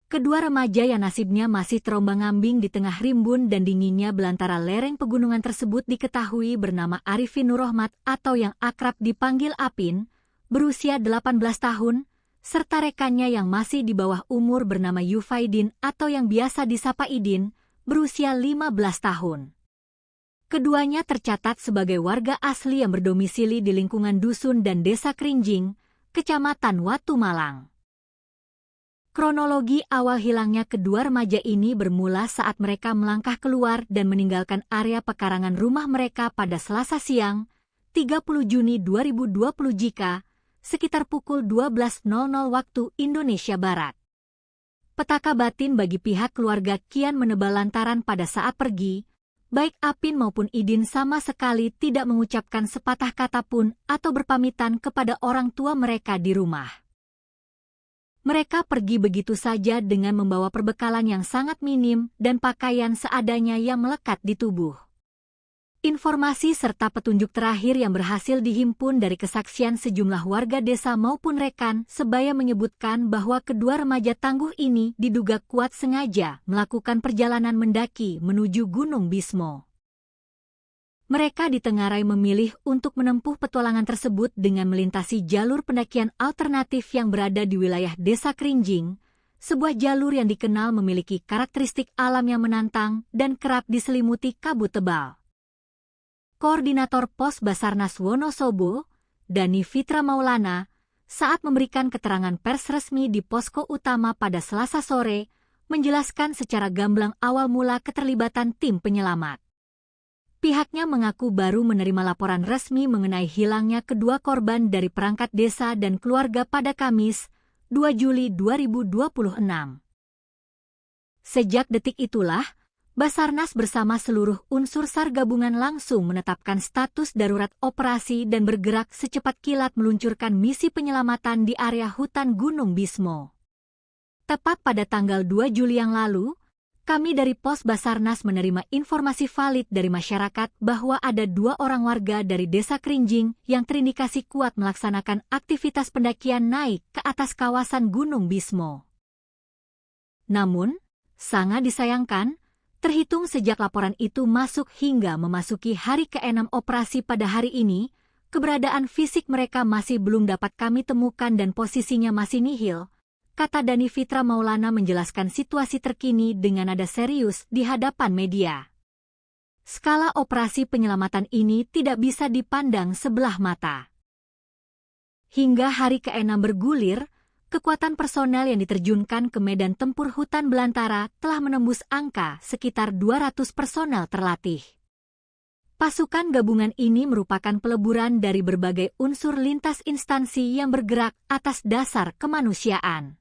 Kedua remaja yang nasibnya masih terombang-ambing di tengah rimbun dan dinginnya belantara lereng pegunungan tersebut diketahui bernama Arifin Nurrohmat atau yang akrab dipanggil Apin, berusia 18 tahun, serta rekannya yang masih di bawah umur bernama Yufaidin atau yang biasa disapa Idin, berusia 15 tahun. Keduanya tercatat sebagai warga asli yang berdomisili di lingkungan dusun dan desa Krinjing, Kecamatan Watu Malang. Kronologi awal hilangnya kedua remaja ini bermula saat mereka melangkah keluar dan meninggalkan area pekarangan rumah mereka pada Selasa siang, 30 Juni 2020 jika sekitar pukul 12.00 waktu Indonesia Barat. Petaka batin bagi pihak keluarga kian menebal lantaran pada saat pergi, baik Apin maupun Idin sama sekali tidak mengucapkan sepatah kata pun atau berpamitan kepada orang tua mereka di rumah. Mereka pergi begitu saja dengan membawa perbekalan yang sangat minim dan pakaian seadanya yang melekat di tubuh. Informasi serta petunjuk terakhir yang berhasil dihimpun dari kesaksian sejumlah warga desa maupun rekan sebaya menyebutkan bahwa kedua remaja tangguh ini diduga kuat sengaja melakukan perjalanan mendaki menuju Gunung Bismo. Mereka ditengarai memilih untuk menempuh petualangan tersebut dengan melintasi jalur pendakian alternatif yang berada di wilayah Desa Krinjing, sebuah jalur yang dikenal memiliki karakteristik alam yang menantang dan kerap diselimuti kabut tebal. Koordinator Pos Basarnas Wonosobo, Dani Fitra Maulana, saat memberikan keterangan pers resmi di posko utama pada Selasa sore, menjelaskan secara gamblang awal mula keterlibatan tim penyelamat. Pihaknya mengaku baru menerima laporan resmi mengenai hilangnya kedua korban dari perangkat desa dan keluarga pada Kamis, 2 Juli 2026. Sejak detik itulah, Basarnas bersama seluruh unsur SAR gabungan langsung menetapkan status darurat operasi dan bergerak secepat kilat meluncurkan misi penyelamatan di area hutan Gunung Bismo. Tepat pada tanggal 2 Juli yang lalu, kami dari Pos Basarnas menerima informasi valid dari masyarakat bahwa ada 2 orang warga dari Desa Krinjing yang terindikasi kuat melaksanakan aktivitas pendakian naik ke atas kawasan Gunung Bismo. Namun, sangat disayangkan, terhitung sejak laporan itu masuk hingga memasuki hari ke-6 operasi pada hari ini, keberadaan fisik mereka masih belum dapat kami temukan dan posisinya masih nihil, kata Dani Fitra Maulana menjelaskan situasi terkini dengan nada serius di hadapan media. Skala operasi penyelamatan ini tidak bisa dipandang sebelah mata. Hingga hari ke-6 bergulir, kekuatan personel yang diterjunkan ke medan tempur hutan belantara telah menembus angka sekitar 200 personel terlatih. Pasukan gabungan ini merupakan peleburan dari berbagai unsur lintas instansi yang bergerak atas dasar kemanusiaan.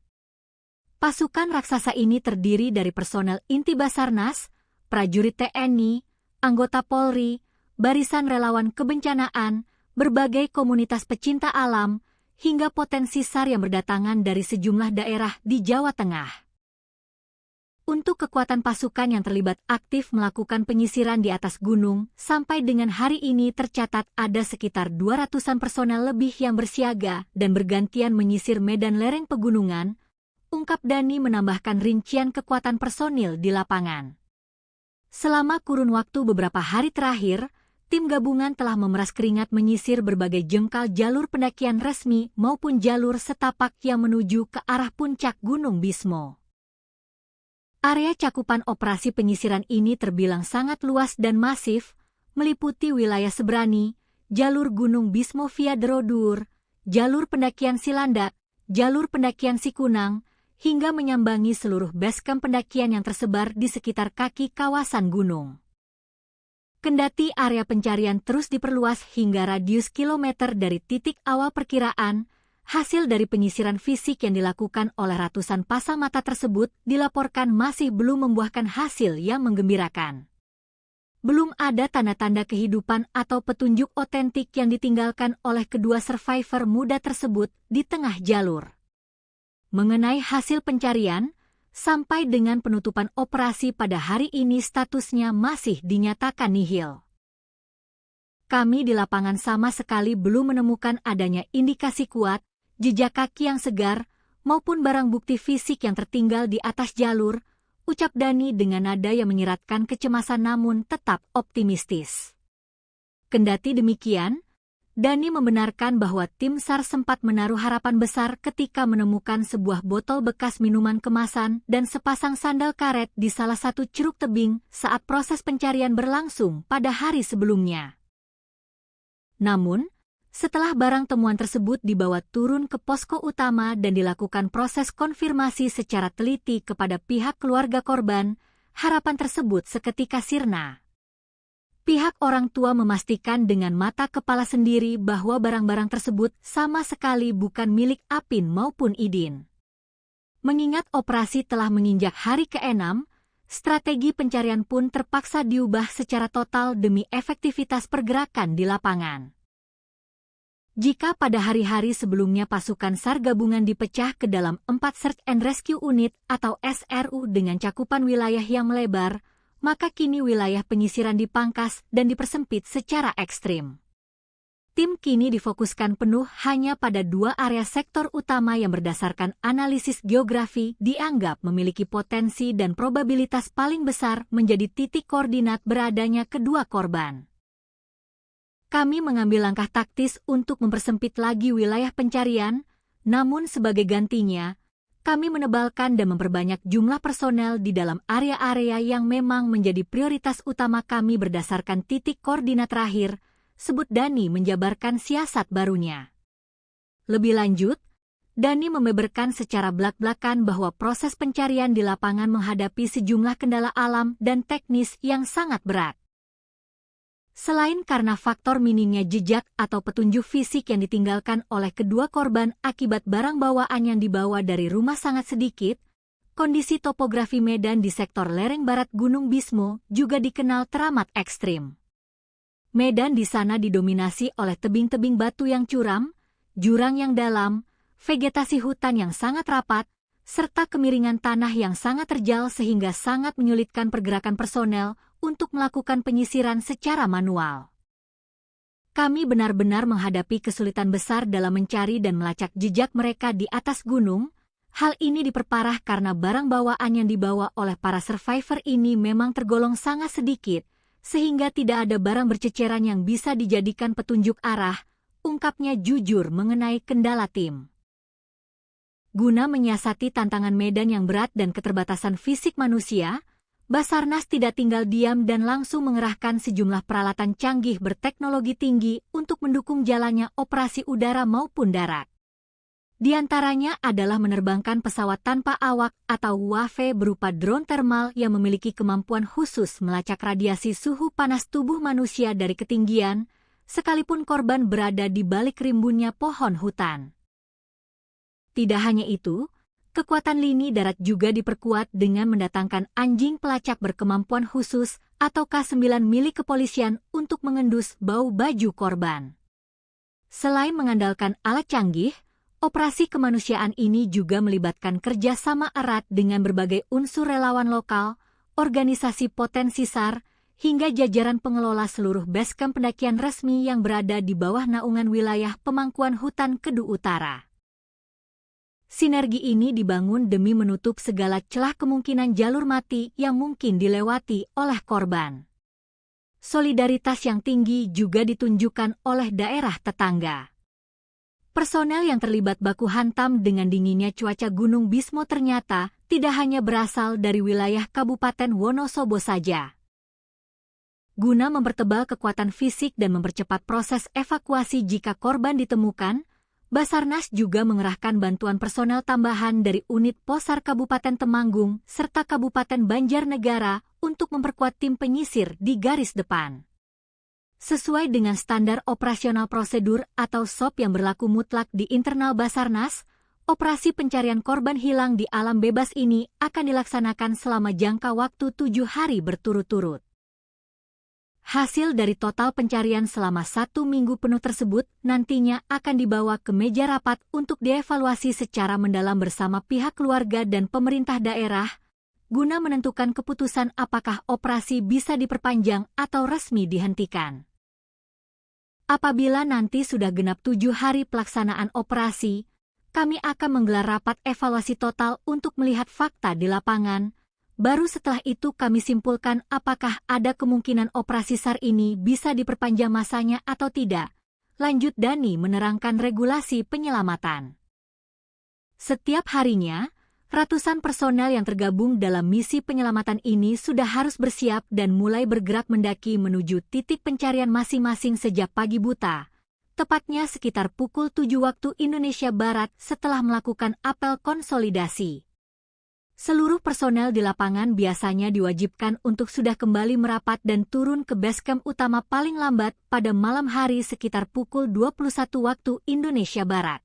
Pasukan raksasa ini terdiri dari personel inti Basarnas, prajurit TNI, anggota Polri, barisan relawan kebencanaan, berbagai komunitas pecinta alam, hingga potensi SAR yang berdatangan dari sejumlah daerah di Jawa Tengah. Untuk kekuatan pasukan yang terlibat aktif melakukan penyisiran di atas gunung, sampai dengan hari ini tercatat ada sekitar 200-an personel lebih yang bersiaga dan bergantian menyisir medan lereng pegunungan, ungkap Dani menambahkan rincian kekuatan personil di lapangan. Selama kurun waktu beberapa hari terakhir, tim gabungan telah memeras keringat menyisir berbagai jengkal jalur pendakian resmi maupun jalur setapak yang menuju ke arah puncak Gunung Bismo. Area cakupan operasi penyisiran ini terbilang sangat luas dan masif, meliputi wilayah Sebrani, jalur Gunung Bismo via Derodur, jalur pendakian Silandak, jalur pendakian Sikunang, hingga menyambangi seluruh basecamp pendakian yang tersebar di sekitar kaki kawasan gunung. Kendati area pencarian terus diperluas hingga radius kilometer dari titik awal perkiraan, hasil dari penyisiran fisik yang dilakukan oleh ratusan pasang mata tersebut dilaporkan masih belum membuahkan hasil yang menggembirakan. Belum ada tanda-tanda kehidupan atau petunjuk otentik yang ditinggalkan oleh kedua survivor muda tersebut di tengah jalur. Mengenai hasil pencarian, sampai dengan penutupan operasi pada hari ini statusnya masih dinyatakan nihil. Kami di lapangan sama sekali belum menemukan adanya indikasi kuat, jejak kaki yang segar, maupun barang bukti fisik yang tertinggal di atas jalur, ucap Dani dengan nada yang menyiratkan kecemasan namun tetap optimistis. Kendati demikian, Dani membenarkan bahwa tim SAR sempat menaruh harapan besar ketika menemukan sebuah botol bekas minuman kemasan dan sepasang sandal karet di salah satu curug tebing saat proses pencarian berlangsung pada hari sebelumnya. Namun, setelah barang temuan tersebut dibawa turun ke posko utama dan dilakukan proses konfirmasi secara teliti kepada pihak keluarga korban, harapan tersebut seketika sirna. Pihak orang tua memastikan dengan mata kepala sendiri bahwa barang-barang tersebut sama sekali bukan milik Apin maupun Idin. Mengingat operasi telah menginjak hari ke-6, strategi pencarian pun terpaksa diubah secara total demi efektivitas pergerakan di lapangan. Jika pada hari-hari sebelumnya pasukan SAR gabungan dipecah ke dalam 4 Search and Rescue Unit atau SRU dengan cakupan wilayah yang melebar, maka kini wilayah penyisiran dipangkas dan dipersempit secara ekstrim. Tim kini difokuskan penuh hanya pada 2 area sektor utama yang berdasarkan analisis geografi dianggap memiliki potensi dan probabilitas paling besar menjadi titik koordinat beradanya kedua korban. Kami mengambil langkah taktis untuk mempersempit lagi wilayah pencarian, namun sebagai gantinya, kami menebalkan dan memperbanyak jumlah personel di dalam area-area yang memang menjadi prioritas utama kami berdasarkan titik koordinat terakhir, sebut Dani menjabarkan siasat barunya. Lebih lanjut, Dani membeberkan secara belak-belakan bahwa proses pencarian di lapangan menghadapi sejumlah kendala alam dan teknis yang sangat berat. Selain karena faktor minimnya jejak atau petunjuk fisik yang ditinggalkan oleh kedua korban akibat barang bawaan yang dibawa dari rumah sangat sedikit, kondisi topografi medan di sektor lereng barat Gunung Bismo juga dikenal teramat ekstrim. Medan di sana didominasi oleh tebing-tebing batu yang curam, jurang yang dalam, vegetasi hutan yang sangat rapat, serta kemiringan tanah yang sangat terjal sehingga sangat menyulitkan pergerakan personel untuk melakukan penyisiran secara manual. Kami benar-benar menghadapi kesulitan besar dalam mencari dan melacak jejak mereka di atas gunung. Hal ini diperparah karena barang bawaan yang dibawa oleh para survivor ini memang tergolong sangat sedikit, sehingga tidak ada barang berceceran yang bisa dijadikan petunjuk arah, ungkapnya jujur mengenai kendala tim. Guna menyiasati tantangan medan yang berat dan keterbatasan fisik manusia, Basarnas tidak tinggal diam dan langsung mengerahkan sejumlah peralatan canggih berteknologi tinggi untuk mendukung jalannya operasi udara maupun darat. Di antaranya adalah menerbangkan pesawat tanpa awak atau UAV berupa drone thermal yang memiliki kemampuan khusus melacak radiasi suhu panas tubuh manusia dari ketinggian, sekalipun korban berada di balik rimbunnya pohon hutan. Tidak hanya itu, kekuatan lini darat juga diperkuat dengan mendatangkan anjing pelacak berkemampuan khusus atau K9 milik kepolisian untuk mengendus bau baju korban. Selain mengandalkan alat canggih, operasi kemanusiaan ini juga melibatkan kerjasama erat dengan berbagai unsur relawan lokal, organisasi potensi SAR, hingga jajaran pengelola seluruh basecamp pendakian resmi yang berada di bawah naungan wilayah pemangkuan hutan Kedu Utara. Sinergi ini dibangun demi menutup segala celah kemungkinan jalur mati yang mungkin dilewati oleh korban. Solidaritas yang tinggi juga ditunjukkan oleh daerah tetangga. Personel yang terlibat baku hantam dengan dinginnya cuaca Gunung Bismo ternyata tidak hanya berasal dari wilayah Kabupaten Wonosobo saja. Guna mempertebal kekuatan fisik dan mempercepat proses evakuasi jika korban ditemukan, Basarnas juga mengerahkan bantuan personel tambahan dari unit Posar Kabupaten Temanggung serta Kabupaten Banjarnegara untuk memperkuat tim penyisir di garis depan. Sesuai dengan standar operasional prosedur atau SOP yang berlaku mutlak di internal Basarnas, operasi pencarian korban hilang di alam bebas ini akan dilaksanakan selama jangka waktu 7 hari berturut-turut. Hasil dari total pencarian selama 1 minggu penuh tersebut nantinya akan dibawa ke meja rapat untuk dievaluasi secara mendalam bersama pihak keluarga dan pemerintah daerah, guna menentukan keputusan apakah operasi bisa diperpanjang atau resmi dihentikan. Apabila nanti sudah genap 7 hari pelaksanaan operasi, kami akan menggelar rapat evaluasi total untuk melihat fakta di lapangan. Baru setelah itu kami simpulkan apakah ada kemungkinan operasi SAR ini bisa diperpanjang masanya atau tidak. Lanjut Dani menerangkan regulasi penyelamatan. Setiap harinya, ratusan personel yang tergabung dalam misi penyelamatan ini sudah harus bersiap dan mulai bergerak mendaki menuju titik pencarian masing-masing sejak pagi buta. Tepatnya sekitar pukul 7 waktu Indonesia Barat setelah melakukan apel konsolidasi. Seluruh personel di lapangan biasanya diwajibkan untuk sudah kembali merapat dan turun ke basecamp utama paling lambat pada malam hari sekitar pukul 21 waktu Indonesia Barat.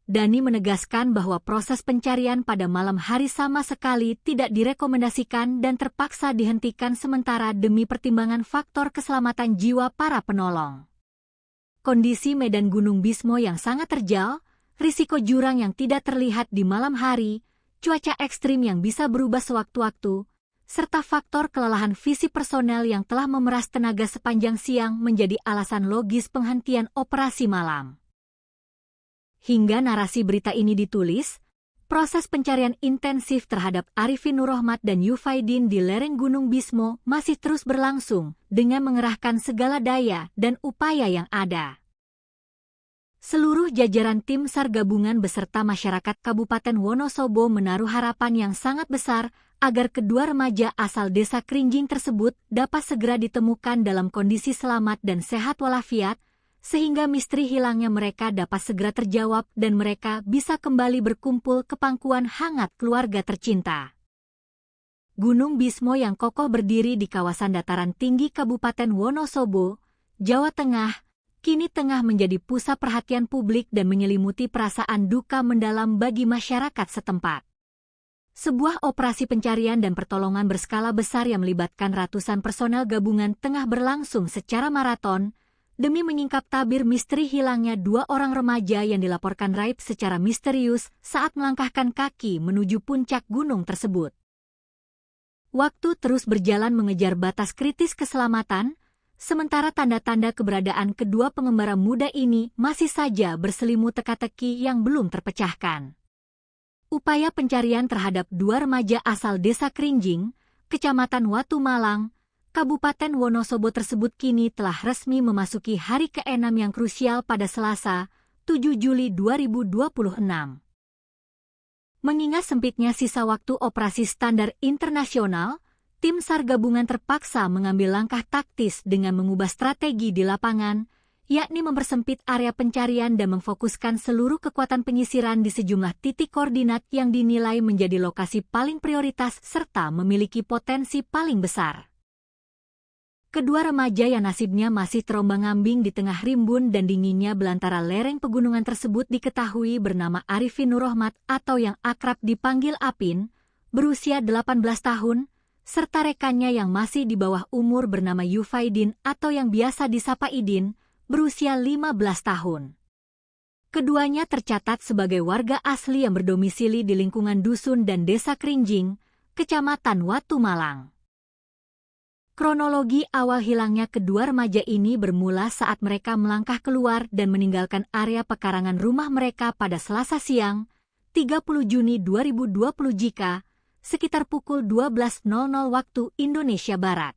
Dani menegaskan bahwa proses pencarian pada malam hari sama sekali tidak direkomendasikan dan terpaksa dihentikan sementara demi pertimbangan faktor keselamatan jiwa para penolong. Kondisi medan Gunung Bismo yang sangat terjal, risiko jurang yang tidak terlihat di malam hari, cuaca ekstrim yang bisa berubah sewaktu-waktu, serta faktor kelelahan fisik personel yang telah memeras tenaga sepanjang siang menjadi alasan logis penghentian operasi malam. Hingga narasi berita ini ditulis, proses pencarian intensif terhadap Arifin Nurrohmat dan Yufaidin di lereng Gunung Bismo masih terus berlangsung dengan mengerahkan segala daya dan upaya yang ada. Seluruh jajaran tim SAR gabungan beserta masyarakat Kabupaten Wonosobo menaruh harapan yang sangat besar agar kedua remaja asal desa Krinjing tersebut dapat segera ditemukan dalam kondisi selamat dan sehat walafiat, sehingga misteri hilangnya mereka dapat segera terjawab dan mereka bisa kembali berkumpul ke pangkuan hangat keluarga tercinta. Gunung Bismo yang kokoh berdiri di kawasan dataran tinggi Kabupaten Wonosobo, Jawa Tengah, kini tengah menjadi pusat perhatian publik dan menyelimuti perasaan duka mendalam bagi masyarakat setempat. Sebuah operasi pencarian dan pertolongan berskala besar yang melibatkan ratusan personel gabungan tengah berlangsung secara maraton, demi menyingkap tabir misteri hilangnya 2 orang remaja yang dilaporkan raib secara misterius saat melangkahkan kaki menuju puncak gunung tersebut. Waktu terus berjalan mengejar batas kritis keselamatan, sementara tanda-tanda keberadaan kedua pengembara muda ini masih saja berselimut teka-teki yang belum terpecahkan. Upaya pencarian terhadap 2 remaja asal desa Krinjing, Kecamatan Watu Malang, Kabupaten Wonosobo tersebut kini telah resmi memasuki hari ke-6 yang krusial pada Selasa, 7 Juli 2026. Mengingat sempitnya sisa waktu operasi standar internasional, tim SAR gabungan terpaksa mengambil langkah taktis dengan mengubah strategi di lapangan, yakni mempersempit area pencarian dan memfokuskan seluruh kekuatan penyisiran di sejumlah titik koordinat yang dinilai menjadi lokasi paling prioritas serta memiliki potensi paling besar. Kedua remaja yang nasibnya masih terombang-ambing di tengah rimbun dan dinginnya belantara lereng pegunungan tersebut diketahui bernama Arifin Nurrohmat atau yang akrab dipanggil Apin, berusia 18 tahun, serta rekannya yang masih di bawah umur bernama Yufaidin atau yang biasa disapa Idin, berusia 15 tahun. Keduanya tercatat sebagai warga asli yang berdomisili di lingkungan dusun dan desa Krinjing, Kecamatan Watu Malang. Kronologi awal hilangnya kedua remaja ini bermula saat mereka melangkah keluar dan meninggalkan area pekarangan rumah mereka pada Selasa siang, 30 Juni 2020 jika sekitar pukul 12.00 waktu Indonesia Barat.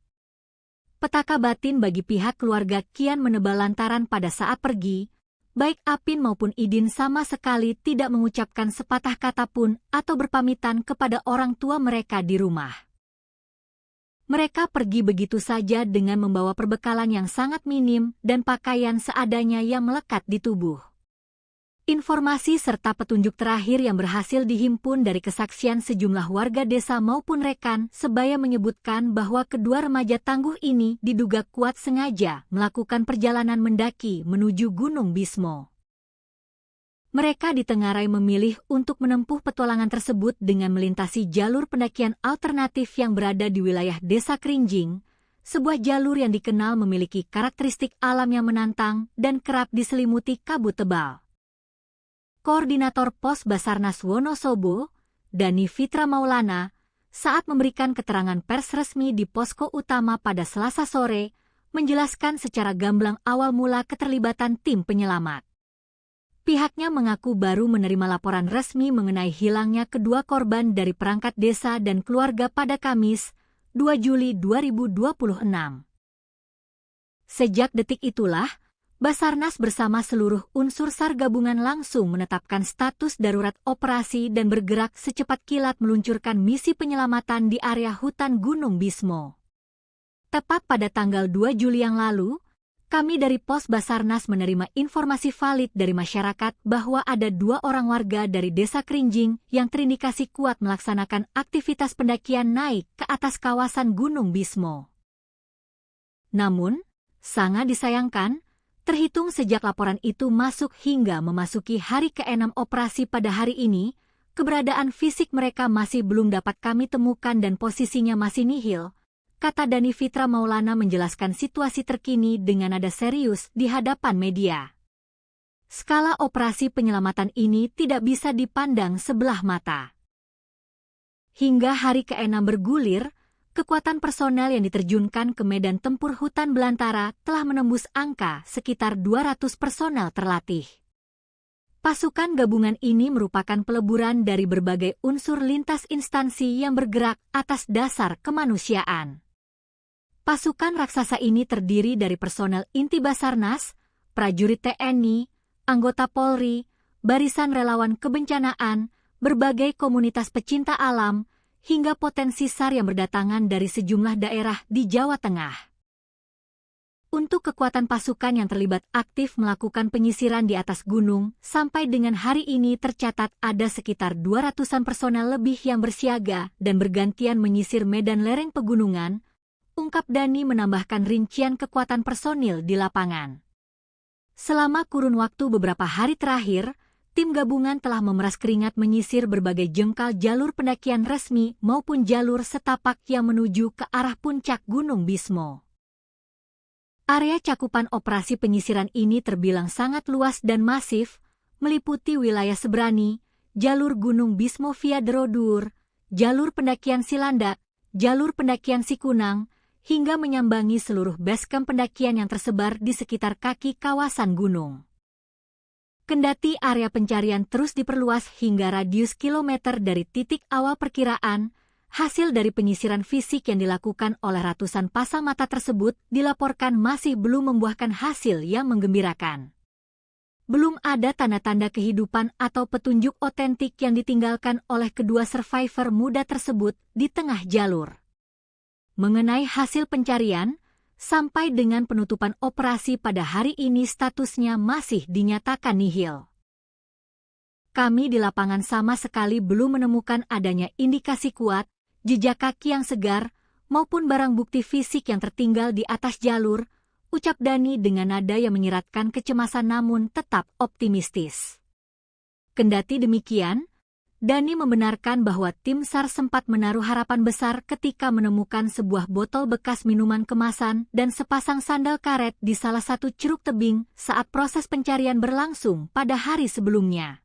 Petaka batin bagi pihak keluarga kian menebal lantaran pada saat pergi, baik Apin maupun Idin sama sekali tidak mengucapkan sepatah kata pun atau berpamitan kepada orang tua mereka di rumah. Mereka pergi begitu saja dengan membawa perbekalan yang sangat minim dan pakaian seadanya yang melekat di tubuh. Informasi serta petunjuk terakhir yang berhasil dihimpun dari kesaksian sejumlah warga desa maupun rekan sebaya menyebutkan bahwa kedua remaja tangguh ini diduga kuat sengaja melakukan perjalanan mendaki menuju Gunung Bismo. Mereka ditengarai memilih untuk menempuh petualangan tersebut dengan melintasi jalur pendakian alternatif yang berada di wilayah desa Krinjing, sebuah jalur yang dikenal memiliki karakteristik alam yang menantang dan kerap diselimuti kabut tebal. Koordinator Pos Basarnas Wonosobo, Dani Fitra Maulana, saat memberikan keterangan pers resmi di posko utama pada Selasa sore, menjelaskan secara gamblang awal mula keterlibatan tim penyelamat. Pihaknya mengaku baru menerima laporan resmi mengenai hilangnya kedua korban dari perangkat desa dan keluarga pada Kamis, 2 Juli 2026. Sejak detik itulah, Basarnas bersama seluruh unsur SAR gabungan langsung menetapkan status darurat operasi dan bergerak secepat kilat meluncurkan misi penyelamatan di area hutan Gunung Bismo. Tepat pada tanggal 2 Juli yang lalu, kami dari Pos Basarnas menerima informasi valid dari masyarakat bahwa ada 2 orang warga dari Desa Kerinjing yang terindikasi kuat melaksanakan aktivitas pendakian naik ke atas kawasan Gunung Bismo. Namun, sangat disayangkan, terhitung sejak laporan itu masuk hingga memasuki hari ke-6 operasi pada hari ini, keberadaan fisik mereka masih belum dapat kami temukan dan posisinya masih nihil, kata Dani Fitra Maulana menjelaskan situasi terkini dengan nada serius di hadapan media. Skala operasi penyelamatan ini tidak bisa dipandang sebelah mata. Hingga hari ke-6 bergulir, kekuatan personel yang diterjunkan ke medan tempur hutan belantara telah menembus angka sekitar 200 personel terlatih. Pasukan gabungan ini merupakan peleburan dari berbagai unsur lintas instansi yang bergerak atas dasar kemanusiaan. Pasukan raksasa ini terdiri dari personel inti Basarnas, prajurit TNI, anggota Polri, barisan relawan kebencanaan, berbagai komunitas pecinta alam, hingga potensi SAR yang berdatangan dari sejumlah daerah di Jawa Tengah. Untuk kekuatan pasukan yang terlibat aktif melakukan penyisiran di atas gunung, sampai dengan hari ini tercatat ada sekitar 200-an personel lebih yang bersiaga dan bergantian menyisir medan lereng pegunungan, ungkap Dani menambahkan rincian kekuatan personil di lapangan. Selama kurun waktu beberapa hari terakhir, tim gabungan telah memeras keringat menyisir berbagai jengkal jalur pendakian resmi maupun jalur setapak yang menuju ke arah puncak Gunung Bismo. Area cakupan operasi penyisiran ini terbilang sangat luas dan masif, meliputi wilayah Sebrani, jalur Gunung Bismo via Derodur, jalur pendakian Silandak, jalur pendakian Sikunang, hingga menyambangi seluruh basecamp pendakian yang tersebar di sekitar kaki kawasan gunung. Kendati area pencarian terus diperluas hingga radius kilometer dari titik awal perkiraan, hasil dari penyisiran fisik yang dilakukan oleh ratusan pasang mata tersebut dilaporkan masih belum membuahkan hasil yang menggembirakan. Belum ada tanda-tanda kehidupan atau petunjuk otentik yang ditinggalkan oleh kedua survivor muda tersebut di tengah jalur. Mengenai hasil pencarian, sampai dengan penutupan operasi pada hari ini statusnya masih dinyatakan nihil. Kami di lapangan sama sekali belum menemukan adanya indikasi kuat, jejak kaki yang segar, maupun barang bukti fisik yang tertinggal di atas jalur, ucap Dani dengan nada yang menyiratkan kecemasan namun tetap optimistis. Kendati demikian, Dani membenarkan bahwa tim SAR sempat menaruh harapan besar ketika menemukan sebuah botol bekas minuman kemasan dan sepasang sandal karet di salah satu ceruk tebing saat proses pencarian berlangsung pada hari sebelumnya.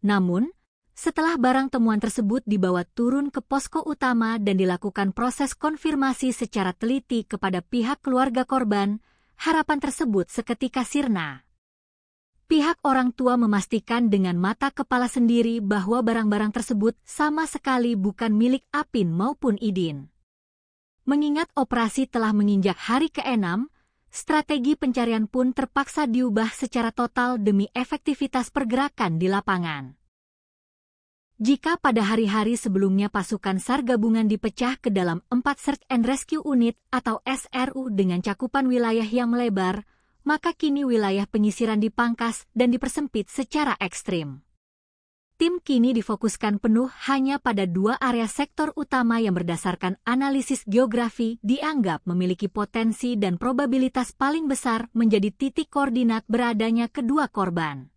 Namun, setelah barang temuan tersebut dibawa turun ke posko utama dan dilakukan proses konfirmasi secara teliti kepada pihak keluarga korban, harapan tersebut seketika sirna. Pihak orang tua memastikan dengan mata kepala sendiri bahwa barang-barang tersebut sama sekali bukan milik Apin maupun Idin. Mengingat operasi telah menginjak hari ke-6, strategi pencarian pun terpaksa diubah secara total demi efektivitas pergerakan di lapangan. Jika pada hari-hari sebelumnya pasukan SAR gabungan dipecah ke dalam 4 Search and Rescue Unit atau SRU dengan cakupan wilayah yang melebar, maka kini wilayah penyisiran dipangkas dan dipersempit secara ekstrim. Tim kini difokuskan penuh hanya pada 2 area sektor utama yang berdasarkan analisis geografi dianggap memiliki potensi dan probabilitas paling besar menjadi titik koordinat beradanya kedua korban.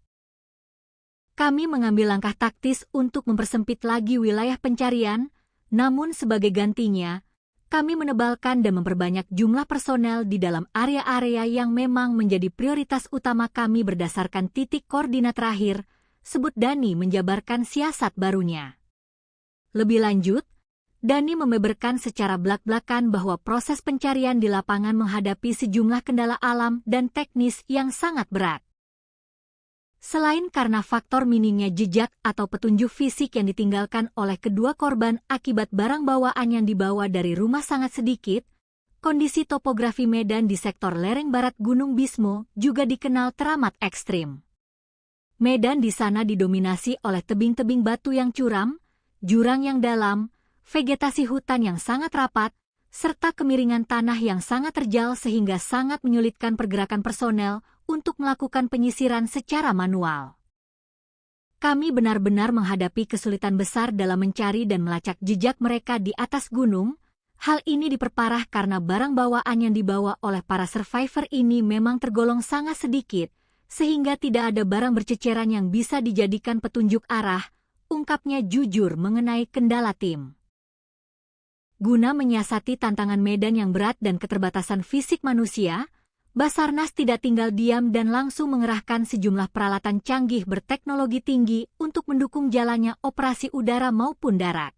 Kami mengambil langkah taktis untuk mempersempit lagi wilayah pencarian, namun sebagai gantinya, kami menebalkan dan memperbanyak jumlah personel di dalam area-area yang memang menjadi prioritas utama kami berdasarkan titik koordinat terakhir, sebut Dhani menjabarkan siasat barunya. Lebih lanjut, Dhani membeberkan secara belak-belakan bahwa proses pencarian di lapangan menghadapi sejumlah kendala alam dan teknis yang sangat berat. Selain karena faktor minimnya jejak atau petunjuk fisik yang ditinggalkan oleh kedua korban akibat barang bawaan yang dibawa dari rumah sangat sedikit, kondisi topografi medan di sektor lereng barat Gunung Bismo juga dikenal teramat ekstrim. Medan di sana didominasi oleh tebing-tebing batu yang curam, jurang yang dalam, vegetasi hutan yang sangat rapat, serta kemiringan tanah yang sangat terjal sehingga sangat menyulitkan pergerakan personel untuk melakukan penyisiran secara manual. Kami benar-benar menghadapi kesulitan besar dalam mencari dan melacak jejak mereka di atas gunung. Hal ini diperparah karena barang bawaan yang dibawa oleh para survivor ini memang tergolong sangat sedikit, sehingga tidak ada barang berceceran yang bisa dijadikan petunjuk arah, ungkapnya jujur mengenai kendala tim. Guna menyiasati tantangan medan yang berat dan keterbatasan fisik manusia, Basarnas tidak tinggal diam dan langsung mengerahkan sejumlah peralatan canggih berteknologi tinggi untuk mendukung jalannya operasi udara maupun darat.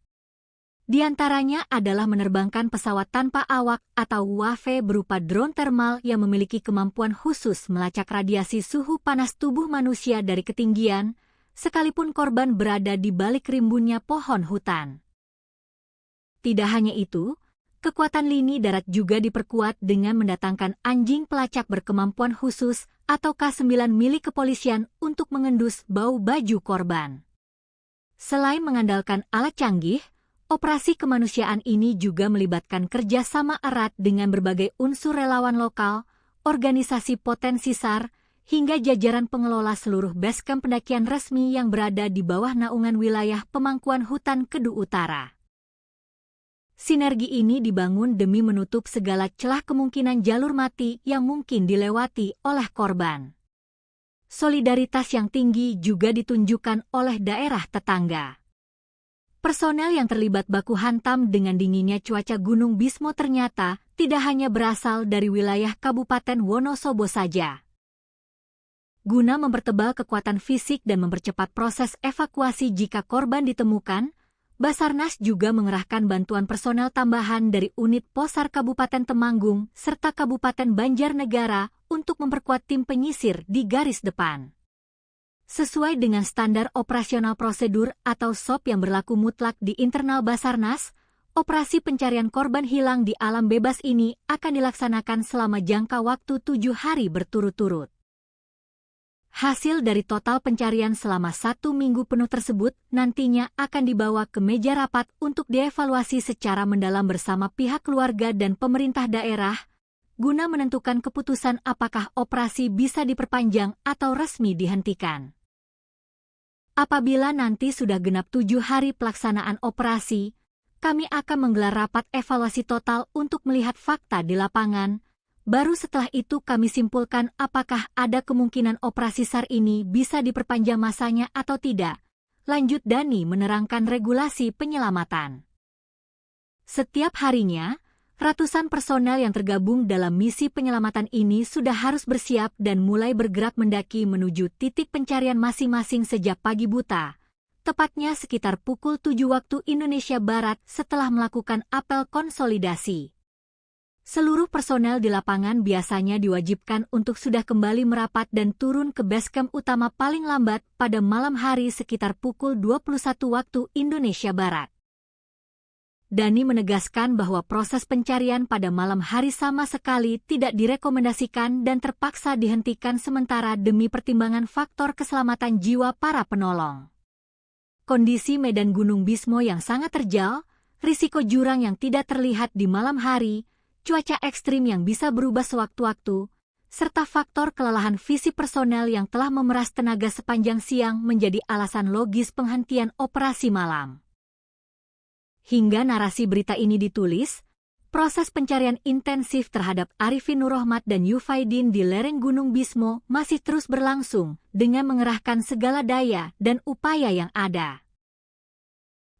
Di antaranya adalah menerbangkan pesawat tanpa awak atau UAV berupa drone thermal yang memiliki kemampuan khusus melacak radiasi suhu panas tubuh manusia dari ketinggian, sekalipun korban berada di balik rimbunnya pohon hutan. Tidak hanya itu, kekuatan lini darat juga diperkuat dengan mendatangkan anjing pelacak berkemampuan khusus atau K9 milik kepolisian untuk mengendus bau baju korban. Selain mengandalkan alat canggih, operasi kemanusiaan ini juga melibatkan kerjasama erat dengan berbagai unsur relawan lokal, organisasi potensi SAR, hingga jajaran pengelola seluruh basecamp pendakian resmi yang berada di bawah naungan wilayah pemangkuan hutan Kedu Utara. Sinergi ini dibangun demi menutup segala celah kemungkinan jalur mati yang mungkin dilewati oleh korban. Solidaritas yang tinggi juga ditunjukkan oleh daerah tetangga. Personel yang terlibat baku hantam dengan dinginnya cuaca Gunung Bismo ternyata tidak hanya berasal dari wilayah Kabupaten Wonosobo saja. Guna mempertebal kekuatan fisik dan mempercepat proses evakuasi jika korban ditemukan, Basarnas juga mengerahkan bantuan personel tambahan dari unit Posar Kabupaten Temanggung serta Kabupaten Banjarnegara untuk memperkuat tim penyisir di garis depan. Sesuai dengan standar operasional prosedur atau SOP yang berlaku mutlak di internal Basarnas, operasi pencarian korban hilang di alam bebas ini akan dilaksanakan selama jangka waktu 7 hari berturut-turut. Hasil dari total pencarian selama 1 minggu penuh tersebut nantinya akan dibawa ke meja rapat untuk dievaluasi secara mendalam bersama pihak keluarga dan pemerintah daerah, guna menentukan keputusan apakah operasi bisa diperpanjang atau resmi dihentikan. Apabila nanti sudah genap 7 hari pelaksanaan operasi, kami akan menggelar rapat evaluasi total untuk melihat fakta di lapangan. Baru setelah itu kami simpulkan apakah ada kemungkinan operasi SAR ini bisa diperpanjang masanya atau tidak, lanjut Dhani menerangkan regulasi penyelamatan. Setiap harinya, ratusan personel yang tergabung dalam misi penyelamatan ini sudah harus bersiap dan mulai bergerak mendaki menuju titik pencarian masing-masing sejak pagi buta, tepatnya sekitar pukul 7 waktu Indonesia Barat setelah melakukan apel konsolidasi. Seluruh personel di lapangan biasanya diwajibkan untuk sudah kembali merapat dan turun ke basecamp utama paling lambat pada malam hari sekitar pukul 21 waktu Indonesia Barat. Dhani menegaskan bahwa proses pencarian pada malam hari sama sekali tidak direkomendasikan dan terpaksa dihentikan sementara demi pertimbangan faktor keselamatan jiwa para penolong. Kondisi medan Gunung Bismo yang sangat terjal, risiko jurang yang tidak terlihat di malam hari, cuaca ekstrim yang bisa berubah sewaktu-waktu, serta faktor kelelahan fisik personel yang telah memeras tenaga sepanjang siang menjadi alasan logis penghentian operasi malam. Hingga narasi berita ini ditulis, proses pencarian intensif terhadap Arifin Nurrohmat dan Yufaidin di lereng Gunung Bismo masih terus berlangsung dengan mengerahkan segala daya dan upaya yang ada.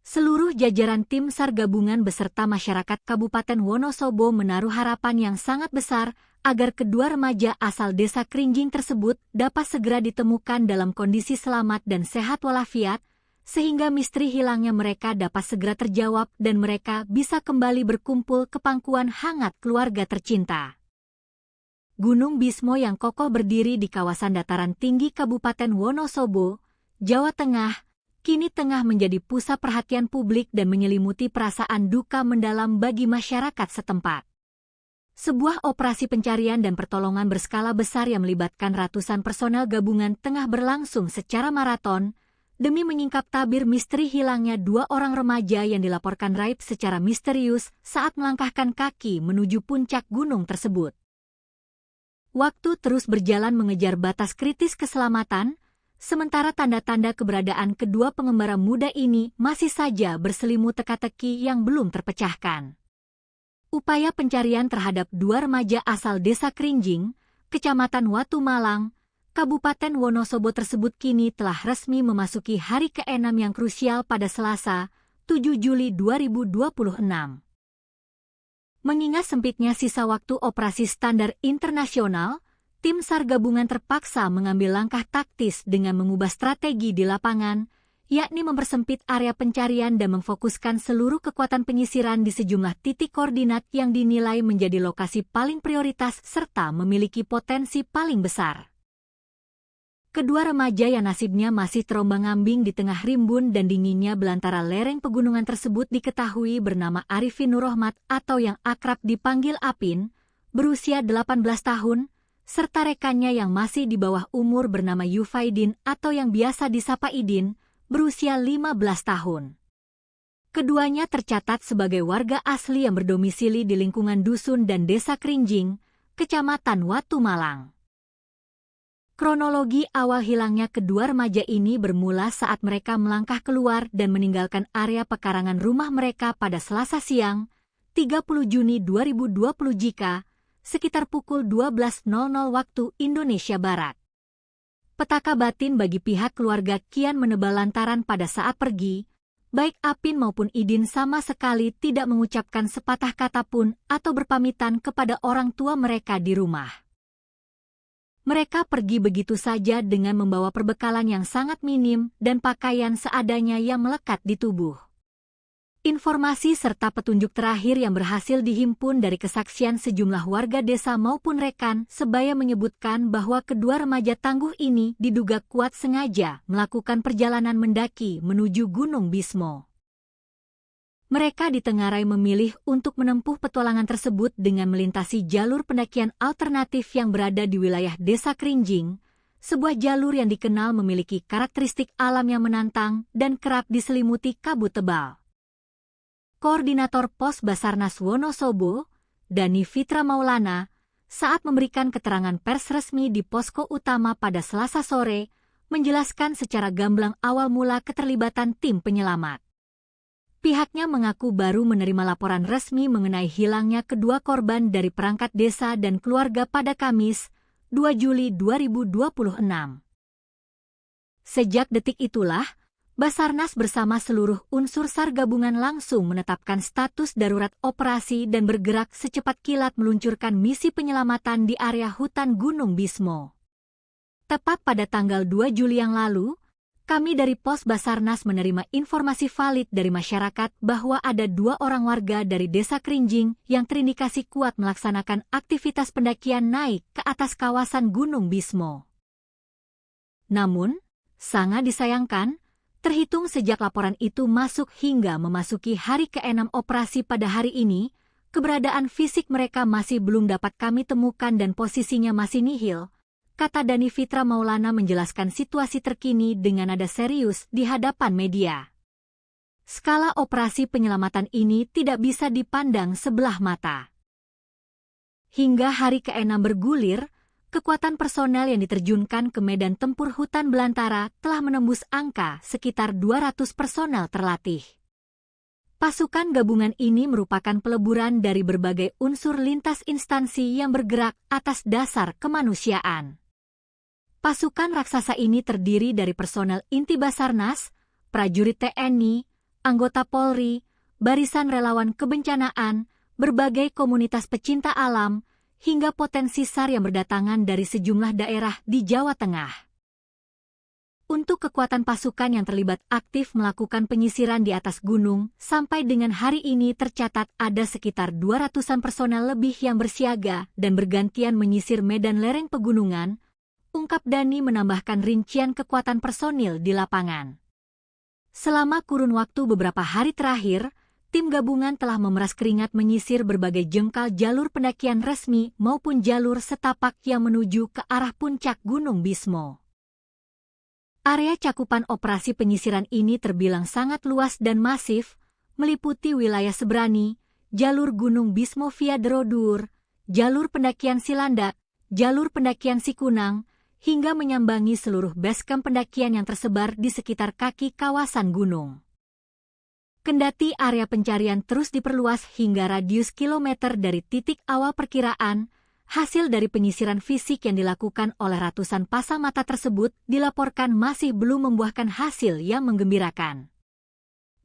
Seluruh jajaran tim SAR gabungan beserta masyarakat Kabupaten Wonosobo menaruh harapan yang sangat besar agar kedua remaja asal desa Krinjing tersebut dapat segera ditemukan dalam kondisi selamat dan sehat walafiat, sehingga misteri hilangnya mereka dapat segera terjawab dan mereka bisa kembali berkumpul ke pangkuan hangat keluarga tercinta. Gunung Bismo yang kokoh berdiri di kawasan dataran tinggi Kabupaten Wonosobo, Jawa Tengah, kini tengah menjadi pusat perhatian publik dan menyelimuti perasaan duka mendalam bagi masyarakat setempat. Sebuah operasi pencarian dan pertolongan berskala besar yang melibatkan ratusan personel gabungan tengah berlangsung secara maraton demi menyingkap tabir misteri hilangnya dua orang remaja yang dilaporkan raib secara misterius saat melangkahkan kaki menuju puncak gunung tersebut. Waktu terus berjalan mengejar batas kritis keselamatan, sementara tanda-tanda keberadaan kedua pengembara muda ini masih saja berselimut teka-teki yang belum terpecahkan. Upaya pencarian terhadap dua remaja asal desa Krinjing, Kecamatan Watu Malang, Kabupaten Wonosobo tersebut kini telah resmi memasuki hari ke-6 yang krusial pada Selasa, 7 Juli 2026. Mengingat sempitnya sisa waktu operasi standar internasional, tim SAR gabungan terpaksa mengambil langkah taktis dengan mengubah strategi di lapangan, yakni mempersempit area pencarian dan memfokuskan seluruh kekuatan penyisiran di sejumlah titik koordinat yang dinilai menjadi lokasi paling prioritas serta memiliki potensi paling besar. Kedua remaja yang nasibnya masih terombang-ambing di tengah rimbun dan dinginnya belantara lereng pegunungan tersebut diketahui bernama Arifin Nurrohmat atau yang akrab dipanggil Apin, berusia 18 tahun, serta rekannya yang masih di bawah umur bernama Yufaidin atau yang biasa disapa Idin, berusia 15 tahun. Keduanya tercatat sebagai warga asli yang berdomisili di lingkungan dusun dan desa Krinjing, Kecamatan Watu Malang. Kronologi awal hilangnya kedua remaja ini bermula saat mereka melangkah keluar dan meninggalkan area pekarangan rumah mereka pada Selasa siang, 30 Juni 2020 jika sekitar pukul 12.00 waktu Indonesia Barat. Petaka batin bagi pihak keluarga kian menebal lantaran pada saat pergi, baik Apin maupun Idin sama sekali tidak mengucapkan sepatah kata pun atau berpamitan kepada orang tua mereka di rumah. Mereka pergi begitu saja dengan membawa perbekalan yang sangat minim dan pakaian seadanya yang melekat di tubuh. Informasi serta petunjuk terakhir yang berhasil dihimpun dari kesaksian sejumlah warga desa maupun rekan sebaya menyebutkan bahwa kedua remaja tangguh ini diduga kuat sengaja melakukan perjalanan mendaki menuju Gunung Bismo. Mereka ditengarai memilih untuk menempuh petualangan tersebut dengan melintasi jalur pendakian alternatif yang berada di wilayah desa Krinjing, sebuah jalur yang dikenal memiliki karakteristik alam yang menantang dan kerap diselimuti kabut tebal. Koordinator Pos Basarnas Wonosobo, Dani Fitra Maulana, saat memberikan keterangan pers resmi di posko utama pada Selasa sore, menjelaskan secara gamblang awal mula keterlibatan tim penyelamat. Pihaknya mengaku baru menerima laporan resmi mengenai hilangnya kedua korban dari perangkat desa dan keluarga pada Kamis, 2 Juli 2026. Sejak detik itulah, Basarnas bersama seluruh unsur SAR gabungan langsung menetapkan status darurat operasi dan bergerak secepat kilat meluncurkan misi penyelamatan di area hutan Gunung Bismo. Tepat pada tanggal 2 Juli yang lalu, kami dari Pos Basarnas menerima informasi valid dari masyarakat bahwa ada 2 orang warga dari desa Krinjing yang terindikasi kuat melaksanakan aktivitas pendakian naik ke atas kawasan Gunung Bismo. Namun, sangat disayangkan, terhitung sejak laporan itu masuk hingga memasuki hari ke-6 operasi pada hari ini, keberadaan fisik mereka masih belum dapat kami temukan dan posisinya masih nihil, kata Dani Fitra Maulana menjelaskan situasi terkini dengan nada serius di hadapan media. Skala operasi penyelamatan ini tidak bisa dipandang sebelah mata. Hingga hari ke-6 bergulir, kekuatan personel yang diterjunkan ke medan tempur hutan belantara telah menembus angka sekitar 200 personel terlatih. Pasukan gabungan ini merupakan peleburan dari berbagai unsur lintas instansi yang bergerak atas dasar kemanusiaan. Pasukan raksasa ini terdiri dari personel inti Basarnas, prajurit TNI, anggota Polri, barisan relawan kebencanaan, berbagai komunitas pecinta alam, hingga potensi SAR yang berdatangan dari sejumlah daerah di Jawa Tengah. Untuk kekuatan pasukan yang terlibat aktif melakukan penyisiran di atas gunung, sampai dengan hari ini tercatat ada sekitar 200-an personel lebih yang bersiaga dan bergantian menyisir medan lereng pegunungan, ungkap Dhani menambahkan rincian kekuatan personil di lapangan. Selama kurun waktu beberapa hari terakhir, tim gabungan telah memeras keringat menyisir berbagai jengkal jalur pendakian resmi maupun jalur setapak yang menuju ke arah puncak Gunung Bismo. Area cakupan operasi penyisiran ini terbilang sangat luas dan masif, meliputi wilayah Sebrani, jalur Gunung Bismo via Derodur, jalur pendakian Silandak, jalur pendakian Sikunang, hingga menyambangi seluruh basecamp pendakian yang tersebar di sekitar kaki kawasan gunung. Kendati area pencarian terus diperluas hingga radius kilometer dari titik awal perkiraan, hasil dari penyisiran fisik yang dilakukan oleh ratusan pasang mata tersebut dilaporkan masih belum membuahkan hasil yang menggembirakan.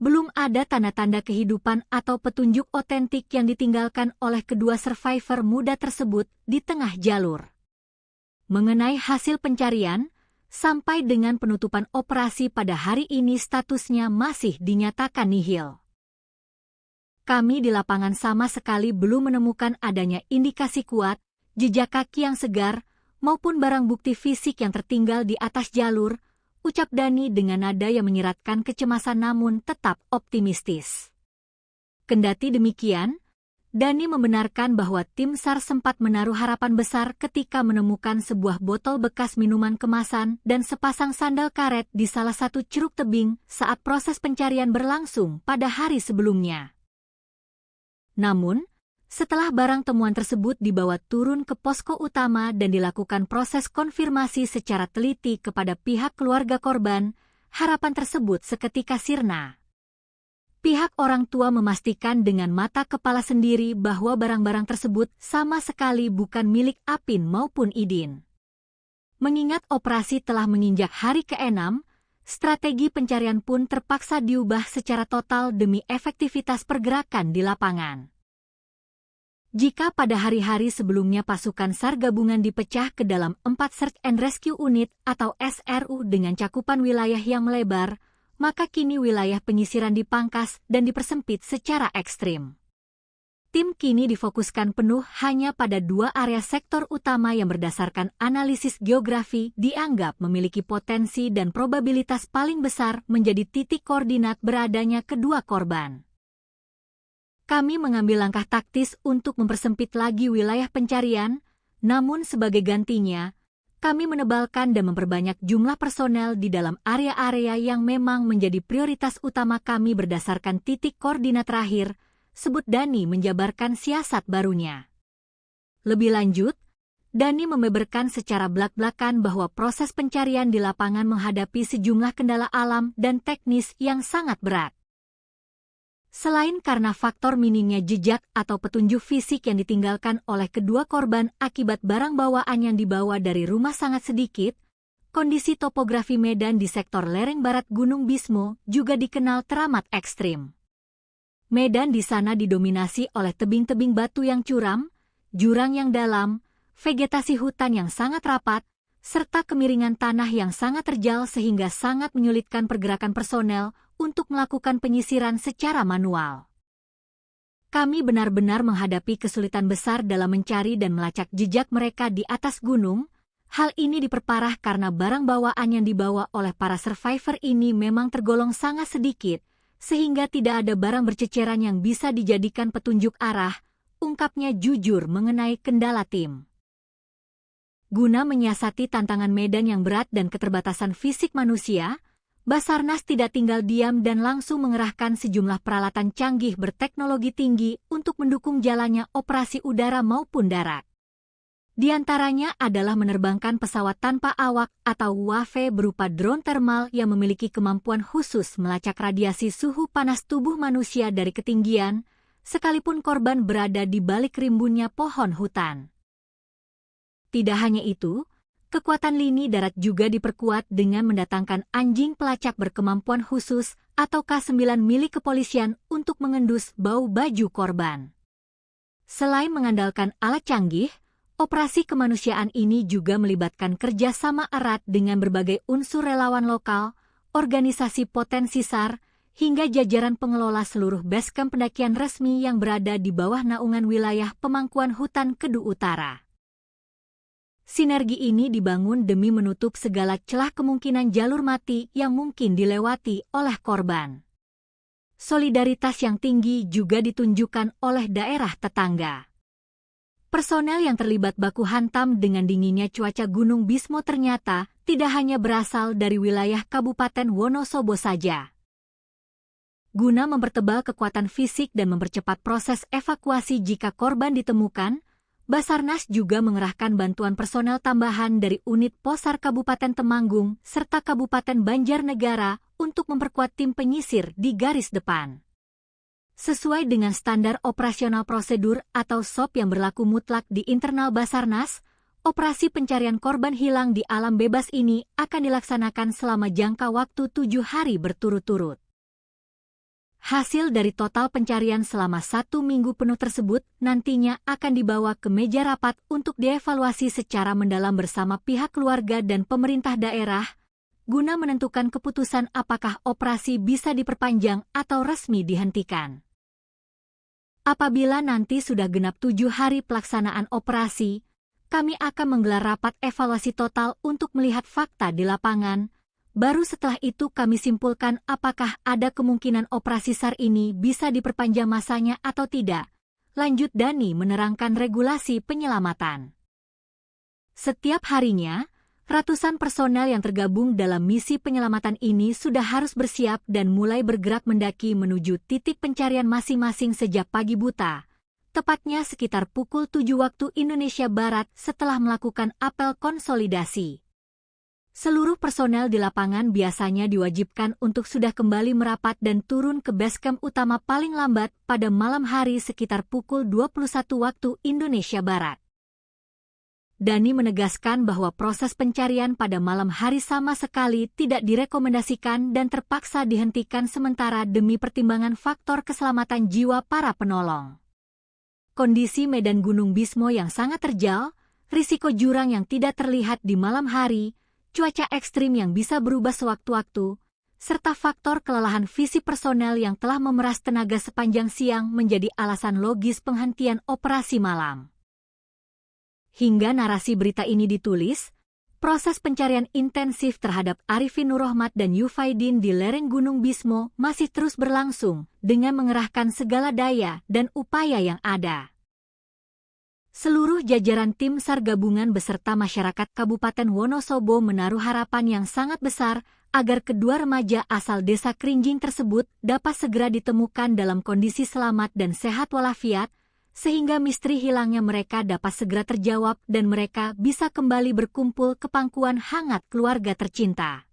Belum ada tanda-tanda kehidupan atau petunjuk otentik yang ditinggalkan oleh kedua survivor muda tersebut di tengah jalur. Mengenai hasil pencarian, sampai dengan penutupan operasi pada hari ini statusnya masih dinyatakan nihil. Kami di lapangan sama sekali belum menemukan adanya indikasi kuat, jejak kaki yang segar, maupun barang bukti fisik yang tertinggal di atas jalur, ucap Dhani dengan nada yang menyiratkan kecemasan namun tetap optimistis. Kendati demikian, Dhani membenarkan bahwa tim SAR sempat menaruh harapan besar ketika menemukan sebuah botol bekas minuman kemasan dan sepasang sandal karet di salah satu ceruk tebing saat proses pencarian berlangsung pada hari sebelumnya. Namun, setelah barang temuan tersebut dibawa turun ke posko utama dan dilakukan proses konfirmasi secara teliti kepada pihak keluarga korban, harapan tersebut seketika sirna. Pihak orang tua memastikan dengan mata kepala sendiri bahwa barang-barang tersebut sama sekali bukan milik Apin maupun Idin. Mengingat operasi telah menginjak hari ke-6, strategi pencarian pun terpaksa diubah secara total demi efektivitas pergerakan di lapangan. Jika pada hari-hari sebelumnya pasukan SAR gabungan dipecah ke dalam 4 Search and Rescue Unit atau SRU dengan cakupan wilayah yang melebar, maka kini wilayah penyisiran dipangkas dan dipersempit secara ekstrim. Tim kini difokuskan penuh hanya pada 2 area sektor utama yang berdasarkan analisis geografi dianggap memiliki potensi dan probabilitas paling besar menjadi titik koordinat beradanya kedua korban. Kami mengambil langkah taktis untuk mempersempit lagi wilayah pencarian, namun sebagai gantinya, kami menebalkan dan memperbanyak jumlah personel di dalam area-area yang memang menjadi prioritas utama kami berdasarkan titik koordinat terakhir, sebut Dhani menjabarkan siasat barunya. Lebih lanjut, Dhani membeberkan secara belak-belakan bahwa proses pencarian di lapangan menghadapi sejumlah kendala alam dan teknis yang sangat berat. Selain karena faktor minimnya jejak atau petunjuk fisik yang ditinggalkan oleh kedua korban akibat barang bawaan yang dibawa dari rumah sangat sedikit, kondisi topografi medan di sektor lereng barat Gunung Bismo juga dikenal teramat ekstrim. Medan di sana didominasi oleh tebing-tebing batu yang curam, jurang yang dalam, vegetasi hutan yang sangat rapat, serta kemiringan tanah yang sangat terjal sehingga sangat menyulitkan pergerakan personel untuk melakukan penyisiran secara manual. Kami benar-benar menghadapi kesulitan besar dalam mencari dan melacak jejak mereka di atas gunung. Hal ini diperparah karena barang bawaan yang dibawa oleh para survivor ini memang tergolong sangat sedikit, sehingga tidak ada barang berceceran yang bisa dijadikan petunjuk arah, ungkapnya jujur mengenai kendala tim. Guna menyiasati tantangan medan yang berat dan keterbatasan fisik manusia, Basarnas tidak tinggal diam dan langsung mengerahkan sejumlah peralatan canggih berteknologi tinggi untuk mendukung jalannya operasi udara maupun darat. Di antaranya adalah menerbangkan pesawat tanpa awak atau UAV berupa drone thermal yang memiliki kemampuan khusus melacak radiasi suhu panas tubuh manusia dari ketinggian, sekalipun korban berada di balik rimbunnya pohon hutan. Tidak hanya itu, kekuatan lini darat juga diperkuat dengan mendatangkan anjing pelacak berkemampuan khusus atau K9 milik kepolisian untuk mengendus bau baju korban. Selain mengandalkan alat canggih, operasi kemanusiaan ini juga melibatkan kerjasama erat dengan berbagai unsur relawan lokal, organisasi potensi SAR, hingga jajaran pengelola seluruh basecamp pendakian resmi yang berada di bawah naungan wilayah pemangkuan hutan Kedu Utara. Sinergi ini dibangun demi menutup segala celah kemungkinan jalur mati yang mungkin dilewati oleh korban. Solidaritas yang tinggi juga ditunjukkan oleh daerah tetangga. Personel yang terlibat baku hantam dengan dinginnya cuaca Gunung Bismo ternyata tidak hanya berasal dari wilayah Kabupaten Wonosobo saja. Guna mempertebal kekuatan fisik dan mempercepat proses evakuasi jika korban ditemukan, Basarnas juga mengerahkan bantuan personel tambahan dari unit Posar Kabupaten Temanggung serta Kabupaten Banjarnegara untuk memperkuat tim penyisir di garis depan. Sesuai dengan standar operasional prosedur atau SOP yang berlaku mutlak di internal Basarnas, operasi pencarian korban hilang di alam bebas ini akan dilaksanakan selama jangka waktu 7 hari berturut-turut. Hasil dari total pencarian selama 1 minggu penuh tersebut nantinya akan dibawa ke meja rapat untuk dievaluasi secara mendalam bersama pihak keluarga dan pemerintah daerah, guna menentukan keputusan apakah operasi bisa diperpanjang atau resmi dihentikan. Apabila nanti sudah genap 7 hari pelaksanaan operasi, kami akan menggelar rapat evaluasi total untuk melihat fakta di lapangan. Baru setelah itu kami simpulkan apakah ada kemungkinan operasi SAR ini bisa diperpanjang masanya atau tidak, lanjut Dani menerangkan regulasi penyelamatan. Setiap harinya, ratusan personel yang tergabung dalam misi penyelamatan ini sudah harus bersiap dan mulai bergerak mendaki menuju titik pencarian masing-masing sejak pagi buta, tepatnya sekitar pukul 7 waktu Indonesia Barat setelah melakukan apel konsolidasi. Seluruh personel di lapangan biasanya diwajibkan untuk sudah kembali merapat dan turun ke basecamp utama paling lambat pada malam hari sekitar pukul 21 waktu Indonesia Barat. Dani menegaskan bahwa proses pencarian pada malam hari sama sekali tidak direkomendasikan dan terpaksa dihentikan sementara demi pertimbangan faktor keselamatan jiwa para penolong. Kondisi medan Gunung Bismo yang sangat terjal, risiko jurang yang tidak terlihat di malam hari, cuaca ekstrim yang bisa berubah sewaktu-waktu, serta faktor kelelahan fisik personel yang telah memeras tenaga sepanjang siang menjadi alasan logis penghentian operasi malam. Hingga narasi berita ini ditulis, proses pencarian intensif terhadap Arifin Nurrohmat dan Yufaidin di lereng Gunung Bismo masih terus berlangsung dengan mengerahkan segala daya dan upaya yang ada. Seluruh jajaran tim SAR gabungan beserta masyarakat Kabupaten Wonosobo menaruh harapan yang sangat besar agar kedua remaja asal desa Krinjing tersebut dapat segera ditemukan dalam kondisi selamat dan sehat walafiat, sehingga misteri hilangnya mereka dapat segera terjawab dan mereka bisa kembali berkumpul ke pangkuan hangat keluarga tercinta.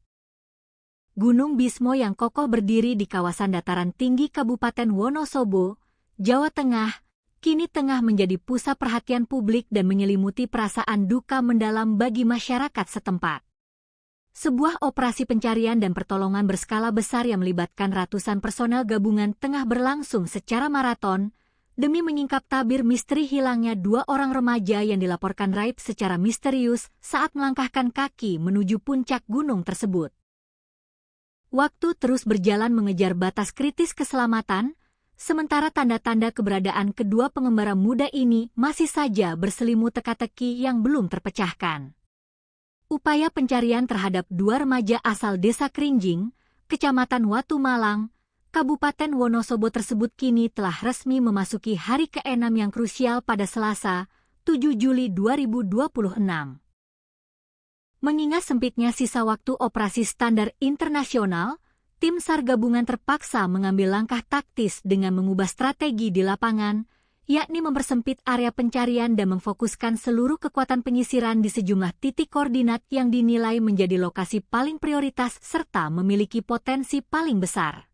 Gunung Bismo yang kokoh berdiri di kawasan dataran tinggi Kabupaten Wonosobo, Jawa Tengah, kini tengah menjadi pusat perhatian publik dan menyelimuti perasaan duka mendalam bagi masyarakat setempat. Sebuah operasi pencarian dan pertolongan berskala besar yang melibatkan ratusan personel gabungan tengah berlangsung secara maraton, demi menyingkap tabir misteri hilangnya 2 orang remaja yang dilaporkan raib secara misterius saat melangkahkan kaki menuju puncak gunung tersebut. Waktu terus berjalan mengejar batas kritis keselamatan, sementara tanda-tanda keberadaan kedua pengembara muda ini masih saja berselimut teka-teki yang belum terpecahkan. Upaya pencarian terhadap 2 remaja asal desa Krinjing, Kecamatan Watu Malang, Kabupaten Wonosobo tersebut kini telah resmi memasuki hari ke-6 yang krusial pada Selasa, 7 Juli 2026. Mengingat sempitnya sisa waktu operasi standar internasional, tim SAR gabungan terpaksa mengambil langkah taktis dengan mengubah strategi di lapangan, yakni mempersempit area pencarian dan memfokuskan seluruh kekuatan penyisiran di sejumlah titik koordinat yang dinilai menjadi lokasi paling prioritas serta memiliki potensi paling besar.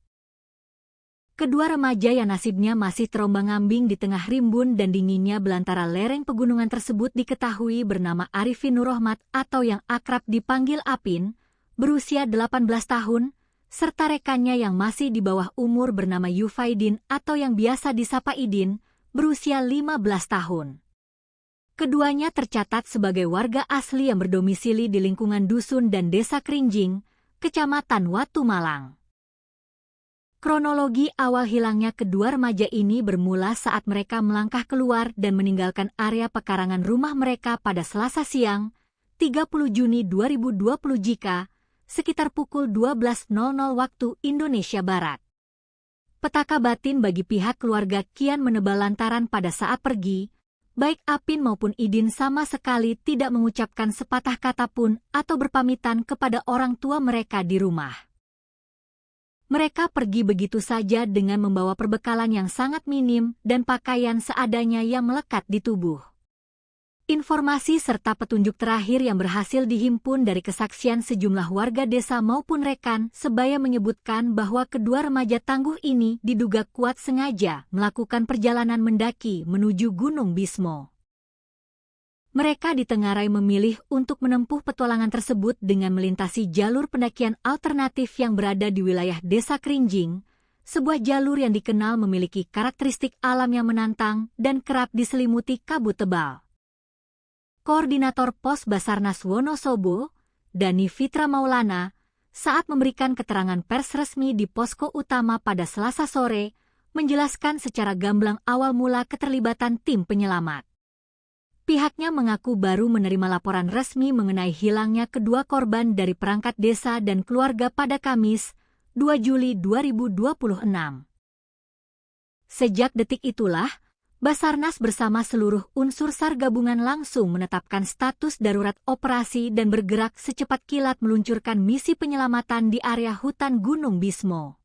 Kedua remaja yang nasibnya masih terombang-ambing di tengah rimbun dan dinginnya belantara lereng pegunungan tersebut diketahui bernama Arifin Nurrohmat atau yang akrab dipanggil Apin, berusia 18 tahun, serta rekannya yang masih di bawah umur bernama Yufaidin atau yang biasa disapa Idin, berusia 15 tahun. Keduanya tercatat sebagai warga asli yang berdomisili di lingkungan dusun dan desa Krinjing, Kecamatan Watu Malang. Kronologi awal hilangnya kedua remaja ini bermula saat mereka melangkah keluar dan meninggalkan area pekarangan rumah mereka pada Selasa siang, 30 Juni 2020 sekitar pukul 12.00 waktu Indonesia Barat. Petaka batin bagi pihak keluarga kian menebal lantaran pada saat pergi, baik Apin maupun Idin sama sekali tidak mengucapkan sepatah kata pun atau berpamitan kepada orang tua mereka di rumah. Mereka pergi begitu saja dengan membawa perbekalan yang sangat minim dan pakaian seadanya yang melekat di tubuh. Informasi serta petunjuk terakhir yang berhasil dihimpun dari kesaksian sejumlah warga desa maupun rekan sebaya menyebutkan bahwa kedua remaja tangguh ini diduga kuat sengaja melakukan perjalanan mendaki menuju Gunung Bismo. Mereka ditengarai memilih untuk menempuh petualangan tersebut dengan melintasi jalur pendakian alternatif yang berada di wilayah Desa Krinjing, sebuah jalur yang dikenal memiliki karakteristik alam yang menantang dan kerap diselimuti kabut tebal. Koordinator Pos Basarnas Wonosobo, Dani Fitra Maulana, saat memberikan keterangan pers resmi di posko utama pada Selasa sore, menjelaskan secara gamblang awal mula keterlibatan tim penyelamat. Pihaknya mengaku baru menerima laporan resmi mengenai hilangnya kedua korban dari perangkat desa dan keluarga pada Kamis, 2 Juli 2026. Sejak detik itulah, Basarnas bersama seluruh unsur SAR gabungan langsung menetapkan status darurat operasi dan bergerak secepat kilat meluncurkan misi penyelamatan di area hutan Gunung Bismo.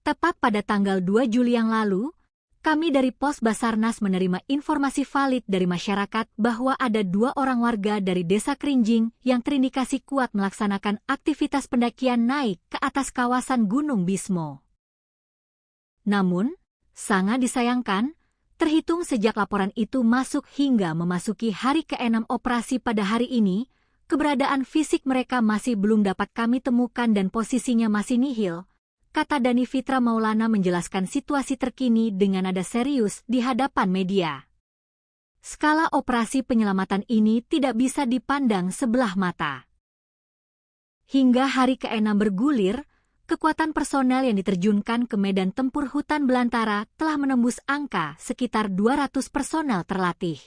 Tepat pada tanggal 2 Juli yang lalu, kami dari Pos Basarnas menerima informasi valid dari masyarakat bahwa ada 2 orang warga dari Desa Krinjing yang terindikasi kuat melaksanakan aktivitas pendakian naik ke atas kawasan Gunung Bismo. Namun, sangat disayangkan, terhitung sejak laporan itu masuk hingga memasuki hari ke-6 operasi pada hari ini, keberadaan fisik mereka masih belum dapat kami temukan dan posisinya masih nihil, kata Dani Fitra Maulana menjelaskan situasi terkini dengan nada serius di hadapan media. Skala operasi penyelamatan ini tidak bisa dipandang sebelah mata. Hingga hari ke-6 bergulir, kekuatan personel yang diterjunkan ke medan tempur hutan belantara telah menembus angka sekitar 200 personel terlatih.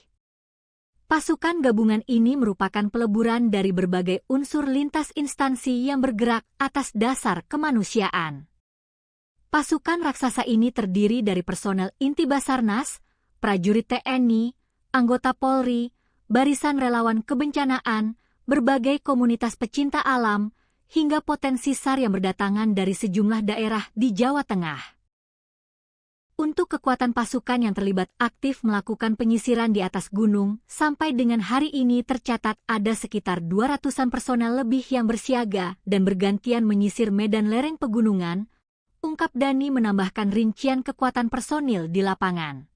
Pasukan gabungan ini merupakan peleburan dari berbagai unsur lintas instansi yang bergerak atas dasar kemanusiaan. Pasukan raksasa ini terdiri dari personel inti Basarnas, prajurit TNI, anggota Polri, barisan relawan kebencanaan, berbagai komunitas pecinta alam, hingga potensi SAR yang berdatangan dari sejumlah daerah di Jawa Tengah. Untuk kekuatan pasukan yang terlibat aktif melakukan penyisiran di atas gunung, sampai dengan hari ini tercatat ada sekitar 200-an personel lebih yang bersiaga dan bergantian menyisir medan lereng pegunungan, ungkap Dani menambahkan rincian kekuatan personil di lapangan.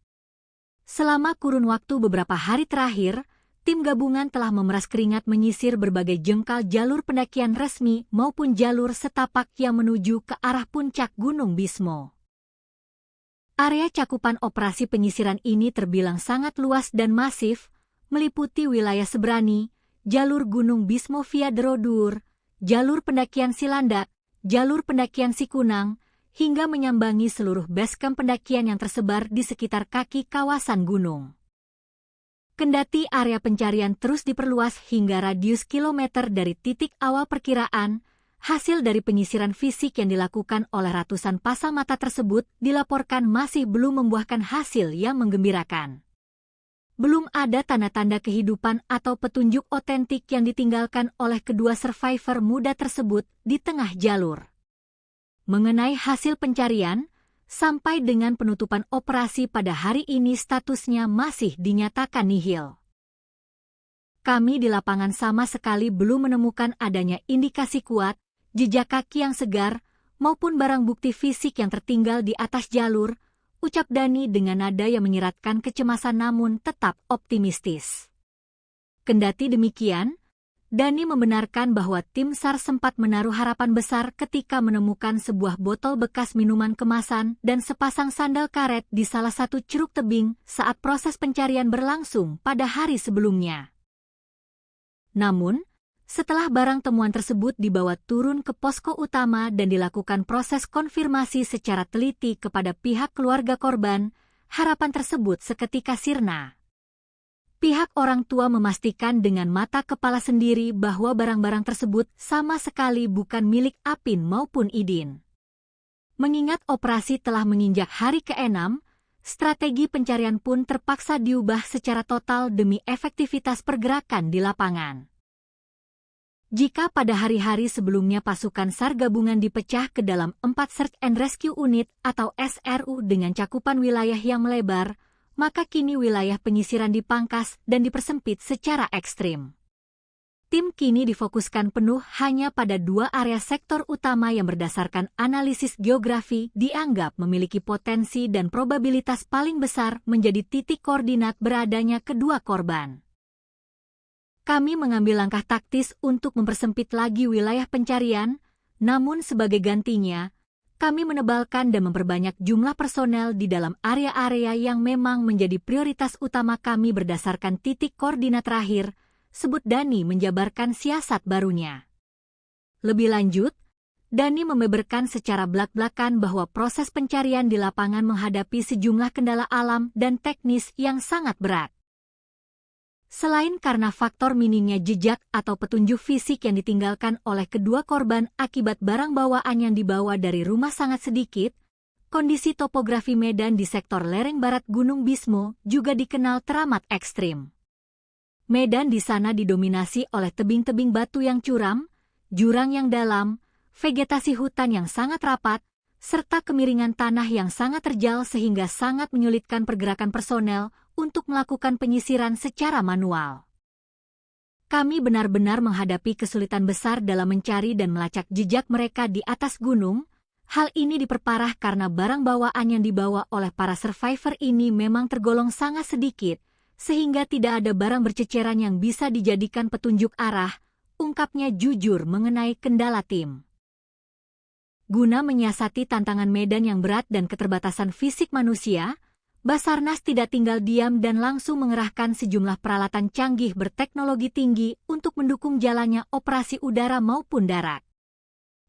Selama kurun waktu beberapa hari terakhir, tim gabungan telah memeras keringat menyisir berbagai jengkal jalur pendakian resmi maupun jalur setapak yang menuju ke arah puncak Gunung Bismo. Area cakupan operasi penyisiran ini terbilang sangat luas dan masif, meliputi wilayah Sebrani, jalur Gunung Bismo via Derodur, jalur pendakian Silandak, jalur pendakian Sikunang, hingga menyambangi seluruh basecamp pendakian yang tersebar di sekitar kaki kawasan gunung. Kendati area pencarian terus diperluas hingga radius kilometer dari titik awal perkiraan, hasil dari penyisiran fisik yang dilakukan oleh ratusan pasang mata tersebut dilaporkan masih belum membuahkan hasil yang menggembirakan. Belum ada tanda-tanda kehidupan atau petunjuk otentik yang ditinggalkan oleh kedua survivor muda tersebut di tengah jalur. Mengenai hasil pencarian, sampai dengan penutupan operasi pada hari ini statusnya masih dinyatakan nihil. Kami di lapangan sama sekali belum menemukan adanya indikasi kuat, jejak kaki yang segar, maupun barang bukti fisik yang tertinggal di atas jalur, ucap Dani dengan nada yang menyiratkan kecemasan namun tetap optimistis. Kendati demikian, Dani membenarkan bahwa tim SAR sempat menaruh harapan besar ketika menemukan sebuah botol bekas minuman kemasan dan sepasang sandal karet di salah satu ceruk tebing saat proses pencarian berlangsung pada hari sebelumnya. Namun, setelah barang temuan tersebut dibawa turun ke posko utama dan dilakukan proses konfirmasi secara teliti kepada pihak keluarga korban, harapan tersebut seketika sirna. Pihak orang tua memastikan dengan mata kepala sendiri bahwa barang-barang tersebut sama sekali bukan milik Apin maupun Idin. Mengingat operasi telah menginjak hari ke-6, strategi pencarian pun terpaksa diubah secara total demi efektivitas pergerakan di lapangan. Jika pada hari-hari sebelumnya pasukan SAR gabungan dipecah ke dalam 4 Search and Rescue Unit atau SRU dengan cakupan wilayah yang melebar, maka kini wilayah penyisiran dipangkas dan dipersempit secara ekstrim. Tim kini difokuskan penuh hanya pada 2 area sektor utama yang berdasarkan analisis geografi dianggap memiliki potensi dan probabilitas paling besar menjadi titik koordinat beradanya kedua korban. Kami mengambil langkah taktis untuk mempersempit lagi wilayah pencarian, namun sebagai gantinya, kami menebalkan dan memperbanyak jumlah personel di dalam area-area yang memang menjadi prioritas utama kami berdasarkan titik koordinat terakhir, sebut Dani menjabarkan siasat barunya. Lebih lanjut, Dani membeberkan secara belak-belakan bahwa proses pencarian di lapangan menghadapi sejumlah kendala alam dan teknis yang sangat berat. Selain karena faktor minimnya jejak atau petunjuk fisik yang ditinggalkan oleh kedua korban akibat barang bawaan yang dibawa dari rumah sangat sedikit, kondisi topografi medan di sektor lereng barat Gunung Bismo juga dikenal teramat ekstrim. Medan di sana didominasi oleh tebing-tebing batu yang curam, jurang yang dalam, vegetasi hutan yang sangat rapat, serta kemiringan tanah yang sangat terjal sehingga sangat menyulitkan pergerakan personel untuk melakukan penyisiran secara manual. Kami benar-benar menghadapi kesulitan besar dalam mencari dan melacak jejak mereka di atas gunung. Hal ini diperparah karena barang bawaan yang dibawa oleh para survivor ini memang tergolong sangat sedikit, sehingga tidak ada barang berceceran yang bisa dijadikan petunjuk arah, ungkapnya jujur mengenai kendala tim. Guna menyiasati tantangan medan yang berat dan keterbatasan fisik manusia, Basarnas tidak tinggal diam dan langsung mengerahkan sejumlah peralatan canggih berteknologi tinggi untuk mendukung jalannya operasi udara maupun darat.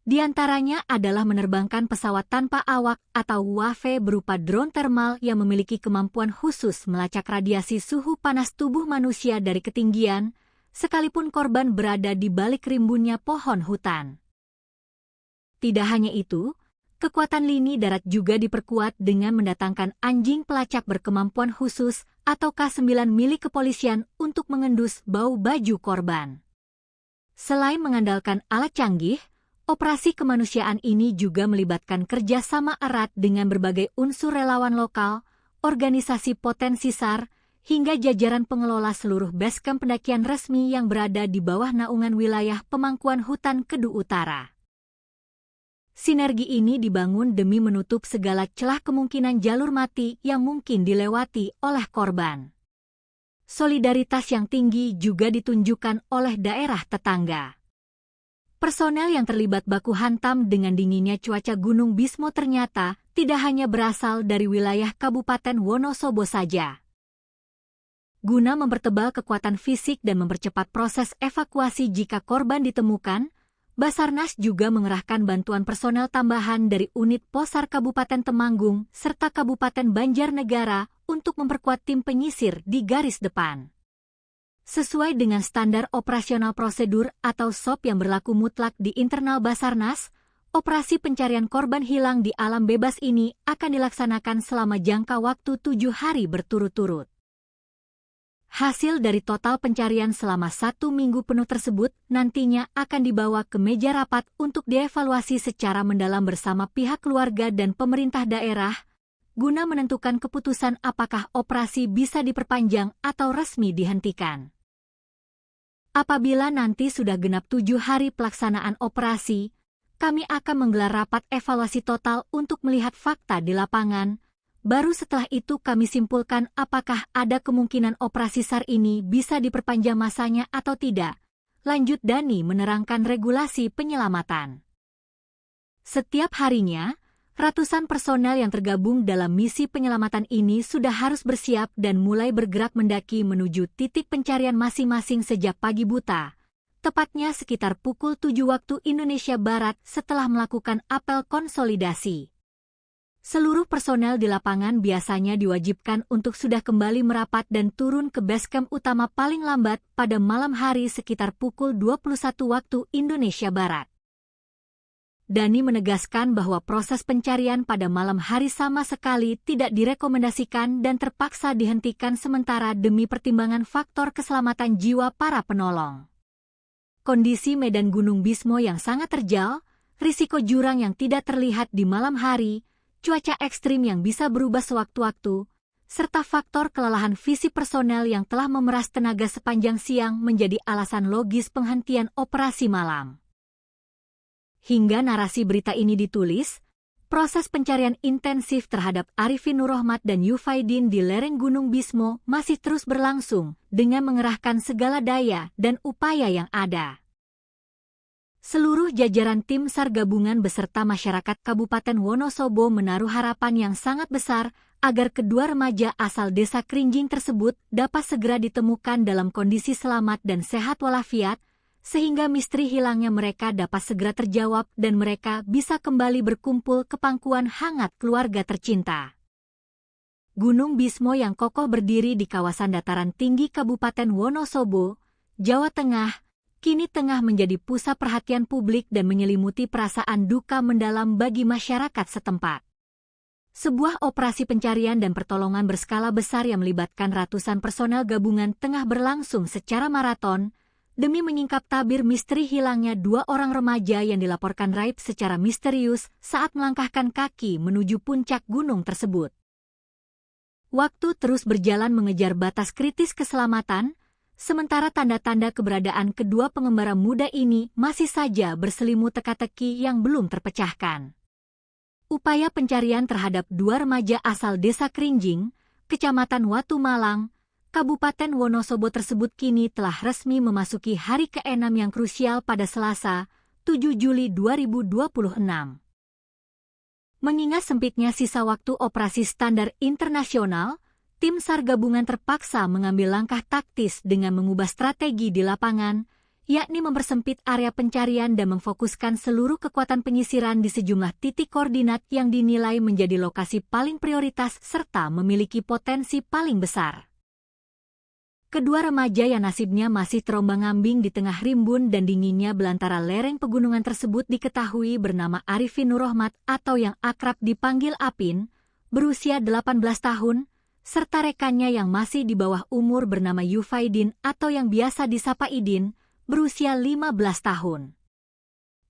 Di antaranya adalah menerbangkan pesawat tanpa awak atau UAV berupa drone thermal yang memiliki kemampuan khusus melacak radiasi suhu panas tubuh manusia dari ketinggian, sekalipun korban berada di balik rimbunnya pohon hutan. Tidak hanya itu, kekuatan lini darat juga diperkuat dengan mendatangkan anjing pelacak berkemampuan khusus atau K9 milik kepolisian untuk mengendus bau baju korban. Selain mengandalkan alat canggih, operasi kemanusiaan ini juga melibatkan kerjasama erat dengan berbagai unsur relawan lokal, organisasi potensi SAR, hingga jajaran pengelola seluruh basecamp pendakian resmi yang berada di bawah naungan wilayah pemangkuan hutan Kedu Utara. Sinergi ini dibangun demi menutup segala celah kemungkinan jalur mati yang mungkin dilewati oleh korban. Solidaritas yang tinggi juga ditunjukkan oleh daerah tetangga. Personel yang terlibat baku hantam dengan dinginnya cuaca Gunung Bismo ternyata tidak hanya berasal dari wilayah Kabupaten Wonosobo saja. Guna mempertebal kekuatan fisik dan mempercepat proses evakuasi jika korban ditemukan, Basarnas juga mengerahkan bantuan personel tambahan dari unit Posar Kabupaten Temanggung serta Kabupaten Banjarnegara untuk memperkuat tim penyisir di garis depan. Sesuai dengan standar operasional prosedur atau SOP yang berlaku mutlak di internal Basarnas, operasi pencarian korban hilang di alam bebas ini akan dilaksanakan selama jangka waktu 7 hari berturut-turut. Hasil dari total pencarian selama 1 minggu penuh tersebut nantinya akan dibawa ke meja rapat untuk dievaluasi secara mendalam bersama pihak keluarga dan pemerintah daerah, guna menentukan keputusan apakah operasi bisa diperpanjang atau resmi dihentikan. Apabila nanti sudah genap 7 hari pelaksanaan operasi, kami akan menggelar rapat evaluasi total untuk melihat fakta di lapangan. Baru setelah itu kami simpulkan apakah ada kemungkinan operasi SAR ini bisa diperpanjang masanya atau tidak. lanjut Dani menerangkan regulasi penyelamatan. Setiap harinya, ratusan personel yang tergabung dalam misi penyelamatan ini sudah harus bersiap dan mulai bergerak mendaki menuju titik pencarian masing-masing sejak pagi buta, tepatnya sekitar pukul 7 waktu Indonesia Barat setelah melakukan apel konsolidasi. Seluruh personel di lapangan biasanya diwajibkan untuk sudah kembali merapat dan turun ke base camp utama paling lambat pada malam hari sekitar pukul 21 waktu Indonesia Barat. Dani menegaskan bahwa proses pencarian pada malam hari sama sekali tidak direkomendasikan dan terpaksa dihentikan sementara demi pertimbangan faktor keselamatan jiwa para penolong. Kondisi medan Gunung Bismo yang sangat terjal, risiko jurang yang tidak terlihat di malam hari, cuaca ekstrim yang bisa berubah sewaktu-waktu, serta faktor kelelahan fisik personel yang telah memeras tenaga sepanjang siang menjadi alasan logis penghentian operasi malam. Hingga narasi berita ini ditulis, proses pencarian intensif terhadap Arifin Nurrohmat dan Yufaidin di lereng Gunung Bismo masih terus berlangsung dengan mengerahkan segala daya dan upaya yang ada. Seluruh jajaran tim SAR gabungan beserta masyarakat Kabupaten Wonosobo menaruh harapan yang sangat besar agar kedua remaja asal desa Krinjing tersebut dapat segera ditemukan dalam kondisi selamat dan sehat walafiat, sehingga misteri hilangnya mereka dapat segera terjawab dan mereka bisa kembali berkumpul ke pangkuan hangat keluarga tercinta. Gunung Bismo yang kokoh berdiri di kawasan dataran tinggi Kabupaten Wonosobo, Jawa Tengah, kini tengah menjadi pusat perhatian publik dan menyelimuti perasaan duka mendalam bagi masyarakat setempat. Sebuah operasi pencarian dan pertolongan berskala besar yang melibatkan ratusan personel gabungan tengah berlangsung secara maraton, demi menyingkap tabir misteri hilangnya dua orang remaja yang dilaporkan raib secara misterius saat melangkahkan kaki menuju puncak gunung tersebut. Waktu terus berjalan mengejar batas kritis keselamatan, sementara tanda-tanda keberadaan kedua pengembara muda ini masih saja berselimut teka-teki yang belum terpecahkan. Upaya pencarian terhadap dua remaja asal desa Krinjing, Kecamatan Watu Malang, Kabupaten Wonosobo tersebut kini telah resmi memasuki hari ke-6 yang krusial pada Selasa, 7 Juli 2026. Mengingat sempitnya sisa waktu operasi standar internasional, tim SAR gabungan terpaksa mengambil langkah taktis dengan mengubah strategi di lapangan, yakni mempersempit area pencarian dan memfokuskan seluruh kekuatan penyisiran di sejumlah titik koordinat yang dinilai menjadi lokasi paling prioritas serta memiliki potensi paling besar. Kedua remaja yang nasibnya masih terombang-ambing di tengah rimbun dan dinginnya belantara lereng pegunungan tersebut diketahui bernama Arifin Nurrohmat atau yang akrab dipanggil Apin, berusia 18 tahun, serta rekannya yang masih di bawah umur bernama Yufaidin atau yang biasa disapa Idin, berusia 15 tahun.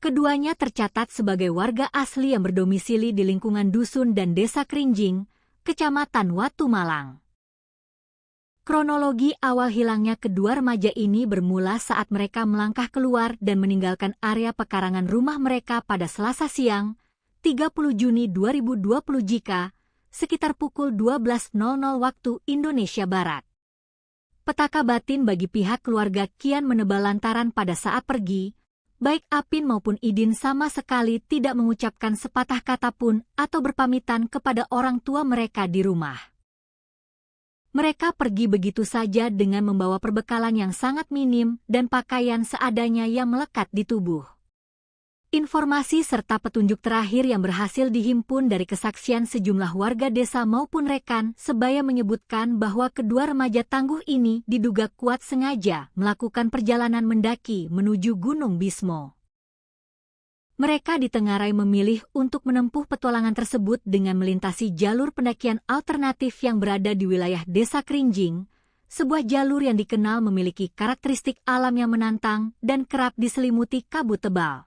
Keduanya tercatat sebagai warga asli yang berdomisili di lingkungan dusun dan desa Krinjing, Kecamatan Watu Malang. Kronologi awal hilangnya kedua remaja ini bermula saat mereka melangkah keluar dan meninggalkan area pekarangan rumah mereka pada Selasa siang, 30 Juni 2020 jika sekitar pukul 12.00 waktu Indonesia Barat. Petaka batin bagi pihak keluarga kian menebal lantaran pada saat pergi, baik Apin maupun Idin sama sekali tidak mengucapkan sepatah kata pun atau berpamitan kepada orang tua mereka di rumah. Mereka pergi begitu saja dengan membawa perbekalan yang sangat minim dan pakaian seadanya yang melekat di tubuh. Informasi serta petunjuk terakhir yang berhasil dihimpun dari kesaksian sejumlah warga desa maupun rekan sebaya menyebutkan bahwa kedua remaja tangguh ini diduga kuat sengaja melakukan perjalanan mendaki menuju Gunung Bismo. Mereka ditengarai memilih untuk menempuh petualangan tersebut dengan melintasi jalur pendakian alternatif yang berada di wilayah desa Krinjing, sebuah jalur yang dikenal memiliki karakteristik alam yang menantang dan kerap diselimuti kabut tebal.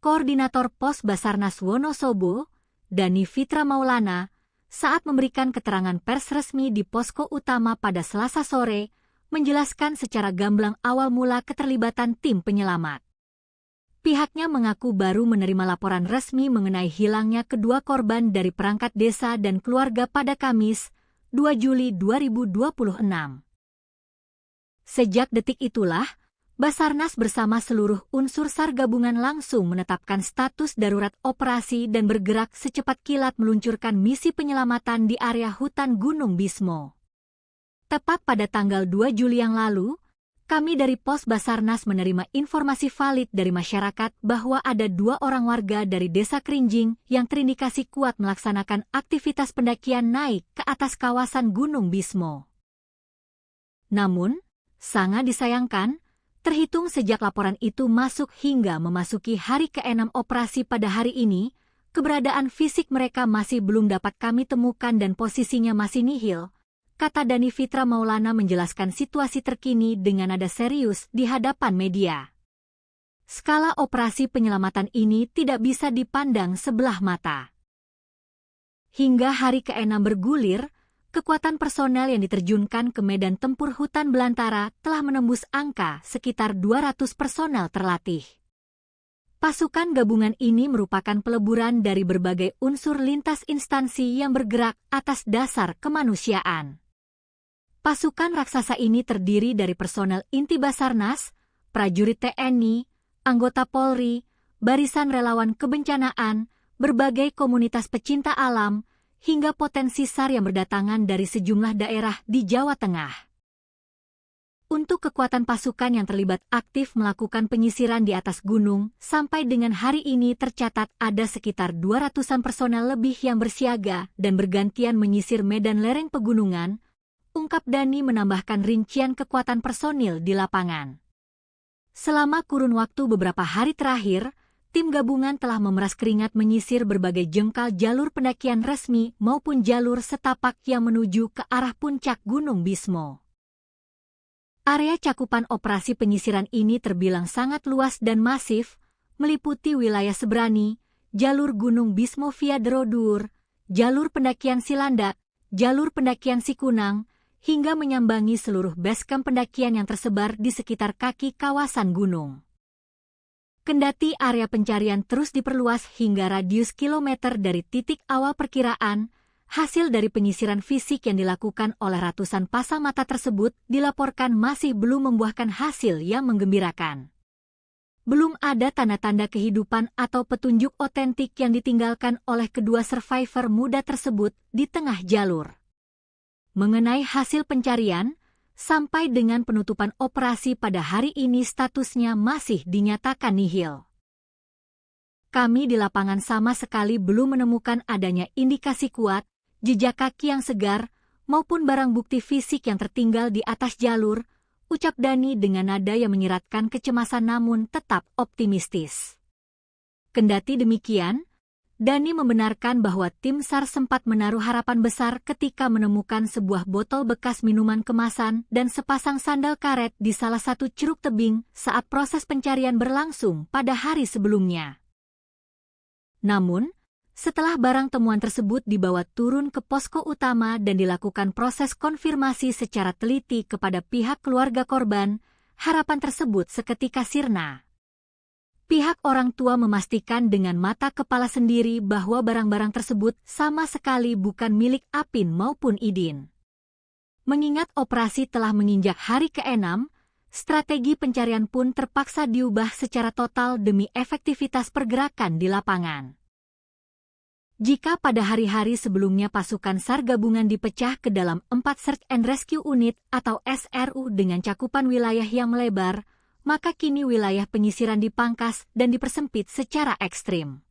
Koordinator Pos Basarnas Wonosobo, Dani Fitra Maulana, saat memberikan keterangan pers resmi di posko utama pada Selasa sore, menjelaskan secara gamblang awal mula keterlibatan tim penyelamat. Pihaknya mengaku baru menerima laporan resmi mengenai hilangnya kedua korban dari perangkat desa dan keluarga pada Kamis, 2 Juli 2026. Sejak detik itulah, Basarnas bersama seluruh unsur SAR gabungan langsung menetapkan status darurat operasi dan bergerak secepat kilat meluncurkan misi penyelamatan di area hutan Gunung Bismo. Tepat pada tanggal 2 Juli yang lalu, kami dari Pos Basarnas menerima informasi valid dari masyarakat bahwa ada 2 orang warga dari Desa Kerinjing yang terindikasi kuat melaksanakan aktivitas pendakian naik ke atas kawasan Gunung Bismo. Namun, sangat disayangkan, terhitung sejak laporan itu masuk hingga memasuki hari ke-6 operasi pada hari ini, keberadaan fisik mereka masih belum dapat kami temukan dan posisinya masih nihil, kata Dani Fitra Maulana menjelaskan situasi terkini dengan nada serius di hadapan media. Skala operasi penyelamatan ini tidak bisa dipandang sebelah mata. Hingga hari ke-6 bergulir, kekuatan personel yang diterjunkan ke medan tempur hutan belantara telah menembus angka sekitar 200 personel terlatih. Pasukan gabungan ini merupakan peleburan dari berbagai unsur lintas instansi yang bergerak atas dasar kemanusiaan. Pasukan raksasa ini terdiri dari personel inti Basarnas, prajurit TNI, anggota Polri, barisan relawan kebencanaan, berbagai komunitas pecinta alam, hingga potensi SAR yang berdatangan dari sejumlah daerah di Jawa Tengah. Untuk kekuatan pasukan yang terlibat aktif melakukan penyisiran di atas gunung, sampai dengan hari ini tercatat ada sekitar 200-an personel lebih yang bersiaga dan bergantian menyisir medan lereng pegunungan, ungkap Dani menambahkan rincian kekuatan personil di lapangan. Selama kurun waktu beberapa hari terakhir, tim gabungan telah memeras keringat menyisir berbagai jengkal jalur pendakian resmi maupun jalur setapak yang menuju ke arah puncak Gunung Bismo. Area cakupan operasi penyisiran ini terbilang sangat luas dan masif, meliputi wilayah Sebrani, jalur Gunung Bismo via Derodur, jalur pendakian Silandak, jalur pendakian Sikunang, hingga menyambangi seluruh basecamp pendakian yang tersebar di sekitar kaki kawasan gunung. Kendati area pencarian terus diperluas hingga radius kilometer dari titik awal perkiraan, hasil dari penyisiran fisik yang dilakukan oleh ratusan pasang mata tersebut dilaporkan masih belum membuahkan hasil yang menggembirakan. Belum ada tanda-tanda kehidupan atau petunjuk otentik yang ditinggalkan oleh kedua survivor muda tersebut di tengah jalur. Mengenai hasil pencarian, sampai dengan penutupan operasi pada hari ini statusnya masih dinyatakan nihil. Kami di lapangan sama sekali belum menemukan adanya indikasi kuat, jejak kaki yang segar, maupun barang bukti fisik yang tertinggal di atas jalur, ucap Dani dengan nada yang menyiratkan kecemasan namun tetap optimistis. Kendati demikian, Dani membenarkan bahwa tim SAR sempat menaruh harapan besar ketika menemukan sebuah botol bekas minuman kemasan dan sepasang sandal karet di salah satu curug tebing saat proses pencarian berlangsung pada hari sebelumnya. Namun, setelah barang temuan tersebut dibawa turun ke posko utama dan dilakukan proses konfirmasi secara teliti kepada pihak keluarga korban, harapan tersebut seketika sirna. Pihak orang tua memastikan dengan mata kepala sendiri bahwa barang-barang tersebut sama sekali bukan milik Apin maupun Idin. Mengingat operasi telah menginjak hari ke-6, strategi pencarian pun terpaksa diubah secara total demi efektivitas pergerakan di lapangan. Jika pada hari-hari sebelumnya pasukan SAR gabungan dipecah ke dalam 4 Search and Rescue Unit atau SRU dengan cakupan wilayah yang melebar, maka kini wilayah penyisiran dipangkas dan dipersempit secara ekstrim.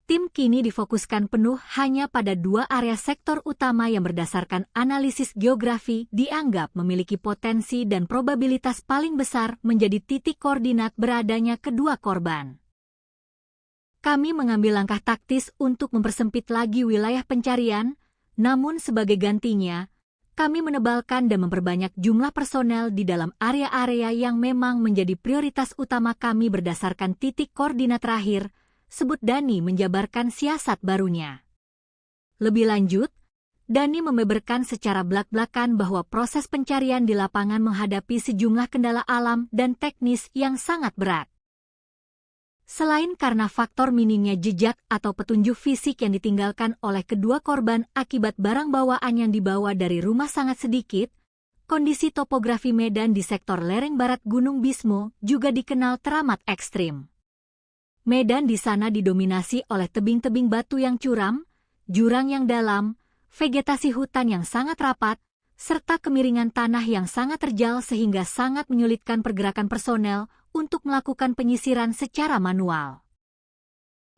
Tim kini difokuskan penuh hanya pada 2 area sektor utama yang berdasarkan analisis geografi dianggap memiliki potensi dan probabilitas paling besar menjadi titik koordinat beradanya kedua korban. Kami mengambil langkah taktis untuk mempersempit lagi wilayah pencarian, namun sebagai gantinya, kami menebalkan dan memperbanyak jumlah personel di dalam area-area yang memang menjadi prioritas utama kami berdasarkan titik koordinat terakhir, sebut Dani menjabarkan siasat barunya. Lebih lanjut, Dani membeberkan secara belak-belakan bahwa proses pencarian di lapangan menghadapi sejumlah kendala alam dan teknis yang sangat berat. Selain karena faktor minimnya jejak atau petunjuk fisik yang ditinggalkan oleh kedua korban akibat barang bawaan yang dibawa dari rumah sangat sedikit, kondisi topografi medan di sektor lereng barat Gunung Bismo juga dikenal teramat ekstrim. Medan di sana didominasi oleh tebing-tebing batu yang curam, jurang yang dalam, vegetasi hutan yang sangat rapat, serta kemiringan tanah yang sangat terjal sehingga sangat menyulitkan pergerakan personel untuk melakukan penyisiran secara manual.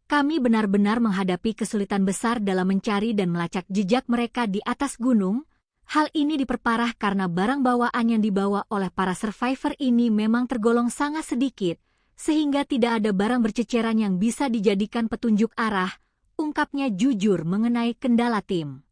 Kami benar-benar menghadapi kesulitan besar dalam mencari dan melacak jejak mereka di atas gunung. Hal ini diperparah karena barang bawaan yang dibawa oleh para survivor ini memang tergolong sangat sedikit, sehingga tidak ada barang berceceran yang bisa dijadikan petunjuk arah, ungkapnya jujur mengenai kendala tim.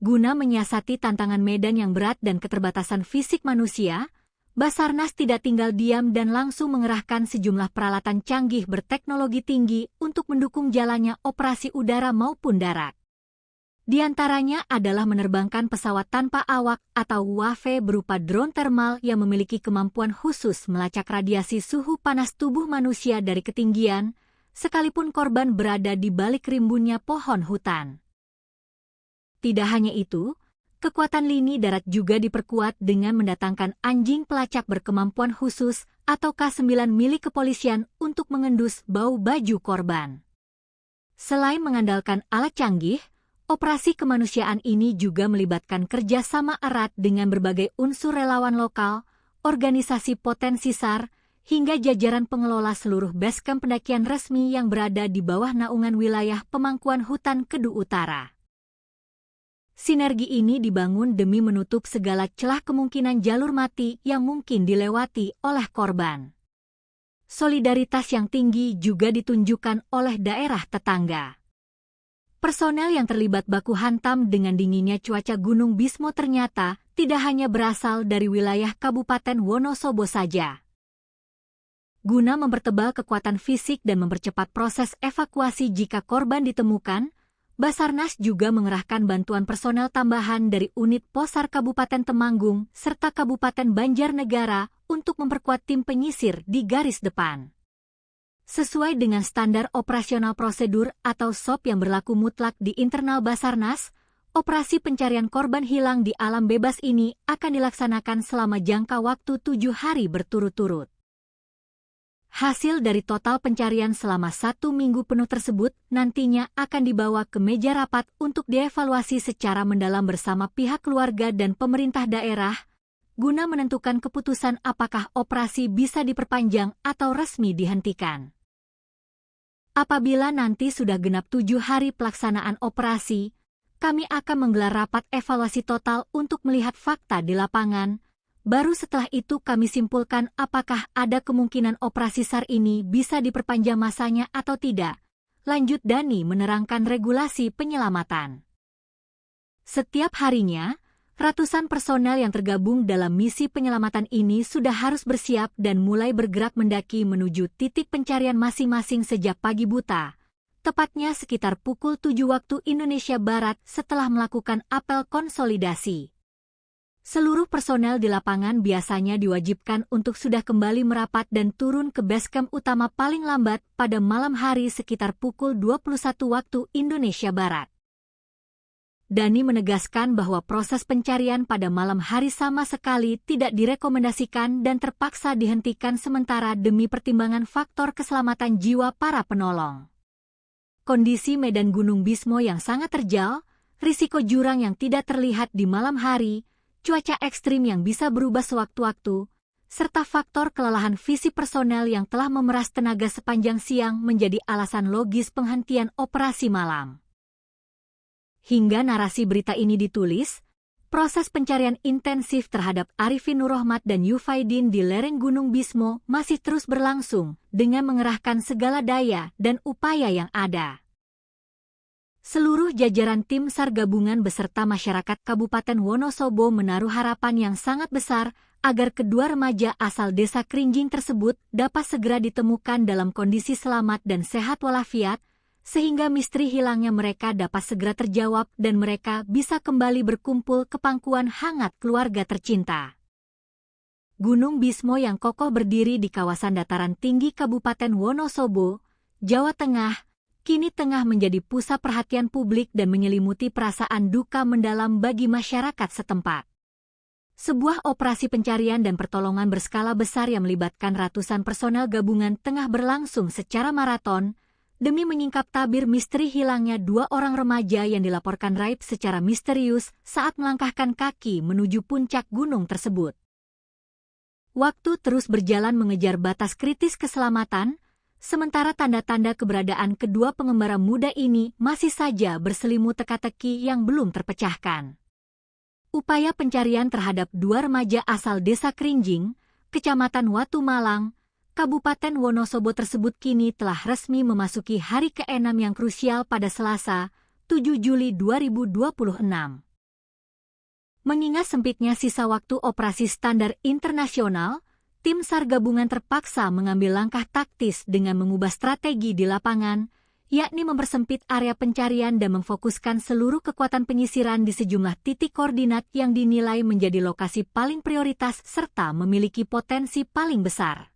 Guna menyiasati tantangan medan yang berat dan keterbatasan fisik manusia, Basarnas tidak tinggal diam dan langsung mengerahkan sejumlah peralatan canggih berteknologi tinggi untuk mendukung jalannya operasi udara maupun darat. Di antaranya adalah menerbangkan pesawat tanpa awak atau UAV berupa drone thermal yang memiliki kemampuan khusus melacak radiasi suhu panas tubuh manusia dari ketinggian, sekalipun korban berada di balik rimbunnya pohon hutan. Tidak hanya itu, kekuatan lini darat juga diperkuat dengan mendatangkan anjing pelacak berkemampuan khusus atau K9 milik kepolisian untuk mengendus bau baju korban. Selain mengandalkan alat canggih, operasi kemanusiaan ini juga melibatkan kerjasama erat dengan berbagai unsur relawan lokal, organisasi potensi SAR, hingga jajaran pengelola seluruh basecamp pendakian resmi yang berada di bawah naungan wilayah pemangkuan hutan Kedu Utara. Sinergi ini dibangun demi menutup segala celah kemungkinan jalur mati yang mungkin dilewati oleh korban. Solidaritas yang tinggi juga ditunjukkan oleh daerah tetangga. Personel yang terlibat baku hantam dengan dinginnya cuaca Gunung Bismo ternyata tidak hanya berasal dari wilayah Kabupaten Wonosobo saja. Guna mempertebal kekuatan fisik dan mempercepat proses evakuasi jika korban ditemukan, Basarnas juga mengerahkan bantuan personel tambahan dari unit Posar Kabupaten Temanggung serta Kabupaten Banjarnegara untuk memperkuat tim penyisir di garis depan. Sesuai dengan standar operasional prosedur atau SOP yang berlaku mutlak di internal Basarnas, operasi pencarian korban hilang di alam bebas ini akan dilaksanakan selama jangka waktu 7 hari berturut-turut. Hasil dari total pencarian selama 1 minggu penuh tersebut nantinya akan dibawa ke meja rapat untuk dievaluasi secara mendalam bersama pihak keluarga dan pemerintah daerah, guna menentukan keputusan apakah operasi bisa diperpanjang atau resmi dihentikan. Apabila nanti sudah genap 7 hari pelaksanaan operasi, kami akan menggelar rapat evaluasi total untuk melihat fakta di lapangan. Baru setelah itu kami simpulkan apakah ada kemungkinan operasi SAR ini bisa diperpanjang masanya atau tidak, lanjut Dani menerangkan regulasi penyelamatan. Setiap harinya, ratusan personel yang tergabung dalam misi penyelamatan ini sudah harus bersiap dan mulai bergerak mendaki menuju titik pencarian masing-masing sejak pagi buta, tepatnya sekitar pukul 7 waktu Indonesia Barat setelah melakukan apel konsolidasi. Seluruh personel di lapangan biasanya diwajibkan untuk sudah kembali merapat dan turun ke basecamp utama paling lambat pada malam hari sekitar pukul 21 waktu Indonesia Barat. Dani menegaskan bahwa proses pencarian pada malam hari sama sekali tidak direkomendasikan dan terpaksa dihentikan sementara demi pertimbangan faktor keselamatan jiwa para penolong. Kondisi medan Gunung Bismo yang sangat terjal, risiko jurang yang tidak terlihat di malam hari, cuaca ekstrim yang bisa berubah sewaktu-waktu, serta faktor kelelahan fisik personel yang telah memeras tenaga sepanjang siang menjadi alasan logis penghentian operasi malam. Hingga narasi berita ini ditulis, proses pencarian intensif terhadap Arifin Nurrohmat dan Yufaidin di lereng Gunung Bismo masih terus berlangsung dengan mengerahkan segala daya dan upaya yang ada. Seluruh jajaran tim SAR gabungan beserta masyarakat Kabupaten Wonosobo menaruh harapan yang sangat besar agar kedua remaja asal desa Krinjing tersebut dapat segera ditemukan dalam kondisi selamat dan sehat walafiat, sehingga misteri hilangnya mereka dapat segera terjawab dan mereka bisa kembali berkumpul ke pangkuan hangat keluarga tercinta. Gunung Bismo yang kokoh berdiri di kawasan dataran tinggi Kabupaten Wonosobo, Jawa Tengah, kini tengah menjadi pusat perhatian publik dan menyelimuti perasaan duka mendalam bagi masyarakat setempat. Sebuah operasi pencarian dan pertolongan berskala besar yang melibatkan ratusan personel gabungan tengah berlangsung secara maraton demi menyingkap tabir misteri hilangnya 2 orang remaja yang dilaporkan raib secara misterius saat melangkahkan kaki menuju puncak gunung tersebut. Waktu terus berjalan mengejar batas kritis keselamatan, sementara tanda-tanda keberadaan kedua pengembara muda ini masih saja berselimut teka-teki yang belum terpecahkan. Upaya pencarian terhadap 2 remaja asal Desa Krinjing, Kecamatan Watu Malang, Kabupaten Wonosobo tersebut kini telah resmi memasuki hari ke-6 yang krusial pada Selasa, 7 Juli 2026. Mengingat sempitnya sisa waktu operasi standar internasional, tim SAR gabungan terpaksa mengambil langkah taktis dengan mengubah strategi di lapangan, yakni mempersempit area pencarian dan memfokuskan seluruh kekuatan penyisiran di sejumlah titik koordinat yang dinilai menjadi lokasi paling prioritas serta memiliki potensi paling besar.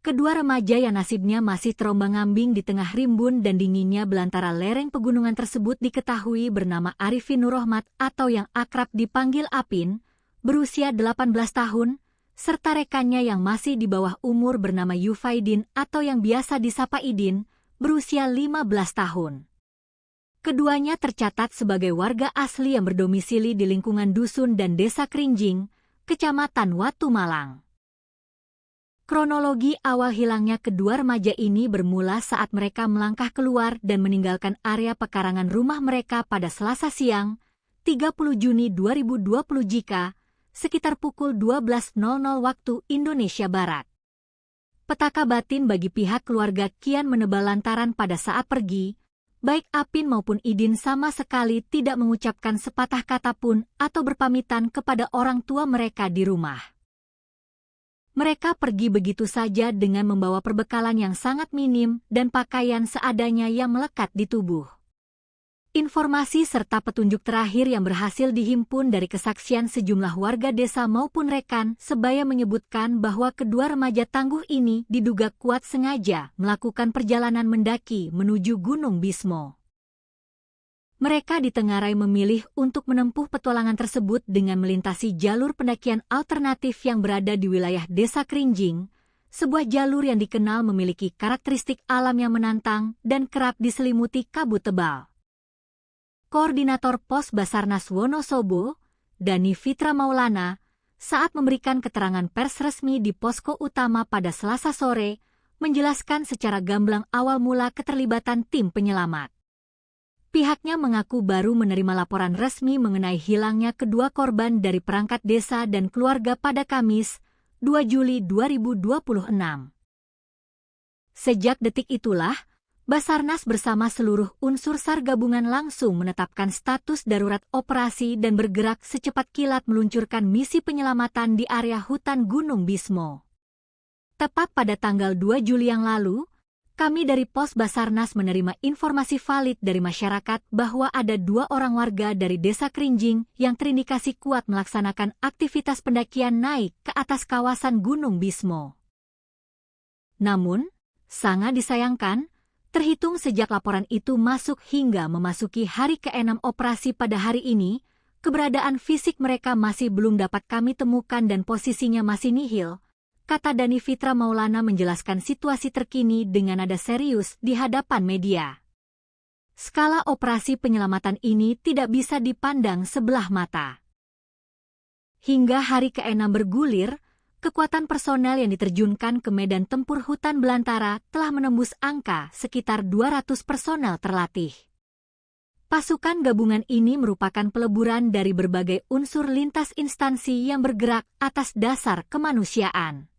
Kedua remaja yang nasibnya masih terombang-ambing di tengah rimbun dan dinginnya belantara lereng pegunungan tersebut diketahui bernama Arifin Nurrohmat atau yang akrab dipanggil Apin, berusia 18 tahun, serta rekannya yang masih di bawah umur bernama Yufaidin atau yang biasa disapa Idin, berusia 15 tahun. Keduanya tercatat sebagai warga asli yang berdomisili di lingkungan dusun dan Desa Krinjing, Kecamatan Watu Malang. Kronologi awal hilangnya kedua remaja ini bermula saat mereka melangkah keluar dan meninggalkan area pekarangan rumah mereka pada Selasa siang, 30 Juni 2020 jika sekitar pukul 12.00 waktu Indonesia Barat. Petaka batin bagi pihak keluarga kian menebal lantaran pada saat pergi, baik Apin maupun Idin sama sekali tidak mengucapkan sepatah kata pun atau berpamitan kepada orang tua mereka di rumah. Mereka pergi begitu saja dengan membawa perbekalan yang sangat minim dan pakaian seadanya yang melekat di tubuh. Informasi serta petunjuk terakhir yang berhasil dihimpun dari kesaksian sejumlah warga desa maupun rekan sebaya menyebutkan bahwa kedua remaja tangguh ini diduga kuat sengaja melakukan perjalanan mendaki menuju Gunung Bismo. Mereka ditengarai memilih untuk menempuh petualangan tersebut dengan melintasi jalur pendakian alternatif yang berada di wilayah Desa Krinjing, sebuah jalur yang dikenal memiliki karakteristik alam yang menantang dan kerap diselimuti kabut tebal. Koordinator Pos Basarnas Wonosobo, Dani Fitra Maulana, saat memberikan keterangan pers resmi di posko utama pada Selasa sore, menjelaskan secara gamblang awal mula keterlibatan tim penyelamat. Pihaknya mengaku baru menerima laporan resmi mengenai hilangnya kedua korban dari perangkat desa dan keluarga pada Kamis, 2 Juli 2026. Sejak detik itulah, Basarnas bersama seluruh unsur SAR gabungan langsung menetapkan status darurat operasi dan bergerak secepat kilat meluncurkan misi penyelamatan di area hutan Gunung Bismo. Tepat pada tanggal 2 Juli yang lalu, kami dari Pos Basarnas menerima informasi valid dari masyarakat bahwa ada 2 orang warga dari Desa Krinjing yang terindikasi kuat melaksanakan aktivitas pendakian naik ke atas kawasan Gunung Bismo. Namun, sangat disayangkan, terhitung sejak laporan itu masuk hingga memasuki hari ke-6 operasi pada hari ini, keberadaan fisik mereka masih belum dapat kami temukan dan posisinya masih nihil, kata Dani Fitra Maulana menjelaskan situasi terkini dengan nada serius di hadapan media. Skala operasi penyelamatan ini tidak bisa dipandang sebelah mata. Hingga hari ke-6 bergulir, kekuatan personel yang diterjunkan ke medan tempur hutan belantara telah menembus angka sekitar 200 personel terlatih. Pasukan gabungan ini merupakan peleburan dari berbagai unsur lintas instansi yang bergerak atas dasar kemanusiaan.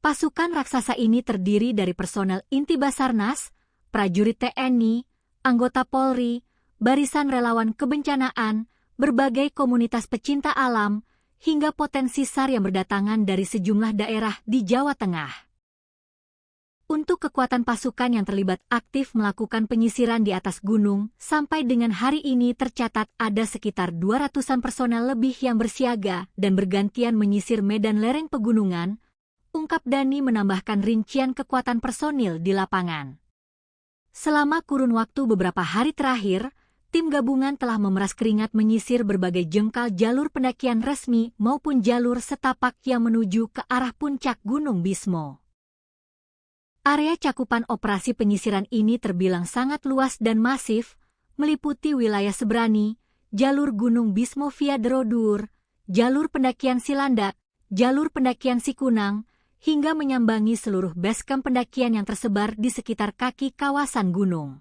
Pasukan raksasa ini terdiri dari personel inti Basarnas, prajurit TNI, anggota Polri, barisan relawan kebencanaan, berbagai komunitas pecinta alam, hingga potensi SAR yang berdatangan dari sejumlah daerah di Jawa Tengah. Untuk kekuatan pasukan yang terlibat aktif melakukan penyisiran di atas gunung, sampai dengan hari ini tercatat ada sekitar 200-an personel lebih yang bersiaga dan bergantian menyisir medan lereng pegunungan, ungkap Dani menambahkan rincian kekuatan personil di lapangan. Selama kurun waktu beberapa hari terakhir, tim gabungan telah memeras keringat menyisir berbagai jengkal jalur pendakian resmi maupun jalur setapak yang menuju ke arah puncak Gunung Bismo. Area cakupan operasi penyisiran ini terbilang sangat luas dan masif, meliputi wilayah Sebrani, jalur Gunung Bismo via Derodur, jalur pendakian Silandak, jalur pendakian Sikunang, hingga menyambangi seluruh basecamp pendakian yang tersebar di sekitar kaki kawasan gunung.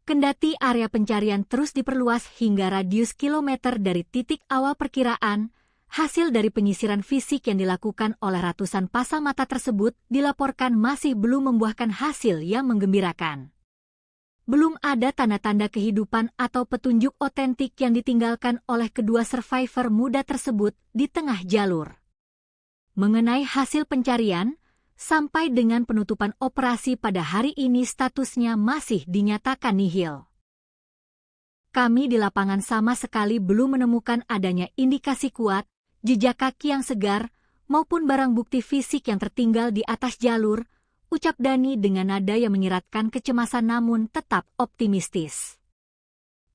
Kendati area pencarian terus diperluas hingga radius kilometer dari titik awal perkiraan, hasil dari penyisiran fisik yang dilakukan oleh ratusan pasang mata tersebut dilaporkan masih belum membuahkan hasil yang menggembirakan. Belum ada tanda-tanda kehidupan atau petunjuk otentik yang ditinggalkan oleh kedua survivor muda tersebut di tengah jalur. Mengenai hasil pencarian, sampai dengan penutupan operasi pada hari ini statusnya masih dinyatakan nihil. Kami di lapangan sama sekali belum menemukan adanya indikasi kuat, jejak kaki yang segar, maupun barang bukti fisik yang tertinggal di atas jalur, ucap Dani dengan nada yang menyiratkan kecemasan namun tetap optimistis.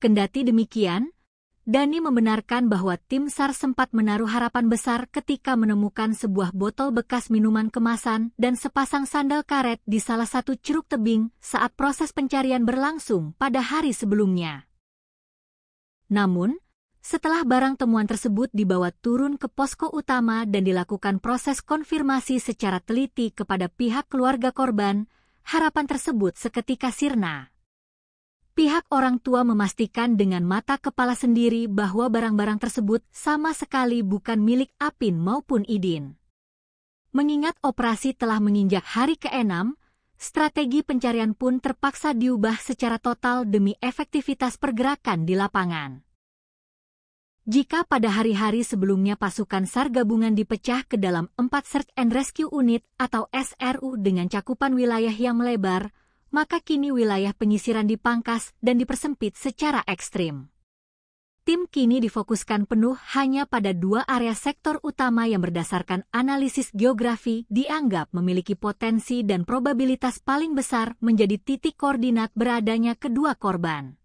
Kendati demikian, Dani membenarkan bahwa tim SAR sempat menaruh harapan besar ketika menemukan sebuah botol bekas minuman kemasan dan sepasang sandal karet di salah satu ceruk tebing saat proses pencarian berlangsung pada hari sebelumnya. Namun, setelah barang temuan tersebut dibawa turun ke posko utama dan dilakukan proses konfirmasi secara teliti kepada pihak keluarga korban, harapan tersebut seketika sirna. Pihak orang tua memastikan dengan mata kepala sendiri bahwa barang-barang tersebut sama sekali bukan milik Apin maupun Idin. Mengingat operasi telah menginjak hari ke-6, strategi pencarian pun terpaksa diubah secara total demi efektivitas pergerakan di lapangan. Jika pada hari-hari sebelumnya pasukan SAR gabungan dipecah ke dalam 4 Search and Rescue Unit atau SRU dengan cakupan wilayah yang melebar, maka kini wilayah penyisiran dipangkas dan dipersempit secara ekstrim. Tim kini difokuskan penuh hanya pada 2 area sektor utama yang berdasarkan analisis geografi dianggap memiliki potensi dan probabilitas paling besar menjadi titik koordinat beradanya kedua korban.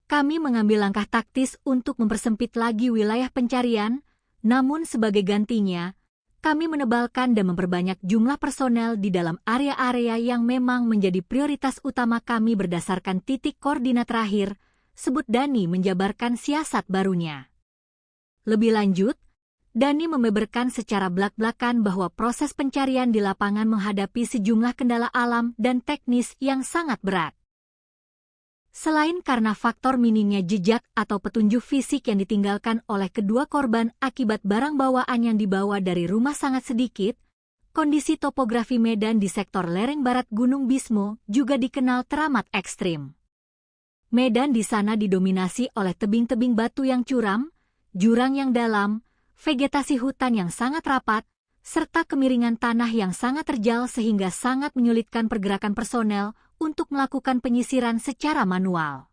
Kami mengambil langkah taktis untuk mempersempit lagi wilayah pencarian, namun sebagai gantinya, kami menebalkan dan memperbanyak jumlah personel di dalam area-area yang memang menjadi prioritas utama kami berdasarkan titik koordinat terakhir, sebut Dani menjabarkan siasat barunya. Lebih lanjut, Dani membeberkan secara belak-belakan bahwa proses pencarian di lapangan menghadapi sejumlah kendala alam dan teknis yang sangat berat. Selain karena faktor minimnya jejak atau petunjuk fisik yang ditinggalkan oleh kedua korban akibat barang bawaan yang dibawa dari rumah sangat sedikit, kondisi topografi medan di sektor lereng barat Gunung Bismo juga dikenal teramat ekstrim. Medan di sana didominasi oleh tebing-tebing batu yang curam, jurang yang dalam, vegetasi hutan yang sangat rapat, serta kemiringan tanah yang sangat terjal sehingga sangat menyulitkan pergerakan personel untuk melakukan penyisiran secara manual.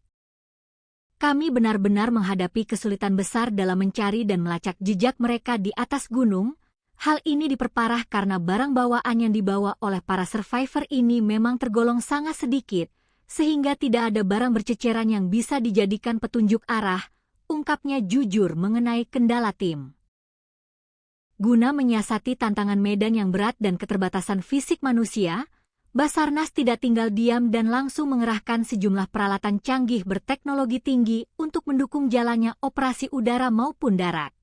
Kami benar-benar menghadapi kesulitan besar dalam mencari dan melacak jejak mereka di atas gunung. Hal ini diperparah karena barang bawaan yang dibawa oleh para survivor ini memang tergolong sangat sedikit, sehingga tidak ada barang berceceran yang bisa dijadikan petunjuk arah, ungkapnya jujur mengenai kendala tim. Guna menyiasati tantangan medan yang berat dan keterbatasan fisik manusia, Basarnas tidak tinggal diam dan langsung mengerahkan sejumlah peralatan canggih berteknologi tinggi untuk mendukung jalannya operasi udara maupun darat.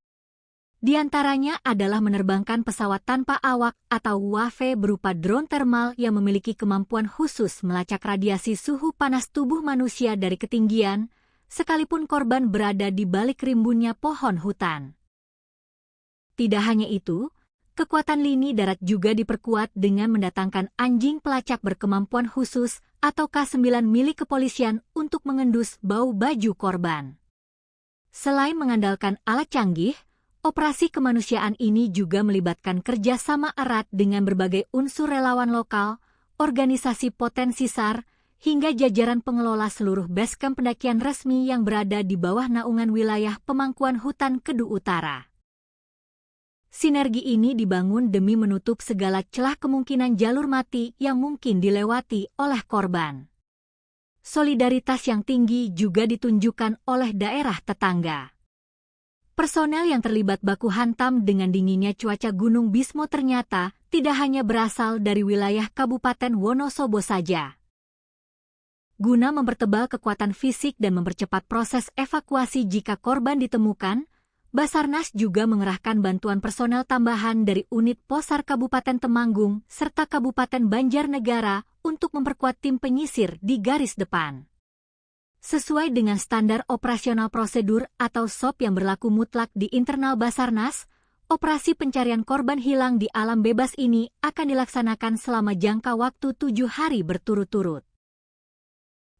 Di antaranya adalah menerbangkan pesawat tanpa awak atau UAV berupa drone thermal yang memiliki kemampuan khusus melacak radiasi suhu panas tubuh manusia dari ketinggian, sekalipun korban berada di balik rimbunnya pohon hutan. Tidak hanya itu, kekuatan lini darat juga diperkuat dengan mendatangkan anjing pelacak berkemampuan khusus atau K9 milik kepolisian untuk mengendus bau baju korban. Selain mengandalkan alat canggih, operasi kemanusiaan ini juga melibatkan kerjasama erat dengan berbagai unsur relawan lokal, organisasi potensi SAR, hingga jajaran pengelola seluruh basecamp pendakian resmi yang berada di bawah naungan wilayah pemangkuan hutan Kedu Utara. Sinergi ini dibangun demi menutup segala celah kemungkinan jalur mati yang mungkin dilewati oleh korban. Solidaritas yang tinggi juga ditunjukkan oleh daerah tetangga. Personel yang terlibat baku hantam dengan dinginnya cuaca Gunung Bismo ternyata tidak hanya berasal dari wilayah Kabupaten Wonosobo saja. Guna mempertebal kekuatan fisik dan mempercepat proses evakuasi jika korban ditemukan, Basarnas juga mengerahkan bantuan personel tambahan dari unit Posar Kabupaten Temanggung serta Kabupaten Banjarnegara untuk memperkuat tim penyisir di garis depan. Sesuai dengan standar operasional prosedur atau SOP yang berlaku mutlak di internal Basarnas, operasi pencarian korban hilang di alam bebas ini akan dilaksanakan selama jangka waktu 7 hari berturut-turut.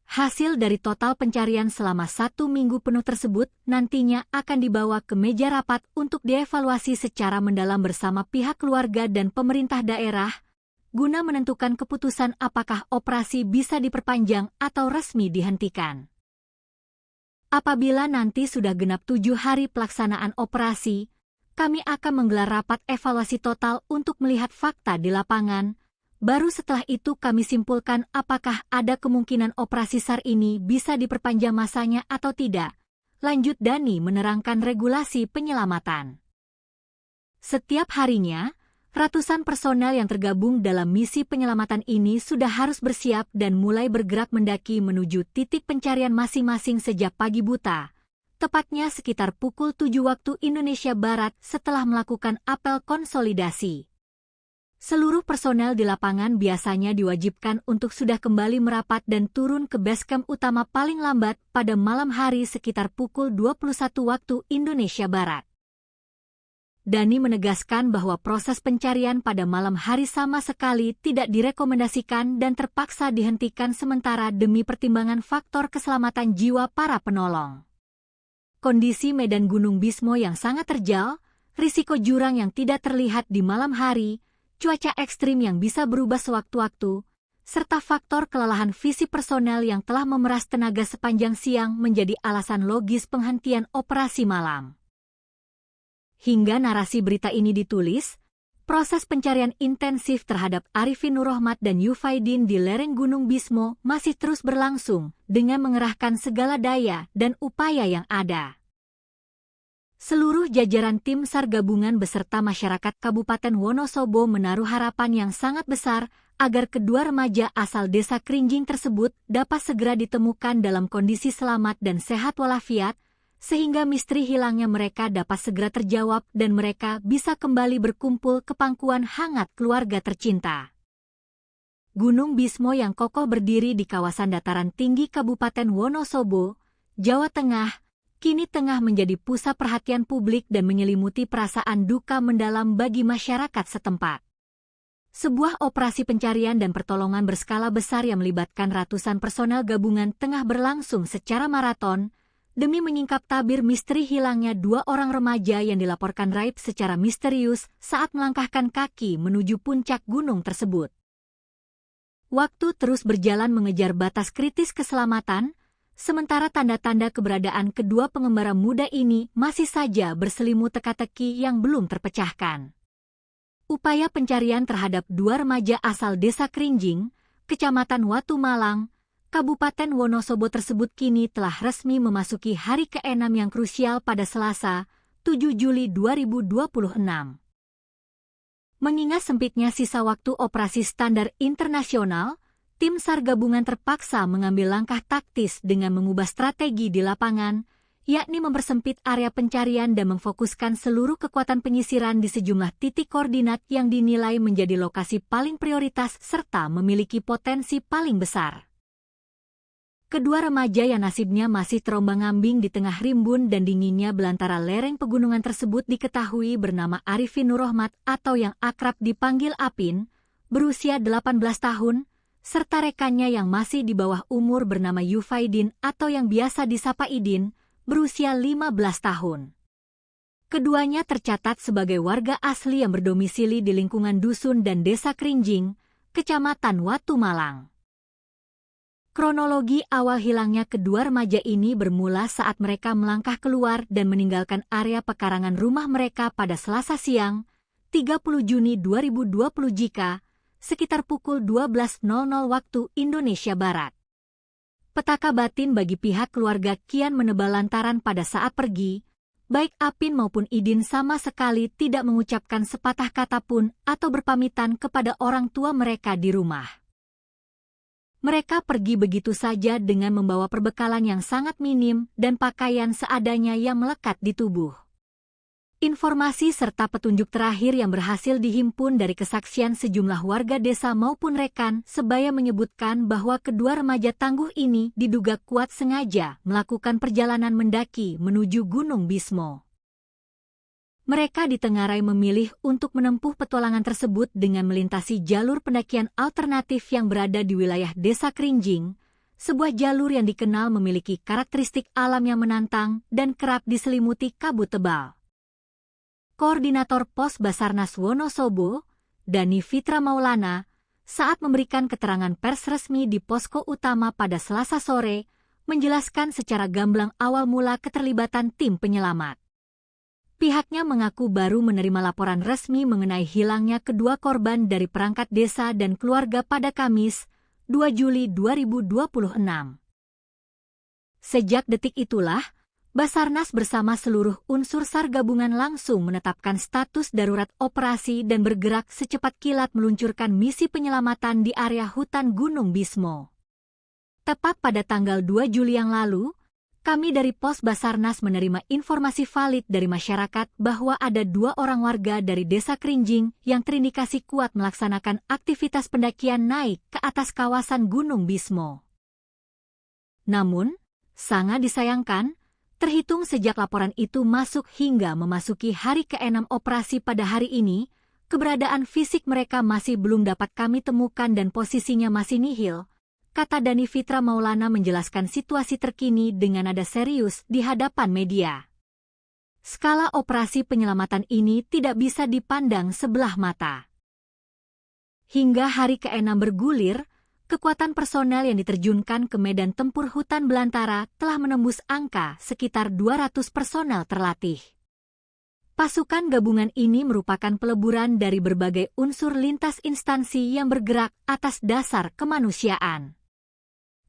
Hasil dari total pencarian selama 1 minggu penuh tersebut nantinya akan dibawa ke meja rapat untuk dievaluasi secara mendalam bersama pihak keluarga dan pemerintah daerah, guna menentukan keputusan apakah operasi bisa diperpanjang atau resmi dihentikan. Apabila nanti sudah genap 7 hari pelaksanaan operasi, kami akan menggelar rapat evaluasi total untuk melihat fakta di lapangan. Baru setelah itu kami simpulkan apakah ada kemungkinan operasi SAR ini bisa diperpanjang masanya atau tidak. Lanjut Dani menerangkan regulasi penyelamatan. Setiap harinya, ratusan personel yang tergabung dalam misi penyelamatan ini sudah harus bersiap dan mulai bergerak mendaki menuju titik pencarian masing-masing sejak pagi buta, tepatnya sekitar pukul 7 waktu Indonesia Barat setelah melakukan apel konsolidasi. Seluruh personel di lapangan biasanya diwajibkan untuk sudah kembali merapat dan turun ke base camp utama paling lambat pada malam hari sekitar pukul 21 waktu Indonesia Barat. Dani menegaskan bahwa proses pencarian pada malam hari sama sekali tidak direkomendasikan dan terpaksa dihentikan sementara demi pertimbangan faktor keselamatan jiwa para penolong. Kondisi medan Gunung Bismo yang sangat terjal, risiko jurang yang tidak terlihat di malam hari, cuaca ekstrim yang bisa berubah sewaktu-waktu, serta faktor kelelahan fisik personel yang telah memeras tenaga sepanjang siang menjadi alasan logis penghentian operasi malam. Hingga narasi berita ini ditulis, proses pencarian intensif terhadap Arifin Nurrohmat dan Yufaidin di lereng Gunung Bismo masih terus berlangsung dengan mengerahkan segala daya dan upaya yang ada. Seluruh jajaran tim SAR gabungan beserta masyarakat Kabupaten Wonosobo menaruh harapan yang sangat besar agar kedua remaja asal desa Krinjing tersebut dapat segera ditemukan dalam kondisi selamat dan sehat walafiat, sehingga misteri hilangnya mereka dapat segera terjawab dan mereka bisa kembali berkumpul ke pangkuan hangat keluarga tercinta. Gunung Bismo yang kokoh berdiri di kawasan dataran tinggi Kabupaten Wonosobo, Jawa Tengah, kini tengah menjadi pusat perhatian publik dan menyelimuti perasaan duka mendalam bagi masyarakat setempat. Sebuah operasi pencarian dan pertolongan berskala besar yang melibatkan ratusan personel gabungan tengah berlangsung secara maraton, demi menyingkap tabir misteri hilangnya 2 orang remaja yang dilaporkan raib secara misterius saat melangkahkan kaki menuju puncak gunung tersebut. Waktu terus berjalan mengejar batas kritis keselamatan, sementara tanda-tanda keberadaan kedua pengembara muda ini masih saja berselimut teka-teki yang belum terpecahkan. Upaya pencarian terhadap 2 remaja asal desa Krinjing, Kecamatan Watu Malang, Kabupaten Wonosobo tersebut kini telah resmi memasuki hari ke-6 yang krusial pada Selasa, 7 Juli 2026. Mengingat sempitnya sisa waktu operasi standar internasional, tim SAR gabungan terpaksa mengambil langkah taktis dengan mengubah strategi di lapangan, yakni mempersempit area pencarian dan memfokuskan seluruh kekuatan penyisiran di sejumlah titik koordinat yang dinilai menjadi lokasi paling prioritas serta memiliki potensi paling besar. Kedua remaja yang nasibnya masih terombang-ambing di tengah rimbun dan dinginnya belantara lereng pegunungan tersebut diketahui bernama Arifin Nurrohmat atau yang akrab dipanggil Apin, berusia 18 tahun, serta rekannya yang masih di bawah umur bernama Yufaidin atau yang biasa disapa Idin, berusia 15 tahun. Keduanya tercatat sebagai warga asli yang berdomisili di lingkungan dusun dan desa Krinjing, Kecamatan Watu Malang. Kronologi awal hilangnya kedua remaja ini bermula saat mereka melangkah keluar dan meninggalkan area pekarangan rumah mereka pada Selasa siang, 30 Juni 2020 jika sekitar pukul 12.00 waktu Indonesia Barat. Petaka batin bagi pihak keluarga kian menebal lantaran pada saat pergi, baik Apin maupun Idin sama sekali tidak mengucapkan sepatah kata pun atau berpamitan kepada orang tua mereka di rumah. Mereka pergi begitu saja dengan membawa perbekalan yang sangat minim dan pakaian seadanya yang melekat di tubuh. Informasi serta petunjuk terakhir yang berhasil dihimpun dari kesaksian sejumlah warga desa maupun rekan sebaya menyebutkan bahwa kedua remaja tangguh ini diduga kuat sengaja melakukan perjalanan mendaki menuju Gunung Bismo. Mereka ditengarai memilih untuk menempuh petualangan tersebut dengan melintasi jalur pendakian alternatif yang berada di wilayah Desa Krinjing, sebuah jalur yang dikenal memiliki karakteristik alam yang menantang dan kerap diselimuti kabut tebal. Koordinator Pos Basarnas Wonosobo, Dani Fitra Maulana, saat memberikan keterangan pers resmi di posko utama pada Selasa sore, menjelaskan secara gamblang awal mula keterlibatan tim penyelamat. Pihaknya mengaku baru menerima laporan resmi mengenai hilangnya kedua korban dari perangkat desa dan keluarga pada Kamis, 2 Juli 2026. Sejak detik itulah, Basarnas bersama seluruh unsur SAR gabungan langsung menetapkan status darurat operasi dan bergerak secepat kilat meluncurkan misi penyelamatan di area hutan Gunung Bismo. Tepat pada tanggal 2 Juli yang lalu, kami dari Pos Basarnas menerima informasi valid dari masyarakat bahwa ada 2 orang warga dari Desa Krinjing yang terindikasi kuat melaksanakan aktivitas pendakian naik ke atas kawasan Gunung Bismo. Namun, sangat disayangkan, terhitung sejak laporan itu masuk hingga memasuki hari ke-6 operasi pada hari ini, keberadaan fisik mereka masih belum dapat kami temukan dan posisinya masih nihil, kata Dani Fitra Maulana menjelaskan situasi terkini dengan nada serius di hadapan media. Skala operasi penyelamatan ini tidak bisa dipandang sebelah mata. Hingga hari ke-6 bergulir, kekuatan personel yang diterjunkan ke medan tempur hutan belantara telah menembus angka sekitar 200 personel terlatih. Pasukan gabungan ini merupakan peleburan dari berbagai unsur lintas instansi yang bergerak atas dasar kemanusiaan.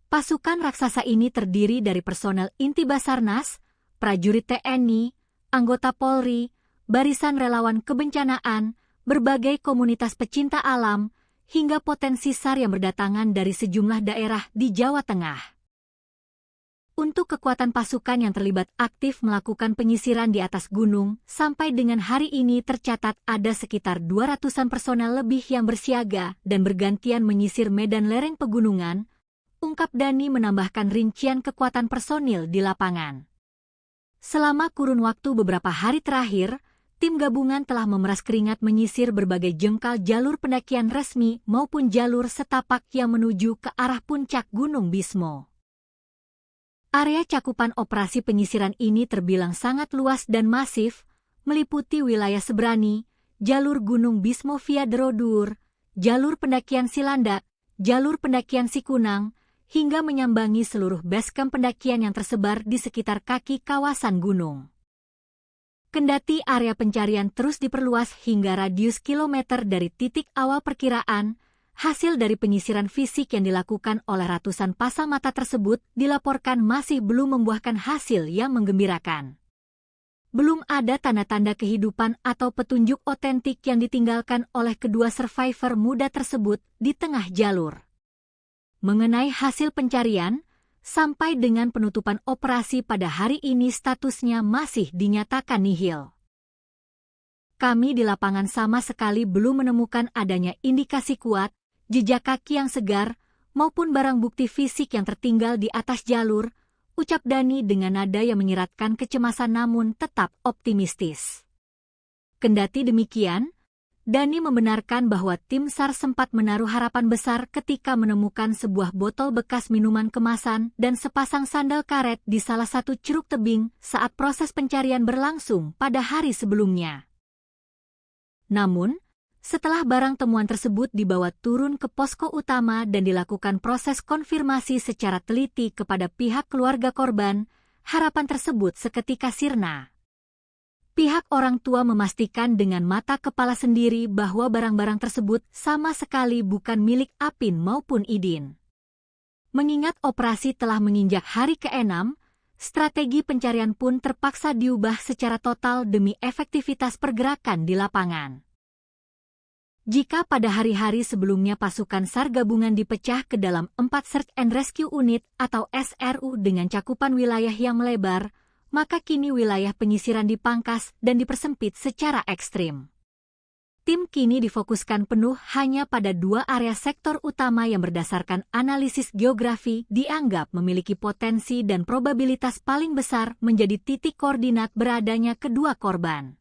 Pasukan raksasa ini terdiri dari personel inti Basarnas, prajurit TNI, anggota Polri, barisan relawan kebencanaan, berbagai komunitas pecinta alam, hingga potensi SAR yang berdatangan dari sejumlah daerah di Jawa Tengah. Untuk kekuatan pasukan yang terlibat aktif melakukan penyisiran di atas gunung, sampai dengan hari ini tercatat ada sekitar 200-an personel lebih yang bersiaga dan bergantian menyisir medan lereng pegunungan, ungkap Dani menambahkan rincian kekuatan personil di lapangan. Selama kurun waktu beberapa hari terakhir, tim gabungan telah memeras keringat menyisir berbagai jengkal jalur pendakian resmi maupun jalur setapak yang menuju ke arah puncak Gunung Bismo. Area cakupan operasi penyisiran ini terbilang sangat luas dan masif, meliputi wilayah Sebrani, jalur Gunung Bismo via Derodur, jalur pendakian Silandak, jalur pendakian Sikunang, hingga menyambangi seluruh basecamp pendakian yang tersebar di sekitar kaki kawasan gunung. Kendati area pencarian terus diperluas hingga radius kilometer dari titik awal perkiraan, hasil dari penyisiran fisik yang dilakukan oleh ratusan pasang mata tersebut dilaporkan masih belum membuahkan hasil yang menggembirakan. Belum ada tanda-tanda kehidupan atau petunjuk otentik yang ditinggalkan oleh kedua survivor muda tersebut di tengah jalur. Mengenai hasil pencarian, sampai dengan penutupan operasi pada hari ini statusnya masih dinyatakan nihil. Kami di lapangan sama sekali belum menemukan adanya indikasi kuat, jejak kaki yang segar, maupun barang bukti fisik yang tertinggal di atas jalur, ucap Dani dengan nada yang menyiratkan kecemasan namun tetap optimistis. Kendati demikian, Dani membenarkan bahwa tim SAR sempat menaruh harapan besar ketika menemukan sebuah botol bekas minuman kemasan dan sepasang sandal karet di salah satu curug tebing saat proses pencarian berlangsung pada hari sebelumnya. Namun, setelah barang temuan tersebut dibawa turun ke posko utama dan dilakukan proses konfirmasi secara teliti kepada pihak keluarga korban, harapan tersebut seketika sirna. Pihak orang tua memastikan dengan mata kepala sendiri bahwa barang-barang tersebut sama sekali bukan milik Apin maupun Idin. Mengingat operasi telah menginjak hari ke-6, strategi pencarian pun terpaksa diubah secara total demi efektivitas pergerakan di lapangan. Jika pada hari-hari sebelumnya pasukan SAR gabungan dipecah ke dalam 4 Search and Rescue Unit atau SRU dengan cakupan wilayah yang melebar, maka kini wilayah penyisiran dipangkas dan dipersempit secara ekstrim. Tim kini difokuskan penuh hanya pada 2 area sektor utama yang berdasarkan analisis geografi dianggap memiliki potensi dan probabilitas paling besar menjadi titik koordinat beradanya kedua korban.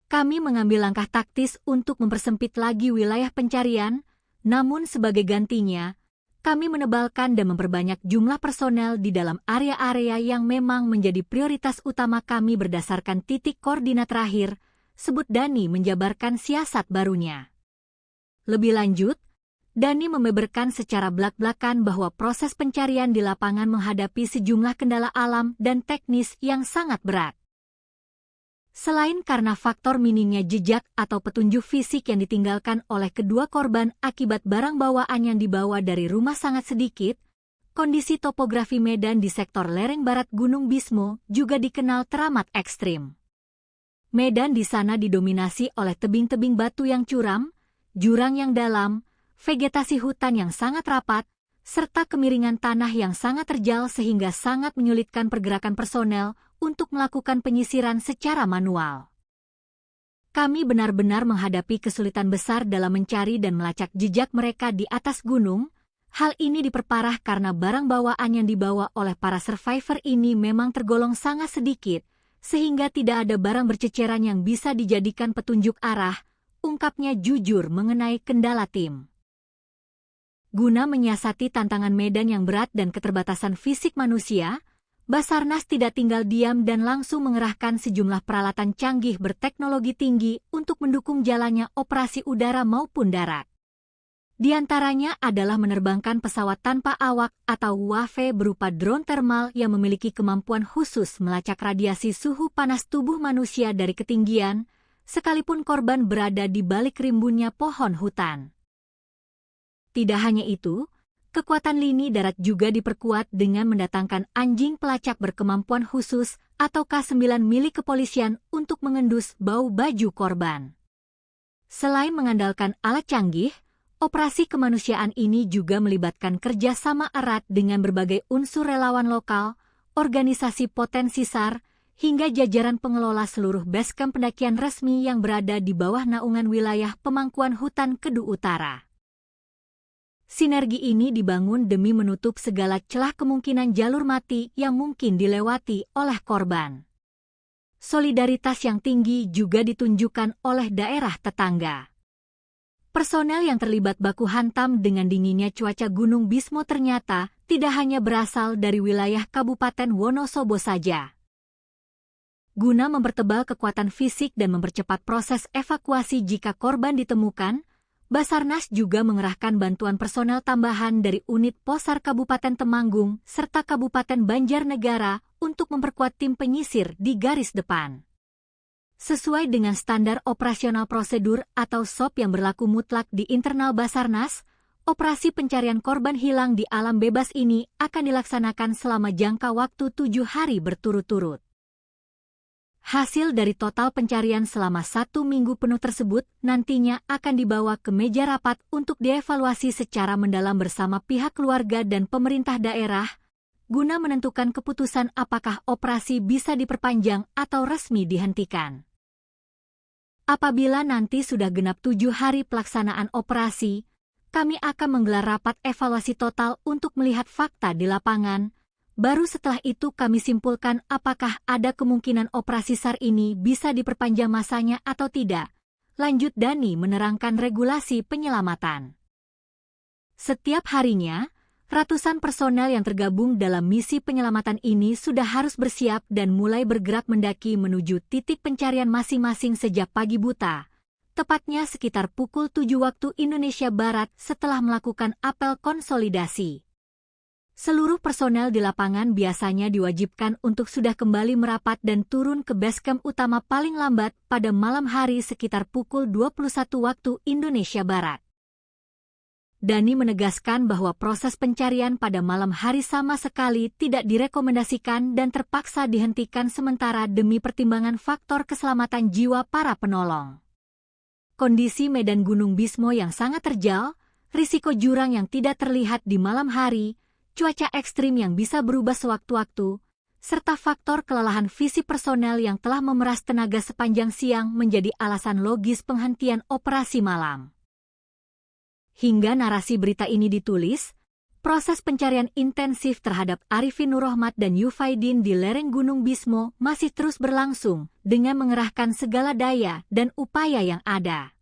Kami mengambil langkah taktis untuk mempersempit lagi wilayah pencarian, namun sebagai gantinya, kami menebalkan dan memperbanyak jumlah personel di dalam area-area yang memang menjadi prioritas utama kami berdasarkan titik koordinat terakhir, sebut Dani menjabarkan siasat barunya. Lebih lanjut, Dani membeberkan secara belak-belakan bahwa proses pencarian di lapangan menghadapi sejumlah kendala alam dan teknis yang sangat berat. Selain karena faktor minimnya jejak atau petunjuk fisik yang ditinggalkan oleh kedua korban akibat barang bawaan yang dibawa dari rumah sangat sedikit, kondisi topografi medan di sektor lereng barat Gunung Bismo juga dikenal teramat ekstrim. Medan di sana didominasi oleh tebing-tebing batu yang curam, jurang yang dalam, vegetasi hutan yang sangat rapat, serta kemiringan tanah yang sangat terjal sehingga sangat menyulitkan pergerakan personel untuk melakukan penyisiran secara manual. Kami benar-benar menghadapi kesulitan besar dalam mencari dan melacak jejak mereka di atas gunung. Hal ini diperparah karena barang bawaan yang dibawa oleh para survivor ini memang tergolong sangat sedikit, sehingga tidak ada barang berceceran yang bisa dijadikan petunjuk arah, ungkapnya jujur mengenai kendala tim. Guna menyiasati tantangan medan yang berat dan keterbatasan fisik manusia, Basarnas tidak tinggal diam dan langsung mengerahkan sejumlah peralatan canggih berteknologi tinggi untuk mendukung jalannya operasi udara maupun darat. Di antaranya adalah menerbangkan pesawat tanpa awak atau UAV berupa drone thermal yang memiliki kemampuan khusus melacak radiasi suhu panas tubuh manusia dari ketinggian, sekalipun korban berada di balik rimbunnya pohon hutan. Tidak hanya itu, kekuatan lini darat juga diperkuat dengan mendatangkan anjing pelacak berkemampuan khusus atau K9 milik kepolisian untuk mengendus bau baju korban. Selain mengandalkan alat canggih, operasi kemanusiaan ini juga melibatkan kerjasama erat dengan berbagai unsur relawan lokal, organisasi potensi SAR, hingga jajaran pengelola seluruh basecamp pendakian resmi yang berada di bawah naungan wilayah pemangkuan hutan Kedu Utara. Sinergi ini dibangun demi menutup segala celah kemungkinan jalur mati yang mungkin dilewati oleh korban. Solidaritas yang tinggi juga ditunjukkan oleh daerah tetangga. Personel yang terlibat baku hantam dengan dinginnya cuaca Gunung Bismo ternyata tidak hanya berasal dari wilayah Kabupaten Wonosobo saja. Guna mempertebal kekuatan fisik dan mempercepat proses evakuasi jika korban ditemukan, Basarnas juga mengerahkan bantuan personel tambahan dari unit Posar Kabupaten Temanggung serta Kabupaten Banjarnegara untuk memperkuat tim penyisir di garis depan. Sesuai dengan standar operasional prosedur atau SOP yang berlaku mutlak di internal Basarnas, operasi pencarian korban hilang di alam bebas ini akan dilaksanakan selama jangka waktu 7 hari berturut-turut. Hasil dari total pencarian selama 1 minggu penuh tersebut nantinya akan dibawa ke meja rapat untuk dievaluasi secara mendalam bersama pihak keluarga dan pemerintah daerah, guna menentukan keputusan apakah operasi bisa diperpanjang atau resmi dihentikan. Apabila nanti sudah genap 7 hari pelaksanaan operasi, kami akan menggelar rapat evaluasi total untuk melihat fakta di lapangan. Baru setelah itu kami simpulkan apakah ada kemungkinan operasi SAR ini bisa diperpanjang masanya atau tidak. Lanjut Dani menerangkan regulasi penyelamatan. Setiap harinya, ratusan personel yang tergabung dalam misi penyelamatan ini sudah harus bersiap dan mulai bergerak mendaki menuju titik pencarian masing-masing sejak pagi buta. Tepatnya sekitar pukul 7 waktu Indonesia Barat setelah melakukan apel konsolidasi. Seluruh personel di lapangan biasanya diwajibkan untuk sudah kembali merapat dan turun ke basecamp utama paling lambat pada malam hari sekitar pukul 21 waktu Indonesia Barat. Dani menegaskan bahwa proses pencarian pada malam hari sama sekali tidak direkomendasikan dan terpaksa dihentikan sementara demi pertimbangan faktor keselamatan jiwa para penolong. Kondisi medan Gunung Bismo yang sangat terjal, risiko jurang yang tidak terlihat di malam hari, cuaca ekstrim yang bisa berubah sewaktu-waktu, serta faktor kelelahan fisik personel yang telah memeras tenaga sepanjang siang menjadi alasan logis penghentian operasi malam. Hingga narasi berita ini ditulis, proses pencarian intensif terhadap Arifin Nurrohmat dan Yufaidin di lereng Gunung Bismo masih terus berlangsung dengan mengerahkan segala daya dan upaya yang ada.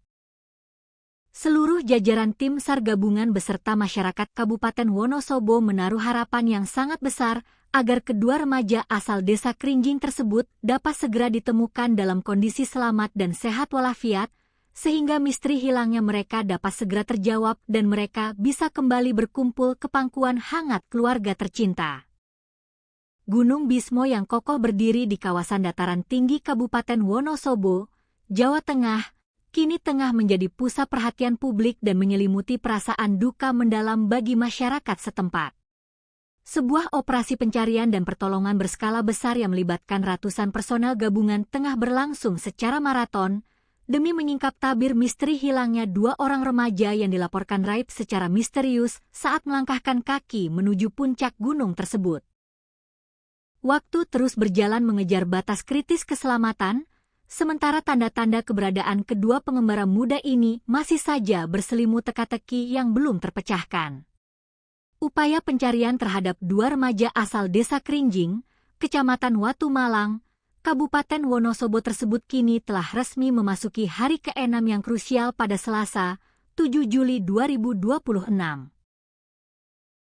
Seluruh jajaran tim SAR gabungan beserta masyarakat Kabupaten Wonosobo menaruh harapan yang sangat besar agar kedua remaja asal desa Krinjing tersebut dapat segera ditemukan dalam kondisi selamat dan sehat walafiat, sehingga misteri hilangnya mereka dapat segera terjawab dan mereka bisa kembali berkumpul ke pangkuan hangat keluarga tercinta. Gunung Bismo yang kokoh berdiri di kawasan dataran tinggi Kabupaten Wonosobo, Jawa Tengah, kini tengah menjadi pusat perhatian publik dan menyelimuti perasaan duka mendalam bagi masyarakat setempat. Sebuah operasi pencarian dan pertolongan berskala besar yang melibatkan ratusan personel gabungan tengah berlangsung secara maraton, demi menyingkap tabir misteri hilangnya dua orang remaja yang dilaporkan raib secara misterius saat melangkahkan kaki menuju puncak gunung tersebut. Waktu terus berjalan mengejar batas kritis keselamatan, sementara tanda-tanda keberadaan kedua pengembara muda ini masih saja berselimut teka-teki yang belum terpecahkan. Upaya pencarian terhadap dua remaja asal desa Krinjing, Kecamatan Watu Malang, Kabupaten Wonosobo tersebut kini telah resmi memasuki hari ke-6 yang krusial pada Selasa, 7 Juli 2026.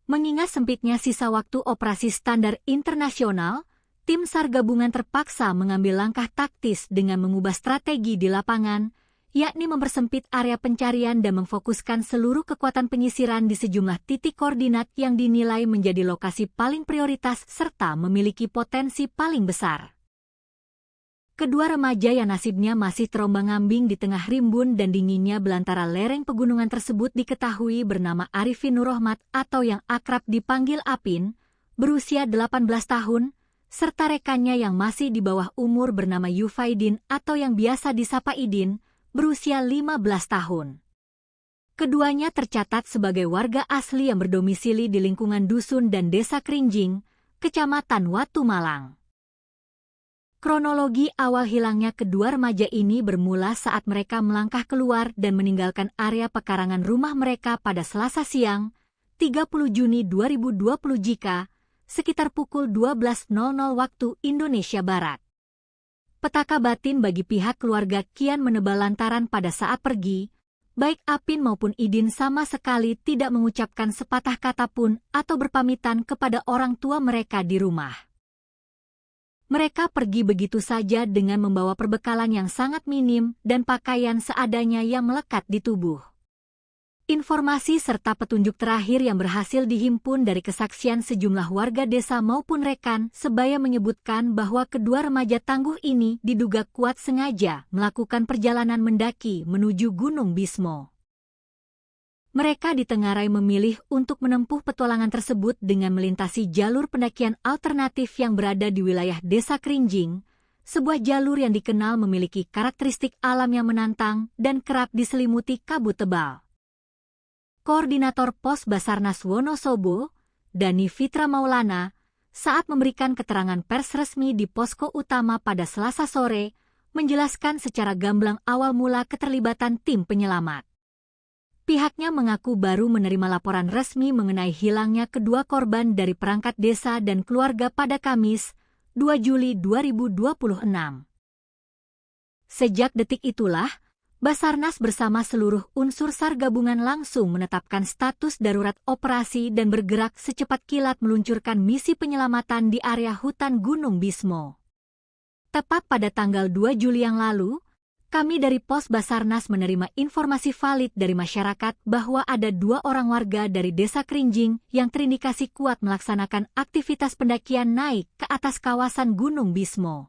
Mengingat sempitnya sisa waktu operasi standar internasional, tim SAR gabungan terpaksa mengambil langkah taktis dengan mengubah strategi di lapangan, yakni mempersempit area pencarian dan memfokuskan seluruh kekuatan penyisiran di sejumlah titik koordinat yang dinilai menjadi lokasi paling prioritas serta memiliki potensi paling besar. Kedua remaja yang nasibnya masih terombang-ambing di tengah rimbun dan dinginnya belantara lereng pegunungan tersebut diketahui bernama Arifin Nurrohmat atau yang akrab dipanggil Apin, berusia 18 tahun, serta rekannya yang masih di bawah umur bernama Yufaidin atau yang biasa disapa Idin, berusia 15 tahun. Keduanya tercatat sebagai warga asli yang berdomisili di lingkungan dusun dan desa Krinjing, Kecamatan Watu Malang. Kronologi awal hilangnya kedua remaja ini bermula saat mereka melangkah keluar dan meninggalkan area pekarangan rumah mereka pada Selasa siang, 30 Juni 2020 jika, sekitar pukul 12.00 waktu Indonesia Barat. Petaka batin bagi pihak keluarga kian menebal lantaran pada saat pergi, baik Apin maupun Idin sama sekali tidak mengucapkan sepatah kata pun atau berpamitan kepada orang tua mereka di rumah. Mereka pergi begitu saja dengan membawa perbekalan yang sangat minim dan pakaian seadanya yang melekat di tubuh. Informasi serta petunjuk terakhir yang berhasil dihimpun dari kesaksian sejumlah warga desa maupun rekan sebaya menyebutkan bahwa kedua remaja tangguh ini diduga kuat sengaja melakukan perjalanan mendaki menuju Gunung Bismo. Mereka ditengarai memilih untuk menempuh petualangan tersebut dengan melintasi jalur pendakian alternatif yang berada di wilayah Desa Krinjing, sebuah jalur yang dikenal memiliki karakteristik alam yang menantang dan kerap diselimuti kabut tebal. Koordinator Pos Basarnas Wonosobo, Dani Fitra Maulana, saat memberikan keterangan pers resmi di posko utama pada Selasa sore, menjelaskan secara gamblang awal mula keterlibatan tim penyelamat. Pihaknya mengaku baru menerima laporan resmi mengenai hilangnya kedua korban dari perangkat desa dan keluarga pada Kamis, 2 Juli 2026. Sejak detik itulah, Basarnas bersama seluruh unsur SAR gabungan langsung menetapkan status darurat operasi dan bergerak secepat kilat meluncurkan misi penyelamatan di area hutan Gunung Bismo. Tepat pada tanggal 2 Juli yang lalu, kami dari Pos Basarnas menerima informasi valid dari masyarakat bahwa ada 2 orang warga dari Desa Krinjing yang terindikasi kuat melaksanakan aktivitas pendakian naik ke atas kawasan Gunung Bismo.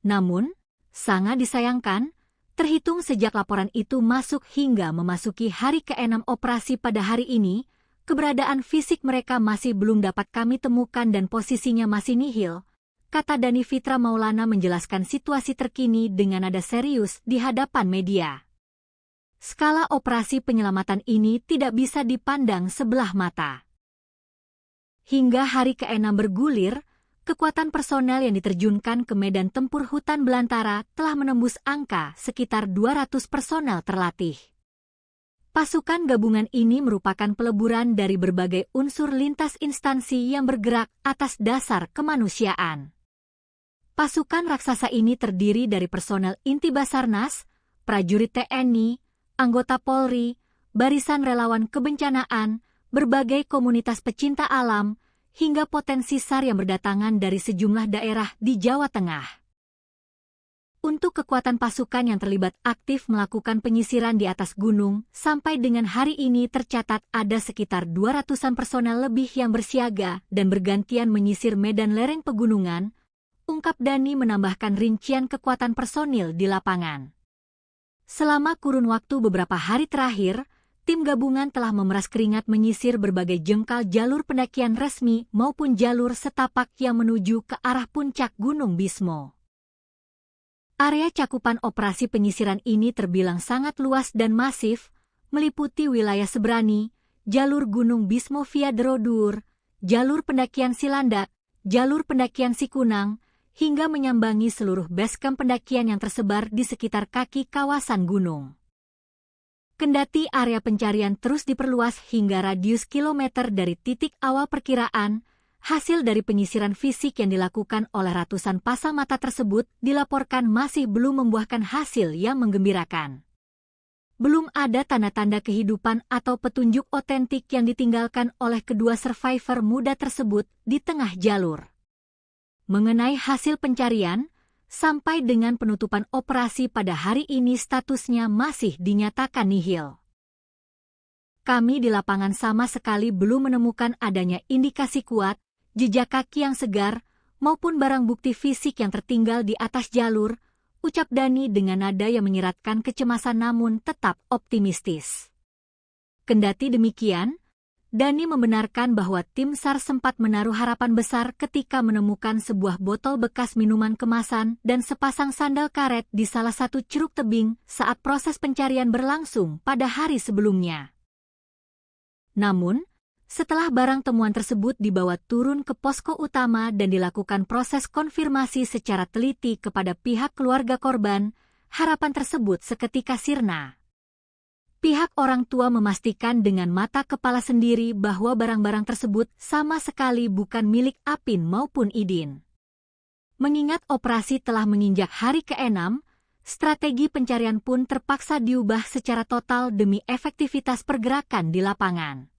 Namun, sangat disayangkan, Terhitung sejak laporan itu masuk hingga memasuki hari ke-6 operasi pada hari ini, keberadaan fisik mereka masih belum dapat kami temukan dan posisinya masih nihil, kata Dhani Fitra Maulana menjelaskan situasi terkini dengan nada serius di hadapan media. Skala operasi penyelamatan ini tidak bisa dipandang sebelah mata. Hingga hari ke-6 bergulir, kekuatan personel yang diterjunkan ke medan tempur hutan belantara telah menembus angka sekitar 200 personel terlatih. Pasukan gabungan ini merupakan peleburan dari berbagai unsur lintas instansi yang bergerak atas dasar kemanusiaan. Pasukan raksasa ini terdiri dari personel inti Basarnas, prajurit TNI, anggota Polri, barisan relawan kebencanaan, berbagai komunitas pecinta alam, hingga potensi SAR yang berdatangan dari sejumlah daerah di Jawa Tengah. Untuk kekuatan pasukan yang terlibat aktif melakukan penyisiran di atas gunung, sampai dengan hari ini tercatat ada sekitar 200-an personel lebih yang bersiaga dan bergantian menyisir medan lereng pegunungan, ungkap Dhani menambahkan rincian kekuatan personil di lapangan. Selama kurun waktu beberapa hari terakhir, tim gabungan telah memeras keringat menyisir berbagai jengkal jalur pendakian resmi maupun jalur setapak yang menuju ke arah puncak Gunung Bismo. Area cakupan operasi penyisiran ini terbilang sangat luas dan masif, meliputi wilayah Sebrani, jalur Gunung Bismo via Derodur, jalur pendakian Silandak, jalur pendakian Sikunang, hingga menyambangi seluruh basecamp pendakian yang tersebar di sekitar kaki kawasan gunung. Kendati area pencarian terus diperluas hingga radius kilometer dari titik awal perkiraan, hasil dari penyisiran fisik yang dilakukan oleh ratusan pasang mata tersebut dilaporkan masih belum membuahkan hasil yang menggembirakan. Belum ada tanda-tanda kehidupan atau petunjuk otentik yang ditinggalkan oleh kedua survivor muda tersebut di tengah jalur. Mengenai hasil pencarian, sampai dengan penutupan operasi pada hari ini statusnya masih dinyatakan nihil. Kami di lapangan sama sekali belum menemukan adanya indikasi kuat, jejak kaki yang segar, maupun barang bukti fisik yang tertinggal di atas jalur, ucap Dhani dengan nada yang menyiratkan kecemasan namun tetap optimistis. Kendati demikian, Dhani membenarkan bahwa tim SAR sempat menaruh harapan besar ketika menemukan sebuah botol bekas minuman kemasan dan sepasang sandal karet di salah satu ceruk tebing saat proses pencarian berlangsung pada hari sebelumnya. Namun, setelah barang temuan tersebut dibawa turun ke posko utama dan dilakukan proses konfirmasi secara teliti kepada pihak keluarga korban, harapan tersebut seketika sirna. Pihak orang tua memastikan dengan mata kepala sendiri bahwa barang-barang tersebut sama sekali bukan milik Apin maupun Idin. Mengingat operasi telah menginjak hari ke-6, strategi pencarian pun terpaksa diubah secara total demi efektivitas pergerakan di lapangan.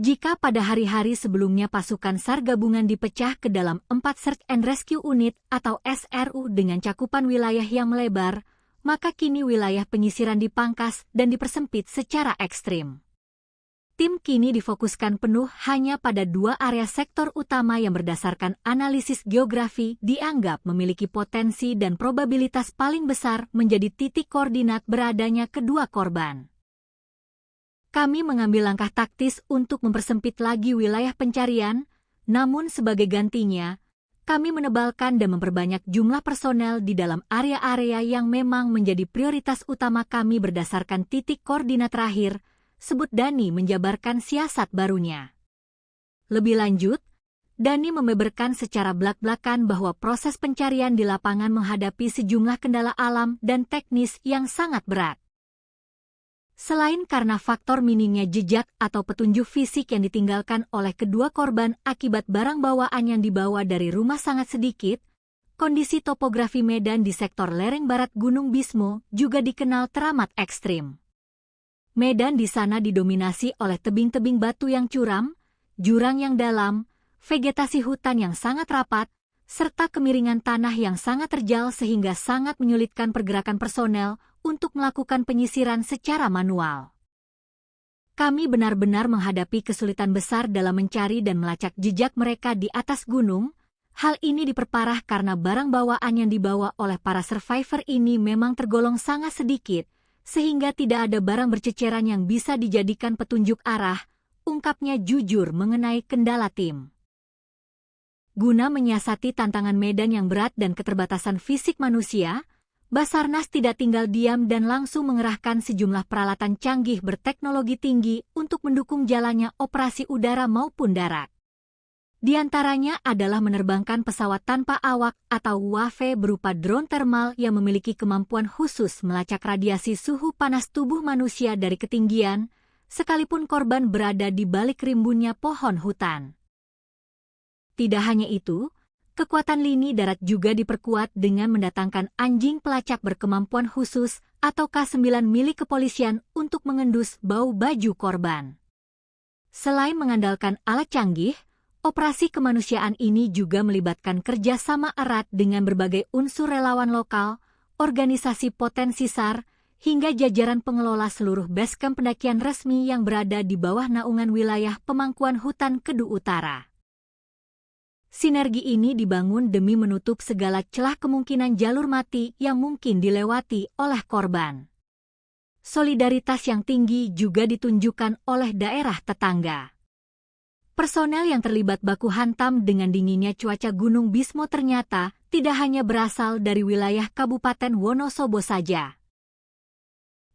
Jika pada hari-hari sebelumnya pasukan SAR gabungan dipecah ke dalam 4 Search and Rescue Unit atau SRU dengan cakupan wilayah yang melebar, maka kini wilayah penyisiran dipangkas dan dipersempit secara ekstrim. Tim kini difokuskan penuh hanya pada 2 area sektor utama yang berdasarkan analisis geografi dianggap memiliki potensi dan probabilitas paling besar menjadi titik koordinat beradanya kedua korban. Kami mengambil langkah taktis untuk mempersempit lagi wilayah pencarian, namun sebagai gantinya, kami menebalkan dan memperbanyak jumlah personel di dalam area-area yang memang menjadi prioritas utama kami berdasarkan titik koordinat terakhir, sebut Dhani menjabarkan siasat barunya. Lebih lanjut, Dhani membeberkan secara belak-belakan bahwa proses pencarian di lapangan menghadapi sejumlah kendala alam dan teknis yang sangat berat. Selain karena faktor minimnya jejak atau petunjuk fisik yang ditinggalkan oleh kedua korban akibat barang bawaan yang dibawa dari rumah sangat sedikit, kondisi topografi medan di sektor lereng barat Gunung Bismo juga dikenal teramat ekstrim. Medan di sana didominasi oleh tebing-tebing batu yang curam, jurang yang dalam, vegetasi hutan yang sangat rapat, serta kemiringan tanah yang sangat terjal sehingga sangat menyulitkan pergerakan personel untuk melakukan penyisiran secara manual. Kami benar-benar menghadapi kesulitan besar dalam mencari dan melacak jejak mereka di atas gunung, Hal ini diperparah karena barang bawaan yang dibawa oleh para survivor ini memang tergolong sangat sedikit, sehingga tidak ada barang berceceran yang bisa dijadikan petunjuk arah, ungkapnya jujur mengenai kendala tim. Guna menyiasati tantangan medan yang berat dan keterbatasan fisik manusia, Basarnas tidak tinggal diam dan langsung mengerahkan sejumlah peralatan canggih berteknologi tinggi untuk mendukung jalannya operasi udara maupun darat. Di antaranya adalah menerbangkan pesawat tanpa awak atau UAV berupa drone thermal yang memiliki kemampuan khusus melacak radiasi suhu panas tubuh manusia dari ketinggian, sekalipun korban berada di balik rimbunnya pohon hutan. Tidak hanya itu, kekuatan lini darat juga diperkuat dengan mendatangkan anjing pelacak berkemampuan khusus atau K9 milik kepolisian untuk mengendus bau baju korban. Selain mengandalkan alat canggih, operasi kemanusiaan ini juga melibatkan kerjasama erat dengan berbagai unsur relawan lokal, organisasi potensi SAR, hingga jajaran pengelola seluruh basecamp pendakian resmi yang berada di bawah naungan wilayah pemangkuan hutan Kedu Utara. Sinergi ini dibangun demi menutup segala celah kemungkinan jalur mati yang mungkin dilewati oleh korban. Solidaritas yang tinggi juga ditunjukkan oleh daerah tetangga. Personel yang terlibat baku hantam dengan dinginnya cuaca Gunung Bismo ternyata tidak hanya berasal dari wilayah Kabupaten Wonosobo saja.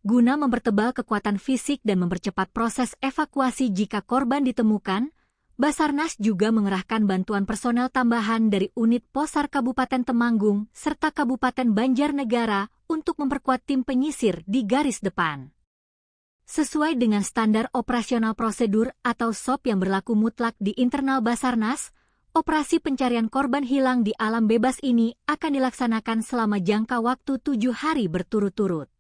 Guna mempertebal kekuatan fisik dan mempercepat proses evakuasi jika korban ditemukan, Basarnas juga mengerahkan bantuan personel tambahan dari unit Posar Kabupaten Temanggung serta Kabupaten Banjarnegara untuk memperkuat tim penyisir di garis depan. Sesuai dengan standar operasional prosedur atau SOP yang berlaku mutlak di internal Basarnas, operasi pencarian korban hilang di alam bebas ini akan dilaksanakan selama jangka waktu 7 hari berturut-turut.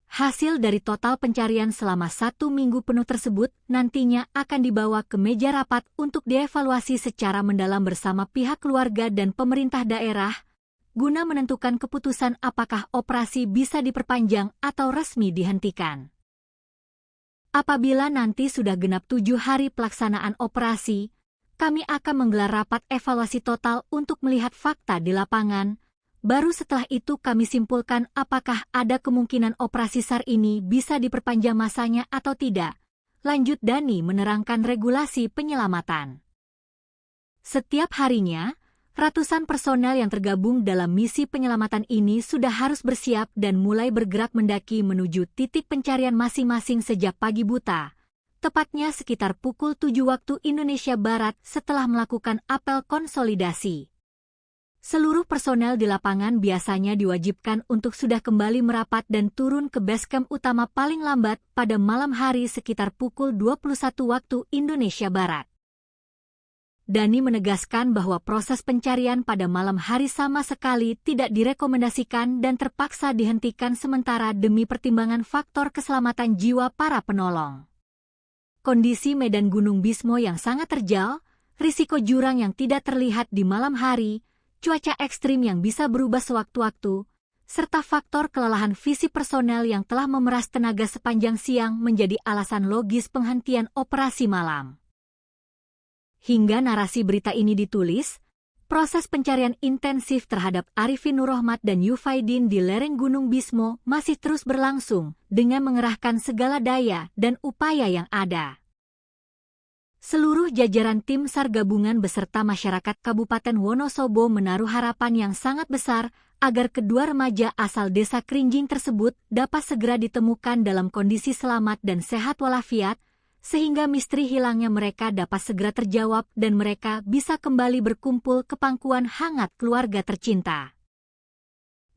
Hasil dari total pencarian selama 1 minggu penuh tersebut nantinya akan dibawa ke meja rapat untuk dievaluasi secara mendalam bersama pihak keluarga dan pemerintah daerah, guna menentukan keputusan apakah operasi bisa diperpanjang atau resmi dihentikan. Apabila nanti sudah genap 7 hari pelaksanaan operasi, kami akan menggelar rapat evaluasi total untuk melihat fakta di lapangan. Baru setelah itu kami simpulkan apakah ada kemungkinan operasi SAR ini bisa diperpanjang masanya atau tidak. Lanjut Dani menerangkan regulasi penyelamatan. Setiap harinya, ratusan personel yang tergabung dalam misi penyelamatan ini sudah harus bersiap dan mulai bergerak mendaki menuju titik pencarian masing-masing sejak pagi buta, tepatnya sekitar pukul 7 waktu Indonesia Barat setelah melakukan apel konsolidasi. Seluruh personel di lapangan biasanya diwajibkan untuk sudah kembali merapat dan turun ke basecamp utama paling lambat pada malam hari sekitar pukul 21 waktu Indonesia Barat. Dani menegaskan bahwa proses pencarian pada malam hari sama sekali tidak direkomendasikan dan terpaksa dihentikan sementara demi pertimbangan faktor keselamatan jiwa para penolong. Kondisi medan Gunung Bismo yang sangat terjal, risiko jurang yang tidak terlihat di malam hari, cuaca ekstrim yang bisa berubah sewaktu-waktu, serta faktor kelelahan fisik personel yang telah memeras tenaga sepanjang siang menjadi alasan logis penghentian operasi malam. Hingga narasi berita ini ditulis, proses pencarian intensif terhadap Arifin Nurrohmat dan Yufaidin di lereng Gunung Bismo masih terus berlangsung dengan mengerahkan segala daya dan upaya yang ada. Seluruh jajaran tim SAR gabungan beserta masyarakat Kabupaten Wonosobo menaruh harapan yang sangat besar agar kedua remaja asal desa Krinjing tersebut dapat segera ditemukan dalam kondisi selamat dan sehat walafiat, sehingga misteri hilangnya mereka dapat segera terjawab dan mereka bisa kembali berkumpul ke pangkuan hangat keluarga tercinta.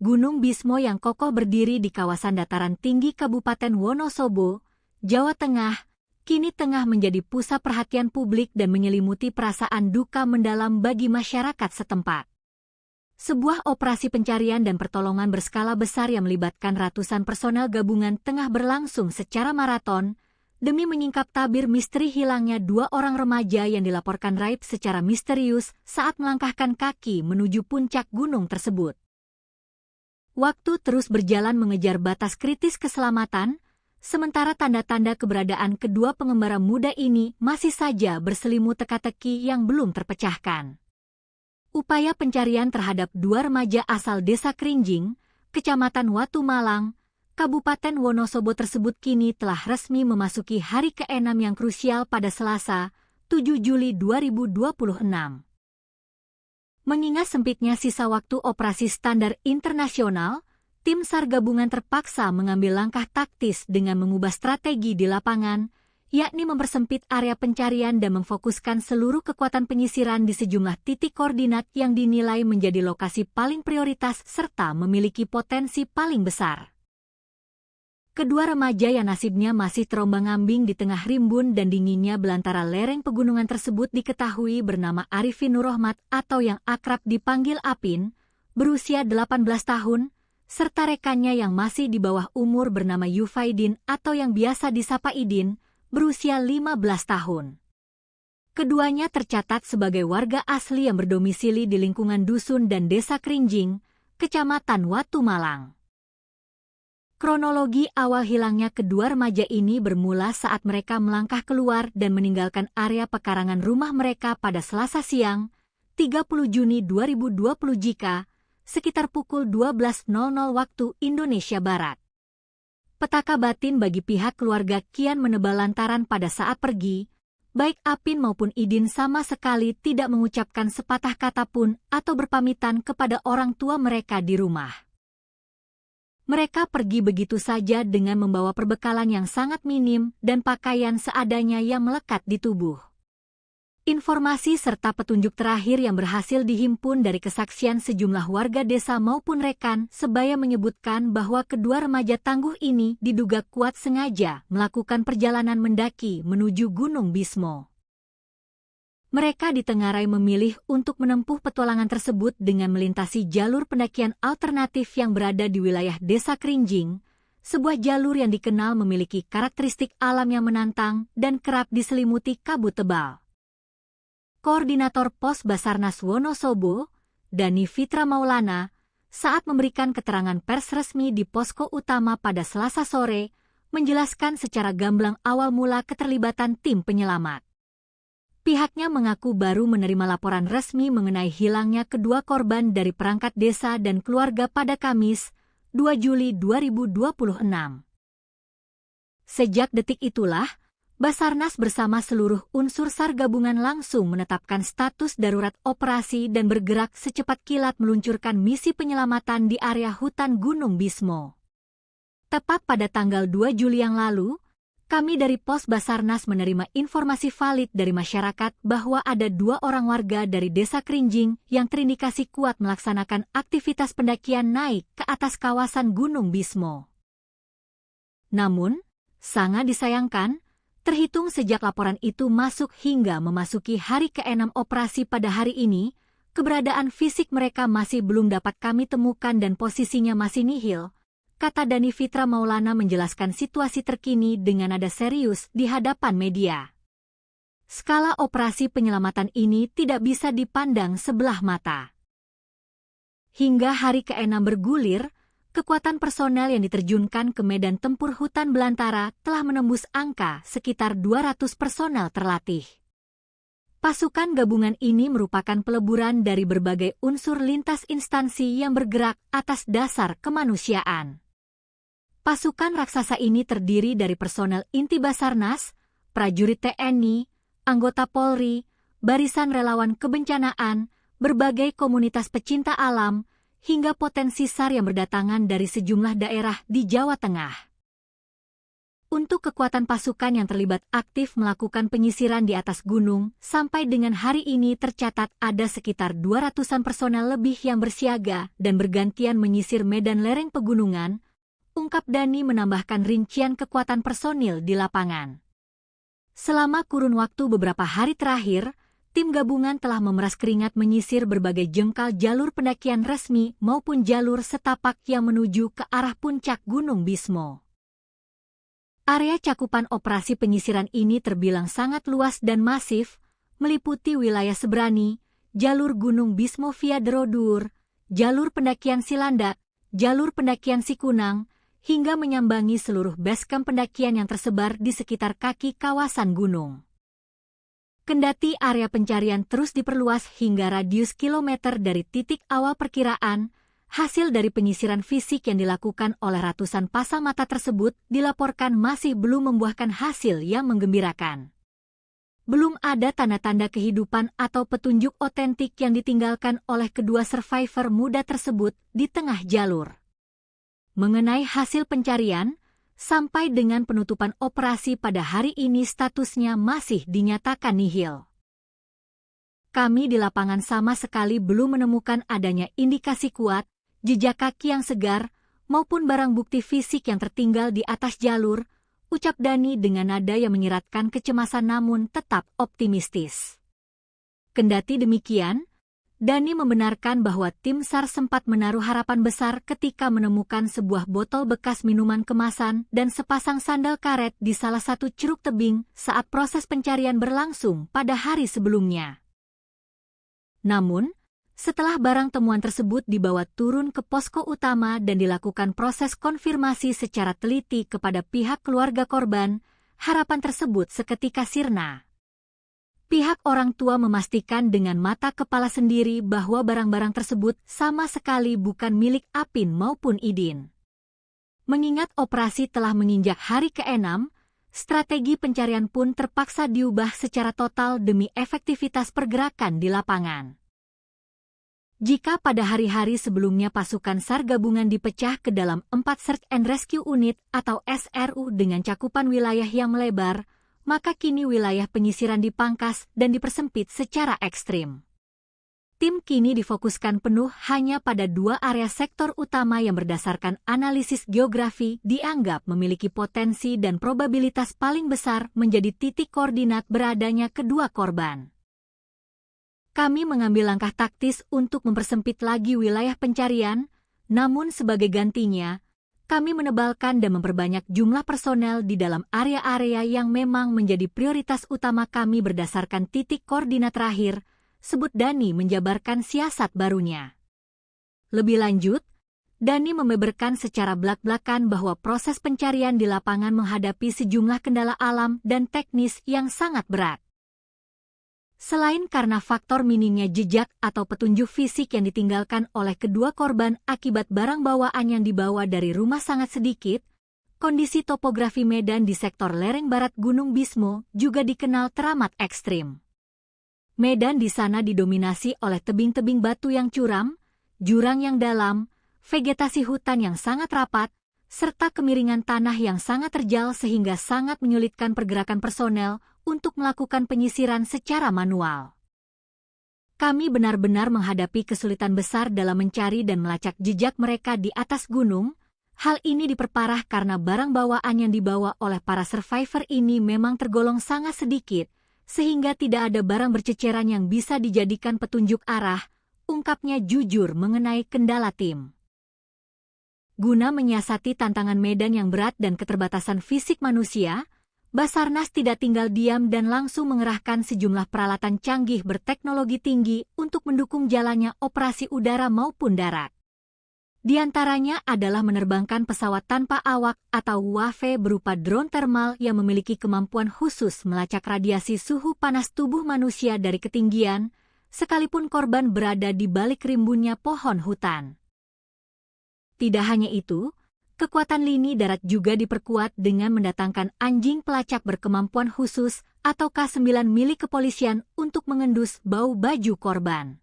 Gunung Bismo yang kokoh berdiri di kawasan dataran tinggi Kabupaten Wonosobo, Jawa Tengah, kini tengah menjadi pusat perhatian publik dan menyelimuti perasaan duka mendalam bagi masyarakat setempat. Sebuah operasi pencarian dan pertolongan berskala besar yang melibatkan ratusan personel gabungan tengah berlangsung secara maraton, demi menyingkap tabir misteri hilangnya 2 orang remaja yang dilaporkan raib secara misterius saat melangkahkan kaki menuju puncak gunung tersebut. Waktu terus berjalan mengejar batas kritis keselamatan, sementara tanda-tanda keberadaan kedua pengembara muda ini masih saja berselimut teka-teki yang belum terpecahkan. upaya pencarian terhadap dua remaja asal Desa Krinjing, Kecamatan Watu Malang, Kabupaten Wonosobo tersebut kini telah resmi memasuki hari ke-6 yang krusial pada Selasa, 7 Juli 2026. Mengingat sempitnya sisa waktu operasi standar internasional, tim SAR gabungan terpaksa mengambil langkah taktis dengan mengubah strategi di lapangan, yakni mempersempit area pencarian dan memfokuskan seluruh kekuatan penyisiran di sejumlah titik koordinat yang dinilai menjadi lokasi paling prioritas serta memiliki potensi paling besar. Kedua remaja yang nasibnya masih terombang-ambing di tengah rimbun dan dinginnya belantara lereng pegunungan tersebut diketahui bernama Arifin Nurrohmat atau yang akrab dipanggil Apin, berusia 18 tahun, serta rekannya yang masih di bawah umur bernama Yufaidin atau yang biasa disapa Idin, berusia 15 tahun. Keduanya tercatat sebagai warga asli yang berdomisili di lingkungan dusun dan Desa Krinjing, Kecamatan Watu Malang. Kronologi awal hilangnya kedua remaja ini bermula saat mereka melangkah keluar dan meninggalkan area pekarangan rumah mereka pada Selasa siang, 30 Juni 2020 jika sekitar pukul 12.00 waktu Indonesia Barat. Petaka batin bagi pihak keluarga kian menebal lantaran pada saat pergi, baik Apin maupun Idin sama sekali tidak mengucapkan sepatah kata pun atau berpamitan kepada orang tua mereka di rumah. Mereka pergi begitu saja dengan membawa perbekalan yang sangat minim dan pakaian seadanya yang melekat di tubuh. Informasi serta petunjuk terakhir yang berhasil dihimpun dari kesaksian sejumlah warga desa maupun rekan sebaya menyebutkan bahwa kedua remaja tangguh ini diduga kuat sengaja melakukan perjalanan mendaki menuju Gunung Bismo. Mereka ditengarai memilih untuk menempuh petualangan tersebut dengan melintasi jalur pendakian alternatif yang berada di wilayah Desa Krinjing, sebuah jalur yang dikenal memiliki karakteristik alam yang menantang dan kerap diselimuti kabut tebal. Koordinator Pos Basarnas Wonosobo, Dani Fitra Maulana, saat memberikan keterangan pers resmi di posko utama pada Selasa sore, menjelaskan secara gamblang awal mula keterlibatan tim penyelamat. Pihaknya mengaku baru menerima laporan resmi mengenai hilangnya kedua korban dari perangkat desa dan keluarga pada Kamis, 2 Juli 2026. Sejak detik itulah, Basarnas bersama seluruh unsur SAR gabungan langsung menetapkan status darurat operasi dan bergerak secepat kilat meluncurkan misi penyelamatan di area hutan Gunung Bismo. Tepat pada tanggal 2 Juli yang lalu, kami dari Pos Basarnas menerima informasi valid dari masyarakat bahwa ada 2 orang warga dari Desa Krinjing yang terindikasi kuat melaksanakan aktivitas pendakian naik ke atas kawasan Gunung Bismo. Namun, sangat disayangkan, terhitung sejak laporan itu masuk hingga memasuki hari ke-6 operasi pada hari ini, keberadaan fisik mereka masih belum dapat kami temukan dan posisinya masih nihil, kata Dani Fitra Maulana menjelaskan situasi terkini dengan nada serius di hadapan media. Skala operasi penyelamatan ini tidak bisa dipandang sebelah mata. Hingga hari ke-6 bergulir, kekuatan personel yang diterjunkan ke medan tempur hutan belantara telah menembus angka sekitar 200 personel terlatih. Pasukan gabungan ini merupakan peleburan dari berbagai unsur lintas instansi yang bergerak atas dasar kemanusiaan. Pasukan raksasa ini terdiri dari personel inti Basarnas, prajurit TNI, anggota Polri, barisan relawan kebencanaan, berbagai komunitas pecinta alam, hingga potensi SAR yang berdatangan dari sejumlah daerah di Jawa Tengah. Untuk kekuatan pasukan yang terlibat aktif melakukan penyisiran di atas gunung, sampai dengan hari ini tercatat ada sekitar 200-an personel lebih yang bersiaga dan bergantian menyisir medan lereng pegunungan, ungkap Dani menambahkan rincian kekuatan personil di lapangan. Selama kurun waktu beberapa hari terakhir, tim gabungan telah memeras keringat menyisir berbagai jengkal jalur pendakian resmi maupun jalur setapak yang menuju ke arah puncak Gunung Bismo. Area cakupan operasi penyisiran ini terbilang sangat luas dan masif, meliputi wilayah Sebrani, jalur Gunung Bismo via Derodur, jalur pendakian Silandak, jalur pendakian Sikunang, hingga menyambangi seluruh basecamp pendakian yang tersebar di sekitar kaki kawasan gunung. Kendati area pencarian terus diperluas hingga radius kilometer dari titik awal perkiraan, hasil dari penyisiran fisik yang dilakukan oleh ratusan pasang mata tersebut dilaporkan masih belum membuahkan hasil yang menggembirakan. Belum ada tanda-tanda kehidupan atau petunjuk otentik yang ditinggalkan oleh kedua survivor muda tersebut di tengah jalur. Mengenai hasil pencarian, sampai dengan penutupan operasi pada hari ini statusnya masih dinyatakan nihil. Kami di lapangan sama sekali belum menemukan adanya indikasi kuat, jejak kaki yang segar, maupun barang bukti fisik yang tertinggal di atas jalur, ucap Dani dengan nada yang menyiratkan kecemasan namun tetap optimistis. Kendati demikian, Dani membenarkan bahwa tim SAR sempat menaruh harapan besar ketika menemukan sebuah botol bekas minuman kemasan dan sepasang sandal karet di salah satu ceruk tebing saat proses pencarian berlangsung pada hari sebelumnya. Namun, setelah barang temuan tersebut dibawa turun ke posko utama dan dilakukan proses konfirmasi secara teliti kepada pihak keluarga korban, harapan tersebut seketika sirna. Pihak orang tua memastikan dengan mata kepala sendiri bahwa barang-barang tersebut sama sekali bukan milik Apin maupun Idin. Mengingat operasi telah menginjak hari ke-6, strategi pencarian pun terpaksa diubah secara total demi efektivitas pergerakan di lapangan. Jika pada hari-hari sebelumnya pasukan SAR gabungan dipecah ke dalam 4 Search and Rescue Unit atau SRU dengan cakupan wilayah yang melebar, maka kini wilayah penyisiran dipangkas dan dipersempit secara ekstrim. Tim kini difokuskan penuh hanya pada 2 area sektor utama yang berdasarkan analisis geografi dianggap memiliki potensi dan probabilitas paling besar menjadi titik koordinat beradanya kedua korban. Kami mengambil langkah taktis untuk mempersempit lagi wilayah pencarian, namun sebagai gantinya, kami menebalkan dan memperbanyak jumlah personel di dalam area-area yang memang menjadi prioritas utama kami berdasarkan titik koordinat terakhir, sebut Dani menjabarkan siasat barunya. Lebih lanjut, Dani membeberkan secara belak-belakan bahwa proses pencarian di lapangan menghadapi sejumlah kendala alam dan teknis yang sangat berat. Selain karena faktor minimnya jejak atau petunjuk fisik yang ditinggalkan oleh kedua korban akibat barang bawaan yang dibawa dari rumah sangat sedikit, kondisi topografi medan di sektor lereng barat Gunung Bismo juga dikenal teramat ekstrim. Medan di sana didominasi oleh tebing-tebing batu yang curam, jurang yang dalam, vegetasi hutan yang sangat rapat, serta kemiringan tanah yang sangat terjal sehingga sangat menyulitkan pergerakan personel untuk melakukan penyisiran secara manual. Kami benar-benar menghadapi kesulitan besar dalam mencari dan melacak jejak mereka di atas gunung. Hal ini diperparah karena barang bawaan yang dibawa oleh para survivor ini memang tergolong sangat sedikit, sehingga tidak ada barang berceceran yang bisa dijadikan petunjuk arah, ungkapnya jujur mengenai kendala tim. Guna menyiasati tantangan medan yang berat dan keterbatasan fisik manusia, Basarnas tidak tinggal diam dan langsung mengerahkan sejumlah peralatan canggih berteknologi tinggi untuk mendukung jalannya operasi udara maupun darat. Di antaranya adalah menerbangkan pesawat tanpa awak atau UAV berupa drone thermal yang memiliki kemampuan khusus melacak radiasi suhu panas tubuh manusia dari ketinggian, sekalipun korban berada di balik rimbunnya pohon hutan. Tidak hanya itu, kekuatan lini darat juga diperkuat dengan mendatangkan anjing pelacak berkemampuan khusus atau K9 milik kepolisian untuk mengendus bau baju korban.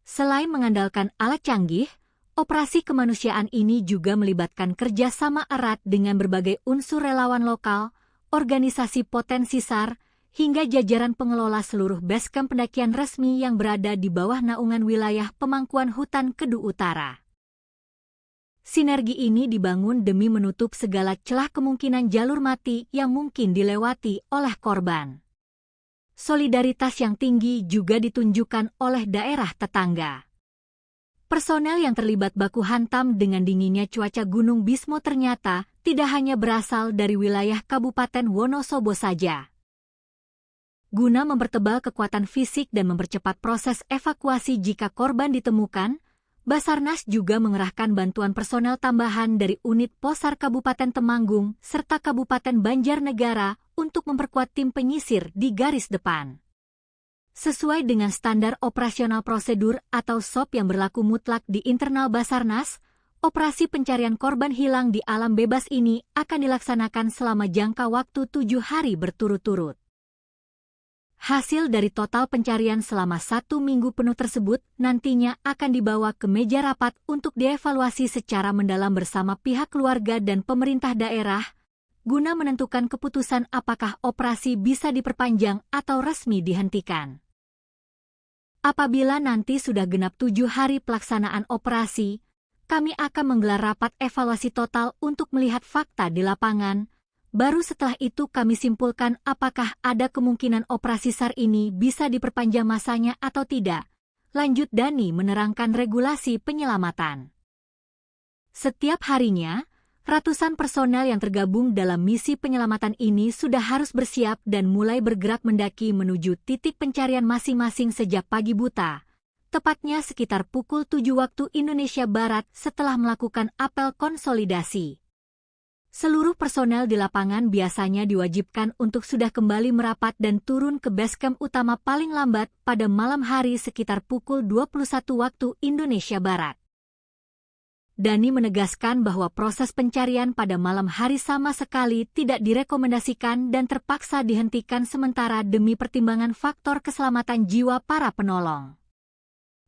Selain mengandalkan alat canggih, operasi kemanusiaan ini juga melibatkan kerjasama erat dengan berbagai unsur relawan lokal, organisasi potensi SAR, hingga jajaran pengelola seluruh basecamp pendakian resmi yang berada di bawah naungan wilayah pemangkuan hutan Kedu Utara. Sinergi ini dibangun demi menutup segala celah kemungkinan jalur mati yang mungkin dilewati oleh korban. Solidaritas yang tinggi juga ditunjukkan oleh daerah tetangga. Personel yang terlibat baku hantam dengan dinginnya cuaca Gunung Bismo ternyata tidak hanya berasal dari wilayah Kabupaten Wonosobo saja. Guna mempertebal kekuatan fisik dan mempercepat proses evakuasi jika korban ditemukan, Basarnas juga mengerahkan bantuan personel tambahan dari unit Posar Kabupaten Temanggung serta Kabupaten Banjarnegara untuk memperkuat tim penyisir di garis depan. Sesuai dengan standar operasional prosedur atau SOP yang berlaku mutlak di internal Basarnas, operasi pencarian korban hilang di alam bebas ini akan dilaksanakan selama jangka waktu 7 hari berturut-turut. Hasil dari total pencarian selama 1 minggu penuh tersebut nantinya akan dibawa ke meja rapat untuk dievaluasi secara mendalam bersama pihak keluarga dan pemerintah daerah, guna menentukan keputusan apakah operasi bisa diperpanjang atau resmi dihentikan. Apabila nanti sudah genap 7 hari pelaksanaan operasi, kami akan menggelar rapat evaluasi total untuk melihat fakta di lapangan. Baru setelah itu kami simpulkan apakah ada kemungkinan operasi SAR ini bisa diperpanjang masanya atau tidak. Lanjut Dani menerangkan regulasi penyelamatan. Setiap harinya, ratusan personel yang tergabung dalam misi penyelamatan ini sudah harus bersiap dan mulai bergerak mendaki menuju titik pencarian masing-masing sejak pagi buta, tepatnya sekitar pukul 7 waktu Indonesia Barat setelah melakukan apel konsolidasi. Seluruh personel di lapangan biasanya diwajibkan untuk sudah kembali merapat dan turun ke basecamp utama paling lambat pada malam hari sekitar pukul 21 waktu Indonesia Barat. Dani menegaskan bahwa proses pencarian pada malam hari sama sekali tidak direkomendasikan dan terpaksa dihentikan sementara demi pertimbangan faktor keselamatan jiwa para penolong.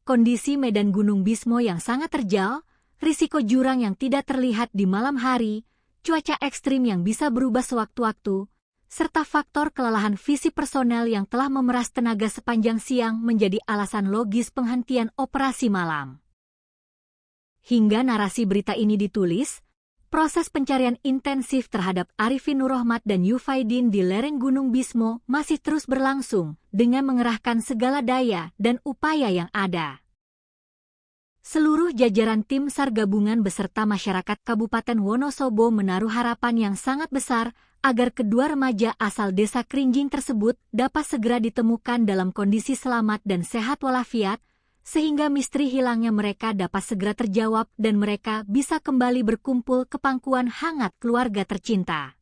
Kondisi medan Gunung Bismo yang sangat terjal, risiko jurang yang tidak terlihat di malam hari, cuaca ekstrim yang bisa berubah sewaktu-waktu, serta faktor kelelahan fisik personel yang telah memeras tenaga sepanjang siang menjadi alasan logis penghentian operasi malam. Hingga narasi berita ini ditulis, proses pencarian intensif terhadap Arifin Nurrohmat dan Yufaidin di lereng Gunung Bismo masih terus berlangsung dengan mengerahkan segala daya dan upaya yang ada. Seluruh jajaran tim SAR gabungan beserta masyarakat Kabupaten Wonosobo menaruh harapan yang sangat besar agar kedua remaja asal desa Krinjing tersebut dapat segera ditemukan dalam kondisi selamat dan sehat walafiat, sehingga misteri hilangnya mereka dapat segera terjawab dan mereka bisa kembali berkumpul ke pangkuan hangat keluarga tercinta.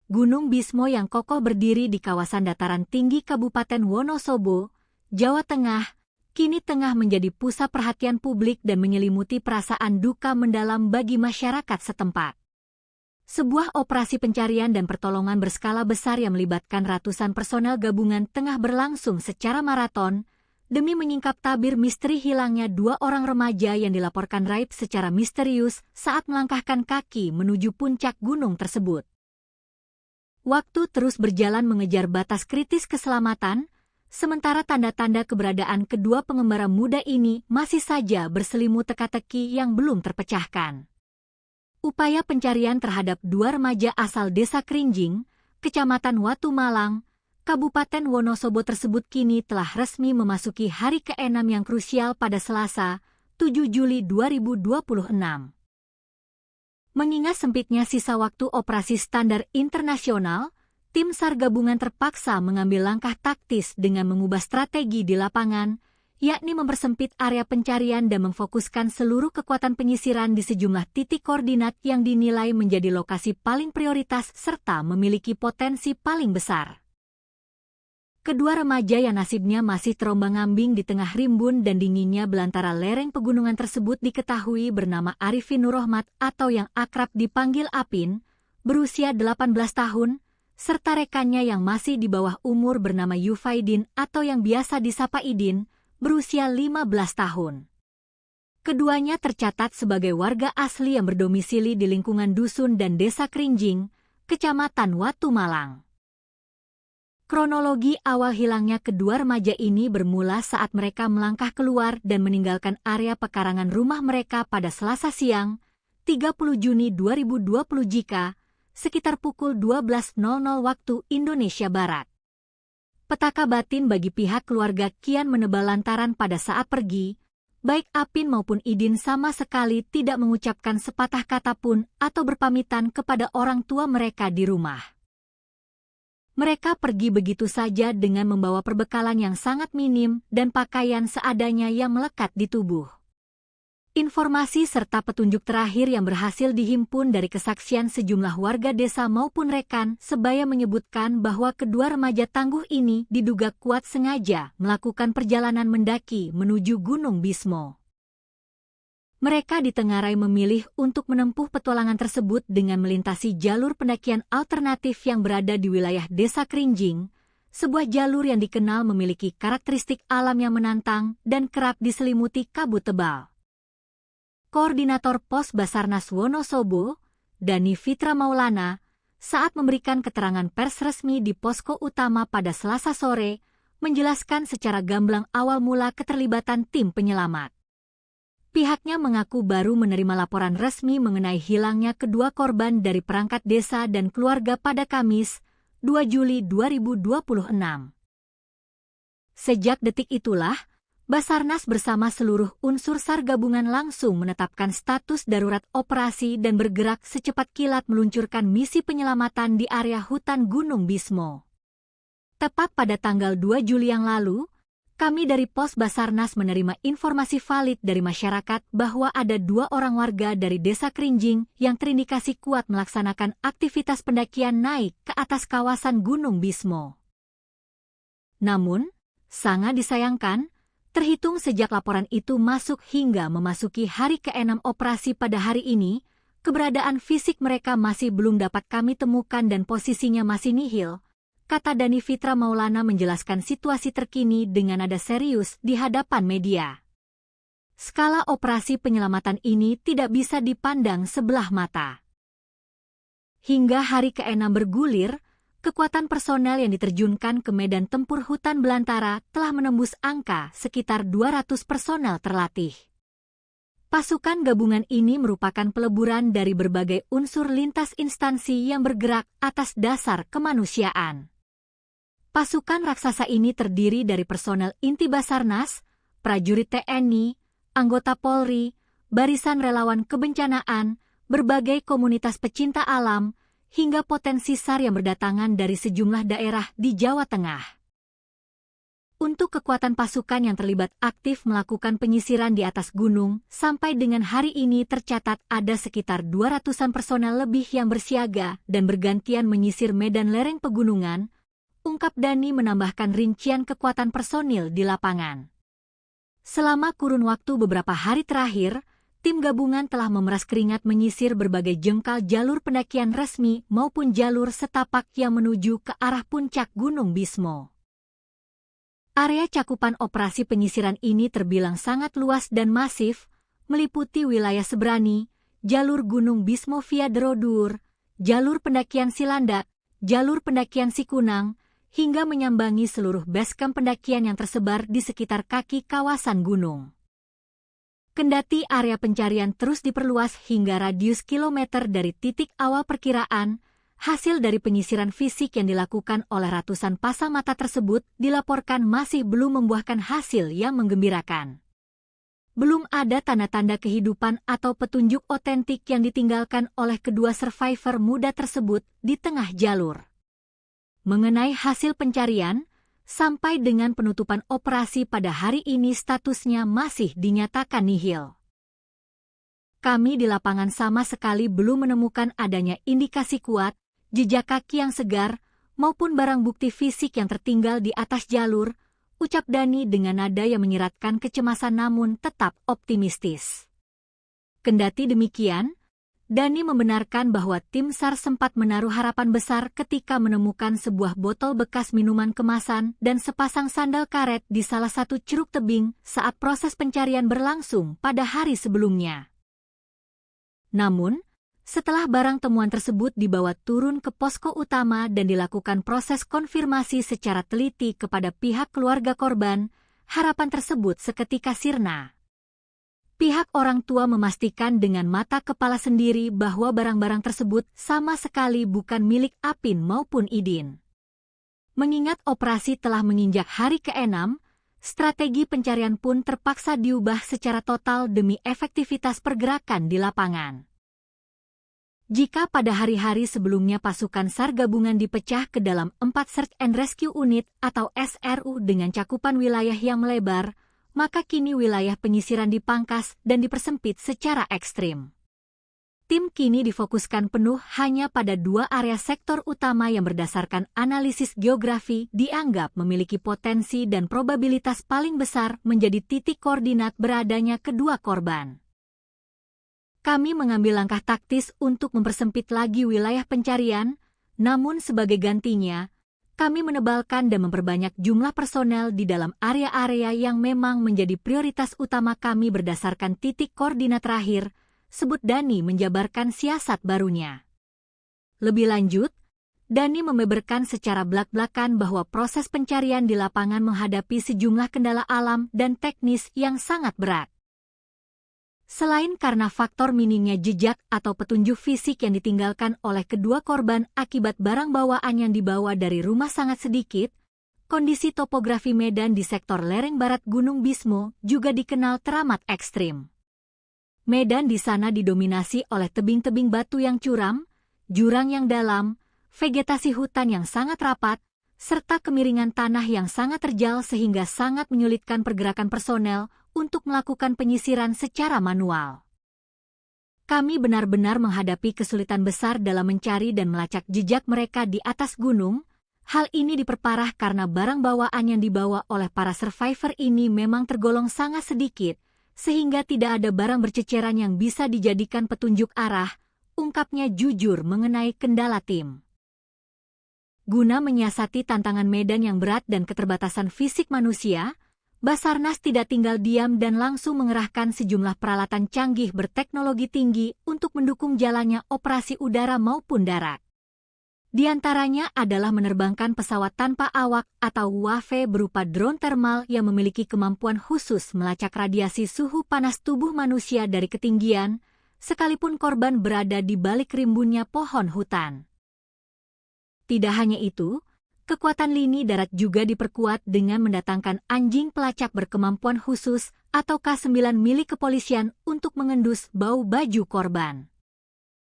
Gunung Bismo yang kokoh berdiri di kawasan dataran tinggi Kabupaten Wonosobo, Jawa Tengah, kini tengah menjadi pusat perhatian publik dan menyelimuti perasaan duka mendalam bagi masyarakat setempat. Sebuah operasi pencarian dan pertolongan berskala besar yang melibatkan ratusan personel gabungan tengah berlangsung secara maraton, demi menyingkap tabir misteri hilangnya 2 orang remaja yang dilaporkan raib secara misterius saat melangkahkan kaki menuju puncak gunung tersebut. Waktu terus berjalan mengejar batas kritis keselamatan, sementara tanda-tanda keberadaan kedua pengembara muda ini masih saja berselimut teka-teki yang belum terpecahkan. Upaya pencarian terhadap 2 remaja asal desa Krinjing, Kecamatan Watu Malang, Kabupaten Wonosobo tersebut kini telah resmi memasuki hari ke-6 yang krusial pada Selasa, 7 Juli 2026. Mengingat sempitnya sisa waktu operasi standar internasional, tim SAR gabungan terpaksa mengambil langkah taktis dengan mengubah strategi di lapangan, yakni mempersempit area pencarian dan memfokuskan seluruh kekuatan penyisiran di sejumlah titik koordinat yang dinilai menjadi lokasi paling prioritas serta memiliki potensi paling besar. Kedua remaja yang nasibnya masih terombang-ambing di tengah rimbun dan dinginnya belantara lereng pegunungan tersebut diketahui bernama Arifin Nurrohmat atau yang akrab dipanggil Apin, berusia 18 tahun, serta rekannya yang masih di bawah umur bernama Yufaidin atau yang biasa disapa Idin, berusia 15 tahun. Keduanya tercatat sebagai warga asli yang berdomisili di lingkungan dusun dan desa Krinjing, Kecamatan Watu Malang. Kronologi awal hilangnya kedua remaja ini bermula saat mereka melangkah keluar dan meninggalkan area pekarangan rumah mereka pada Selasa siang, 30 Juni 2020 jika, sekitar pukul 12.00 waktu Indonesia Barat. Petaka batin bagi pihak keluarga kian menebal lantaran pada saat pergi, baik Apin maupun Idin sama sekali tidak mengucapkan sepatah kata pun atau berpamitan kepada orang tua mereka di rumah. Mereka pergi begitu saja dengan membawa perbekalan yang sangat minim dan pakaian seadanya yang melekat di tubuh. Informasi serta petunjuk terakhir yang berhasil dihimpun dari kesaksian sejumlah warga desa maupun rekan sebaya menyebutkan bahwa kedua remaja tangguh ini diduga kuat sengaja melakukan perjalanan mendaki menuju Gunung Bismo. Mereka ditengarai memilih untuk menempuh petualangan tersebut dengan melintasi jalur pendakian alternatif yang berada di wilayah Desa Krinjing, sebuah jalur yang dikenal memiliki karakteristik alam yang menantang dan kerap diselimuti kabut tebal. Koordinator Pos Basarnas Wonosobo, Dani Fitra Maulana, saat memberikan keterangan pers resmi di posko utama pada Selasa sore, menjelaskan secara gamblang awal mula keterlibatan tim penyelamat. Pihaknya mengaku baru menerima laporan resmi mengenai hilangnya kedua korban dari perangkat desa dan keluarga pada Kamis, 2 Juli 2026. Sejak detik itulah, Basarnas bersama seluruh unsur SAR gabungan langsung menetapkan status darurat operasi dan bergerak secepat kilat meluncurkan misi penyelamatan di area hutan Gunung Bismo. Tepat pada tanggal 2 Juli yang lalu, kami dari Pos Basarnas menerima informasi valid dari masyarakat bahwa ada 2 orang warga dari Desa Krinjing yang terindikasi kuat melaksanakan aktivitas pendakian naik ke atas kawasan Gunung Bismo. Namun, sangat disayangkan, terhitung sejak laporan itu masuk hingga memasuki hari ke-6 operasi pada hari ini, keberadaan fisik mereka masih belum dapat kami temukan dan posisinya masih nihil, kata Dani Fitra Maulana menjelaskan situasi terkini dengan nada serius di hadapan media. Skala operasi penyelamatan ini tidak bisa dipandang sebelah mata. Hingga hari ke-6 bergulir, kekuatan personel yang diterjunkan ke medan tempur hutan belantara telah menembus angka sekitar 200 personel terlatih. Pasukan gabungan ini merupakan peleburan dari berbagai unsur lintas instansi yang bergerak atas dasar kemanusiaan. Pasukan raksasa ini terdiri dari personel inti Basarnas, prajurit TNI, anggota Polri, barisan relawan kebencanaan, berbagai komunitas pecinta alam, hingga potensi SAR yang berdatangan dari sejumlah daerah di Jawa Tengah. Untuk kekuatan pasukan yang terlibat aktif melakukan penyisiran di atas gunung, sampai dengan hari ini tercatat ada sekitar 200-an personel lebih yang bersiaga dan bergantian menyisir medan lereng pegunungan, ungkap Dani menambahkan rincian kekuatan personil di lapangan. Selama kurun waktu beberapa hari terakhir, tim gabungan telah memeras keringat menyisir berbagai jengkal jalur pendakian resmi maupun jalur setapak yang menuju ke arah puncak Gunung Bismo. Area cakupan operasi penyisiran ini terbilang sangat luas dan masif, meliputi wilayah Sebrani, jalur Gunung Bismo via Derodur, jalur pendakian Silandak, jalur pendakian Sikunang, hingga menyambangi seluruh basecamp pendakian yang tersebar di sekitar kaki kawasan gunung. Kendati area pencarian terus diperluas hingga radius kilometer dari titik awal perkiraan, hasil dari penyisiran fisik yang dilakukan oleh ratusan pasang mata tersebut dilaporkan masih belum membuahkan hasil yang menggembirakan. Belum ada tanda-tanda kehidupan atau petunjuk otentik yang ditinggalkan oleh kedua survivor muda tersebut di tengah jalur. Mengenai hasil pencarian, sampai dengan penutupan operasi pada hari ini statusnya masih dinyatakan nihil. Kami di lapangan sama sekali belum menemukan adanya indikasi kuat, jejak kaki yang segar, maupun barang bukti fisik yang tertinggal di atas jalur, ucap Dani dengan nada yang menyiratkan kecemasan namun tetap optimistis. Kendati demikian, Dani membenarkan bahwa tim SAR sempat menaruh harapan besar ketika menemukan sebuah botol bekas minuman kemasan dan sepasang sandal karet di salah satu ceruk tebing saat proses pencarian berlangsung pada hari sebelumnya. Namun, setelah barang temuan tersebut dibawa turun ke posko utama dan dilakukan proses konfirmasi secara teliti kepada pihak keluarga korban, harapan tersebut seketika sirna. Pihak orang tua memastikan dengan mata kepala sendiri bahwa barang-barang tersebut sama sekali bukan milik Apin maupun Idin. Mengingat operasi telah menginjak hari ke-6, strategi pencarian pun terpaksa diubah secara total demi efektivitas pergerakan di lapangan. Jika pada hari-hari sebelumnya pasukan SAR gabungan dipecah ke dalam 4 Search and Rescue Unit atau SRU dengan cakupan wilayah yang melebar, maka kini wilayah penyisiran dipangkas dan dipersempit secara ekstrim. Tim kini difokuskan penuh hanya pada 2 area sektor utama yang berdasarkan analisis geografi dianggap memiliki potensi dan probabilitas paling besar menjadi titik koordinat beradanya kedua korban. Kami mengambil langkah taktis untuk mempersempit lagi wilayah pencarian, namun sebagai gantinya, kami menebalkan dan memperbanyak jumlah personel di dalam area-area yang memang menjadi prioritas utama kami berdasarkan titik koordinat terakhir, sebut Dani menjabarkan siasat barunya. Lebih lanjut, Dani membeberkan secara belak-belakan bahwa proses pencarian di lapangan menghadapi sejumlah kendala alam dan teknis yang sangat berat. Selain karena faktor minimnya jejak atau petunjuk fisik yang ditinggalkan oleh kedua korban akibat barang bawaan yang dibawa dari rumah sangat sedikit, kondisi topografi medan di sektor lereng barat Gunung Bismo juga dikenal teramat ekstrim. Medan di sana didominasi oleh tebing-tebing batu yang curam, jurang yang dalam, vegetasi hutan yang sangat rapat, serta kemiringan tanah yang sangat terjal sehingga sangat menyulitkan pergerakan personel untuk melakukan penyisiran secara manual. Kami benar-benar menghadapi kesulitan besar dalam mencari dan melacak jejak mereka di atas gunung. Hal ini diperparah karena barang bawaan yang dibawa oleh para survivor ini memang tergolong sangat sedikit, sehingga tidak ada barang berceceran yang bisa dijadikan petunjuk arah, ungkapnya jujur mengenai kendala tim. Guna menyiasati tantangan medan yang berat dan keterbatasan fisik manusia, Basarnas tidak tinggal diam dan langsung mengerahkan sejumlah peralatan canggih berteknologi tinggi untuk mendukung jalannya operasi udara maupun darat. Di antaranya adalah menerbangkan pesawat tanpa awak atau UAV berupa drone thermal yang memiliki kemampuan khusus melacak radiasi suhu panas tubuh manusia dari ketinggian, sekalipun korban berada di balik rimbunnya pohon hutan. Tidak hanya itu, kekuatan lini darat juga diperkuat dengan mendatangkan anjing pelacak berkemampuan khusus atau K9 milik kepolisian untuk mengendus bau baju korban.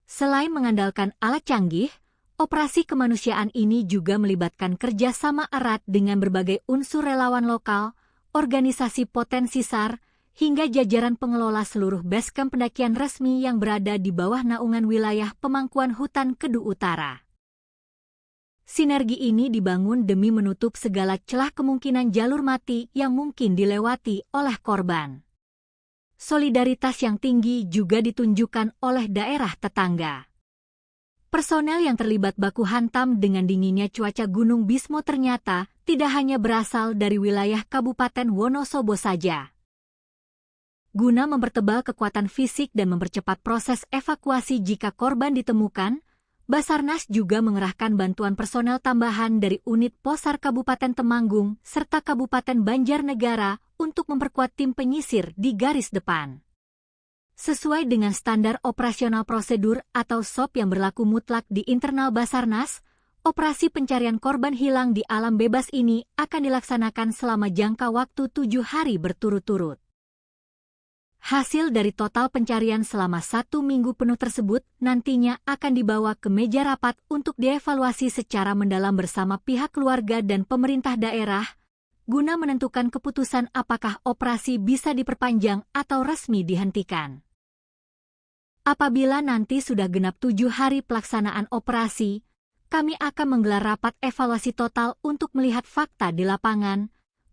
Selain mengandalkan alat canggih, operasi kemanusiaan ini juga melibatkan kerjasama erat dengan berbagai unsur relawan lokal, organisasi potensi SAR, hingga jajaran pengelola seluruh basecamp pendakian resmi yang berada di bawah naungan wilayah pemangkuan hutan Kedu Utara. Sinergi ini dibangun demi menutup segala celah kemungkinan jalur mati yang mungkin dilewati oleh korban. Solidaritas yang tinggi juga ditunjukkan oleh daerah tetangga. Personel yang terlibat baku hantam dengan dinginnya cuaca Gunung Bismo ternyata tidak hanya berasal dari wilayah Kabupaten Wonosobo saja. Guna mempertebal kekuatan fisik dan mempercepat proses evakuasi jika korban ditemukan, Basarnas juga mengerahkan bantuan personel tambahan dari unit Posar Kabupaten Temanggung serta Kabupaten Banjarnegara untuk memperkuat tim penyisir di garis depan. Sesuai dengan standar operasional prosedur atau SOP yang berlaku mutlak di internal Basarnas, operasi pencarian korban hilang di alam bebas ini akan dilaksanakan selama jangka waktu 7 hari berturut-turut. Hasil dari total pencarian selama 1 minggu penuh tersebut nantinya akan dibawa ke meja rapat untuk dievaluasi secara mendalam bersama pihak keluarga dan pemerintah daerah, guna menentukan keputusan apakah operasi bisa diperpanjang atau resmi dihentikan. Apabila nanti sudah genap 7 hari pelaksanaan operasi, kami akan menggelar rapat evaluasi total untuk melihat fakta di lapangan.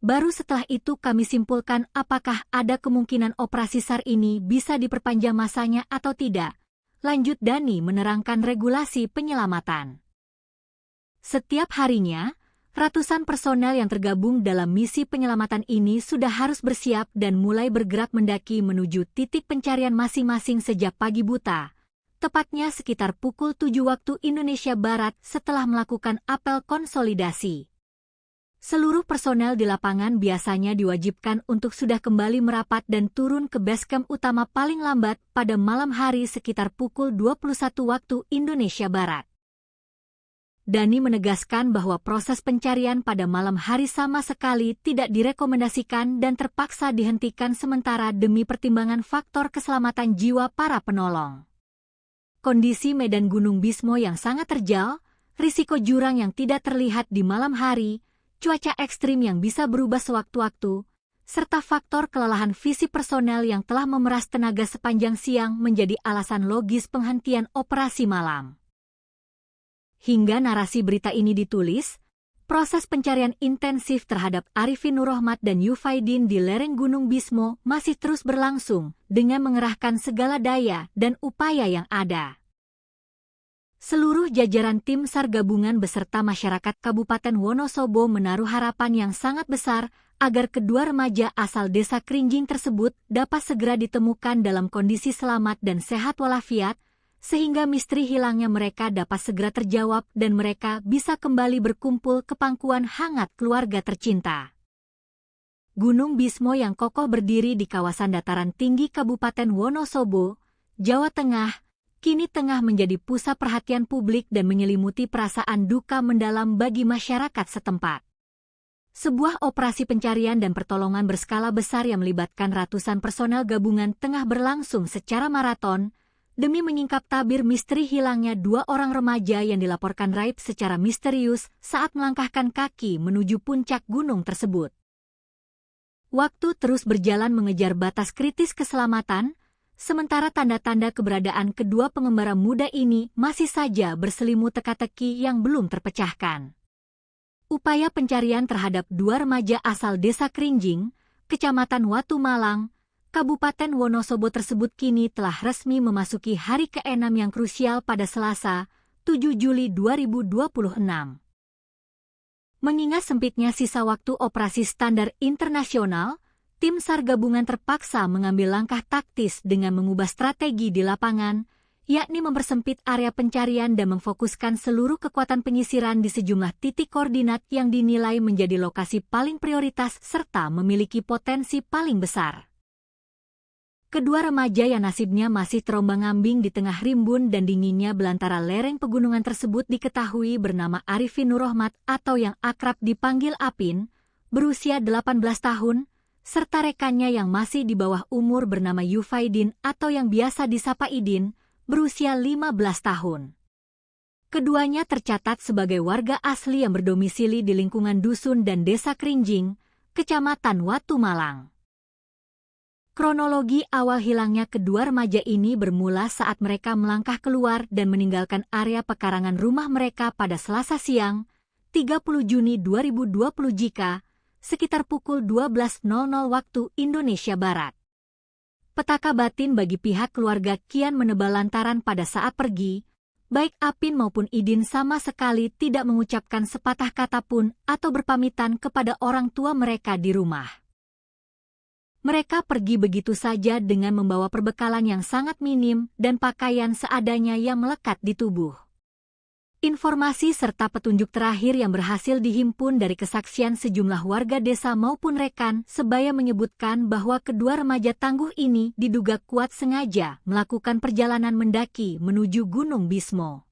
Baru setelah itu kami simpulkan apakah ada kemungkinan operasi SAR ini bisa diperpanjang masanya atau tidak. Lanjut Dani menerangkan regulasi penyelamatan. Setiap harinya, ratusan personel yang tergabung dalam misi penyelamatan ini sudah harus bersiap dan mulai bergerak mendaki menuju titik pencarian masing-masing sejak pagi buta, tepatnya sekitar pukul 7 waktu Indonesia Barat setelah melakukan apel konsolidasi. Seluruh personel di lapangan biasanya diwajibkan untuk sudah kembali merapat dan turun ke basecamp utama paling lambat pada malam hari sekitar pukul 21 waktu Indonesia Barat. Dani menegaskan bahwa proses pencarian pada malam hari sama sekali tidak direkomendasikan dan terpaksa dihentikan sementara demi pertimbangan faktor keselamatan jiwa para penolong. Kondisi medan Gunung Bismo yang sangat terjal, risiko jurang yang tidak terlihat di malam hari, cuaca ekstrim yang bisa berubah sewaktu-waktu, serta faktor kelelahan fisik personel yang telah memeras tenaga sepanjang siang menjadi alasan logis penghentian operasi malam. Hingga narasi berita ini ditulis, proses pencarian intensif terhadap Arifin Nurrohmat dan Yufaidin di lereng Gunung Bismo masih terus berlangsung dengan mengerahkan segala daya dan upaya yang ada. Seluruh jajaran tim SAR gabungan beserta masyarakat Kabupaten Wonosobo menaruh harapan yang sangat besar agar kedua remaja asal desa Krinjing tersebut dapat segera ditemukan dalam kondisi selamat dan sehat walafiat, sehingga misteri hilangnya mereka dapat segera terjawab dan mereka bisa kembali berkumpul ke pangkuan hangat keluarga tercinta. Gunung Bismo yang kokoh berdiri di kawasan dataran tinggi Kabupaten Wonosobo, Jawa Tengah, kini tengah menjadi pusat perhatian publik dan menyelimuti perasaan duka mendalam bagi masyarakat setempat. Sebuah operasi pencarian dan pertolongan berskala besar yang melibatkan ratusan personel gabungan tengah berlangsung secara maraton, demi menyingkap tabir misteri hilangnya dua orang remaja yang dilaporkan raib secara misterius saat melangkahkan kaki menuju puncak gunung tersebut. Waktu terus berjalan mengejar batas kritis keselamatan, sementara tanda-tanda keberadaan kedua pengembara muda ini masih saja berselimut teka-teki yang belum terpecahkan. Upaya pencarian terhadap dua remaja asal desa Krinjing, Kecamatan Watu Malang, Kabupaten Wonosobo tersebut kini telah resmi memasuki hari ke-6 yang krusial pada Selasa, 7 Juli 2026. Mengingat sempitnya sisa waktu operasi standar internasional, tim SAR gabungan terpaksa mengambil langkah taktis dengan mengubah strategi di lapangan, yakni mempersempit area pencarian dan memfokuskan seluruh kekuatan penyisiran di sejumlah titik koordinat yang dinilai menjadi lokasi paling prioritas serta memiliki potensi paling besar. Kedua remaja yang nasibnya masih terombang-ambing di tengah rimbun dan dinginnya belantara lereng pegunungan tersebut diketahui bernama Arifin Nurrohmat atau yang akrab dipanggil Apin, berusia 18 tahun, serta rekannya yang masih di bawah umur bernama Yufaidin atau yang biasa disapa Idin, berusia 15 tahun. Keduanya tercatat sebagai warga asli yang berdomisili di lingkungan dusun dan desa Krinjing, Kecamatan Watu Malang. Kronologi awal hilangnya kedua remaja ini bermula saat mereka melangkah keluar dan meninggalkan area pekarangan rumah mereka pada Selasa siang, 30 Juni 2020 sekitar pukul 12.00 waktu Indonesia Barat. Petaka batin bagi pihak keluarga kian menebal lantaran pada saat pergi, baik Apin maupun Idin sama sekali tidak mengucapkan sepatah kata pun atau berpamitan kepada orang tua mereka di rumah. Mereka pergi begitu saja dengan membawa perbekalan yang sangat minim dan pakaian seadanya yang melekat di tubuh. Informasi serta petunjuk terakhir yang berhasil dihimpun dari kesaksian sejumlah warga desa maupun rekan sebaya menyebutkan bahwa kedua remaja tangguh ini diduga kuat sengaja melakukan perjalanan mendaki menuju Gunung Bismo.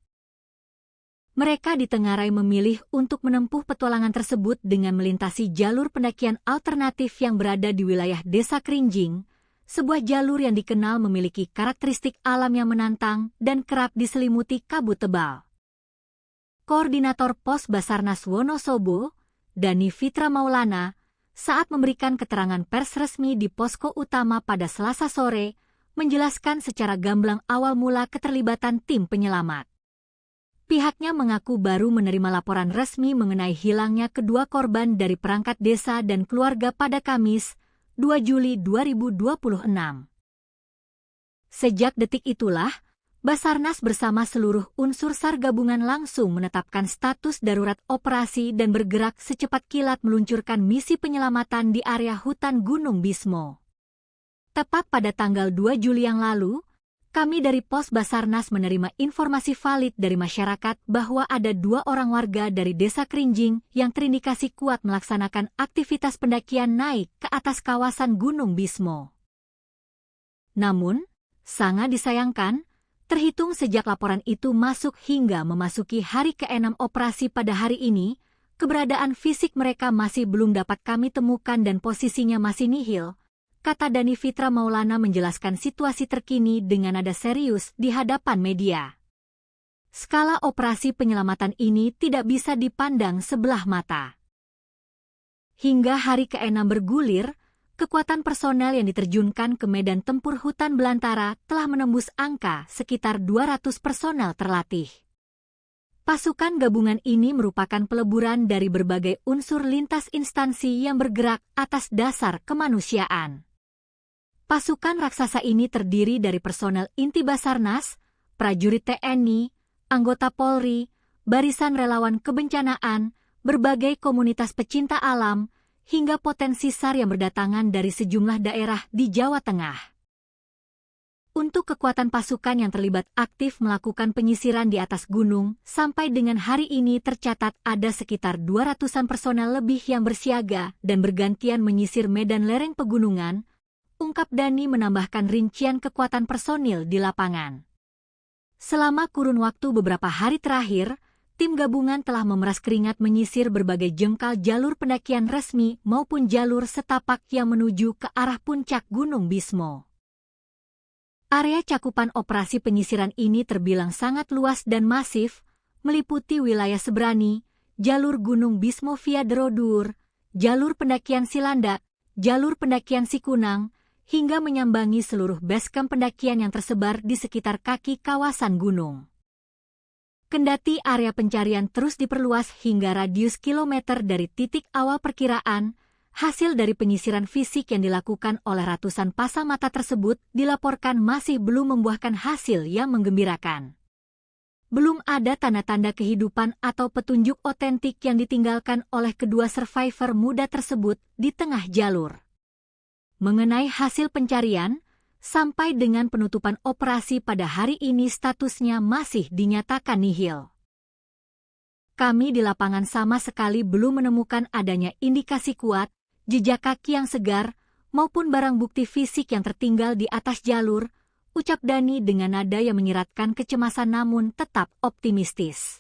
Mereka ditengarai memilih untuk menempuh petualangan tersebut dengan melintasi jalur pendakian alternatif yang berada di wilayah desa Krinjing, sebuah jalur yang dikenal memiliki karakteristik alam yang menantang dan kerap diselimuti kabut tebal. Koordinator Pos Basarnas Wonosobo, Dani Fitra Maulana, saat memberikan keterangan pers resmi di posko utama pada Selasa sore, menjelaskan secara gamblang awal mula keterlibatan tim penyelamat. Pihaknya mengaku baru menerima laporan resmi mengenai hilangnya kedua korban dari perangkat desa dan keluarga pada Kamis, 2 Juli 2026. Sejak detik itulah, Basarnas bersama seluruh unsur SAR gabungan langsung menetapkan status darurat operasi dan bergerak secepat kilat meluncurkan misi penyelamatan di area hutan Gunung Bismo. Tepat pada tanggal 2 Juli yang lalu, kami dari Pos Basarnas menerima informasi valid dari masyarakat bahwa ada 2 orang warga dari desa Krinjing yang terindikasi kuat melaksanakan aktivitas pendakian naik ke atas kawasan Gunung Bismo. Namun, sangat disayangkan, terhitung sejak laporan itu masuk hingga memasuki hari ke-6 operasi pada hari ini, keberadaan fisik mereka masih belum dapat kami temukan dan posisinya masih nihil, kata Dani Fitra Maulana menjelaskan situasi terkini dengan nada serius di hadapan media. Skala operasi penyelamatan ini tidak bisa dipandang sebelah mata. Hingga hari ke-6 bergulir, kekuatan personel yang diterjunkan ke medan tempur hutan belantara telah menembus angka sekitar 200 personel terlatih. Pasukan gabungan ini merupakan peleburan dari berbagai unsur lintas instansi yang bergerak atas dasar kemanusiaan. Pasukan raksasa ini terdiri dari personel inti Basarnas, prajurit TNI, anggota Polri, barisan relawan kebencanaan, berbagai komunitas pecinta alam, hingga potensi SAR yang berdatangan dari sejumlah daerah di Jawa Tengah. Untuk kekuatan pasukan yang terlibat aktif melakukan penyisiran di atas gunung, sampai dengan hari ini tercatat ada sekitar 200-an personel lebih yang bersiaga dan bergantian menyisir medan lereng pegunungan, ungkap Dhani menambahkan rincian kekuatan personil di lapangan. Selama kurun waktu beberapa hari terakhir, tim gabungan telah memeras keringat menyisir berbagai jengkal jalur pendakian resmi maupun jalur setapak yang menuju ke arah puncak Gunung Bismo. Area cakupan operasi penyisiran ini terbilang sangat luas dan masif, meliputi wilayah Sebrani, jalur Gunung Bismo via Derodur, jalur pendakian Silandak, jalur pendakian Sikunang, hingga menyambangi seluruh basecamp pendakian yang tersebar di sekitar kaki kawasan gunung. Kendati area pencarian terus diperluas hingga radius kilometer dari titik awal perkiraan, hasil dari penyisiran fisik yang dilakukan oleh ratusan pasang mata tersebut dilaporkan masih belum membuahkan hasil yang menggembirakan. Belum ada tanda-tanda kehidupan atau petunjuk otentik yang ditinggalkan oleh kedua survivor muda tersebut di tengah jalur. Mengenai hasil pencarian, sampai dengan penutupan operasi pada hari ini statusnya masih dinyatakan nihil. Kami di lapangan sama sekali belum menemukan adanya indikasi kuat, jejak kaki yang segar, maupun barang bukti fisik yang tertinggal di atas jalur, ucap Dhani dengan nada yang menyiratkan kecemasan namun tetap optimistis.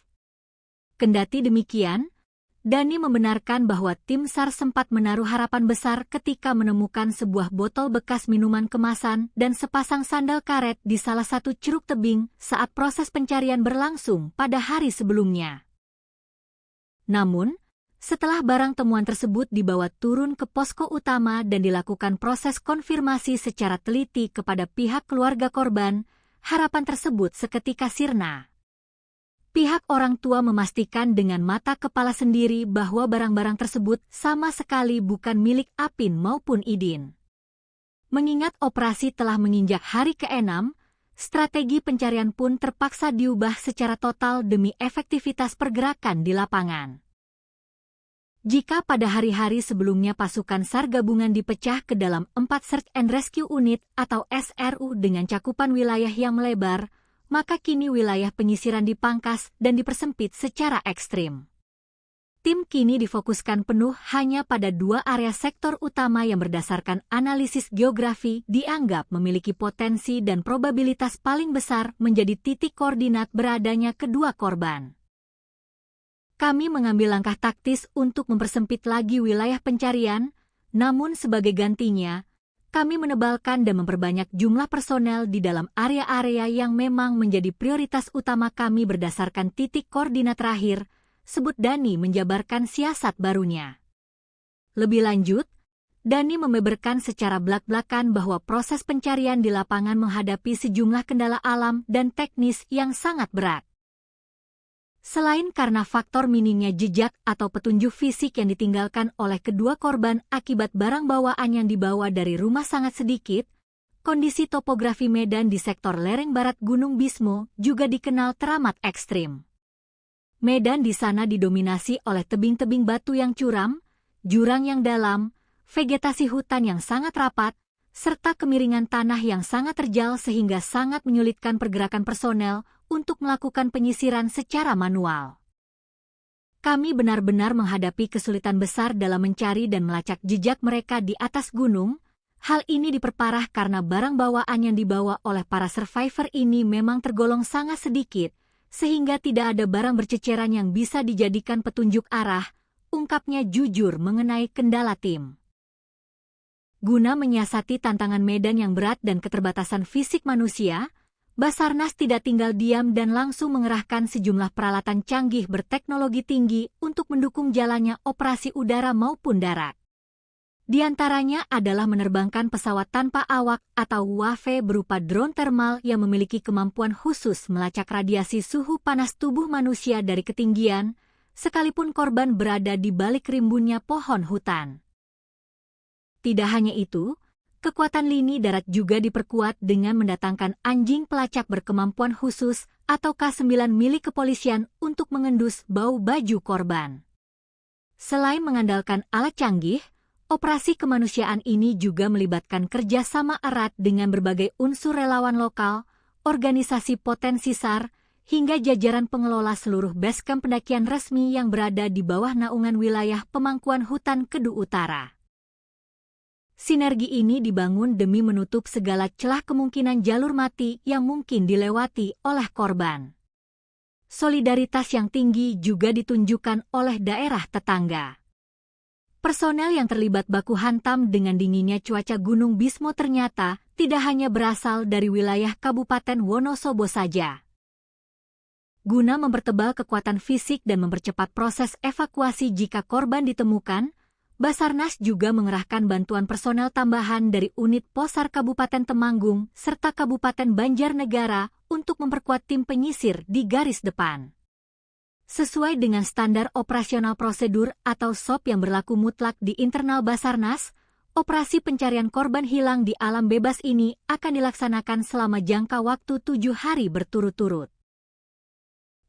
Kendati demikian, Dhani membenarkan bahwa tim SAR sempat menaruh harapan besar ketika menemukan sebuah botol bekas minuman kemasan dan sepasang sandal karet di salah satu curug tebing saat proses pencarian berlangsung pada hari sebelumnya. Namun, setelah barang temuan tersebut dibawa turun ke posko utama dan dilakukan proses konfirmasi secara teliti kepada pihak keluarga korban, harapan tersebut seketika sirna. Pihak orang tua memastikan dengan mata kepala sendiri bahwa barang-barang tersebut sama sekali bukan milik Apin maupun Idin. Mengingat operasi telah menginjak hari ke-6, strategi pencarian pun terpaksa diubah secara total demi efektivitas pergerakan di lapangan. Jika pada hari-hari sebelumnya pasukan SAR gabungan dipecah ke dalam 4 Search and Rescue Unit atau SRU dengan cakupan wilayah yang melebar, maka kini wilayah penyisiran dipangkas dan dipersempit secara ekstrim. Tim kini difokuskan penuh hanya pada 2 area sektor utama yang berdasarkan analisis geografi dianggap memiliki potensi dan probabilitas paling besar menjadi titik koordinat beradanya kedua korban. Kami mengambil langkah taktis untuk mempersempit lagi wilayah pencarian, namun sebagai gantinya, kami menebalkan dan memperbanyak jumlah personel di dalam area-area yang memang menjadi prioritas utama kami berdasarkan titik koordinat terakhir, sebut Dhani menjabarkan siasat barunya. Lebih lanjut, Dhani membeberkan secara belak-belakan bahwa proses pencarian di lapangan menghadapi sejumlah kendala alam dan teknis yang sangat berat. Selain karena faktor minimnya jejak atau petunjuk fisik yang ditinggalkan oleh kedua korban akibat barang bawaan yang dibawa dari rumah sangat sedikit, kondisi topografi medan di sektor lereng barat Gunung Bismo juga dikenal teramat ekstrim. Medan di sana didominasi oleh tebing-tebing batu yang curam, jurang yang dalam, vegetasi hutan yang sangat rapat, serta kemiringan tanah yang sangat terjal sehingga sangat menyulitkan pergerakan personel untuk melakukan penyisiran secara manual. Kami benar-benar menghadapi kesulitan besar dalam mencari dan melacak jejak mereka di atas gunung. Hal ini diperparah karena barang bawaan yang dibawa oleh para survivor ini memang tergolong sangat sedikit, sehingga tidak ada barang berceceran yang bisa dijadikan petunjuk arah, ungkapnya jujur mengenai kendala tim. Guna menyiasati tantangan medan yang berat dan keterbatasan fisik manusia, Basarnas tidak tinggal diam dan langsung mengerahkan sejumlah peralatan canggih berteknologi tinggi untuk mendukung jalannya operasi udara maupun darat. Di antaranya adalah menerbangkan pesawat tanpa awak atau UAV berupa drone thermal yang memiliki kemampuan khusus melacak radiasi suhu panas tubuh manusia dari ketinggian, sekalipun korban berada di balik rimbunnya pohon hutan. Tidak hanya itu, kekuatan lini darat juga diperkuat dengan mendatangkan anjing pelacak berkemampuan khusus atau K9 milik kepolisian untuk mengendus bau baju korban. Selain mengandalkan alat canggih, operasi kemanusiaan ini juga melibatkan kerjasama erat dengan berbagai unsur relawan lokal, organisasi potensi SAR, hingga jajaran pengelola seluruh basecamp pendakian resmi yang berada di bawah naungan wilayah pemangkuan hutan Kedu Utara. Sinergi ini dibangun demi menutup segala celah kemungkinan jalur mati yang mungkin dilewati oleh korban. Solidaritas yang tinggi juga ditunjukkan oleh daerah tetangga. Personel yang terlibat baku hantam dengan dinginnya cuaca Gunung Bismo ternyata tidak hanya berasal dari wilayah Kabupaten Wonosobo saja. Guna mempertebal kekuatan fisik dan mempercepat proses evakuasi jika korban ditemukan, Basarnas juga mengerahkan bantuan personel tambahan dari unit Posar Kabupaten Temanggung serta Kabupaten Banjarnegara untuk memperkuat tim penyisir di garis depan. Sesuai dengan standar operasional prosedur atau SOP yang berlaku mutlak di internal Basarnas, operasi pencarian korban hilang di alam bebas ini akan dilaksanakan selama jangka waktu 7 hari berturut-turut.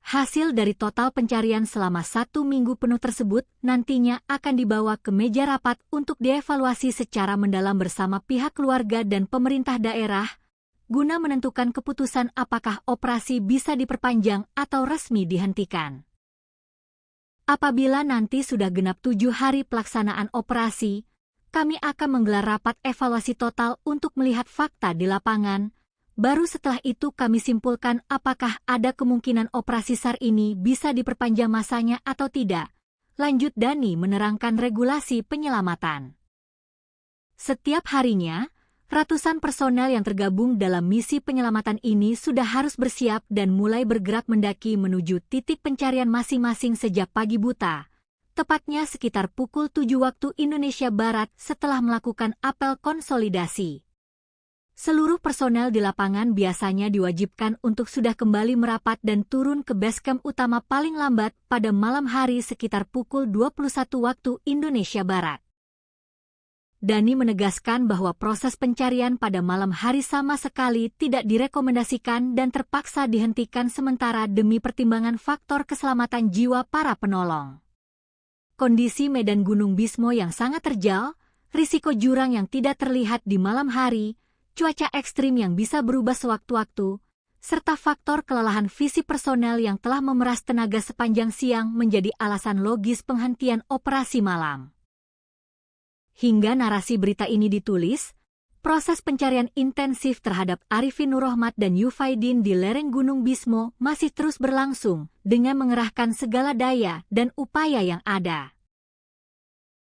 Hasil dari total pencarian selama 1 minggu penuh tersebut nantinya akan dibawa ke meja rapat untuk dievaluasi secara mendalam bersama pihak keluarga dan pemerintah daerah, guna menentukan keputusan apakah operasi bisa diperpanjang atau resmi dihentikan. Apabila nanti sudah genap 7 hari pelaksanaan operasi, kami akan menggelar rapat evaluasi total untuk melihat fakta di lapangan. Baru setelah itu kami simpulkan apakah ada kemungkinan operasi SAR ini bisa diperpanjang masanya atau tidak. Lanjut Dani menerangkan regulasi penyelamatan. Setiap harinya, ratusan personel yang tergabung dalam misi penyelamatan ini sudah harus bersiap dan mulai bergerak mendaki menuju titik pencarian masing-masing sejak pagi buta, tepatnya sekitar pukul 7 waktu Indonesia Barat setelah melakukan apel konsolidasi. Seluruh personel di lapangan biasanya diwajibkan untuk sudah kembali merapat dan turun ke basecamp utama paling lambat pada malam hari sekitar pukul 21 waktu Indonesia Barat. Dani menegaskan bahwa proses pencarian pada malam hari sama sekali tidak direkomendasikan dan terpaksa dihentikan sementara demi pertimbangan faktor keselamatan jiwa para penolong. Kondisi medan Gunung Bismo yang sangat terjal, risiko jurang yang tidak terlihat di malam hari, cuaca ekstrim yang bisa berubah sewaktu-waktu, serta faktor kelelahan fisik personel yang telah memeras tenaga sepanjang siang menjadi alasan logis penghentian operasi malam. Hingga narasi berita ini ditulis, proses pencarian intensif terhadap Arifin Nurrohmat dan Yufaidin di lereng Gunung Bismo masih terus berlangsung dengan mengerahkan segala daya dan upaya yang ada.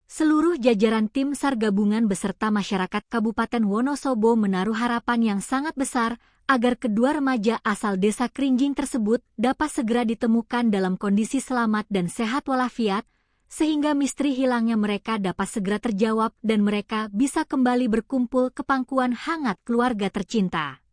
Seluruh jajaran tim SAR gabungan beserta masyarakat Kabupaten Wonosobo menaruh harapan yang sangat besar agar kedua remaja asal desa Krinjing tersebut dapat segera ditemukan dalam kondisi selamat dan sehat walafiat, sehingga misteri hilangnya mereka dapat segera terjawab dan mereka bisa kembali berkumpul ke pangkuan hangat keluarga tercinta.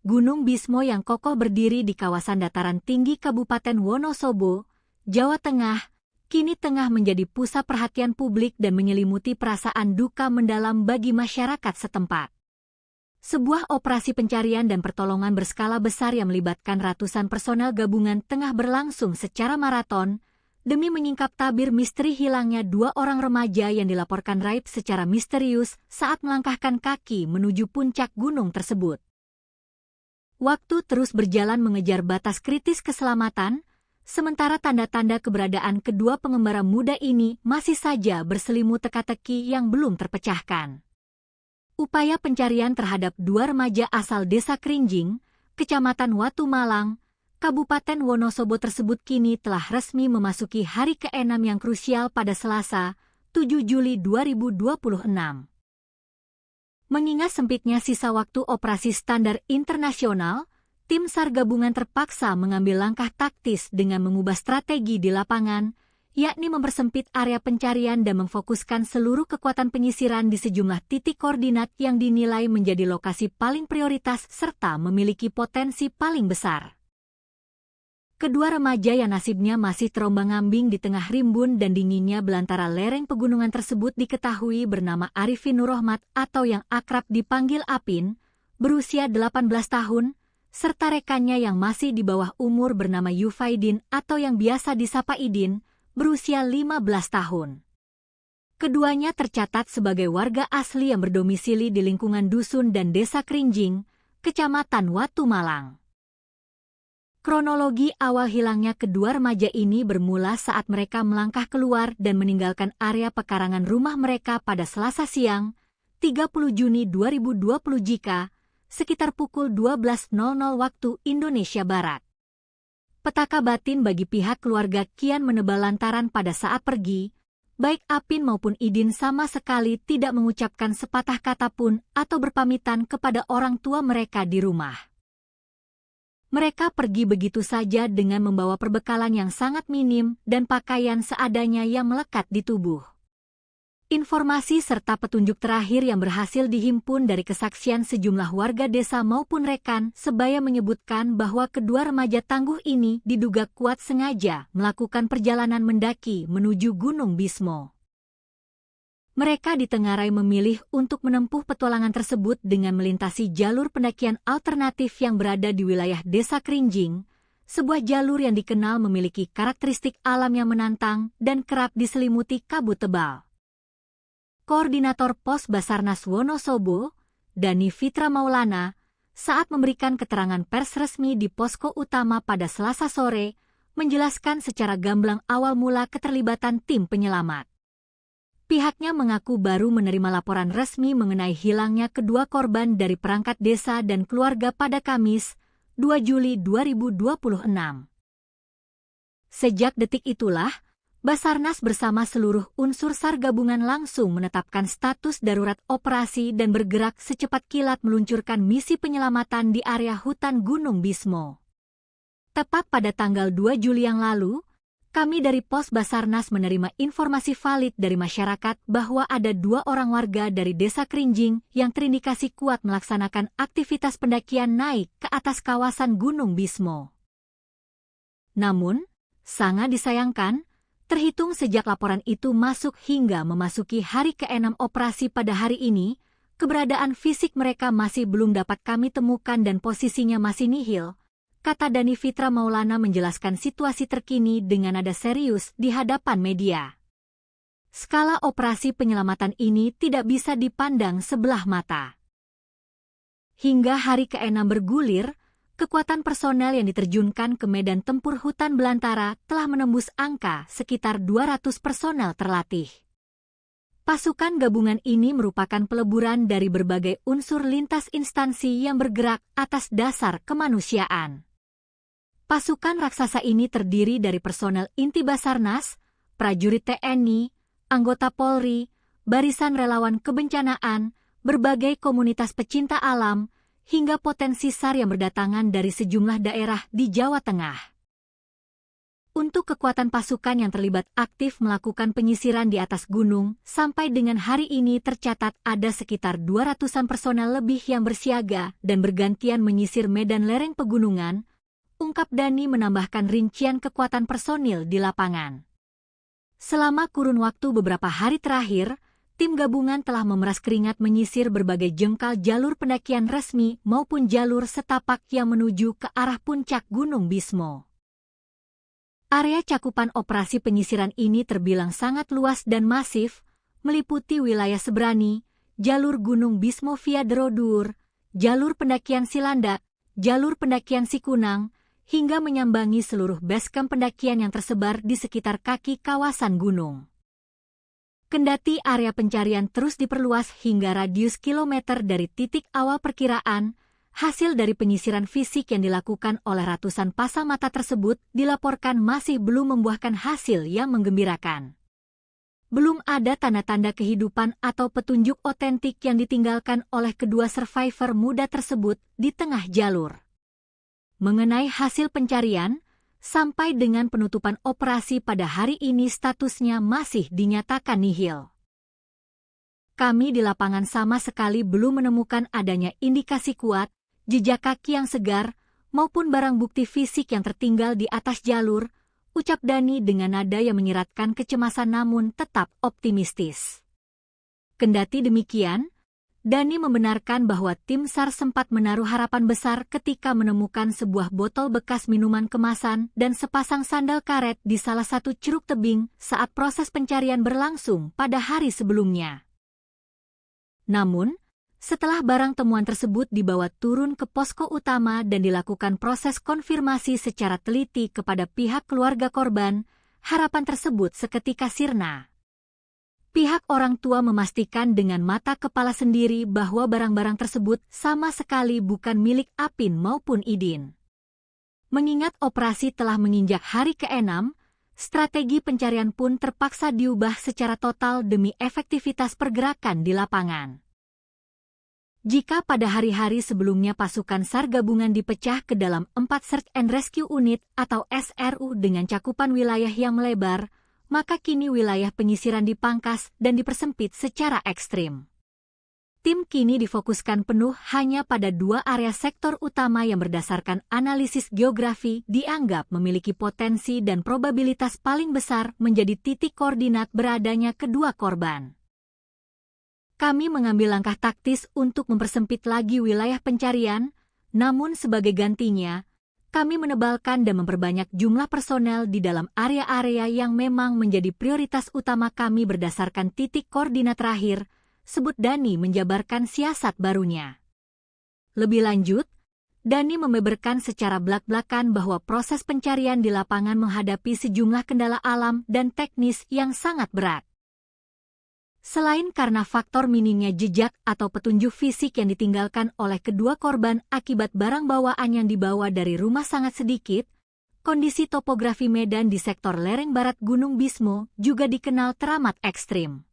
Gunung Bismo yang kokoh berdiri di kawasan dataran tinggi Kabupaten Wonosobo, Jawa Tengah, kini tengah menjadi pusat perhatian publik dan menyelimuti perasaan duka mendalam bagi masyarakat setempat. Sebuah operasi pencarian dan pertolongan berskala besar yang melibatkan ratusan personel gabungan tengah berlangsung secara maraton, demi menyingkap tabir misteri hilangnya 2 orang remaja yang dilaporkan raib secara misterius saat melangkahkan kaki menuju puncak gunung tersebut. Waktu terus berjalan mengejar batas kritis keselamatan, sementara tanda-tanda keberadaan kedua pengembara muda ini masih saja berselimut teka-teki yang belum terpecahkan. Upaya pencarian terhadap 2 remaja asal desa Krinjing, Kecamatan Watu Malang, Kabupaten Wonosobo tersebut kini telah resmi memasuki hari ke-6 yang krusial pada Selasa, 7 Juli 2026. Mengingat sempitnya sisa waktu operasi standar internasional, tim SAR gabungan terpaksa mengambil langkah taktis dengan mengubah strategi di lapangan, yakni mempersempit area pencarian dan memfokuskan seluruh kekuatan penyisiran di sejumlah titik koordinat yang dinilai menjadi lokasi paling prioritas serta memiliki potensi paling besar. Kedua remaja yang nasibnya masih terombang-ambing di tengah rimbun dan dinginnya belantara lereng pegunungan tersebut diketahui bernama Arifin Nurrohmat atau yang akrab dipanggil Apin, berusia 18 tahun, serta rekannya yang masih di bawah umur bernama Yufaidin atau yang biasa disapa Idin, berusia 15 tahun. Keduanya tercatat sebagai warga asli yang berdomisili di lingkungan dusun dan desa Krinjing, Kecamatan Watu Malang. Kronologi awal hilangnya kedua remaja ini bermula saat mereka melangkah keluar dan meninggalkan area pekarangan rumah mereka pada Selasa siang, 30 Juni 2020 sekitar pukul 12.00 waktu Indonesia Barat. Petaka batin bagi pihak keluarga kian menebal lantaran pada saat pergi, baik Apin maupun Idin sama sekali tidak mengucapkan sepatah kata pun atau berpamitan kepada orang tua mereka di rumah. Mereka pergi begitu saja dengan membawa perbekalan yang sangat minim dan pakaian seadanya yang melekat di tubuh. Informasi serta petunjuk terakhir yang berhasil dihimpun dari kesaksian sejumlah warga desa maupun rekan sebaya menyebutkan bahwa kedua remaja tangguh ini diduga kuat sengaja melakukan perjalanan mendaki menuju Gunung Bismo. Mereka ditengarai memilih untuk menempuh petualangan tersebut dengan melintasi jalur pendakian alternatif yang berada di wilayah Desa Krinjing, sebuah jalur yang dikenal memiliki karakteristik alam yang menantang dan kerap diselimuti kabut tebal. Koordinator Pos Basarnas Wonosobo, Dani Fitra Maulana, saat memberikan keterangan pers resmi di posko utama pada Selasa sore, menjelaskan secara gamblang awal mula keterlibatan tim penyelamat. Pihaknya mengaku baru menerima laporan resmi mengenai hilangnya kedua korban dari perangkat desa dan keluarga pada Kamis, 2 Juli 2026. Sejak detik itulah, Basarnas bersama seluruh unsur SAR gabungan langsung menetapkan status darurat operasi dan bergerak secepat kilat meluncurkan misi penyelamatan di area hutan Gunung Bismo. Tepat pada tanggal 2 Juli yang lalu, kami dari Pos Basarnas menerima informasi valid dari masyarakat bahwa ada 2 orang warga dari Desa Krinjing yang terindikasi kuat melaksanakan aktivitas pendakian naik ke atas kawasan Gunung Bismo. Namun, sangat disayangkan, terhitung sejak laporan itu masuk hingga memasuki hari ke-6 operasi pada hari ini, keberadaan fisik mereka masih belum dapat kami temukan dan posisinya masih nihil, kata Dani Fitra Maulana menjelaskan situasi terkini dengan nada serius di hadapan media. Skala operasi penyelamatan ini tidak bisa dipandang sebelah mata. Hingga hari ke-6 bergulir, kekuatan personel yang diterjunkan ke medan tempur hutan belantara telah menembus angka sekitar 200 personel terlatih. Pasukan gabungan ini merupakan peleburan dari berbagai unsur lintas instansi yang bergerak atas dasar kemanusiaan. Pasukan raksasa ini terdiri dari personel inti Basarnas, prajurit TNI, anggota Polri, barisan relawan kebencanaan, berbagai komunitas pecinta alam, hingga potensi SAR yang berdatangan dari sejumlah daerah di Jawa Tengah. Untuk kekuatan pasukan yang terlibat aktif melakukan penyisiran di atas gunung, sampai dengan hari ini tercatat ada sekitar 200-an personel lebih yang bersiaga dan bergantian menyisir medan lereng pegunungan, ungkap Dani menambahkan rincian kekuatan personil di lapangan. Selama kurun waktu beberapa hari terakhir, tim gabungan telah memeras keringat menyisir berbagai jengkal jalur pendakian resmi maupun jalur setapak yang menuju ke arah puncak Gunung Bismo. Area cakupan operasi penyisiran ini terbilang sangat luas dan masif, meliputi wilayah Sebrani, jalur Gunung Bismo via Derodur, jalur pendakian Silandak, jalur pendakian Sikunang, hingga menyambangi seluruh basecamp pendakian yang tersebar di sekitar kaki kawasan gunung. Kendati area pencarian terus diperluas hingga radius kilometer dari titik awal perkiraan, hasil dari penyisiran fisik yang dilakukan oleh ratusan pasang mata tersebut dilaporkan masih belum membuahkan hasil yang menggembirakan. Belum ada tanda-tanda kehidupan atau petunjuk otentik yang ditinggalkan oleh kedua survivor muda tersebut di tengah jalur. Mengenai hasil pencarian, sampai dengan penutupan operasi pada hari ini statusnya masih dinyatakan nihil. Kami di lapangan sama sekali belum menemukan adanya indikasi kuat, jejak kaki yang segar, maupun barang bukti fisik yang tertinggal di atas jalur, ucap Dani dengan nada yang menyiratkan kecemasan namun tetap optimistis. Kendati demikian, Dani membenarkan bahwa tim SAR sempat menaruh harapan besar ketika menemukan sebuah botol bekas minuman kemasan dan sepasang sandal karet di salah satu ceruk tebing saat proses pencarian berlangsung pada hari sebelumnya. Namun, setelah barang temuan tersebut dibawa turun ke posko utama dan dilakukan proses konfirmasi secara teliti kepada pihak keluarga korban, harapan tersebut seketika sirna. Pihak orang tua memastikan dengan mata kepala sendiri bahwa barang-barang tersebut sama sekali bukan milik Apin maupun Idin. Mengingat operasi telah menginjak hari ke-6, strategi pencarian pun terpaksa diubah secara total demi efektivitas pergerakan di lapangan. Jika pada hari-hari sebelumnya pasukan SAR gabungan dipecah ke dalam 4 Search and Rescue Unit atau SRU dengan cakupan wilayah yang melebar, maka kini wilayah penyisiran dipangkas dan dipersempit secara ekstrim. Tim kini difokuskan penuh hanya pada 2 area sektor utama yang berdasarkan analisis geografi dianggap memiliki potensi dan probabilitas paling besar menjadi titik koordinat beradanya kedua korban. Kami mengambil langkah taktis untuk mempersempit lagi wilayah pencarian, namun sebagai gantinya, kami menebalkan dan memperbanyak jumlah personel di dalam area-area yang memang menjadi prioritas utama kami berdasarkan titik koordinat terakhir, sebut Dani menjabarkan siasat barunya. Lebih lanjut, Dani membeberkan secara belak-belakan bahwa proses pencarian di lapangan menghadapi sejumlah kendala alam dan teknis yang sangat berat. Selain karena faktor minimnya jejak atau petunjuk fisik yang ditinggalkan oleh kedua korban akibat barang bawaan yang dibawa dari rumah sangat sedikit, kondisi topografi medan di sektor lereng barat Gunung Bismo juga dikenal teramat ekstrim.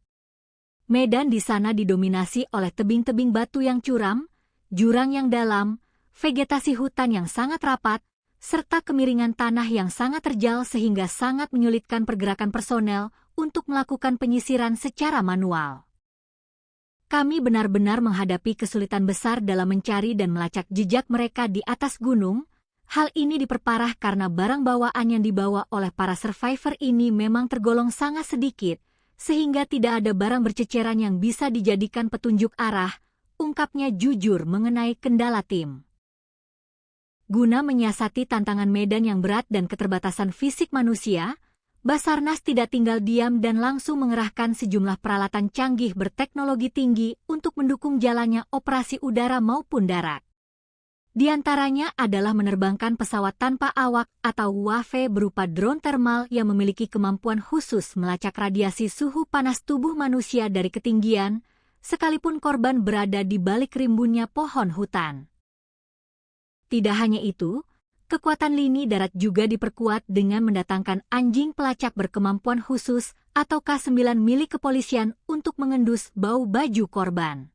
Medan di sana didominasi oleh tebing-tebing batu yang curam, jurang yang dalam, vegetasi hutan yang sangat rapat, serta kemiringan tanah yang sangat terjal sehingga sangat menyulitkan pergerakan personel untuk melakukan penyisiran secara manual. Kami benar-benar menghadapi kesulitan besar dalam mencari dan melacak jejak mereka di atas gunung. Hal ini diperparah karena barang bawaan yang dibawa oleh para survivor ini memang tergolong sangat sedikit, sehingga tidak ada barang berceceran yang bisa dijadikan petunjuk arah, ungkapnya jujur mengenai kendala tim. Guna menyiasati tantangan medan yang berat dan keterbatasan fisik manusia, Basarnas tidak tinggal diam dan langsung mengerahkan sejumlah peralatan canggih berteknologi tinggi untuk mendukung jalannya operasi udara maupun darat. Di antaranya adalah menerbangkan pesawat tanpa awak atau UAV berupa drone thermal yang memiliki kemampuan khusus melacak radiasi suhu panas tubuh manusia dari ketinggian, sekalipun korban berada di balik rimbunnya pohon hutan. Tidak hanya itu, kekuatan lini darat juga diperkuat dengan mendatangkan anjing pelacak berkemampuan khusus atau K9 milik kepolisian untuk mengendus bau baju korban.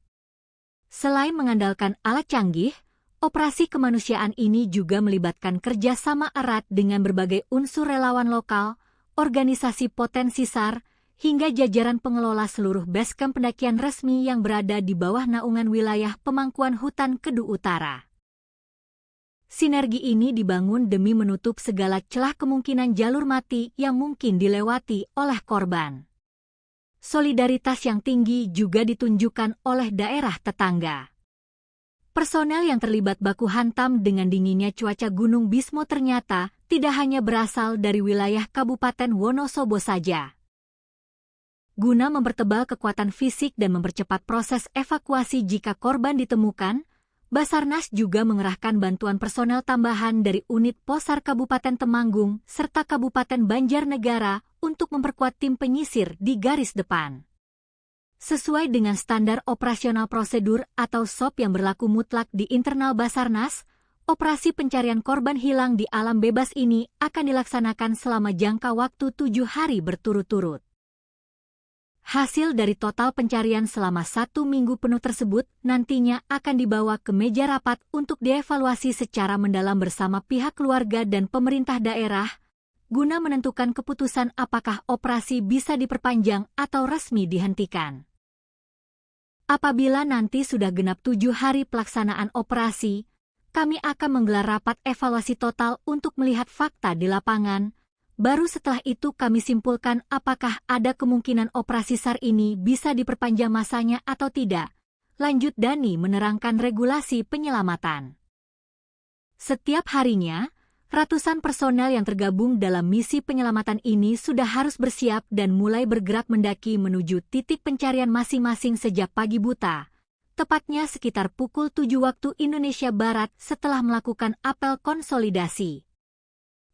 Selain mengandalkan alat canggih, operasi kemanusiaan ini juga melibatkan kerjasama erat dengan berbagai unsur relawan lokal, organisasi potensi SAR, hingga jajaran pengelola seluruh basecamp pendakian resmi yang berada di bawah naungan wilayah pemangkuan hutan Kedu Utara. Sinergi ini dibangun demi menutup segala celah kemungkinan jalur mati yang mungkin dilewati oleh korban. Solidaritas yang tinggi juga ditunjukkan oleh daerah tetangga. Personel yang terlibat baku hantam dengan dinginnya cuaca Gunung Bismo ternyata tidak hanya berasal dari wilayah Kabupaten Wonosobo saja. Guna mempertebal kekuatan fisik dan mempercepat proses evakuasi jika korban ditemukan, Basarnas juga mengerahkan bantuan personel tambahan dari unit Posar Kabupaten Temanggung serta Kabupaten Banjarnegara untuk memperkuat tim penyisir di garis depan. Sesuai dengan standar operasional prosedur atau SOP yang berlaku mutlak di internal Basarnas, operasi pencarian korban hilang di alam bebas ini akan dilaksanakan selama jangka waktu 7 hari berturut-turut. Hasil dari total pencarian selama 1 minggu penuh tersebut nantinya akan dibawa ke meja rapat untuk dievaluasi secara mendalam bersama pihak keluarga dan pemerintah daerah, guna menentukan keputusan apakah operasi bisa diperpanjang atau resmi dihentikan. Apabila nanti sudah genap 7 hari pelaksanaan operasi, kami akan menggelar rapat evaluasi total untuk melihat fakta di lapangan. Baru setelah itu kami simpulkan apakah ada kemungkinan operasi SAR ini bisa diperpanjang masanya atau tidak. Lanjut Dani menerangkan regulasi penyelamatan. Setiap harinya, ratusan personel yang tergabung dalam misi penyelamatan ini sudah harus bersiap dan mulai bergerak mendaki menuju titik pencarian masing-masing sejak pagi buta. Tepatnya sekitar pukul 7 waktu Indonesia Barat setelah melakukan apel konsolidasi.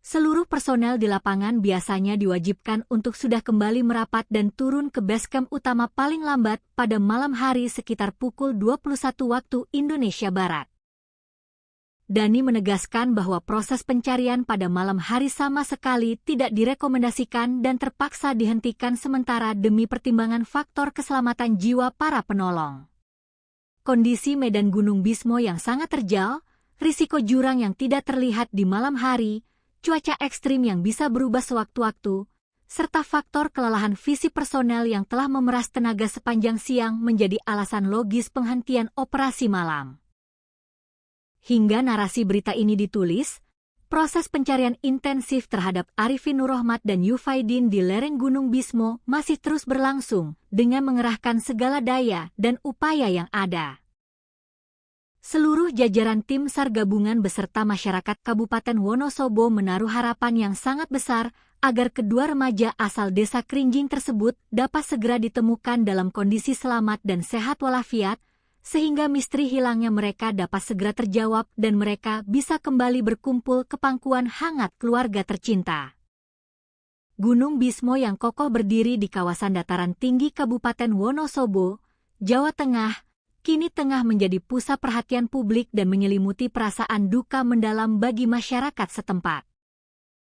Seluruh personel di lapangan biasanya diwajibkan untuk sudah kembali merapat dan turun ke base camp utama paling lambat pada malam hari sekitar pukul 21 waktu Indonesia Barat. Dani menegaskan bahwa proses pencarian pada malam hari sama sekali tidak direkomendasikan dan terpaksa dihentikan sementara demi pertimbangan faktor keselamatan jiwa para penolong. Kondisi medan Gunung Bismo yang sangat terjal, risiko jurang yang tidak terlihat di malam hari, cuaca ekstrim yang bisa berubah sewaktu-waktu, serta faktor kelelahan fisik personel yang telah memeras tenaga sepanjang siang menjadi alasan logis penghentian operasi malam. Hingga narasi berita ini ditulis, proses pencarian intensif terhadap Arifin Nurrohmat dan Yufaidin di lereng Gunung Bismo masih terus berlangsung dengan mengerahkan segala daya dan upaya yang ada. Seluruh jajaran tim SAR gabungan beserta masyarakat Kabupaten Wonosobo menaruh harapan yang sangat besar agar kedua remaja asal desa Krinjing tersebut dapat segera ditemukan dalam kondisi selamat dan sehat walafiat, sehingga misteri hilangnya mereka dapat segera terjawab dan mereka bisa kembali berkumpul ke pangkuan hangat keluarga tercinta. Gunung Bismo yang kokoh berdiri di kawasan dataran tinggi Kabupaten Wonosobo, Jawa Tengah, kini tengah menjadi pusat perhatian publik dan menyelimuti perasaan duka mendalam bagi masyarakat setempat.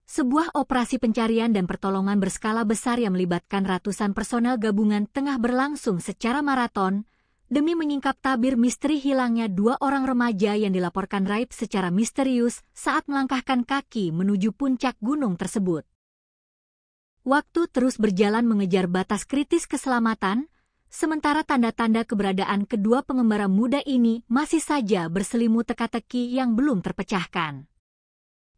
Sebuah operasi pencarian dan pertolongan berskala besar yang melibatkan ratusan personel gabungan tengah berlangsung secara maraton, demi menyingkap tabir misteri hilangnya 2 orang remaja yang dilaporkan raib secara misterius saat melangkahkan kaki menuju puncak gunung tersebut. Waktu terus berjalan mengejar batas kritis keselamatan, sementara tanda-tanda keberadaan kedua pengembara muda ini masih saja berselimut teka-teki yang belum terpecahkan.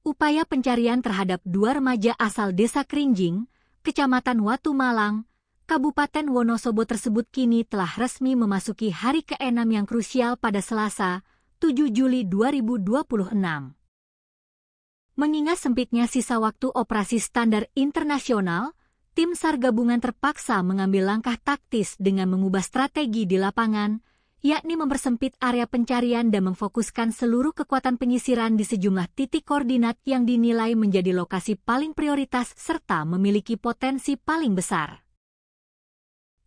Upaya pencarian terhadap 2 remaja asal desa Krinjing, Kecamatan Watu Malang, Kabupaten Wonosobo tersebut kini telah resmi memasuki hari ke-6 yang krusial pada Selasa, 7 Juli 2026. Mengingat sempitnya sisa waktu operasi standar internasional, tim SAR gabungan terpaksa mengambil langkah taktis dengan mengubah strategi di lapangan, yakni mempersempit area pencarian dan memfokuskan seluruh kekuatan penyisiran di sejumlah titik koordinat yang dinilai menjadi lokasi paling prioritas serta memiliki potensi paling besar.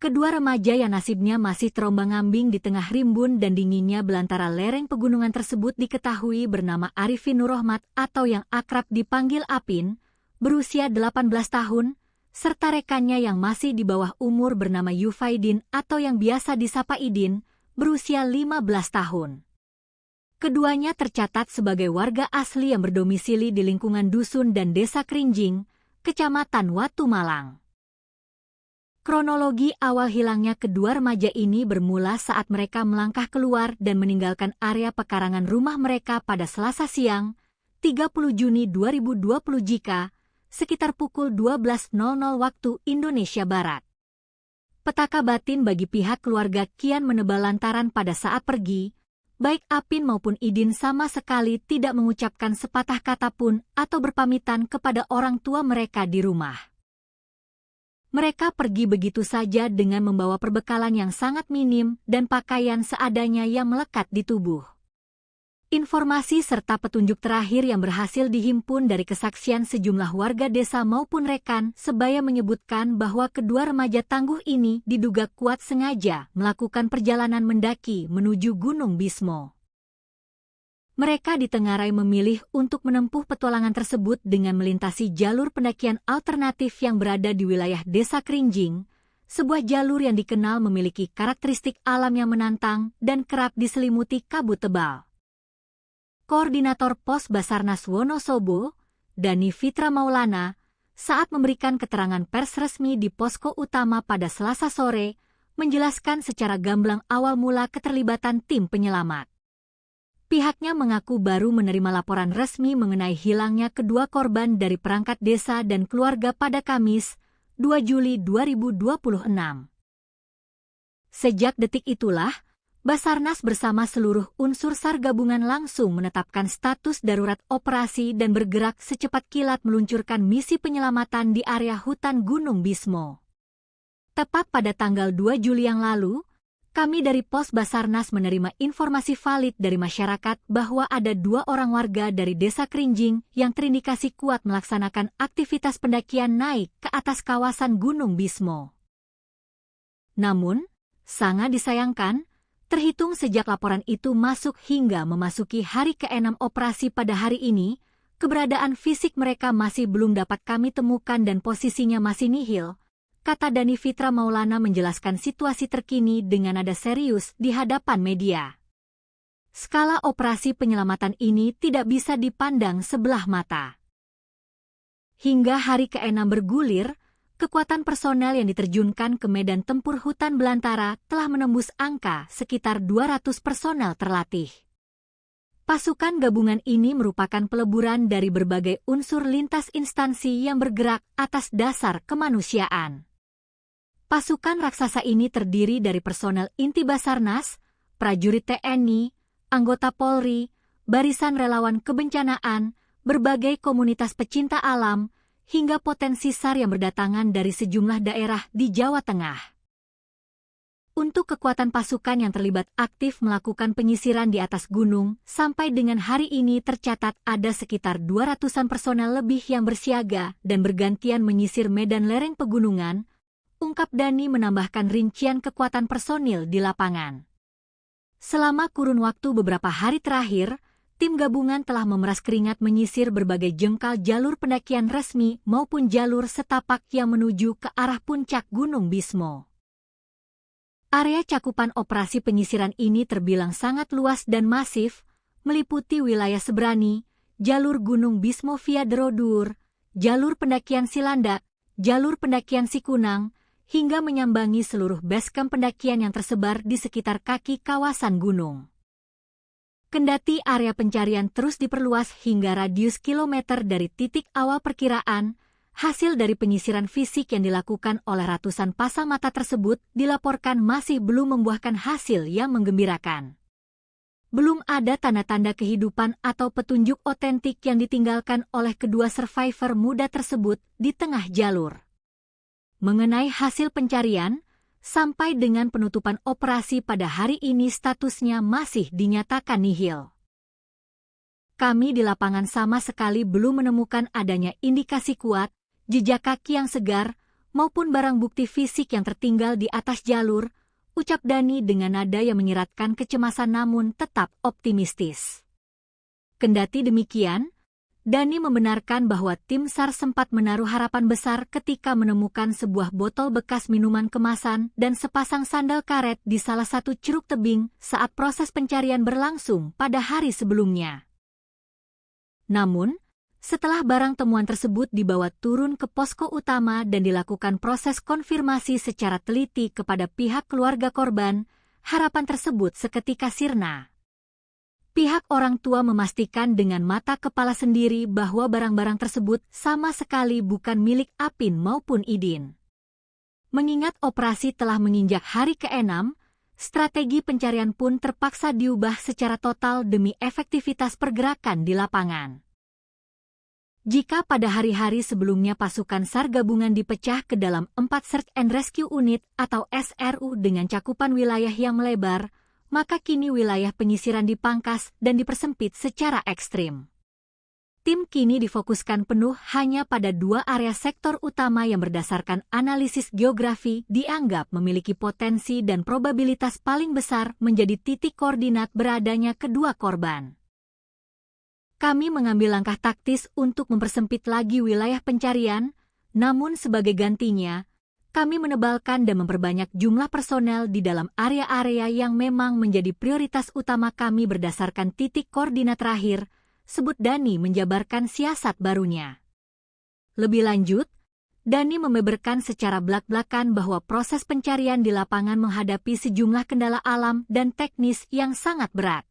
Kedua remaja yang nasibnya masih terombang-ambing di tengah rimbun dan dinginnya belantara lereng pegunungan tersebut diketahui bernama Arifin Nurrohmat atau yang akrab dipanggil Apin, berusia 18 tahun, serta rekannya yang masih di bawah umur bernama Yufaidin atau yang biasa disapa Idin, berusia 15 tahun. Keduanya tercatat sebagai warga asli yang berdomisili di lingkungan dusun dan desa Krinjing, Kecamatan Watu Malang. Kronologi awal hilangnya kedua remaja ini bermula saat mereka melangkah keluar dan meninggalkan area pekarangan rumah mereka pada Selasa siang, 30 Juni 2020 jika sekitar pukul 12.00 waktu Indonesia Barat. Petaka batin bagi pihak keluarga kian menebal lantaran pada saat pergi, baik Apin maupun Idin sama sekali tidak mengucapkan sepatah kata pun atau berpamitan kepada orang tua mereka di rumah. Mereka pergi begitu saja dengan membawa perbekalan yang sangat minim dan pakaian seadanya yang melekat di tubuh. Informasi serta petunjuk terakhir yang berhasil dihimpun dari kesaksian sejumlah warga desa maupun rekan sebaya menyebutkan bahwa kedua remaja tangguh ini diduga kuat sengaja melakukan perjalanan mendaki menuju Gunung Bismo. Mereka ditengarai memilih untuk menempuh petualangan tersebut dengan melintasi jalur pendakian alternatif yang berada di wilayah desa Krinjing, sebuah jalur yang dikenal memiliki karakteristik alam yang menantang dan kerap diselimuti kabut tebal. Koordinator Pos Basarnas Wonosobo, Dani Fitra Maulana, saat memberikan keterangan pers resmi di posko utama pada Selasa sore, menjelaskan secara gamblang awal mula keterlibatan tim penyelamat. Pihaknya mengaku baru menerima laporan resmi mengenai hilangnya kedua korban dari perangkat desa dan keluarga pada Kamis, 2 Juli 2026. Sejak detik itulah, Basarnas bersama seluruh unsur SAR gabungan langsung menetapkan status darurat operasi dan bergerak secepat kilat meluncurkan misi penyelamatan di area hutan Gunung Bismo. Tepat pada tanggal 2 Juli yang lalu, kami dari Pos Basarnas menerima informasi valid dari masyarakat bahwa ada 2 orang warga dari Desa Krinjing yang terindikasi kuat melaksanakan aktivitas pendakian naik ke atas kawasan Gunung Bismo. Namun, sangat disayangkan, terhitung sejak laporan itu masuk hingga memasuki hari ke-6 operasi pada hari ini, keberadaan fisik mereka masih belum dapat kami temukan dan posisinya masih nihil, kata Dani Fitra Maulana menjelaskan situasi terkini dengan nada serius di hadapan media. Skala operasi penyelamatan ini tidak bisa dipandang sebelah mata. Hingga hari ke-6 bergulir, kekuatan personel yang diterjunkan ke medan tempur hutan belantara telah menembus angka sekitar 200 personel terlatih. Pasukan gabungan ini merupakan peleburan dari berbagai unsur lintas instansi yang bergerak atas dasar kemanusiaan. Pasukan raksasa ini terdiri dari personel inti Basarnas, prajurit TNI, anggota Polri, barisan relawan kebencanaan, berbagai komunitas pecinta alam, hingga potensi SAR yang berdatangan dari sejumlah daerah di Jawa Tengah. Untuk kekuatan pasukan yang terlibat aktif melakukan penyisiran di atas gunung, sampai dengan hari ini tercatat ada sekitar 200-an personel lebih yang bersiaga dan bergantian menyisir medan lereng pegunungan, ungkap Dani menambahkan rincian kekuatan personil di lapangan. Selama kurun waktu beberapa hari terakhir, tim gabungan telah memeras keringat menyisir berbagai jengkal jalur pendakian resmi maupun jalur setapak yang menuju ke arah puncak Gunung Bismo. Area cakupan operasi penyisiran ini terbilang sangat luas dan masif, meliputi wilayah Sebrani, jalur Gunung Bismo via Derodur, jalur pendakian Silandak, jalur pendakian Sikunang, hingga menyambangi seluruh basecamp pendakian yang tersebar di sekitar kaki kawasan gunung. Kendati area pencarian terus diperluas hingga radius kilometer dari titik awal perkiraan, hasil dari penyisiran fisik yang dilakukan oleh ratusan pasang mata tersebut dilaporkan masih belum membuahkan hasil yang menggembirakan. Belum ada tanda-tanda kehidupan atau petunjuk otentik yang ditinggalkan oleh kedua survivor muda tersebut di tengah jalur. Mengenai hasil pencarian, sampai dengan penutupan operasi pada hari ini statusnya masih dinyatakan nihil. Kami di lapangan sama sekali belum menemukan adanya indikasi kuat, jejak kaki yang segar, maupun barang bukti fisik yang tertinggal di atas jalur, ucap Dani dengan nada yang menyiratkan kecemasan namun tetap optimistis. Kendati demikian, Dani membenarkan bahwa tim SAR sempat menaruh harapan besar ketika menemukan sebuah botol bekas minuman kemasan dan sepasang sandal karet di salah satu ceruk tebing saat proses pencarian berlangsung pada hari sebelumnya. Namun, setelah barang temuan tersebut dibawa turun ke posko utama dan dilakukan proses konfirmasi secara teliti kepada pihak keluarga korban, harapan tersebut seketika sirna. Pihak orang tua memastikan dengan mata kepala sendiri bahwa barang-barang tersebut sama sekali bukan milik Apin maupun Idin. Mengingat operasi telah menginjak hari ke-6, strategi pencarian pun terpaksa diubah secara total demi efektivitas pergerakan di lapangan. Jika pada hari-hari sebelumnya pasukan SAR gabungan dipecah ke dalam 4 Search and Rescue Unit atau SRU dengan cakupan wilayah yang melebar, maka kini wilayah penyisiran dipangkas dan dipersempit secara ekstrim. Tim kini difokuskan penuh hanya pada 2 area sektor utama yang berdasarkan analisis geografi dianggap memiliki potensi dan probabilitas paling besar menjadi titik koordinat beradanya kedua korban. Kami mengambil langkah taktis untuk mempersempit lagi wilayah pencarian, namun sebagai gantinya, kami menebalkan dan memperbanyak jumlah personel di dalam area-area yang memang menjadi prioritas utama kami berdasarkan titik koordinat terakhir, sebut Dhani menjabarkan siasat barunya. Lebih lanjut, Dhani membeberkan secara belak-belakan bahwa proses pencarian di lapangan menghadapi sejumlah kendala alam dan teknis yang sangat berat.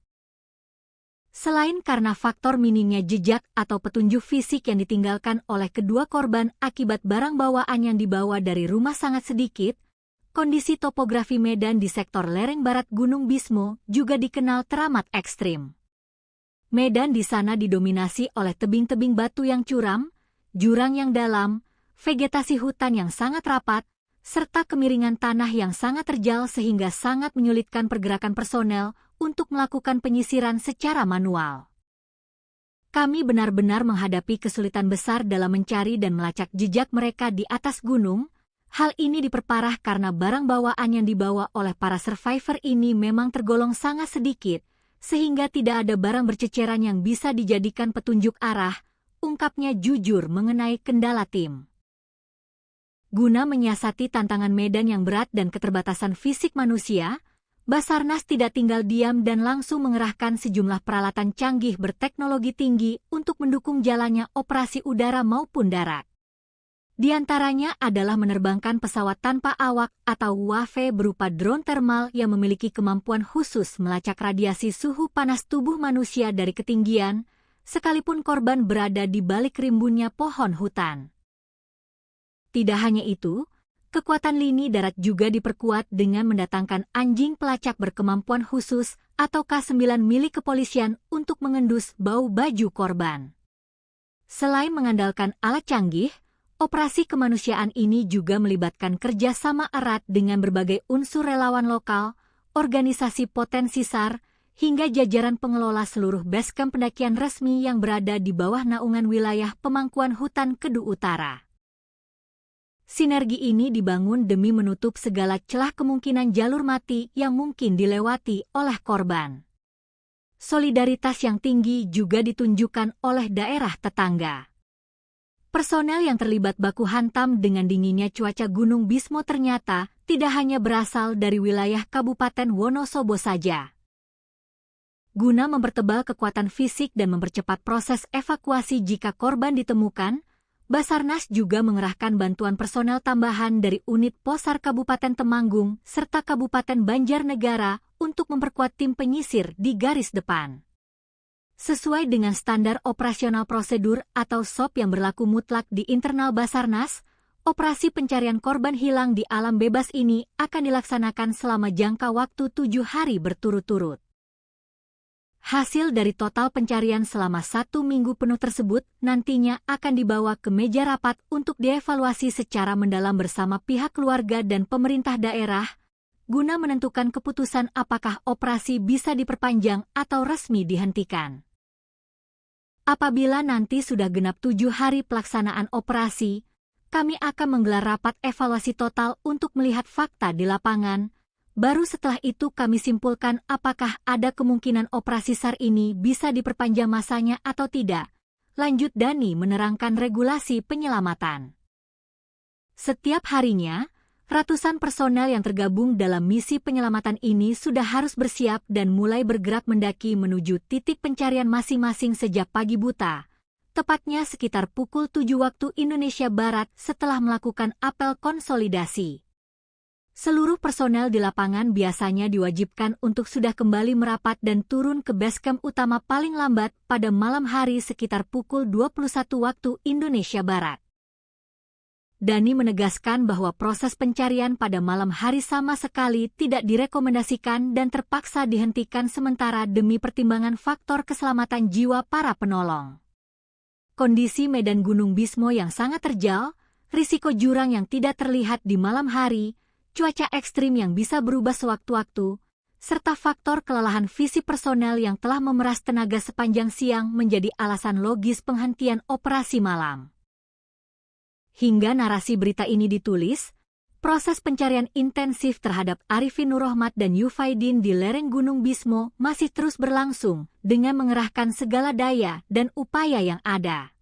Selain karena faktor minimnya jejak atau petunjuk fisik yang ditinggalkan oleh kedua korban akibat barang bawaan yang dibawa dari rumah sangat sedikit, kondisi topografi medan di sektor lereng barat Gunung Bismo juga dikenal teramat ekstrim. Medan di sana didominasi oleh tebing-tebing batu yang curam, jurang yang dalam, vegetasi hutan yang sangat rapat, serta kemiringan tanah yang sangat terjal sehingga sangat menyulitkan pergerakan personel untuk melakukan penyisiran secara manual. Kami benar-benar menghadapi kesulitan besar dalam mencari dan melacak jejak mereka di atas gunung. Hal ini diperparah karena barang bawaan yang dibawa oleh para survivor ini memang tergolong sangat sedikit, sehingga tidak ada barang berceceran yang bisa dijadikan petunjuk arah, ungkapnya jujur mengenai kendala tim. Guna menyiasati tantangan medan yang berat dan keterbatasan fisik manusia, Basarnas tidak tinggal diam dan langsung mengerahkan sejumlah peralatan canggih berteknologi tinggi untuk mendukung jalannya operasi udara maupun darat. Di antaranya adalah menerbangkan pesawat tanpa awak atau UAV berupa drone thermal yang memiliki kemampuan khusus melacak radiasi suhu panas tubuh manusia dari ketinggian, sekalipun korban berada di balik rimbunnya pohon hutan. Tidak hanya itu, kekuatan lini darat juga diperkuat dengan mendatangkan anjing pelacak berkemampuan khusus atau K9 milik kepolisian untuk mengendus bau baju korban. Selain mengandalkan alat canggih, operasi kemanusiaan ini juga melibatkan kerjasama erat dengan berbagai unsur relawan lokal, organisasi potensi SAR, hingga jajaran pengelola seluruh basecamp pendakian resmi yang berada di bawah naungan wilayah pemangkuan hutan Kedu Utara. Sinergi ini dibangun demi menutup segala celah kemungkinan jalur mati yang mungkin dilewati oleh korban. Solidaritas yang tinggi juga ditunjukkan oleh daerah tetangga. Personel yang terlibat baku hantam dengan dinginnya cuaca Gunung Bismo ternyata tidak hanya berasal dari wilayah Kabupaten Wonosobo saja. Guna mempertebal kekuatan fisik dan mempercepat proses evakuasi jika korban ditemukan, Basarnas juga mengerahkan bantuan personel tambahan dari unit Posar Kabupaten Temanggung serta Kabupaten Banjarnegara untuk memperkuat tim penyisir di garis depan. Sesuai dengan standar operasional prosedur atau SOP yang berlaku mutlak di internal Basarnas, operasi pencarian korban hilang di alam bebas ini akan dilaksanakan selama jangka waktu 7 hari berturut-turut. Hasil dari total pencarian selama 1 minggu penuh tersebut nantinya akan dibawa ke meja rapat untuk dievaluasi secara mendalam bersama pihak keluarga dan pemerintah daerah, guna menentukan keputusan apakah operasi bisa diperpanjang atau resmi dihentikan. Apabila nanti sudah genap 7 hari pelaksanaan operasi, kami akan menggelar rapat evaluasi total untuk melihat fakta di lapangan. Baru setelah itu kami simpulkan apakah ada kemungkinan operasi SAR ini bisa diperpanjang masanya atau tidak. Lanjut Dhani menerangkan regulasi penyelamatan. Setiap harinya, ratusan personel yang tergabung dalam misi penyelamatan ini sudah harus bersiap dan mulai bergerak mendaki menuju titik pencarian masing-masing sejak pagi buta. Tepatnya sekitar pukul 7 waktu Indonesia Barat setelah melakukan apel konsolidasi. Seluruh personel di lapangan biasanya diwajibkan untuk sudah kembali merapat dan turun ke basecamp utama paling lambat pada malam hari sekitar pukul 21 waktu Indonesia Barat. Dhani menegaskan bahwa proses pencarian pada malam hari sama sekali tidak direkomendasikan dan terpaksa dihentikan sementara demi pertimbangan faktor keselamatan jiwa para penolong. Kondisi medan Gunung Bismo yang sangat terjal, risiko jurang yang tidak terlihat di malam hari, cuaca ekstrim yang bisa berubah sewaktu-waktu, serta faktor kelelahan fisik personel yang telah memeras tenaga sepanjang siang menjadi alasan logis penghentian operasi malam. Hingga narasi berita ini ditulis, proses pencarian intensif terhadap Arifin Nurrohmat dan Yufaidin di lereng Gunung Bismo masih terus berlangsung dengan mengerahkan segala daya dan upaya yang ada.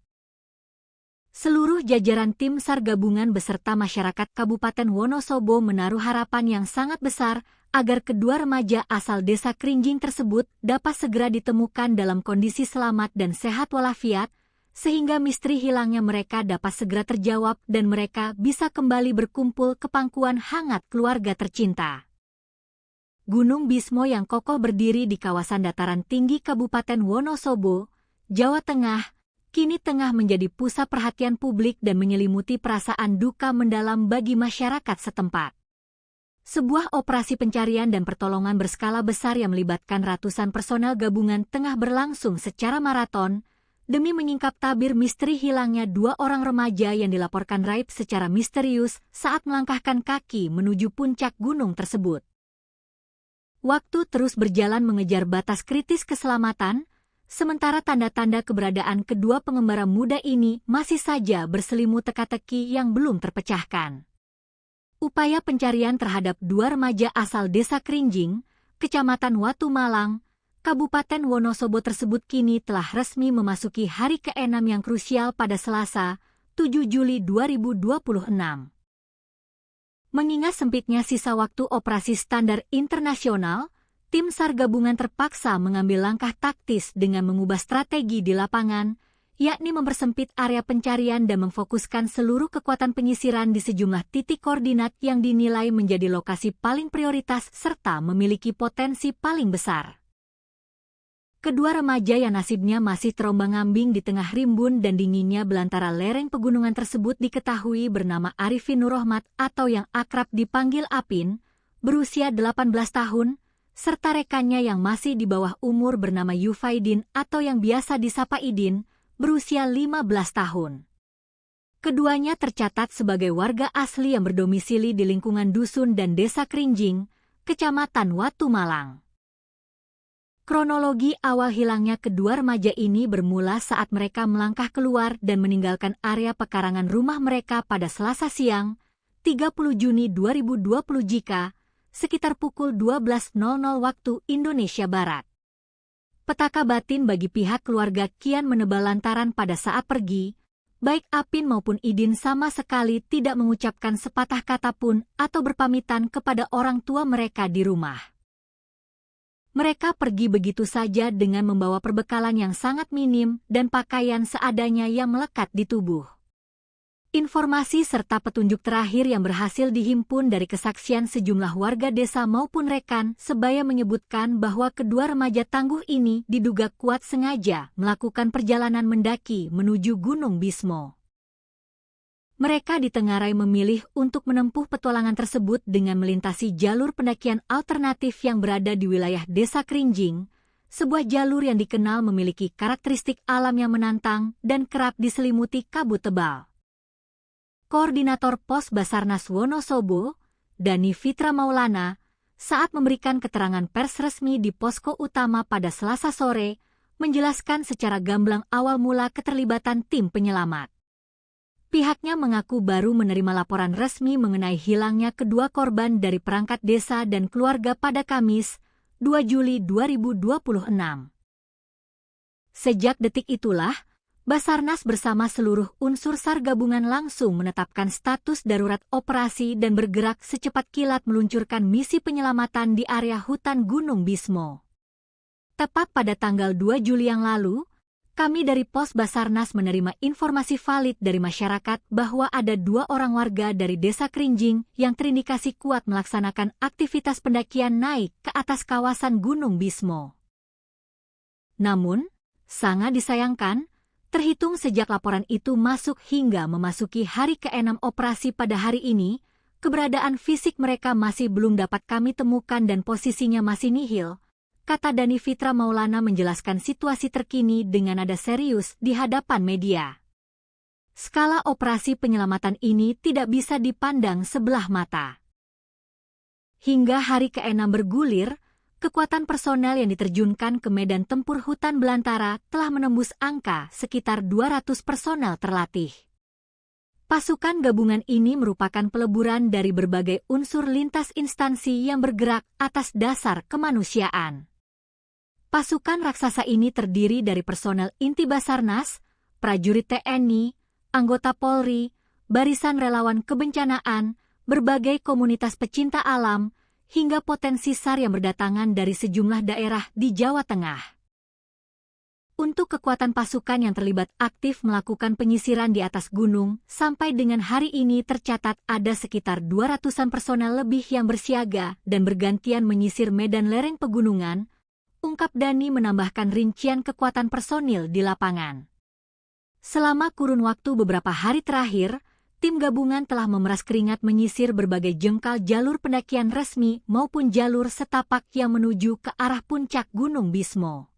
Seluruh jajaran tim SAR gabungan beserta masyarakat Kabupaten Wonosobo menaruh harapan yang sangat besar agar kedua remaja asal desa Krinjing tersebut dapat segera ditemukan dalam kondisi selamat dan sehat walafiat, sehingga misteri hilangnya mereka dapat segera terjawab dan mereka bisa kembali berkumpul ke pangkuan hangat keluarga tercinta. Gunung Bismo yang kokoh berdiri di kawasan dataran tinggi Kabupaten Wonosobo, Jawa Tengah, kini tengah menjadi pusat perhatian publik dan menyelimuti perasaan duka mendalam bagi masyarakat setempat. Sebuah operasi pencarian dan pertolongan berskala besar yang melibatkan ratusan personel gabungan tengah berlangsung secara maraton demi menyingkap tabir misteri hilangnya dua orang remaja yang dilaporkan raib secara misterius saat melangkahkan kaki menuju puncak gunung tersebut. Waktu terus berjalan mengejar batas kritis keselamatan, sementara tanda-tanda keberadaan kedua pengembara muda ini masih saja berselimut teka-teki yang belum terpecahkan. Upaya pencarian terhadap dua remaja asal desa Krinjing, Kecamatan Watu Malang, Kabupaten Wonosobo tersebut kini telah resmi memasuki hari ke-6 yang krusial pada Selasa, 7 Juli 2026. Mengingat sempitnya sisa waktu operasi standar internasional, tim SAR gabungan terpaksa mengambil langkah taktis dengan mengubah strategi di lapangan, yakni mempersempit area pencarian dan memfokuskan seluruh kekuatan penyisiran di sejumlah titik koordinat yang dinilai menjadi lokasi paling prioritas serta memiliki potensi paling besar. Kedua remaja yang nasibnya masih terombang-ambing di tengah rimbun dan dinginnya belantara lereng pegunungan tersebut diketahui bernama Arifin Nurrohmat atau yang akrab dipanggil Apin, berusia 18 tahun, serta rekannya yang masih di bawah umur bernama Yufaidin atau yang biasa disapa Idin, berusia 15 tahun. Keduanya tercatat sebagai warga asli yang berdomisili di lingkungan dusun dan desa Krinjing, Kecamatan Watu Malang. Kronologi awal hilangnya kedua remaja ini bermula saat mereka melangkah keluar dan meninggalkan area pekarangan rumah mereka pada Selasa siang, 30 Juni 2020 jika sekitar pukul 12.00 waktu Indonesia Barat. Petaka batin bagi pihak keluarga kian menebal lantaran pada saat pergi, baik Apin maupun Idin sama sekali tidak mengucapkan sepatah kata pun atau berpamitan kepada orang tua mereka di rumah. Mereka pergi begitu saja dengan membawa perbekalan yang sangat minim dan pakaian seadanya yang melekat di tubuh. Informasi serta petunjuk terakhir yang berhasil dihimpun dari kesaksian sejumlah warga desa maupun rekan sebaya menyebutkan bahwa kedua remaja tangguh ini diduga kuat sengaja melakukan perjalanan mendaki menuju Gunung Bismo. Mereka ditengarai memilih untuk menempuh petualangan tersebut dengan melintasi jalur pendakian alternatif yang berada di wilayah desa Krinjing, sebuah jalur yang dikenal memiliki karakteristik alam yang menantang dan kerap diselimuti kabut tebal. Koordinator Pos Basarnas Wonosobo, Dani Fitra Maulana, saat memberikan keterangan pers resmi di posko utama pada Selasa sore, menjelaskan secara gamblang awal mula keterlibatan tim penyelamat. Pihaknya mengaku baru menerima laporan resmi mengenai hilangnya kedua korban dari perangkat desa dan keluarga pada Kamis, 2 Juli 2026. Sejak detik itulah, Basarnas bersama seluruh unsur SAR gabungan langsung menetapkan status darurat operasi dan bergerak secepat kilat meluncurkan misi penyelamatan di area hutan Gunung Bismo. Tepat pada tanggal 2 Juli yang lalu, kami dari Pos Basarnas menerima informasi valid dari masyarakat bahwa ada dua orang warga dari desa Krinjing yang terindikasi kuat melaksanakan aktivitas pendakian naik ke atas kawasan Gunung Bismo. Namun, sangat disayangkan, terhitung sejak laporan itu masuk hingga memasuki hari ke-6 operasi pada hari ini, keberadaan fisik mereka masih belum dapat kami temukan dan posisinya masih nihil, kata Dani Fitra Maulana menjelaskan situasi terkini dengan nada serius di hadapan media. Skala operasi penyelamatan ini tidak bisa dipandang sebelah mata. Hingga hari ke-6 bergulir, kekuatan personel yang diterjunkan ke medan tempur hutan belantara telah menembus angka sekitar 200 personel terlatih. Pasukan gabungan ini merupakan peleburan dari berbagai unsur lintas instansi yang bergerak atas dasar kemanusiaan. Pasukan raksasa ini terdiri dari personel inti Basarnas, prajurit TNI, anggota Polri, barisan relawan kebencanaan, berbagai komunitas pecinta alam, hingga potensi SAR yang berdatangan dari sejumlah daerah di Jawa Tengah. Untuk kekuatan pasukan yang terlibat aktif melakukan penyisiran di atas gunung, sampai dengan hari ini tercatat ada sekitar 200-an personel lebih yang bersiaga dan bergantian menyisir medan lereng pegunungan, ungkap Dhani menambahkan rincian kekuatan personil di lapangan. Selama kurun waktu beberapa hari terakhir, tim gabungan telah memeras keringat menyisir berbagai jengkal jalur pendakian resmi maupun jalur setapak yang menuju ke arah puncak Gunung Bismo.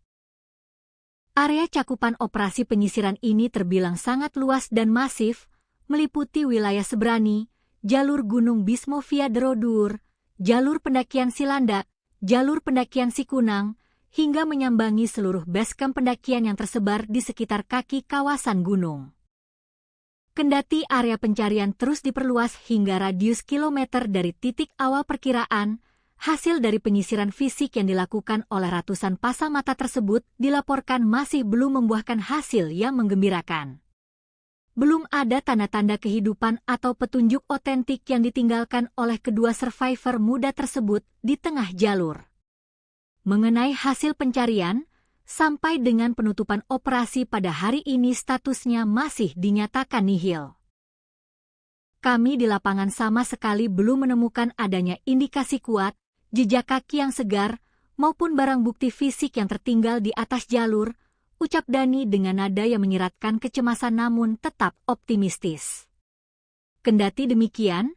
Area cakupan operasi penyisiran ini terbilang sangat luas dan masif, meliputi wilayah Sebrani, jalur Gunung Bismo via Derodur, jalur pendakian Silandak, jalur pendakian Sikunang, hingga menyambangi seluruh basecamp pendakian yang tersebar di sekitar kaki kawasan gunung. Kendati area pencarian terus diperluas hingga radius kilometer dari titik awal perkiraan, hasil dari penyisiran fisik yang dilakukan oleh ratusan pasang mata tersebut dilaporkan masih belum membuahkan hasil yang menggembirakan. Belum ada tanda-tanda kehidupan atau petunjuk otentik yang ditinggalkan oleh kedua survivor muda tersebut di tengah jalur. Mengenai hasil pencarian, sampai dengan penutupan operasi pada hari ini statusnya masih dinyatakan nihil. Kami di lapangan sama sekali belum menemukan adanya indikasi kuat, jejak kaki yang segar, maupun barang bukti fisik yang tertinggal di atas jalur, ucap Dhani dengan nada yang menyiratkan kecemasan namun tetap optimistis. Kendati demikian,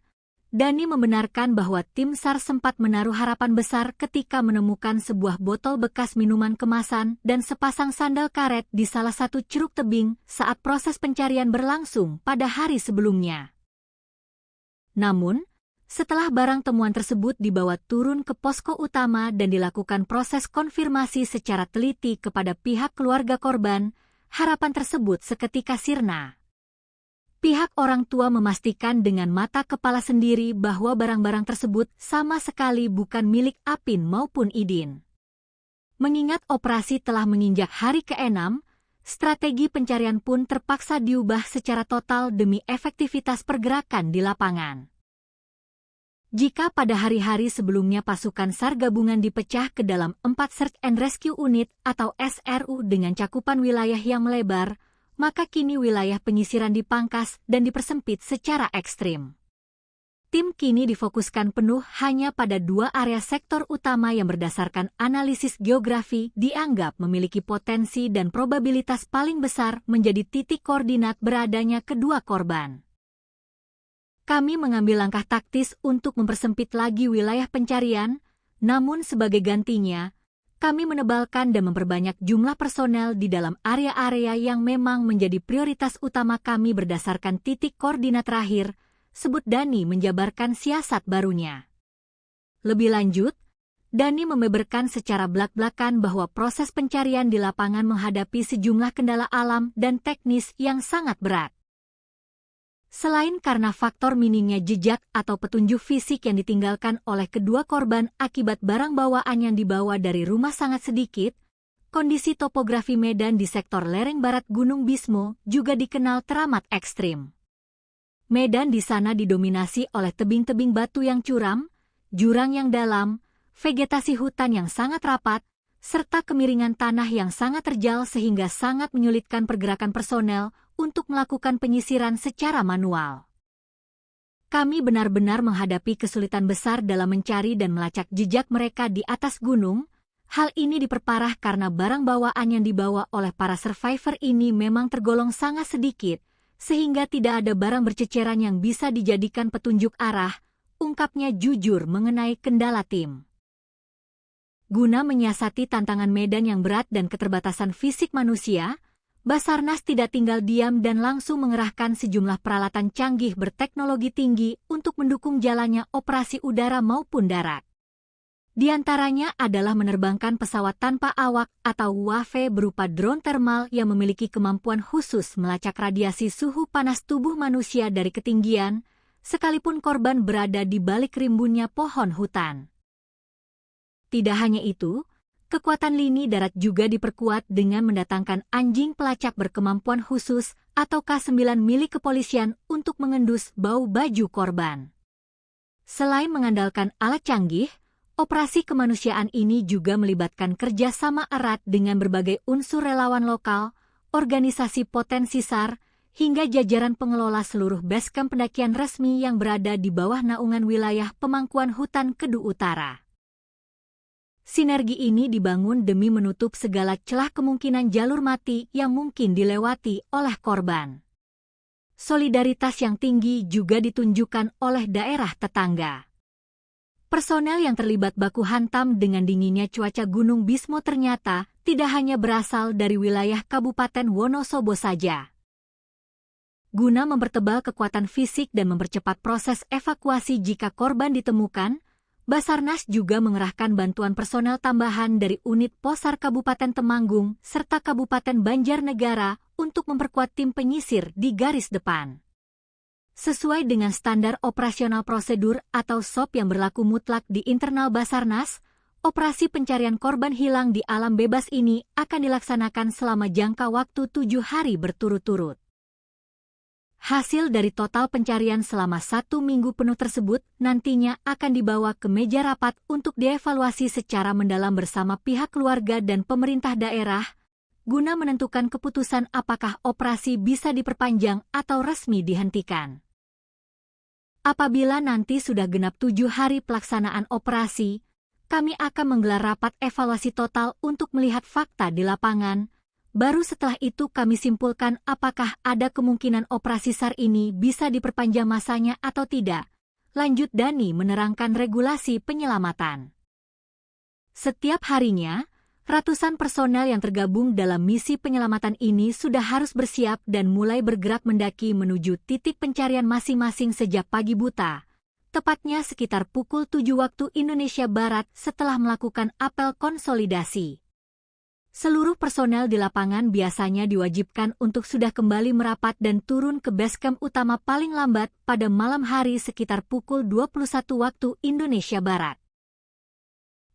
Dhani membenarkan bahwa tim SAR sempat menaruh harapan besar ketika menemukan sebuah botol bekas minuman kemasan dan sepasang sandal karet di salah satu curug tebing saat proses pencarian berlangsung pada hari sebelumnya. Namun, setelah barang temuan tersebut dibawa turun ke posko utama dan dilakukan proses konfirmasi secara teliti kepada pihak keluarga korban, harapan tersebut seketika sirna. Pihak orang tua memastikan dengan mata kepala sendiri bahwa barang-barang tersebut sama sekali bukan milik Apin maupun Idin. Mengingat operasi telah menginjak hari ke-6, strategi pencarian pun terpaksa diubah secara total demi efektivitas pergerakan di lapangan. Jika pada hari-hari sebelumnya pasukan SAR gabungan dipecah ke dalam 4 Search and Rescue Unit atau SRU dengan cakupan wilayah yang melebar, maka kini wilayah penyisiran dipangkas dan dipersempit secara ekstrim. Tim kini difokuskan penuh hanya pada 2 area sektor utama yang berdasarkan analisis geografi dianggap memiliki potensi dan probabilitas paling besar menjadi titik koordinat beradanya kedua korban. Kami mengambil langkah taktis untuk mempersempit lagi wilayah pencarian, namun sebagai gantinya, kami menebalkan dan memperbanyak jumlah personel di dalam area-area yang memang menjadi prioritas utama kami berdasarkan titik koordinat terakhir, sebut Dhani menjabarkan siasat barunya. Lebih lanjut, Dhani membeberkan secara belak-belakan bahwa proses pencarian di lapangan menghadapi sejumlah kendala alam dan teknis yang sangat berat. Selain karena faktor minimnya jejak atau petunjuk fisik yang ditinggalkan oleh kedua korban akibat barang bawaan yang dibawa dari rumah sangat sedikit, kondisi topografi medan di sektor lereng barat Gunung Bismo juga dikenal teramat ekstrim. Medan di sana didominasi oleh tebing-tebing batu yang curam, jurang yang dalam, vegetasi hutan yang sangat rapat, serta kemiringan tanah yang sangat terjal sehingga sangat menyulitkan pergerakan personel untuk melakukan penyisiran secara manual. Kami benar-benar menghadapi kesulitan besar dalam mencari dan melacak jejak mereka di atas gunung. Hal ini diperparah karena barang bawaan yang dibawa oleh para survivor ini memang tergolong sangat sedikit, sehingga tidak ada barang berceceran yang bisa dijadikan petunjuk arah, ungkapnya jujur mengenai kendala tim. Guna menyiasati tantangan medan yang berat dan keterbatasan fisik manusia, Basarnas tidak tinggal diam dan langsung mengerahkan sejumlah peralatan canggih berteknologi tinggi untuk mendukung jalannya operasi udara maupun darat. Di antaranya adalah menerbangkan pesawat tanpa awak atau UAV berupa drone thermal yang memiliki kemampuan khusus melacak radiasi suhu panas tubuh manusia dari ketinggian, sekalipun korban berada di balik rimbunnya pohon hutan. Tidak hanya itu, kekuatan lini darat juga diperkuat dengan mendatangkan anjing pelacak berkemampuan khusus atau K9 milik kepolisian untuk mengendus bau baju korban. Selain mengandalkan alat canggih, operasi kemanusiaan ini juga melibatkan kerjasama erat dengan berbagai unsur relawan lokal, organisasi potensi SAR, hingga jajaran pengelola seluruh basecamp pendakian resmi yang berada di bawah naungan wilayah pemangkuan hutan Kedu Utara. Sinergi ini dibangun demi menutup segala celah kemungkinan jalur mati yang mungkin dilewati oleh korban. Solidaritas yang tinggi juga ditunjukkan oleh daerah tetangga. Personel yang terlibat baku hantam dengan dinginnya cuaca Gunung Bismo ternyata tidak hanya berasal dari wilayah Kabupaten Wonosobo saja. Guna mempertebal kekuatan fisik dan mempercepat proses evakuasi jika korban ditemukan, Basarnas juga mengerahkan bantuan personel tambahan dari unit Posar Kabupaten Temanggung serta Kabupaten Banjarnegara untuk memperkuat tim penyisir di garis depan. Sesuai dengan standar operasional prosedur atau SOP yang berlaku mutlak di internal Basarnas, operasi pencarian korban hilang di alam bebas ini akan dilaksanakan selama jangka waktu 7 hari berturut-turut. Hasil dari total pencarian selama 1 minggu penuh tersebut nantinya akan dibawa ke meja rapat untuk dievaluasi secara mendalam bersama pihak keluarga dan pemerintah daerah, guna menentukan keputusan apakah operasi bisa diperpanjang atau resmi dihentikan. Apabila nanti sudah genap 7 hari pelaksanaan operasi, kami akan menggelar rapat evaluasi total untuk melihat fakta di lapangan. Baru setelah itu kami simpulkan apakah ada kemungkinan operasi SAR ini bisa diperpanjang masanya atau tidak, lanjut Dani menerangkan regulasi penyelamatan. Setiap harinya, ratusan personel yang tergabung dalam misi penyelamatan ini sudah harus bersiap dan mulai bergerak mendaki menuju titik pencarian masing-masing sejak pagi buta, tepatnya sekitar pukul 7 waktu Indonesia Barat setelah melakukan apel konsolidasi. Seluruh personel di lapangan biasanya diwajibkan untuk sudah kembali merapat dan turun ke basecamp utama paling lambat pada malam hari sekitar pukul 21 waktu Indonesia Barat.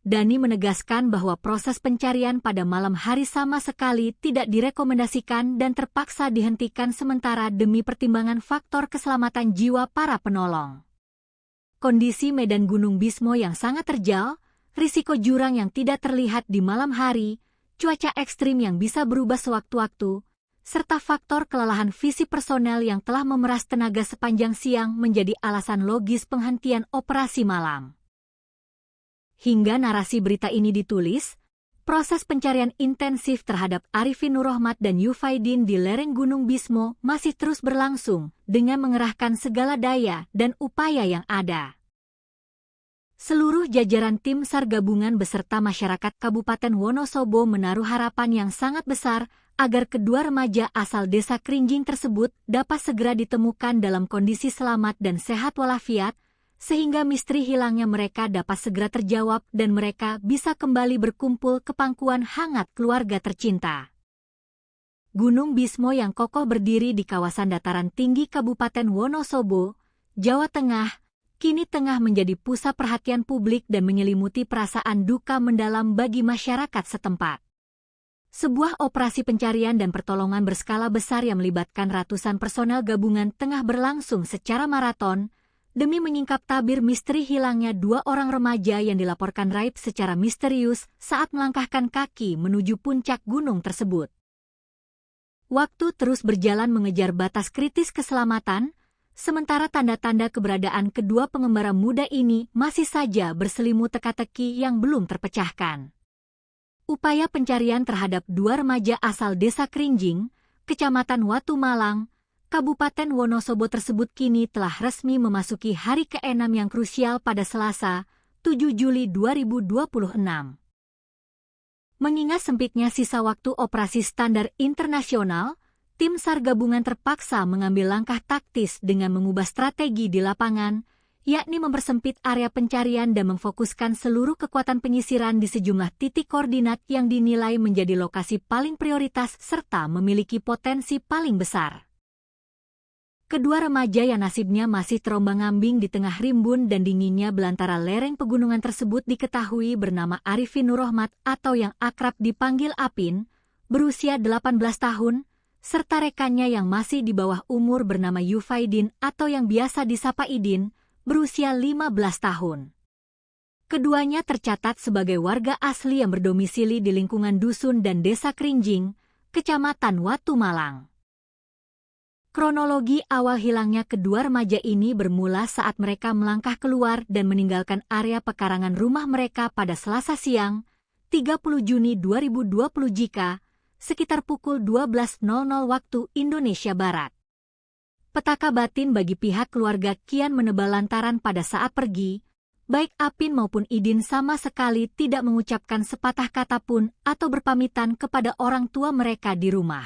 Dani menegaskan bahwa proses pencarian pada malam hari sama sekali tidak direkomendasikan dan terpaksa dihentikan sementara demi pertimbangan faktor keselamatan jiwa para penolong. Kondisi medan Gunung Bismo yang sangat terjal, risiko jurang yang tidak terlihat di malam hari, cuaca ekstrim yang bisa berubah sewaktu-waktu, serta faktor kelelahan fisik personel yang telah memeras tenaga sepanjang siang menjadi alasan logis penghentian operasi malam. Hingga narasi berita ini ditulis, proses pencarian intensif terhadap Arifin Nurrohmat dan Yufaidin di lereng Gunung Bismo masih terus berlangsung dengan mengerahkan segala daya dan upaya yang ada. Seluruh jajaran tim SAR gabungan beserta masyarakat Kabupaten Wonosobo menaruh harapan yang sangat besar agar kedua remaja asal desa Krinjing tersebut dapat segera ditemukan dalam kondisi selamat dan sehat walafiat, sehingga misteri hilangnya mereka dapat segera terjawab dan mereka bisa kembali berkumpul ke pangkuan hangat keluarga tercinta. Gunung Bismo yang kokoh berdiri di kawasan dataran tinggi Kabupaten Wonosobo, Jawa Tengah, kini tengah menjadi pusat perhatian publik dan menyelimuti perasaan duka mendalam bagi masyarakat setempat. Sebuah operasi pencarian dan pertolongan berskala besar yang melibatkan ratusan personel gabungan tengah berlangsung secara maraton, demi menyingkap tabir misteri hilangnya 2 orang remaja yang dilaporkan raib secara misterius saat melangkahkan kaki menuju puncak gunung tersebut. Waktu terus berjalan mengejar batas kritis keselamatan, sementara tanda-tanda keberadaan kedua pengembara muda ini masih saja berselimut teka-teki yang belum terpecahkan. Upaya pencarian terhadap 2 remaja asal desa Krinjing, Kecamatan Watu Malang, Kabupaten Wonosobo tersebut kini telah resmi memasuki hari ke-6 yang krusial pada Selasa, 7 Juli 2026. Mengingat sempitnya sisa waktu operasi standar internasional, tim SAR gabungan terpaksa mengambil langkah taktis dengan mengubah strategi di lapangan, yakni mempersempit area pencarian dan memfokuskan seluruh kekuatan penyisiran di sejumlah titik koordinat yang dinilai menjadi lokasi paling prioritas serta memiliki potensi paling besar. Kedua remaja yang nasibnya masih terombang-ambing di tengah rimbun dan dinginnya belantara lereng pegunungan tersebut diketahui bernama Arifin Nurrohmat atau yang akrab dipanggil Apin, berusia 18 tahun, serta rekannya yang masih di bawah umur bernama Yufaidin atau yang biasa disapa Idin, berusia 15 tahun. Keduanya tercatat sebagai warga asli yang berdomisili di lingkungan dusun dan desa Krinjing, Kecamatan Watu Malang. Kronologi awal hilangnya kedua remaja ini bermula saat mereka melangkah keluar dan meninggalkan area pekarangan rumah mereka pada Selasa siang, 30 Juni 2020 jika, sekitar pukul 12.00 waktu Indonesia Barat. Petaka batin bagi pihak keluarga kian menebal lantaran pada saat pergi, baik Apin maupun Idin sama sekali tidak mengucapkan sepatah kata pun atau berpamitan kepada orang tua mereka di rumah.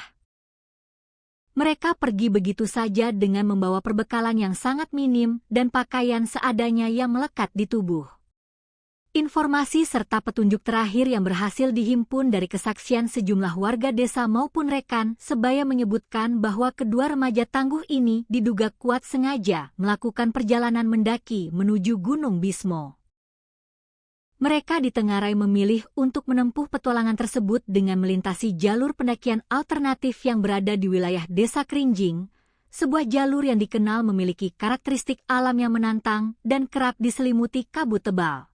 Mereka pergi begitu saja dengan membawa perbekalan yang sangat minim dan pakaian seadanya yang melekat di tubuh. Informasi serta petunjuk terakhir yang berhasil dihimpun dari kesaksian sejumlah warga desa maupun rekan sebaya menyebutkan bahwa kedua remaja tangguh ini diduga kuat sengaja melakukan perjalanan mendaki menuju Gunung Bismo. Mereka ditengarai memilih untuk menempuh petualangan tersebut dengan melintasi jalur pendakian alternatif yang berada di wilayah Desa Krinjing, sebuah jalur yang dikenal memiliki karakteristik alam yang menantang dan kerap diselimuti kabut tebal.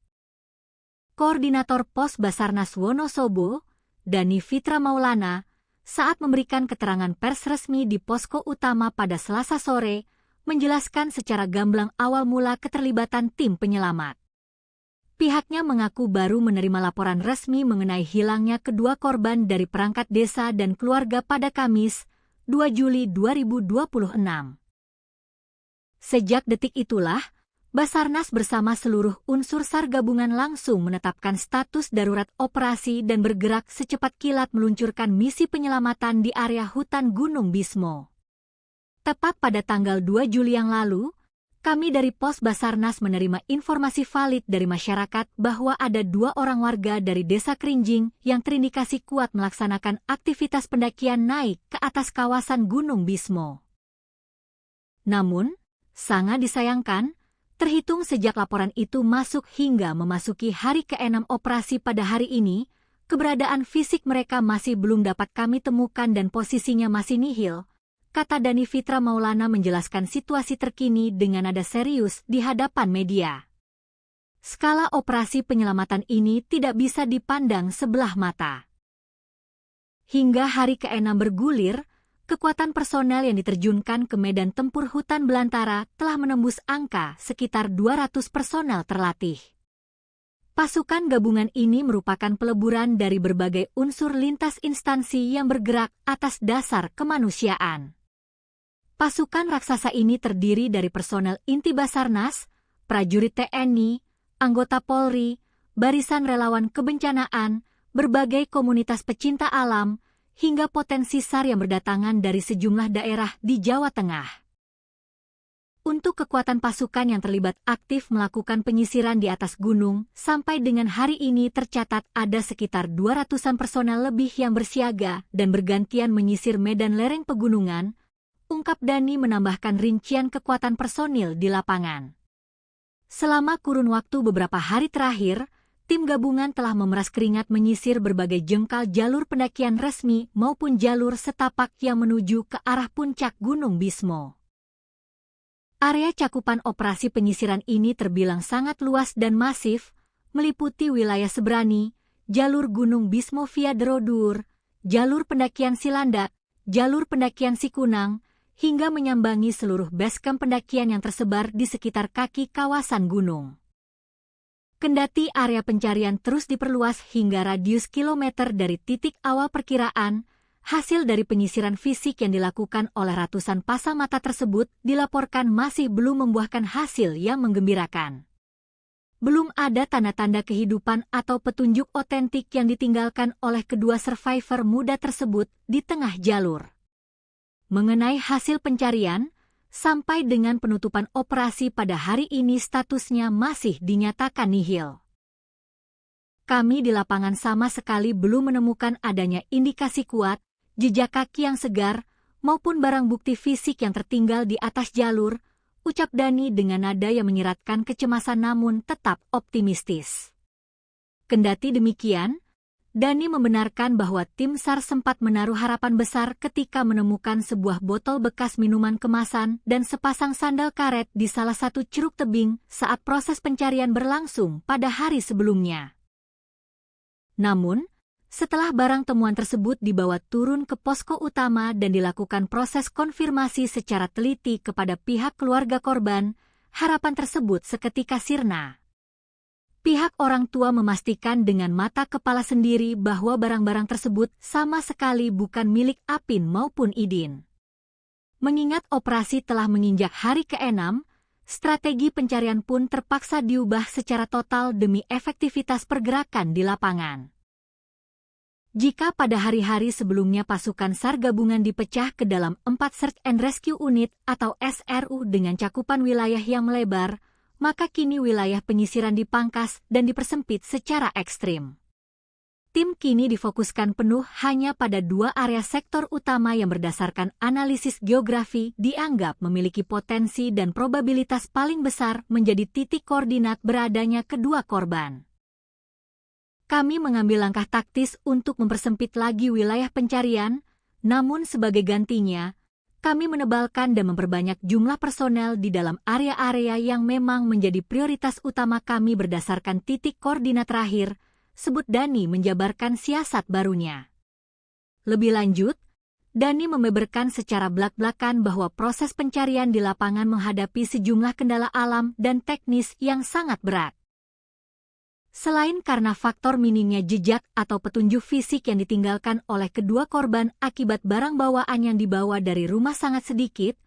Koordinator Pos Basarnas Wonosobo, Dani Fitra Maulana, saat memberikan keterangan pers resmi di posko utama pada Selasa sore, menjelaskan secara gamblang awal mula keterlibatan tim penyelamat. Pihaknya mengaku baru menerima laporan resmi mengenai hilangnya kedua korban dari perangkat desa dan keluarga pada Kamis, 2 Juli 2026. Sejak detik itulah, Basarnas bersama seluruh unsur SAR gabungan langsung menetapkan status darurat operasi dan bergerak secepat kilat meluncurkan misi penyelamatan di area hutan Gunung Bismo. Tepat pada tanggal 2 Juli yang lalu, kami dari Pos Basarnas menerima informasi valid dari masyarakat bahwa ada 2 orang warga dari Desa Krinjing yang terindikasi kuat melaksanakan aktivitas pendakian naik ke atas kawasan Gunung Bismo. Namun, sangat disayangkan, terhitung sejak laporan itu masuk hingga memasuki hari ke-6 operasi pada hari ini, keberadaan fisik mereka masih belum dapat kami temukan dan posisinya masih nihil, kata Dani Fitra Maulana menjelaskan situasi terkini dengan nada serius di hadapan media. Skala operasi penyelamatan ini tidak bisa dipandang sebelah mata. Hingga hari ke-6 bergulir, kekuatan personel yang diterjunkan ke medan tempur hutan belantara telah menembus angka sekitar 200 personel terlatih. Pasukan gabungan ini merupakan peleburan dari berbagai unsur lintas instansi yang bergerak atas dasar kemanusiaan. Pasukan raksasa ini terdiri dari personel inti Basarnas, prajurit TNI, anggota Polri, barisan relawan kebencanaan, berbagai komunitas pecinta alam, hingga potensi SAR yang berdatangan dari sejumlah daerah di Jawa Tengah. Untuk kekuatan pasukan yang terlibat aktif melakukan penyisiran di atas gunung, sampai dengan hari ini tercatat ada sekitar 200-an personel lebih yang bersiaga dan bergantian menyisir medan lereng pegunungan, ungkap Dani menambahkan rincian kekuatan personil di lapangan. Selama kurun waktu beberapa hari terakhir, tim gabungan telah memeras keringat menyisir berbagai jengkal jalur pendakian resmi maupun jalur setapak yang menuju ke arah puncak Gunung Bismo. Area cakupan operasi penyisiran ini terbilang sangat luas dan masif, meliputi wilayah Sebrani, jalur Gunung Bismo via Derodur, jalur pendakian Silandak, jalur pendakian Sikunang, hingga menyambangi seluruh basecamp pendakian yang tersebar di sekitar kaki kawasan gunung. Kendati area pencarian terus diperluas hingga radius kilometer dari titik awal perkiraan, hasil dari penyisiran fisik yang dilakukan oleh ratusan pasang mata tersebut dilaporkan masih belum membuahkan hasil yang menggembirakan. Belum ada tanda-tanda kehidupan atau petunjuk otentik yang ditinggalkan oleh kedua survivor muda tersebut di tengah jalur. Mengenai hasil pencarian, sampai dengan penutupan operasi pada hari ini statusnya masih dinyatakan nihil. Kami di lapangan sama sekali belum menemukan adanya indikasi kuat, jejak kaki yang segar, maupun barang bukti fisik yang tertinggal di atas jalur, ucap Dani dengan nada yang menyiratkan kecemasan namun tetap optimistis. Kendati demikian, Dani membenarkan bahwa tim SAR sempat menaruh harapan besar ketika menemukan sebuah botol bekas minuman kemasan dan sepasang sandal karet di salah satu ceruk tebing saat proses pencarian berlangsung pada hari sebelumnya. Namun, setelah barang temuan tersebut dibawa turun ke posko utama dan dilakukan proses konfirmasi secara teliti kepada pihak keluarga korban, harapan tersebut seketika sirna. Pihak orang tua memastikan dengan mata kepala sendiri bahwa barang-barang tersebut sama sekali bukan milik Apin maupun Idin. Mengingat operasi telah menginjak hari ke-6, strategi pencarian pun terpaksa diubah secara total demi efektivitas pergerakan di lapangan. Jika pada hari-hari sebelumnya pasukan SAR gabungan dipecah ke dalam 4 Search and Rescue Unit atau SRU dengan cakupan wilayah yang melebar, maka kini wilayah penyisiran dipangkas dan dipersempit secara ekstrim. Tim kini difokuskan penuh hanya pada 2 area sektor utama yang berdasarkan analisis geografi dianggap memiliki potensi dan probabilitas paling besar menjadi titik koordinat beradanya kedua korban. Kami mengambil langkah taktis untuk mempersempit lagi wilayah pencarian, namun sebagai gantinya, kami menebalkan dan memperbanyak jumlah personel di dalam area-area yang memang menjadi prioritas utama kami berdasarkan titik koordinat terakhir, sebut Dani menjabarkan siasat barunya. Lebih lanjut, Dani membeberkan secara belak-belakan bahwa proses pencarian di lapangan menghadapi sejumlah kendala alam dan teknis yang sangat berat. Selain karena faktor minimnya jejak atau petunjuk fisik yang ditinggalkan oleh kedua korban akibat barang bawaan yang dibawa dari rumah sangat sedikit,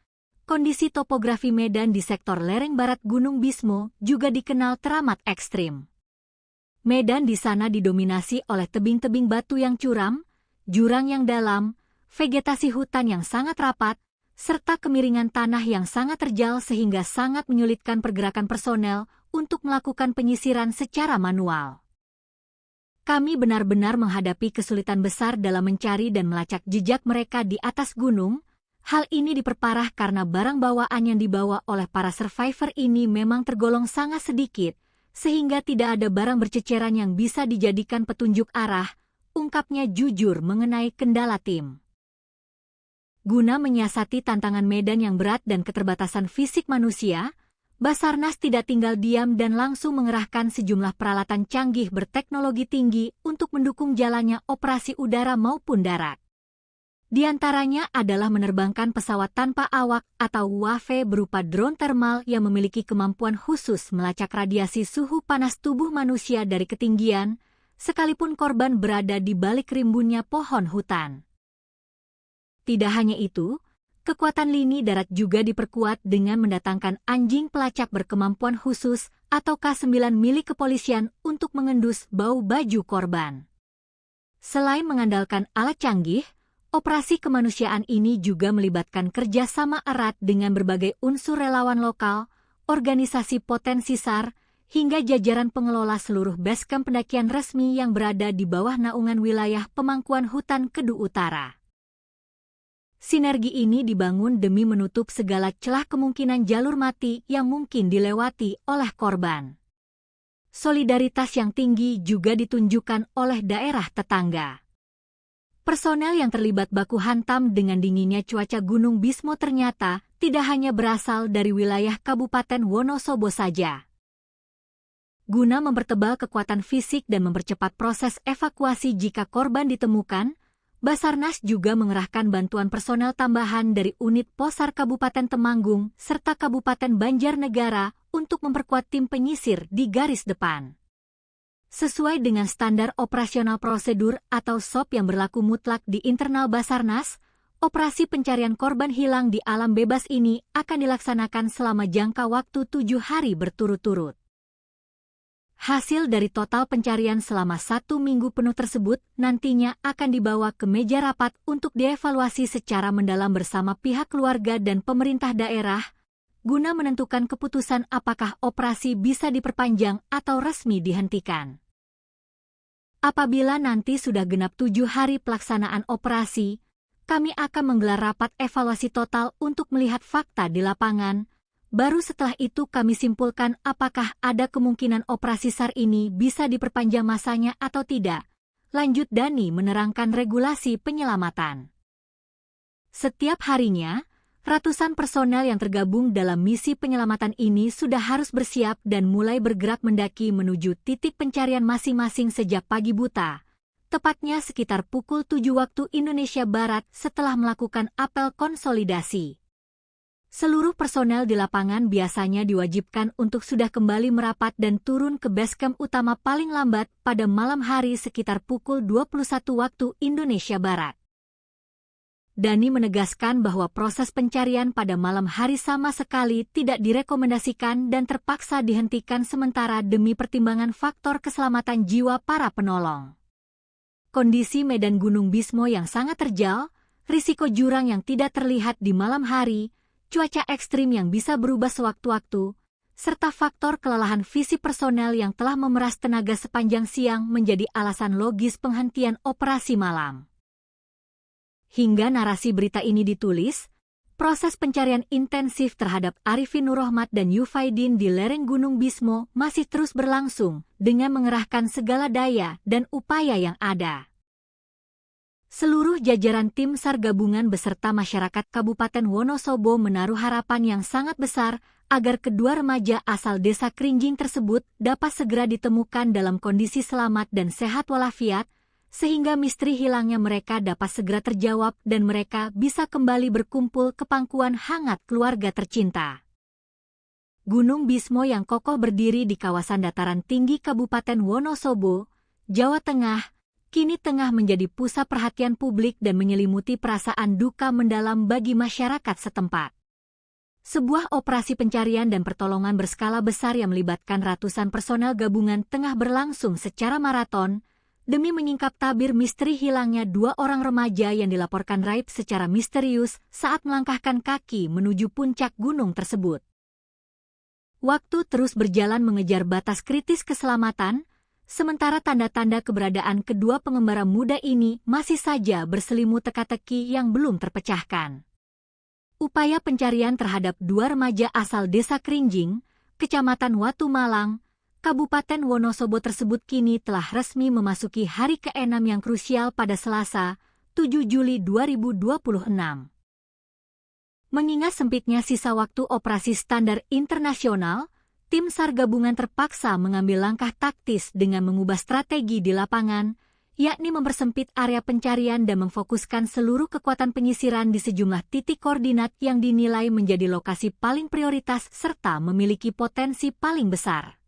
kondisi topografi medan di sektor lereng barat Gunung Bismo juga dikenal teramat ekstrim. Medan di sana didominasi oleh tebing-tebing batu yang curam, jurang yang dalam, vegetasi hutan yang sangat rapat, serta kemiringan tanah yang sangat terjal sehingga sangat menyulitkan pergerakan personel untuk melakukan penyisiran secara manual. Kami benar-benar menghadapi kesulitan besar dalam mencari dan melacak jejak mereka di atas gunung. Hal ini diperparah karena barang bawaan yang dibawa oleh para survivor ini memang tergolong sangat sedikit, sehingga tidak ada barang berceceran yang bisa dijadikan petunjuk arah, ungkapnya jujur mengenai kendala tim. Guna menyiasati tantangan medan yang berat dan keterbatasan fisik manusia, Basarnas tidak tinggal diam dan langsung mengerahkan sejumlah peralatan canggih berteknologi tinggi untuk mendukung jalannya operasi udara maupun darat. Di antaranya adalah menerbangkan pesawat tanpa awak atau UAV berupa drone thermal yang memiliki kemampuan khusus melacak radiasi suhu panas tubuh manusia dari ketinggian, sekalipun korban berada di balik rimbunnya pohon hutan. Tidak hanya itu, kekuatan lini darat juga diperkuat dengan mendatangkan anjing pelacak berkemampuan khusus atau K9 milik kepolisian untuk mengendus bau baju korban. Selain mengandalkan alat canggih, operasi kemanusiaan ini juga melibatkan kerjasama erat dengan berbagai unsur relawan lokal, organisasi potensi SAR, hingga jajaran pengelola seluruh basecamp pendakian resmi yang berada di bawah naungan wilayah pemangkuan hutan Kedu Utara. Sinergi ini dibangun demi menutup segala celah kemungkinan jalur mati yang mungkin dilewati oleh korban. Solidaritas yang tinggi juga ditunjukkan oleh daerah tetangga. Personel yang terlibat baku hantam dengan dinginnya cuaca Gunung Bismo ternyata tidak hanya berasal dari wilayah Kabupaten Wonosobo saja. Guna mempertebal kekuatan fisik dan mempercepat proses evakuasi jika korban ditemukan, Basarnas juga mengerahkan bantuan personel tambahan dari unit Posar Kabupaten Temanggung serta Kabupaten Banjarnegara untuk memperkuat tim penyisir di garis depan. Sesuai dengan standar operasional prosedur atau SOP yang berlaku mutlak di internal Basarnas, operasi pencarian korban hilang di alam bebas ini akan dilaksanakan selama jangka waktu 7 hari berturut-turut. Hasil dari total pencarian selama 1 minggu penuh tersebut nantinya akan dibawa ke meja rapat untuk dievaluasi secara mendalam bersama pihak keluarga dan pemerintah daerah, guna menentukan keputusan apakah operasi bisa diperpanjang atau resmi dihentikan. Apabila nanti sudah genap 7 hari pelaksanaan operasi, kami akan menggelar rapat evaluasi total untuk melihat fakta di lapangan. Baru setelah itu kami simpulkan apakah ada kemungkinan operasi SAR ini bisa diperpanjang masanya atau tidak. Lanjut Dani menerangkan regulasi penyelamatan. Setiap harinya, ratusan personel yang tergabung dalam misi penyelamatan ini sudah harus bersiap dan mulai bergerak mendaki menuju titik pencarian masing-masing sejak pagi buta. Tepatnya sekitar pukul 7 waktu Indonesia Barat setelah melakukan apel konsolidasi. Seluruh personel di lapangan biasanya diwajibkan untuk sudah kembali merapat dan turun ke base camp utama paling lambat pada malam hari sekitar pukul 21 waktu Indonesia Barat. Dani menegaskan bahwa proses pencarian pada malam hari sama sekali tidak direkomendasikan dan terpaksa dihentikan sementara demi pertimbangan faktor keselamatan jiwa para penolong. Kondisi medan Gunung Bismo yang sangat terjal, risiko jurang yang tidak terlihat di malam hari, cuaca ekstrim yang bisa berubah sewaktu-waktu, serta faktor kelelahan fisik personel yang telah memeras tenaga sepanjang siang menjadi alasan logis penghentian operasi malam. Hingga narasi berita ini ditulis, proses pencarian intensif terhadap Arifin Nurrohmat dan Yufaidin di lereng Gunung Bismo masih terus berlangsung dengan mengerahkan segala daya dan upaya yang ada. Seluruh jajaran tim SAR gabungan beserta masyarakat Kabupaten Wonosobo menaruh harapan yang sangat besar agar kedua remaja asal desa Krinjing tersebut dapat segera ditemukan dalam kondisi selamat dan sehat walafiat, sehingga misteri hilangnya mereka dapat segera terjawab dan mereka bisa kembali berkumpul ke pangkuan hangat keluarga tercinta. Gunung Bismo yang kokoh berdiri di kawasan dataran tinggi Kabupaten Wonosobo, Jawa Tengah, kini tengah menjadi pusat perhatian publik dan menyelimuti perasaan duka mendalam bagi masyarakat setempat. Sebuah operasi pencarian dan pertolongan berskala besar yang melibatkan ratusan personel gabungan tengah berlangsung secara maraton, demi menyingkap tabir misteri hilangnya dua orang remaja yang dilaporkan raib secara misterius saat melangkahkan kaki menuju puncak gunung tersebut. Waktu terus berjalan mengejar batas kritis keselamatan, sementara tanda-tanda keberadaan kedua pengembara muda ini masih saja berselimut teka-teki yang belum terpecahkan. Upaya pencarian terhadap dua remaja asal desa Krinjing, Kecamatan Watu Malang, Kabupaten Wonosobo tersebut kini telah resmi memasuki hari ke-6 yang krusial pada Selasa, 7 Juli 2026. Mengingat sempitnya sisa waktu operasi standar internasional, tim SAR gabungan terpaksa mengambil langkah taktis dengan mengubah strategi di lapangan, yakni mempersempit area pencarian dan memfokuskan seluruh kekuatan penyisiran di sejumlah titik koordinat yang dinilai menjadi lokasi paling prioritas serta memiliki potensi paling besar.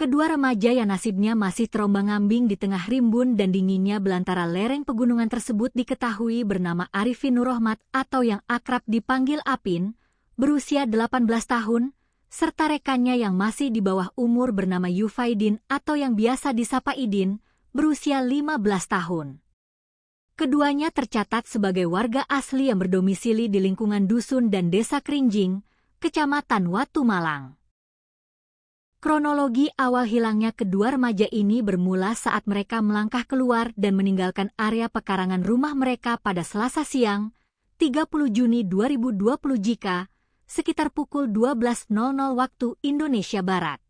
Kedua remaja yang nasibnya masih terombang-ambing di tengah rimbun dan dinginnya belantara lereng pegunungan tersebut diketahui bernama Arifin Nurrohmat atau yang akrab dipanggil Apin, berusia 18 tahun, serta rekannya yang masih di bawah umur bernama Yufaidin atau yang biasa disapa Idin, berusia 15 tahun. Keduanya tercatat sebagai warga asli yang berdomisili di lingkungan dusun dan desa Krinjing, Kecamatan Watu Malang. Kronologi awal hilangnya kedua remaja ini bermula saat mereka melangkah keluar dan meninggalkan area pekarangan rumah mereka pada Selasa siang, 30 Juni 2020 jika, sekitar pukul 12.00 waktu Indonesia Barat.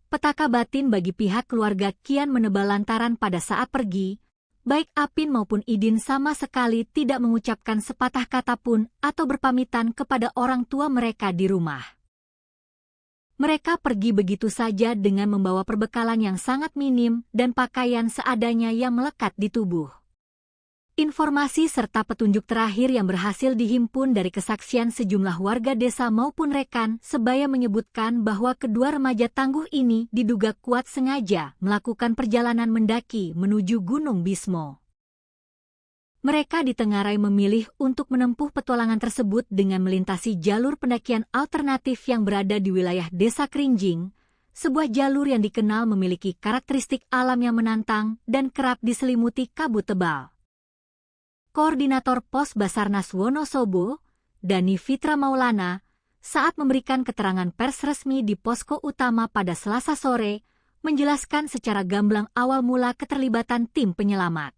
Petaka batin bagi pihak keluarga kian menebal lantaran pada saat pergi, baik Apin maupun Idin sama sekali tidak mengucapkan sepatah kata pun atau berpamitan kepada orang tua mereka di rumah. Mereka pergi begitu saja dengan membawa perbekalan yang sangat minim dan pakaian seadanya yang melekat di tubuh. Informasi serta petunjuk terakhir yang berhasil dihimpun dari kesaksian sejumlah warga desa maupun rekan sebaya menyebutkan bahwa kedua remaja tangguh ini diduga kuat sengaja melakukan perjalanan mendaki menuju Gunung Bismo. Mereka ditengarai memilih untuk menempuh petualangan tersebut dengan melintasi jalur pendakian alternatif yang berada di wilayah Desa Krinjing, sebuah jalur yang dikenal memiliki karakteristik alam yang menantang dan kerap diselimuti kabut tebal. Koordinator Pos Basarnas Wonosobo, Dani Fitra Maulana, saat memberikan keterangan pers resmi di posko utama pada Selasa sore, menjelaskan secara gamblang awal mula keterlibatan tim penyelamat.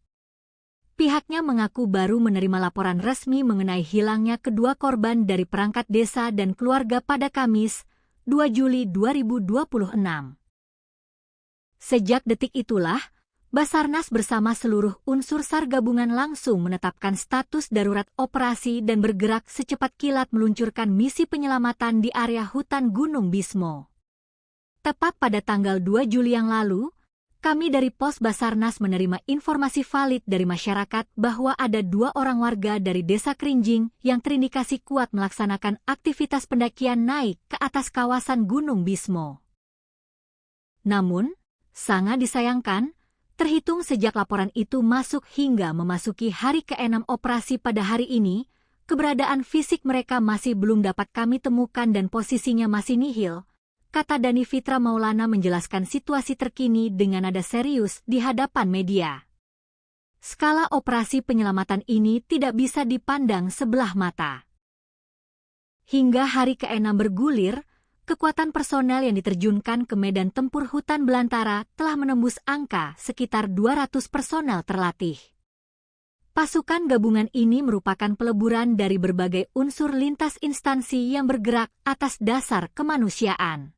Pihaknya mengaku baru menerima laporan resmi mengenai hilangnya kedua korban dari perangkat desa dan keluarga pada Kamis, 2 Juli 2026. Sejak detik itulah, Basarnas bersama seluruh unsur SAR gabungan langsung menetapkan status darurat operasi dan bergerak secepat kilat meluncurkan misi penyelamatan di area hutan Gunung Bismo. Tepat pada tanggal 2 Juli yang lalu, kami dari Pos Basarnas menerima informasi valid dari masyarakat bahwa ada 2 orang warga dari Desa Kerinjing yang terindikasi kuat melaksanakan aktivitas pendakian naik ke atas kawasan Gunung Bismo. Namun, sangat disayangkan, terhitung sejak laporan itu masuk hingga memasuki hari ke-6 operasi pada hari ini, keberadaan fisik mereka masih belum dapat kami temukan dan posisinya masih nihil, kata Dani Fitra Maulana menjelaskan situasi terkini dengan nada serius di hadapan media. Skala operasi penyelamatan ini tidak bisa dipandang sebelah mata. Hingga hari ke-6 bergulir, kekuatan personel yang diterjunkan ke medan tempur hutan belantara telah menembus angka sekitar 200 personel terlatih. Pasukan gabungan ini merupakan peleburan dari berbagai unsur lintas instansi yang bergerak atas dasar kemanusiaan.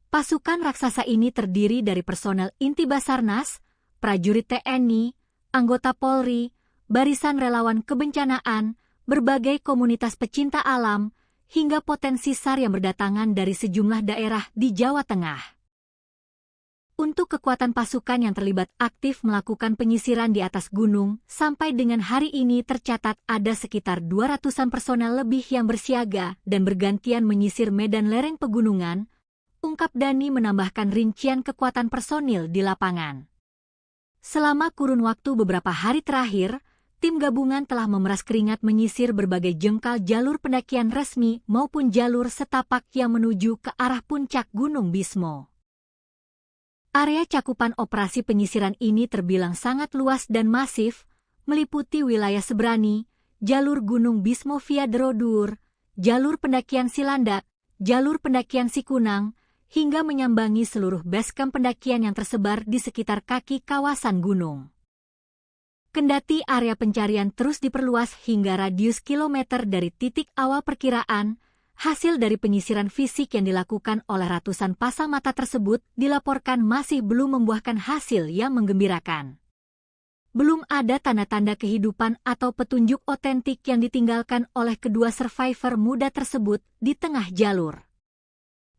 Pasukan raksasa ini terdiri dari personel inti Basarnas, prajurit TNI, anggota Polri, barisan relawan kebencanaan, berbagai komunitas pecinta alam, hingga potensi SAR yang berdatangan dari sejumlah daerah di Jawa Tengah. Untuk kekuatan pasukan yang terlibat aktif melakukan penyisiran di atas gunung, sampai dengan hari ini tercatat ada sekitar 200-an personel lebih yang bersiaga dan bergantian menyisir medan lereng pegunungan, ungkap Dani menambahkan rincian kekuatan personil di lapangan. Selama kurun waktu beberapa hari terakhir, tim gabungan telah memeras keringat menyisir berbagai jengkal jalur pendakian resmi maupun jalur setapak yang menuju ke arah puncak Gunung Bismo. Area cakupan operasi penyisiran ini terbilang sangat luas dan masif, meliputi wilayah Sebrani, jalur Gunung Bismo via Derodur, jalur pendakian Silandak, jalur pendakian Sikunang, hingga menyambangi seluruh basecamp pendakian yang tersebar di sekitar kaki kawasan gunung. Kendati area pencarian terus diperluas hingga radius kilometer dari titik awal perkiraan, hasil dari penyisiran fisik yang dilakukan oleh ratusan pasang mata tersebut dilaporkan masih belum membuahkan hasil yang menggembirakan. Belum ada tanda-tanda kehidupan atau petunjuk otentik yang ditinggalkan oleh kedua survivor muda tersebut di tengah jalur.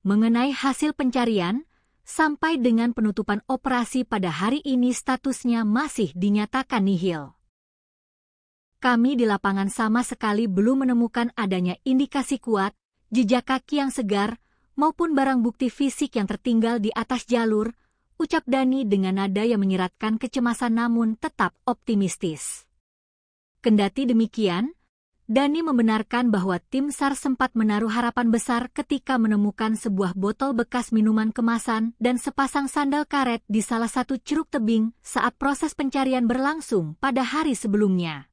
Mengenai hasil pencarian, sampai dengan penutupan operasi pada hari ini statusnya masih dinyatakan nihil. Kami di lapangan sama sekali belum menemukan adanya indikasi kuat, jejak kaki yang segar, maupun barang bukti fisik yang tertinggal di atas jalur, ucap Dani dengan nada yang menyiratkan kecemasan namun tetap optimistis. Kendati demikian, Dani membenarkan bahwa tim SAR sempat menaruh harapan besar ketika menemukan sebuah botol bekas minuman kemasan dan sepasang sandal karet di salah satu curug tebing saat proses pencarian berlangsung pada hari sebelumnya.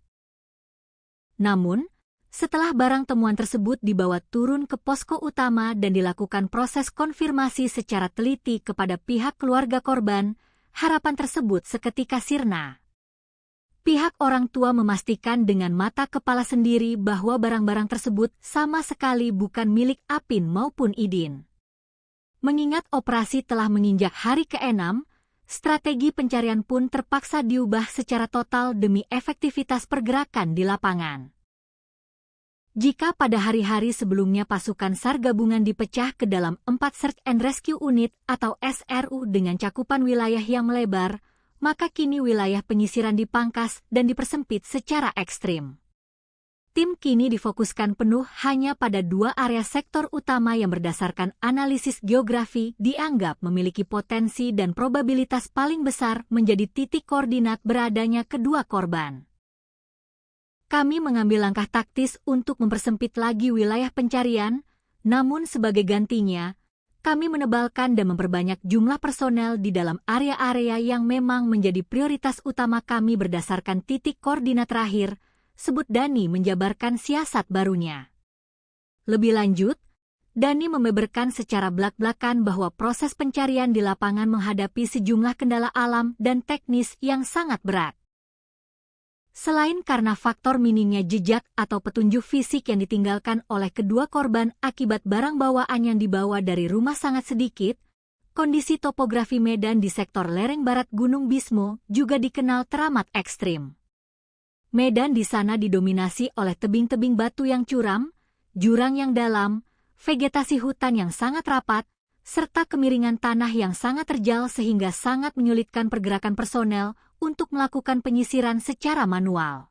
Namun, setelah barang temuan tersebut dibawa turun ke posko utama dan dilakukan proses konfirmasi secara teliti kepada pihak keluarga korban, harapan tersebut seketika sirna. Pihak orang tua memastikan dengan mata kepala sendiri bahwa barang-barang tersebut sama sekali bukan milik Apin maupun Idin. Mengingat operasi telah menginjak hari ke-6, strategi pencarian pun terpaksa diubah secara total demi efektivitas pergerakan di lapangan. Jika pada hari-hari sebelumnya pasukan SAR gabungan dipecah ke dalam 4 Search and Rescue Unit atau SRU dengan cakupan wilayah yang melebar, maka kini wilayah penyisiran dipangkas dan dipersempit secara ekstrim. Tim kini difokuskan penuh hanya pada 2 area sektor utama yang berdasarkan analisis geografi dianggap memiliki potensi dan probabilitas paling besar menjadi titik koordinat beradanya kedua korban. Kami mengambil langkah taktis untuk mempersempit lagi wilayah pencarian, namun sebagai gantinya, kami menebalkan dan memperbanyak jumlah personel di dalam area-area yang memang menjadi prioritas utama kami berdasarkan titik koordinat terakhir, sebut Dani menjabarkan siasat barunya. Lebih lanjut, Dani membeberkan secara belak-belakan bahwa proses pencarian di lapangan menghadapi sejumlah kendala alam dan teknis yang sangat berat. Selain karena faktor minimnya jejak atau petunjuk fisik yang ditinggalkan oleh kedua korban akibat barang bawaan yang dibawa dari rumah sangat sedikit, kondisi topografi medan di sektor lereng barat Gunung Bismo juga dikenal teramat ekstrim. Medan di sana didominasi oleh tebing-tebing batu yang curam, jurang yang dalam, vegetasi hutan yang sangat rapat, serta kemiringan tanah yang sangat terjal sehingga sangat menyulitkan pergerakan personel untuk melakukan penyisiran secara manual.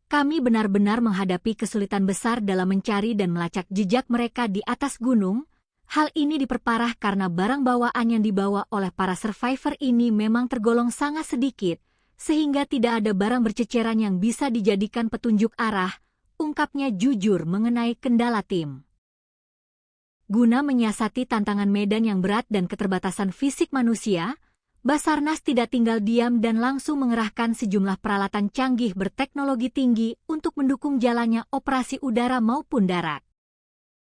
Kami benar-benar menghadapi kesulitan besar dalam mencari dan melacak jejak mereka di atas gunung. Hal ini diperparah karena barang bawaan yang dibawa oleh para survivor ini memang tergolong sangat sedikit, sehingga tidak ada barang berceceran yang bisa dijadikan petunjuk arah, ungkapnya jujur mengenai kendala tim. Guna menyiasati tantangan medan yang berat dan keterbatasan fisik manusia, Basarnas tidak tinggal diam dan langsung mengerahkan sejumlah peralatan canggih berteknologi tinggi untuk mendukung jalannya operasi udara maupun darat.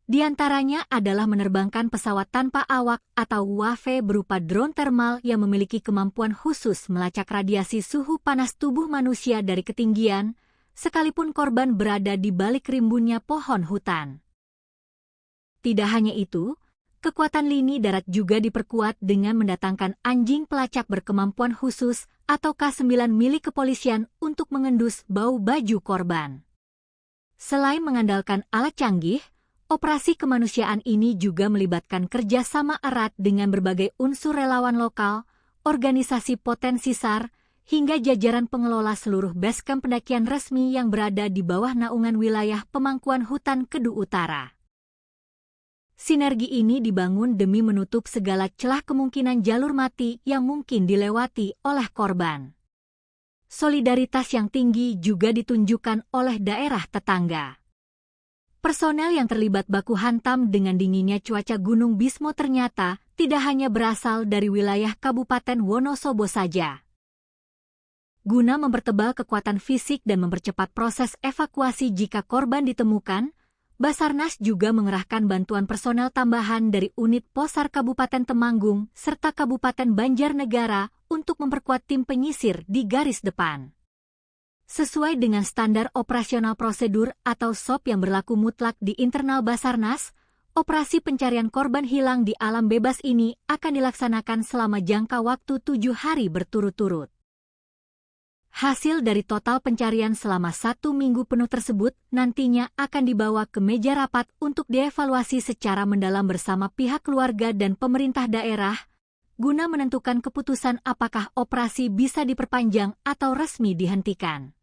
Di antaranya adalah menerbangkan pesawat tanpa awak atau UAV berupa drone thermal yang memiliki kemampuan khusus melacak radiasi suhu panas tubuh manusia dari ketinggian, sekalipun korban berada di balik rimbunnya pohon hutan. Tidak hanya itu, kekuatan lini darat juga diperkuat dengan mendatangkan anjing pelacak berkemampuan khusus atau K9 milik kepolisian untuk mengendus bau baju korban. Selain mengandalkan alat canggih, operasi kemanusiaan ini juga melibatkan kerjasama erat dengan berbagai unsur relawan lokal, organisasi potensi SAR, hingga jajaran pengelola seluruh basecamp pendakian resmi yang berada di bawah naungan wilayah pemangkuan hutan Kedu Utara. Sinergi ini dibangun demi menutup segala celah kemungkinan jalur mati yang mungkin dilewati oleh korban. Solidaritas yang tinggi juga ditunjukkan oleh daerah tetangga. Personel yang terlibat baku hantam dengan dinginnya cuaca Gunung Bismo ternyata tidak hanya berasal dari wilayah Kabupaten Wonosobo saja. Guna mempertebal kekuatan fisik dan mempercepat proses evakuasi jika korban ditemukan, Basarnas juga mengerahkan bantuan personel tambahan dari unit Posar Kabupaten Temanggung serta Kabupaten Banjarnegara untuk memperkuat tim penyisir di garis depan. Sesuai dengan standar operasional prosedur atau SOP yang berlaku mutlak di internal Basarnas, operasi pencarian korban hilang di alam bebas ini akan dilaksanakan selama jangka waktu 7 hari berturut-turut. Hasil dari total pencarian selama 1 minggu penuh tersebut nantinya akan dibawa ke meja rapat untuk dievaluasi secara mendalam bersama pihak keluarga dan pemerintah daerah, guna menentukan keputusan apakah operasi bisa diperpanjang atau resmi dihentikan.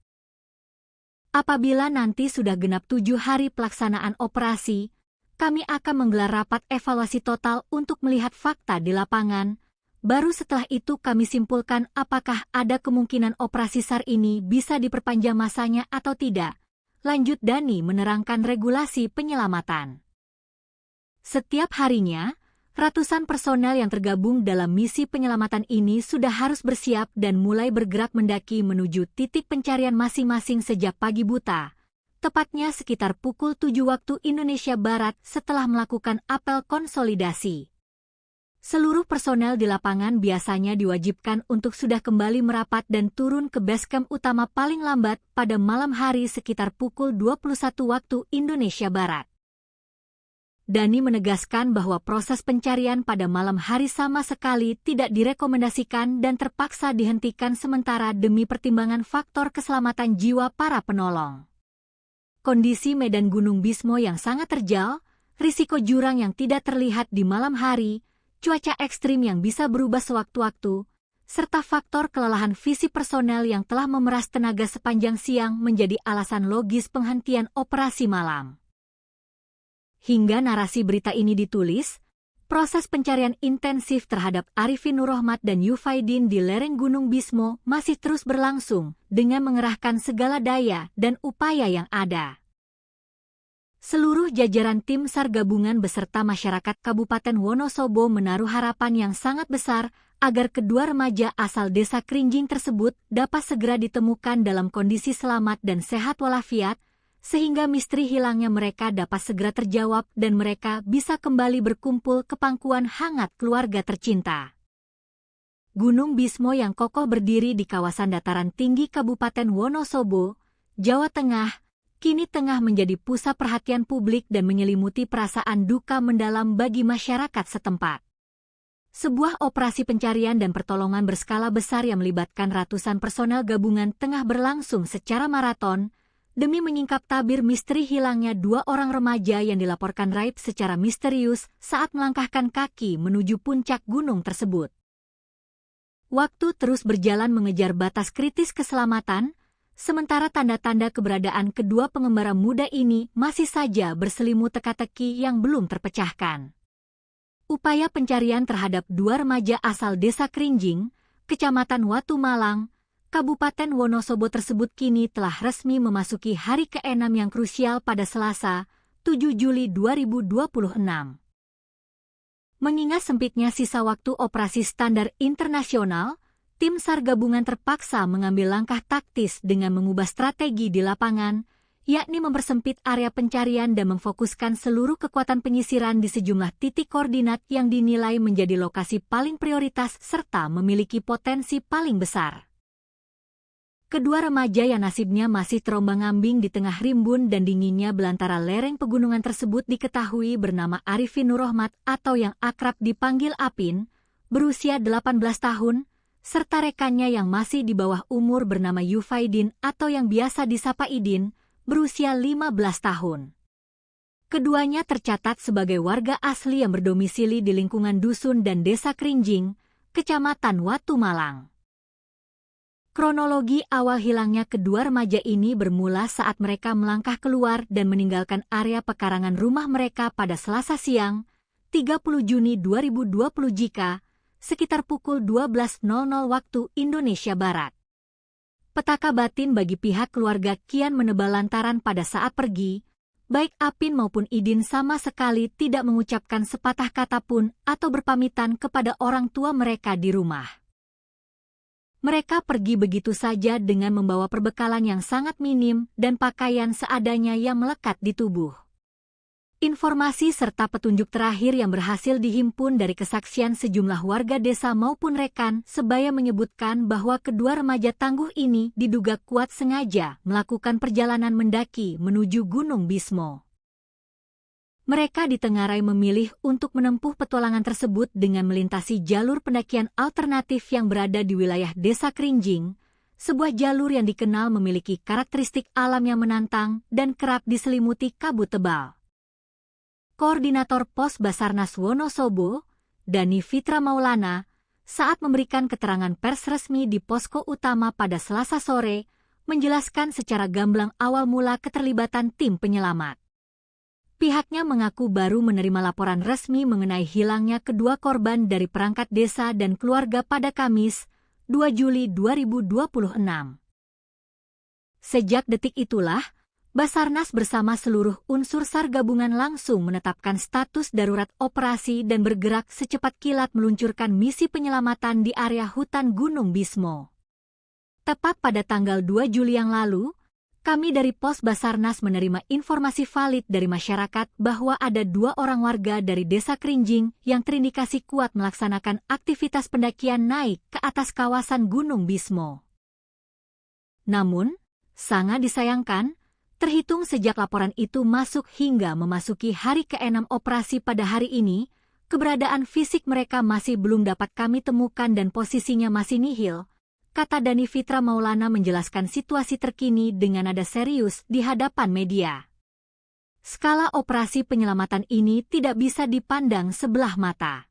Apabila nanti sudah genap 7 hari pelaksanaan operasi, kami akan menggelar rapat evaluasi total untuk melihat fakta di lapangan. Baru setelah itu kami simpulkan apakah ada kemungkinan operasi SAR ini bisa diperpanjang masanya atau tidak. Lanjut Dani menerangkan regulasi penyelamatan. Setiap harinya, ratusan personel yang tergabung dalam misi penyelamatan ini sudah harus bersiap dan mulai bergerak mendaki menuju titik pencarian masing-masing sejak pagi buta. Tepatnya sekitar pukul 7 waktu Indonesia Barat setelah melakukan apel konsolidasi. Seluruh personel di lapangan biasanya diwajibkan untuk sudah kembali merapat dan turun ke basecamp utama paling lambat pada malam hari sekitar pukul 21 waktu Indonesia Barat. Dani menegaskan bahwa proses pencarian pada malam hari sama sekali tidak direkomendasikan dan terpaksa dihentikan sementara demi pertimbangan faktor keselamatan jiwa para penolong. Kondisi medan Gunung Bismo yang sangat terjal, risiko jurang yang tidak terlihat di malam hari, cuaca ekstrim yang bisa berubah sewaktu-waktu, serta faktor kelelahan fisik personel yang telah memeras tenaga sepanjang siang menjadi alasan logis penghentian operasi malam. Hingga narasi berita ini ditulis, proses pencarian intensif terhadap Arifin Nurrohmat dan Yufaidin di lereng Gunung Bismo masih terus berlangsung dengan mengerahkan segala daya dan upaya yang ada. Seluruh jajaran tim SAR gabungan beserta masyarakat Kabupaten Wonosobo menaruh harapan yang sangat besar agar kedua remaja asal desa Krinjing tersebut dapat segera ditemukan dalam kondisi selamat dan sehat walafiat, sehingga misteri hilangnya mereka dapat segera terjawab dan mereka bisa kembali berkumpul ke pangkuan hangat keluarga tercinta. Gunung Bismo yang kokoh berdiri di kawasan dataran tinggi Kabupaten Wonosobo, Jawa Tengah, kini tengah menjadi pusat perhatian publik dan menyelimuti perasaan duka mendalam bagi masyarakat setempat. Sebuah operasi pencarian dan pertolongan berskala besar yang melibatkan ratusan personel gabungan tengah berlangsung secara maraton demi menyingkap tabir misteri hilangnya 2 orang remaja yang dilaporkan raib secara misterius saat melangkahkan kaki menuju puncak gunung tersebut. Waktu terus berjalan mengejar batas kritis keselamatan, sementara tanda-tanda keberadaan kedua pengembara muda ini masih saja berselimut teka-teki yang belum terpecahkan. Upaya pencarian terhadap 2 remaja asal Desa Krinjing, Kecamatan Watu Malang, Kabupaten Wonosobo tersebut kini telah resmi memasuki hari ke-6 yang krusial pada Selasa, 7 Juli 2026. Mengingat sempitnya sisa waktu operasi standar internasional, tim SAR gabungan terpaksa mengambil langkah taktis dengan mengubah strategi di lapangan, yakni mempersempit area pencarian dan memfokuskan seluruh kekuatan penyisiran di sejumlah titik koordinat yang dinilai menjadi lokasi paling prioritas serta memiliki potensi paling besar. Kedua remaja yang nasibnya masih terombang-ambing di tengah rimbun dan dinginnya belantara lereng pegunungan tersebut diketahui bernama Arifin Nurrohmat atau yang akrab dipanggil Apin, berusia 18 tahun, serta rekannya yang masih di bawah umur bernama Yufaidin atau yang biasa disapa Idin, berusia 15 tahun. Keduanya tercatat sebagai warga asli yang berdomisili di lingkungan dusun dan Desa Krinjing, Kecamatan Watu Malang. Kronologi awal hilangnya kedua remaja ini bermula saat mereka melangkah keluar dan meninggalkan area pekarangan rumah mereka pada Selasa siang, 30 Juni 2020 jika sekitar pukul 12.00 waktu Indonesia Barat. Petaka batin bagi pihak keluarga kian menebal lantaran pada saat pergi, baik Apin maupun Idin sama sekali tidak mengucapkan sepatah kata pun atau berpamitan kepada orang tua mereka di rumah. Mereka pergi begitu saja dengan membawa perbekalan yang sangat minim dan pakaian seadanya yang melekat di tubuh. Informasi serta petunjuk terakhir yang berhasil dihimpun dari kesaksian sejumlah warga desa maupun rekan sebaya menyebutkan bahwa kedua remaja tangguh ini diduga kuat sengaja melakukan perjalanan mendaki menuju Gunung Bismo. Mereka ditengarai memilih untuk menempuh petualangan tersebut dengan melintasi jalur pendakian alternatif yang berada di wilayah Desa Krinjing, sebuah jalur yang dikenal memiliki karakteristik alam yang menantang dan kerap diselimuti kabut tebal. Koordinator Pos Basarnas Wonosobo, Dani Fitra Maulana, saat memberikan keterangan pers resmi di posko utama pada Selasa sore, menjelaskan secara gamblang awal mula keterlibatan tim penyelamat. Pihaknya mengaku baru menerima laporan resmi mengenai hilangnya kedua korban dari perangkat desa dan keluarga pada Kamis, 2 Juli 2026. Sejak detik itulah, Basarnas bersama seluruh unsur SAR gabungan langsung menetapkan status darurat operasi dan bergerak secepat kilat meluncurkan misi penyelamatan di area hutan Gunung Bismo. Tepat pada tanggal 2 Juli yang lalu, kami dari Pos Basarnas menerima informasi valid dari masyarakat bahwa ada 2 orang warga dari Desa Krinjing yang terindikasi kuat melaksanakan aktivitas pendakian naik ke atas kawasan Gunung Bismo. Namun, sangat disayangkan, terhitung sejak laporan itu masuk hingga memasuki hari ke-6 operasi pada hari ini, keberadaan fisik mereka masih belum dapat kami temukan dan posisinya masih nihil, kata Dani Fitra Maulana menjelaskan situasi terkini dengan nada serius di hadapan media. Skala operasi penyelamatan ini tidak bisa dipandang sebelah mata.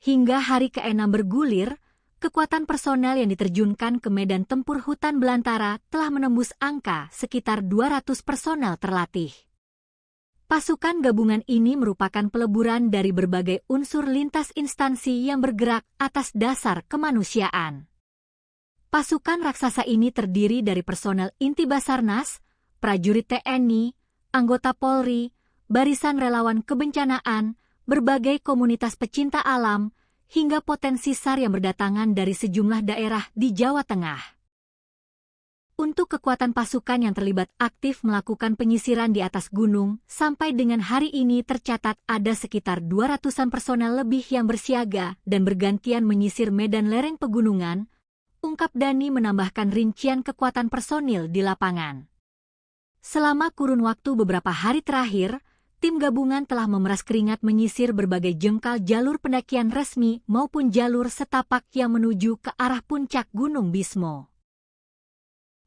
Hingga hari ke-6 bergulir, kekuatan personel yang diterjunkan ke medan tempur hutan belantara telah menembus angka sekitar 200 personel terlatih. Pasukan gabungan ini merupakan peleburan dari berbagai unsur lintas instansi yang bergerak atas dasar kemanusiaan. Pasukan raksasa ini terdiri dari personel inti Basarnas, prajurit TNI, anggota Polri, barisan relawan kebencanaan, berbagai komunitas pecinta alam, hingga potensi SAR yang berdatangan dari sejumlah daerah di Jawa Tengah. Untuk kekuatan pasukan yang terlibat aktif melakukan penyisiran di atas gunung, sampai dengan hari ini tercatat ada sekitar 200-an personel lebih yang bersiaga dan bergantian menyisir medan lereng pegunungan, ungkap Dani menambahkan rincian kekuatan personil di lapangan. Selama kurun waktu beberapa hari terakhir, tim gabungan telah memeras keringat menyisir berbagai jengkal jalur pendakian resmi maupun jalur setapak yang menuju ke arah puncak Gunung Bismo.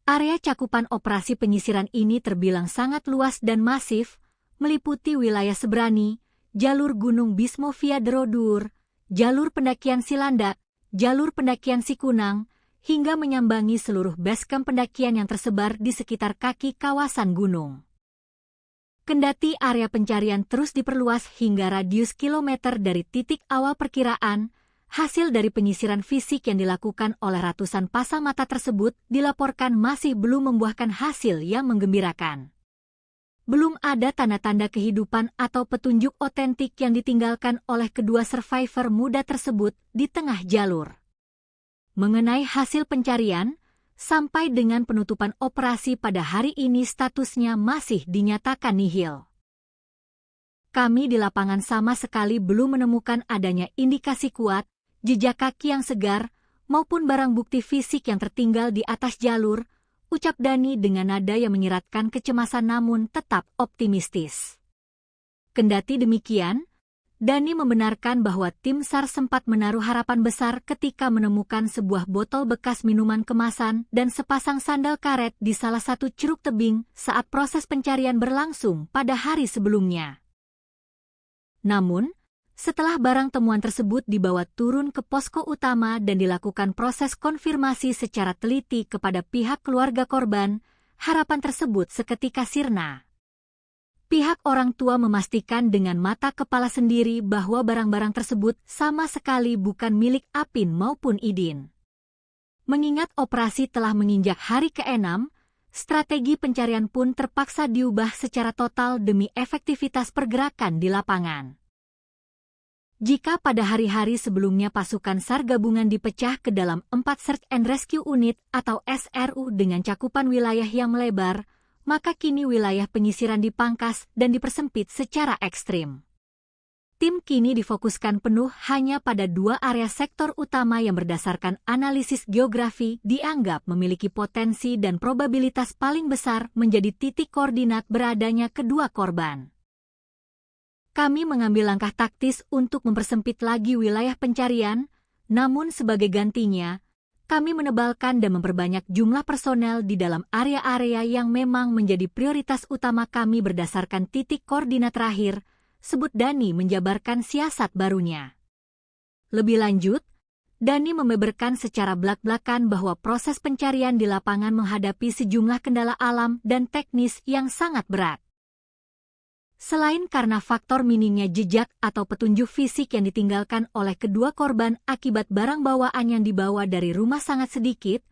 Area cakupan operasi penyisiran ini terbilang sangat luas dan masif, meliputi wilayah Sebrani, jalur Gunung Bismo via Derodur, jalur pendakian Silandak, jalur pendakian Sikunang, hingga menyambangi seluruh basecamp pendakian yang tersebar di sekitar kaki kawasan gunung. Kendati area pencarian terus diperluas hingga radius kilometer dari titik awal perkiraan, hasil dari penyisiran fisik yang dilakukan oleh ratusan pasang mata tersebut dilaporkan masih belum membuahkan hasil yang menggembirakan. Belum ada tanda-tanda kehidupan atau petunjuk otentik yang ditinggalkan oleh kedua survivor muda tersebut di tengah jalur. Mengenai hasil pencarian, sampai dengan penutupan operasi pada hari ini statusnya masih dinyatakan nihil. Kami di lapangan sama sekali belum menemukan adanya indikasi kuat, jejak kaki yang segar, maupun barang bukti fisik yang tertinggal di atas jalur, ucap Dani dengan nada yang menyiratkan kecemasan namun tetap optimistis. Kendati demikian, Dani membenarkan bahwa tim SAR sempat menaruh harapan besar ketika menemukan sebuah botol bekas minuman kemasan dan sepasang sandal karet di salah satu curug tebing saat proses pencarian berlangsung pada hari sebelumnya. Namun, setelah barang temuan tersebut dibawa turun ke posko utama dan dilakukan proses konfirmasi secara teliti kepada pihak keluarga korban, harapan tersebut seketika sirna. Pihak orang tua memastikan dengan mata kepala sendiri bahwa barang-barang tersebut sama sekali bukan milik Apin maupun Idin. Mengingat operasi telah menginjak hari ke-6, strategi pencarian pun terpaksa diubah secara total demi efektivitas pergerakan di lapangan. Jika pada hari-hari sebelumnya pasukan SAR gabungan dipecah ke dalam 4 Search and Rescue Unit atau SRU dengan cakupan wilayah yang melebar, maka kini wilayah penyisiran dipangkas dan dipersempit secara ekstrim. Tim kini difokuskan penuh hanya pada 2 area sektor utama yang berdasarkan analisis geografi dianggap memiliki potensi dan probabilitas paling besar menjadi titik koordinat beradanya kedua korban. Kami mengambil langkah taktis untuk mempersempit lagi wilayah pencarian, namun sebagai gantinya, kami menebalkan dan memperbanyak jumlah personel di dalam area-area yang memang menjadi prioritas utama kami berdasarkan titik koordinat terakhir, sebut Dani menjabarkan siasat barunya. Lebih lanjut, Dani membeberkan secara belak-belakan bahwa proses pencarian di lapangan menghadapi sejumlah kendala alam dan teknis yang sangat berat. Selain karena faktor minimnya jejak atau petunjuk fisik yang ditinggalkan oleh kedua korban akibat barang bawaan yang dibawa dari rumah sangat sedikit,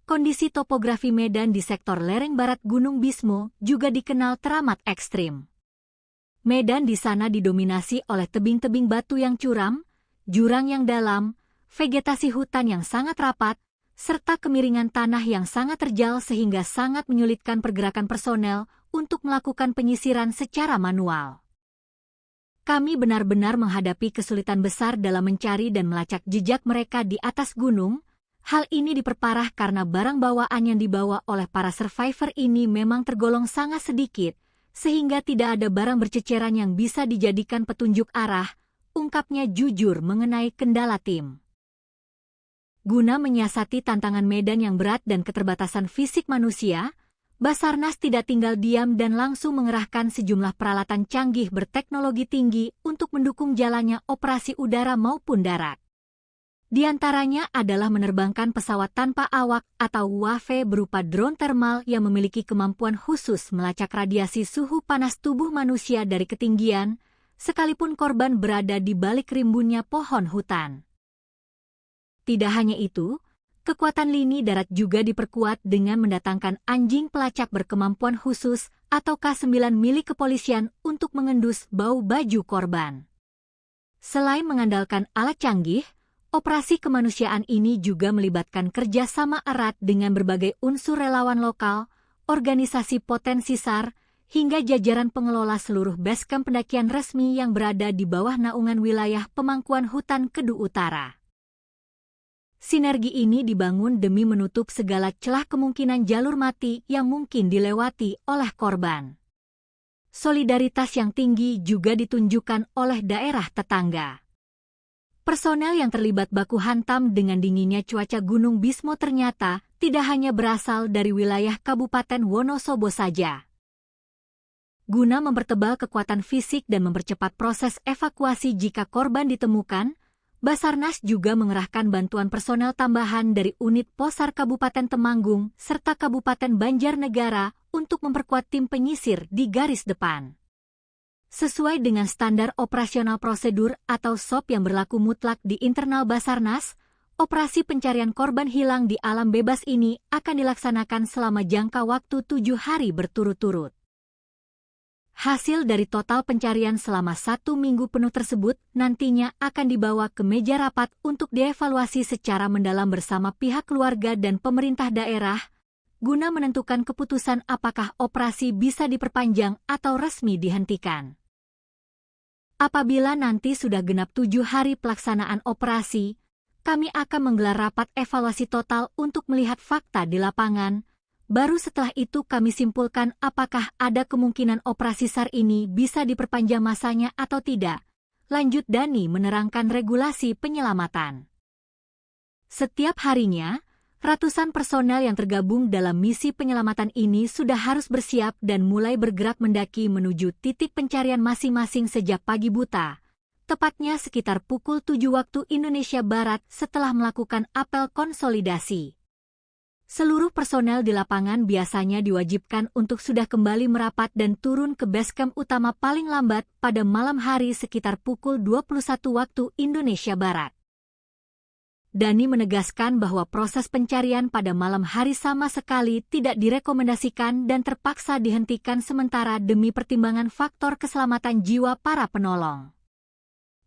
kondisi topografi medan di sektor lereng barat Gunung Bismo juga dikenal teramat ekstrim. Medan di sana didominasi oleh tebing-tebing batu yang curam, jurang yang dalam, vegetasi hutan yang sangat rapat, serta kemiringan tanah yang sangat terjal sehingga sangat menyulitkan pergerakan personel untuk melakukan penyisiran secara manual. Kami benar-benar menghadapi kesulitan besar dalam mencari dan melacak jejak mereka di atas gunung. Hal ini diperparah karena barang bawaan yang dibawa oleh para survivor ini memang tergolong sangat sedikit, sehingga tidak ada barang berceceran yang bisa dijadikan petunjuk arah, ungkapnya jujur mengenai kendala tim. Guna menyiasati tantangan medan yang berat dan keterbatasan fisik manusia, Basarnas tidak tinggal diam dan langsung mengerahkan sejumlah peralatan canggih berteknologi tinggi untuk mendukung jalannya operasi udara maupun darat. Di antaranya adalah menerbangkan pesawat tanpa awak atau UAV berupa drone thermal yang memiliki kemampuan khusus melacak radiasi suhu panas tubuh manusia dari ketinggian, sekalipun korban berada di balik rimbunnya pohon hutan. Tidak hanya itu, kekuatan lini darat juga diperkuat dengan mendatangkan anjing pelacak berkemampuan khusus atau K9 milik kepolisian untuk mengendus bau baju korban. Selain mengandalkan alat canggih, Operasi kemanusiaan ini juga melibatkan kerja sama erat dengan berbagai unsur relawan lokal, organisasi potensi SAR, hingga jajaran pengelola seluruh basecamp pendakian resmi yang berada di bawah naungan wilayah pemangkuan hutan Kedu Utara. Sinergi ini dibangun demi menutup segala celah kemungkinan jalur mati yang mungkin dilewati oleh korban. Solidaritas yang tinggi juga ditunjukkan oleh daerah tetangga. Personel yang terlibat baku hantam dengan dinginnya cuaca Gunung Bismo ternyata tidak hanya berasal dari wilayah Kabupaten Wonosobo saja. Guna mempertebal kekuatan fisik dan mempercepat proses evakuasi jika korban ditemukan, Basarnas juga mengerahkan bantuan personel tambahan dari unit Posar Kabupaten Temanggung serta Kabupaten Banjarnegara untuk memperkuat tim penyisir di garis depan. Sesuai dengan standar operasional prosedur atau SOP yang berlaku mutlak di internal Basarnas, operasi pencarian korban hilang di alam bebas ini akan dilaksanakan selama jangka waktu 7 hari berturut-turut. Hasil dari total pencarian selama 1 minggu penuh tersebut nantinya akan dibawa ke meja rapat untuk dievaluasi secara mendalam bersama pihak keluarga dan pemerintah daerah, guna menentukan keputusan apakah operasi bisa diperpanjang atau resmi dihentikan. Apabila nanti sudah genap 7 hari pelaksanaan operasi, kami akan menggelar rapat evaluasi total untuk melihat fakta di lapangan. Baru setelah itu kami simpulkan apakah ada kemungkinan operasi SAR ini bisa diperpanjang masanya atau tidak. Lanjut Dani menerangkan regulasi penyelamatan. Setiap harinya, ratusan personel yang tergabung dalam misi penyelamatan ini sudah harus bersiap dan mulai bergerak mendaki menuju titik pencarian masing-masing sejak pagi buta, tepatnya sekitar pukul 7 waktu Indonesia Barat setelah melakukan apel konsolidasi. Seluruh personel di lapangan biasanya diwajibkan untuk sudah kembali merapat dan turun ke basecamp utama paling lambat pada malam hari sekitar pukul 21 waktu Indonesia Barat. Dani menegaskan bahwa proses pencarian pada malam hari sama sekali tidak direkomendasikan dan terpaksa dihentikan sementara demi pertimbangan faktor keselamatan jiwa para penolong.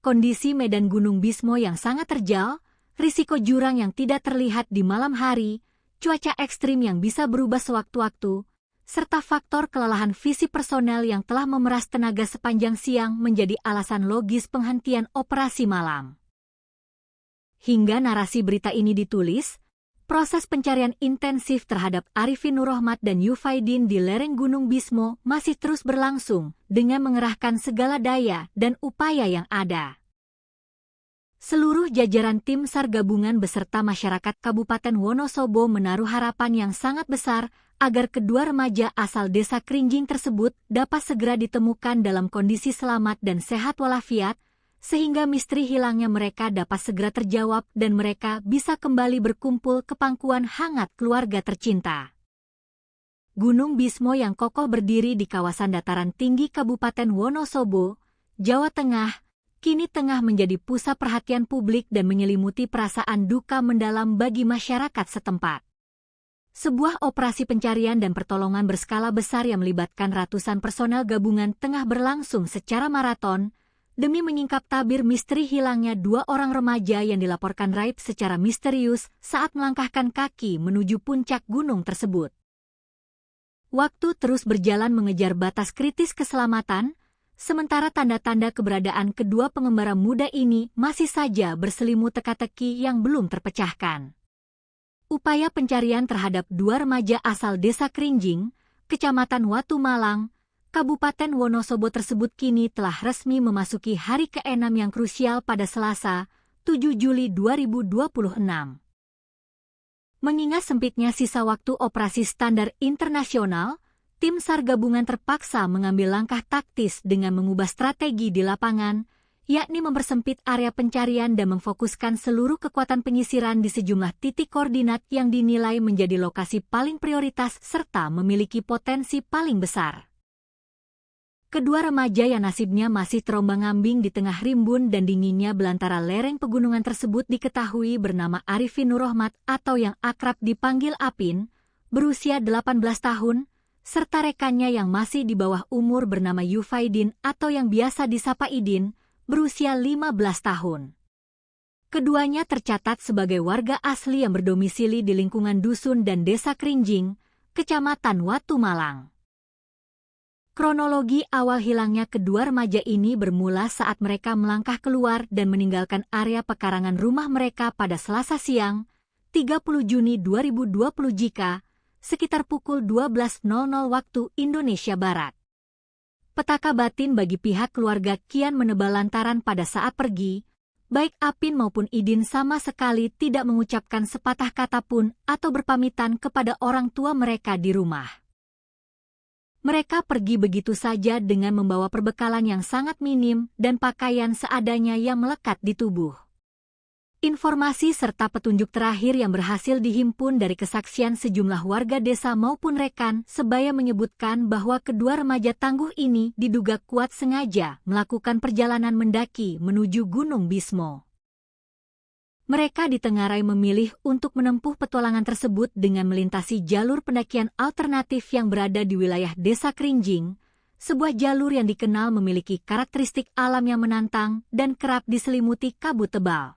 Kondisi medan Gunung Bismo yang sangat terjal, risiko jurang yang tidak terlihat di malam hari, cuaca ekstrim yang bisa berubah sewaktu-waktu, serta faktor kelelahan fisik personel yang telah memeras tenaga sepanjang siang menjadi alasan logis penghentian operasi malam. Hingga narasi berita ini ditulis, proses pencarian intensif terhadap Arifin Nurrohmat dan Yufaidin di lereng Gunung Bismo masih terus berlangsung dengan mengerahkan segala daya dan upaya yang ada. Seluruh jajaran tim SAR gabungan beserta masyarakat Kabupaten Wonosobo menaruh harapan yang sangat besar agar kedua remaja asal desa Krinjing tersebut dapat segera ditemukan dalam kondisi selamat dan sehat walafiat, sehingga misteri hilangnya mereka dapat segera terjawab dan mereka bisa kembali berkumpul ke pangkuan hangat keluarga tercinta. Gunung Bismo yang kokoh berdiri di kawasan dataran tinggi Kabupaten Wonosobo, Jawa Tengah, kini tengah menjadi pusat perhatian publik dan menyelimuti perasaan duka mendalam bagi masyarakat setempat. Sebuah operasi pencarian dan pertolongan berskala besar yang melibatkan ratusan personel gabungan tengah berlangsung secara maraton, demi menyingkap tabir misteri hilangnya 2 orang remaja yang dilaporkan raib secara misterius saat melangkahkan kaki menuju puncak gunung tersebut. Waktu terus berjalan mengejar batas kritis keselamatan, sementara tanda-tanda keberadaan kedua pengembara muda ini masih saja berselimut teka-teki yang belum terpecahkan. Upaya pencarian terhadap 2 remaja asal desa Krinjing, Kecamatan Watu Malang, Kabupaten Wonosobo tersebut kini telah resmi memasuki hari ke-6 yang krusial pada Selasa, 7 Juli 2026. Mengingat sempitnya sisa waktu operasi standar internasional, tim SAR gabungan terpaksa mengambil langkah taktis dengan mengubah strategi di lapangan, yakni mempersempit area pencarian dan memfokuskan seluruh kekuatan penyisiran di sejumlah titik koordinat yang dinilai menjadi lokasi paling prioritas serta memiliki potensi paling besar. Kedua remaja yang nasibnya masih terombang-ambing di tengah rimbun dan dinginnya belantara lereng pegunungan tersebut diketahui bernama Arifin Nurrohmat atau yang akrab dipanggil Apin, berusia 18 tahun, serta rekannya yang masih di bawah umur bernama Yufaidin atau yang biasa disapa Idin, berusia 15 tahun. Keduanya tercatat sebagai warga asli yang berdomisili di lingkungan dusun dan desa Krinjing, Kecamatan Watu Malang. Kronologi awal hilangnya kedua remaja ini bermula saat mereka melangkah keluar dan meninggalkan area pekarangan rumah mereka pada Selasa siang, 30 Juni 2020 sekitar pukul 12.00 waktu Indonesia Barat. Petaka batin bagi pihak keluarga kian menebal lantaran pada saat pergi, baik Apin maupun Idin sama sekali tidak mengucapkan sepatah kata pun atau berpamitan kepada orang tua mereka di rumah. Mereka pergi begitu saja dengan membawa perbekalan yang sangat minim dan pakaian seadanya yang melekat di tubuh. Informasi serta petunjuk terakhir yang berhasil dihimpun dari kesaksian sejumlah warga desa maupun rekan sebaya menyebutkan bahwa kedua remaja tangguh ini diduga kuat sengaja melakukan perjalanan mendaki menuju Gunung Bismo. Mereka ditengarai memilih untuk menempuh petualangan tersebut dengan melintasi jalur pendakian alternatif yang berada di wilayah Desa Krinjing, sebuah jalur yang dikenal memiliki karakteristik alam yang menantang dan kerap diselimuti kabut tebal.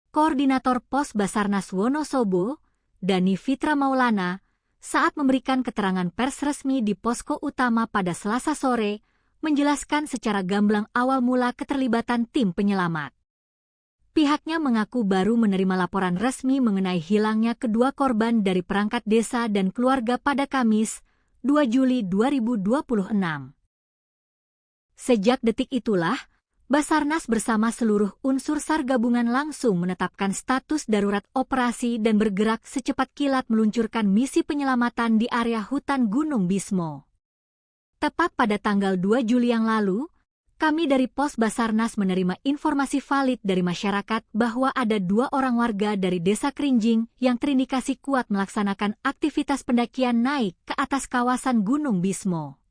Koordinator Pos Basarnas Wonosobo, Dani Fitra Maulana, saat memberikan keterangan pers resmi di posko utama pada Selasa sore, menjelaskan secara gamblang awal mula keterlibatan tim penyelamat. Pihaknya mengaku baru menerima laporan resmi mengenai hilangnya kedua korban dari perangkat desa dan keluarga pada Kamis, 2 Juli 2026. Sejak detik itulah, Basarnas bersama seluruh unsur SAR gabungan langsung menetapkan status darurat operasi dan bergerak secepat kilat meluncurkan misi penyelamatan di area hutan Gunung Bismo. Tepat pada tanggal 2 Juli yang lalu, kami dari Pos Basarnas menerima informasi valid dari masyarakat bahwa ada 2 orang warga dari Desa Krinjing yang terindikasi kuat melaksanakan aktivitas pendakian naik ke atas kawasan Gunung Bismo.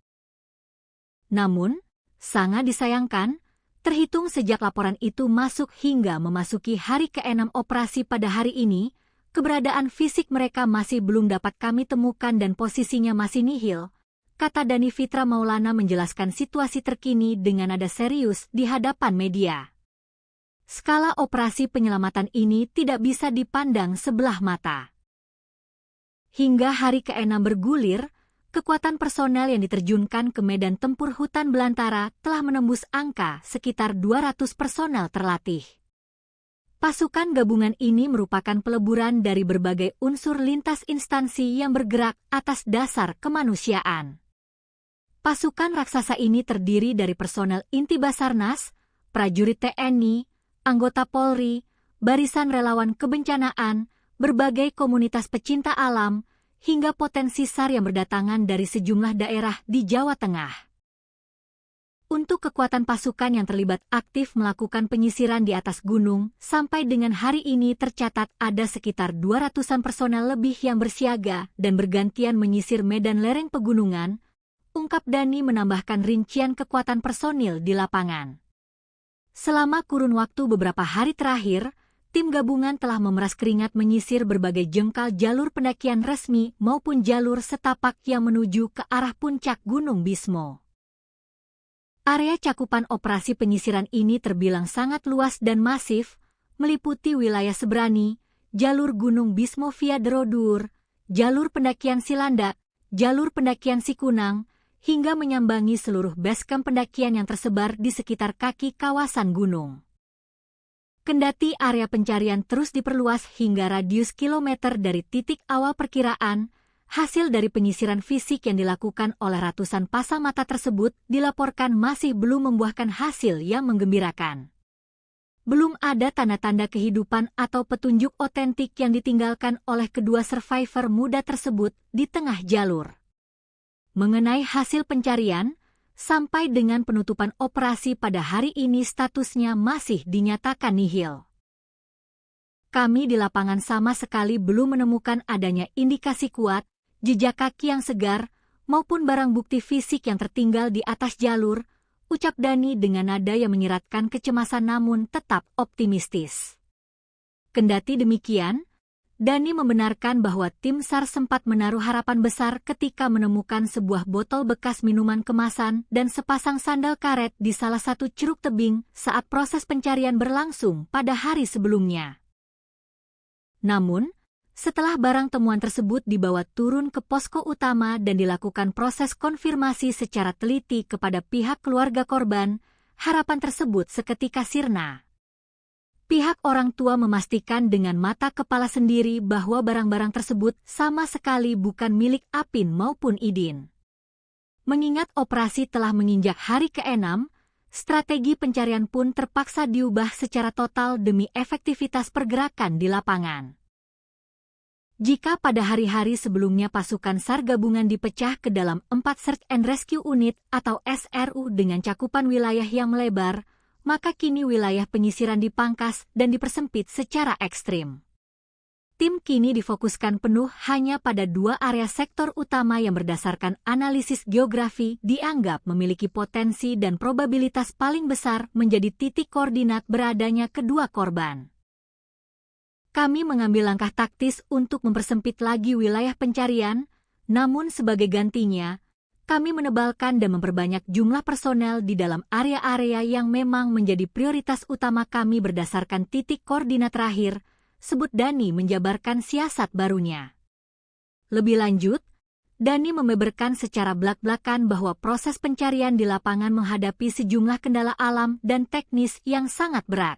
Namun, sangat disayangkan, terhitung sejak laporan itu masuk hingga memasuki hari ke-6 operasi pada hari ini, keberadaan fisik mereka masih belum dapat kami temukan dan posisinya masih nihil, kata Dani Fitra Maulana menjelaskan situasi terkini dengan nada serius di hadapan media. Skala operasi penyelamatan ini tidak bisa dipandang sebelah mata. Hingga hari ke-6 bergulir, kekuatan personel yang diterjunkan ke medan tempur hutan belantara telah menembus angka sekitar 200 personel terlatih. Pasukan gabungan ini merupakan peleburan dari berbagai unsur lintas instansi yang bergerak atas dasar kemanusiaan. Pasukan raksasa ini terdiri dari personel inti Basarnas, prajurit TNI, anggota Polri, barisan relawan kebencanaan, berbagai komunitas pecinta alam, hingga potensi SAR yang berdatangan dari sejumlah daerah di Jawa Tengah. Untuk kekuatan pasukan yang terlibat aktif melakukan penyisiran di atas gunung, sampai dengan hari ini tercatat ada sekitar 200-an personel lebih yang bersiaga dan bergantian menyisir medan lereng pegunungan, ungkap Dani menambahkan rincian kekuatan personil di lapangan. Selama kurun waktu beberapa hari terakhir, tim gabungan telah memeras keringat menyisir berbagai jengkal jalur pendakian resmi maupun jalur setapak yang menuju ke arah puncak Gunung Bismo. Area cakupan operasi penyisiran ini terbilang sangat luas dan masif, meliputi wilayah Sebrani, jalur Gunung Bismo via Derodur, jalur pendakian Silandak, jalur pendakian Sikunang, hingga menyambangi seluruh basecamp pendakian yang tersebar di sekitar kaki kawasan gunung. Kendati area pencarian terus diperluas hingga radius kilometer dari titik awal perkiraan, hasil dari penyisiran fisik yang dilakukan oleh ratusan pasang mata tersebut dilaporkan masih belum membuahkan hasil yang menggembirakan. Belum ada tanda-tanda kehidupan atau petunjuk otentik yang ditinggalkan oleh kedua survivor muda tersebut di tengah jalur. Mengenai hasil pencarian, sampai dengan penutupan operasi pada hari ini statusnya masih dinyatakan nihil. Kami di lapangan sama sekali belum menemukan adanya indikasi kuat, jejak kaki yang segar, maupun barang bukti fisik yang tertinggal di atas jalur, ucap Dani dengan nada yang menyiratkan kecemasan namun tetap optimistis. Kendati demikian, Dani membenarkan bahwa tim SAR sempat menaruh harapan besar ketika menemukan sebuah botol bekas minuman kemasan dan sepasang sandal karet di salah satu curug tebing saat proses pencarian berlangsung pada hari sebelumnya. Namun, setelah barang temuan tersebut dibawa turun ke posko utama dan dilakukan proses konfirmasi secara teliti kepada pihak keluarga korban, harapan tersebut seketika sirna. Pihak orang tua memastikan dengan mata kepala sendiri bahwa barang-barang tersebut sama sekali bukan milik Apin maupun Idin. Mengingat operasi telah menginjak hari ke-6, strategi pencarian pun terpaksa diubah secara total demi efektivitas pergerakan di lapangan. Jika pada hari-hari sebelumnya pasukan SAR gabungan dipecah ke dalam 4 Search and Rescue Unit atau SRU dengan cakupan wilayah yang melebar, maka kini wilayah penyisiran dipangkas dan dipersempit secara ekstrim. Tim kini difokuskan penuh hanya pada 2 area sektor utama yang berdasarkan analisis geografi dianggap memiliki potensi dan probabilitas paling besar menjadi titik koordinat beradanya kedua korban. Kami mengambil langkah taktis untuk mempersempit lagi wilayah pencarian, namun sebagai gantinya, kami menebalkan dan memperbanyak jumlah personel di dalam area-area yang memang menjadi prioritas utama kami berdasarkan titik koordinat terakhir, sebut Dani menjabarkan siasat barunya. Lebih lanjut, Dani membeberkan secara belak-belakan bahwa proses pencarian di lapangan menghadapi sejumlah kendala alam dan teknis yang sangat berat.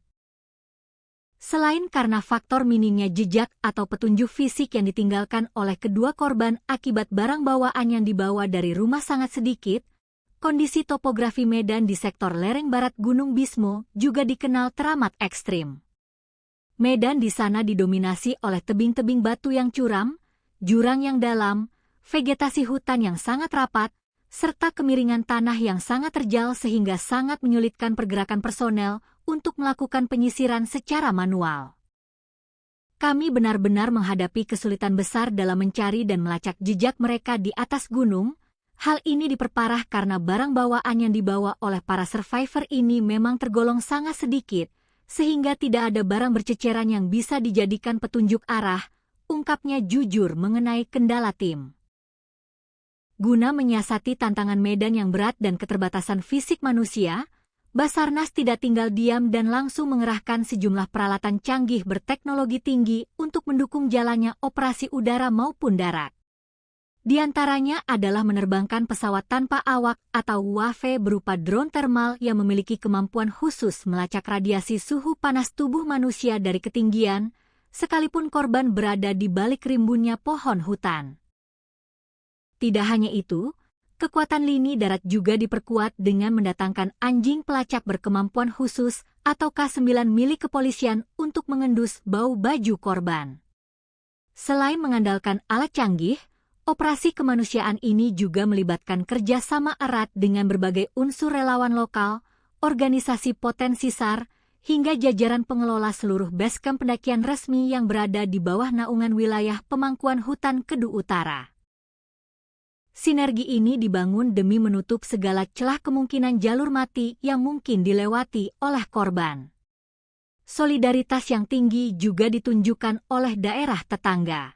Selain karena faktor minimnya jejak atau petunjuk fisik yang ditinggalkan oleh kedua korban akibat barang bawaan yang dibawa dari rumah sangat sedikit, kondisi topografi medan di sektor lereng barat Gunung Bismo juga dikenal teramat ekstrim. Medan di sana didominasi oleh tebing-tebing batu yang curam, jurang yang dalam, vegetasi hutan yang sangat rapat, serta kemiringan tanah yang sangat terjal sehingga sangat menyulitkan pergerakan personel untuk melakukan penyisiran secara manual. Kami benar-benar menghadapi kesulitan besar dalam mencari dan melacak jejak mereka di atas gunung. Hal ini diperparah karena barang bawaan yang dibawa oleh para survivor ini memang tergolong sangat sedikit, sehingga tidak ada barang berceceran yang bisa dijadikan petunjuk arah, ungkapnya jujur mengenai kendala tim. Guna menyiasati tantangan medan yang berat dan keterbatasan fisik manusia, Basarnas tidak tinggal diam dan langsung mengerahkan sejumlah peralatan canggih berteknologi tinggi untuk mendukung jalannya operasi udara maupun darat. Di antaranya adalah menerbangkan pesawat tanpa awak atau UAV berupa drone thermal yang memiliki kemampuan khusus melacak radiasi suhu panas tubuh manusia dari ketinggian, sekalipun korban berada di balik rimbunnya pohon hutan. Tidak hanya itu, kekuatan lini darat juga diperkuat dengan mendatangkan anjing pelacak berkemampuan khusus atau K9 milik kepolisian untuk mengendus bau baju korban. Selain mengandalkan alat canggih, operasi kemanusiaan ini juga melibatkan kerjasama erat dengan berbagai unsur relawan lokal, organisasi potensi SAR, hingga jajaran pengelola seluruh basecamp pendakian resmi yang berada di bawah naungan wilayah pemangkuan hutan Kedu Utara. Sinergi ini dibangun demi menutup segala celah kemungkinan jalur mati yang mungkin dilewati oleh korban. Solidaritas yang tinggi juga ditunjukkan oleh daerah tetangga.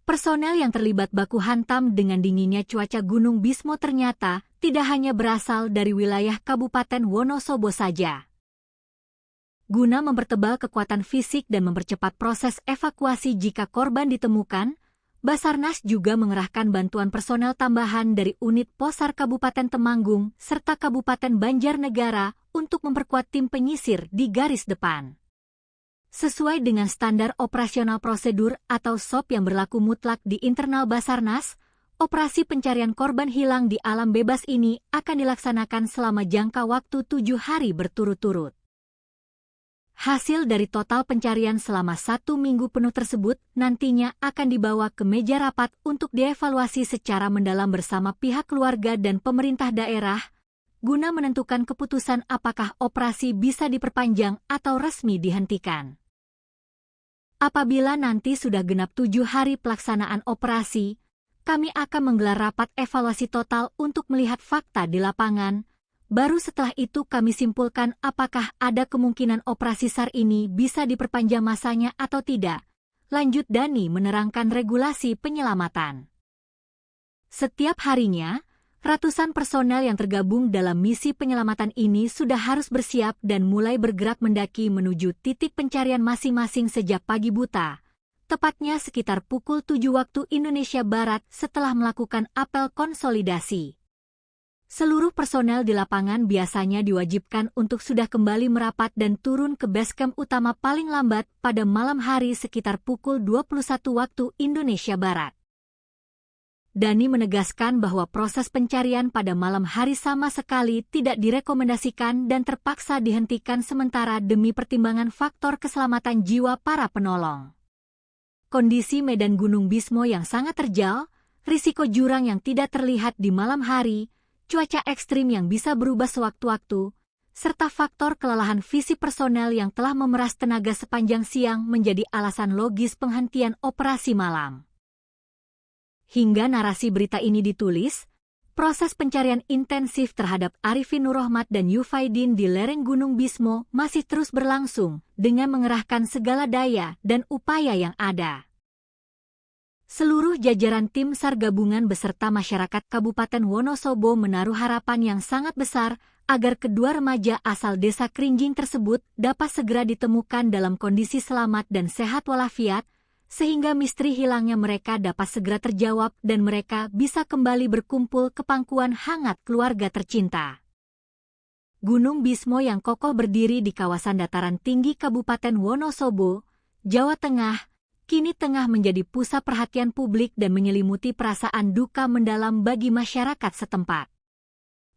Personel yang terlibat baku hantam dengan dinginnya cuaca Gunung Bismo ternyata tidak hanya berasal dari wilayah Kabupaten Wonosobo saja. Guna mempertebal kekuatan fisik dan mempercepat proses evakuasi jika korban ditemukan, Basarnas juga mengerahkan bantuan personel tambahan dari unit Posar Kabupaten Temanggung serta Kabupaten Banjarnegara untuk memperkuat tim penyisir di garis depan. Sesuai dengan standar operasional prosedur atau SOP yang berlaku mutlak di internal Basarnas, operasi pencarian korban hilang di alam bebas ini akan dilaksanakan selama jangka waktu 7 hari berturut-turut. Hasil dari total pencarian selama 1 minggu penuh tersebut nantinya akan dibawa ke meja rapat untuk dievaluasi secara mendalam bersama pihak keluarga dan pemerintah daerah, guna menentukan keputusan apakah operasi bisa diperpanjang atau resmi dihentikan. Apabila nanti sudah genap 7 hari pelaksanaan operasi, kami akan menggelar rapat evaluasi total untuk melihat fakta di lapangan. Baru setelah itu kami simpulkan apakah ada kemungkinan operasi SAR ini bisa diperpanjang masanya atau tidak, lanjut Dani menerangkan regulasi penyelamatan. Setiap harinya, ratusan personel yang tergabung dalam misi penyelamatan ini sudah harus bersiap dan mulai bergerak mendaki menuju titik pencarian masing-masing sejak pagi buta, tepatnya sekitar pukul 7 waktu Indonesia Barat setelah melakukan apel konsolidasi. Seluruh personel di lapangan biasanya diwajibkan untuk sudah kembali merapat dan turun ke basecamp utama paling lambat pada malam hari sekitar pukul 21 waktu Indonesia Barat. Dani menegaskan bahwa proses pencarian pada malam hari sama sekali tidak direkomendasikan dan terpaksa dihentikan sementara demi pertimbangan faktor keselamatan jiwa para penolong. Kondisi medan Gunung Bismo yang sangat terjal, risiko jurang yang tidak terlihat di malam hari, cuaca ekstrim yang bisa berubah sewaktu-waktu, serta faktor kelelahan fisik personel yang telah memeras tenaga sepanjang siang menjadi alasan logis penghentian operasi malam. Hingga narasi berita ini ditulis, proses pencarian intensif terhadap Arifin Nurrohmat dan Yufaidin di lereng Gunung Bismo masih terus berlangsung dengan mengerahkan segala daya dan upaya yang ada. Seluruh jajaran tim SAR gabungan beserta masyarakat Kabupaten Wonosobo menaruh harapan yang sangat besar agar kedua remaja asal desa Krinjing tersebut dapat segera ditemukan dalam kondisi selamat dan sehat walafiat, sehingga misteri hilangnya mereka dapat segera terjawab dan mereka bisa kembali berkumpul ke pangkuan hangat keluarga tercinta. Gunung Bismo yang kokoh berdiri di kawasan dataran tinggi Kabupaten Wonosobo, Jawa Tengah, kini tengah menjadi pusat perhatian publik dan menyelimuti perasaan duka mendalam bagi masyarakat setempat.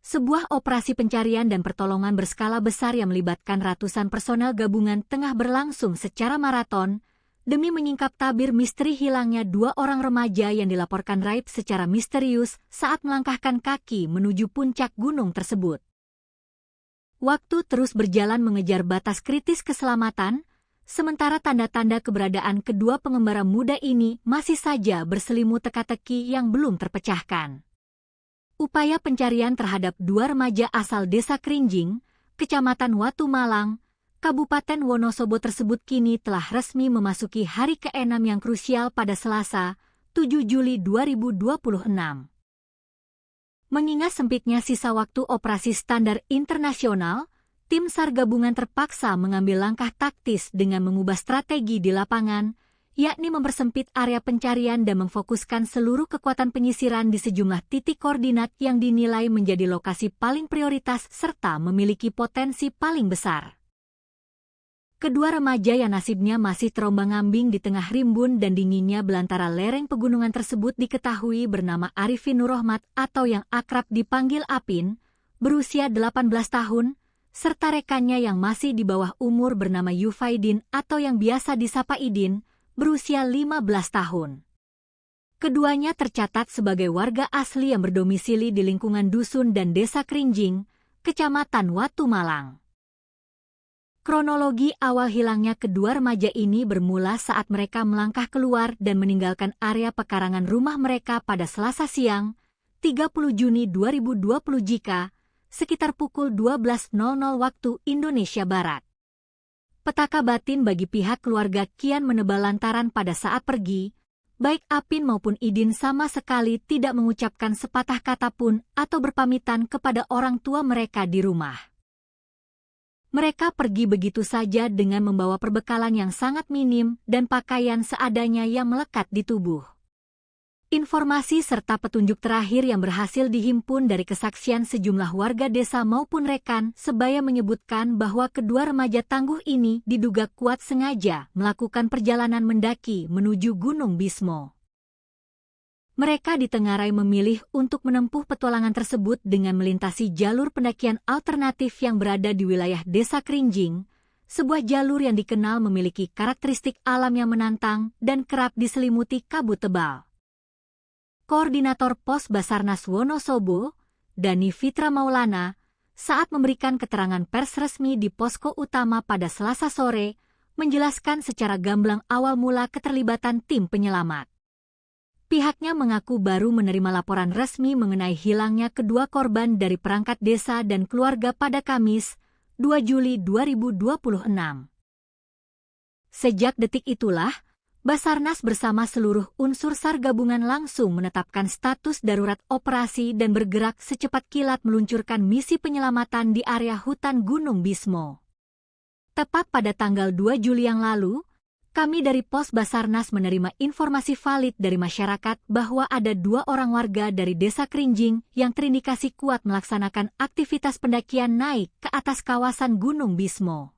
Sebuah operasi pencarian dan pertolongan berskala besar yang melibatkan ratusan personel gabungan tengah berlangsung secara maraton, demi menyingkap tabir misteri hilangnya dua orang remaja yang dilaporkan raib secara misterius saat melangkahkan kaki menuju puncak gunung tersebut. Waktu terus berjalan mengejar batas kritis keselamatan, sementara tanda-tanda keberadaan kedua pengembara muda ini masih saja berselimut teka-teki yang belum terpecahkan. Upaya pencarian terhadap dua remaja asal desa Krinjing, Kecamatan Watu Malang, Kabupaten Wonosobo tersebut kini telah resmi memasuki hari ke-6 yang krusial pada Selasa, 7 Juli 2026. Mengingat sempitnya sisa waktu operasi standar internasional, tim SAR gabungan terpaksa mengambil langkah taktis dengan mengubah strategi di lapangan, yakni mempersempit area pencarian dan memfokuskan seluruh kekuatan penyisiran di sejumlah titik koordinat yang dinilai menjadi lokasi paling prioritas serta memiliki potensi paling besar. Kedua remaja yang nasibnya masih terombang-ambing di tengah rimbun dan dinginnya belantara lereng pegunungan tersebut diketahui bernama Arifin Nurrohmat atau yang akrab dipanggil Apin, berusia 18 tahun, serta rekannya yang masih di bawah umur bernama Yufaidin atau yang biasa disapa Idin, berusia 15 tahun. Keduanya tercatat sebagai warga asli yang berdomisili di lingkungan dusun dan desa Krinjing, Kecamatan Watu Malang. Kronologi awal hilangnya kedua remaja ini bermula saat mereka melangkah keluar dan meninggalkan area pekarangan rumah mereka pada Selasa siang, 30 Juni 2020 jika sekitar pukul 12.00 waktu Indonesia Barat. Petaka batin bagi pihak keluarga kian menebal lantaran pada saat pergi, baik Apin maupun Idin sama sekali tidak mengucapkan sepatah kata pun atau berpamitan kepada orang tua mereka di rumah. Mereka pergi begitu saja dengan membawa perbekalan yang sangat minim dan pakaian seadanya yang melekat di tubuh. Informasi serta petunjuk terakhir yang berhasil dihimpun dari kesaksian sejumlah warga desa maupun rekan sebaya menyebutkan bahwa kedua remaja tangguh ini diduga kuat sengaja melakukan perjalanan mendaki menuju Gunung Bismo. Mereka ditengarai memilih untuk menempuh petualangan tersebut dengan melintasi jalur pendakian alternatif yang berada di wilayah desa Krinjing, sebuah jalur yang dikenal memiliki karakteristik alam yang menantang dan kerap diselimuti kabut tebal. Koordinator Pos Basarnas Wonosobo, Dani Fitra Maulana, saat memberikan keterangan pers resmi di posko utama pada Selasa sore, menjelaskan secara gamblang awal mula keterlibatan tim penyelamat. Pihaknya mengaku baru menerima laporan resmi mengenai hilangnya kedua korban dari perangkat desa dan keluarga pada Kamis, 2 Juli 2026. Sejak detik itulah, Basarnas bersama seluruh unsur SAR gabungan langsung menetapkan status darurat operasi dan bergerak secepat kilat meluncurkan misi penyelamatan di area hutan Gunung Bismo. Tepat pada tanggal 2 Juli yang lalu, kami dari Pos Basarnas menerima informasi valid dari masyarakat bahwa ada 2 orang warga dari Desa Kerinjing yang terindikasi kuat melaksanakan aktivitas pendakian naik ke atas kawasan Gunung Bismo.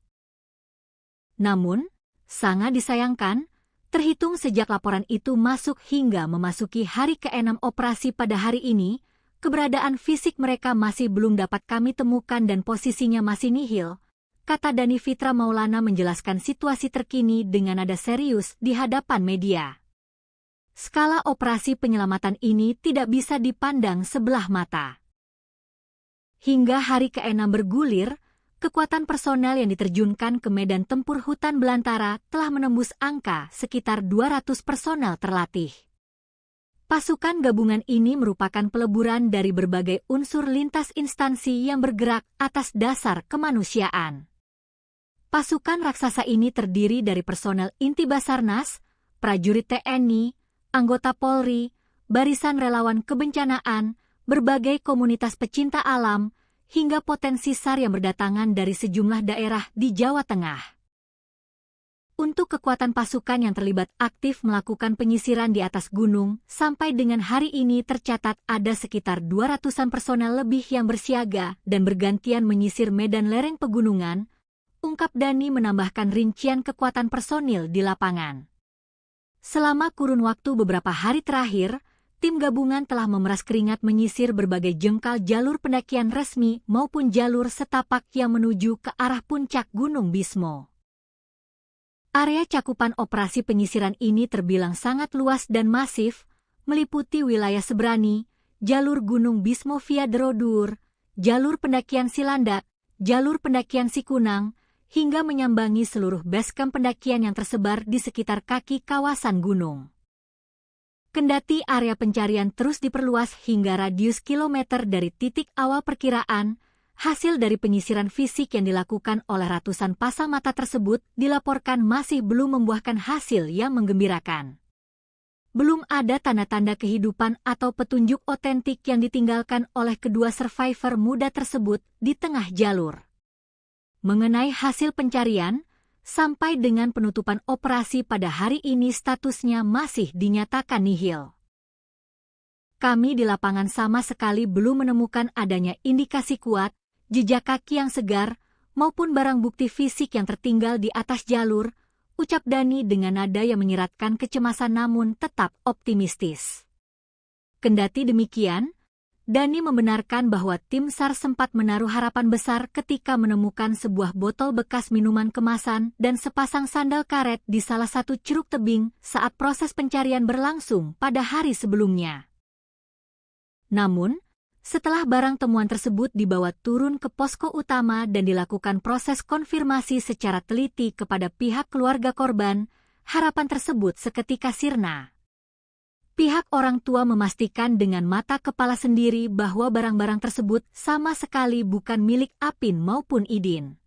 Namun, sangat disayangkan, terhitung sejak laporan itu masuk hingga memasuki hari ke-6 operasi pada hari ini, keberadaan fisik mereka masih belum dapat kami temukan dan posisinya masih nihil, kata Dani Fitra Maulana menjelaskan situasi terkini dengan nada serius di hadapan media. Skala operasi penyelamatan ini tidak bisa dipandang sebelah mata. Hingga hari ke-6 bergulir, kekuatan personel yang diterjunkan ke medan tempur hutan belantara telah menembus angka sekitar 200 personel terlatih. Pasukan gabungan ini merupakan peleburan dari berbagai unsur lintas instansi yang bergerak atas dasar kemanusiaan. Pasukan raksasa ini terdiri dari personel inti Basarnas, prajurit TNI, anggota Polri, barisan relawan kebencanaan, berbagai komunitas pecinta alam, hingga potensi SAR yang berdatangan dari sejumlah daerah di Jawa Tengah. Untuk kekuatan pasukan yang terlibat aktif melakukan penyisiran di atas gunung, sampai dengan hari ini tercatat ada sekitar 200-an personel lebih yang bersiaga dan bergantian menyisir medan lereng pegunungan, ungkap Dani menambahkan rincian kekuatan personil di lapangan. Selama kurun waktu beberapa hari terakhir, tim gabungan telah memeras keringat menyisir berbagai jengkal jalur pendakian resmi maupun jalur setapak yang menuju ke arah puncak Gunung Bismo. Area cakupan operasi penyisiran ini terbilang sangat luas dan masif, meliputi wilayah Sebrani, jalur Gunung Bismo via Derodur, jalur pendakian Silandak, jalur pendakian Sikunang, hingga menyambangi seluruh basecamp pendakian yang tersebar di sekitar kaki kawasan gunung. Kendati area pencarian terus diperluas hingga radius kilometer dari titik awal perkiraan, hasil dari penyisiran fisik yang dilakukan oleh ratusan pasang mata tersebut dilaporkan masih belum membuahkan hasil yang menggembirakan. Belum ada tanda-tanda kehidupan atau petunjuk otentik yang ditinggalkan oleh kedua survivor muda tersebut di tengah jalur. Mengenai hasil pencarian, sampai dengan penutupan operasi pada hari ini statusnya masih dinyatakan nihil. Kami di lapangan sama sekali belum menemukan adanya indikasi kuat, jejak kaki yang segar, maupun barang bukti fisik yang tertinggal di atas jalur, ucap Dani dengan nada yang menyiratkan kecemasan namun tetap optimistis. Kendati demikian, Dani membenarkan bahwa tim SAR sempat menaruh harapan besar ketika menemukan sebuah botol bekas minuman kemasan dan sepasang sandal karet di salah satu curug tebing saat proses pencarian berlangsung pada hari sebelumnya. Namun, setelah barang temuan tersebut dibawa turun ke posko utama dan dilakukan proses konfirmasi secara teliti kepada pihak keluarga korban, harapan tersebut seketika sirna. Pihak orang tua memastikan dengan mata kepala sendiri bahwa barang-barang tersebut sama sekali bukan milik Apin maupun Idin.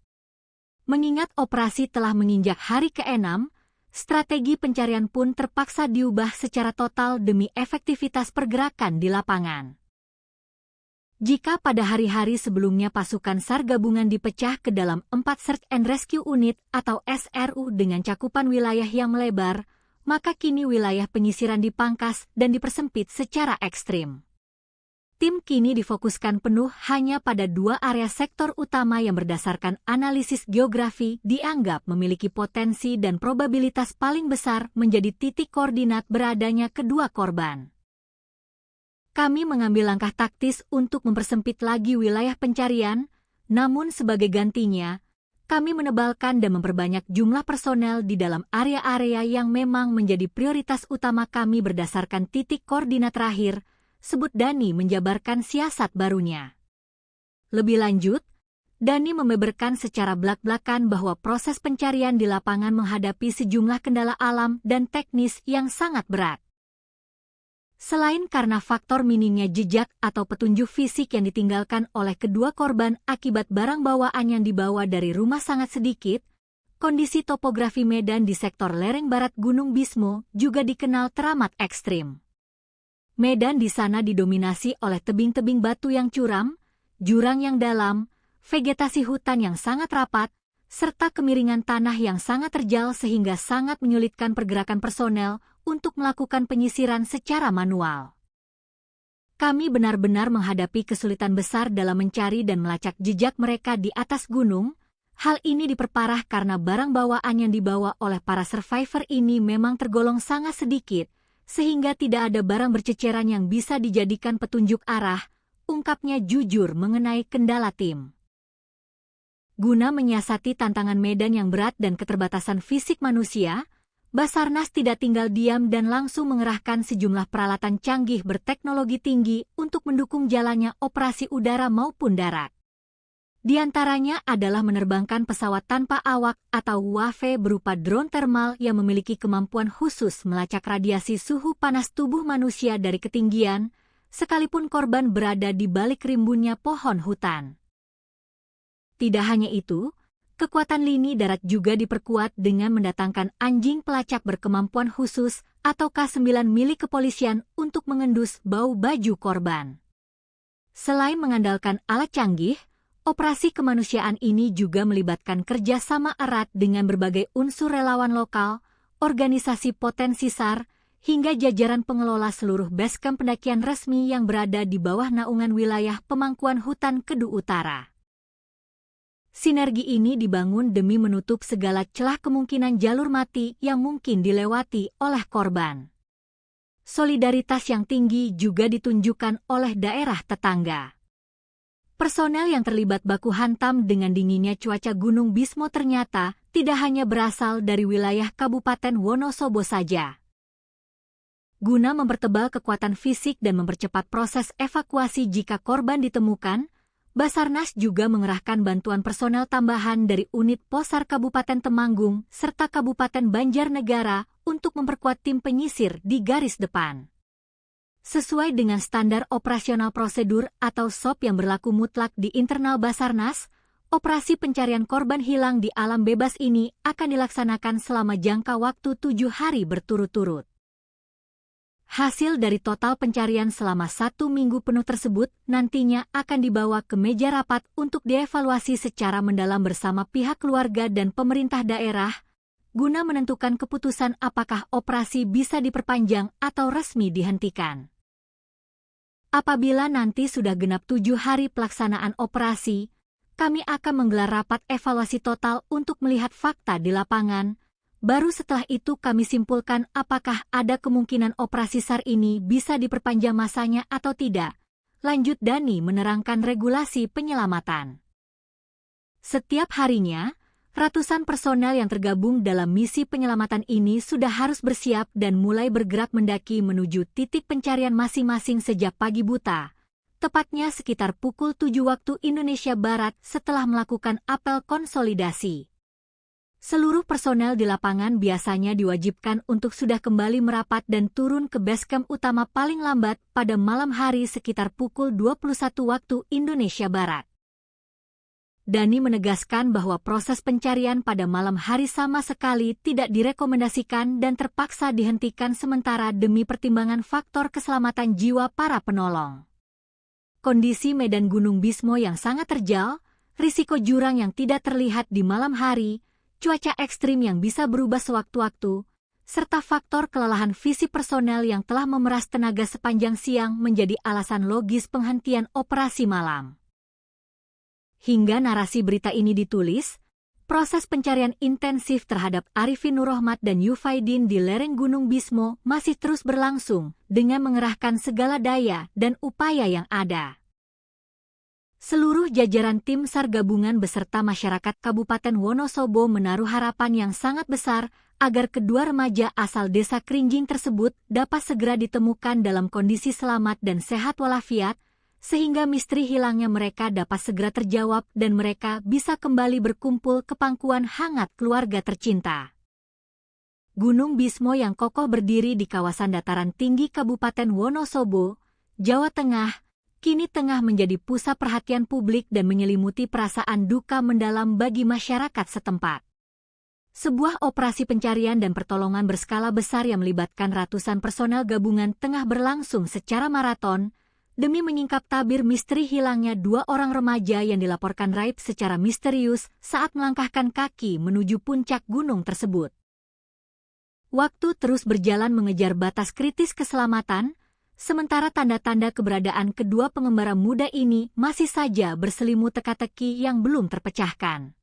Mengingat operasi telah menginjak hari ke-6, strategi pencarian pun terpaksa diubah secara total demi efektivitas pergerakan di lapangan. Jika pada hari-hari sebelumnya pasukan SAR gabungan dipecah ke dalam 4 Search and Rescue Unit atau SRU dengan cakupan wilayah yang melebar, maka kini wilayah penyisiran dipangkas dan dipersempit secara ekstrim. Tim kini difokuskan penuh hanya pada 2 area sektor utama yang berdasarkan analisis geografi dianggap memiliki potensi dan probabilitas paling besar menjadi titik koordinat beradanya kedua korban. Kami mengambil langkah taktis untuk mempersempit lagi wilayah pencarian, namun sebagai gantinya, kami menebalkan dan memperbanyak jumlah personel di dalam area-area yang memang menjadi prioritas utama kami berdasarkan titik koordinat terakhir, sebut Dani menjabarkan siasat barunya. Lebih lanjut, Dani membeberkan secara belak-belakan bahwa proses pencarian di lapangan menghadapi sejumlah kendala alam dan teknis yang sangat berat. Selain karena faktor minimnya jejak atau petunjuk fisik yang ditinggalkan oleh kedua korban akibat barang bawaan yang dibawa dari rumah sangat sedikit, kondisi topografi medan di sektor lereng barat Gunung Bismo juga dikenal teramat ekstrim. Medan di sana didominasi oleh tebing-tebing batu yang curam, jurang yang dalam, vegetasi hutan yang sangat rapat, serta kemiringan tanah yang sangat terjal sehingga sangat menyulitkan pergerakan personel untuk melakukan penyisiran secara manual. Kami benar-benar menghadapi kesulitan besar dalam mencari dan melacak jejak mereka di atas gunung. Hal ini diperparah karena barang bawaan yang dibawa oleh para survivor ini memang tergolong sangat sedikit, sehingga tidak ada barang berceceran yang bisa dijadikan petunjuk arah, ungkapnya jujur mengenai kendala tim. Guna menyiasati tantangan medan yang berat dan keterbatasan fisik manusia, Basarnas tidak tinggal diam dan langsung mengerahkan sejumlah peralatan canggih berteknologi tinggi untuk mendukung jalannya operasi udara maupun darat. Di antaranya adalah menerbangkan pesawat tanpa awak atau UAV berupa drone thermal yang memiliki kemampuan khusus melacak radiasi suhu panas tubuh manusia dari ketinggian, sekalipun korban berada di balik rimbunnya pohon hutan. Tidak hanya itu, kekuatan lini darat juga diperkuat dengan mendatangkan anjing pelacak berkemampuan khusus atau K9 milik kepolisian untuk mengendus bau baju korban. Selain mengandalkan alat canggih, operasi kemanusiaan ini juga melibatkan kerjasama erat dengan berbagai unsur relawan lokal, organisasi potensi SAR, hingga jajaran pengelola seluruh basecamp pendakian resmi yang berada di bawah naungan wilayah pemangkuan hutan Kedu Utara. Sinergi ini dibangun demi menutup segala celah kemungkinan jalur mati yang mungkin dilewati oleh korban. Solidaritas yang tinggi juga ditunjukkan oleh daerah tetangga. Personel yang terlibat baku hantam dengan dinginnya cuaca Gunung Bismo ternyata tidak hanya berasal dari wilayah Kabupaten Wonosobo saja. Guna mempertebal kekuatan fisik dan mempercepat proses evakuasi jika korban ditemukan, Basarnas juga mengerahkan bantuan personel tambahan dari unit Posar Kabupaten Temanggung serta Kabupaten Banjarnegara untuk memperkuat tim penyisir di garis depan. Sesuai dengan standar operasional prosedur atau SOP yang berlaku mutlak di internal Basarnas, operasi pencarian korban hilang di alam bebas ini akan dilaksanakan selama jangka waktu 7 hari berturut-turut. Hasil dari total pencarian selama 1 minggu penuh tersebut nantinya akan dibawa ke meja rapat untuk dievaluasi secara mendalam bersama pihak keluarga dan pemerintah daerah, guna menentukan keputusan apakah operasi bisa diperpanjang atau resmi dihentikan. Apabila nanti sudah genap 7 hari pelaksanaan operasi, kami akan menggelar rapat evaluasi total untuk melihat fakta di lapangan. Baru setelah itu kami simpulkan apakah ada kemungkinan operasi SAR ini bisa diperpanjang masanya atau tidak. Lanjut Dani menerangkan regulasi penyelamatan. Setiap harinya, ratusan personel yang tergabung dalam misi penyelamatan ini sudah harus bersiap dan mulai bergerak mendaki menuju titik pencarian masing-masing sejak pagi buta, tepatnya sekitar pukul 7 waktu Indonesia Barat setelah melakukan apel konsolidasi. Seluruh personel di lapangan biasanya diwajibkan untuk sudah kembali merapat dan turun ke basecamp utama paling lambat pada malam hari sekitar pukul 21 waktu Indonesia Barat. Dani menegaskan bahwa proses pencarian pada malam hari sama sekali tidak direkomendasikan dan terpaksa dihentikan sementara demi pertimbangan faktor keselamatan jiwa para penolong. Kondisi medan Gunung Bismo yang sangat terjal, risiko jurang yang tidak terlihat di malam hari, cuaca ekstrim yang bisa berubah sewaktu-waktu, serta faktor kelelahan fisik personel yang telah memeras tenaga sepanjang siang menjadi alasan logis penghentian operasi malam. Hingga narasi berita ini ditulis, proses pencarian intensif terhadap Arifin Nurrohmat dan Yufaidin di lereng Gunung Bismo masih terus berlangsung dengan mengerahkan segala daya dan upaya yang ada. Seluruh jajaran tim SAR gabungan beserta masyarakat Kabupaten Wonosobo menaruh harapan yang sangat besar agar kedua remaja asal desa Krinjing tersebut dapat segera ditemukan dalam kondisi selamat dan sehat walafiat, sehingga misteri hilangnya mereka dapat segera terjawab dan mereka bisa kembali berkumpul ke pangkuan hangat keluarga tercinta. Gunung Bismo yang kokoh berdiri di kawasan dataran tinggi Kabupaten Wonosobo, Jawa Tengah, kini tengah menjadi pusat perhatian publik dan menyelimuti perasaan duka mendalam bagi masyarakat setempat. Sebuah operasi pencarian dan pertolongan berskala besar yang melibatkan ratusan personel gabungan tengah berlangsung secara maraton demi menyingkap tabir misteri hilangnya 2 orang remaja yang dilaporkan raib secara misterius saat melangkahkan kaki menuju puncak gunung tersebut. Waktu terus berjalan mengejar batas kritis keselamatan, sementara tanda-tanda keberadaan kedua pengembara muda ini masih saja berselimut teka-teki yang belum terpecahkan.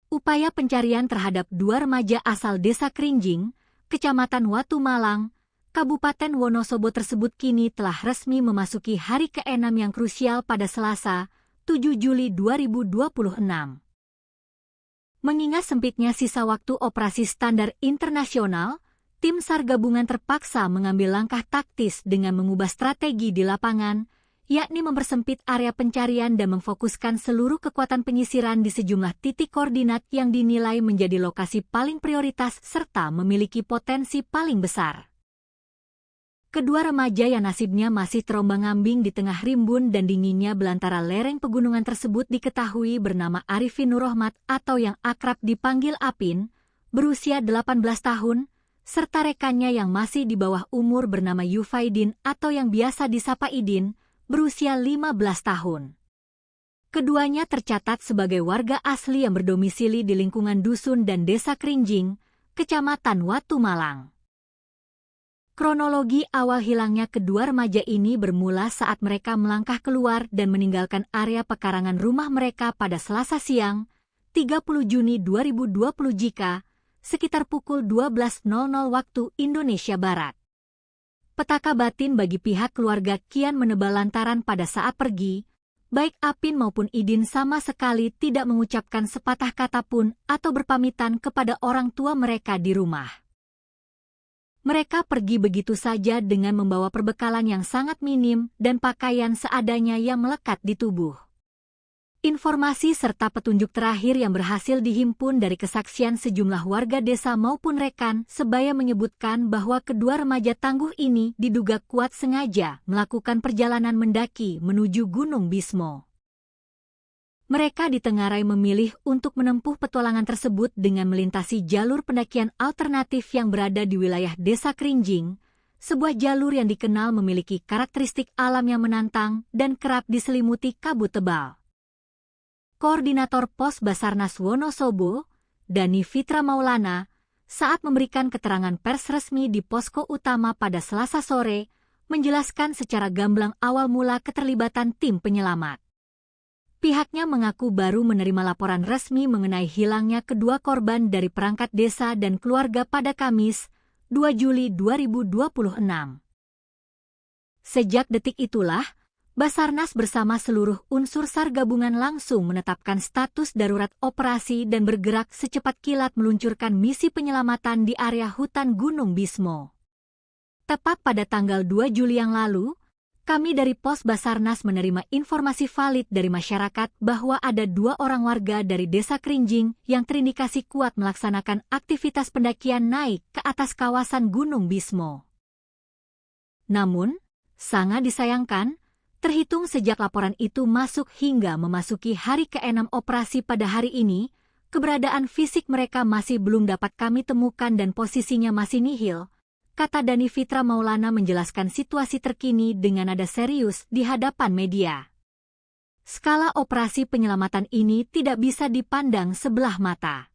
Upaya pencarian terhadap 2 remaja asal Desa Krinjing, Kecamatan Watu Malang, Kabupaten Wonosobo tersebut kini telah resmi memasuki hari ke-6 yang krusial pada Selasa, 7 Juli 2026. Mengingat sempitnya sisa waktu operasi standar internasional, tim SAR gabungan terpaksa mengambil langkah taktis dengan mengubah strategi di lapangan, yakni mempersempit area pencarian dan memfokuskan seluruh kekuatan penyisiran di sejumlah titik koordinat yang dinilai menjadi lokasi paling prioritas serta memiliki potensi paling besar. Kedua remaja yang nasibnya masih terombang-ambing di tengah rimbun dan dinginnya belantara lereng pegunungan tersebut diketahui bernama Arifin Nurrohmat atau yang akrab dipanggil Apin, berusia 18 tahun, serta rekannya yang masih di bawah umur bernama Yufaidin atau yang biasa disapa Idin, berusia 15 tahun. Keduanya tercatat sebagai warga asli yang berdomisili di lingkungan dusun dan desa Krinjing, Kecamatan Watu Malang. Kronologi awal hilangnya kedua remaja ini bermula saat mereka melangkah keluar dan meninggalkan area pekarangan rumah mereka pada Selasa siang, 30 Juni 2020 jika, sekitar pukul 12.00 waktu Indonesia Barat. Petaka batin bagi pihak keluarga kian menebal lantaran pada saat pergi, baik Apin maupun Idin sama sekali tidak mengucapkan sepatah kata pun atau berpamitan kepada orang tua mereka di rumah. Mereka pergi begitu saja dengan membawa perbekalan yang sangat minim dan pakaian seadanya yang melekat di tubuh. Informasi serta petunjuk terakhir yang berhasil dihimpun dari kesaksian sejumlah warga desa maupun rekan sebaya menyebutkan bahwa kedua remaja tangguh ini diduga kuat sengaja melakukan perjalanan mendaki menuju Gunung Bismo. Mereka ditengarai memilih untuk menempuh petualangan tersebut dengan melintasi jalur pendakian alternatif yang berada di wilayah Desa Krinjing, sebuah jalur yang dikenal memiliki karakteristik alam yang menantang dan kerap diselimuti kabut tebal. Koordinator Pos Basarnas Wonosobo, Dani Fitra Maulana, saat memberikan keterangan pers resmi di posko utama pada Selasa sore, menjelaskan secara gamblang awal mula keterlibatan tim penyelamat. Pihaknya mengaku baru menerima laporan resmi mengenai hilangnya kedua korban dari perangkat desa dan keluarga pada Kamis, 2 Juli 2026. Sejak detik itulah, Basarnas bersama seluruh unsur SAR gabungan langsung menetapkan status darurat operasi dan bergerak secepat kilat meluncurkan misi penyelamatan di area hutan Gunung Bismo. Tepat pada tanggal 2 Juli yang lalu, kami dari Pos Basarnas menerima informasi valid dari masyarakat bahwa ada 2 orang warga dari Desa Krinjing yang terindikasi kuat melaksanakan aktivitas pendakian naik ke atas kawasan Gunung Bismo. Namun, sangat disayangkan, terhitung sejak laporan itu masuk hingga memasuki hari ke-6 operasi pada hari ini, keberadaan fisik mereka masih belum dapat kami temukan dan posisinya masih nihil, kata Dani Fitra Maulana menjelaskan situasi terkini dengan nada serius di hadapan media. Skala operasi penyelamatan ini tidak bisa dipandang sebelah mata.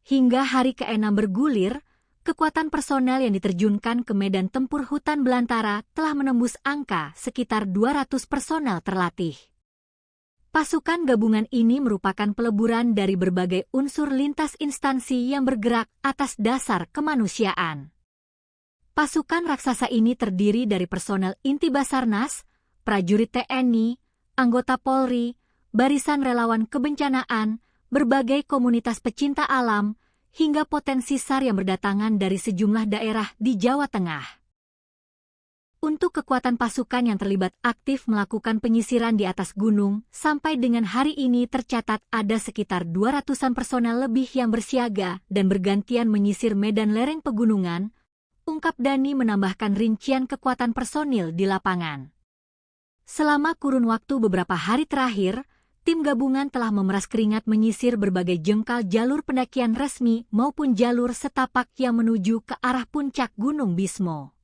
Hingga hari ke-6 bergulir, kekuatan personel yang diterjunkan ke medan tempur hutan belantara telah menembus angka sekitar 200 personel terlatih. Pasukan gabungan ini merupakan peleburan dari berbagai unsur lintas instansi yang bergerak atas dasar kemanusiaan. Pasukan raksasa ini terdiri dari personel inti Basarnas, prajurit TNI, anggota Polri, barisan relawan kebencanaan, berbagai komunitas pecinta alam, hingga potensi SAR yang berdatangan dari sejumlah daerah di Jawa Tengah. Untuk kekuatan pasukan yang terlibat aktif melakukan penyisiran di atas gunung, sampai dengan hari ini tercatat ada sekitar 200-an personel lebih yang bersiaga dan bergantian menyisir medan lereng pegunungan, ungkap Dani menambahkan rincian kekuatan personil di lapangan. Selama kurun waktu beberapa hari terakhir, tim gabungan telah memeras keringat menyisir berbagai jengkal jalur pendakian resmi maupun jalur setapak yang menuju ke arah puncak Gunung Bismo.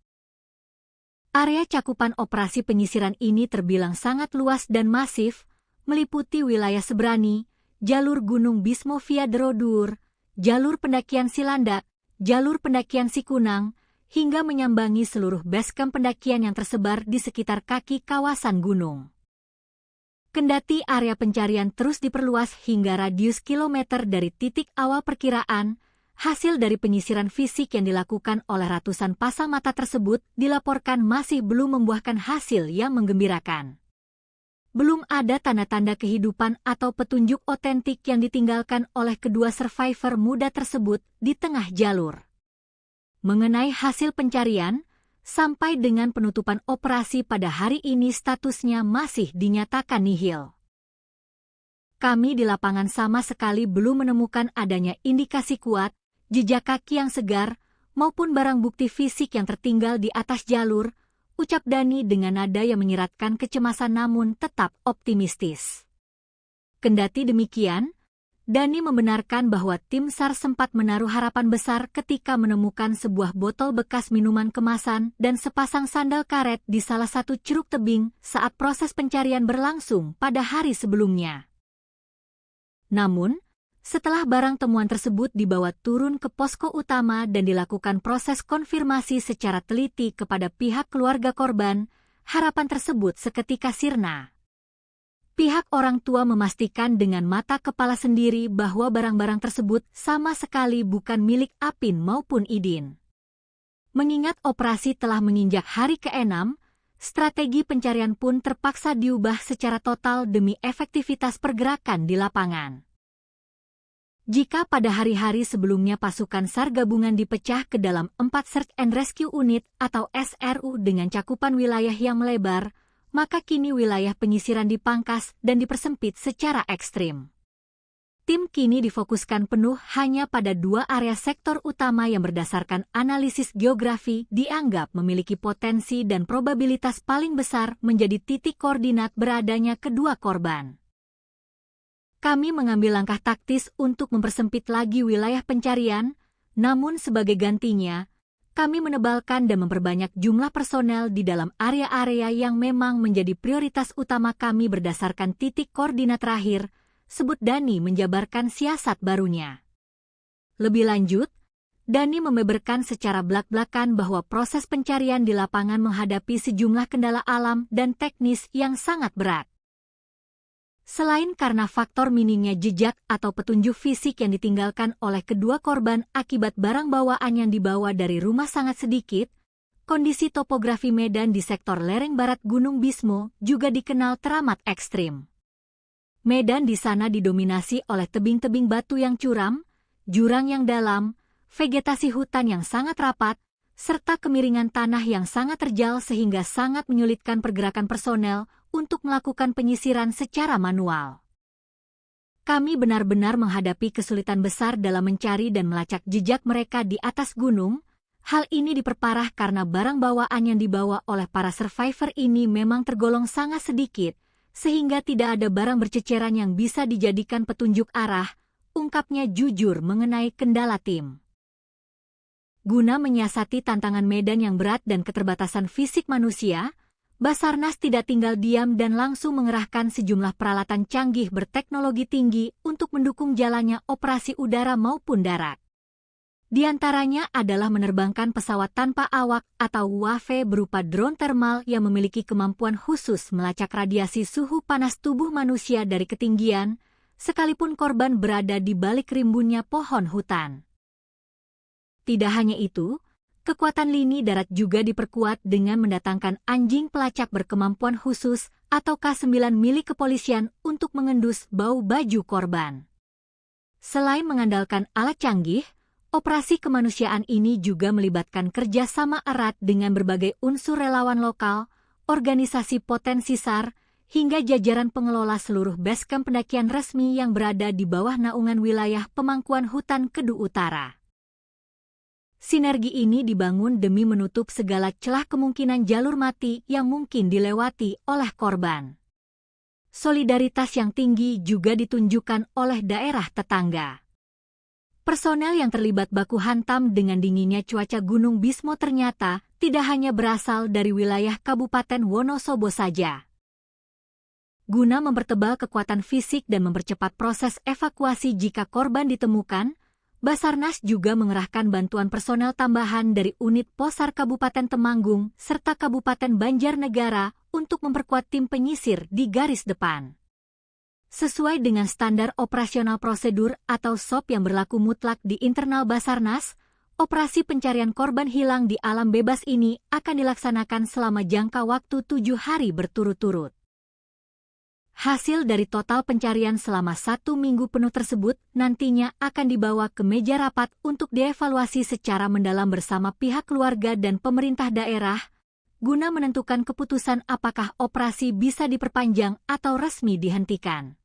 Area cakupan operasi penyisiran ini terbilang sangat luas dan masif, meliputi wilayah Sebrani, jalur Gunung Bismo via Derodur, jalur pendakian Silandak, jalur pendakian Sikunang, hingga menyambangi seluruh basecamp pendakian yang tersebar di sekitar kaki kawasan gunung. Kendati area pencarian terus diperluas hingga radius kilometer dari titik awal perkiraan, hasil dari penyisiran fisik yang dilakukan oleh ratusan pasang mata tersebut dilaporkan masih belum membuahkan hasil yang menggembirakan. Belum ada tanda-tanda kehidupan atau petunjuk otentik yang ditinggalkan oleh kedua survivor muda tersebut di tengah jalur. Mengenai hasil pencarian, sampai dengan penutupan operasi pada hari ini statusnya masih dinyatakan nihil. Kami di lapangan sama sekali belum menemukan adanya indikasi kuat, jejak kaki yang segar, maupun barang bukti fisik yang tertinggal di atas jalur, ucap Dani dengan nada yang menyiratkan kecemasan namun tetap optimistis. Kendati demikian, Dani membenarkan bahwa tim SAR sempat menaruh harapan besar ketika menemukan sebuah botol bekas minuman kemasan dan sepasang sandal karet di salah satu curug tebing saat proses pencarian berlangsung pada hari sebelumnya. Namun, setelah barang temuan tersebut dibawa turun ke posko utama dan dilakukan proses konfirmasi secara teliti kepada pihak keluarga korban, harapan tersebut seketika sirna. Pihak orang tua memastikan dengan mata kepala sendiri bahwa barang-barang tersebut sama sekali bukan milik Apin maupun Idin. Mengingat operasi telah menginjak hari ke-6, strategi pencarian pun terpaksa diubah secara total demi efektivitas pergerakan di lapangan. Jika pada hari-hari sebelumnya pasukan SAR gabungan dipecah ke dalam 4 Search and Rescue Unit atau SRU dengan cakupan wilayah yang melebar, maka kini wilayah penyisiran dipangkas dan dipersempit secara ekstrim. Tim kini difokuskan penuh hanya pada 2 area sektor utama yang berdasarkan analisis geografi dianggap memiliki potensi dan probabilitas paling besar menjadi titik koordinat beradanya kedua korban. Kami mengambil langkah taktis untuk mempersempit lagi wilayah pencarian, namun sebagai gantinya, kami menebalkan dan memperbanyak jumlah personel di dalam area-area yang memang menjadi prioritas utama kami berdasarkan titik koordinat terakhir, sebut Dani menjabarkan siasat barunya. Lebih lanjut, Dani membeberkan secara belak-belakan bahwa proses pencarian di lapangan menghadapi sejumlah kendala alam dan teknis yang sangat berat. Selain karena faktor minimnya jejak atau petunjuk fisik yang ditinggalkan oleh kedua korban akibat barang bawaan yang dibawa dari rumah sangat sedikit, kondisi topografi medan di sektor lereng barat Gunung Bismo juga dikenal teramat ekstrim. Medan di sana didominasi oleh tebing-tebing batu yang curam, jurang yang dalam, vegetasi hutan yang sangat rapat, serta kemiringan tanah yang sangat terjal sehingga sangat menyulitkan pergerakan personel untuk melakukan penyisiran secara manual. Kami benar-benar menghadapi kesulitan besar dalam mencari dan melacak jejak mereka di atas gunung. Hal ini diperparah karena barang bawaan yang dibawa oleh para survivor ini memang tergolong sangat sedikit, sehingga tidak ada barang berceceran yang bisa dijadikan petunjuk arah, ungkapnya jujur mengenai kendala tim. Guna menyiasati tantangan medan yang berat dan keterbatasan fisik manusia, Basarnas tidak tinggal diam dan langsung mengerahkan sejumlah peralatan canggih berteknologi tinggi untuk mendukung jalannya operasi udara maupun darat. Di antaranya adalah menerbangkan pesawat tanpa awak atau UAV berupa drone thermal yang memiliki kemampuan khusus melacak radiasi suhu panas tubuh manusia dari ketinggian, sekalipun korban berada di balik rimbunnya pohon hutan. Tidak hanya itu, kekuatan lini darat juga diperkuat dengan mendatangkan anjing pelacak berkemampuan khusus atau K9 milik kepolisian untuk mengendus bau baju korban. Selain mengandalkan alat canggih, operasi kemanusiaan ini juga melibatkan kerjasama erat dengan berbagai unsur relawan lokal, organisasi potensi SAR, hingga jajaran pengelola seluruh basecamp pendakian resmi yang berada di bawah naungan wilayah pemangkuan hutan Kedu Utara. Sinergi ini dibangun demi menutup segala celah kemungkinan jalur mati yang mungkin dilewati oleh korban. Solidaritas yang tinggi juga ditunjukkan oleh daerah tetangga. Personel yang terlibat baku hantam dengan dinginnya cuaca Gunung Bismo ternyata tidak hanya berasal dari wilayah Kabupaten Wonosobo saja. Guna mempertebal kekuatan fisik dan mempercepat proses evakuasi jika korban ditemukan, Basarnas juga mengerahkan bantuan personel tambahan dari unit Posar Kabupaten Temanggung serta Kabupaten Banjarnegara untuk memperkuat tim penyisir di garis depan. Sesuai dengan standar operasional prosedur atau SOP yang berlaku mutlak di internal Basarnas, operasi pencarian korban hilang di alam bebas ini akan dilaksanakan selama jangka waktu 7 hari berturut-turut. Hasil dari total pencarian selama 1 minggu penuh tersebut nantinya akan dibawa ke meja rapat untuk dievaluasi secara mendalam bersama pihak keluarga dan pemerintah daerah, guna menentukan keputusan apakah operasi bisa diperpanjang atau resmi dihentikan.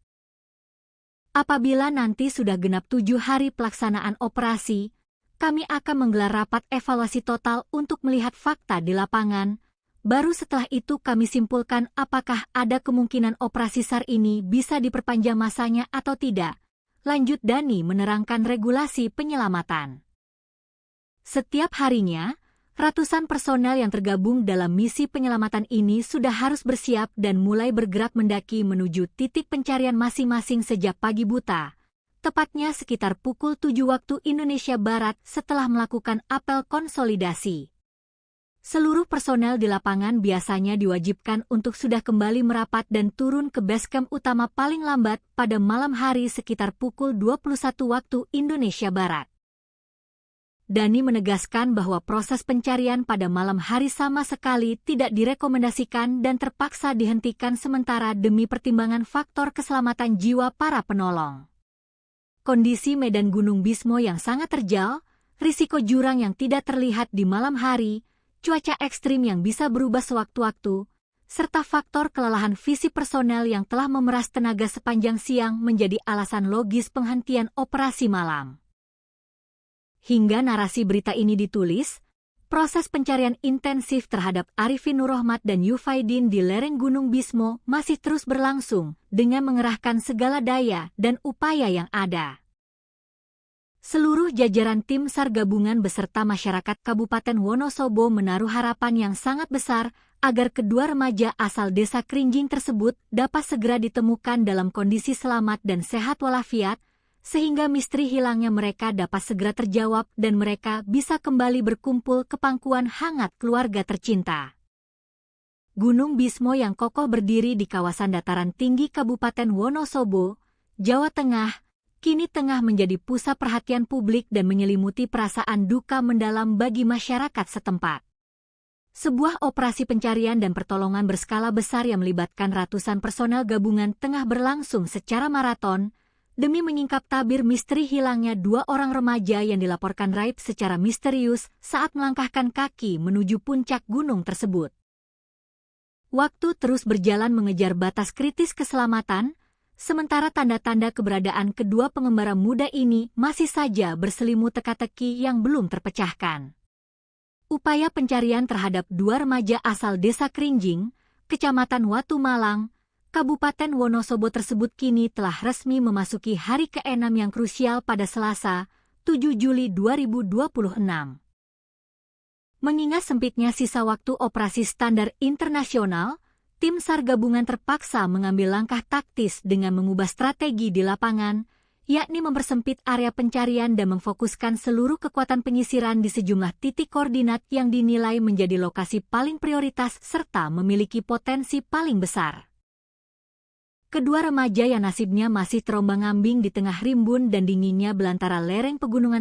Apabila nanti sudah genap 7 hari pelaksanaan operasi, kami akan menggelar rapat evaluasi total untuk melihat fakta di lapangan. Baru setelah itu kami simpulkan apakah ada kemungkinan operasi SAR ini bisa diperpanjang masanya atau tidak. Lanjut Dani menerangkan regulasi penyelamatan. Setiap harinya, ratusan personel yang tergabung dalam misi penyelamatan ini sudah harus bersiap dan mulai bergerak mendaki menuju titik pencarian masing-masing sejak pagi buta, tepatnya sekitar pukul 7 waktu Indonesia Barat setelah melakukan apel konsolidasi. Seluruh personel di lapangan biasanya diwajibkan untuk sudah kembali merapat dan turun ke basecamp utama paling lambat pada malam hari sekitar pukul 21 waktu Indonesia Barat. Dani menegaskan bahwa proses pencarian pada malam hari sama sekali tidak direkomendasikan dan terpaksa dihentikan sementara demi pertimbangan faktor keselamatan jiwa para penolong. Kondisi medan Gunung Bismo yang sangat terjal, risiko jurang yang tidak terlihat di malam hari, cuaca ekstrim yang bisa berubah sewaktu-waktu, serta faktor kelelahan fisik personel yang telah memeras tenaga sepanjang siang menjadi alasan logis penghentian operasi malam. Hingga narasi berita ini ditulis, proses pencarian intensif terhadap Arifin Nurrohmat dan Yufaidin di lereng Gunung Bismo masih terus berlangsung dengan mengerahkan segala daya dan upaya yang ada. Seluruh jajaran tim SAR gabungan beserta masyarakat Kabupaten Wonosobo menaruh harapan yang sangat besar agar kedua remaja asal desa Krinjing tersebut dapat segera ditemukan dalam kondisi selamat dan sehat walafiat, sehingga misteri hilangnya mereka dapat segera terjawab dan mereka bisa kembali berkumpul ke pangkuan hangat keluarga tercinta. Gunung Bismo yang kokoh berdiri di kawasan dataran tinggi Kabupaten Wonosobo, Jawa Tengah, kini tengah menjadi pusat perhatian publik dan menyelimuti perasaan duka mendalam bagi masyarakat setempat. Sebuah operasi pencarian dan pertolongan berskala besar yang melibatkan ratusan personel gabungan tengah berlangsung secara maraton, demi menyingkap tabir misteri hilangnya 2 orang remaja yang dilaporkan raib secara misterius saat melangkahkan kaki menuju puncak gunung tersebut. Waktu terus berjalan mengejar batas kritis keselamatan, sementara tanda-tanda keberadaan kedua pengembara muda ini masih saja berselimut teka-teki yang belum terpecahkan. Upaya pencarian terhadap 2 remaja asal desa Krinjing, Kecamatan Watu Malang, Kabupaten Wonosobo tersebut kini telah resmi memasuki hari ke-6 yang krusial pada Selasa, 7 Juli 2026. Mengingat sempitnya sisa waktu operasi standar internasional, tim SAR gabungan terpaksa mengambil langkah taktis dengan mengubah strategi di lapangan, yakni mempersempit area pencarian dan memfokuskan seluruh kekuatan penyisiran di sejumlah titik koordinat yang dinilai menjadi lokasi paling prioritas serta memiliki potensi paling besar. Kedua remaja yang nasibnya masih terombang-ambing di tengah rimbun dan dinginnya belantara lereng pegunungan